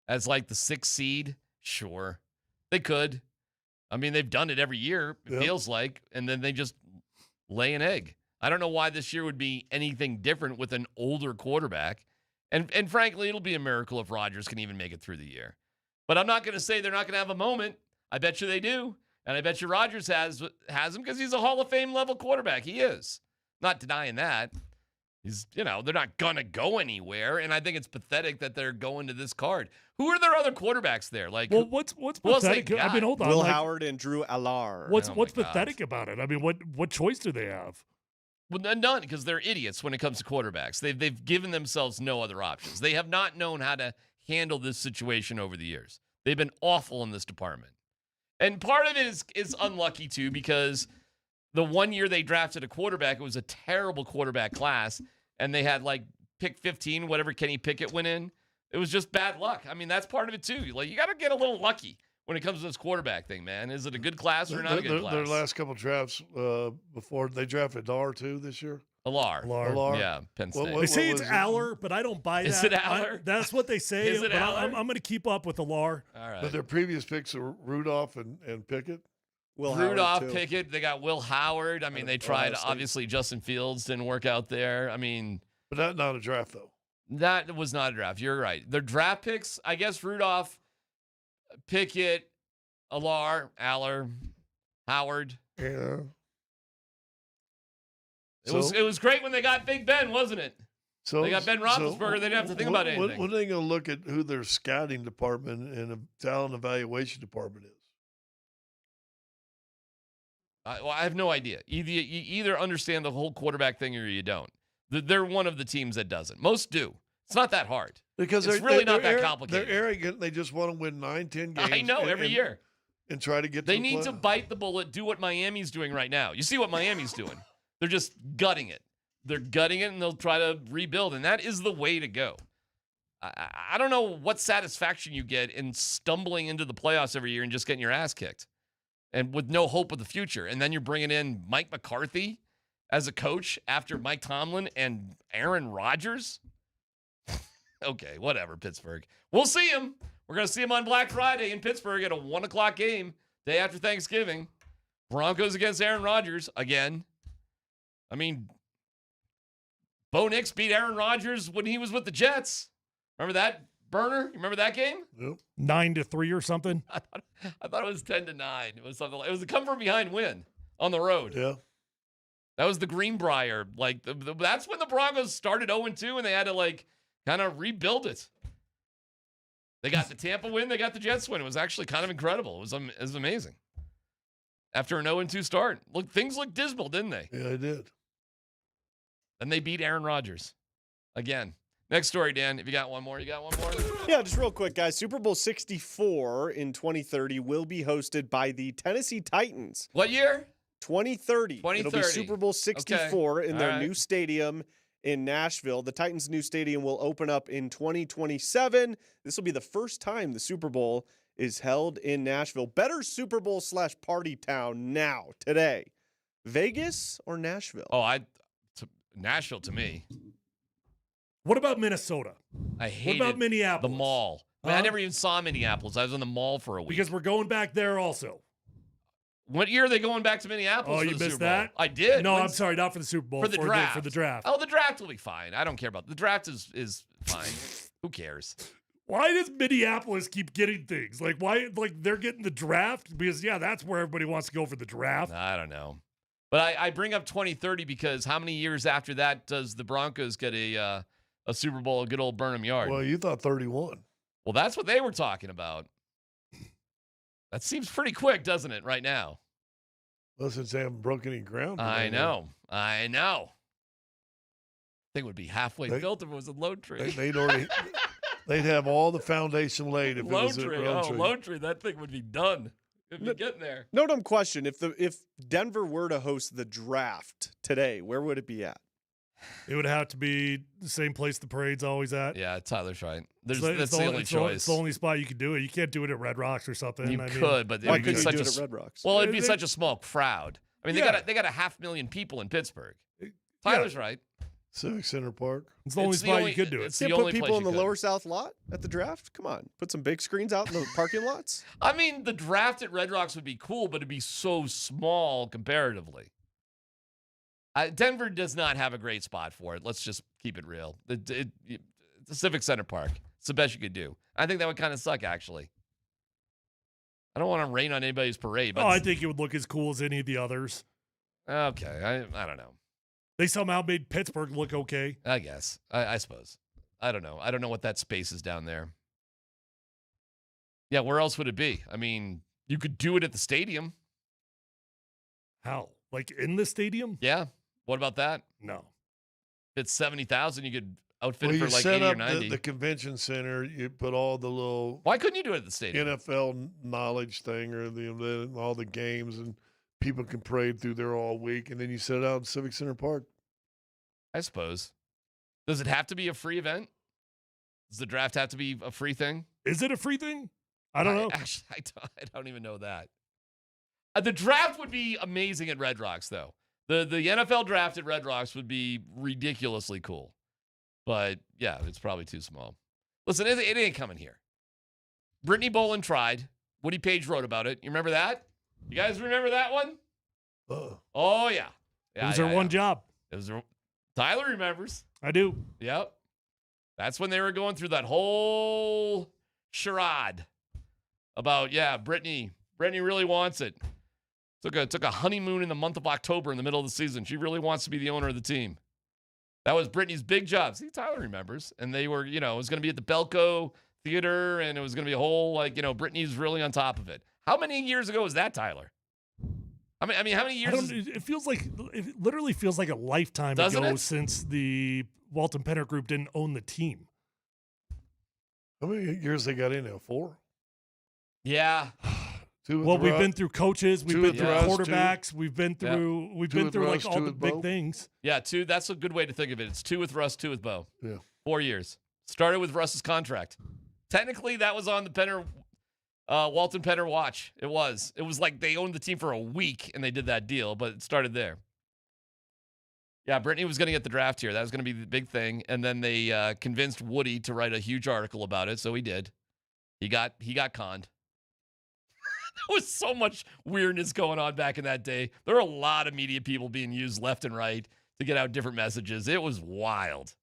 as like the 6th seed? Sure, they could. I mean, they've done it every year, it feels like, and then they just lay an egg. I don't know why this year would be anything different with an older quarterback. And frankly, it'll be a miracle if Rodgers can even make it through the year. But I'm not going to say they're not going to have a moment. I bet you they do. And I bet you Rodgers has him because he's a Hall of Fame level quarterback. He is. Not denying that. He's, they're not going to go anywhere. And I think it's pathetic that they're going to this card. Who are their other quarterbacks there? Like, well, what's pathetic? I mean, hold on. Will Howard and Drew Allar. What's pathetic about it? I mean, what choice do they have? Well, none, because they're idiots when it comes to quarterbacks. They've given themselves no other options. They have not known how to handle this situation over the years. They've been awful in this department. And part of it is unlucky, too, because the 1 year they drafted a quarterback, it was a terrible quarterback class, and they had, like, pick 15, whatever Kenny Pickett went in. It was just bad luck. I mean, that's part of it too. Like, you got to get a little lucky when it comes to this quarterback thing, man. Is it a good class or not a good class? Their last couple drafts before they drafted Dar too this year. Alar. Yeah, Penn State. They say it's Aller, but I don't buy that. Is it Aller? That's what they say. Is it but Aller? I'm going to keep up with Alar. All right. But their previous picks are Rudolph and Pickett. Rudolph, Pickett. They got Will Howard. I mean, they tried. State. Obviously, Justin Fields didn't work out there. I mean, but that's not a draft though. That was not a draft. You're right. Their draft picks, I guess, Rudolph, Pickett, Aller, Howard. Yeah. It was great when they got Big Ben, wasn't it? So they got Ben Roethlisberger. They didn't have to think about anything. When are they going to look at who their scouting department and talent evaluation department is? I have no idea. You either understand the whole quarterback thing or you don't. They're one of the teams that doesn't. Most do. It's not that hard. Because it's really not that complicated. They're arrogant. They just want to win 9, 10 games. I know, every year. And try to get They need to bite the bullet, do what Miami's doing right now. You see what Miami's doing. They're just gutting it. They're gutting it, and they'll try to rebuild, and that is the way to go. I don't know what satisfaction you get in stumbling into the playoffs every year and just getting your ass kicked and with no hope of the future. And then you're bringing in Mike McCarthy as a coach after Mike Tomlin and Aaron Rodgers. Okay, whatever, Pittsburgh. We'll see him. We're going to see him on Black Friday in Pittsburgh at a 1 o'clock game, day after Thanksgiving. Broncos against Aaron Rodgers again. I mean, Bo Nix beat Aaron Rodgers when he was with the Jets. Remember that, Burner? You remember that game? Yep. 9-3 or something. I thought it was 10-9. It was something. It was a come from behind win on the road. Yeah. That was the Greenbrier. Like that's when the Broncos started 0-2, and they had to kind of rebuild it. They got the Tampa win. They got the Jets win. It was actually kind of incredible. It was amazing. After an 0-2 start, things looked dismal, didn't they? Yeah, they did. And they beat Aaron Rodgers again. Next story, Dan. If you got one more, you got one more? Yeah, just real quick, guys. Super Bowl 64 in 2030 will be hosted by the Tennessee Titans. What year? 2030. 2030. It'll be Super Bowl 64 in their All right. new stadium in Nashville. The Titans' new stadium will open up in 2027. This will be the first time the Super Bowl is held in Nashville. Better Super Bowl / party town now, today. Vegas or Nashville? Oh, Nashville to me. What about Minnesota? I hate What about Minneapolis? The mall. I mean, I never even saw Minneapolis. I was in the mall for a week. Because we're going back there also. What year are they going back to Minneapolis? Oh, for you the missed Super Bowl? that? I did. No, I'm sorry, not for the Super Bowl. For the draft. For the draft. Oh, the draft will be fine. I don't care about the draft. Is fine. Who cares? Why does Minneapolis keep getting things? Why they're getting the draft? Because that's where everybody wants to go for the draft. I don't know. But I bring up 2030 because how many years after that does the Broncos get a Super Bowl at good old Burnham Yard? Well, you thought 31. Well, that's what they were talking about. That seems pretty quick, doesn't it, right now? Well, since they haven't broken any ground. I know. I think it would be halfway built if it was a Lone Tree. They'd have all the foundation laid if Lone it was Tree. a Lone Oh, Tree. Lone Tree. That thing would be done. It'd be getting there. No dumb question. If Denver were to host the draft today, where would it be at? It would have to be the same place the parade's always at. Yeah, Tyler's right. That's That's the only choice. It's the only spot you could do it. You can't do it at Red Rocks or something. You could, but why it'd be couldn't such you a do it at Red Rocks? Well, it'd be such a small crowd. I mean, they got 500,000 people in Pittsburgh. Tyler's right. Civic Center Park. It's the only spot you could do it. It's the Put only people place in the you could. lower south lot at the draft? Come on. Put some big screens out in the parking lots? I mean, the draft at Red Rocks would be cool, but it'd be so small comparatively. Denver does not have a great spot for it. Let's just keep it real. The Civic Center Park. It's the best you could do. I think that would kind of suck, actually. I don't want to rain on anybody's parade. But I think it would look as cool as any of the others. Okay, I don't know. They somehow made Pittsburgh look okay. I guess. I suppose. I don't know. I don't know what that space is down there. Yeah, where else would it be? I mean, you could do it at the stadium. How? Like in the stadium? Yeah. What about that? No. If it's 70,000, you could outfit Well, it for you like set 80 or up 90. the convention center. You put all the little. Why couldn't you do it at the stadium? NFL knowledge thing or all the games, and people can parade through there all week, and then you set it out in Civic Center Park. I suppose. Does it have to be a free event? Does the draft have to be a free thing? Is it a free thing? I don't know. Actually, I don't even know that. The draft would be amazing at Red Rocks, though. The NFL draft at Red Rocks would be ridiculously cool. But, yeah, it's probably too small. Listen, it ain't coming here. Brittany Bolin tried. Woody Page wrote about it. You remember that? You guys remember that one? Oh, yeah. It was her one job. It was Tyler remembers. I do. Yep. That's when they were going through that whole charade about, Brittany really wants it. Took a honeymoon in the month of October in the middle of the season. She really wants to be the owner of the team. That was Brittany's big job. See, Tyler remembers. And they were, it was going to be at the Belco Theater, and it was going to be a whole, Brittany's really on top of it. How many years ago was that, Tyler? I mean, how many years? It literally feels like a lifetime ago since the Walton Penner Group didn't own the team. How many years they got in there? 4? Yeah. We've been through coaches, we've been through quarterbacks, we've been through like all the big things. Yeah, 2. That's a good way to think of it. It's 2 with Russ, 2 with Bo. Yeah. 4 years. Started with Russ's contract. Technically, that was on the Penner, Walton Penner watch. It was. It was like they owned the team for a week and they did that deal, but it started there. Yeah, Brittany was going to get the draft here. That was going to be the big thing. And then they convinced Woody to write a huge article about it, so he did. He got conned. There was so much weirdness going on back in that day. There were a lot of media people being used left and right to get out different messages. It was wild.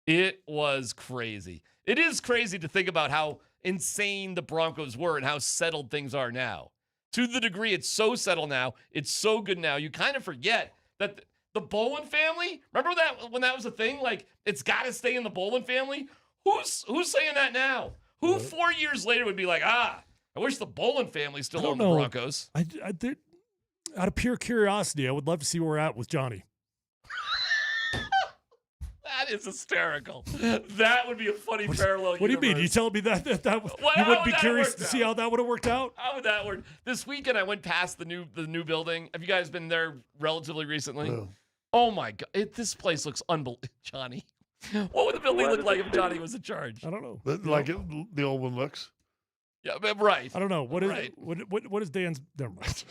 It was crazy. It is crazy to think about how insane the Broncos were and how settled things are now. To the degree it's so settled now, it's so good now, you kind of forget that the Bolin family, remember that when that was a thing? Like, it's got to stay in the Bolin family? Who's saying that now? Who 4 years later would be like, I wish the Bolin family still owned the Broncos. Out of pure curiosity, I would love to see where we're at with Johnny. That is hysterical. That would be a funny parallel. What do you mean? You telling me that you wouldn't be curious to see how that would have worked out? How would that work? This weekend, I went past the new building. Have you guys been there relatively recently? No. Oh my God, this place looks unbelievable. Johnny, what would the building look like if Johnny was in charge? I don't know. Like the old one looks. Yeah, right. I don't know. What is Dan's? Never mind.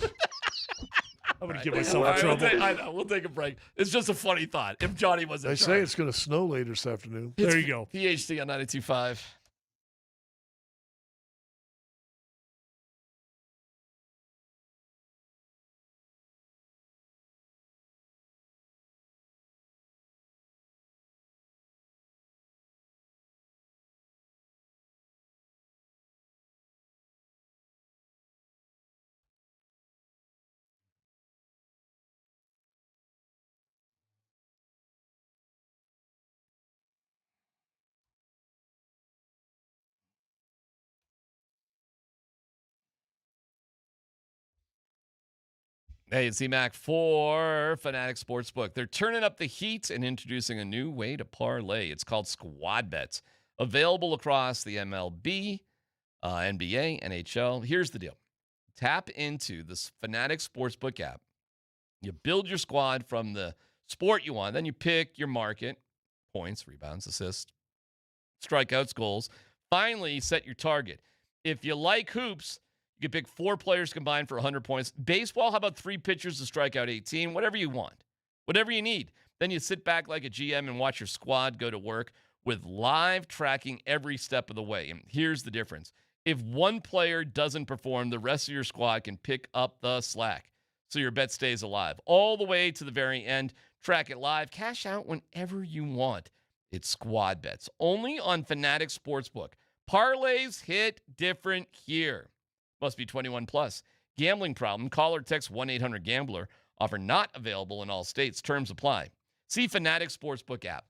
I'm going to give myself All trouble. I know. We'll take a break. It's just a funny thought. If Johnny was in They charge. say it's going to snow later this afternoon. There you go. PhD on 92.5. Hey, it's DMac for Fanatic Sportsbook. They're turning up the heat and introducing a new way to parlay. It's called Squad Bets. Available across the MLB, NBA, NHL. Here's the deal. Tap into this Fanatic Sportsbook app. You build your squad from the sport you want. Then you pick your market, points, rebounds, assists, strikeouts, goals. Finally, set your target. If you like hoops, you can pick 4 players combined for 100 points. Baseball, how about 3 pitchers to strike out 18? Whatever you want. Whatever you need. Then you sit back like a GM and watch your squad go to work with live tracking every step of the way. And here's the difference. If one player doesn't perform, the rest of your squad can pick up the slack. So your bet stays alive. All the way to the very end. Track it live. Cash out whenever you want. It's Squad Bets. Only on Fanatic Sportsbook. Parlays hit different here. Must be 21 plus. Gambling problem? Call or text 1-800-GAMBLER. Offer not available in all states. Terms apply. See Fanatic Sportsbook app.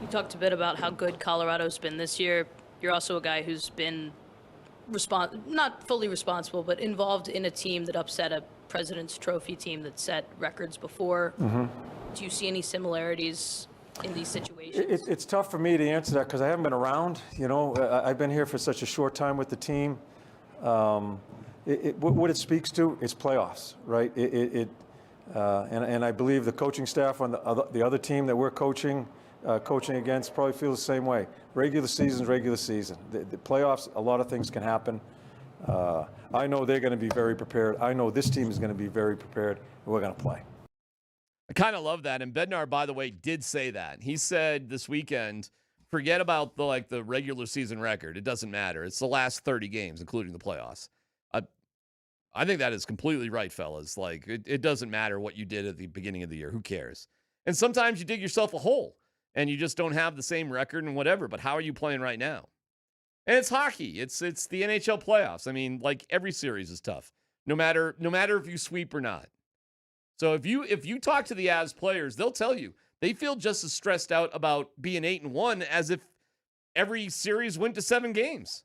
You talked a bit about how good Colorado's been this year. You're also a guy who's been not fully responsible, but involved in a team that upset a President's Trophy team that set records before. Do you see any similarities in these situations? It's tough for me to answer that because I haven't been around. I've been here for such a short time with the team. What it speaks to is playoffs, right? And I believe the coaching staff on the other team that we're coaching against probably feel the same way. Regular season's regular season. The playoffs, a lot of things can happen. I know they're going to be very prepared. I know this team is going to be very prepared, and we're going to play. I kind of love that. And Bednar, by the way, did say that. He said this weekend, forget about the regular season record. It doesn't matter. It's the last 30 games, including the playoffs. I think that is completely right, fellas. It doesn't matter what you did at the beginning of the year. Who cares? And sometimes you dig yourself a hole, and you just don't have the same record and whatever. But how are you playing right now? And it's hockey. It's the NHL playoffs. I mean, every series is tough, no matter if you sweep or not. So if you talk to the Avs players, they'll tell you they feel just as stressed out about being 8-1 as if every series went to 7 games.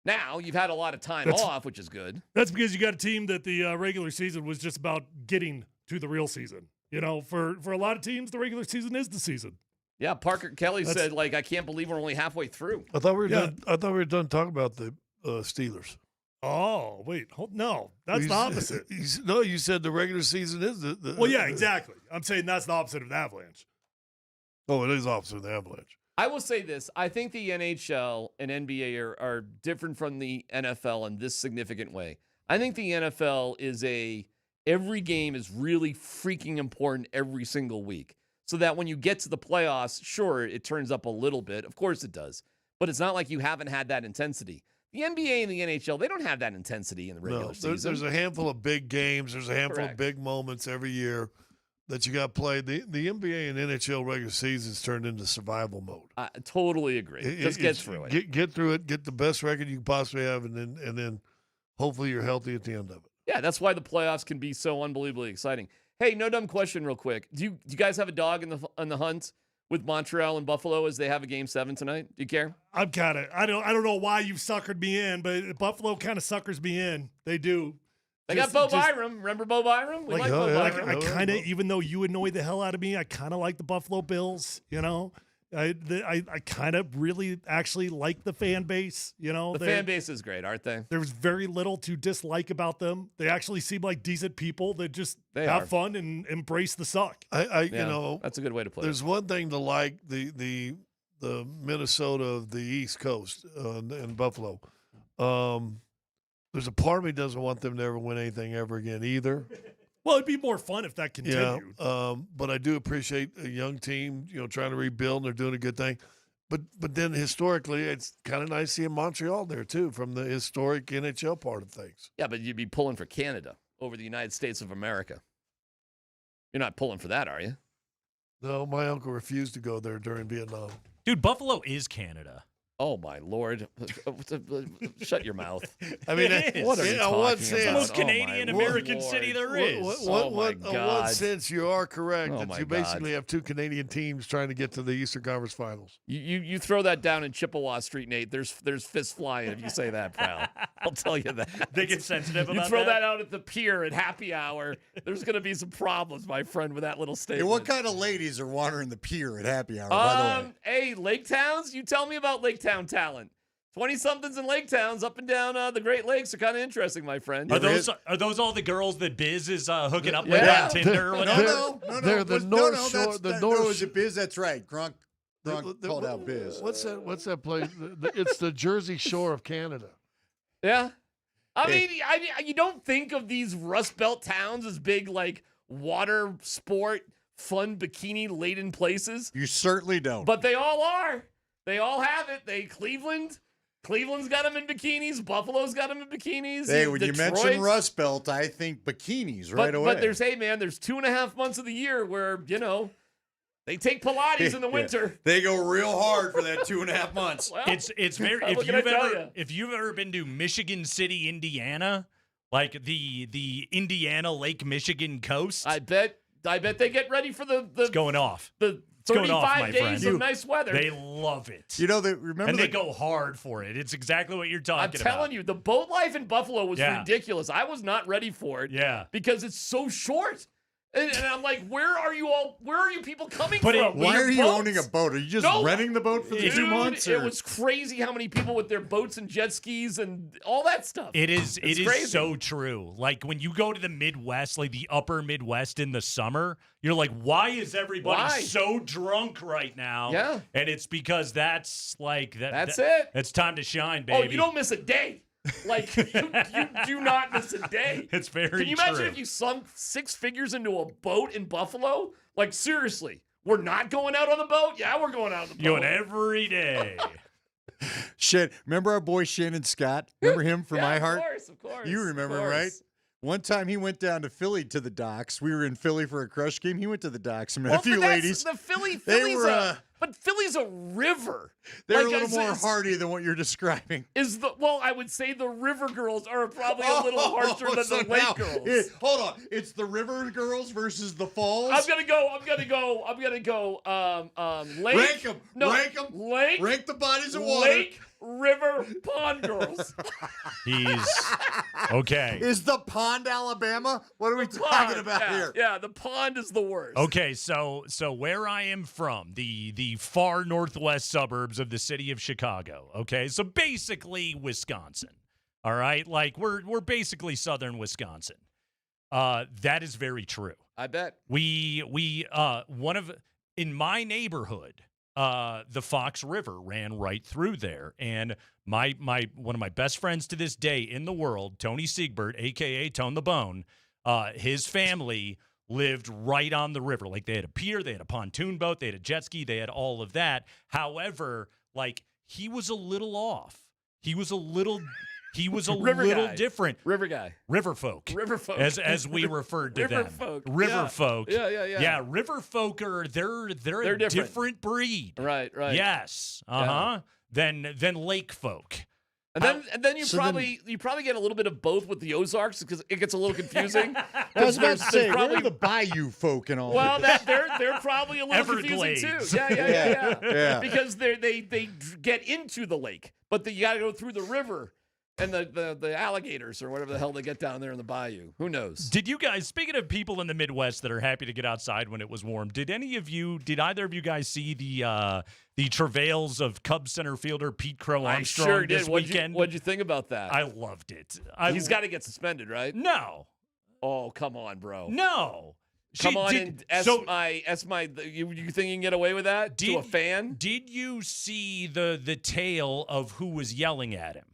Now you've had a lot of time off, which is good. That's because you got a team that the regular season was just about getting to the real season. For a lot of teams, the regular season is the season. Yeah, Parker Kelly said, I can't believe we're only halfway through. I thought we were done. I thought we were done talking about the Steelers. Oh, wait. No, that's the opposite. No, you said the regular season is the well, yeah, exactly. I'm saying that's the opposite of the Avalanche. Oh, it is opposite of the Avalanche. I will say this. I think the NHL and NBA are different from the NFL in this significant way. I think the NFL is every game is really freaking important every single week. So that when you get to the playoffs, sure, it turns up a little bit. Of course it does. But it's not like you haven't had that intensity. The NBA and the NHL, they don't have that intensity in the regular season. There's a handful of big games. There's a handful of big moments every year that you got played. The NBA and NHL regular seasons turned into survival mode. I totally agree. Just get through it. Get through it. Get the best record you can possibly have, and then hopefully you're healthy at the end of it. Yeah, that's why the playoffs can be so unbelievably exciting. Hey, no dumb question real quick. Do you guys have a dog in the hunt with Montreal and Buffalo as they have a Game 7 tonight? Do you care? I don't know why you've suckered me in, but Buffalo kind of suckers me in. They do. They got Bo Byram. Remember Bo Byram? We like Bo Byram. I kind of, even though you annoy the hell out of me, I kind of like the Buffalo Bills, I kind of really actually like the fan base, The fan base is great, aren't they? There's very little to dislike about them. They actually seem like decent people that just have fun and embrace the suck. That's a good way to play There's one thing to like the Minnesota of the East Coast and Buffalo. There's a part of me doesn't want them to ever win anything ever again either. Well, it'd be more fun if that continued. Yeah, but I do appreciate a young team, trying to rebuild, and they're doing a good thing. But then historically, it's kind of nice seeing Montreal there, too, from the historic NHL part of things. Yeah, but you'd be pulling for Canada over the United States of America. You're not pulling for that, are you? No, my uncle refused to go there during Vietnam. Dude, Buffalo is Canada. Oh, my Lord. Shut your mouth. I mean, what are you talking about? It's the most Canadian-American city there is. In one sense, you are correct. You basically have 2 Canadian teams trying to get to the Eastern Conference Finals. You throw that down in Chippewa Street, Nate. There's fists flying if you say that, pal. I'll tell you that. They get sensitive about that? You throw that out at the pier at happy hour, there's going to be some problems, my friend, with that little statement. Hey, what kind of ladies are wandering the pier at happy hour, by the way? Hey, Lake Towns? You tell me about Lake Town talent. 20-somethings in Lake Towns up and down the Great Lakes are kind of interesting, my friend. Are those all the girls that Biz is hooking up with on Tinder or whatever? No. They're the North Shore. No, is it Biz? That's right. Gronk called out Biz. What's that place? It's the Jersey Shore of Canada. Yeah. I mean, you don't think of these Rust Belt towns as big, water sport, fun, bikini-laden places. You certainly don't. But they all are. They all have it. Cleveland's got them in bikinis. Buffalo's got them in bikinis. Hey, when you mention Rust Belt, I think bikinis right away. But there's 2.5 months of the year where, they take Pilates in the winter. They go real hard for that 2.5 months. Well, it's very. If you've ever been to Michigan City, Indiana, like the Indiana Lake Michigan coast, I bet they get ready for it's going off. The going off, 35 my days friend. of nice weather. They love it. You know, remember and they go hard for it. It's exactly what you're talking I'm telling you, the boat life in Buffalo was ridiculous. I was not ready for it. Yeah. Because it's so short. And I'm like, where are you people coming from? Why are you owning a boat? Are you just renting the boat for the 2 months? It was crazy how many people with their boats and jet skis and all that stuff. It is crazy. so true. Like when you go to the Midwest, like the upper Midwest in the summer, you're like, why is everybody so drunk right now? Yeah. And it's because that's it. It's time to shine, baby. Oh, you don't miss a day. Like, you do not miss a day. It's very Can you imagine true. if you sunk 6 figures into a boat in Buffalo? Like, seriously, we're not going out on the boat? Yeah, we're going out on the boat. Going every day. Shit. Remember our boy Shannon Scott? Remember him from Yeah, iHeart? Of course. You remember, of course. right? One time he went down to Philly to the docks. We were in Philly for a crush game. He went to the docks and met a few ladies. The Philly's but Philly's a river. They're Like, a little more hardy than what you're describing. I would say the river girls are probably a little harsher than the lake girls. Hold on. It's the river girls versus the falls. I'm gonna go. Lake. Rank them. No, Rank them. Lake. Rank the bodies of water. Lake, river, pond girls. He's okay. Is the pond Alabama? What are we talking about here? Yeah, the pond is the worst. Okay, so where I am from, the far northwest suburbs of the city of Chicago. Okay, so basically Wisconsin. All right, like we're basically southern Wisconsin. That is very true. I bet. We in my neighborhood, the Fox River ran right through there, and my one of my best friends to this day in the world, Tony Siegbert, aka Tone the Bone, his family lived right on the river. Like they had a pier, they had a pontoon boat, they had a jet ski, they had all of that. However, like he was a little off. He was a little different. River guy. River folk. As we referred to them. River folk. Yeah. Yeah, river folk are they're a different breed. Right. Yes. Than lake folk. And then you probably get a little bit of both with the Ozarks because it gets a little confusing. I was about to say, where are the Bayou folk and all? Well, they're probably a little confusing too. Yeah. Because they get into the lake, but you got to go through the river and the alligators or whatever the hell they get down there in the bayou. Who knows? Did you guys, speaking of people in the Midwest that are happy to get outside when it was warm, did either of you guys see the travails of Cubs center fielder Pete Crow Armstrong sure this did. weekend? What'd you think about that? I loved it. He's got to get suspended, right? No. Oh, come on, bro. No. Come on and you think you can get away with that to a fan? Did you see the tale of who was yelling at him?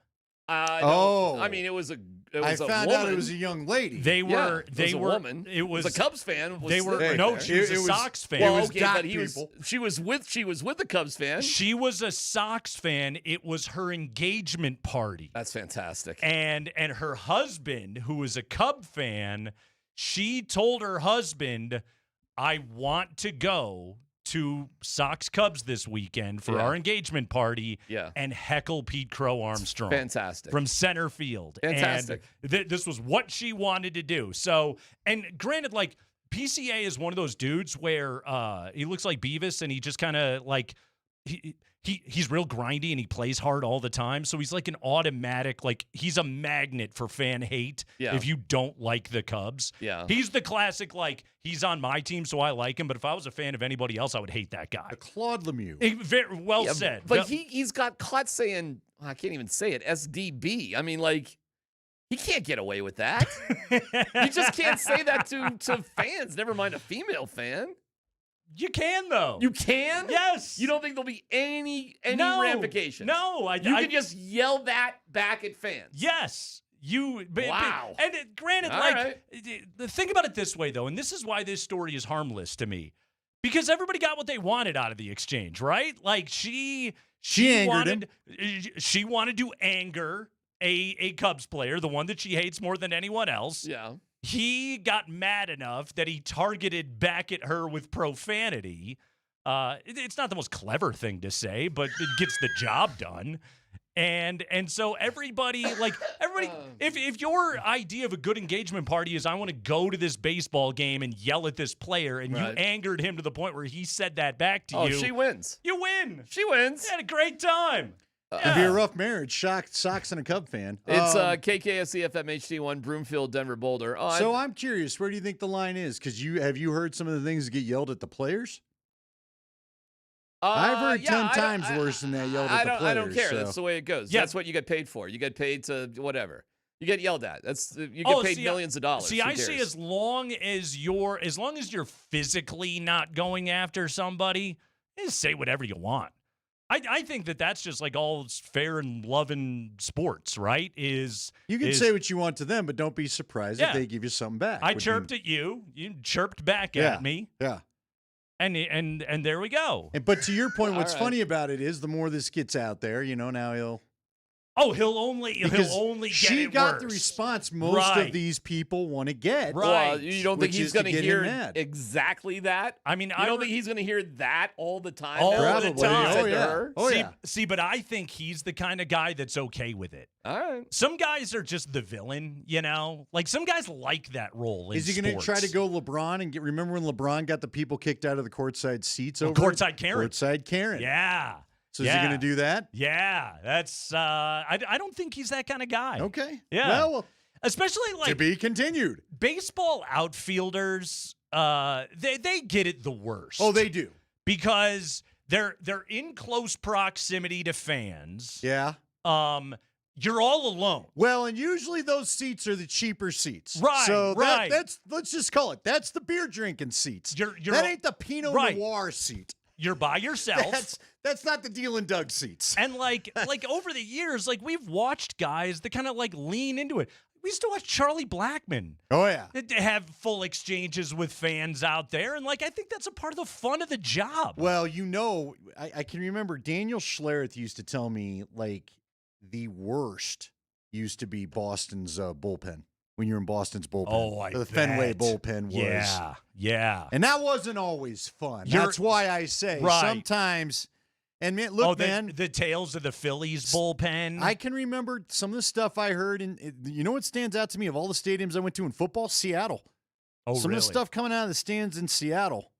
I mean, it was a I found woman. out it was a young lady. They were a woman. It was a Cubs fan. She was a Sox fan. Well, okay, but she was with the Cubs fan. She was a Sox fan. It was her engagement party. That's fantastic. And her husband, who was a Cub fan, she told her husband, "I want to go to Sox Cubs this weekend for our engagement party and heckle Pete Crow Armstrong." Fantastic. From center field. Fantastic. And this was what she wanted to do. So, and granted, like, PCA is one of those dudes where he looks like Beavis and he just kind of like, he's real grindy and he plays hard all the time. So he's like an automatic, like he's a magnet for fan hate if you don't like the Cubs. Yeah. He's the classic, like, he's on my team, so I like him. But if I was a fan of anybody else, I would hate that guy. Claude Lemieux. Very well said. But he's got caught saying, I can't even say it, SDB. I mean, like, he can't get away with that. You just can't say that to fans, never mind a female fan. You can, though. You can? Yes. You don't think there'll be any ramifications? No. You can just yell that back at fans. Yes. Wow. And granted, All like, right. think about it this way, though, and this is why this story is harmless to me. Because everybody got what they wanted out of the exchange, right? Like, she wanted to anger a Cubs player, the one that she hates more than anyone else. Yeah. He got mad enough that he targeted back at her with profanity. It's not the most clever thing to say, but it gets the job done. And so everybody, if your idea of a good engagement party is I want to go to this baseball game and yell at this player, and you angered him to the point where he said that back to you. Oh, she wins. You win. She wins. You had a great time. It'd be a rough marriage. Sox and a Cub fan. It's KKSC FM HD1, Broomfield, Denver, Boulder. So I'm curious, where do you think the line is? Because have you heard some of the things that get yelled at the players? I've heard 10 times worse than that yelled at the players. I don't care. So. That's the way it goes. Yeah. That's what you get paid for. You get paid to whatever. You get yelled at. You get paid millions of dollars. See, I see as long as you're physically not going after somebody, just say whatever you want. I think that's just like all fair and love in sports, right? You can say what you want to them, but don't be surprised if they give you something back. I chirped at you. You chirped back at me. Yeah. And there we go. But to your point, what's funny about it is the more this gets out there, now he'll only get she it got worse. the response most of these people want to get. Well, you don't think he's going to hear mad. exactly that? I mean, you don't think he's going to hear that all the time? All the time. Oh, yeah. See, but I think he's the kind of guy that's okay with it. All right. Some guys are just the villain, Like some guys like that role. Is he going to try to go LeBron and remember when LeBron got the people kicked out of the courtside seats over courtside Karen? Courtside Karen. Yeah. So is he going to do that? Yeah, that's. I don't think he's that kind of guy. Okay. Yeah. Well, especially to be continued. Baseball outfielders, they get it the worst. Oh, they do, because they're in close proximity to fans. Yeah. You're all alone. Well, and usually those seats are the cheaper seats. Right. So right. That's let's just call it. That's the beer drinking seats. That ain't the Pinot Noir seat. You're by yourself. That's not the Deal and Doug seats. And like over the years, we've watched guys that kind of lean into it. We used to watch Charlie Blackmon. Oh yeah, have full exchanges with fans out there, and I think that's a part of the fun of the job. Well, I can remember Daniel Schlereth used to tell me the worst used to be Boston's bullpen. When you're in Boston's bullpen. Oh, the Fenway bullpen was. Yeah. And that wasn't always fun. That's why I say sometimes. And man, look, the Tales of the Phillies bullpen. I can remember some of the stuff I heard. And you know what stands out to me of all the stadiums I went to in football? Seattle. Oh, some really? of the stuff coming out of the stands in Seattle.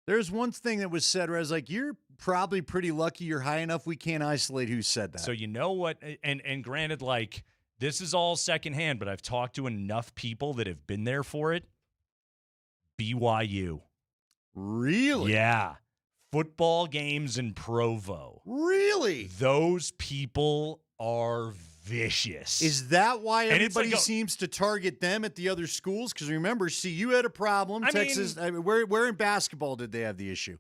There's one thing that was said where I was like, you're probably pretty lucky you're high enough we can't isolate who said that. So you know what? And granted, this is all secondhand, but I've talked to enough people that have been there for it. BYU. Really? Yeah. Football games in Provo. Really? Those people are vicious. Is that why everybody seems to target them at the other schools? Because remember, CU had a problem. Texas, where in basketball did they have the issue?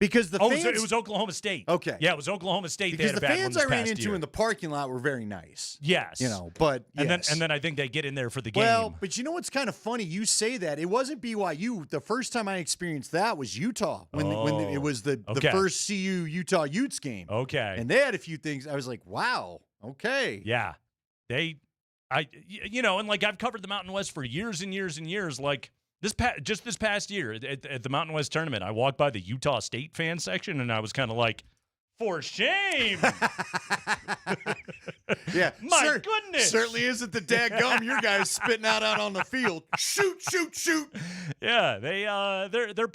Because the fans, it was Oklahoma State. Okay. Yeah, it was Oklahoma State. Because they had the a bad fans one I ran this into year. in the parking lot were very nice. Yes. But yes. And then I think they get in there for the game. Well, but you know what's kind of funny? You say that. It wasn't BYU. The first time I experienced that was Utah when it was the first CU Utah Utes game. Okay. And they had a few things. I was like, wow. Okay. Yeah. And I've covered the Mountain West for years and years and years. This past year at the Mountain West tournament, I walked by the Utah State fan section and I was kind of like, for shame. Yeah. My goodness. Certainly isn't the dadgum your guys spitting out on the field. Shoot. Yeah, they're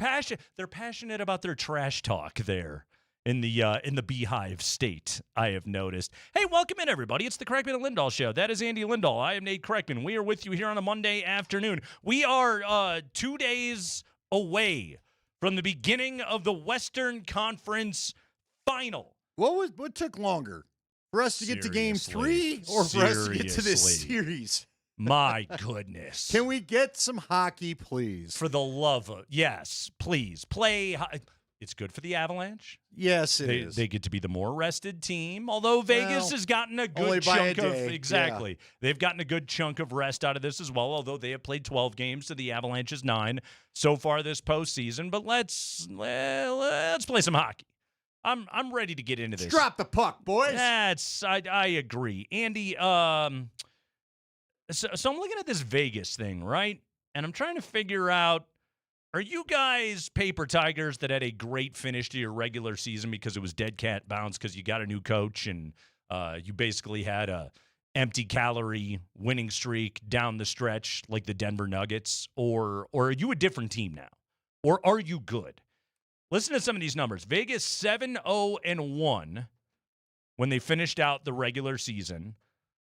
passionate about their trash talk there. In the Beehive State, I have noticed. Hey, welcome in, everybody. It's the Kreckman and Lindahl Show. That is Andy Lindahl. I am Nate Kreckman. We are with you here on a Monday afternoon. We are 2 days away from the beginning of the Western Conference Final. What took longer? For us to get to Game 3 or for us to get to this series? My goodness. Can we get some hockey, please? For the love of... Yes, please. Play... It's good for the Avalanche. Yes, it is. They get to be the more rested team, although Vegas has gotten a good chunk of exactly. Yeah. They've gotten a good chunk of rest out of this as well, although they have played 12 games to the Avalanche's 9 so far this postseason. But let's play some hockey. I'm ready to get into this. Drop the puck, boys. I agree. Andy, so I'm looking at this Vegas thing, right? And I'm trying to figure out Are you guys paper tigers that had a great finish to your regular season because it was dead cat bounce because you got a new coach and you basically had a empty calorie winning streak down the stretch like the Denver Nuggets? Or are you a different team now? Or are you good? Listen to some of these numbers. Vegas 7-0-1 when they finished out the regular season.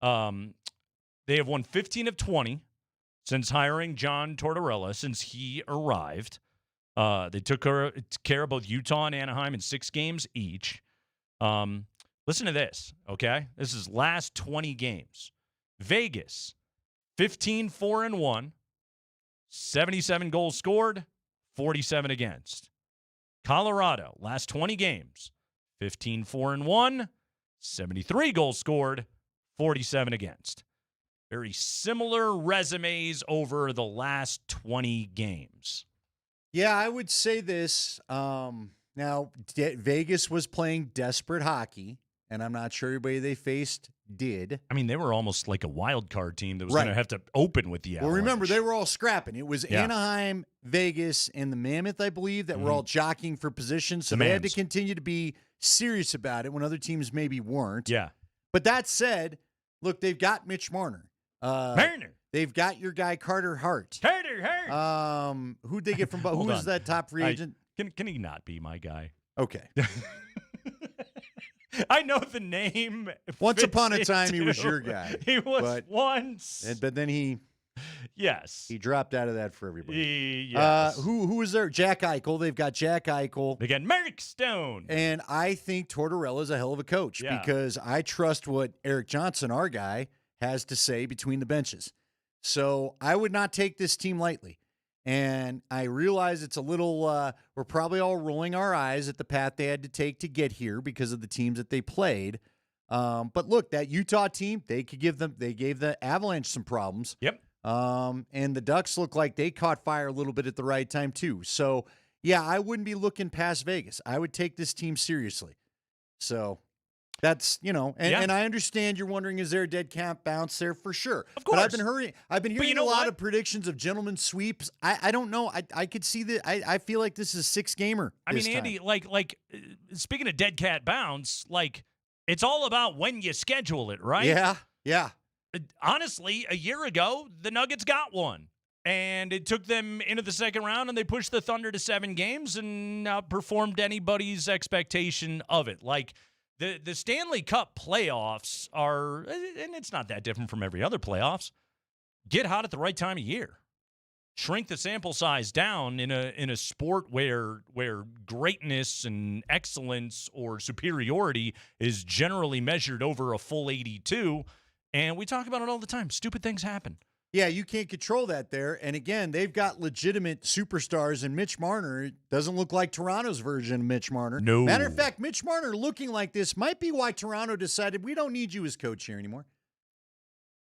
They have won 15 of 20 since hiring John Tortorella, since he arrived. They took care of both Utah and Anaheim in 6 games each. Listen to this, okay? This is last 20 games. Vegas, 15-4-1, 77 goals scored, 47 against. Colorado, last 20 games, 15-4-1, 73 goals scored, 47 against. Very similar resumes over the last 20 games. Yeah, I would say this. Now, Vegas was playing desperate hockey, and I'm not sure everybody they faced did. I mean, they were almost like a wild card team that was going to have to open with the Avalanche. Well, remember, they were all scrapping. It was Anaheim, Vegas, and the Mammoth, I believe, that were all jockeying for position. So they had to continue to be serious about it when other teams maybe weren't. Yeah. But that said, look, they've got Mitch Marner. They've got your guy Carter Hart. Who'd they get from? Who was that top free agent? Can he not be my guy? Okay. I know the name. Once upon a time, he was your guy. He was once. But then he dropped out of that for everybody. Yes. Who was there? Jack Eichel. They've got Jack Eichel. They got Mark Stone. And I think Tortorella's a hell of a coach because I trust what Eric Johnson, our guy, has to say between the benches. So I would not take this team lightly. And I realize it's a little, we're probably all rolling our eyes at the path they had to take to get here because of the teams that they played. But look, that Utah team, they gave the Avalanche some problems. Yep. And the Ducks look like they caught fire a little bit at the right time too. So yeah, I wouldn't be looking past Vegas. I would take this team seriously. So that's, and I understand you're wondering, is there a dead cat bounce there? For sure. Of course. But I've been hearing a lot of predictions of gentlemen sweeps. I don't know. I could see that. I feel like this is a 6-gamer. I mean, Andy, like speaking of dead cat bounce, like it's all about when you schedule it, right? Yeah. Honestly, a year ago, the Nuggets got one. And it took them into the second round, and they pushed the Thunder to 7 games and outperformed anybody's expectation of it. Like, The Stanley Cup playoffs are, and it's not that different from every other playoffs, get hot at the right time of year. Shrink the sample size down in a sport where greatness and excellence or superiority is generally measured over a full 82. And we talk about it all the time. Stupid things happen. Yeah, you can't control that there. And again, they've got legitimate superstars, and Mitch Marner doesn't look like Toronto's version of Mitch Marner. No. Matter of fact, Mitch Marner looking like this might be why Toronto decided we don't need you as coach here anymore.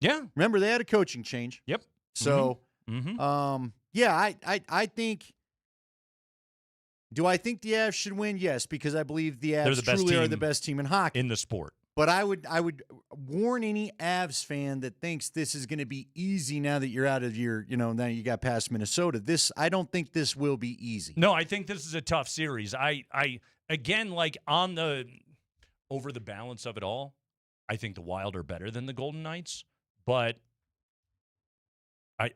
Yeah. Remember, they had a coaching change. Yep. So, yeah, I think. Do I think the Avs should win? Yes, because I believe the Avs truly are the best team in hockey. In the sport. But I would warn any Avs fan that thinks this is going to be easy now that you're out of your, now you got past Minnesota. I don't think this will be easy. No, I think this is a tough series. I again, like over the balance of it all, I think the Wild are better than the Golden Knights, but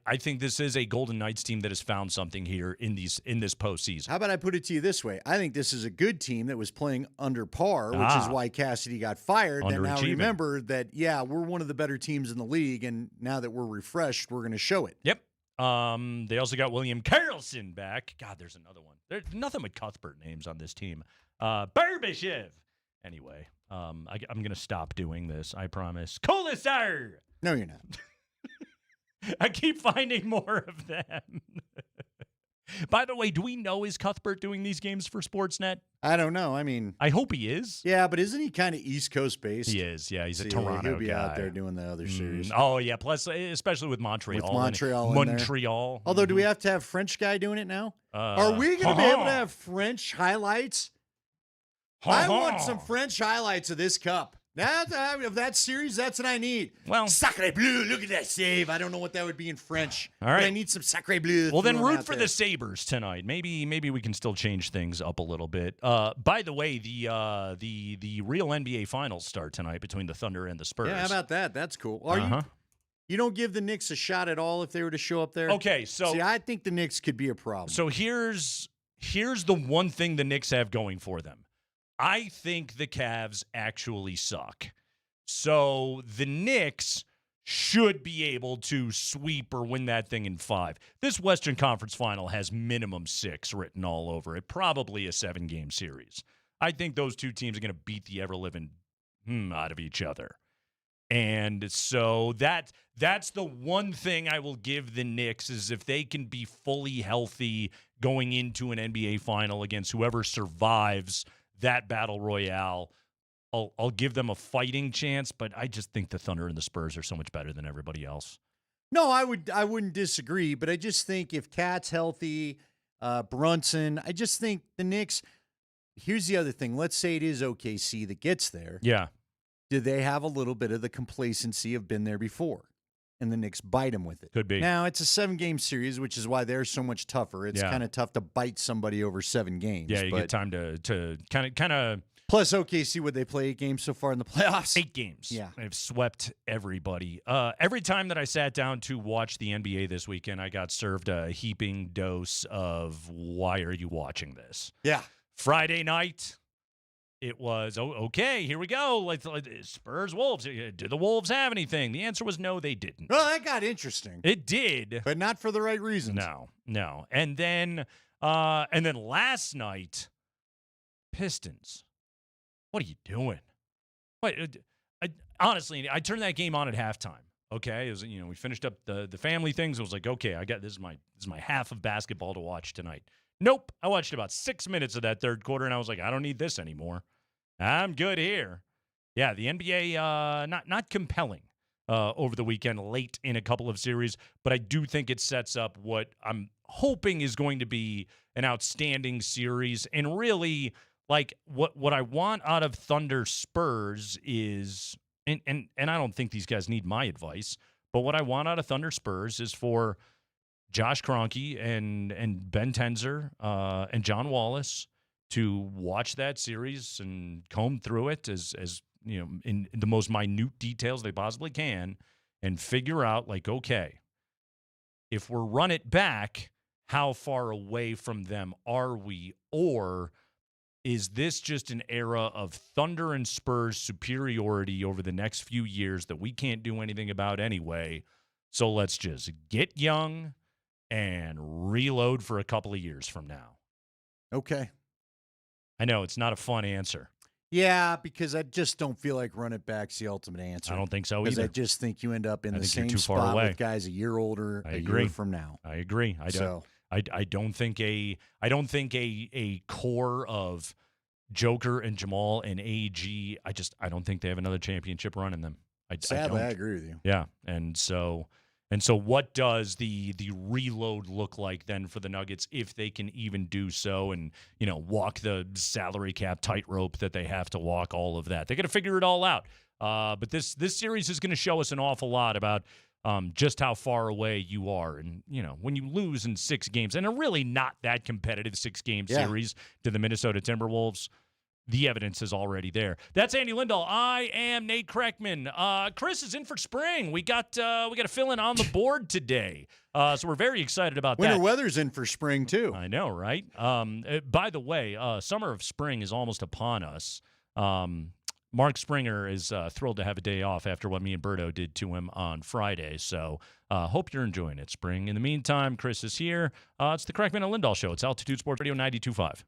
I think this is a Golden Knights team that has found something here in this postseason. How about I put it to you this way? I think this is a good team that was playing under par, which is why Cassidy got fired. And now remember that, we're one of the better teams in the league, and now that we're refreshed, we're going to show it. Yep. They also got William Karlsson back. God, there's another one. There's nothing but Cuthbert names on this team. Barbashev. Anyway, I'm going to stop doing this, I promise. Kolasar! No, you're not. I keep finding more of them. By the way, do we know is Cuthbert doing these games for Sportsnet? I don't know. I mean, I hope he is. Yeah, but isn't he kind of East Coast based? He is. Yeah, he's a Toronto guy. He'll be out there doing the other series. Oh yeah, plus especially with Montreal. Montreal. Although, do we have to have French guy doing it now? Are we going to be able to have French highlights? I want some French highlights of this cup. Of that series, that's what I need. Well, sacre bleu, look at that save. I don't know what that would be in French. All right. But I need some sacre bleu. Well, then thrown root out for there. the Sabres tonight. Maybe we can still change things up a little bit. By the way, the real NBA Finals start tonight between the Thunder and the Spurs. Yeah, how about that? That's cool. Are you don't give the Knicks a shot at all if they were to show up there? Okay, so see, I think the Knicks could be a problem. So here's the one thing the Knicks have going for them. I think the Cavs actually suck. So the Knicks should be able to sweep or win that thing in 5. This Western Conference Final has minimum 6 written all over it, probably a 7-game series. I think those two teams are going to beat the ever-living out of each other. And so that's the one thing I will give the Knicks is if they can be fully healthy going into an NBA final against whoever survives that battle royale, I'll give them a fighting chance, but I just think the Thunder and the Spurs are so much better than everybody else. No, I wouldn't disagree, but I just think if Cat's healthy, Brunson, I just think the Knicks. Here's the other thing. Let's say it is OKC that gets there. Yeah. Do they have a little bit of the complacency of been there before? And the Knicks bite them with it. Could be. Now, it's a 7-game series, which is why they're so much tougher. It's kind of tough to bite somebody over 7 games. Yeah, you get time to kind of. Plus, OKC, would they play 8 games so far in the playoffs? 8 games. Yeah. They've swept everybody. Every time that I sat down to watch the NBA this weekend, I got served a heaping dose of, why are you watching this? Yeah. Friday night, it was, okay, here we go. Spurs, Wolves. Do the Wolves have anything? The answer was no, they didn't. Well, that got interesting. It did. But not for the right reasons. No. And then last night, Pistons. What are you doing? Honestly, I turned that game on at halftime. Okay, it was, we finished up the family things. I was like, okay, this is my half of basketball to watch tonight. Nope, I watched about 6 minutes of that third quarter, and I was like, I don't need this anymore. I'm good here. Yeah, the NBA not compelling over the weekend, late in a couple of series, but I do think it sets up what I'm hoping is going to be an outstanding series, and really. Like what I want out of Thunder Spurs is, and I don't think these guys need my advice, but what I want out of Thunder Spurs is for Josh Kroenke and Ben Tenzer and John Wallace to watch that series and comb through it as in the most minute details they possibly can, and figure out okay, if we're run it back, how far away from them are we, or is this just an era of Thunder and Spurs superiority over the next few years that we can't do anything about anyway? So let's just get young and reload for a couple of years from now. Okay. I know it's not a fun answer. Yeah, because I just don't feel like run it back's the ultimate answer. I don't think so because either. I just think you end up in the same too far spot away. with guys a year older I a agree. year from now. I agree. I don't think a core of Joker and Jamal and AG. I don't think they have another championship run in them. Sadly, I agree with you. Yeah, and so what does the reload look like then for the Nuggets if they can even do so, and walk the salary cap tightrope that they have to walk? All of that, they got to figure it all out. But this series is going to show us an awful lot about just how far away you are. And, when you lose in 6 games, and a really not that competitive 6-game series to the Minnesota Timberwolves, the evidence is already there. That's Andy Lindahl. I am Nate Kreckman. Chris is in for spring. We got to fill in on the board today. So we're very excited about that. Winter weather's in for spring, too. I know, right? By the way, summer of spring is almost upon us. Mark Springer is thrilled to have a day off after what me and Berto did to him on Friday. So hope you're enjoying it, spring. In the meantime, Chris is here. It's the Kreckman and Lindahl Show. It's Altitude Sports Radio 92.5.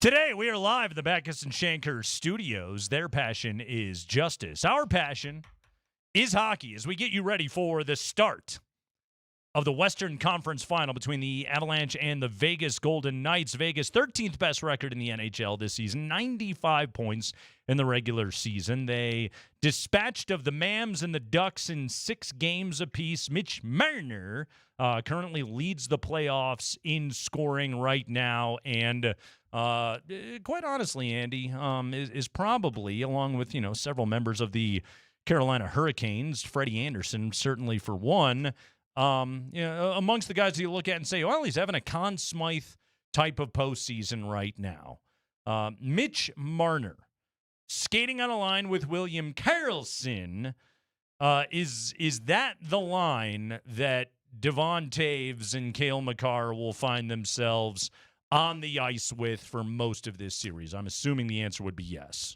Today, we are live at the Backus and Shanker studios. Their passion is justice. Our passion is hockey as we get you ready for the start of the Western Conference Final between the Avalanche and the Vegas Golden Knights. Vegas, 13th best record in the NHL this season, 95 points in the regular season. They dispatched of the Mams and the Ducks in 6 games apiece. Mitch Marner currently leads the playoffs in scoring right now, and quite honestly, Andy, is probably, along with several members of the Carolina Hurricanes, Freddie Anderson certainly for one, amongst the guys that you look at and say, well, he's having a Conn Smythe type of postseason right now. Mitch Marner, skating on a line with William Karlsson, is that the line that Devon Taves and Cale Makar will find themselves on the ice with for most of this series? I'm assuming the answer would be yes.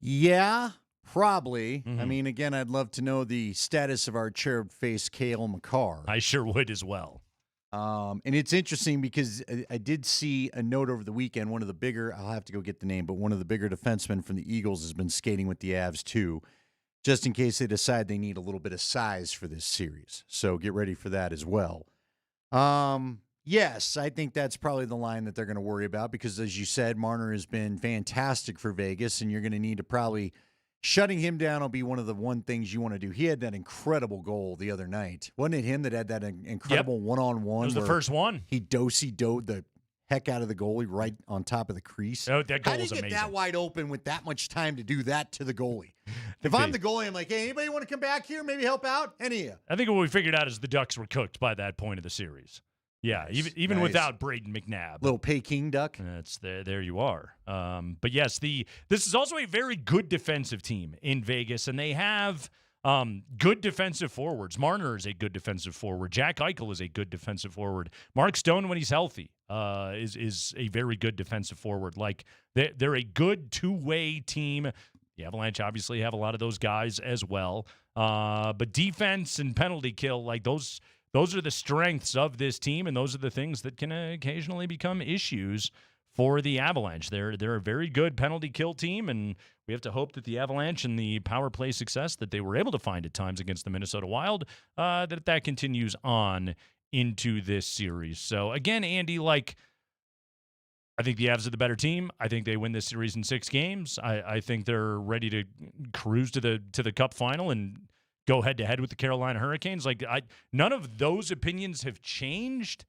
Yeah, probably. I mean, again, I'd love to know the status of our cherub-faced Cale Makar. I sure would as well. And it's interesting because I did see a note over the weekend. One of the bigger, I'll have to go get the name, but one of the bigger defensemen from the Eagles has been skating with the Avs too, just in case they decide they need a little bit of size for this series. So get ready for that as well. Yes, I think that's probably the line that they're going to worry about because, as you said, Marner has been fantastic for Vegas, and you're going to need to probably shutting him down will be one of the things you want to do. He had that incredible goal the other night. Wasn't it him that had that incredible one-on-one? It was the first one. He do-si-doed the heck out of the goalie right on top of the crease. Oh, that goal How was do you get amazing. that wide open with that much time to do that to the goalie? If I'm the goalie, I'm like, hey, anybody want to come back here, maybe help out? Any of you? I think what we figured out is the Ducks were cooked by that point of the series. Yeah, even without Braden McNabb. Little Peking duck. That's there you are. But yes, this is also a very good defensive team in Vegas, and they have good defensive forwards. Marner is a good defensive forward. Jack Eichel is a good defensive forward. Mark Stone, when he's healthy, is a very good defensive forward. Like they're a good two-way team. The Avalanche obviously have a lot of those guys as well. But defense and penalty kill, like those are the strengths of this team, and those are the things that can occasionally become issues for the Avalanche. They're a very good penalty kill team, and we have to hope that the Avalanche and the power play success that they were able to find at times against the Minnesota Wild, that continues on into this series. So again, Andy, I think the Avs are the better team. I think they win this series in 6 games. I think they're ready to cruise to the Cup final and go head-to-head with the Carolina Hurricanes. None of those opinions have changed.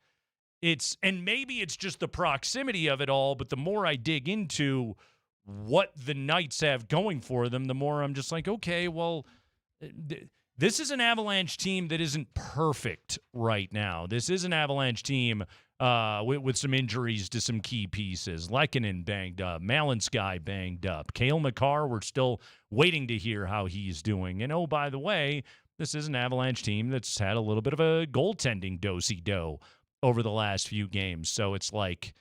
And maybe it's just the proximity of it all, but the more I dig into what the Knights have going for them, the more I'm just like, okay, well, this is an Avalanche team that isn't perfect right now. This is an Avalanche team with some injuries to some key pieces. Lehkonen banged up. Malinsky banged up. Cale Makar, we're still waiting to hear how he's doing. And, oh, by the way, this is an Avalanche team that's had a little bit of a goaltending do-si-do over the last few games. So it's like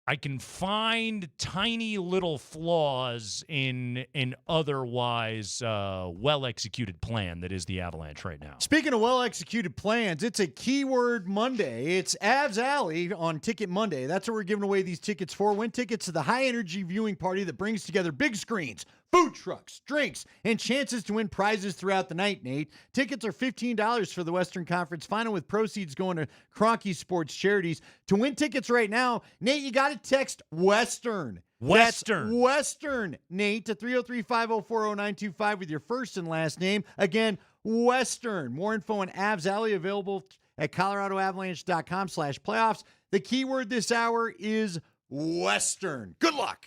I can find tiny little flaws in an otherwise well-executed plan that is the Avalanche right now. Speaking of well-executed plans, it's a keyword Monday. It's Avs Alley on Ticket Monday. That's what we're giving away these tickets for. Win tickets to the high-energy viewing party that brings together big screens, food trucks, drinks, and chances to win prizes throughout the night, Nate. Tickets are $15 for the Western Conference Final, with proceeds going to Kroenke Sports Charities. To win tickets right now, Nate, you got to text Western. Western. That's Western, Nate, to 303-504-0925 with your first and last name. Again, Western. More info on Avs Alley available at coloradoavalanche.com/playoffs. The keyword this hour is Western. Good luck.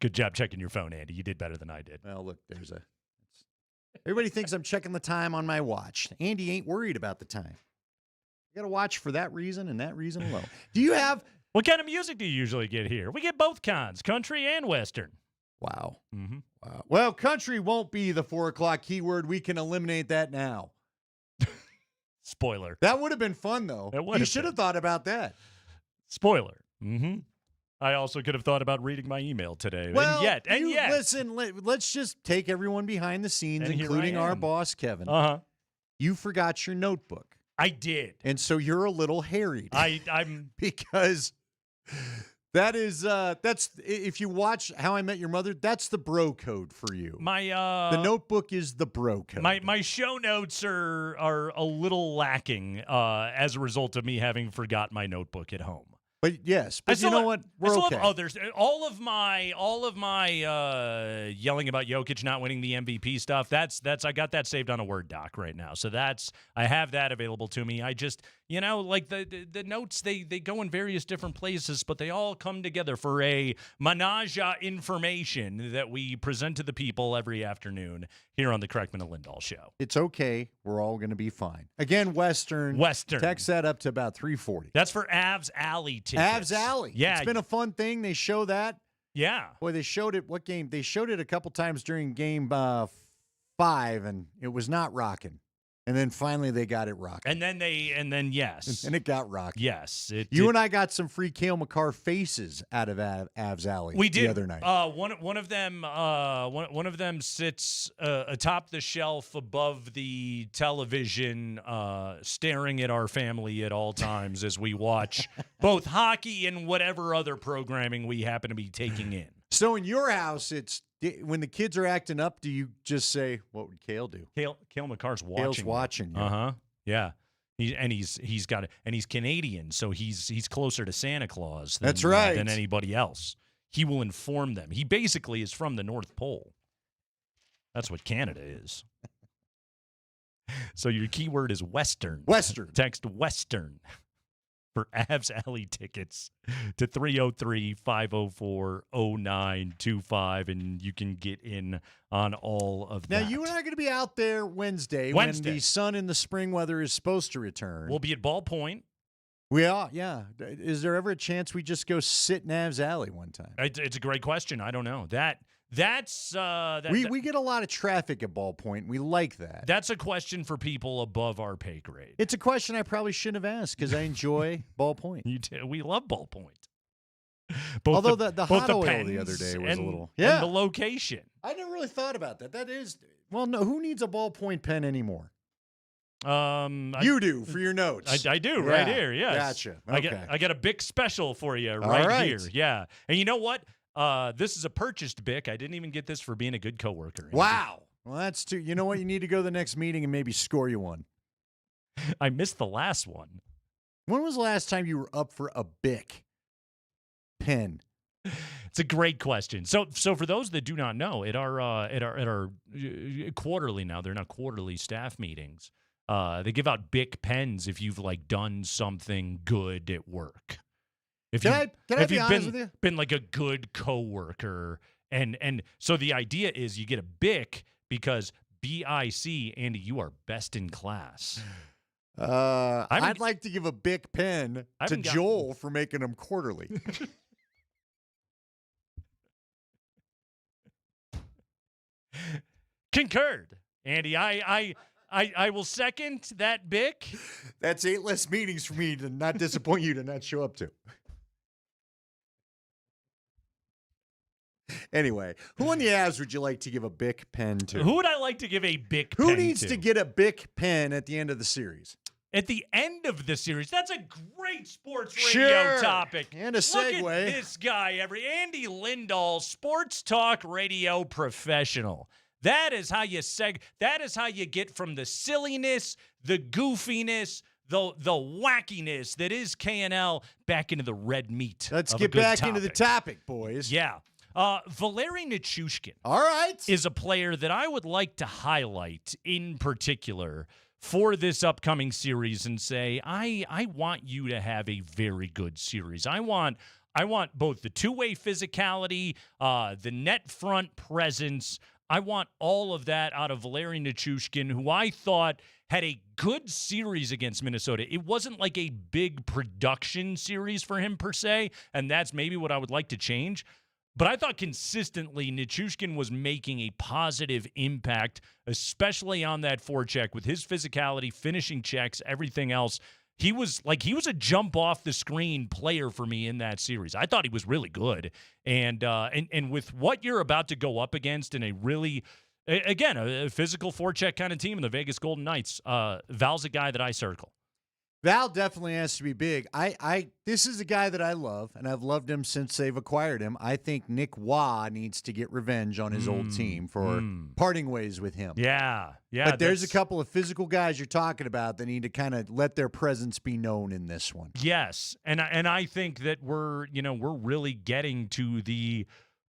Good job checking your phone, Andy. You did better than I did. Well, look, everybody thinks I'm checking the time on my watch. Andy ain't worried about the time. You got to watch for that reason and that reason alone. Do you have... What kind of music do you usually get here? We get both kinds, country and Western. Wow. Mm-hmm. Wow. Well, country won't be the 4 o'clock keyword. We can eliminate that now. Spoiler. That would have been fun, though. You should have thought about that. Spoiler. Mm-hmm. I also could have thought about reading my email today. Well, and yet. Listen, let's just take everyone behind the scenes, and including our boss, Kevin. Uh-huh. You forgot your notebook. I did. And so you're a little harried. I'm because that is that's if you watch How I Met Your Mother, that's the bro code for you. The Notebook is the bro code. My show notes are a little lacking as a result of me having forgot my notebook at home. But yes, but you know what? I still We're okay. have others. All of my yelling about Jokic not winning the MVP stuff. That's I got that saved on a Word doc right now. So I have that available to me. I just like the notes they go in various different places, but they all come together for a menage a information that we present to the people every afternoon here on the Kreckman and Lindahl show. It's okay. We're all going to be fine. Again, Western. Text that up to about 340. That's for Avs Alley Tix. Avs Alley. Yeah. It's been a fun thing. They show that. Yeah. Boy, they showed it. What game? They showed it a couple times during game 5, and it was not rocking. And then finally they got it rocking. And then yes. And it got rocking. Yes. And I got some free Cale Makar faces out of Avs Alley the other night. One of them sits atop the shelf above the television, staring at our family at all times as we watch both hockey and whatever other programming we happen to be taking in. So in your house, it's when the kids are acting up, do you just say, what would Cale do? Cale Makar's watching. Cale's watching. Yeah. He's got it, and he's Canadian, so he's closer to Santa Claus than, That's right. Than anybody else. He will inform them. He basically is from the North Pole. That's what Canada is. So your keyword is Western. Western. Text Western for Avs Alley tickets to 303-504-0925, and you can get in on all of that. Now, you and I are going to be out there Wednesday when the sun in the spring weather is supposed to return. We'll be at Ball Point. We are, yeah. Is there ever a chance we just go sit in Avs Alley one time? It's a great question. I don't know. We get a lot of traffic at Ball Point. We like that. That's a question for people above our pay grade. It's a question I probably shouldn't have asked because I enjoy Ball Point. We love Ball Point. Although the hot oil the other day was a little. And the location. I never really thought about that. That is, well, no, who needs a Ball Point pen anymore? You do for your notes. I do right here. Yes. Gotcha. Okay. I got a Bic special for you right here. Yeah. And you know what? This is a purchased Bic. I didn't even get this for being a good coworker. Wow. Well, that's too. You know what? You need to go to the next meeting and maybe score you one. I missed the last one. When was the last time you were up for a Bic pen? It's a great question. So for those that do not know, at our quarterly now, they're not quarterly staff meetings. They give out Bic pens if you've done something good at work. Can I be honest with you? Been like a good coworker, and so the idea is you get a Bic because BIC, Andy, you are best in class. I'd like to give a Bic pen to Joel for making them quarterly. Concurred, Andy. I will second that Bic. That's 8 less meetings for me to not disappoint you to not show up to. Anyway, who on the Avs would you like to give a Bic pen to? Who would I like to give a Bic pen to? Who needs to get a Bic pen at the end of the series? At the end of the series? That's a great sports radio topic. And a segue. Look at this guy, Andy Lindahl, sports talk radio professional. That is how you that is how you get from the silliness, the goofiness, the wackiness that is KNL back into the red meat. Let's get back into the topic, boys. Yeah. Valery Nichushkin. All right. Is a player that I would like to highlight in particular for this upcoming series and say, I want you to have a very good series. I want both the two-way physicality, the net front presence. I want all of that out of Valery Nichushkin, who I thought had a good series against Minnesota. It wasn't like a big production series for him per se, and that's maybe what I would like to change. But I thought consistently Nichushkin was making a positive impact, especially on that forecheck with his physicality, finishing checks, everything else. He was a jump off the screen player for me in that series. I thought he was really good. And with what you're about to go up against in a really, again, a physical forecheck kind of team in the Vegas Golden Knights, Val's a guy that I circle. Val definitely has to be big. This is a guy that I love, and I've loved him since they've acquired him. I think Nick Waugh needs to get revenge on his old team for parting ways with him. Yeah. But there's a couple of physical guys you're talking about that need to kind of let their presence be known in this one. Yes, and I think that we're really getting to the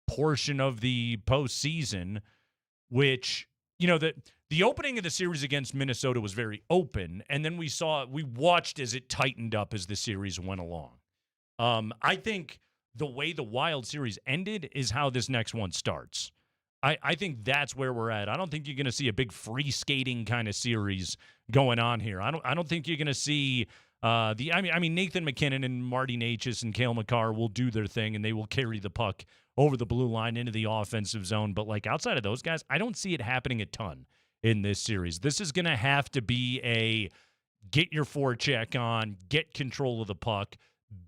portion of the postseason, which the opening of the series against Minnesota was very open, and then we watched as it tightened up as the series went along. I think the way the Wild series ended is how this next one starts. I think that's where we're at. I don't think you're going to see a big free skating kind of series going on here. I don't think you're going to see Nathan McKinnon and Marty Necas and Cale Makar will do their thing and they will carry the puck over the blue line into the offensive zone. But like outside of those guys, I don't see it happening a ton in this series. This is going to have to be a get your forecheck on, get control of the puck,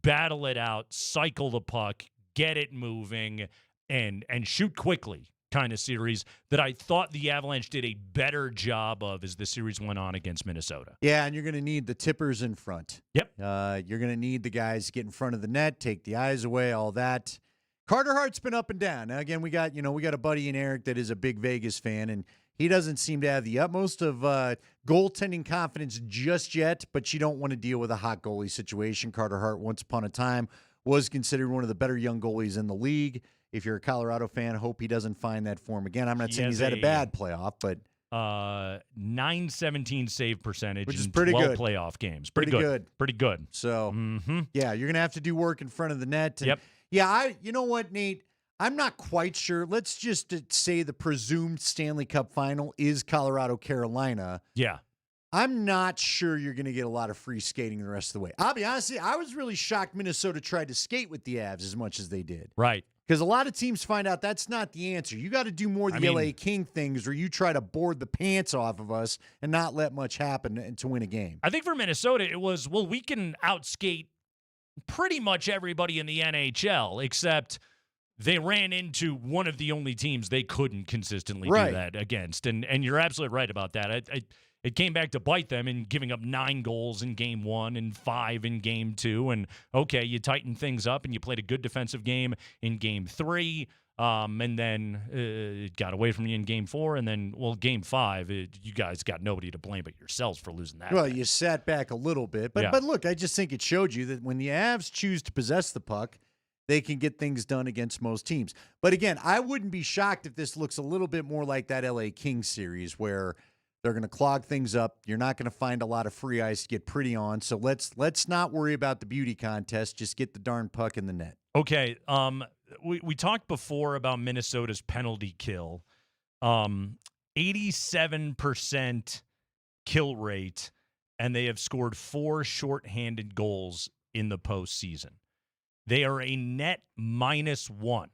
battle it out, cycle the puck, get it moving, and shoot quickly kind of series that I thought the Avalanche did a better job of as the series went on against Minnesota. Yeah, and you're going to need the tippers in front. Yep. You're going to need the guys to get in front of the net, take the eyes away, all that. Carter Hart's been up and down. Now, again, we got a buddy in Eric that is a big Vegas fan, and he doesn't seem to have the utmost of goaltending confidence just yet, but you don't want to deal with a hot goalie situation. Carter Hart, once upon a time, was considered one of the better young goalies in the league. If you're a Colorado fan, hope he doesn't find that form again. I'm not saying he's had a bad playoff, but .917 save percentage, which is in pretty 12 good. playoff games. Pretty good. Pretty good. So, yeah, you're going to have to do work in front of the net. And Yep. Yeah, you know what, Nate? I'm not quite sure. Let's just say the presumed Stanley Cup final is Colorado-Carolina. Yeah. I'm not sure you're going to get a lot of free skating the rest of the way. I'll be honest, I was really shocked Minnesota tried to skate with the Avs as much as they did. Right. Because a lot of teams find out that's not the answer. You got to do more the LA King things where you try to board the pants off of us and not let much happen to win a game. I think for Minnesota, it was, well, we can outskate pretty much everybody in the NHL, except they ran into one of the only teams they couldn't consistently do that against. And you're absolutely right about that. It came back to bite them in giving up 9 goals in game 1 and 5 in game 2. And, okay, you tightened things up and you played a good defensive game in game 3. And then it got away from you in game 4. And then, well, game 5, you guys got nobody to blame but yourselves for losing that. Well, you sat back a little bit. But look, I just think it showed you that when the Avs choose to possess the puck, they can get things done against most teams. But again, I wouldn't be shocked if this looks a little bit more like that LA Kings series where they're going to clog things up. You're not going to find a lot of free ice to get pretty on. So let's not worry about the beauty contest. Just get the darn puck in the net. Okay. We talked before about Minnesota's penalty kill. 87% kill rate, and they have scored 4 shorthanded goals in the postseason. They are a net -1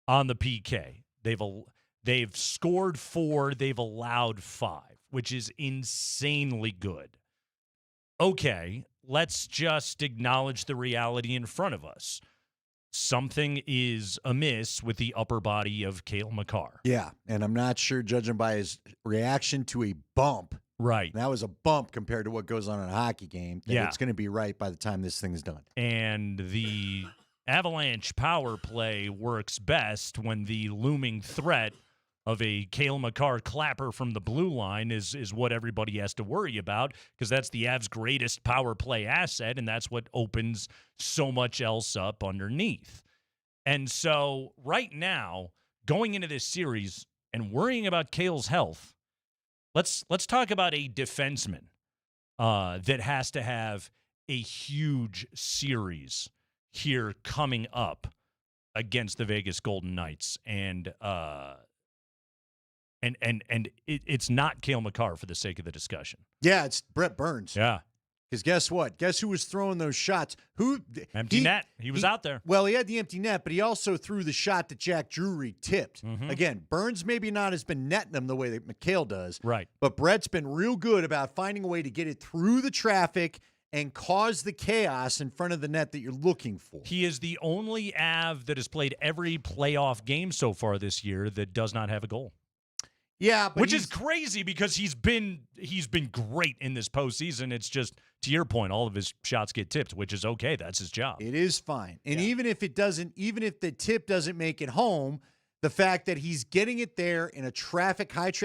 on the PK. They've scored 4, they've allowed 5, which is insanely good. Okay, let's just acknowledge the reality in front of us. Something is amiss with the upper body of Cale Makar. Yeah, and I'm not sure, judging by his reaction to a bump. Right. That was a bump compared to what goes on in a hockey game. Yeah. It's going to be right by the time this thing's done. And the Avalanche power play works best when the looming threat of a Cale Makar clapper from the blue line is what everybody has to worry about, because that's the Avs' greatest power play asset, and that's what opens so much else up underneath. And so right now, going into this series and worrying about Cale's health, let's talk about a defenseman that has to have a huge series here coming up against the Vegas Golden Knights. And it's not Cale Makar for the sake of the discussion. Yeah, it's Brett Burns. Yeah. Because guess what? Guess who was throwing those shots? Empty net. He was out there. Well, he had the empty net, but he also threw the shot that Jack Drury tipped. Mm-hmm. Again, Burns maybe not has been netting them the way that McHale does. Right. But Brett's been real good about finding a way to get it through the traffic and cause the chaos in front of the net that you're looking for. He is the only Av that has played every playoff game so far this year that does not have a goal. Yeah, but which is crazy because he's been great in this postseason. It's just, to your point, all of his shots get tipped, which is okay. That's his job. It is fine. And even if the tip doesn't make it home, the fact that he's getting it there in a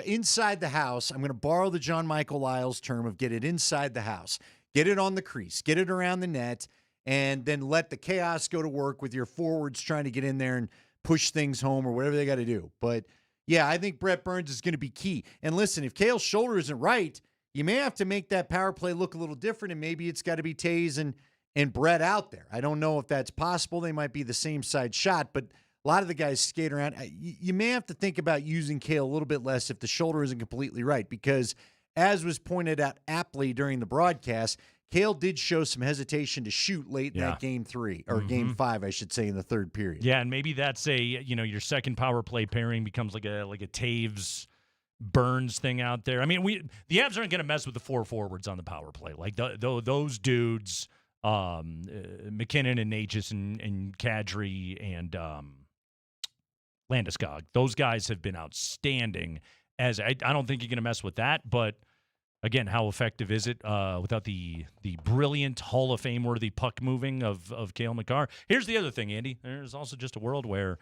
inside the house, I'm going to borrow the John Michael Lyles term of get it inside the house. Get it on the crease, get it around the net, and then let the chaos go to work with your forwards trying to get in there and push things home or whatever they got to do. But yeah, I think Brett Burns is going to be key. And listen, if Cale's shoulder isn't right, you may have to make that power play look a little different, and maybe it's got to be Taze and Brett out there. I don't know if that's possible. They might be the same side shot, but a lot of the guys skate around. You may have to think about using Cale a little bit less if the shoulder isn't completely right, because as was pointed out aptly during the broadcast, Cale did show some hesitation to shoot late in that game 3, or game 5, I should say, in the third period. Yeah, and maybe that's your second power play pairing becomes like a Taves Burns thing out there. I mean, the Avs aren't going to mess with the 4 forwards on the power play. Like those dudes, McKinnon and Natchez and Kadri and Landeskog, those guys have been outstanding. As I don't think you're going to mess with that, but again, how effective is it without the brilliant Hall of Fame worthy puck moving of Cale Makar? Here's the other thing, Andy. There's also just a world where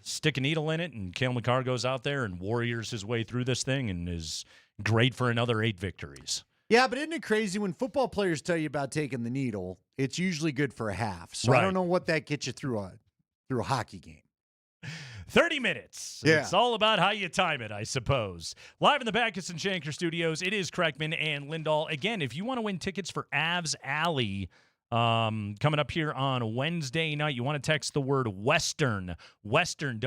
stick a needle in it, and Cale Makar goes out there and warriors his way through this thing and is great for another 8 victories. Yeah, but isn't it crazy when football players tell you about taking the needle? It's usually good for a half. So I don't know what that gets you through a hockey game. 30 minutes. Yeah. It's all about how you time it, I suppose. Live in the Backus and Shanker studios, it is Kreckman and Lindahl. Again, if you want to win tickets for Avs Alley coming up here on Wednesday night, you want to text the word Western, Western,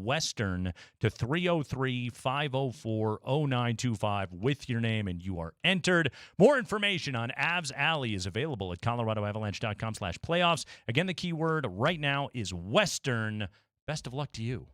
Western, to 303-504-0925 with your name, and you are entered. More information on Avs Alley is available at coloradoavalanche.com/playoffs. Again, the keyword right now is Western. Best of luck to you.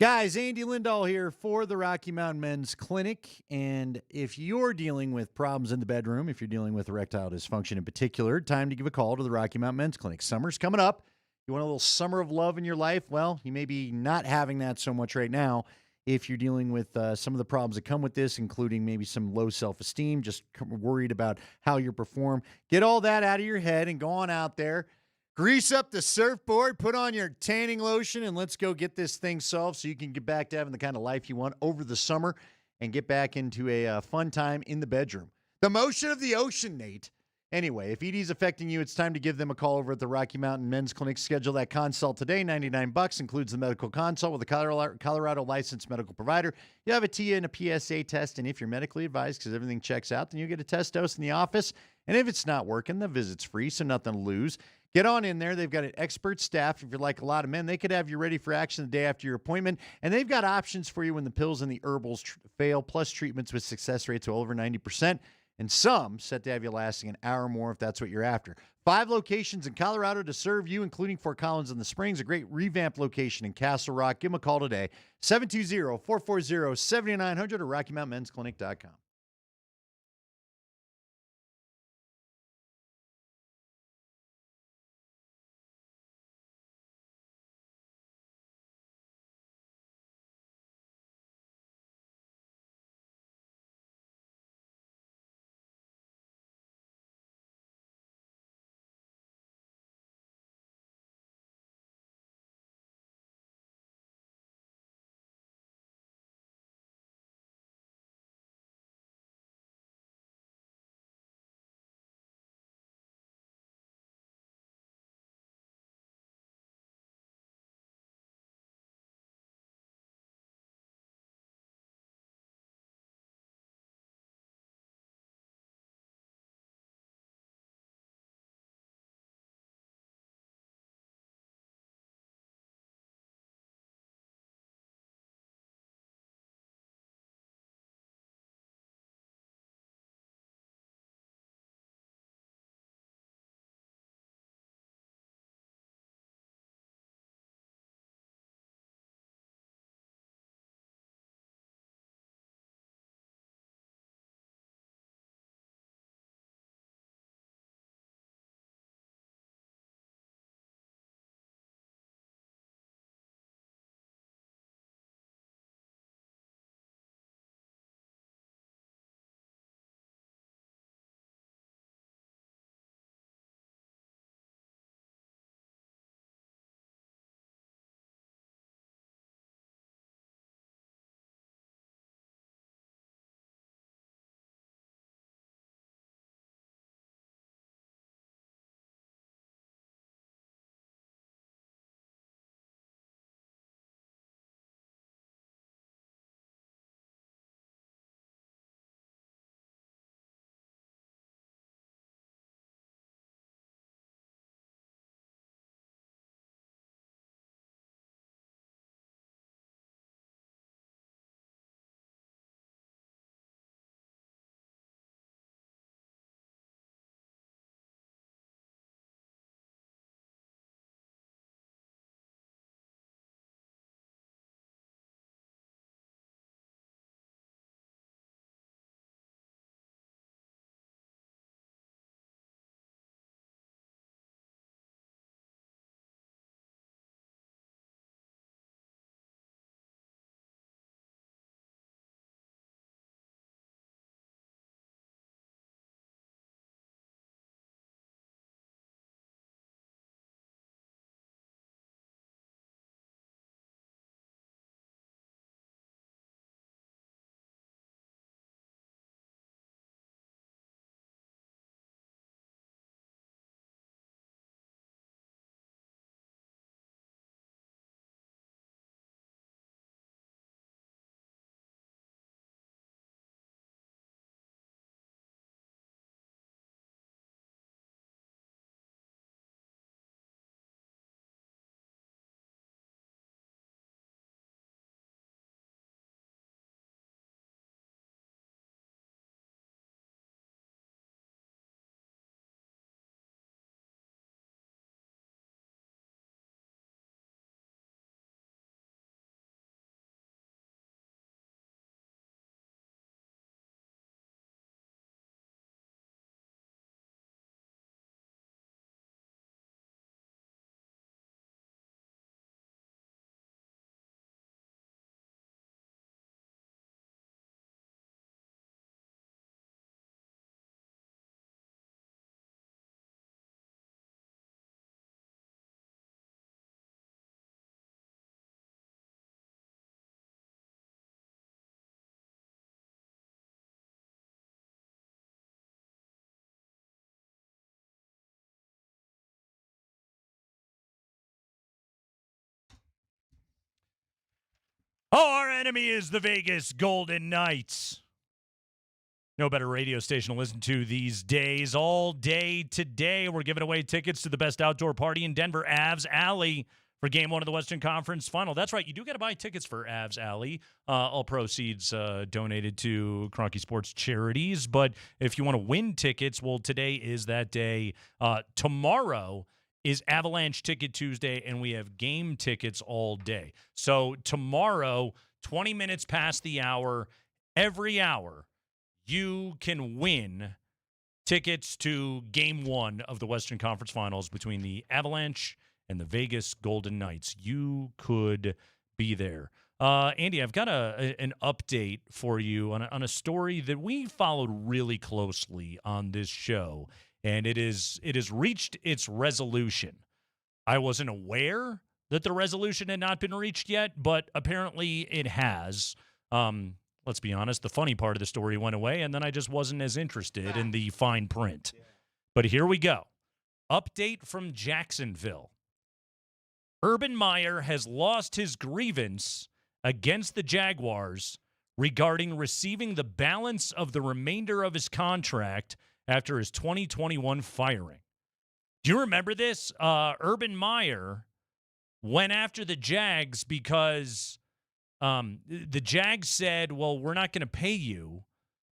Guys, Andy Lindahl here for the Rocky Mountain Men's Clinic. And if you're dealing with problems in the bedroom, if you're dealing with erectile dysfunction in particular, time to give a call to the Rocky Mountain Men's Clinic. Summer's coming up. You want a little summer of love in your life? Well, you may be not having that so much right now if you're dealing with some of the problems that come with this, including maybe some low self-esteem, just worried about how you perform. Get all that out of your head and go on out there. Grease up the surfboard, put on your tanning lotion, and let's go get this thing solved so you can get back to having the kind of life you want over the summer and get back into a fun time in the bedroom. The motion of the ocean, Nate. Anyway, if ED's affecting you, it's time to give them a call over at the Rocky Mountain Men's Clinic. Schedule that consult today. $99 includes the medical consult with a Colorado licensed medical provider. You have a TIA and a PSA test, and if you're medically advised because everything checks out, then you get a test dose in the office. And if it's not working, the visit's free, so nothing to lose. Get on in there. They've got an expert staff. If you're like a lot of men, they could have you ready for action the day after your appointment. And they've got options for you when the pills and the herbals fail, plus treatments with success rates of over 90%. And some set to have you lasting an hour or more if that's what you're after. 5 locations in Colorado to serve you, including Fort Collins and the Springs, a great revamped location in Castle Rock. Give them a call today, 720-440-7900 or RockyMountainMen'sClinic.com. Our enemy is the Vegas Golden Knights. No better radio station to listen to these days. All day today, we're giving away tickets to the best outdoor party in Denver, Avs Alley, for Game 1 of the Western Conference Final. That's right. You do got to buy tickets for Avs Alley. All proceeds donated to Cronky Sports charities. But if you want to win tickets, well, today is that day. Tomorrow is Avalanche Ticket Tuesday, and we have game tickets all day. So tomorrow, 20 minutes past the hour, every hour, you can win tickets to Game 1 of the Western Conference Finals between the Avalanche and the Vegas Golden Knights. You could be there. Andy, I've got an update for you on a story that we followed really closely on this show, and it has reached its resolution. I wasn't aware that the resolution had not been reached yet, but apparently it has. Let's be honest, the funny part of the story went away, and then I just wasn't as interested in the fine print. But here we go. Update from Jacksonville. Urban Meyer has lost his grievance against the Jaguars regarding receiving the balance of the remainder of his contract after his 2021 firing. Do you remember this? Urban Meyer went after the Jags because the Jags said, well, we're not going to pay you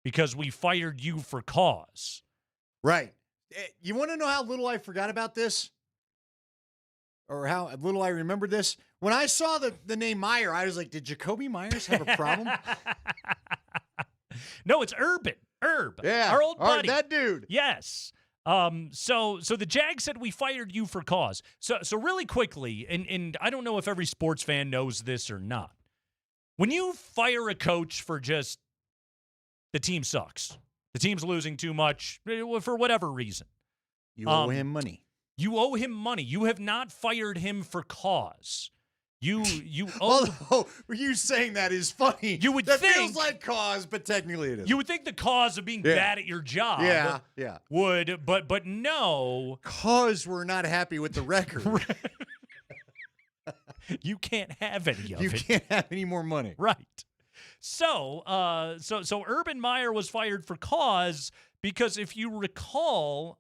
because we fired you for cause. Right. You want to know how little I forgot about this? Or how little I remembered this? When I saw the name Meyer, I was like, did Jacoby Myers have a problem? No, it's Urban. Herb. Yeah. Our old buddy. That dude. Yes. So the Jags said we fired you for cause. So really quickly, and I don't know if every sports fan knows this or not. When you fire a coach for just the team sucks, the team's losing too much for whatever reason, you owe him money. You owe him money. You have not fired him for cause. You owe. Although you saying that is funny. You would that think feels like cause, but technically it is. You would think the cause of being bad at your job, would, but no. Cause we're not happy with the record. You can't have any of it. You can't have any more money. Right. So Urban Meyer was fired for cause because if you recall,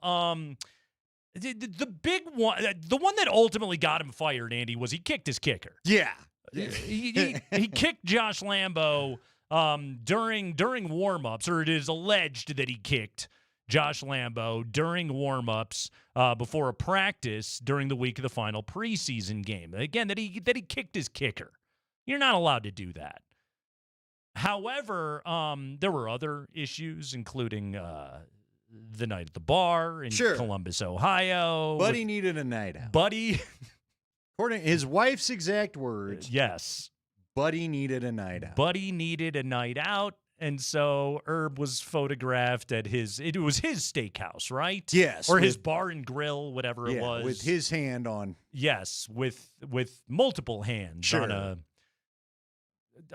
the big one, the one that ultimately got him fired, Andy, was he kicked his kicker. Yeah. He kicked Josh Lambo during warmups, or it is alleged that he kicked Josh Lambo during warmups before a practice during the week of the final preseason game. Again, that he kicked his kicker. You're not allowed to do that. However, there were other issues, including the night at the bar in Columbus, Ohio. Buddy needed a night out. Buddy, according to his wife's exact words, yes, Buddy needed a night out. Buddy needed a night out. And so Herb was photographed at it was his steakhouse, right? Yes. Or his bar and grill, whatever it was. With his hand on. Yes, with multiple hands on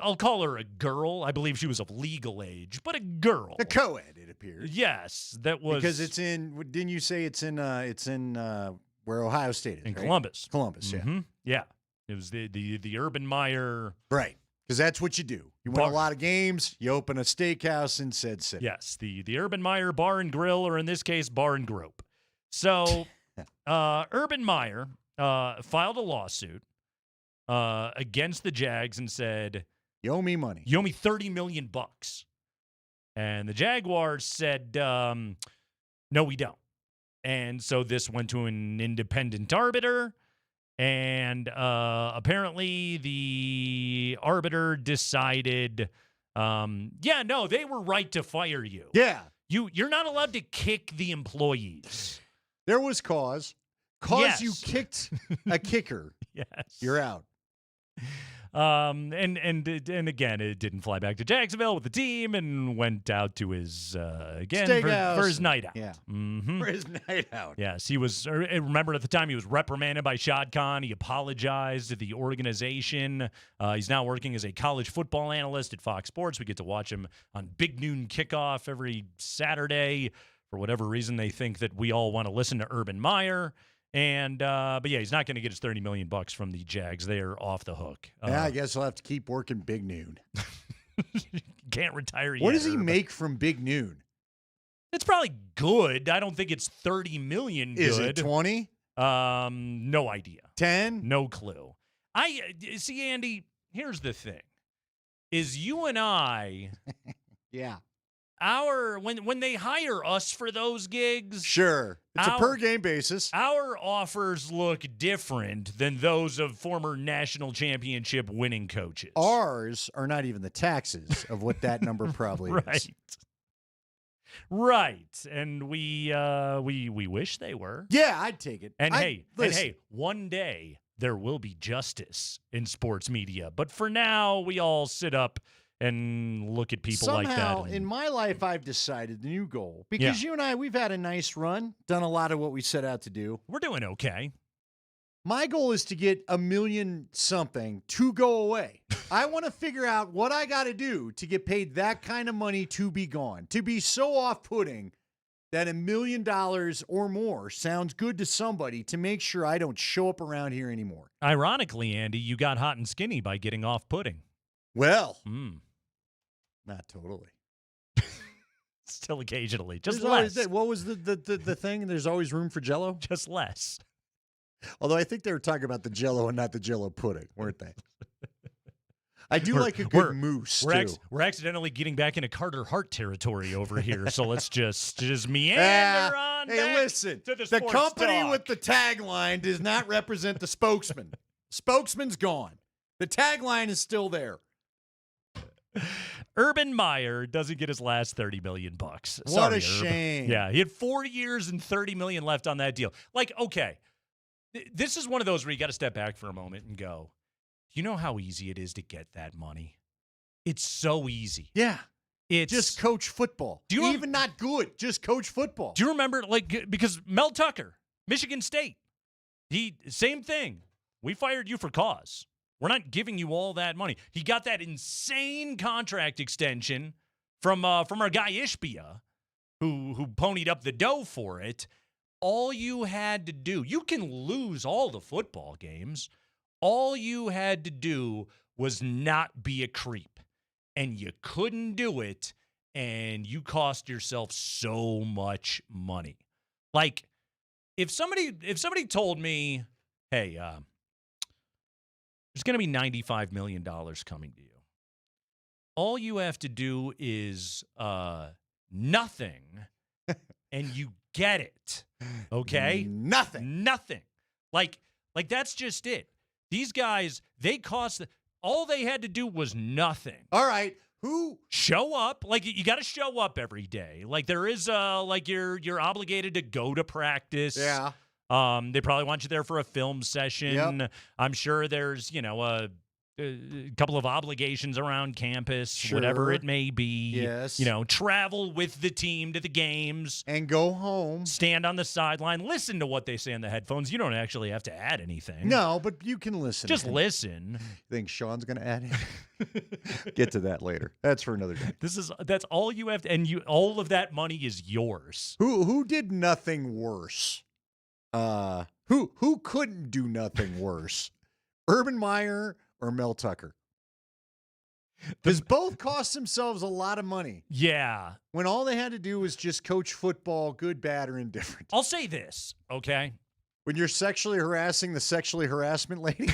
I'll call her a girl. I believe she was of legal age, but a girl. A co-ed, it appears. Yes, that was. Because it's in, didn't you say it's in where Ohio State is, in right? Columbus. Columbus, yeah. Mm-hmm. Yeah. It was the Urban Meyer. Right. Because that's what you do. You win a lot of games, you open a steakhouse in said city. Yes, the Urban Meyer Bar and Grill, or in this case, Bar and Grope. So Urban Meyer filed a lawsuit against the Jags and said, you owe me money. You owe me $30 million. And the Jaguars said, no, we don't. And so this went to an independent arbiter. And apparently the arbiter decided, they were right to fire you. Yeah. You're not allowed to kick the employees. There was cause. You kicked a kicker. Yes. You're out. And again, it didn't fly back to Jacksonville with the team and went out to his for his night out. Yeah, mm-hmm. For his night out. Yes, he was. Remember at the time he was reprimanded by Shad Khan. He apologized to the organization. He's now working as a college football analyst at Fox Sports. We get to watch him on Big Noon Kickoff every Saturday. For whatever reason, they think that we all want to listen to Urban Meyer. And but yeah, he's not going to get his $30 million from the Jags. They are off the hook. Yeah, I guess he'll have to keep working Big Noon. Can't retire yet. What does he make from Big Noon? It's probably good. I don't think it's $30 million. Good. Is it 20? No idea. 10? No clue. I see, Andy. Here's the thing: is you and I, yeah. When they hire us for those gigs, sure, it's a per game basis. Our offers look different than those of former national championship winning coaches. Ours are not even the taxes of what that number probably is. Right, and we wish they were. Yeah, I'd take it. And hey, one day there will be justice in sports media, but for now we all sit up and look at people Somehow, like that. Somehow, in my life, I've decided the new goal. Because you and I, we've had a nice run, done a lot of what we set out to do. We're doing okay. My goal is to get $1 million something to go away. I want to figure out what I got to do to get paid that kind of money to be gone. To be so off-putting that $1 million or more sounds good to somebody to make sure I don't show up around here anymore. Ironically, Andy, you got hot and skinny by getting off-putting. Well, not totally. Still occasionally. Just There's less. What was the thing? There's always room for Jell-O? Just less. Although I think they were talking about the Jell-O and not the Jell-O pudding, weren't they? I do like a good mousse, too. We're accidentally getting back into Carter Hart territory over here, so let's just meander on Hey, back listen. to the The sports company talk. with the tagline does not represent the spokesman. Spokesman's gone. The tagline is still there. Urban Meyer doesn't get his last $30 million. What Sorry, a Urb. shame. Yeah, he had 4 years and $30 million left on that deal. Like, okay, this is one of those where you got to step back for a moment and go, you know how easy it is to get that money? It's so easy. Yeah. It's just coach football. Even not good, just coach football. Do you remember, because Mel Tucker, Michigan State, same thing. We fired you for cause. We're not giving you all that money. He got that insane contract extension from our guy Ishbia, who ponied up the dough for it. All you had to do, you can lose all the football games. All you had to do was not be a creep. And you couldn't do it, and you cost yourself so much money. Like, if somebody told me, hey, there's going to be $95 million coming to you. All you have to do is nothing, and you get it. Okay? Nothing. Like that's just it. These guys, all they had to do was nothing. All right. Who show up? Like, you got to show up every day. Like, there is you're obligated to go to practice. Yeah. They probably want you there for a film session. Yep. I'm sure there's, a couple of obligations around campus, whatever it may be. Yes. Travel with the team to the games. And go home. Stand on the sideline. Listen to what they say in the headphones. You don't actually have to add anything. No, but you can listen. Just listen. You think Sean's going to add it? Get to that later. That's for another day. That's all you have to, and all of that money is yours. Who did nothing worse? Who couldn't do nothing worse? Urban Meyer or Mel Tucker? Because both cost themselves a lot of money. Yeah. When all they had to do was just coach football, good, bad, or indifferent. I'll say this, okay? When you're sexually harassing the sexually harassment lady.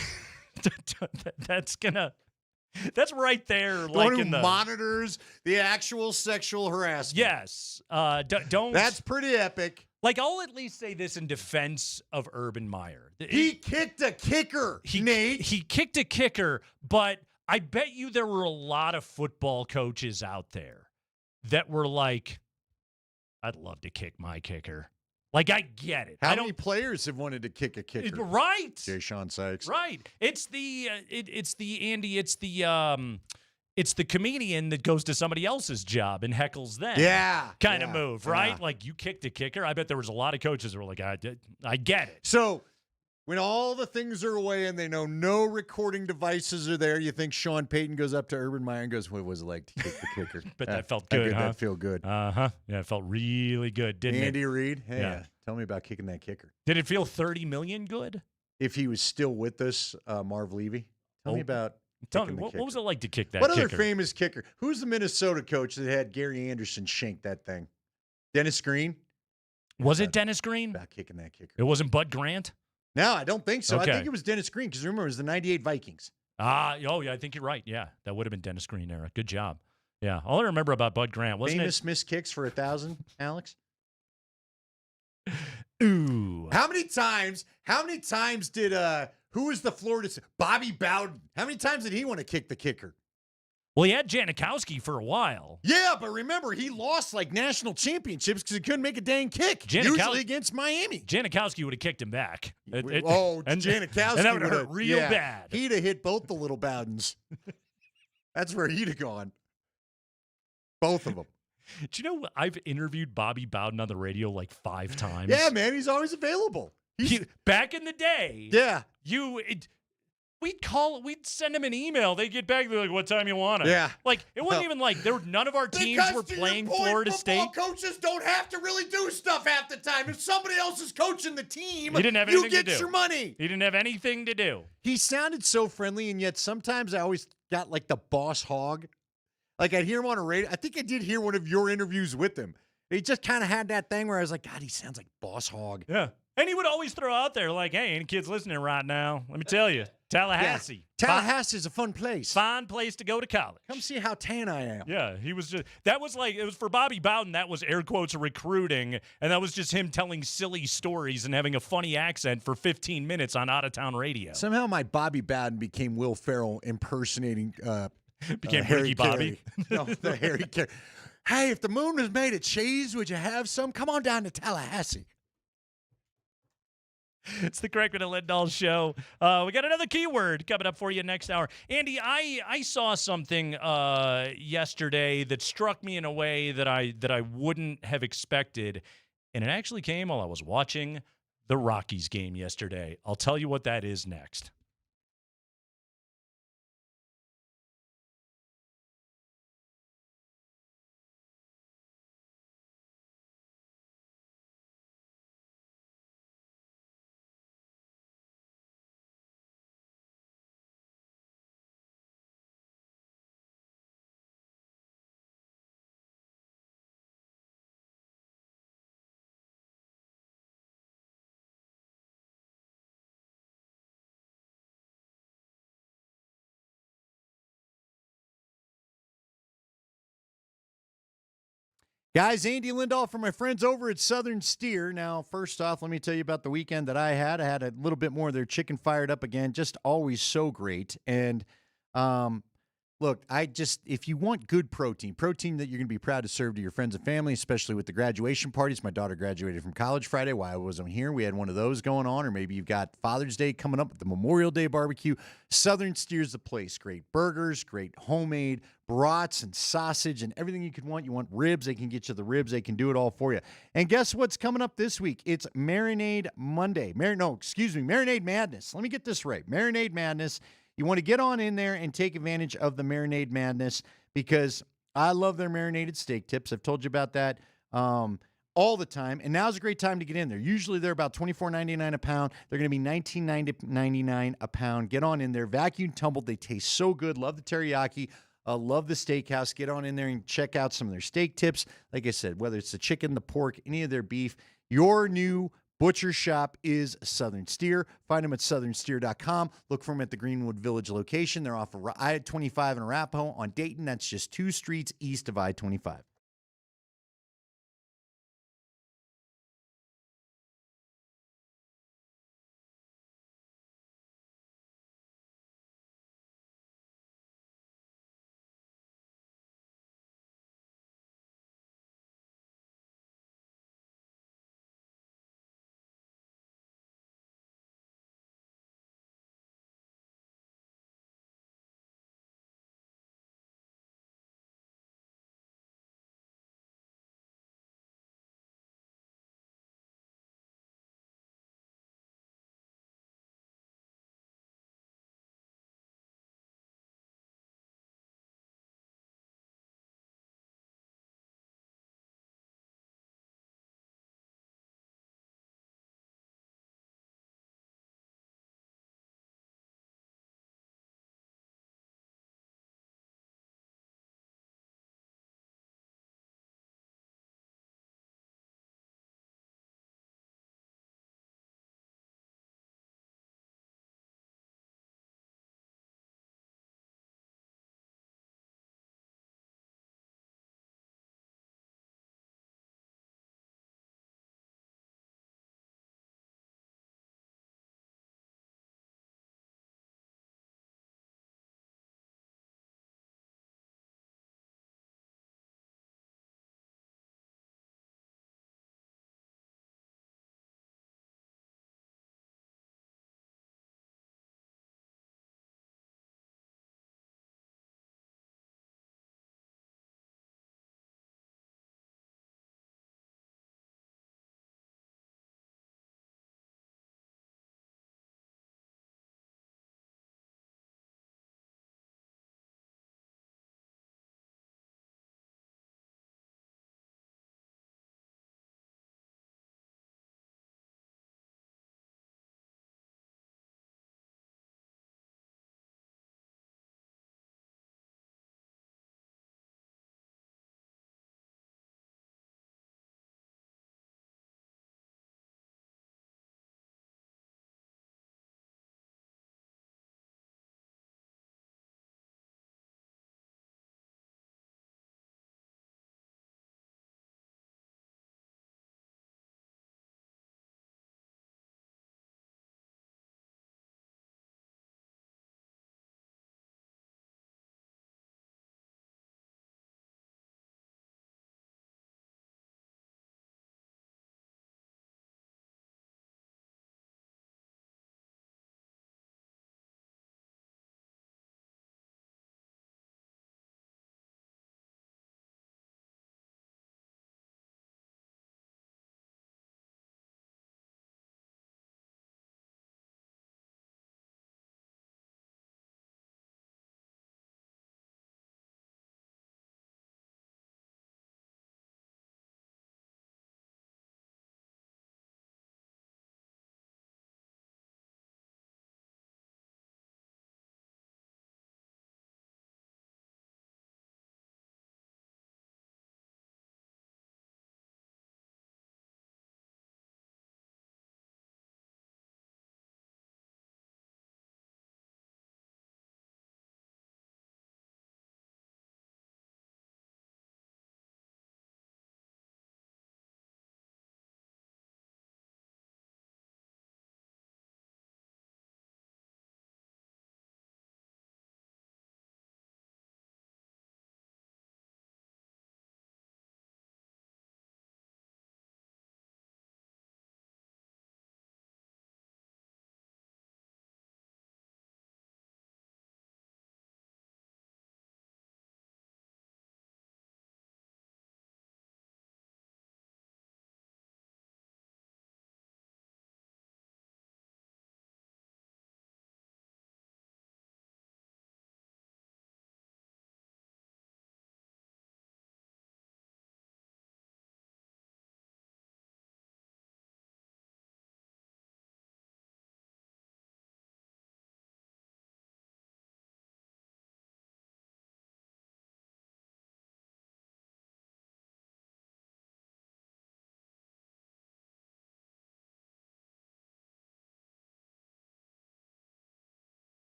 That's right there. The one who monitors the actual sexual harassment. Yes. Don't. That's pretty epic. Like, I'll at least say this in defense of Urban Meyer. He kicked a kicker, Nate. He kicked a kicker, but I bet you there were a lot of football coaches out there that were like, I'd love to kick my kicker. Like, I get it. How many players have wanted to kick a kicker? Right. Jay Sean Sykes. Right. It's the comedian that goes to somebody else's job and heckles them. Yeah. Kind of move, right? Yeah. Like, you kicked a kicker. I bet there was a lot of coaches that were like, I get it. So when all the things are away and they know no recording devices are there, you think Sean Payton goes up to Urban Meyer and goes, what was it like to kick the kicker? But that felt good, huh? That feel good. Uh-huh. Yeah, it felt really good, didn't Andy it? Reid? Hey, yeah. Tell me about kicking that kicker. Did it feel 30 million good? If he was still with us, Marv Levy. Tell me about. Tell me, what was it like to kick that What kicker? other famous kicker? Who's the Minnesota coach that had Gary Anderson shank that thing? Dennis Green? Was it Dennis Green? About kicking that kicker. It wasn't Bud Grant? No, I don't think so. Okay. I think it was Dennis Green because remember, it was the 98 Vikings. Oh, yeah, I think you're right. Yeah, that would have been Dennis Green era. Good job. Yeah, all I remember about Bud Grant wasn't Famous missed kicks for 1,000, Alex? Ooh. How many times did who was the Florida Bobby Bowden? How many times did he want to kick the kicker? Well, he had Janikowski for a while. Yeah, but remember, he lost like national championships because he couldn't make a dang kick. Usually against Miami. Janikowski would have kicked him back. Janikowski and that would have hurt real bad. He'd have hit both the little Bowdens. That's where he'd have gone. Both of them. Do you know I've interviewed Bobby Bowden on the radio like 5 times? Yeah, man, he's always available. Back in the day, yeah, we'd send him an email. They'd get back. They're like, "What time you want it?" Yeah, like it wasn't even like none of our teams were playing Florida State. Coaches don't have to really do stuff half the time. If somebody else is coaching the team, he didn't have anything you get to do. your money. He didn't have anything to do. He sounded so friendly, and yet sometimes I always got like the boss hog. Like I'd hear him on a radio. I think I did hear one of your interviews with him. He just kind of had that thing where I was like, God, he sounds like boss hog. Yeah. And he would always throw out there like, hey, any kids listening right now, let me tell you, Tallahassee. Yeah. Tallahassee is a fun place. Fine place to go to college. Come see how tan I am. Yeah, he was just, that was like, it was for Bobby Bowden, that was air quotes recruiting, and that was just him telling silly stories and having a funny accent for 15 minutes on out-of-town radio. Somehow my Bobby Bowden became Will Ferrell impersonating became Harry Ricky Bobby. No, the Harry Carey. Hey, if the moon was made of cheese, would you have some? Come on down to Tallahassee. It's the Kreckman and Lindahl show. We got another keyword coming up for you next hour. Andy, I saw something yesterday that struck me in a way that I wouldn't have expected, and it actually came while I was watching the Rockies game yesterday. I'll tell you what that is next. Guys, Andy Lindahl for my friends over at Southern Steer. Now, first off, let me tell you about the weekend that I had. I had a little bit more of their chicken fired up again. Just always so great. And look, if you want good protein that you're going to be proud to serve to your friends and family, especially with the graduation parties. My daughter graduated from college Friday while I wasn't here. We had one of those going on, or maybe you've got Father's Day coming up with the Memorial Day barbecue. Southern Steer's the place. Great burgers, great homemade brats and sausage and everything you could want. You want ribs, they can get you the ribs. They can do it all for you. And guess what's coming up this week? It's Marinade Monday. Marinade Madness. Let me get this right. Marinade Madness. You want to get on in there and take advantage of the Marinade Madness because I love their marinated steak tips. I've told you about that all the time, and now's a great time to get in there. Usually they're about $24.99 a pound. They're going to be $19.99 a pound. Get on in there. Vacuum tumbled. They taste so good. Love the teriyaki. Love the steakhouse. Get on in there and check out some of their steak tips. Like I said, whether it's the chicken, the pork, any of their beef, your new butcher shop is Southern Steer. Find them at southernsteer.com. Look for them at the Greenwood Village location. They're off of I-25 in Arapahoe on Dayton. That's just 2 streets east of I-25.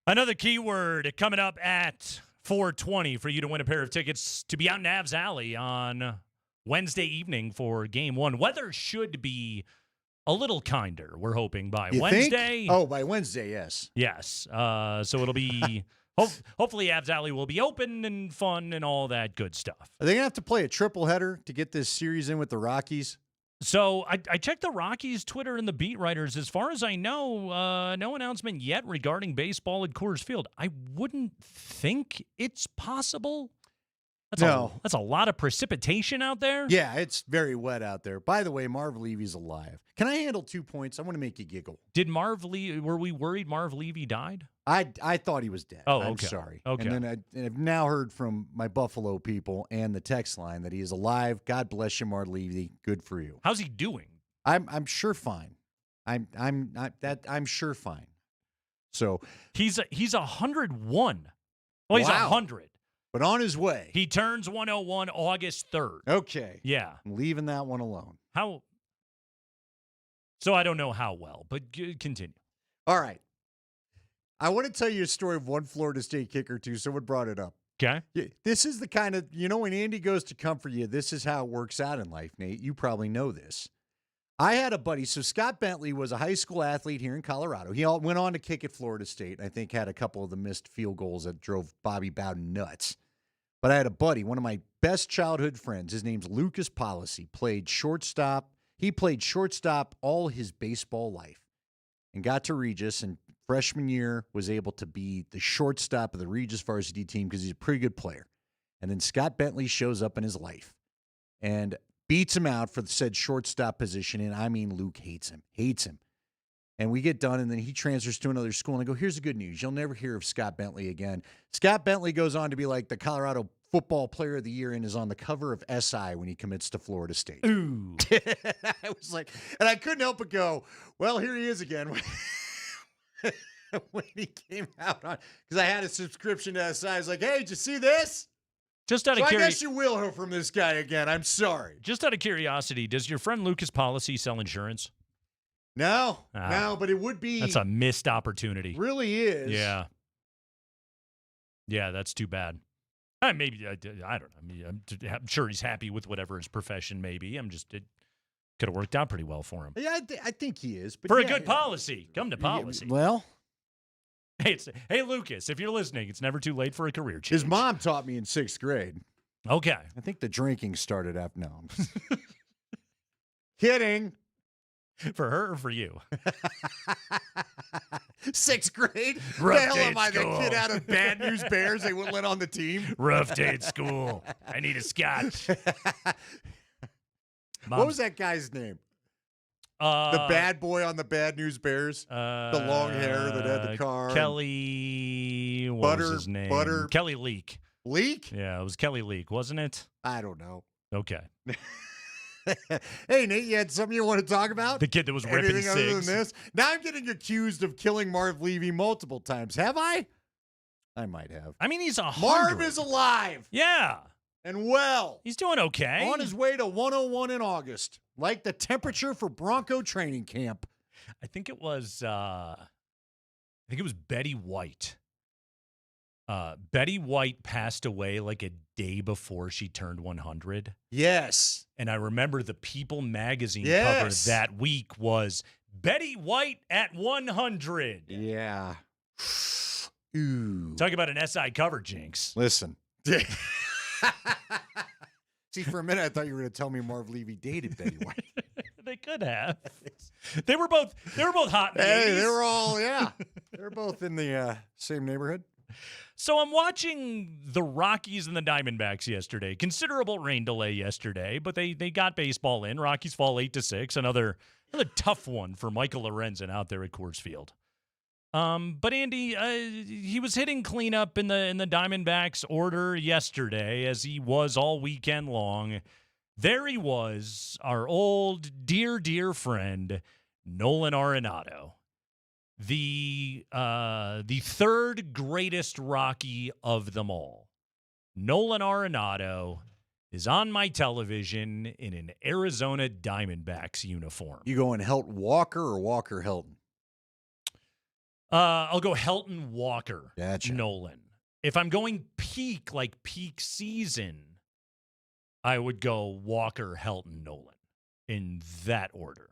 Another keyword coming up at 4:20 for you to win a pair of tickets to be out in Avs Alley on Wednesday evening for Game 1. Weather should be a little kinder, we're hoping, by You Wednesday. Think? Oh, by Wednesday, yes. Yes. So it'll be hopefully Avs Alley will be open and fun and all that good stuff. Are they going to have to play a triple header to get this series in with the Rockies? So I checked the Rockies' Twitter and the beat writers. As far as I know, no announcement yet regarding baseball at Coors Field. I wouldn't think it's possible. That's a lot of precipitation out there. Yeah, it's very wet out there. By the way, Marv Levy's alive. Can I handle 2 points? I want to make you giggle. Were we worried Marv Levy died? I thought he was dead. Oh, I'm okay. sorry. Okay. And then I've now heard from my Buffalo people and the text line that he is alive. God bless you, Marv Levy. Good for you. How's he doing? I'm sure fine. I'm sure fine. So he's 101. Well, he's 100. But on his way. He turns 101 August 3rd. Okay. Yeah. I'm leaving that one alone. How? So I don't know how well, but continue. All right. I want to tell you a story of one Florida State kicker, too. Someone brought it up. Okay. This is the kind of, when Andy goes to comfort you, this is how it works out in life, Nate. You probably know this. I had a buddy. So Scott Bentley was a high school athlete here in Colorado. He went on to kick at Florida State. And I think had a couple of the missed field goals that drove Bobby Bowden nuts. But I had a buddy, one of my best childhood friends. His name's Lucas Policy. Played shortstop. He played shortstop all his baseball life and got to Regis. And freshman year was able to be the shortstop of the Regis varsity team because he's a pretty good player. And then Scott Bentley shows up in his life and beats him out for the said shortstop position. And I mean, Luke hates him. And we get done, and then he transfers to another school. And I go, here's the good news. You'll never hear of Scott Bentley again. Scott Bentley goes on to be like the Colorado Football Player of the Year and is on the cover of SI when he commits to Florida State. Ooh. I was like, and I couldn't help but go, well, here he is again. When he came out on, because I had a subscription to SI. I was like, hey, did you see this? Just out of I curiosity, guess you will hear from this guy again. I'm sorry. Just out of curiosity, does your friend Lucas Policy sell insurance? No, but it would be. That's a missed opportunity. Really is. Yeah. Yeah, that's too bad. Maybe, I don't know. I mean, I'm sure he's happy with whatever his profession may be. It could have worked out pretty well for him. Yeah, I think he is. But for a good policy. Come to policy. Well. Hey, Lucas, if you're listening, it's never too late for a career change. His mom taught me in 6th grade. Okay. I think the drinking started after. No. Kidding. For her or for you? 6th grade? Rough the hell day am I, at the school. kid out of Bad News Bears? They wouldn't let on the team? Rough day at school. I need a scotch. What was that guy's name? The bad boy on the Bad News Bears? The long hair that had the car. Kelly, what was his name? Kelly Leak. Leak? Yeah, it was Kelly Leak, wasn't it? I don't know. Okay. Hey, Nate, you had something you want to talk about? The kid that was ripping Anything other than cigs? this? Now I'm getting accused of killing Marv Levy multiple times. Have I? I might have. I mean, he's 100. Marv is alive. Yeah. And well. He's doing okay. On his way to 101 in August. Like the temperature for Bronco training camp. I think it was Betty White. Betty White passed away like a day before she turned 100. Yes. And I remember the People magazine Yes. cover that week was Betty White at 100. Yeah. Ooh. Talk about an SI cover jinx. Listen. See, for a minute, I thought you were going to tell me Marv Levy dated Betty White. They could have. They were both hot in the Hey, 80s. they were all, yeah. They're both in the same neighborhood. So I'm watching the Rockies and the Diamondbacks yesterday. Considerable rain delay yesterday, but they got baseball in. Rockies fall 8-6. Another tough one for Michael Lorenzen out there at Coors Field. But Andy, he was hitting cleanup in the Diamondbacks order yesterday, as he was all weekend long. There he was, our old dear friend Nolan Arenado. The third greatest Rocky of them all. Nolan Arenado is on my television in an Arizona Diamondbacks uniform. You going Helt Walker or Walker Helton? I'll go Helton, Walker, Gotcha. Nolan. If I'm going peak season, I would go Walker, Helton, Nolan in that order.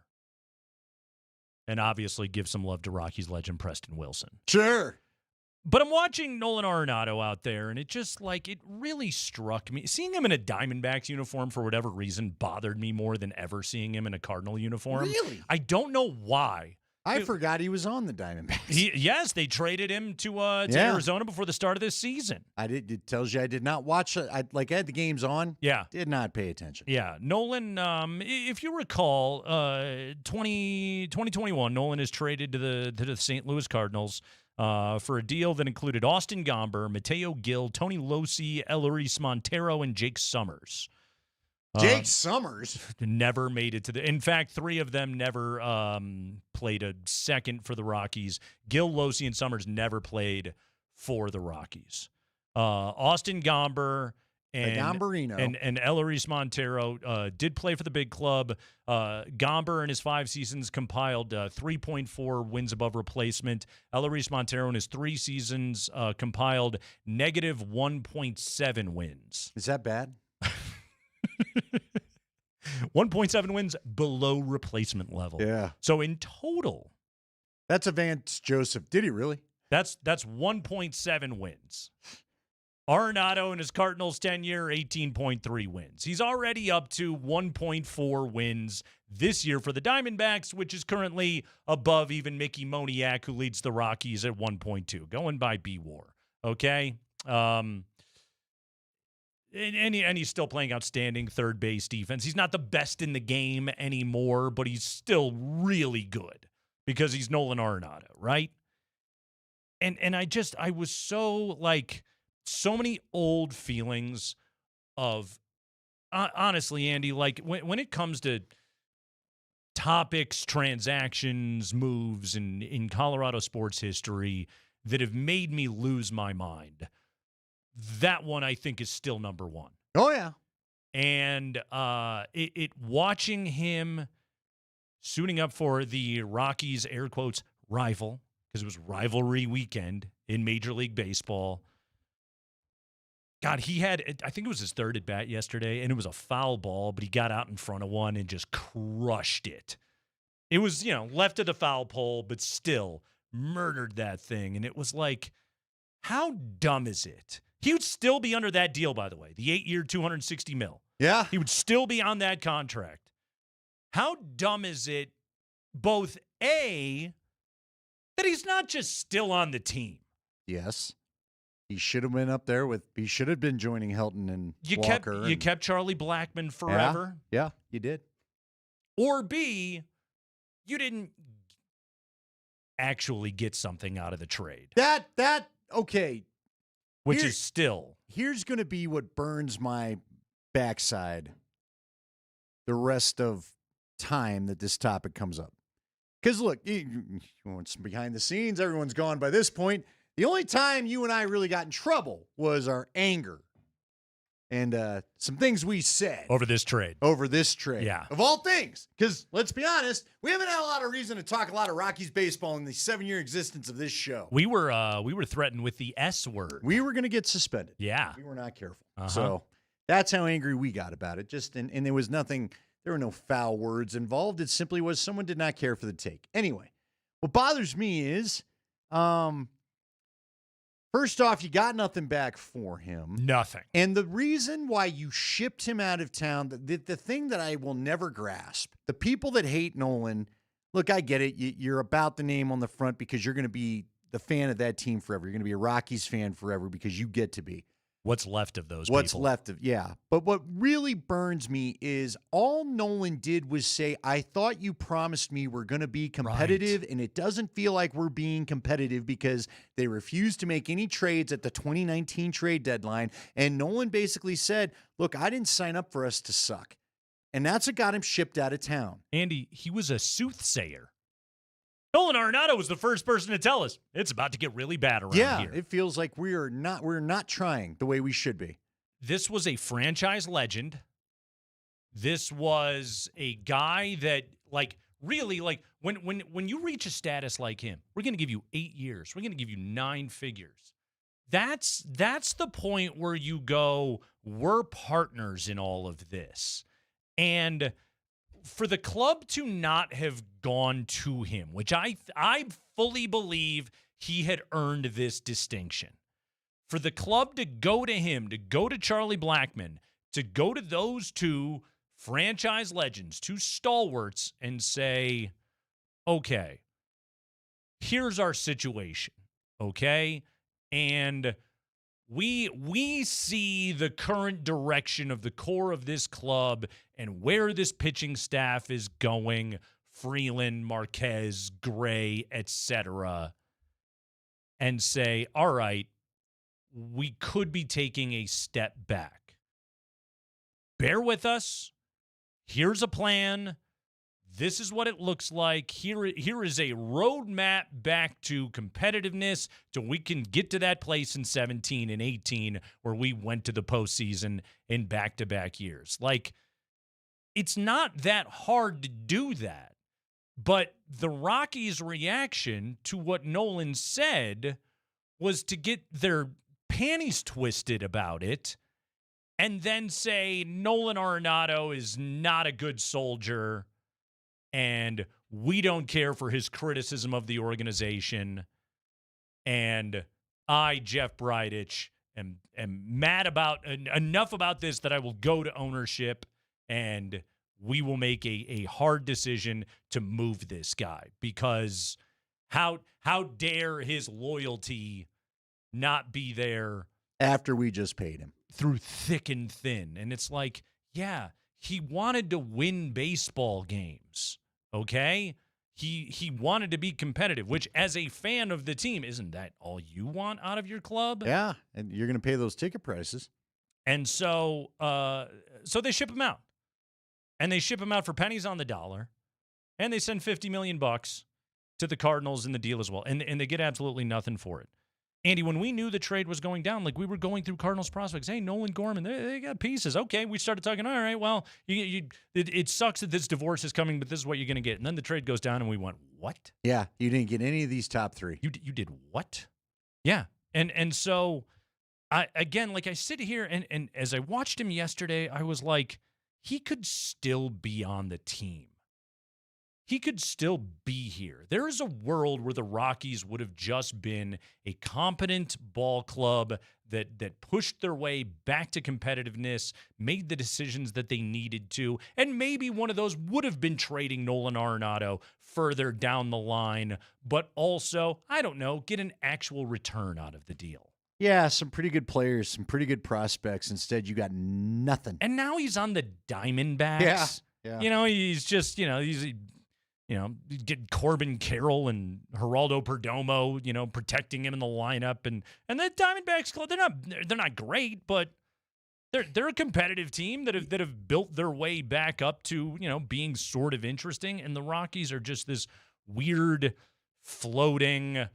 And obviously give some love to Rockies legend Preston Wilson. Sure. But I'm watching Nolan Arenado out there, and it really struck me. Seeing him in a Diamondbacks uniform for whatever reason bothered me more than ever seeing him in a Cardinal uniform. Really? I don't know why. I forgot he was on the Diamondbacks. Yes, they traded him to Arizona before the start of this season. It tells you I did not watch it. I had the games on. Yeah. Did not pay attention. Yeah. Nolan, if you recall, 2021, Nolan is traded to the St. Louis Cardinals for a deal that included Austin Gomber, Mateo Gil, Tony Losi, Eloise Montero, and Jake Summers. Jake Summers never made it to the. In fact, 3 of them never played a second for the Rockies. Gil, Losi, and Summers never played for the Rockies. Austin Gomber and Eloise Montero did play for the big club. Gomber in his 5 seasons compiled 3.4 wins above replacement. Eloise Montero in his 3 seasons compiled negative 1.7 wins. Is that bad? 1.7 wins below replacement level. Yeah. So in total, that's a Vance Joseph. Did he really? That's 1.7 wins. Arenado in his Cardinals tenure, 18.3 wins. He's already up to 1.4 wins this year for the Diamondbacks, which is currently above even Mickey Moniak, who leads the Rockies at 1.2, going by B-War. Okay? And he's still playing outstanding third base defense. He's not the best in the game anymore, but he's still really good because he's Nolan Arenado, right? And I was so many old feelings of, honestly, Andy, when it comes to topics, transactions, moves in Colorado sports history that have made me lose my mind, that one I think is still number one. Oh, yeah. And watching him suiting up for the Rockies, air quotes, rival, because it was rivalry weekend in Major League Baseball. God, he had, I think it was his 3rd at bat yesterday, and it was a foul ball, but he got out in front of one and just crushed it. It was, left of the foul pole, but still murdered that thing. And it was like, how dumb is it? He would still be under that deal, by the way, the 8-year, $260 million. Yeah. He would still be on that contract. How dumb is it, both A, that he's not just still on the team? Yes. He should have been up there he should have been joining Helton and Walker. You kept Charlie Blackmon forever. Yeah, you did. Or B, you didn't actually get something out of the trade. Okay. Which is still. Here's going to be what burns my backside the rest of time that this topic comes up. Because, look, you want some behind the scenes. Everyone's gone by this point. The only time you and I really got in trouble was our anger and some things we said. Over this trade. Yeah. Of all things. Because, let's be honest, we haven't had a lot of reason to talk a lot of Rockies baseball in the 7-year existence of this show. We were threatened with the S word. We were going to get suspended. Yeah. We were not careful. So that's how angry we got about it. And there was nothing, there were no foul words involved. It simply was someone did not care for the take. Anyway, what bothers me is, first off, you got nothing back for him. Nothing. And the reason why you shipped him out of town, the thing that I will never grasp, the people that hate Nolan, look, I get it. You're about the name on the front because you're going to be the fan of that team forever. You're going to be a Rockies fan forever because you get to be. What's left of those What's people. left of, yeah. But what really burns me is all Nolan did was say, I thought you promised me we're going to be competitive, and it doesn't feel like we're being competitive because they refused to make any trades at the 2019 trade deadline. And Nolan basically said, look, I didn't sign up for us to suck. And that's what got him shipped out of town. Andy, he was a soothsayer. Nolan Arenado was the first person to tell us it's about to get really bad around here. Yeah, it feels like we're not trying the way we should be. This was a franchise legend. This was a guy that, really, like, when you reach a status like him, we're going to give you 8 years. We're going to give you 9 figures. That's the point where you go, we're partners in all of this. And for the club to not have gone to him, which I fully believe he had earned this distinction. For the club to go to him, to go to Charlie Blackmon, to go to those two franchise legends, two stalwarts, and say, okay, here's our situation, okay? And we see the current direction of the core of this club and where this pitching staff is going, Freeland, Marquez, Gray, etc., and say, all right, we could be taking a step back. Bear with us. Here's a plan. This is what it looks like. Here is a roadmap back to competitiveness so we can get to that place in 17 and 18 where we went to the postseason in back-to-back years. Like, it's not that hard to do that. But the Rockies' reaction to what Nolan said was to get their panties twisted about it and then say Nolan Arenado is not a good soldier and we don't care for his criticism of the organization. And I, Jeff Bridich, am mad about enough about this that I will go to ownership and we will make a hard decision to move this guy, because how dare his loyalty not be there after we just paid him through thick and thin. And it's like, yeah, he wanted to win baseball games, okay? He wanted to be competitive, which as a fan of the team, isn't that all you want out of your club? Yeah, and you're going to pay those ticket prices. And so they ship him out. And they ship him out for pennies on the dollar. And they send $50 million to the Cardinals in the deal as well. And they get absolutely nothing for it. Andy, when we knew the trade was going down, like we were going through Cardinals prospects, hey, Nolan Gorman, they got pieces. Okay, we started talking, all right, well, it sucks that this divorce is coming, but this is what you're going to get. And then the trade goes down and we went, what? Yeah, you didn't get any of these top 3. You did what? Yeah. And so, I sit here and as I watched him yesterday, I was like, he could still be on the team. He could still be here. There is a world where the Rockies would have just been a competent ball club that pushed their way back to competitiveness, made the decisions that they needed to, and maybe one of those would have been trading Nolan Arenado further down the line, but also, I don't know, get an actual return out of the deal. Yeah, some pretty good players, some pretty good prospects. Instead, you got nothing. And now he's on the Diamondbacks. Yeah. You know, he's just, get Corbin Carroll and Geraldo Perdomo, protecting him in the lineup. And the Diamondbacks, they're not great, but they're a competitive team that have built their way back up to, being sort of interesting. And the Rockies are just this weird, floating,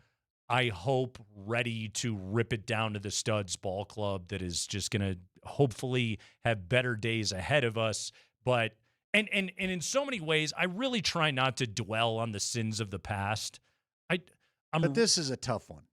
I hope, ready to rip it down to the studs ball club that is just going to hopefully have better days ahead of us. But and in so many ways, I really try not to dwell on the sins of the past. But this is a tough one.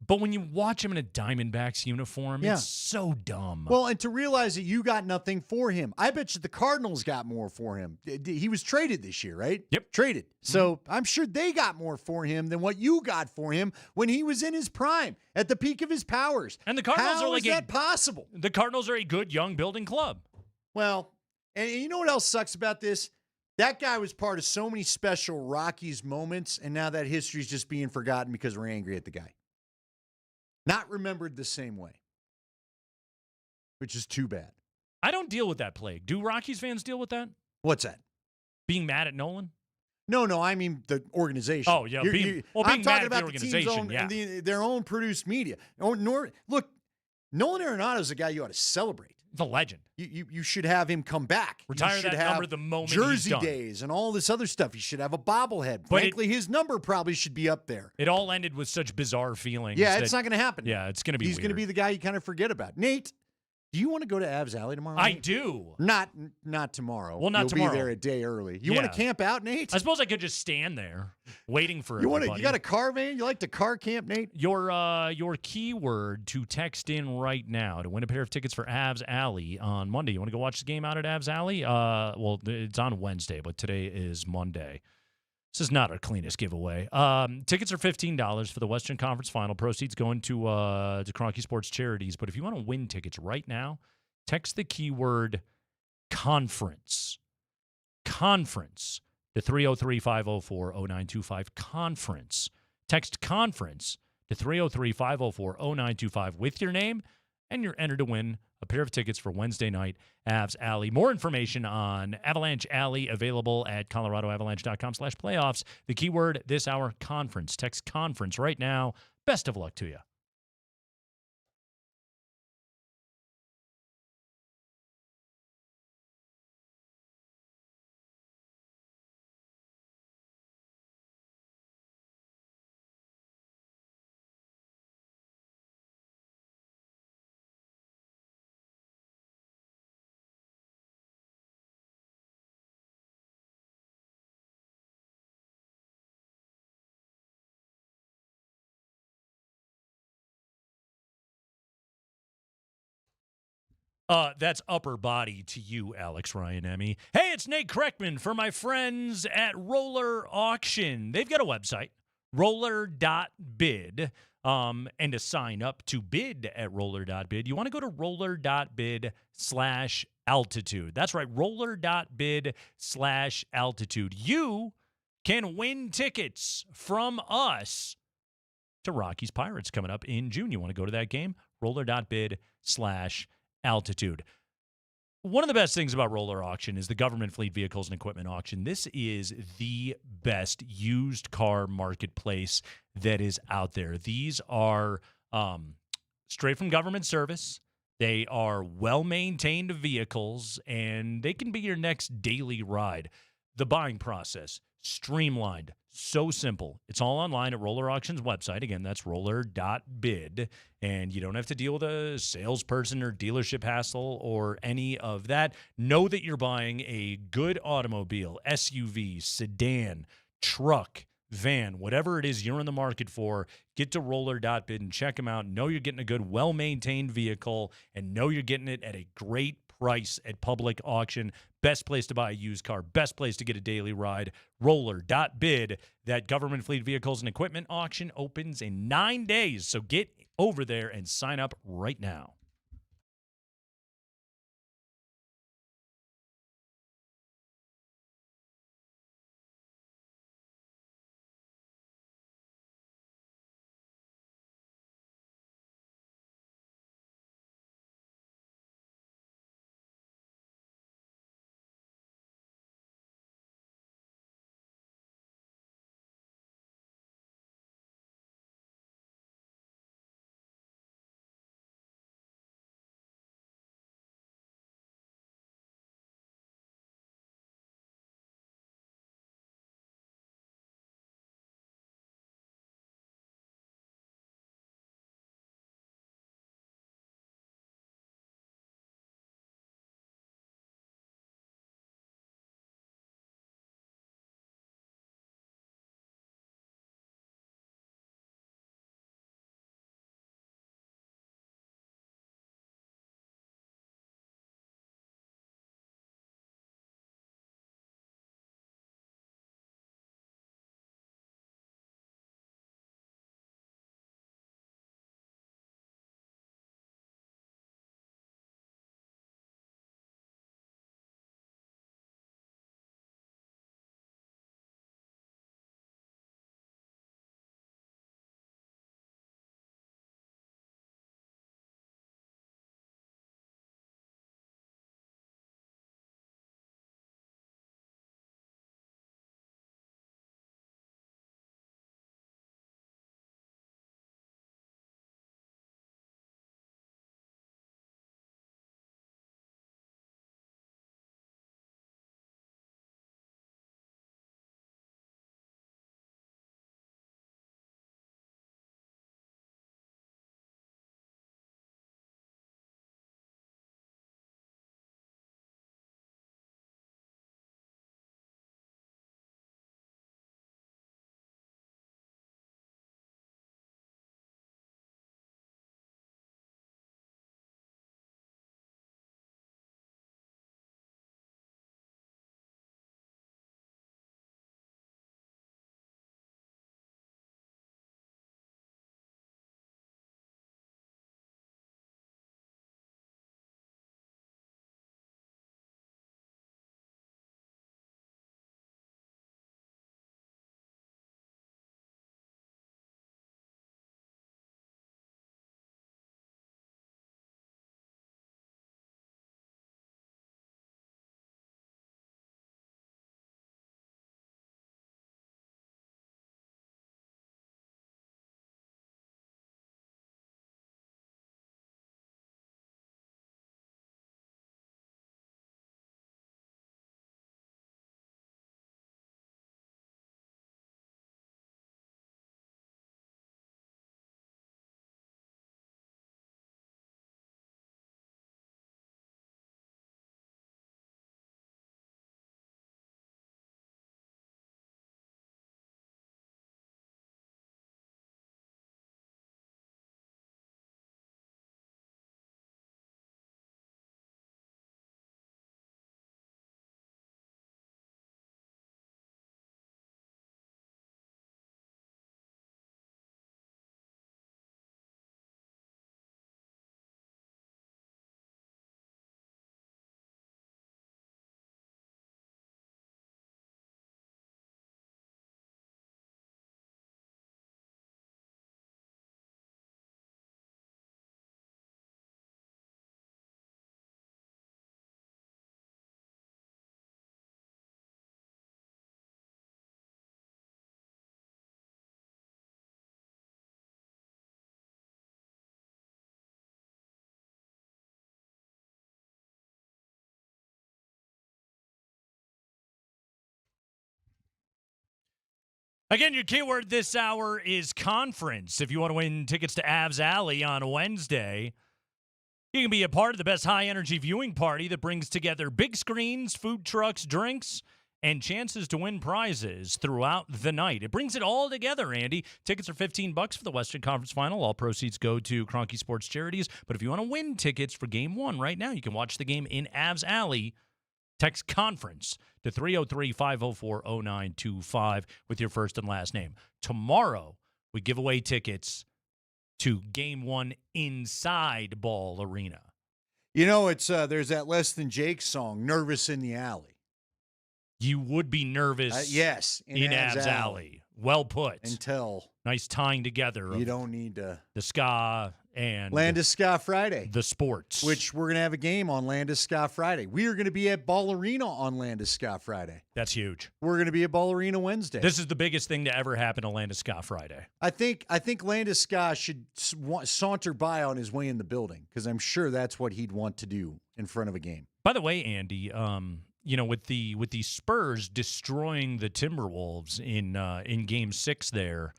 But when you watch him in a Diamondbacks uniform, it's so dumb. Well, and to realize that you got nothing for him. I bet you the Cardinals got more for him. He was traded this year, right? Yep. Traded. So I'm sure they got more for him than what you got for him when he was in his prime, at the peak of his powers. And the Cardinals How are like is that possible? The Cardinals are a good young building club. Well, and you know what else sucks about this? That guy was part of so many special Rockies moments, and now that history's just being forgotten because we're angry at the guy. Not remembered the same way, which is too bad. I don't deal with that plague. Do Rockies fans deal with that? What's that? Being mad at Nolan? No, I mean the organization. Oh, yeah. Being I'm mad talking at about the organization, team's own, their own produced media. Look, Nolan Arenado is a guy you ought to celebrate. The legend. You should have him come back. Retire you should that have number the moment Jersey he's done. days and all this other stuff. You should have a bobblehead. But Frankly, his number probably should be up there. It all ended with such bizarre feelings. Yeah, it's not going to happen. Yeah, it's going to be He's going to be the guy you kind of forget about. Nate, Do you want to go to Avs Alley tomorrow? I night? do. Not tomorrow. Well, not You'll tomorrow. be there a day early. You want to camp out, Nate? I suppose I could just stand there waiting for You everybody. You got a car, man? You like to car camp, Nate? Your keyword to text in right now to win a pair of tickets for Avs Alley on Monday. You want to go watch the game out at Avs Alley? Well, it's on Wednesday, but today is Monday. This is not our cleanest giveaway. Tickets are $15 for the Western Conference Final. Proceeds going to Kroenke Sports Charities. But if you want to win tickets right now, text the keyword conference. Conference to 303-504-0925. Conference. Text conference to 303-504-0925 with your name, and you're entered to win a pair of tickets for Wednesday night Avs Alley. More information on Avalanche Alley available at coloradoavalanche.com/playoffs. The keyword this hour, conference. Text conference right now. Best of luck to you. That's upper body to you, Alex Ryan Emmy. Hey, it's Nate Kreckman for my friends at Roller Auction. They've got a website, roller.bid. And to sign up to bid at roller.bid, you want to go to roller.bid/altitude. That's right, roller.bid/altitude. You can win tickets from us to Rockies Pirates coming up in June. You want to go to that game? Roller.bid/altitude. One of the best things about Roller Auction is the government fleet vehicles and equipment auction. This is the best used car marketplace that is out there. These are straight from government service. They are well-maintained vehicles, and they can be your next daily ride. The buying process, streamlined, so simple. It's all online at Roller Auction's website. Again, that's roller.bid. And you don't have to deal with a salesperson or dealership hassle or any of that. Know that you're buying a good automobile, SUV, sedan, truck, van, whatever it is you're in the market for. Get to roller.bid and check them out. Know you're getting a good, well-maintained vehicle, and know you're getting it at a great price at public auction. Best place to buy a used car, best place to get a daily ride, roller.bid. That government fleet vehicles and equipment auction opens in 9 days, so get over there and sign up right now. Again, your keyword this hour is conference. If you want to win tickets to Avs Alley on Wednesday, you can be a part of the best high-energy viewing party that brings together big screens, food trucks, drinks, and chances to win prizes throughout the night. It brings it all together, Andy. Tickets are $15 for the Western Conference Final. All proceeds go to Kroenke Sports Charities. But if you want to win tickets for Game 1 right now, you can watch the game in Avs Alley. Text conference to 303-504-0925 with your first and last name. Tomorrow, we give away tickets to Game 1 inside Ball Arena. You know, it's there's that Less Than Jake song, Nervous in the Alley. You would be nervous yes, in Avs Alley. Well put. Until. Nice tying together. You don't need to. The ska and. Landis Ska Friday. The sports. Which we're going to have a game on Landis Ska Friday. We are going to be at Ball Arena on Landis Ska Friday. That's huge. We're going to be at Ball Arena Wednesday. This is the biggest thing to ever happen to Landis Ska Friday. I think Landis Ska should saunter by on his way in the building because I'm sure that's what he'd want to do in front of a game. By the way, Andy, you know, with the Spurs destroying the Timberwolves in Game 6 there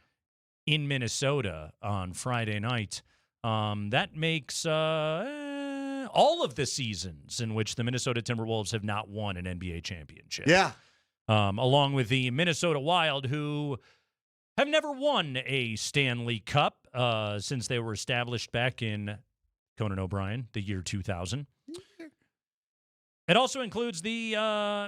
in Minnesota on Friday night, that makes all of the seasons in which the Minnesota Timberwolves have not won an NBA championship. Yeah. Along with the Minnesota Wild, who have never won a Stanley Cup since they were established back in Conan O'Brien, the year 2000. It also includes the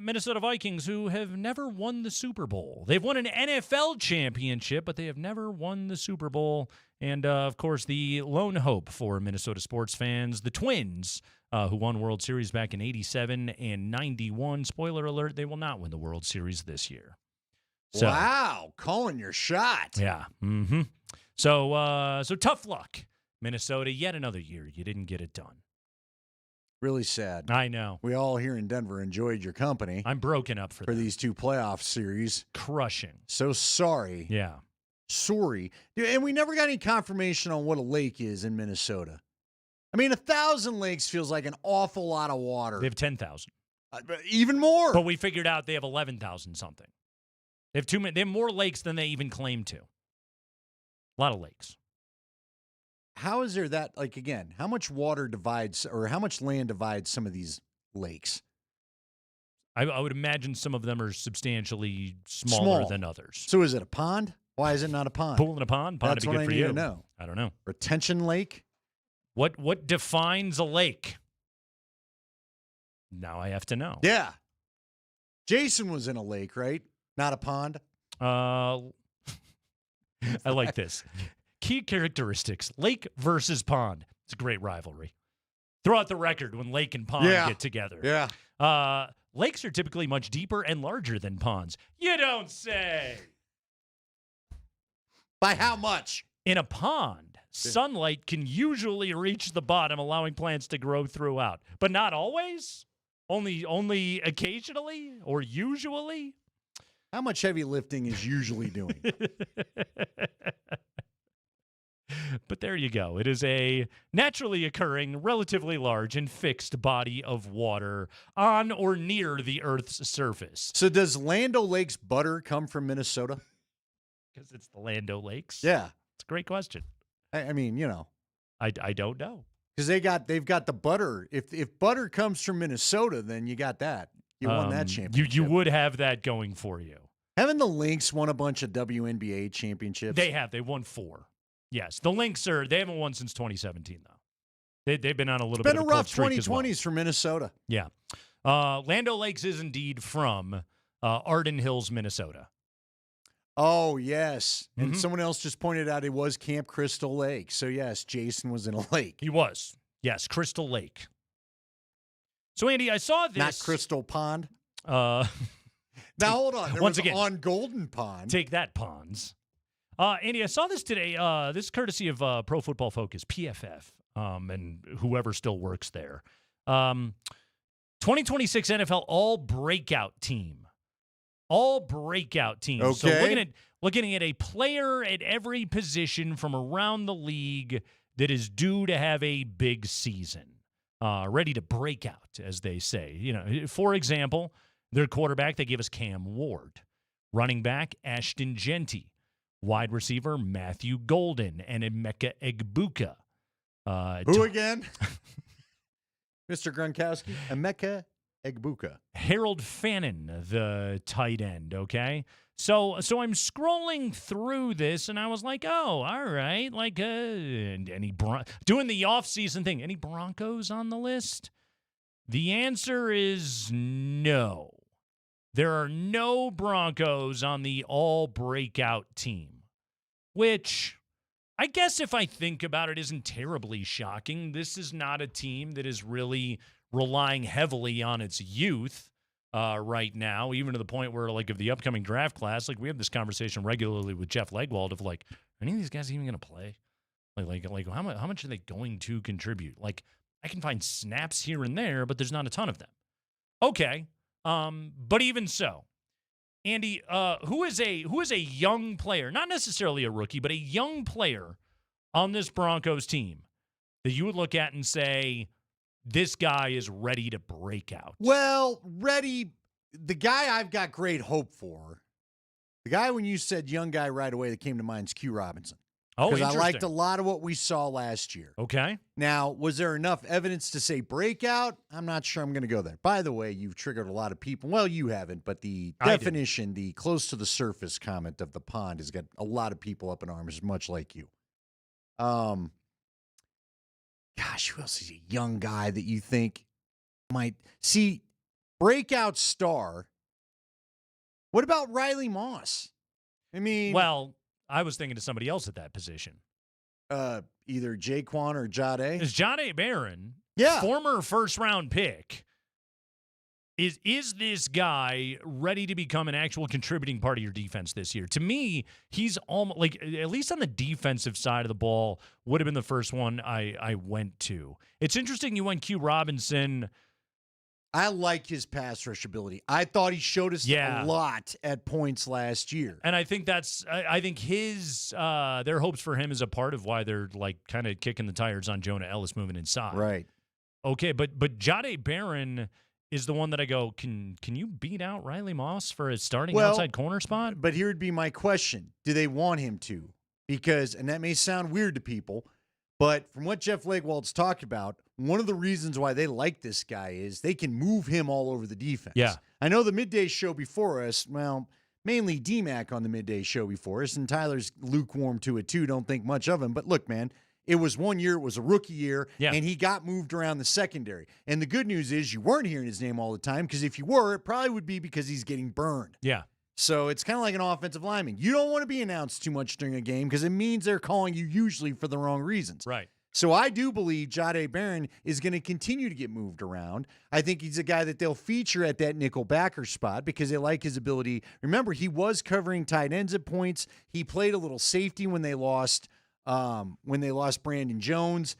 Minnesota Vikings, who have never won the Super Bowl. They've won an NFL championship, but they have never won the Super Bowl. And, of course, the lone hope for Minnesota sports fans, the Twins, who won World Series back in 87 and 91. Spoiler alert, they will not win the World Series this year. So, wow, calling your shot. Yeah. Mm-hmm. So tough luck, Minnesota. Yet another year you didn't get it done. Really sad. I know. We all here in Denver enjoyed your company. I'm broken up for these two playoff series. Crushing. So sorry. Yeah. Sorry. And we never got any confirmation on what a lake is in Minnesota. I mean, 1,000 lakes feels like an awful lot of water. They have 10,000. Even more. But we figured out they have 11,000 something. They have they have more lakes than they even claim to. A lot of lakes. How is there that, like, again, how much water divides or how much land divides some of these lakes? I would imagine some of them are substantially smaller than others. So is it a pond? Why is it not a pond? Pool in a pond? Pond That's would be what good I for need you. to know. I don't know. Retention lake? What defines a lake? Now I have to know. Yeah. Jason was in a lake, right? Not a pond? I like this. Key characteristics, lake versus pond. It's a great rivalry. Throw out the record when lake and pond get together. Yeah. Lakes are typically much deeper and larger than ponds. You don't say. By how much? In a pond, sunlight can usually reach the bottom, allowing plants to grow throughout. But not always? Only occasionally or usually? How much heavy lifting is usually doing? But there you go. It is a naturally occurring, relatively large, and fixed body of water on or near the Earth's surface. So does Land O'Lakes butter come from Minnesota? Because it's the Land O'Lakes? Yeah. It's a great question. I mean, you know. I don't know. Because they've got the butter. If butter comes from Minnesota, then you got that. You won that championship. You would have that going for you. Haven't the Lynx won a bunch of WNBA championships? They have. They won 4. Yes, the Lynx they haven't won since 2017 though. They've been on a little bit of a rough streak 2020s as well. for Minnesota. Yeah, Land O'Lakes is indeed from Arden Hills, Minnesota. Oh yes, and someone else just pointed out it was Camp Crystal Lake. So yes, Jason was in a lake. He was. Yes, Crystal Lake. So Andy, I saw this. Not Crystal Pond. Now hold on. There once was again, on Golden Pond. Take that, ponds. Andy, I saw this today. This is courtesy of Pro Football Focus, PFF, and whoever still works there. 2026 NFL All Breakout Team. All Breakout Team. Okay. So looking at a player at every position from around the league that is due to have a big season, ready to break out, as they say. You know, for example, their quarterback, they give us Cam Ward. running back Ashton Genty, wide receiver Matthew Golden, and Emeka Egbuka. Who again? Mr. Gronkowski? Emeka Egbuka. Harold Fannin, the tight end, okay? So I'm scrolling through this, and I was like, oh, all right. Like, and any doing the off-season thing. Any Broncos on the list? The answer is no. There are no Broncos on the all-breakout team, which I guess if I think about it isn't terribly shocking. This is not a team that is really relying heavily on its youth right now, even to the point where, like, of the upcoming draft class, like, we have this conversation regularly with Jeff Legwald of, like, are any of these guys even going to play? Like how much are they going to contribute? Like, I can find snaps here and there, but there's not a ton of them. Okay. But even so, Andy, who is a young player, not necessarily a rookie, but a young player on this Broncos team that you would look at and say, this guy is ready to break out? Well, ready. The guy I've got great hope for, the guy when you said young guy right away that came to mind is Q Robinson. Oh, because I interesting. liked a lot of what we saw last year. Okay. Now, was there enough evidence to say breakout? I'm not sure I'm going to go there. By the way, you've triggered a lot of people. Well, you haven't, but the definition, the close to the surface comment of the pond has got a lot of people up in arms, much like you. Gosh, who else is a young guy that you think might see breakout star? What about Riley Moss? I mean, well, I was thinking of somebody else at that position. Either Jaquan or Jade. Is Jade Barron, yeah, former first-round pick, is this guy ready to become an actual contributing part of your defense this year? To me, he's almost like, at least on the defensive side of the ball, would have been the first one I went to. It's interesting you went Q Robinson. I like his pass rush ability. I thought he showed us a lot at points last year. And I think I think his their hopes for him is a part of why they're like kind of kicking the tires on Jonah Ellis moving inside. Right. Okay, but Jade Barron is the one that I go, can you beat out Riley Moss for a starting outside corner spot? But here would be my question. Do they want him to? Because, and that may sound weird to people, but from what Jeff Legwald's talked about, one of the reasons why they like this guy is they can move him all over the defense. Yeah. I know the midday show before us, well, mainly DMac on the midday show before us, and Tyler's lukewarm to it too, don't think much of him. But look, man, it was 1 year, it was a rookie year, and he got moved around the secondary. And the good news is you weren't hearing his name all the time, because if you were, it probably would be because he's getting burned. Yeah. So it's kind of like an offensive lineman. You don't want to be announced too much during a game because it means they're calling you usually for the wrong reasons. Right. So I do believe Jade Barron is going to continue to get moved around. I think he's a guy that they'll feature at that nickel backer spot because they like his ability. Remember, he was covering tight ends at points. He played a little safety when they lost Brandon Jones.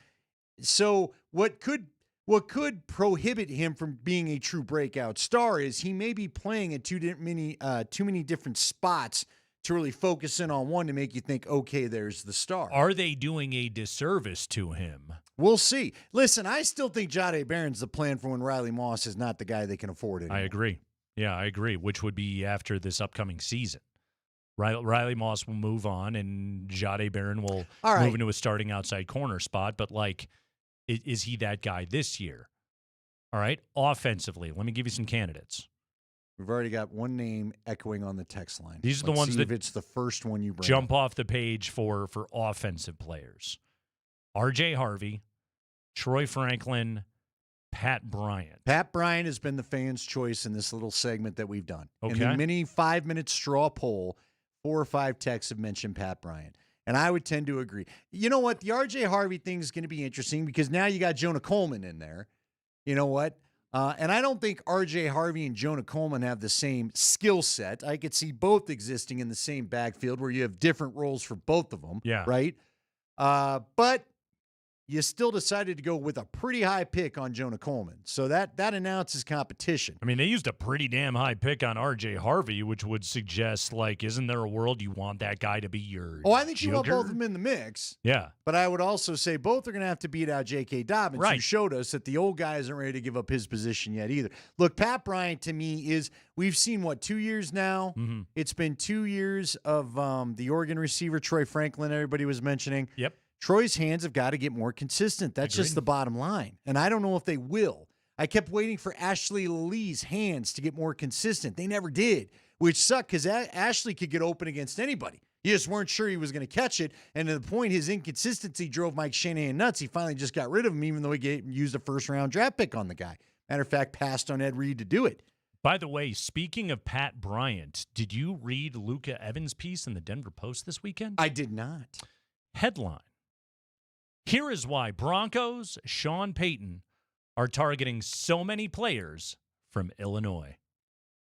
So what could prohibit him from being a true breakout star is he may be playing at too many different spots to really focus in on one to make you think, okay, there's the star. Are they doing a disservice to him? We'll see. Listen, I still think Jade Barron's the plan for when Riley Moss is not the guy they can afford anymore. I agree. Yeah, I agree, which would be after this upcoming season. Riley Moss will move on, and Jade Barron will move into a starting outside corner spot. But, like, is he that guy this year? All right, offensively, let me give you some candidates. We've already got one name echoing on the text line. These are the ones see that if it's the first one you bring jump up. off the page for offensive players. R.J. Harvey, Troy Franklin, Pat Bryant. Pat Bryant has been the fans' choice in this little segment that we've done. Okay. In the mini 5-minute straw poll, 4 or 5 texts have mentioned Pat Bryant. And I would tend to agree. You know what? The R.J. Harvey thing is going to be interesting because now you got Jonah Coleman in there. You know what? And I don't think R.J. Harvey and Jonah Coleman have the same skill set. I could see both existing in the same backfield where you have different roles for both of them. Yeah. Right? But you still decided to go with a pretty high pick on Jonah Coleman. So that announces competition. I mean, they used a pretty damn high pick on R.J. Harvey, which would suggest, like, isn't there a world you want that guy to be your Oh, I think you want jigger? both of them in the mix. Yeah. But I would also say both are going to have to beat out J.K. Dobbins, who Right. showed us that the old guy isn't ready to give up his position yet either. Look, Pat Bryant to me is, we've seen, 2 years now? Mm-hmm. It's been 2 years of the Oregon receiver, Troy Franklin, everybody was mentioning. Yep. Troy's hands have got to get more consistent. That's just the bottom line. And I don't know if they will. I kept waiting for Ashley Lee's hands to get more consistent. They never did, which sucked because Ashley could get open against anybody. You just weren't sure he was going to catch it. And to the point, his inconsistency drove Mike Shanahan nuts. He finally just got rid of him, even though he used a first-round draft pick on the guy. Matter of fact, passed on Ed Reed to do it. By the way, speaking of Pat Bryant, did you read Luca Evans' piece in the Denver Post this weekend? I did not. Headline: Here is why Broncos Sean Payton are targeting so many players from Illinois.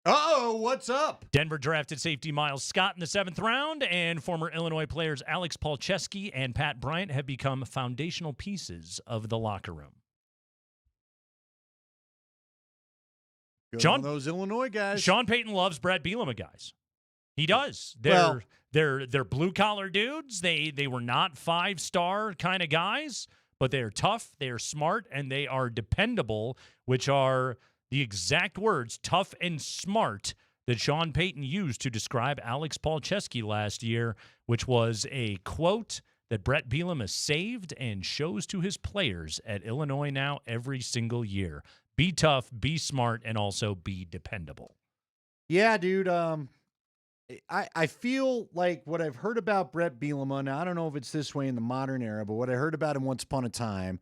Uh-oh, what's up? Denver drafted safety Miles Scott in the 7th round, and former Illinois players Alex Palczewski and Pat Bryant have become foundational pieces of the locker room. Good on those Illinois guys. Sean Payton loves Brett Bielema guys. He does. They're blue-collar dudes. They were not 5-star kind of guys, but they're tough, they're smart, and they are dependable, which are the exact words, tough and smart, that Sean Payton used to describe Alex Palczewski last year, which was a quote that Brett Bielema saved and shows to his players at Illinois now every single year. Be tough, be smart, and also be dependable. Yeah, dude. I feel like what I've heard about Brett Bielema, now I don't know if it's this way in the modern era, but what I heard about him once upon a time,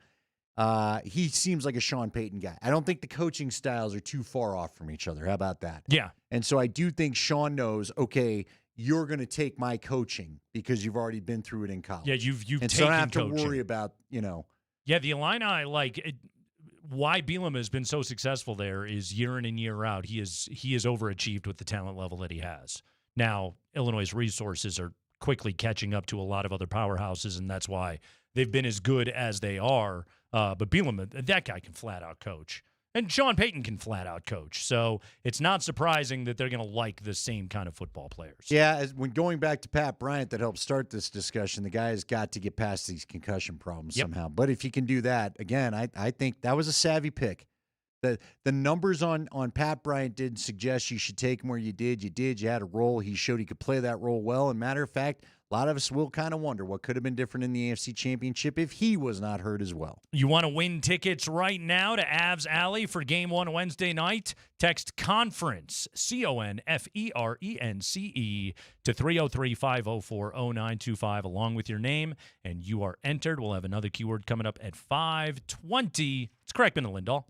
he seems like a Sean Payton guy. I don't think the coaching styles are too far off from each other. How about that? Yeah. And so I do think Sean knows, okay, you're going to take my coaching because you've already been through it in college. Yeah, you've and taken so I don't have to coaching. worry about, Yeah, the Illini, why Bielema has been so successful there is year in and year out, he is overachieved with the talent level that he has. Now, Illinois' resources are quickly catching up to a lot of other powerhouses, and that's why they've been as good as they are. But Bielema, that guy can flat-out coach. And Sean Payton can flat-out coach. So it's not surprising that they're going to like the same kind of football players. Yeah, when going back to Pat Bryant that helped start this discussion, the guy has got to get past these concussion problems somehow. But if he can do that, again, I think that was a savvy pick. The numbers on Pat Bryant didn't suggest you should take him where you did. You did. You had a role. He showed he could play that role well. And matter of fact, a lot of us will kind of wonder what could have been different in the AFC Championship if he was not hurt as well. You want to win tickets right now to Avs Alley for Game 1 Wednesday night? Text CONFERENCE, CONFERENCE, to 303-504-0925 along with your name, and you are entered. We'll have another keyword coming up at 5:20. It's Kreckman and Lindahl.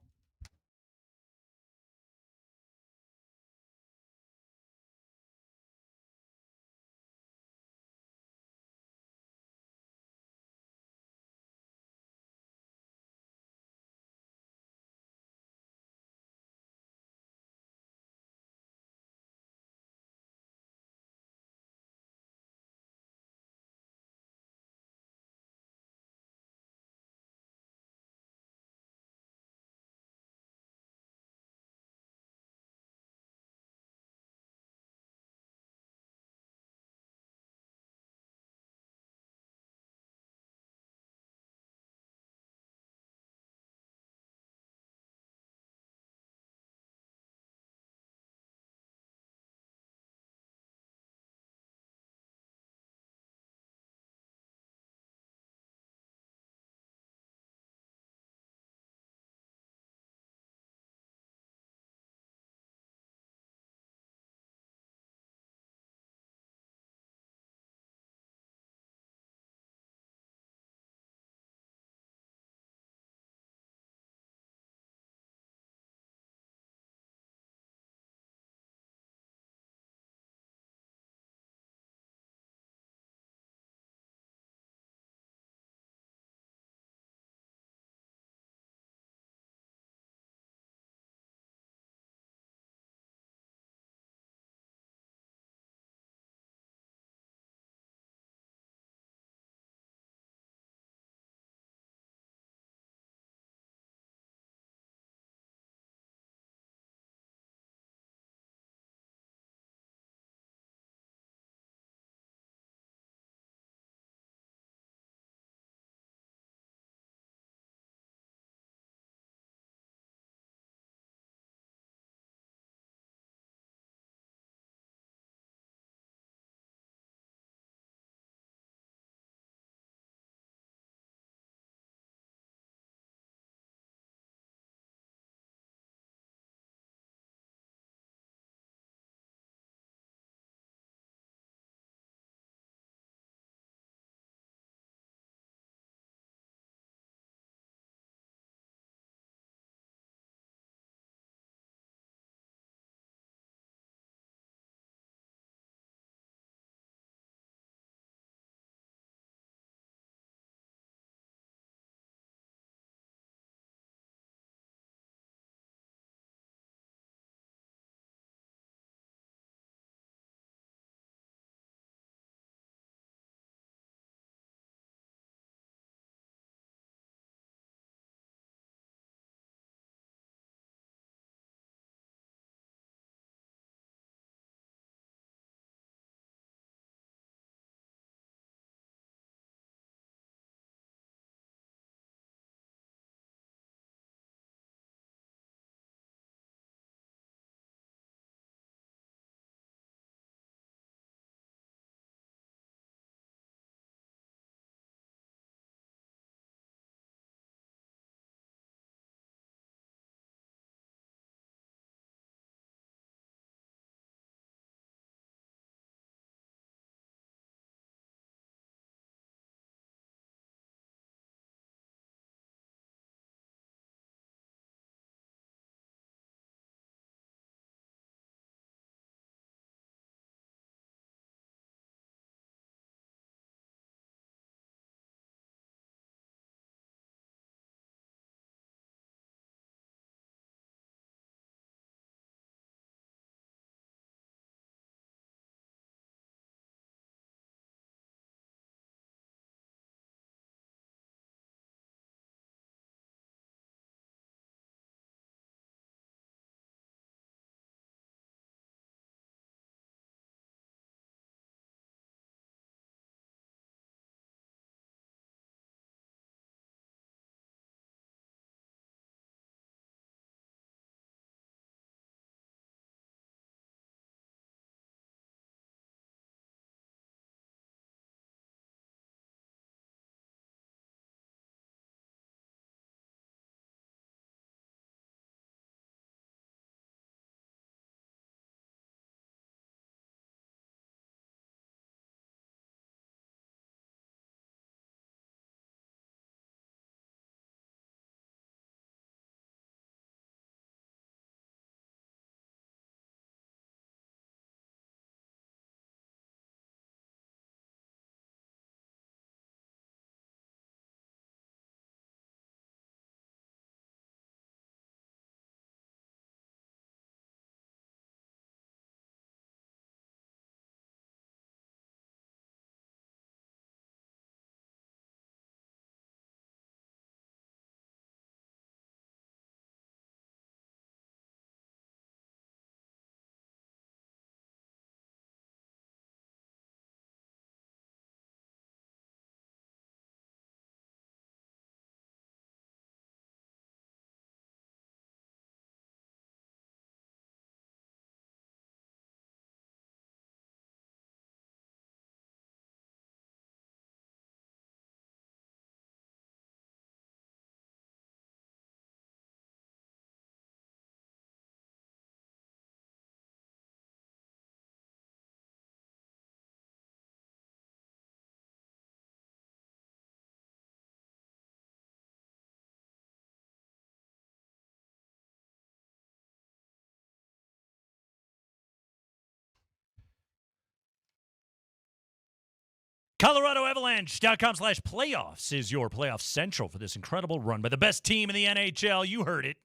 ColoradoAvalanche.com/playoffs is your playoff central for this incredible run by the best team in the NHL. You heard it.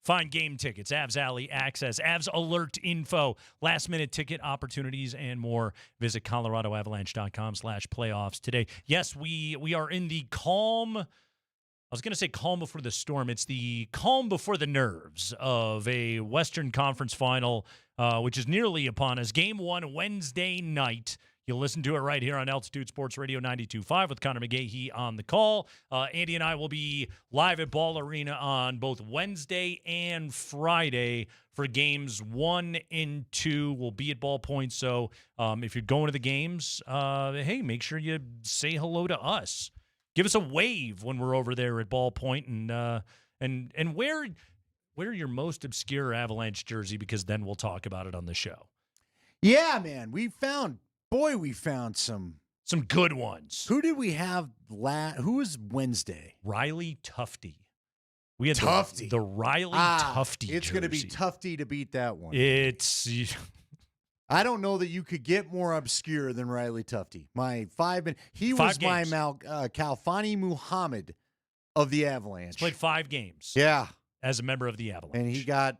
Find game tickets, Avs Alley access, Avs alert info, last-minute ticket opportunities, and more. Visit ColoradoAvalanche.com/playoffs today. Yes, we are in the calm. I was going to say calm before the storm. It's the calm before the nerves of a Western Conference final, which is nearly upon us. Game 1, Wednesday night. You'll listen to it right here on Altitude Sports Radio 92.5 with Connor McGahee on the call. Andy and I will be live at Ball Arena on both Wednesday and Friday for games 1 and 2. We'll be at Ball Point, so if you're going to the games, hey, make sure you say hello to us. Give us a wave when we're over there at Ball Point, and wear your most obscure Avalanche jersey, because then we'll talk about it on the show. Yeah, man, we found some good ones. Who did we have who was Wednesday? Riley Tufte. We had Tufte. The Riley Tufte It's going to be Tufte to beat that one. I don't know that you could get more obscure than Riley Tufte. He was my Kalfani Muhammad of the Avalanche. He's played 5 games. Yeah. As a member of the Avalanche. And he got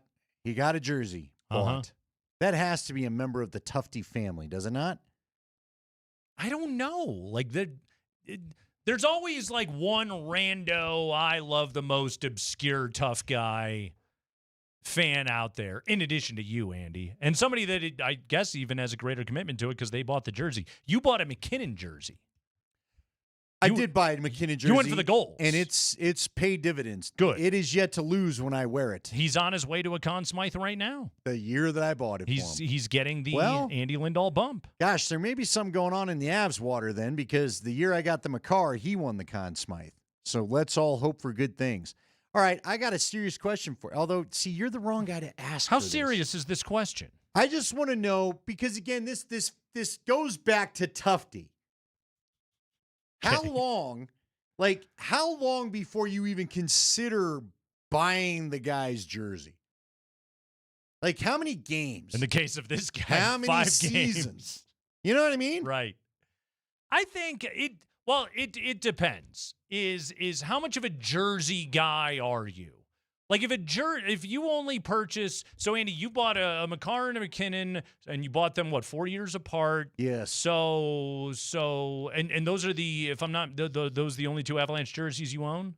a jersey bought. That has to be a member of the Tufte family, does it not? I don't know. Like, there's always like one rando, I love the most obscure tough guy fan out there, in addition to you, Andy. And somebody that I guess even has a greater commitment to it because they bought the jersey. You bought a McKinnon jersey. I did buy a McKinnon jersey. You went for the goals. And it's paid dividends. Good. It is yet to lose when I wear it. He's on his way to a Conn Smythe right now. The year that I bought it for him. He's getting the Andy Lindahl bump. Gosh, there may be some going on in the Avs water then, because the year I got the Makar, he won the Conn Smythe. So let's all hope for good things. All right, I got a serious question for you. Although, see, you're the wrong guy to ask. How serious is this question? I just want to know, because again, this goes back to Tufte. How long before you even consider buying the guy's jersey? Like, how many games? In the case of this guy, how many 5 seasons? Games. You know what I mean? Right. I think it depends. Is how much of a jersey guy are you? Like, if you only purchase, so Andy, you bought a Makar and a McKinnon, and you bought them 4 years apart. Yes. So and those are those are the only 2 Avalanche jerseys you own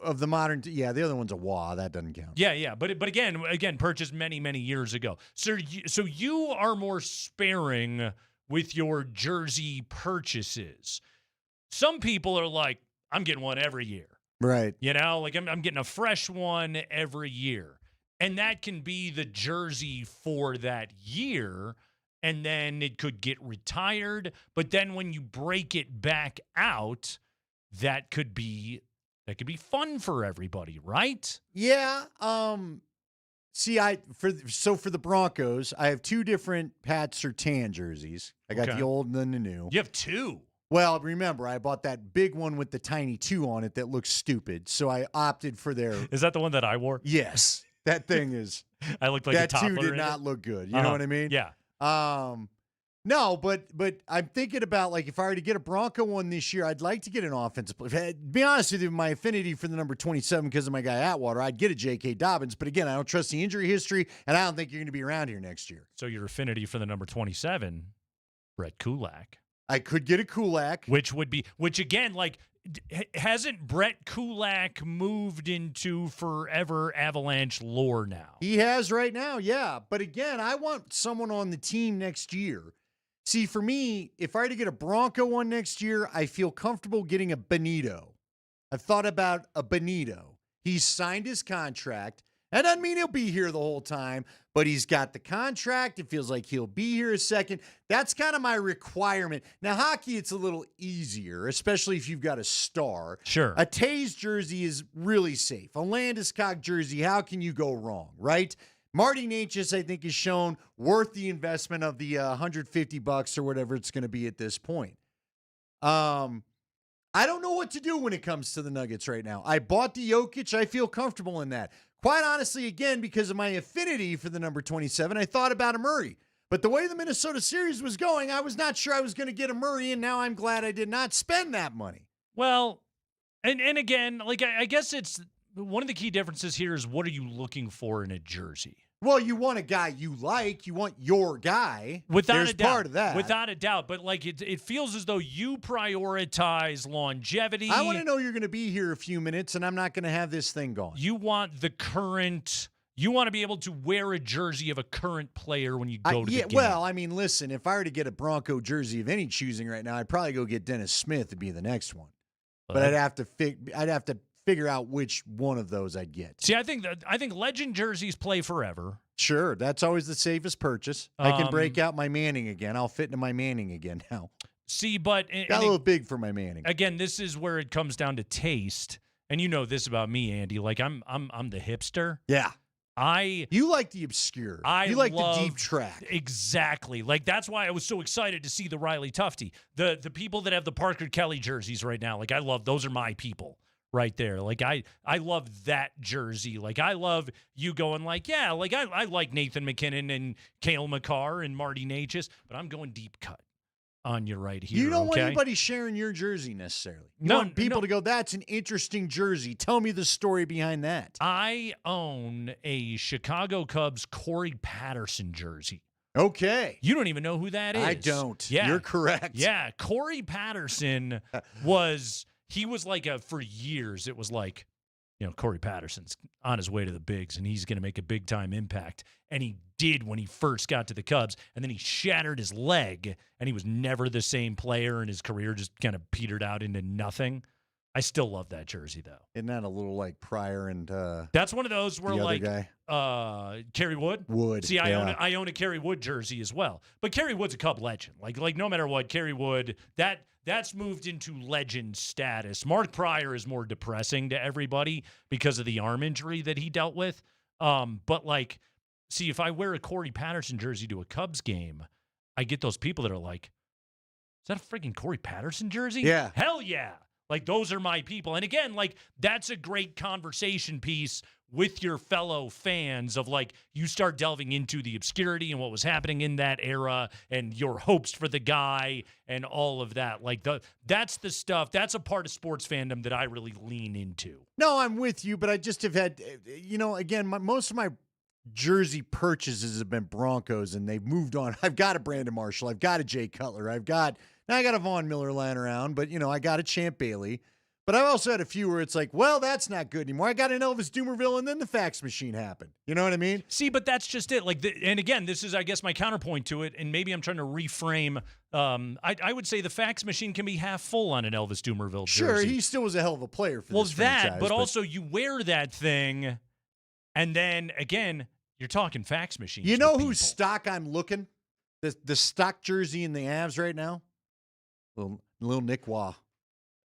of the modern. Yeah, the other one's a Wah. That doesn't count. Yeah. But again, purchased many years ago. So you are more sparing with your jersey purchases. Some people are like, I'm getting one every year. Right. You know, like I'm getting a fresh one every year. And that can be the jersey for that year. And then it could get retired. But then when you break it back out, that could be fun for everybody, right? Yeah. See, for the Broncos, I have 2 different Pat Surtain jerseys. I got the old and then the new. You have 2. Well, remember, I bought that big one with the tiny 2 on it that looks stupid, so I opted for their. Is that the one that I wore? Yes, that thing is. I looked like that a toddler. That 2 did not look good. You know what I mean? Yeah. No, but I'm thinking about, like, if I were to get a Bronco one this year, I'd like to get an offensive player. To be honest with you, my affinity for the number 27 because of my guy Atwater, I'd get a J.K. Dobbins. But again, I don't trust the injury history, and I don't think you're going to be around here next year. So your affinity for the number 27, Brett Kulak. I could get a Kulak. Which again, like, hasn't Brett Kulak moved into forever Avalanche lore now? He has right now, yeah. But again, I want someone on the team next year. See, for me, if I were to get a Bronco one next year, I feel comfortable getting a Benito. I've thought about a Benito. He's signed his contract. That doesn't mean he'll be here the whole time, but he's got the contract. It feels like he'll be here a second. That's kind of my requirement. Now, hockey, it's a little easier, especially if you've got a star. Sure. A Taves jersey is really safe. A Landeskog jersey, how can you go wrong, right? Marty Necas, I think, is shown worth the investment of the $150 or whatever it's going to be at this point. I don't know what to do when it comes to the Nuggets right now. I bought the Jokic. I feel comfortable in that. Quite honestly, again, because of my affinity for the number 27, I thought about a Murray. But the way the Minnesota series was going, I was not sure I was going to get a Murray, and now I'm glad I did not spend that money. Well, and again, like I guess it's one of the key differences here is what are you looking for in a jersey? Well, you want a guy you like. You want your guy. Without There's a doubt. part of that. Without a doubt. But, like, it feels as though you prioritize longevity. I want to know you're going to be here a few minutes, and I'm not going to have this thing going. You want the current – you want to be able to wear a jersey of a current player when you go to the game. Well, I mean, listen, if I were to get a Bronco jersey of any choosing right now, I'd probably go get Dennis Smith to be the next one. But I'd have to figure out which one of those I'd get. See, I think legend jerseys play forever. Sure, that's always the safest purchase. I can break out my Manning again. I'll fit into my Manning again now. See, but got a little big for my Manning. Again, this is where it comes down to taste, and you know this about me, Andy. Like I'm the hipster. Yeah, you like the obscure. You like love, the deep track. Exactly. Like that's why I was so excited to see the Riley Tufte. The people that have the Parker Kelly jerseys right now. Like I love those are my people. Right there. Like, I love that jersey. Like, I love you going like, yeah, like, I like Nathan McKinnon and Cale Makar and Marty Natchez, but I'm going deep cut on you right here. You don't want anybody sharing your jersey necessarily. You want people to go, that's an interesting jersey. Tell me the story behind that. I own a Chicago Cubs Corey Patterson jersey. Okay. You don't even know who that is. I don't. Yeah. You're correct. Yeah. Corey Patterson was... He was like for years, it was like, you know, Corey Patterson's on his way to the bigs, and he's going to make a big-time impact. And he did when he first got to the Cubs, and then he shattered his leg, and he was never the same player, and his career just kind of petered out into nothing. I still love that jersey, though. Isn't that a little like Pryor and that's one of those where, like, guy? Kerry Wood? Wood. See, I own a Kerry Wood jersey as well. But Kerry Wood's a Cub legend. Like no matter what, Kerry Wood, that's moved into legend status. Mark Pryor is more depressing to everybody because of the arm injury that he dealt with. But, like, see, if I wear a Corey Patterson jersey to a Cubs game, I get those people that are like, is that a freaking Corey Patterson jersey? Yeah. Hell yeah. Like, those are my people. And again, like, that's a great conversation piece with your fellow fans of, like, you start delving into the obscurity and what was happening in that era and your hopes for the guy and all of that. Like, that's the stuff. That's a part of sports fandom that I really lean into. No, I'm with you, but I just have had, you know, again, most of my jersey purchases have been Broncos, and they've moved on. I've got a Brandon Marshall. I've got a Jay Cutler. I got a Von Miller lying around, but, you know, I got a Champ Bailey. But I've also had a few where it's like, well, that's not good anymore. I got an Elvis Dumervil, and then the fax machine happened. You know what I mean? See, but that's just it. Like, and again, this is, I guess, my counterpoint to it, and maybe I'm trying to reframe. I would say the fax machine can be half full on an Elvis Dumervil jersey. Sure, he still was a hell of a player for this franchise. But also you wear that thing, and then, again, you're talking fax machines. You know whose stock I'm looking? The stock jersey in the Avs right now? Little Nick Waugh.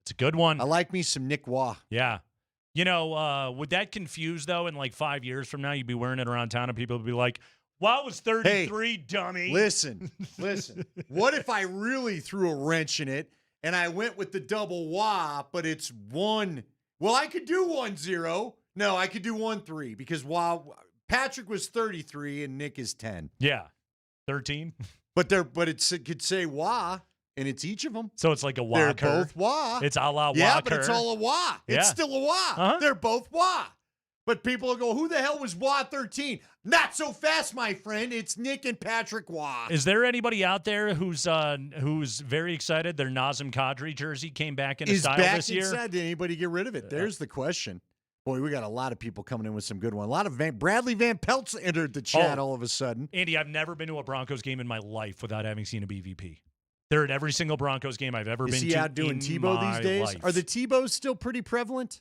It's a good one. I like me some Nick Waugh. Yeah. You know, would that confuse, though, in like 5 years from now, you'd be wearing it around town and people would be like, Waugh was 33, hey, dummy. Listen. What if I really threw a wrench in it and I went with the double Waugh, but it's one? Well, I could do 1-0. No, I could do 1-3 because Patrick was 33 and Nick is 10. Yeah. 13. But it could say Waugh. And it's each of them. So it's like a Waugh. They're both Waugh. It's a la Waugh. Yeah, but it's all a Waugh. Yeah. It's still a Waugh. Uh-huh. They're both Waugh. But people will go, who the hell was Waugh 13? Not so fast, my friend. It's Nick and Patrick Waugh. Is there anybody out there who's very excited their Nazem Kadri jersey came back in style this year? Inside. Did anybody get rid of it? There's the question. Boy, we got a lot of people coming in with some good ones. A lot of Bradley Van Pelt's entered the chat all of a sudden. Andy, I've never been to a Broncos game in my life without having seen a BVP. They're at every single Broncos game I've ever been to. Is he out doing Tebow these days? Life. Are the Tebows still pretty prevalent?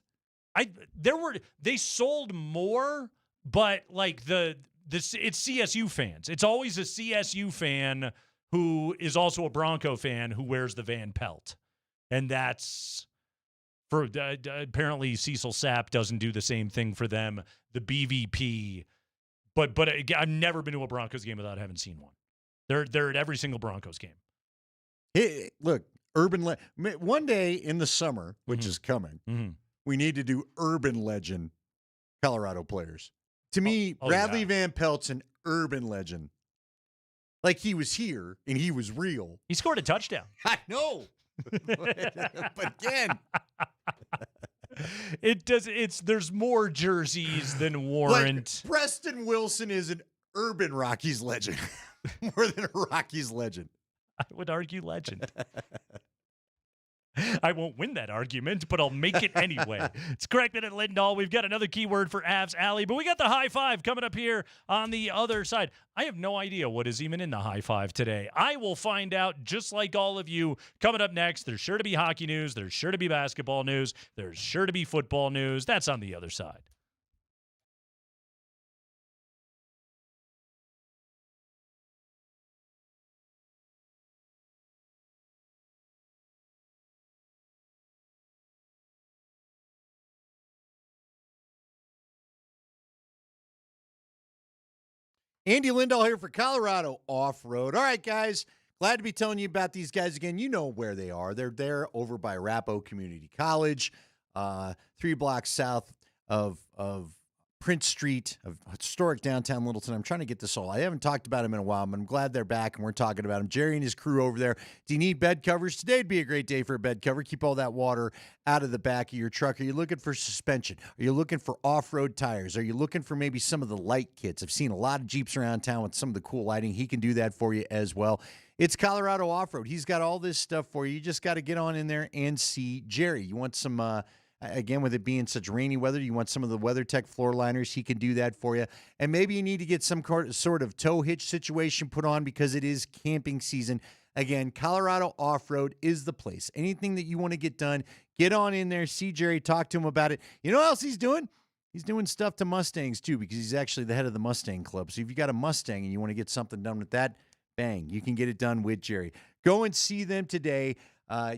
They sold more, but like it's CSU fans. It's always a CSU fan who is also a Bronco fan who wears the Van Pelt, and that's for apparently Cecil Sapp doesn't do the same thing for them. The BVP, but I've never been to a Broncos game without having seen one. They're at every single Broncos game. Hey, look, one day in the summer, which is coming, we need to do urban legend Colorado players. To me, Bradley Van Pelt's an urban legend. like he was here and he was real. He scored a touchdown. I know. But again, there's more jerseys than warrant. Like, Preston Wilson is an urban Rockies legend more than a Rockies legend. I would argue legend. I won't win that argument, but I'll make it anyway. It's Kreckman and Lindahl. We've got another keyword for Avs Alley, but we got the high five coming up here on the other side. I have no idea what is even in the high five today. I will find out just like all of you. Coming up next, there's sure to be hockey news. There's sure to be basketball news. There's sure to be football news. That's on the other side. Andy Lindahl here for Colorado Off-Road. All right, guys, glad to be telling you about these guys again. You know where they are. They're there over by Arapahoe Community College, 3 blocks south of Prince Street, of historic downtown Littleton. I'm trying to get this all. I haven't talked about them in a while, but I'm glad they're back, and we're talking about them. Jerry and his crew over there. Do you need bed covers? Today would be a great day for a bed cover. Keep all that water out of the back of your truck. Are you looking for suspension? Are you looking for off-road tires? Are you looking for maybe some of the light kits? I've seen a lot of Jeeps around town with some of the cool lighting. He can do that for you as well. It's Colorado Off-Road. He's got all this stuff for you. You just got to get on in there and see Jerry. You want some... Again, with it being such rainy weather, you want some of the WeatherTech floor liners. He can do that for you. And maybe you need to get some sort of tow hitch situation put on because it is camping season. Again, Colorado Off-Road is the place. Anything that you want to get done, get on in there, see Jerry, talk to him about it. You know what else he's doing? He's doing stuff to Mustangs, too, because he's actually the head of the Mustang Club. So if you got a Mustang and you want to get something done with that, bang, you can get it done with Jerry. Go and see them today.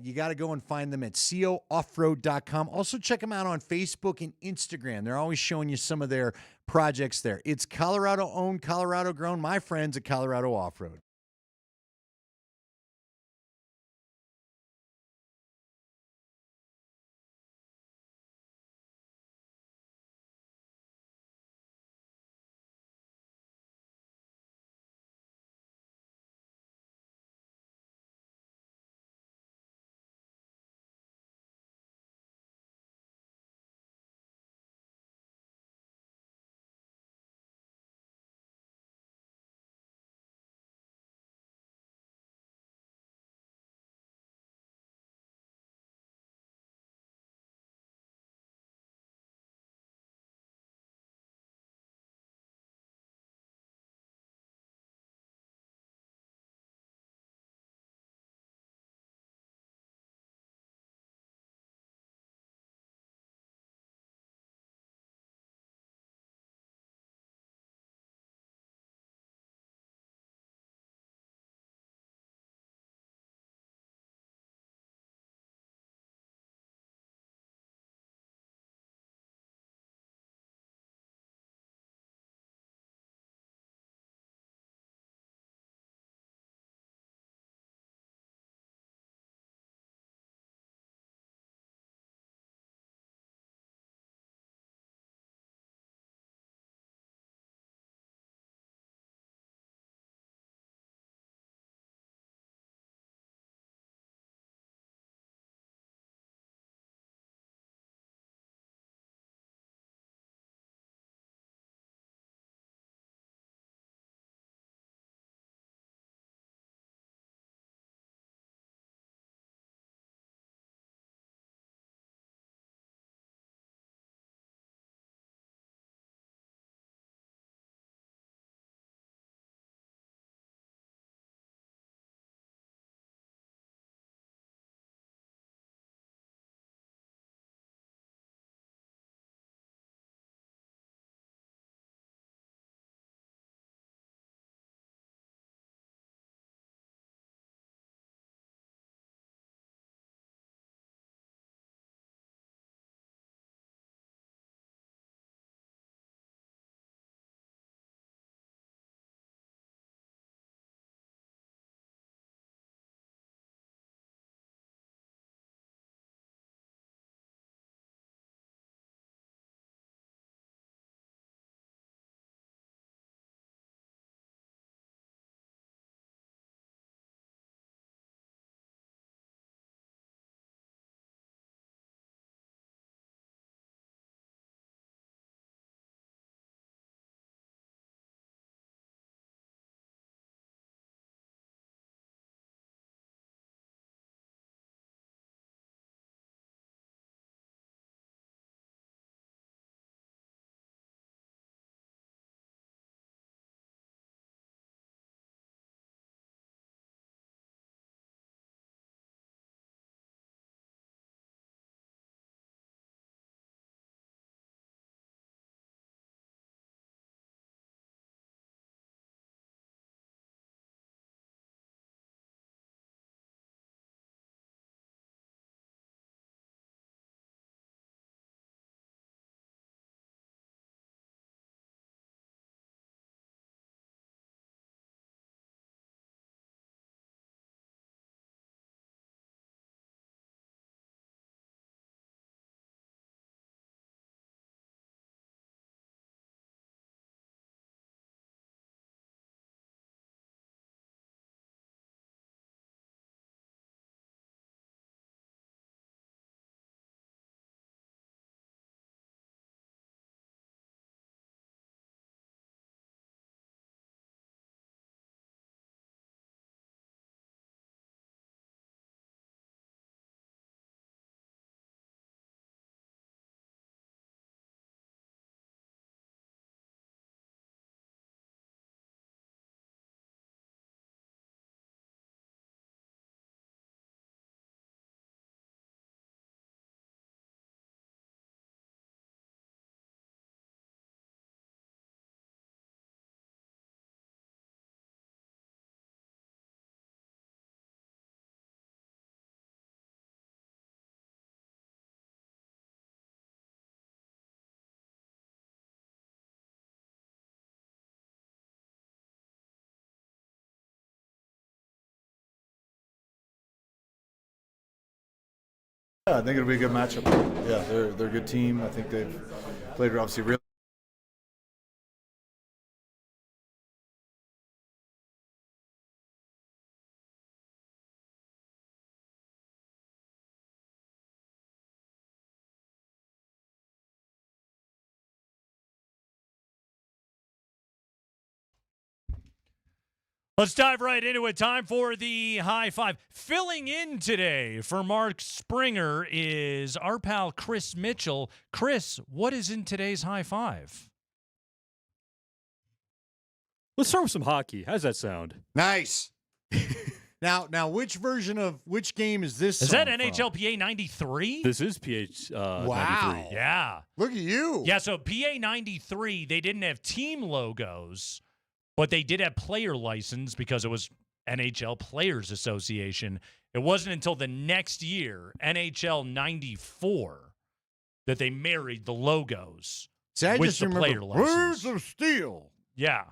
You got to go and find them at cooffroad.com. Also, check them out on Facebook and Instagram. They're always showing you some of their projects there. It's Colorado-owned, Colorado-grown. My friends at Colorado Off-Road. Yeah, I think it'll be a good matchup. Yeah, they're a good team. I think they've played obviously really. Let's dive right into it. Time for the high five. Filling in today for Mark Springer is our pal Chris Mitchell. Chris, what is in today's high five? Let's start with some hockey. How's that sound? Nice. Now, which game is this? Is that song from? NHLPA 93? This is PH 93. Wow. Yeah. Look at you. Yeah, so PA 93, they didn't have team logos, but they did have player license because it was NHL Players Association. It wasn't until the next year, NHL 94, that they married the logos See, I with just the remember player license. Birds of Steel. Yeah.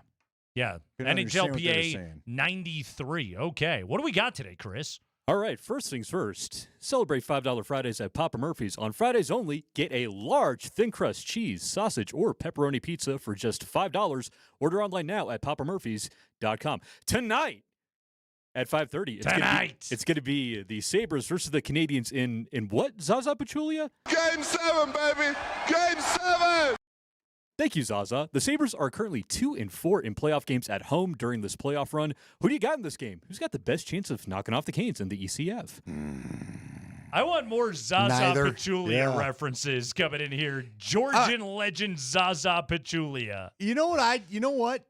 Yeah. Couldn't understand what they were NHLPA saying. 93. Okay. What do we got today, Chris? All right, first things first. Celebrate $5 Fridays at Papa Murphy's. On Fridays only, get a large thin crust cheese, sausage, or pepperoni pizza for just $5. Order online now at papamurphys.com. Tonight at 5:30. It's going to be the Sabres versus the Canadians in what? Zaza Pachulia? Game 7, baby! Game 7! Thank you, Zaza. The Sabres are currently 2-4 in playoff games at home during this playoff run. Who do you got in this game? Who's got the best chance of knocking off the Canes in the ECF? I want more Zaza Neither. Pachulia Yeah. references coming in here. Georgian legend Zaza Pachulia. You know what?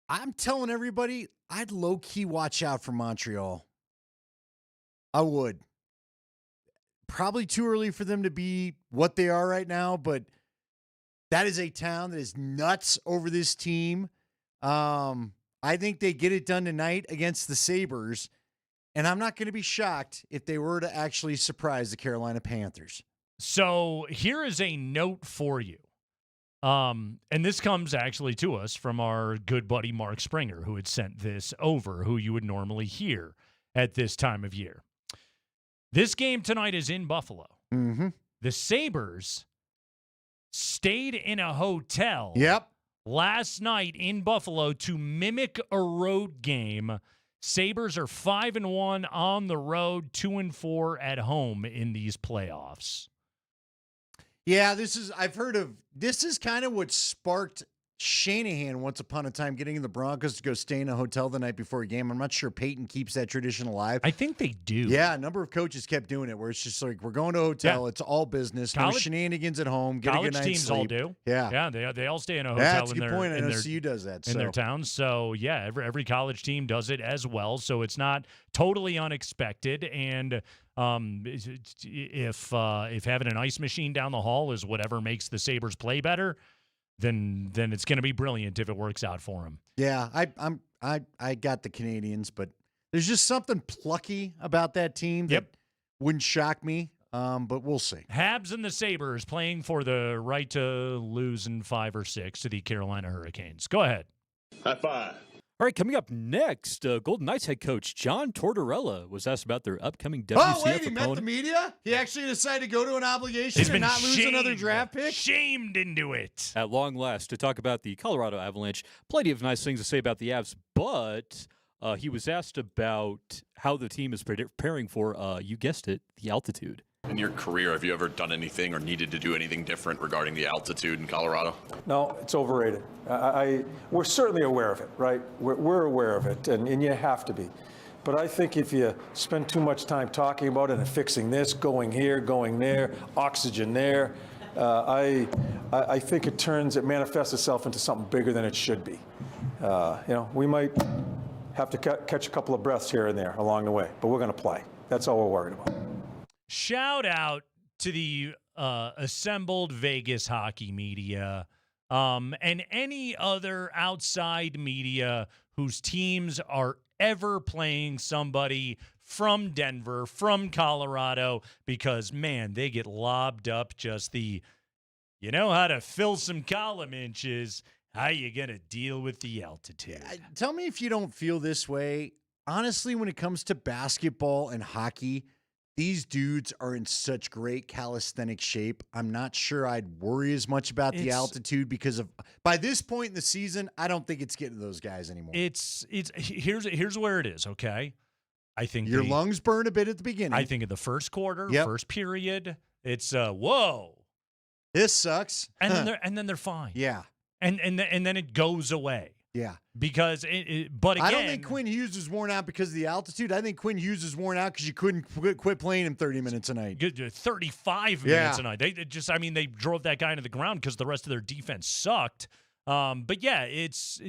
I'm telling everybody, I'd low-key watch out for Montreal. I would. Probably too early for them to be what they are right now, but that is a town that is nuts over this team. I think they get it done tonight against the Sabres, and I'm not going to be shocked if they were to actually surprise the Carolina Panthers. So here is a note for you. And this comes actually to us from our good buddy Mark Springer, who had sent this over, who you would normally hear at this time of year. This game tonight is in Buffalo. Mm-hmm. The Sabres stayed in a hotel last night in Buffalo to mimic a road game. Sabres are 5-1 on the road, 2-4 at home in these playoffs. Yeah, this is kind of what sparked Shanahan once upon a time getting the Broncos to go stay in a hotel the night before a game. I'm not sure Peyton keeps that tradition alive. I think they do. Yeah, a number of coaches kept doing it where it's just like, we're going to a hotel. Yeah. It's all business. No shenanigans at home. Get a College good night's teams all sleep. do. Yeah. Yeah, they all stay in a Yeah, hotel that's a in good their, point. I in know their, CU does that. in their towns. So, yeah, every college team does it as well. So it's not totally unexpected. And if having an ice machine down the hall is whatever makes the Sabres play better, then it's going to be brilliant if it works out for them. Yeah, I got the Canadians, but there's just something plucky about that team that wouldn't shock me. But we'll see. Habs and the Sabres playing for the right to lose in 5 or 6 to the Carolina Hurricanes. Go ahead. High five. All right, coming up next, Golden Knights head coach John Tortorella was asked about their upcoming WCF Oh, wait, he opponent. met the media? He actually decided to go to an obligation He's and been not lose another draft pick? Shamed into it. At long last, to talk about the Colorado Avalanche. Plenty of nice things to say about the Avs, but he was asked about how the team is preparing for, you guessed it, the altitude. In your career, have you ever done anything or needed to do anything different regarding the altitude in Colorado? No, it's overrated. We're certainly aware of it, right? We're aware of it, and you have to be. But I think if you spend too much time talking about it and fixing this, going here, going there, oxygen there, I think it manifests itself into something bigger than it should be. We might have to catch a couple of breaths here and there along the way, but we're going to play. That's all we're worried about. Shout out to the assembled Vegas hockey media and any other outside media whose teams are ever playing somebody from Denver, from Colorado, because, man, they get lobbed up just the, you know how to fill some column inches, how you going to deal with the altitude. Tell me if you don't feel this way. Honestly, when it comes to basketball and hockey, these dudes are in such great calisthenic shape. I'm not sure I'd worry as much about the altitude because by this point in the season, I don't think it's getting to those guys anymore. Here's where it is, okay? I think your lungs burn a bit at the beginning. I think in the first quarter, first period, it's whoa. This sucks. And then they're fine. Yeah. And then it goes away. Yeah. Because but again, I don't think Quinn Hughes is worn out because of the altitude. I think Quinn Hughes is worn out because you couldn't quit playing him 30 minutes a night. 35 minutes a night. They drove that guy into the ground because the rest of their defense sucked. But yeah, it's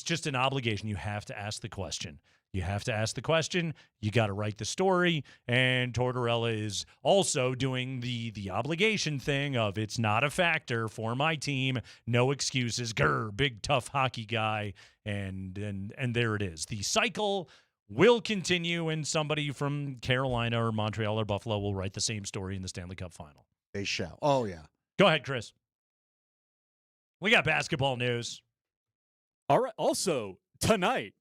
just an obligation. You have to ask the question. You have to ask the question. You got to write the story. And Tortorella is also doing the obligation thing of it's not a factor for my team. No excuses. Grr, big tough hockey guy. And there it is. The cycle will continue, and somebody from Carolina or Montreal or Buffalo will write the same story in the Stanley Cup final. They shall. Oh, yeah. Go ahead, Chris. We got basketball news. All right. Also, tonight.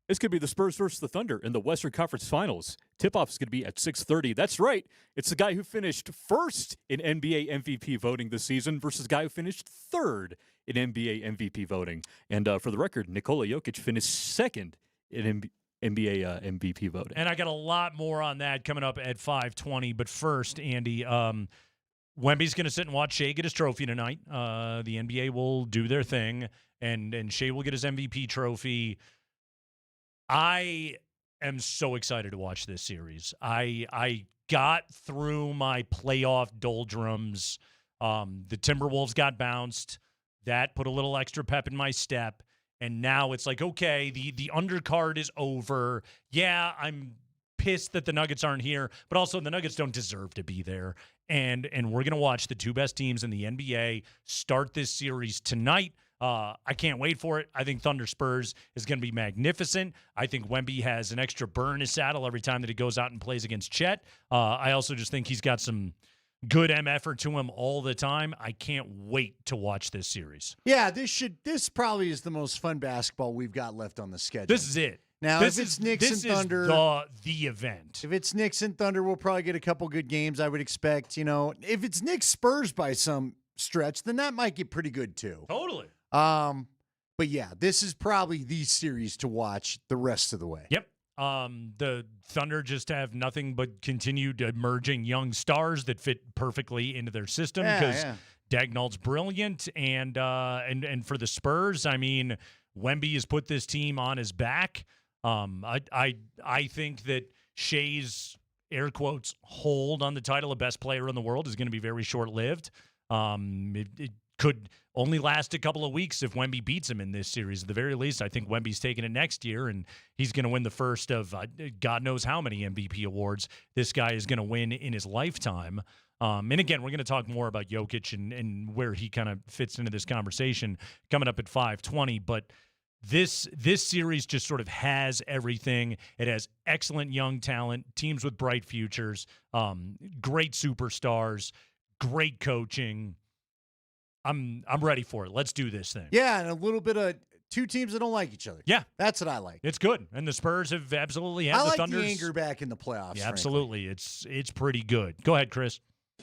It's going to be the Spurs versus the Thunder in the Western Conference Finals. Tip-off is going to be at 6:30. That's right. It's the guy who finished first in NBA MVP voting this season versus the guy who finished third in NBA MVP voting. And for the record, Nikola Jokic finished second in NBA MVP voting. And I got a lot more on that coming up at 5:20. But first, Andy, Wemby's going to sit and watch Shea get his trophy tonight. The NBA will do their thing, and Shea will get his MVP trophy. I am so excited to watch this series. I got through my playoff doldrums. The Timberwolves got bounced. That put a little extra pep in my step. And now it's like, okay, the undercard is over. Yeah, I'm pissed that the Nuggets aren't here, but also the Nuggets don't deserve to be there. And we're going to watch the two best teams in the NBA start this series tonight. I can't wait for it. I think Thunder Spurs is going to be magnificent. I think Wemby has an extra burr in his saddle every time that he goes out and plays against Chet. I also just think he's got some good MFer to him all the time. I can't wait to watch this series. Yeah, this probably is the most fun basketball we've got left on the schedule. This is it. Now, if it's Knicks and Thunder, the event. If it's Knicks and Thunder, we'll probably get a couple good games, I would expect. If it's Knicks Spurs by some stretch, then that might get pretty good too. Totally. But yeah, this is probably the series to watch the rest of the way. Yep. The Thunder just have nothing but continued emerging young stars that fit perfectly into their system because Dagnall's brilliant, and for the Spurs, I mean, Wemby has put this team on his back. I think that Shea's air quotes hold on the title of best player in the world is going to be very short lived. It could only last a couple of weeks if Wemby beats him in this series. At the very least, I think Wemby's taking it next year, and he's going to win the first of God knows how many MVP awards this guy is going to win in his lifetime. And again, we're going to talk more about Jokic and where he kind of fits into this conversation coming up at 5:20. But this series just sort of has everything. It has excellent young talent, teams with bright futures, great superstars, great coaching. I'm ready for it. Let's do this thing. Yeah, and a little bit of two teams that don't like each other. Yeah. That's what I like. It's good. And the Spurs have absolutely had the Thunders. The anger back in the playoffs. Yeah, absolutely. It's pretty good. Go ahead, Chris.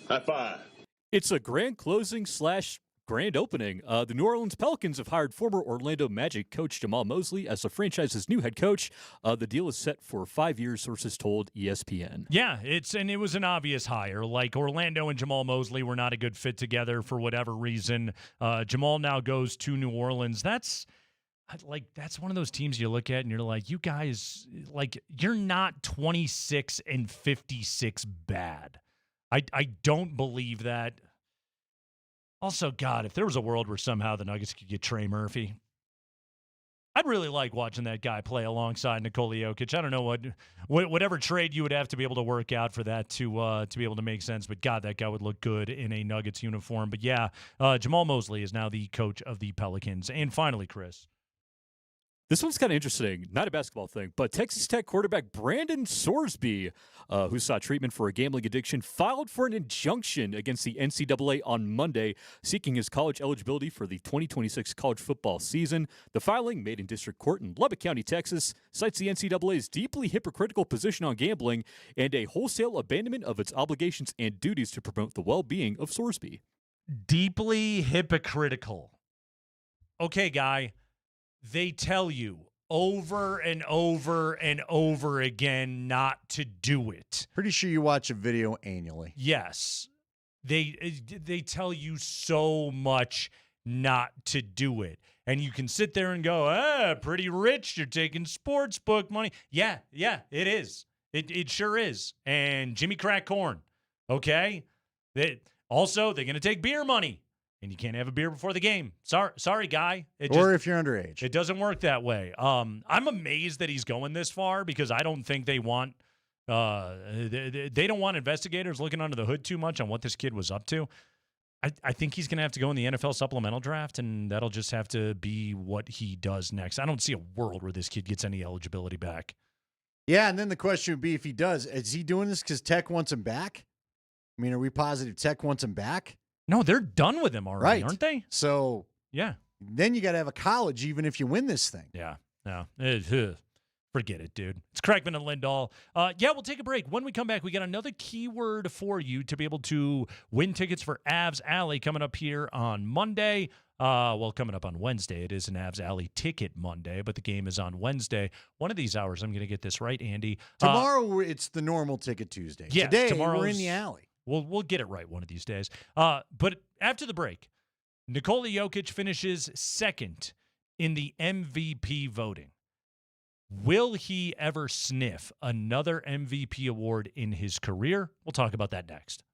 High five. It's a grand closing / grand opening. The New Orleans Pelicans have hired former Orlando Magic coach Jamal Mosley as the franchise's new head coach. The deal is set for 5 years, sources told ESPN. Yeah, it was an obvious hire. Like Orlando and Jamal Mosley were not a good fit together for whatever reason. Jamal now goes to New Orleans. That's one of those teams you look at and you're like, you guys, you're not 26-56 bad. I don't believe that. Also, God, if there was a world where somehow the Nuggets could get Trey Murphy, I'd really like watching that guy play alongside Nikola Jokic. I don't know whatever trade you would have to be able to work out for that to be able to make sense. But God, that guy would look good in a Nuggets uniform. But yeah, Jamal Mosley is now the coach of the Pelicans. And finally, Chris. This one's kind of interesting. Not a basketball thing, but Texas Tech quarterback Brandon Sorsby, who sought treatment for a gambling addiction, filed for an injunction against the NCAA on Monday, seeking his college eligibility for the 2026 college football season. The filing, made in district court in Lubbock County, Texas, cites the NCAA's deeply hypocritical position on gambling and a wholesale abandonment of its obligations and duties to promote the well-being of Sorsby. Deeply hypocritical. Okay, guy. They tell you over and over and over again not to do it. Pretty sure you watch a video annually. Yes. They tell you so much not to do it. And you can sit there and go, pretty rich. You're taking sports book money. Yeah, it is. It sure is. And Jimmy crack corn. Okay? They're going to take beer money. And you can't have a beer before the game. Sorry, guy. Or if you're underage. It doesn't work that way. I'm amazed that he's going this far because I don't think they want they don't want investigators looking under the hood too much on what this kid was up to. I think he's going to have to go in the NFL supplemental draft, and that'll just have to be what he does next. I don't see a world where this kid gets any eligibility back. Yeah, and then the question would be if he does, is he doing this because Tech wants him back? I mean, are we positive Tech wants him back? No, they're done with him already, aren't they? So, yeah. Then you got to have a college even if you win this thing. Yeah. No. Forget it, dude. It's Kreckman and Lindahl. We'll take a break. When we come back, we got another keyword for you to be able to win tickets for Avs Alley coming up here on Monday. Coming up on Wednesday. It is an Avs Alley ticket Monday, but the game is on Wednesday. One of these hours, I'm going to get this right, Andy. Tomorrow, it's the normal ticket Tuesday. Yeah, today, we're in the alley. We'll get it right one of these days. But after the break, Nikola Jokic finishes second in the MVP voting. Will he ever sniff another MVP award in his career? We'll talk about that next.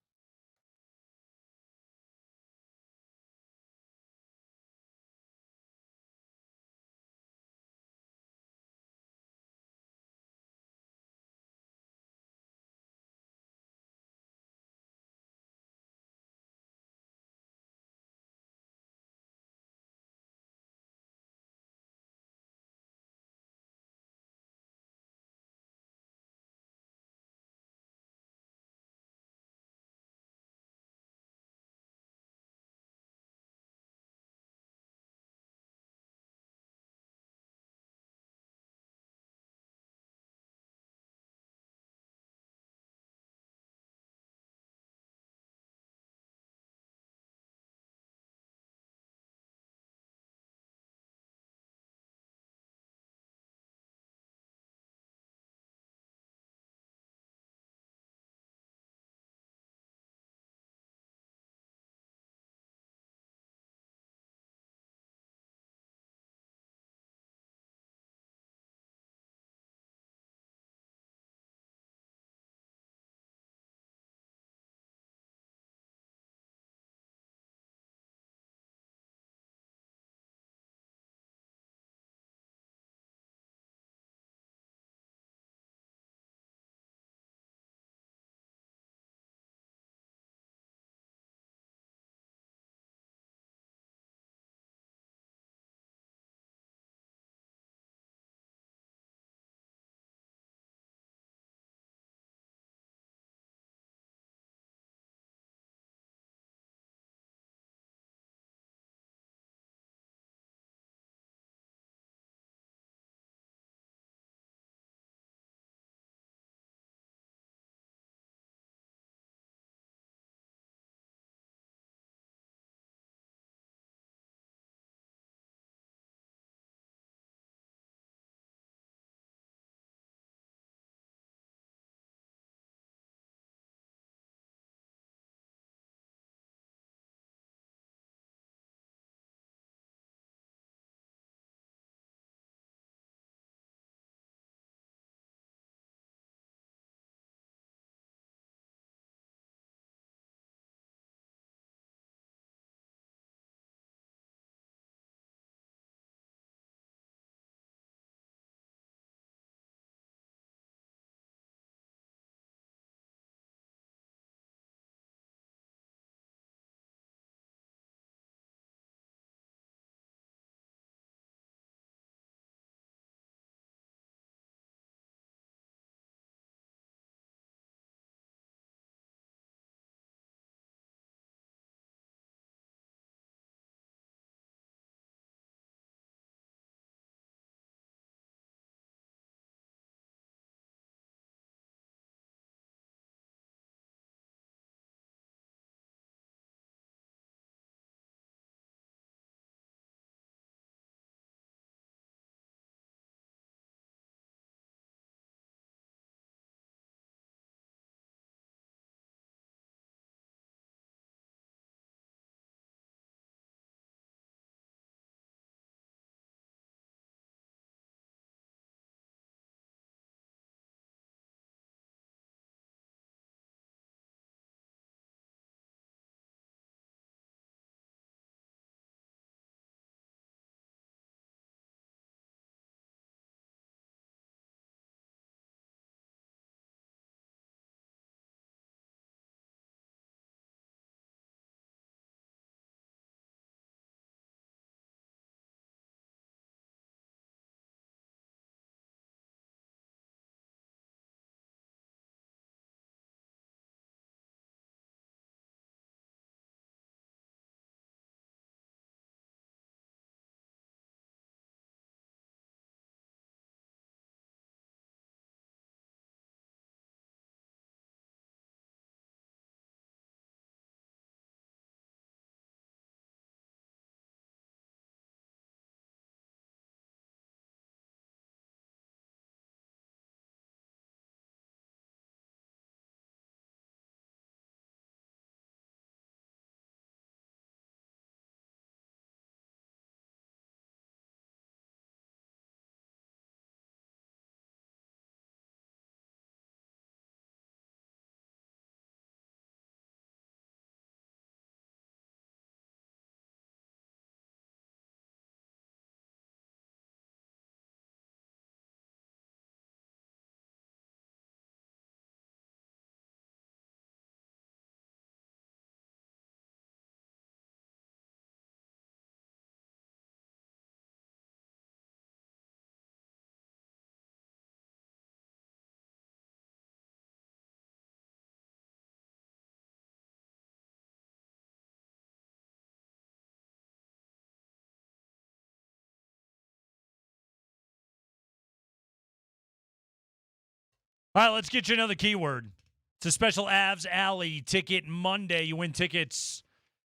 All right, let's get you another keyword. It's a special Avs Alley Ticket Monday. You win tickets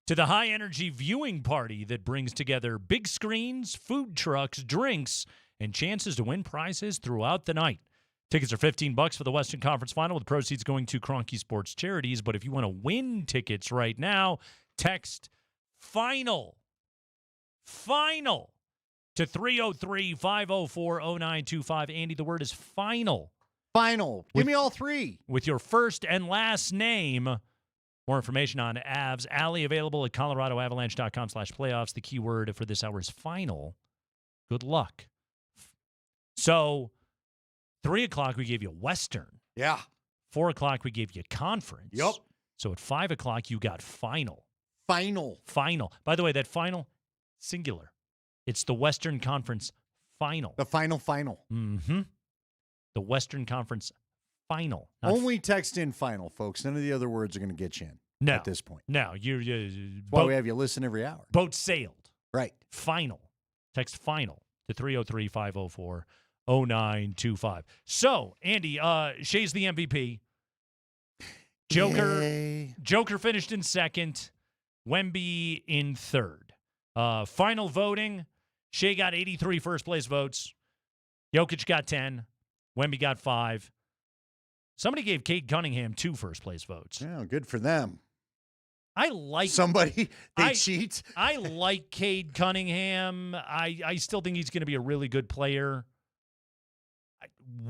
to the high-energy viewing party that brings together big screens, food trucks, drinks, and chances to win prizes throughout the night. Tickets are $15 for the Western Conference Final, with proceeds going to Kroenke Sports Charities. But if you want to win tickets right now, text FINAL to 303-504-0925. Andy, the word is final. Final. Give me all three. With your first and last name. More information on Avs Alley available at coloradoavalanche.com/playoffs. The keyword for this hour is final. Good luck. So, 3 o'clock, we gave you Western. Yeah. 4 o'clock, we gave you Conference. Yep. So, at 5 o'clock, you got Final. Final. By the way, that final, singular. It's the Western Conference Final. The final. Mm-hmm. The Western Conference Final. Only text in final, folks. None of the other words are going to get you in at this point. No. That's why we have you listen every hour. Boat sailed. Right. Final. Text final to 303-504-0925. So, Andy, Shea's the MVP. Joker finished in second. Wemby in third. Final voting, Shea got 83 first-place votes. Jokic got 10. Wemby got 5. Somebody gave Cade Cunningham 2 first-place votes. Yeah, good for them. I like somebody. They cheat. I like Cade Cunningham. I still think he's going to be a really good player.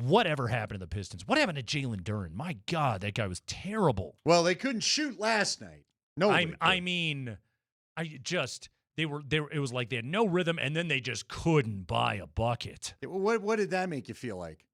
Whatever happened to the Pistons? What happened to Jalen Duren? My God, that guy was terrible. Well, they couldn't shoot last night. No, it was like they had no rhythm, and then they just couldn't buy a bucket. What did that make you feel like?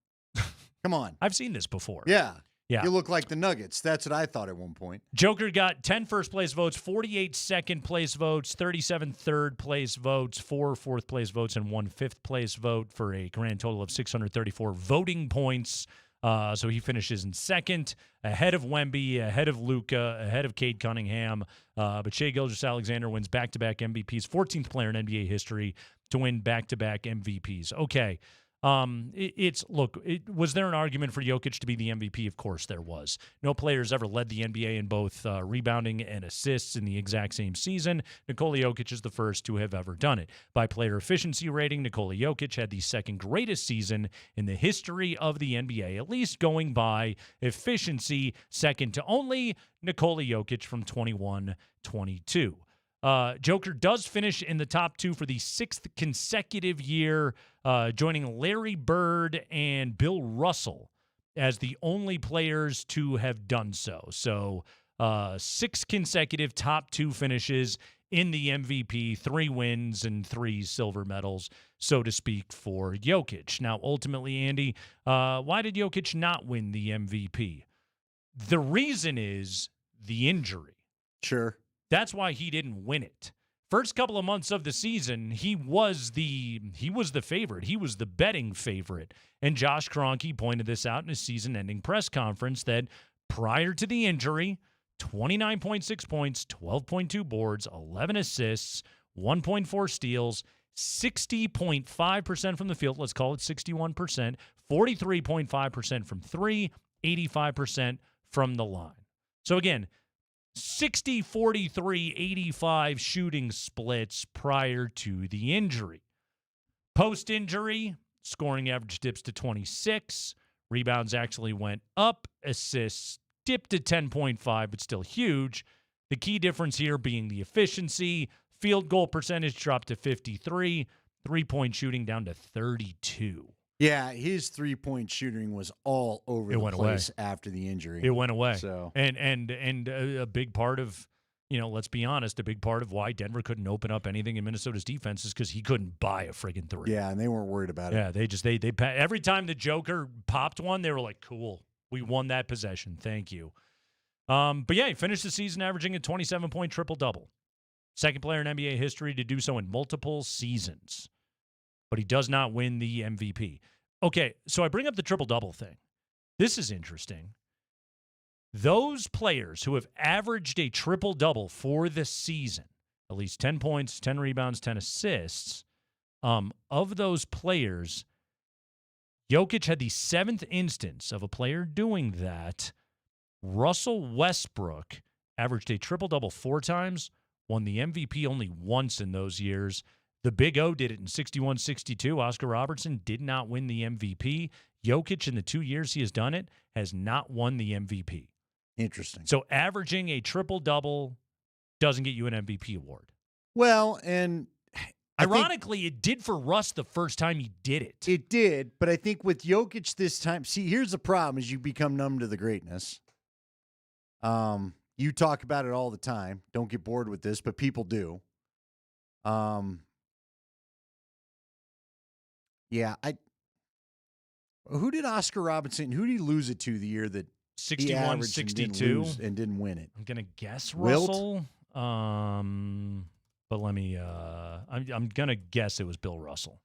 Come on. I've seen this before. Yeah. Yeah. You look like the Nuggets. That's what I thought at one point. Joker got 10 first-place votes, 48 second-place votes, 37 third-place votes, 4 fourth-place votes, and 1 fifth-place vote for a grand total of 634 voting points. So he finishes in second, ahead of Wemby, ahead of Luka, ahead of Cade Cunningham. But Shai Gilgeous-Alexander wins back-to-back MVPs, 14th player in NBA history to win back-to-back MVPs. Okay. Was there an argument for Jokic to be the MVP? Of course there was. No player's ever led the NBA in both rebounding and assists in the exact same season. Nikola Jokic is the first to have ever done it. By player efficiency rating, Nikola Jokic had the second greatest season in the history of the NBA, at least going by efficiency, second to only Nikola Jokic from 21-22. Joker does finish in the top 2 for the 6th consecutive year, joining Larry Bird and Bill Russell as the only players to have done so. So 6 consecutive top 2 finishes in the MVP, 3 wins and 3 silver medals, so to speak, for Jokic. Now, ultimately, Andy, why did Jokic not win the MVP? The reason is the injury. Sure. That's why he didn't win it. First couple of months of the season, he was the favorite. He was the betting favorite. And Josh Kroenke pointed this out in his season-ending press conference that prior to the injury, 29.6 points, 12.2 boards, 11 assists, 1.4 steals, 60.5% from the field. Let's call it 61%. 43.5% from 3, 85% from the line. So again, 60, 43, 85 shooting splits prior to the injury. Post-injury, scoring average dips to 26. Rebounds actually went up. Assists dipped to 10.5, but still huge. The key difference here being the efficiency. Field goal percentage dropped to 53. Three-point shooting down to 32. Yeah, his three-point shooting was all over the place after the injury. It went away. So and a big part of, let's be honest, a big part of why Denver couldn't open up anything in Minnesota's defense is because he couldn't buy a friggin' 3. Yeah, and they weren't worried about it. Yeah, they every time the Joker popped one, they were like, cool, we won that possession. Thank you. But yeah, he finished the season averaging a 27-point triple-double. Second player in NBA history to do so in multiple seasons. But he does not win the MVP. Okay, so I bring up the triple-double thing. This is interesting. Those players who have averaged a triple-double for the season, at least 10 points, 10 rebounds, 10 assists, of those players, Jokic had the 7th instance of a player doing that. Russell Westbrook averaged a triple-double 4 times, won the MVP only once in those years. The Big O did it in 61-62. Oscar Robertson did not win the MVP. Jokic, in the 2 years he has done it, has not won the MVP. Interesting. So averaging a triple-double doesn't get you an MVP award. Well, and ironically, it did for Russ the first time he did it. It did, but I think with Jokic this time, see, here's the problem: is you become numb to the greatness. You talk about it all the time. Don't get bored with this, but people do. Yeah, who did Oscar Robertson? Who did he lose it to the year that 61-62 and didn't win it? I'm gonna guess Wilt? Russell. But let me. I'm gonna guess it was Bill Russell.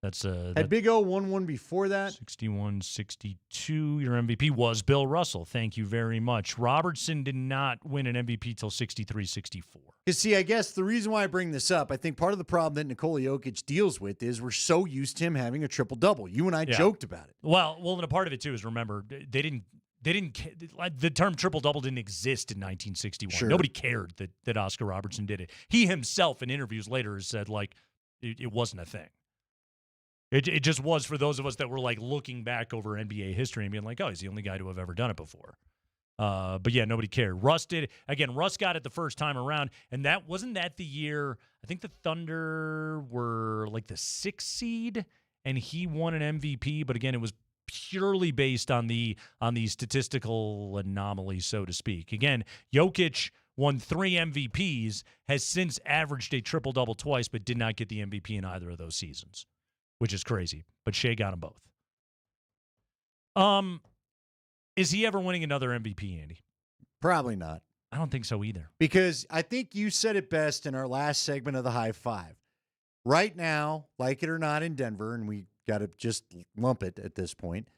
That's Had Big O won one before that? 61-62. Your MVP was Bill Russell. Thank you very much. Robertson did not win an MVP till 63-64. Because, see, I guess the reason why I bring this up, I think part of the problem that Nikola Jokic deals with is we're so used to him having a triple-double. You and I joked about it. Well, and a part of it, too, is remember, they didn't the term triple-double didn't exist in 1961. Sure. Nobody cared that Oscar Robertson did it. He himself, in interviews later, has said, like, it wasn't a thing. It just was for those of us that were, like, looking back over NBA history and being like, oh, he's the only guy to have ever done it before. But, yeah, nobody cared. Russ did it. Again, Russ got it the first time around, and wasn't that the year, I think the Thunder were, like, the 6th seed, and he won an MVP. But, again, it was purely based on the statistical anomaly, so to speak. Again, Jokic won 3 MVPs, has since averaged a triple-double twice, but did not get the MVP in either of those seasons, which is crazy. But Shea got them both. Is he ever winning another MVP, Andy? Probably not. I don't think so either. Because I think you said it best in our last segment of the High Five. Right now, like it or not in Denver, and we got to just lump it at this point,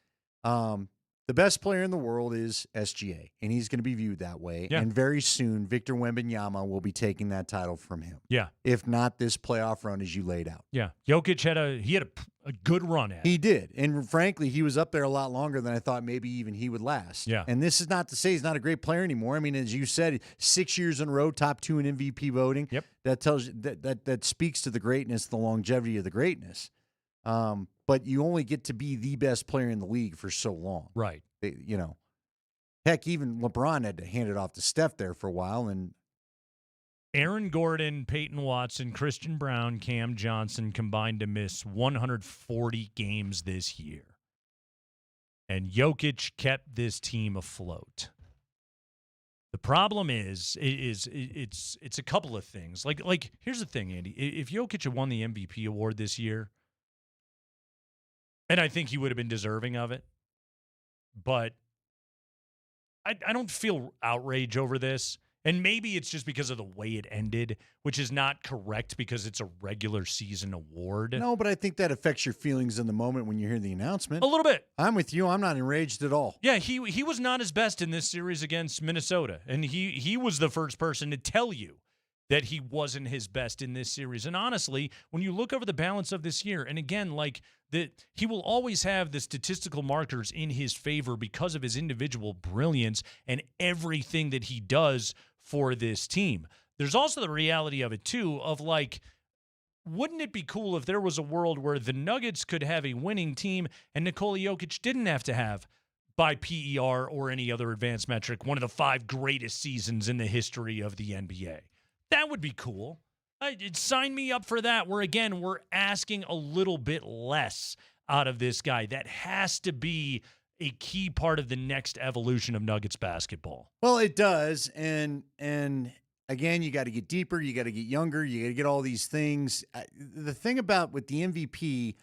the best player in the world is SGA, and he's going to be viewed that way. Yeah. And very soon, Victor Wembanyama will be taking that title from him. Yeah. If not this playoff run as you laid out. Yeah. Jokic had a good run at it. He did. And frankly, he was up there a lot longer than I thought maybe even he would last. Yeah. And this is not to say he's not a great player anymore. I mean, as you said, 6 years in a row, top 2 in MVP voting. Yep. That tells you that speaks to the greatness, the longevity of the greatness. But you only get to be the best player in the league for so long. Right. Heck, even LeBron had to hand it off to Steph there for a while. And Aaron Gordon, Peyton Watson, Christian Brown, Cam Johnson combined to miss 140 games this year. And Jokic kept this team afloat. The problem is it's a couple of things. Like here's the thing, Andy. If Jokic had won the MVP award this year, and I think he would have been deserving of it, but I don't feel outrage over this. And maybe it's just because of the way it ended, which is not correct because it's a regular season award. no, but I think that affects your feelings in the moment when you hear the announcement. A little bit. I'm with you. I'm not enraged at all. Yeah, he was not his best in this series against Minnesota. And he was the first person to tell you that he wasn't his best in this series. And honestly, when you look over the balance of this year, and again, he will always have the statistical markers in his favor because of his individual brilliance and everything that he does for this team. There's also the reality of it, too, of wouldn't it be cool if there was a world where the Nuggets could have a winning team and Nikola Jokic didn't have to have, by PER or any other advanced metric, one of the 5 greatest seasons in the history of the NBA? That would be cool. Sign me up for that, where, again, we're asking a little bit less out of this guy. That has to be a key part of the next evolution of Nuggets basketball. Well, it does. And again, you got to get deeper. You got to get younger. You got to get all these things. The thing about with the MVP,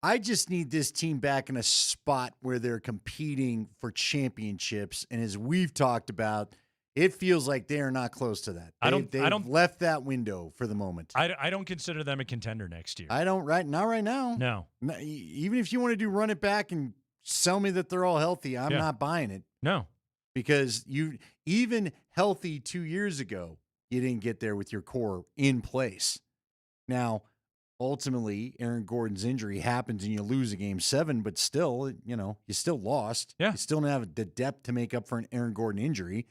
I just need this team back in a spot where they're competing for championships. And as we've talked about, it feels like they are not close to that. They've left that window for the moment. I don't consider them a contender next year. I don't, not right now. No. Even if you want to do run it back and sell me that they're all healthy, I'm not buying it. No. Because even healthy 2 years ago, you didn't get there with your core in place. Now, ultimately Aaron Gordon's injury happens and you lose a game 7, but still, you still lost. Yeah. You still don't have the depth to make up for an Aaron Gordon injury.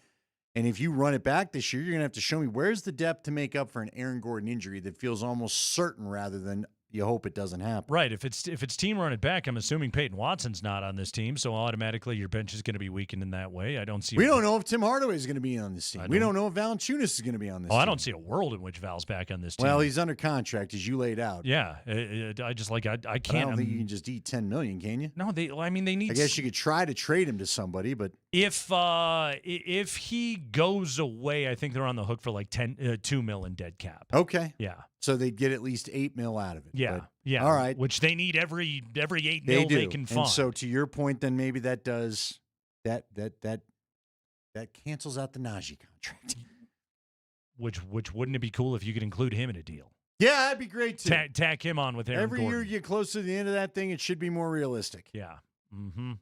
And if you run it back this year, you're going to have to show me where's the depth to make up for an Aaron Gordon injury that feels almost certain rather than you hope it doesn't happen. Right. If it's team run it back, I'm assuming Peyton Watson's not on this team, so automatically your bench is going to be weakened in that way. I don't see. We don't know if Tim Hardaway is going to be on this team. We don't know if Valanciunas is going to be on this team. I don't see a world in which Val's back on this team. Well, he's under contract, as you laid out. Yeah. I can't. I don't think you can just eat $10 million, can you? No, they need. I guess you could try to trade him to somebody, but if he goes away, I think they're on the hook for like $2 million in dead cap. Okay. Yeah. So they'd get at least $8 million out of it. Yeah. But, yeah. All right. Which they need every $8 million they can find. And so to your point, then maybe that does that cancels out the Najee contract. Which wouldn't it be cool if you could include him in a deal? Yeah, that'd be great too. Tack him on with Aaron Every Gordon. year you get closer to the end of that thing, it should be more realistic. Yeah. Mm-hmm.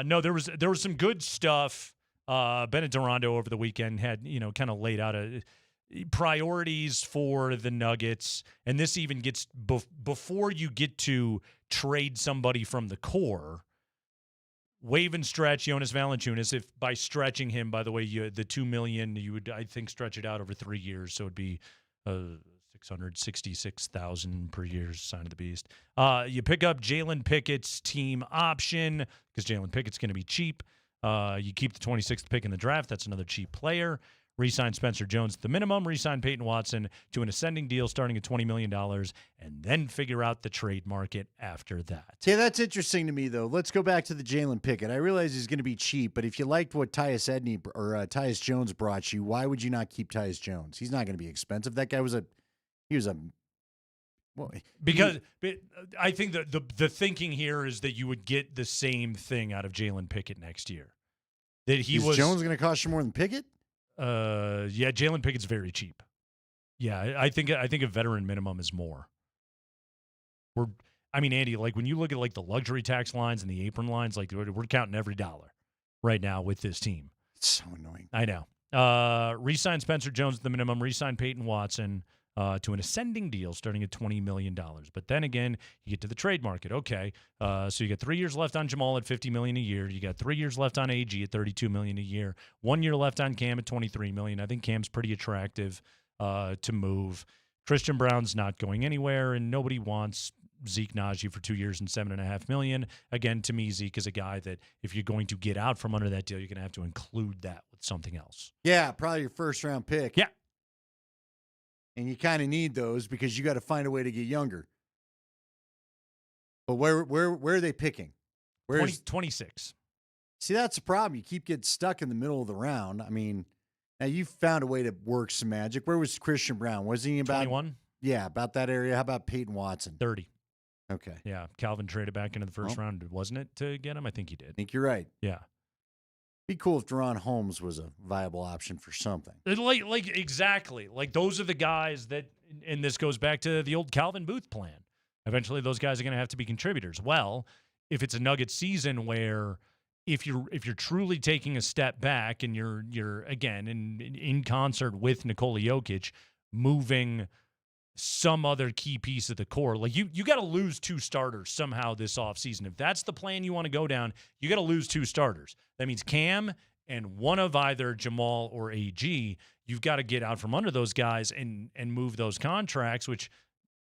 No, there was some good stuff. Bennett Durando over the weekend had kind of laid out priorities for the Nuggets, and this even gets before you get to trade somebody from the core. Waive and stretch Jonas Valanciunas. If by stretching him, by the way, the $2 million you would, I think, stretch it out over 3 years, so it'd be $666,000 per year. Sign of the beast. You pick up Jalen Pickett's team option because Jalen Pickett's going to be cheap. You keep the 26th pick in the draft. That's another cheap player. Re-sign Spencer Jones at the minimum. Re-sign Peyton Watson to an ascending deal starting at $20 million, and then figure out the trade market after that. Yeah, that's interesting to me, though. Let's go back to the Jalen Pickett. I realize he's going to be cheap, but if you liked what Tyus Jones brought you, why would you not keep Tyus Jones? He's not going to be expensive. That guy was because I think the thinking here is that you would get the same thing out of Jalen Pickett next year. That is Jones going to cost you more than Pickett? Yeah, Jalen Pickett's very cheap. Yeah, I think a veteran minimum is more. Andy, like when you look at like the luxury tax lines and the apron lines, like we're counting every dollar right now with this team. It's so annoying. I know. Re-sign Spencer Jones at the minimum. Re-sign Peyton Watson to an ascending deal starting at $20 million. But then again, you get to the trade market. Okay, so you got 3 years left on Jamal at $50 million a year. You got 3 years left on AG at $32 million a year. 1 year left on Cam at $23 million. I think Cam's pretty attractive to move. Christian Brown's not going anywhere, and nobody wants Zeke Najee for 2 years and $7.5 million. Again, to me, Zeke is a guy that if you're going to get out from under that deal, you're going to have to include that with something else. Yeah, probably your first round pick. Yeah. And you kind of need those because you got to find a way to get younger. But where are they picking? 26. See, that's the problem. You keep getting stuck in the middle of the round. Now you found a way to work some magic. Where was Christian Brown? Was he about 21? Yeah, about that area. How about Peyton Watson? 30. Okay. Yeah, Calvin traded back into the first round, wasn't it, to get him? I think he did. I think you're right. Yeah. Be cool if Deron Holmes was a viable option for something. Like exactly. Like those are the guys that, and this goes back to the old Calvin Booth plan. Eventually, those guys are going to have to be contributors. Well, if it's a Nugget season where if you're truly taking a step back and you're again in concert with Nikola Jokic moving some other key piece of the core, like you got to lose 2 starters somehow this offseason. If that's the plan you want to go down, you got to lose 2 starters. That means Cam and one of either Jamal or AG. You've got to get out from under those guys and move those contracts, which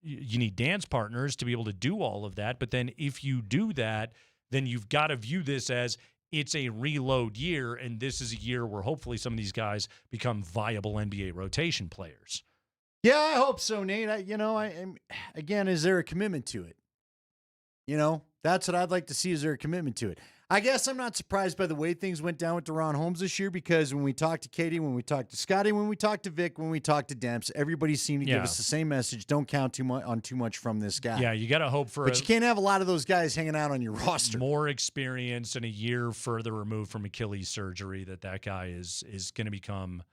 you need dance partners to be able to do all of that. But then if you do that, then you've got to view this as it's a reload year, and this is a year where hopefully some of these guys become viable NBA rotation players. Yeah, I hope so, Nate. Again, is there a commitment to it? That's what I'd like to see. Is there a commitment to it? I guess I'm not surprised by the way things went down with Deron Holmes this year because when we talked to Katie, when we talked to Scotty, when we talked to Vic, when we talked to Demps, everybody seemed to give us the same message. Don't count too much from this guy. Yeah, you got to hope for But you can't have a lot of those guys hanging out on your roster. More experience and a year further removed from Achilles surgery that guy is going to become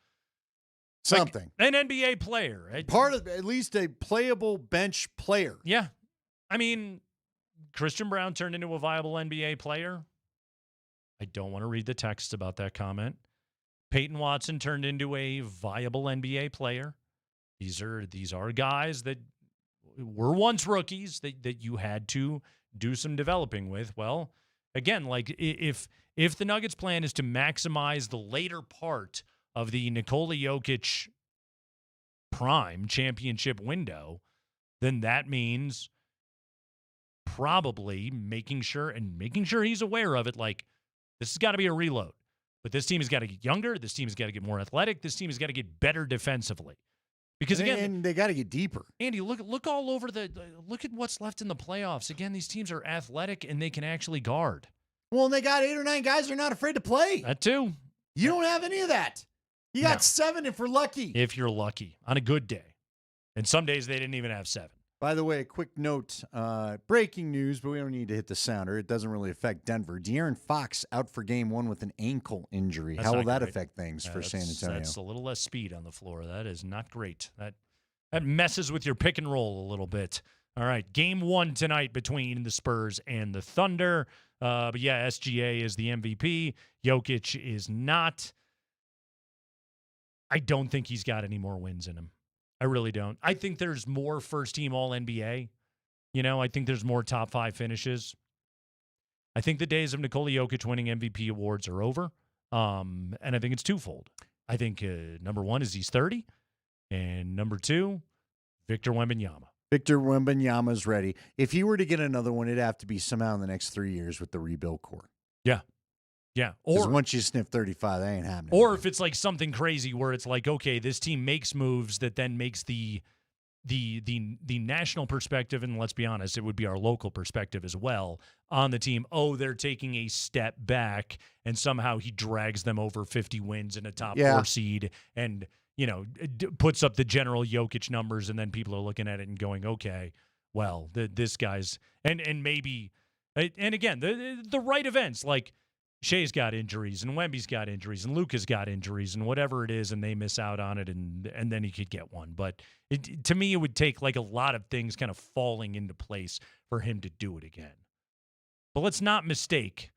something. Like an NBA player. Right? Part of at least a playable bench player. Yeah. Christian Brown turned into a viable NBA player. I don't want to read the texts about that comment. Peyton Watson turned into a viable NBA player. These are guys that were once rookies that you had to do some developing with. Well, again, like if the Nuggets' plan is to maximize the later part of the Nikola Jokic prime championship window, then that means probably making sure he's aware of it. Like, this has got to be a reload. But this team has got to get younger. This team has got to get more athletic. This team has got to get better defensively. Because again, they got to get deeper. Andy, look all over look at what's left in the playoffs. Again, these teams are athletic and they can actually guard. Well, and they got 8 or 9 guys who are not afraid to play. That too. You don't have any of that. You got 7 if we're lucky. If you're lucky on a good day. And some days they didn't even have 7. By the way, a quick note, breaking news, but we don't need to hit the sounder. It doesn't really affect Denver. De'Aaron Fox out for game 1 with an ankle injury. That's How will not that great. affect things for San Antonio? That's a little less speed on the floor. That is not great. That messes with your pick and roll a little bit. All right, game 1 tonight between the Spurs and the Thunder. But yeah, SGA is the MVP. Jokic is not. I don't think he's got any more wins in him. I really don't. I think there's more first-team All-NBA. I think there's more top 5 finishes. I think the days of Nikola Jokic winning MVP awards are over. And I think it's twofold. I think number 1 is he's 30. And number 2, Victor Wembanyama. Victor Wembanyama's ready. If he were to get another one, it'd have to be somehow in the next 3 years with the rebuild core. Yeah. Yeah. Because once you sniff 35, that ain't happening. Or if it's like something crazy where it's like, okay, this team makes moves that then makes the national perspective, and let's be honest, it would be our local perspective as well on the team. Oh, they're taking a step back, and somehow he drags them over 50 wins in a top 4 seed and, puts up the general Jokic numbers, and then people are looking at it and going, okay, well, this guy's and maybe, and again, the right events, like Shea's got injuries and Wemby's got injuries and Luka's got injuries and whatever it is, and they miss out on it, and then he could get one. But to me, it would take like a lot of things kind of falling into place for him to do it again. But let's not mistake,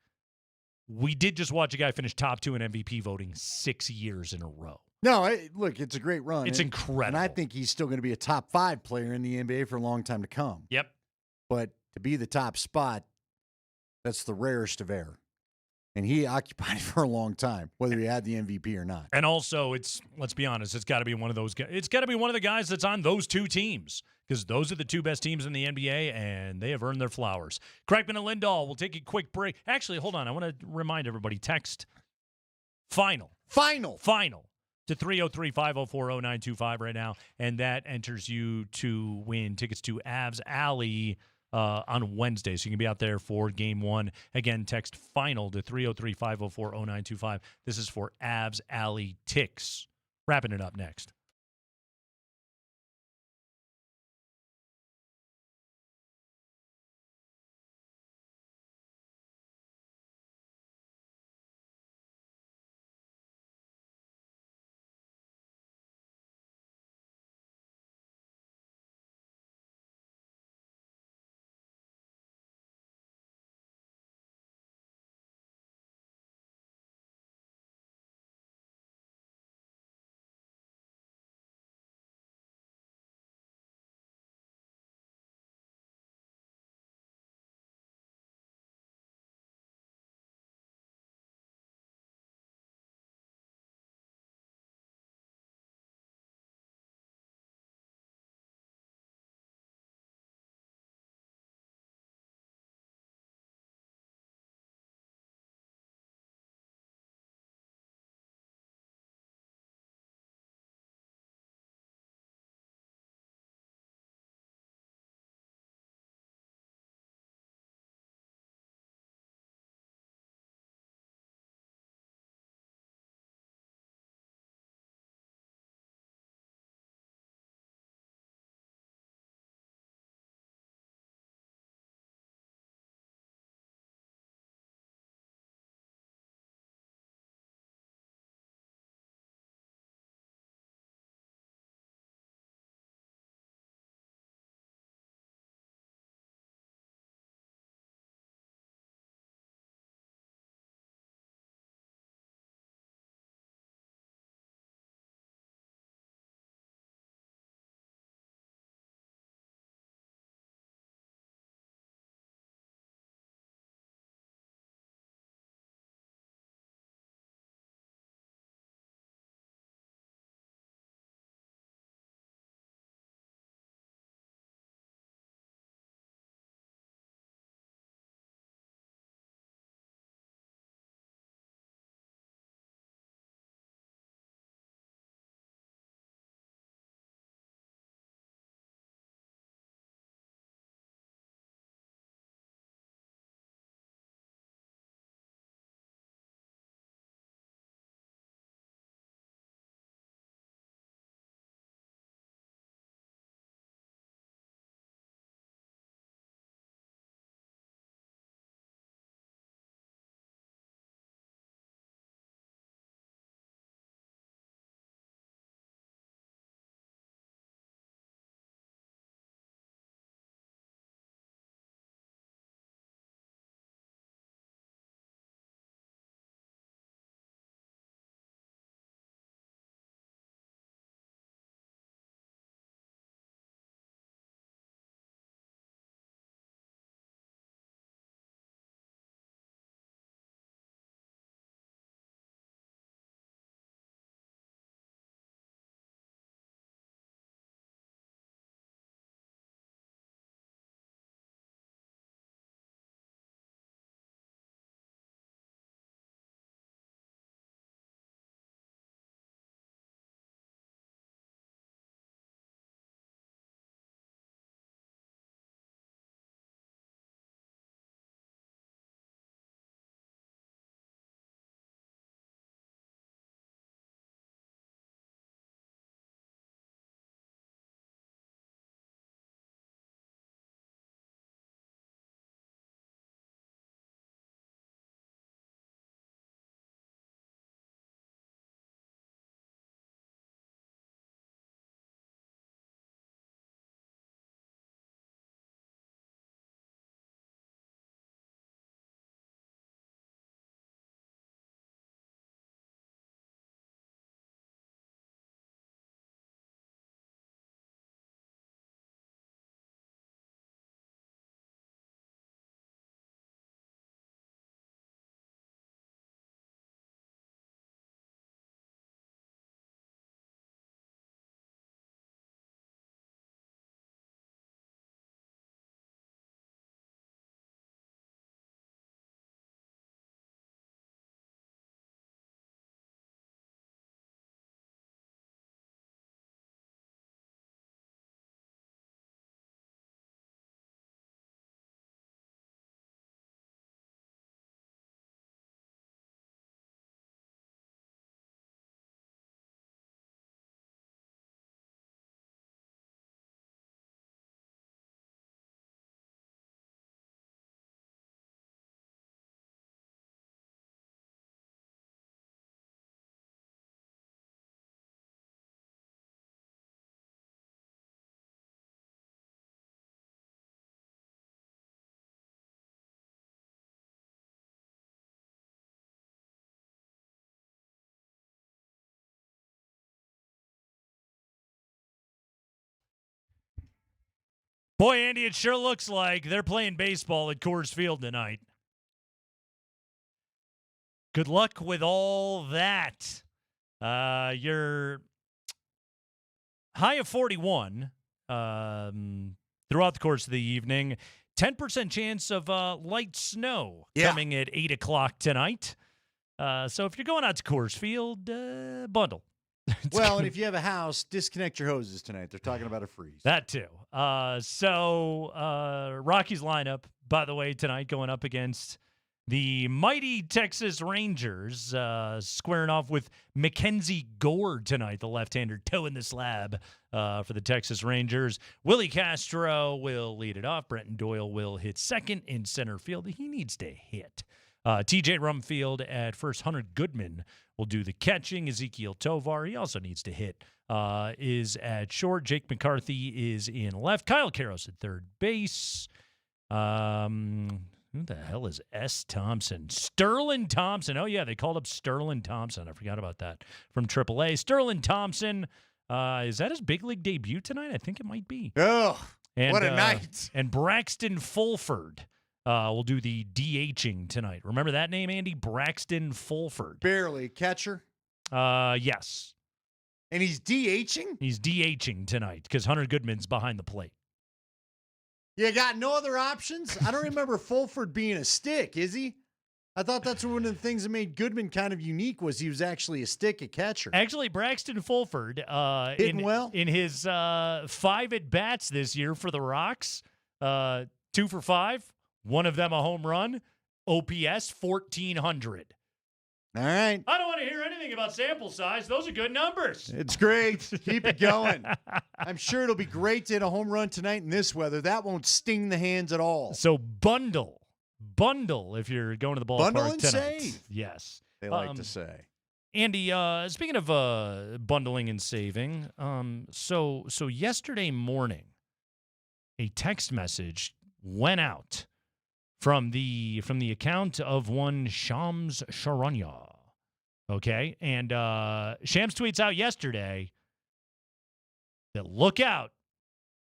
we did just watch a guy finish top 2 in MVP voting 6 years in a row. No, look, it's a great run. It's incredible. And I think he's still going to be a top 5 player in the NBA for a long time to come. Yep. But to be the top spot, that's the rarest of air. And he occupied it for a long time, whether he had the MVP or not. And also, let's be honest, it's got to be one of those guys. It's got to be one of the guys that's on those 2 teams, because those are the 2 best teams in the NBA, and they have earned their flowers. Kreckman and Lindahl, we'll take a quick break. Actually, hold on. I want to remind everybody, text final to 303-504-0925 right now, and that enters you to win tickets to Avs Alley on Wednesday. So you can be out there for game 1. Again, text final to 303-504-0925. This is for Avs Alley Tix. Wrapping it up next. Boy, Andy, it sure looks like they're playing baseball at Coors Field tonight. Good luck with all that. You're high of 41 throughout the course of the evening. 10% chance of light snow coming at 8 o'clock tonight. So if you're going out to Coors Field, bundle. Well, and if you have a house, disconnect your hoses tonight. They're talking about a freeze. That too. So Rockies lineup, by the way, tonight going up against the mighty Texas Rangers, squaring off with Mackenzie Gore tonight, the left-hander toeing the slab for the Texas Rangers. Willie Castro will lead it off. Brenton Doyle will hit second in center field. He needs to hit. TJ Rumfield at first. Hunter Goodman will do the catching. Ezekiel Tovar, he also needs to hit, is at short. Jake McCarthy is in left. Kyle Karros at third base. Who the hell is S. Thompson? Sterling Thompson. Oh, yeah, they called up Sterling Thompson. I forgot about that. From AAA. Sterling Thompson, is that his big league debut tonight? I think it might be. Oh, what a night. And Braxton Fulford will do the DHing tonight. Remember that name, Andy? Braxton Fulford. Barely. Catcher? Yes. And he's DHing? He's DHing tonight because Hunter Goodman's behind the plate. You got no other options? I don't remember Fulford being a stick, is he? I thought that's one of the things that made Goodman kind of unique was he was actually a stick at catcher. Actually, Braxton Fulford, in his 5 at-bats this year for the Rocks, 2 for 5, one of them a home run, OPS 1,400. All right. I don't want to hear anything about sample size. Those are good numbers. It's great. Keep it going. I'm sure it'll be great to hit a home run tonight in this weather. That won't sting the hands at all. So bundle if you're going to the ballpark Bundle and tonight. save. Yes. They like to say. Andy, speaking of bundling and saving, so yesterday morning, a text message went out from the account of one Shams Charania. Okay? And Shams tweets out yesterday that look out,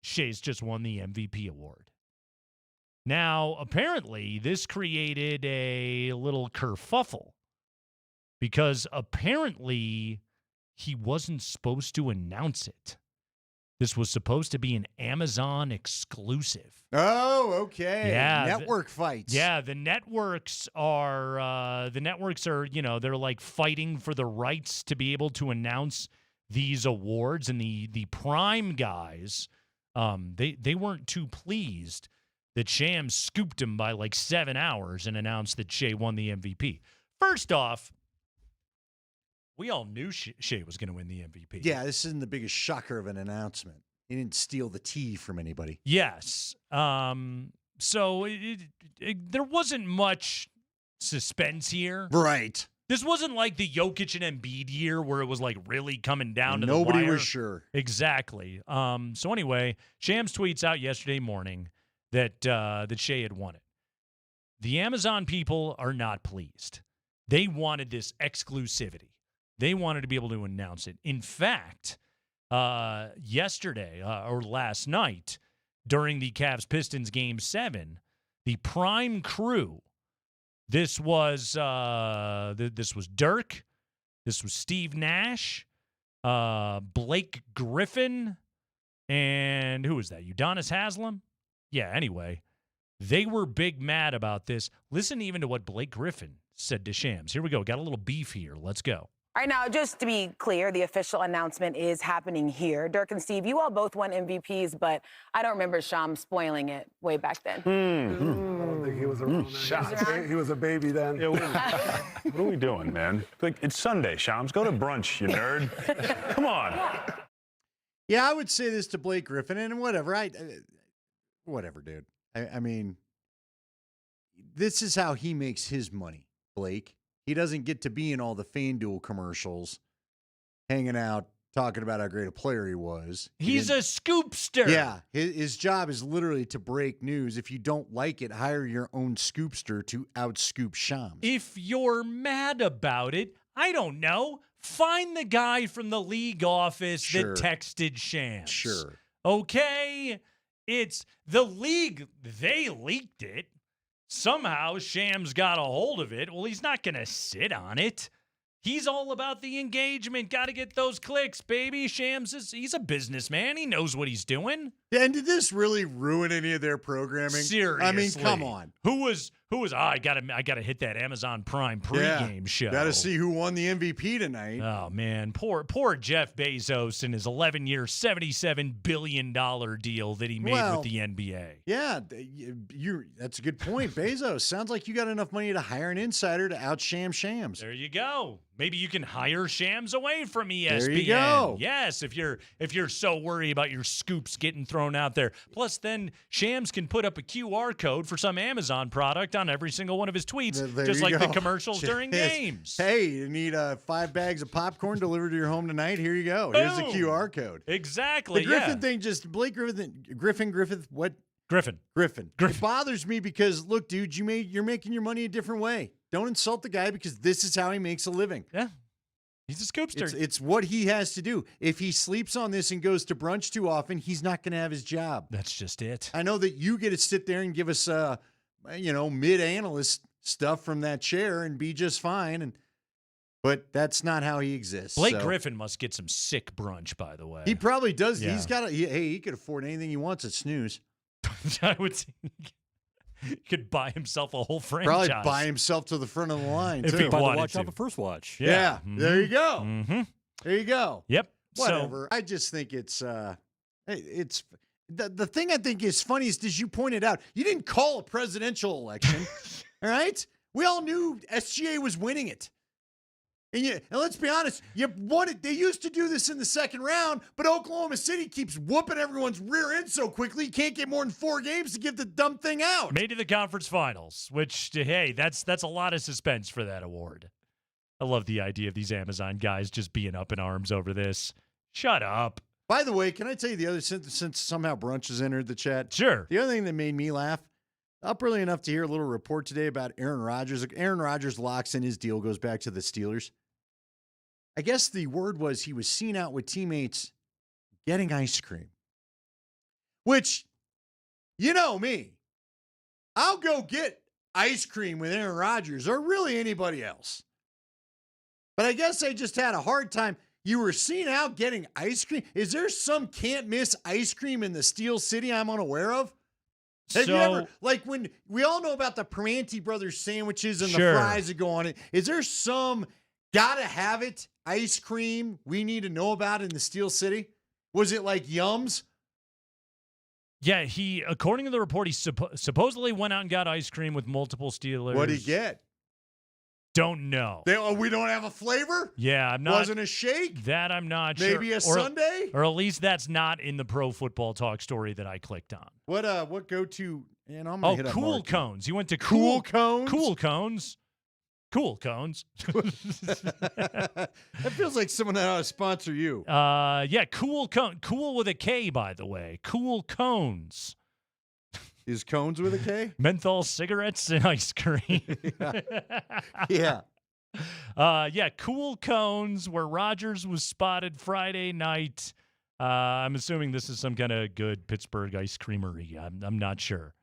Shea's just won the MVP award. Now, apparently, this created a little kerfuffle because apparently he wasn't supposed to announce it. This was supposed to be an Amazon exclusive. Oh, okay. Yeah, Network fights. Yeah, the networks are, they're like fighting for the rights to be able to announce these awards. And the prime guys, they weren't too pleased that Shams scooped him by like 7 hours and announced that Shea won the MVP. First off, we all knew Shea was going to win the MVP. Yeah, this isn't the biggest shocker of an announcement. He didn't steal the tea from anybody. Yes. So there wasn't much suspense here. Right. This wasn't like the Jokic and Embiid year where it was like really coming down to the wire. Nobody was sure. Exactly. So anyway, Shams tweets out yesterday morning that Shea had won it. The Amazon people are not pleased. They wanted this exclusivity. They wanted to be able to announce it. In fact, yesterday or last night during the Cavs-Pistons Game 7, the prime crew, this was Dirk, this was Steve Nash, Blake Griffin, and who was that? Udonis Haslem? Yeah, anyway, they were big mad about this. Listen even to what Blake Griffin said to Shams. Here we go. Got a little beef here. Let's go. All right, now, just to be clear, the official announcement is happening here. Dirk and Steve, you all both won MVPs, but I don't remember Sham spoiling it way back then. I don't think he was around then. He was a baby then. Yeah, what are we doing, man? It's Sunday, Shams. Go to brunch, you nerd. Come on. Yeah, I would say this to Blake Griffin, and whatever. Whatever, dude. I mean, this is how he makes his money, Blake. He doesn't get to be in all the FanDuel commercials, hanging out, talking about how great a player he was. He's a scoopster. Yeah. His job is literally to break news. If you don't like it, hire your own scoopster to outscoop Shams. If you're mad about it, I don't know. Find the guy from the league office that texted Shams. Sure. Okay? It's the league. They leaked it. Somehow Shams got a hold of it. Well, he's not going to sit on it. He's all about the engagement. Got to get those clicks, baby. Shams he's a businessman. He knows what he's doing. Yeah, and did this really ruin any of their programming? Seriously. I mean, come on. Who was I gotta hit that Amazon Prime pregame show. Got to see who won the MVP tonight. Oh man, poor Jeff Bezos and his 11-year, $77 billion deal that he made with the NBA. Yeah, that's a good point. Bezos, sounds like you got enough money to hire an insider to outsham Shams. There you go. Maybe you can hire Shams away from ESPN. There you go. Yes, if you're so worried about your scoops getting thrown out there. Plus, then Shams can put up a QR code for some Amazon product on every single one of his tweets, just like the commercials during games. Hey, you need 5 bags of popcorn delivered to your home tonight? Here you go. Here's the QR code. Exactly. The Griffin thing, just Blake Griffin, what? Griffin. It bothers me because, look, dude, you're making your money a different way. Don't insult the guy because this is how he makes a living. Yeah. He's a scoopster. It's what he has to do. If he sleeps on this and goes to brunch too often, he's not going to have his job. That's just it. I know that you get to sit there and give us, mid-analyst stuff from that chair and be just fine. But that's not how he exists. Blake Griffin must get some sick brunch, by the way. He probably does. Yeah. He's got he could afford anything he wants at Snooze. I would think he could buy himself a whole franchise. Probably buy himself to the front of the line, if too. he wanted watch to. off the first watch. Yeah. Mm-hmm. There you go. Mm-hmm. There you go. Yep. Whatever. I just think it's the thing I think is funny is, as you pointed out, you didn't call a presidential election. All right? We all knew SGA was winning it. And let's be honest, you won it. They used to do this in the second round, but Oklahoma City keeps whooping everyone's rear end so quickly, you can't get more than 4 games to give the dumb thing out. Made to the conference finals, which, hey, that's a lot of suspense for that award. I love the idea of these Amazon guys just being up in arms over this. Shut up. By the way, can I tell you the other, since somehow brunch has entered the chat? Sure. The other thing that made me laugh, up early enough to hear a little report today about Aaron Rodgers. Aaron Rodgers locks in his deal, goes back to the Steelers. I guess the word was he was seen out with teammates getting ice cream. Which, you know me, I'll go get ice cream with Aaron Rodgers or really anybody else. But I guess I just had a hard time. You were seen out getting ice cream? Is there some can't miss ice cream in the Steel City I'm unaware of? Have you ever, like when we all know about the Primanti Brothers sandwiches and the fries that go on it, is there some gotta have it ice cream we need to know about in the Steel City? Was it like Yums? Yeah, he, according to the report, he supposedly went out and got ice cream with multiple Steelers. What'd he get? Don't know. We don't have a flavor? Yeah, I'm not. Wasn't a shake? That I'm not sure. Maybe a sundae? Or at least that's not in the Pro Football Talk story that I clicked on. What go-to? And I'm gonna hit up Cool Mark. Cones. He went to Cool Cones? Cool Cones. Cool Cones. That feels like someone that ought to sponsor you. Yeah, Cool Cone. Cool with a K, by the way. Cool Cones. Is Cones with a K? Menthol cigarettes and ice cream. Yeah. Yeah, Cool Cones, where Rodgers was spotted Friday night. I'm assuming this is some kind of good Pittsburgh ice creamery. I'm not sure.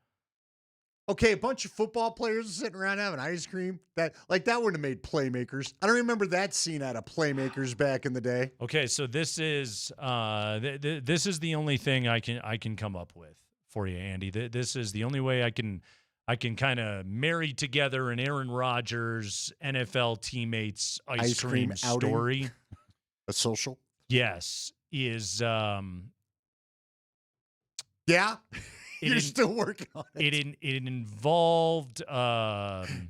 Okay, a bunch of football players sitting around having ice cream. That wouldn't have made Playmakers. I don't remember that scene out of Playmakers back in the day. Okay, so this is this is the only thing I can come up with for you, Andy. This is the only way I can kind of marry together an Aaron Rodgers NFL teammates ice cream story. A social? Yes, is yeah. You're still working on it. It involved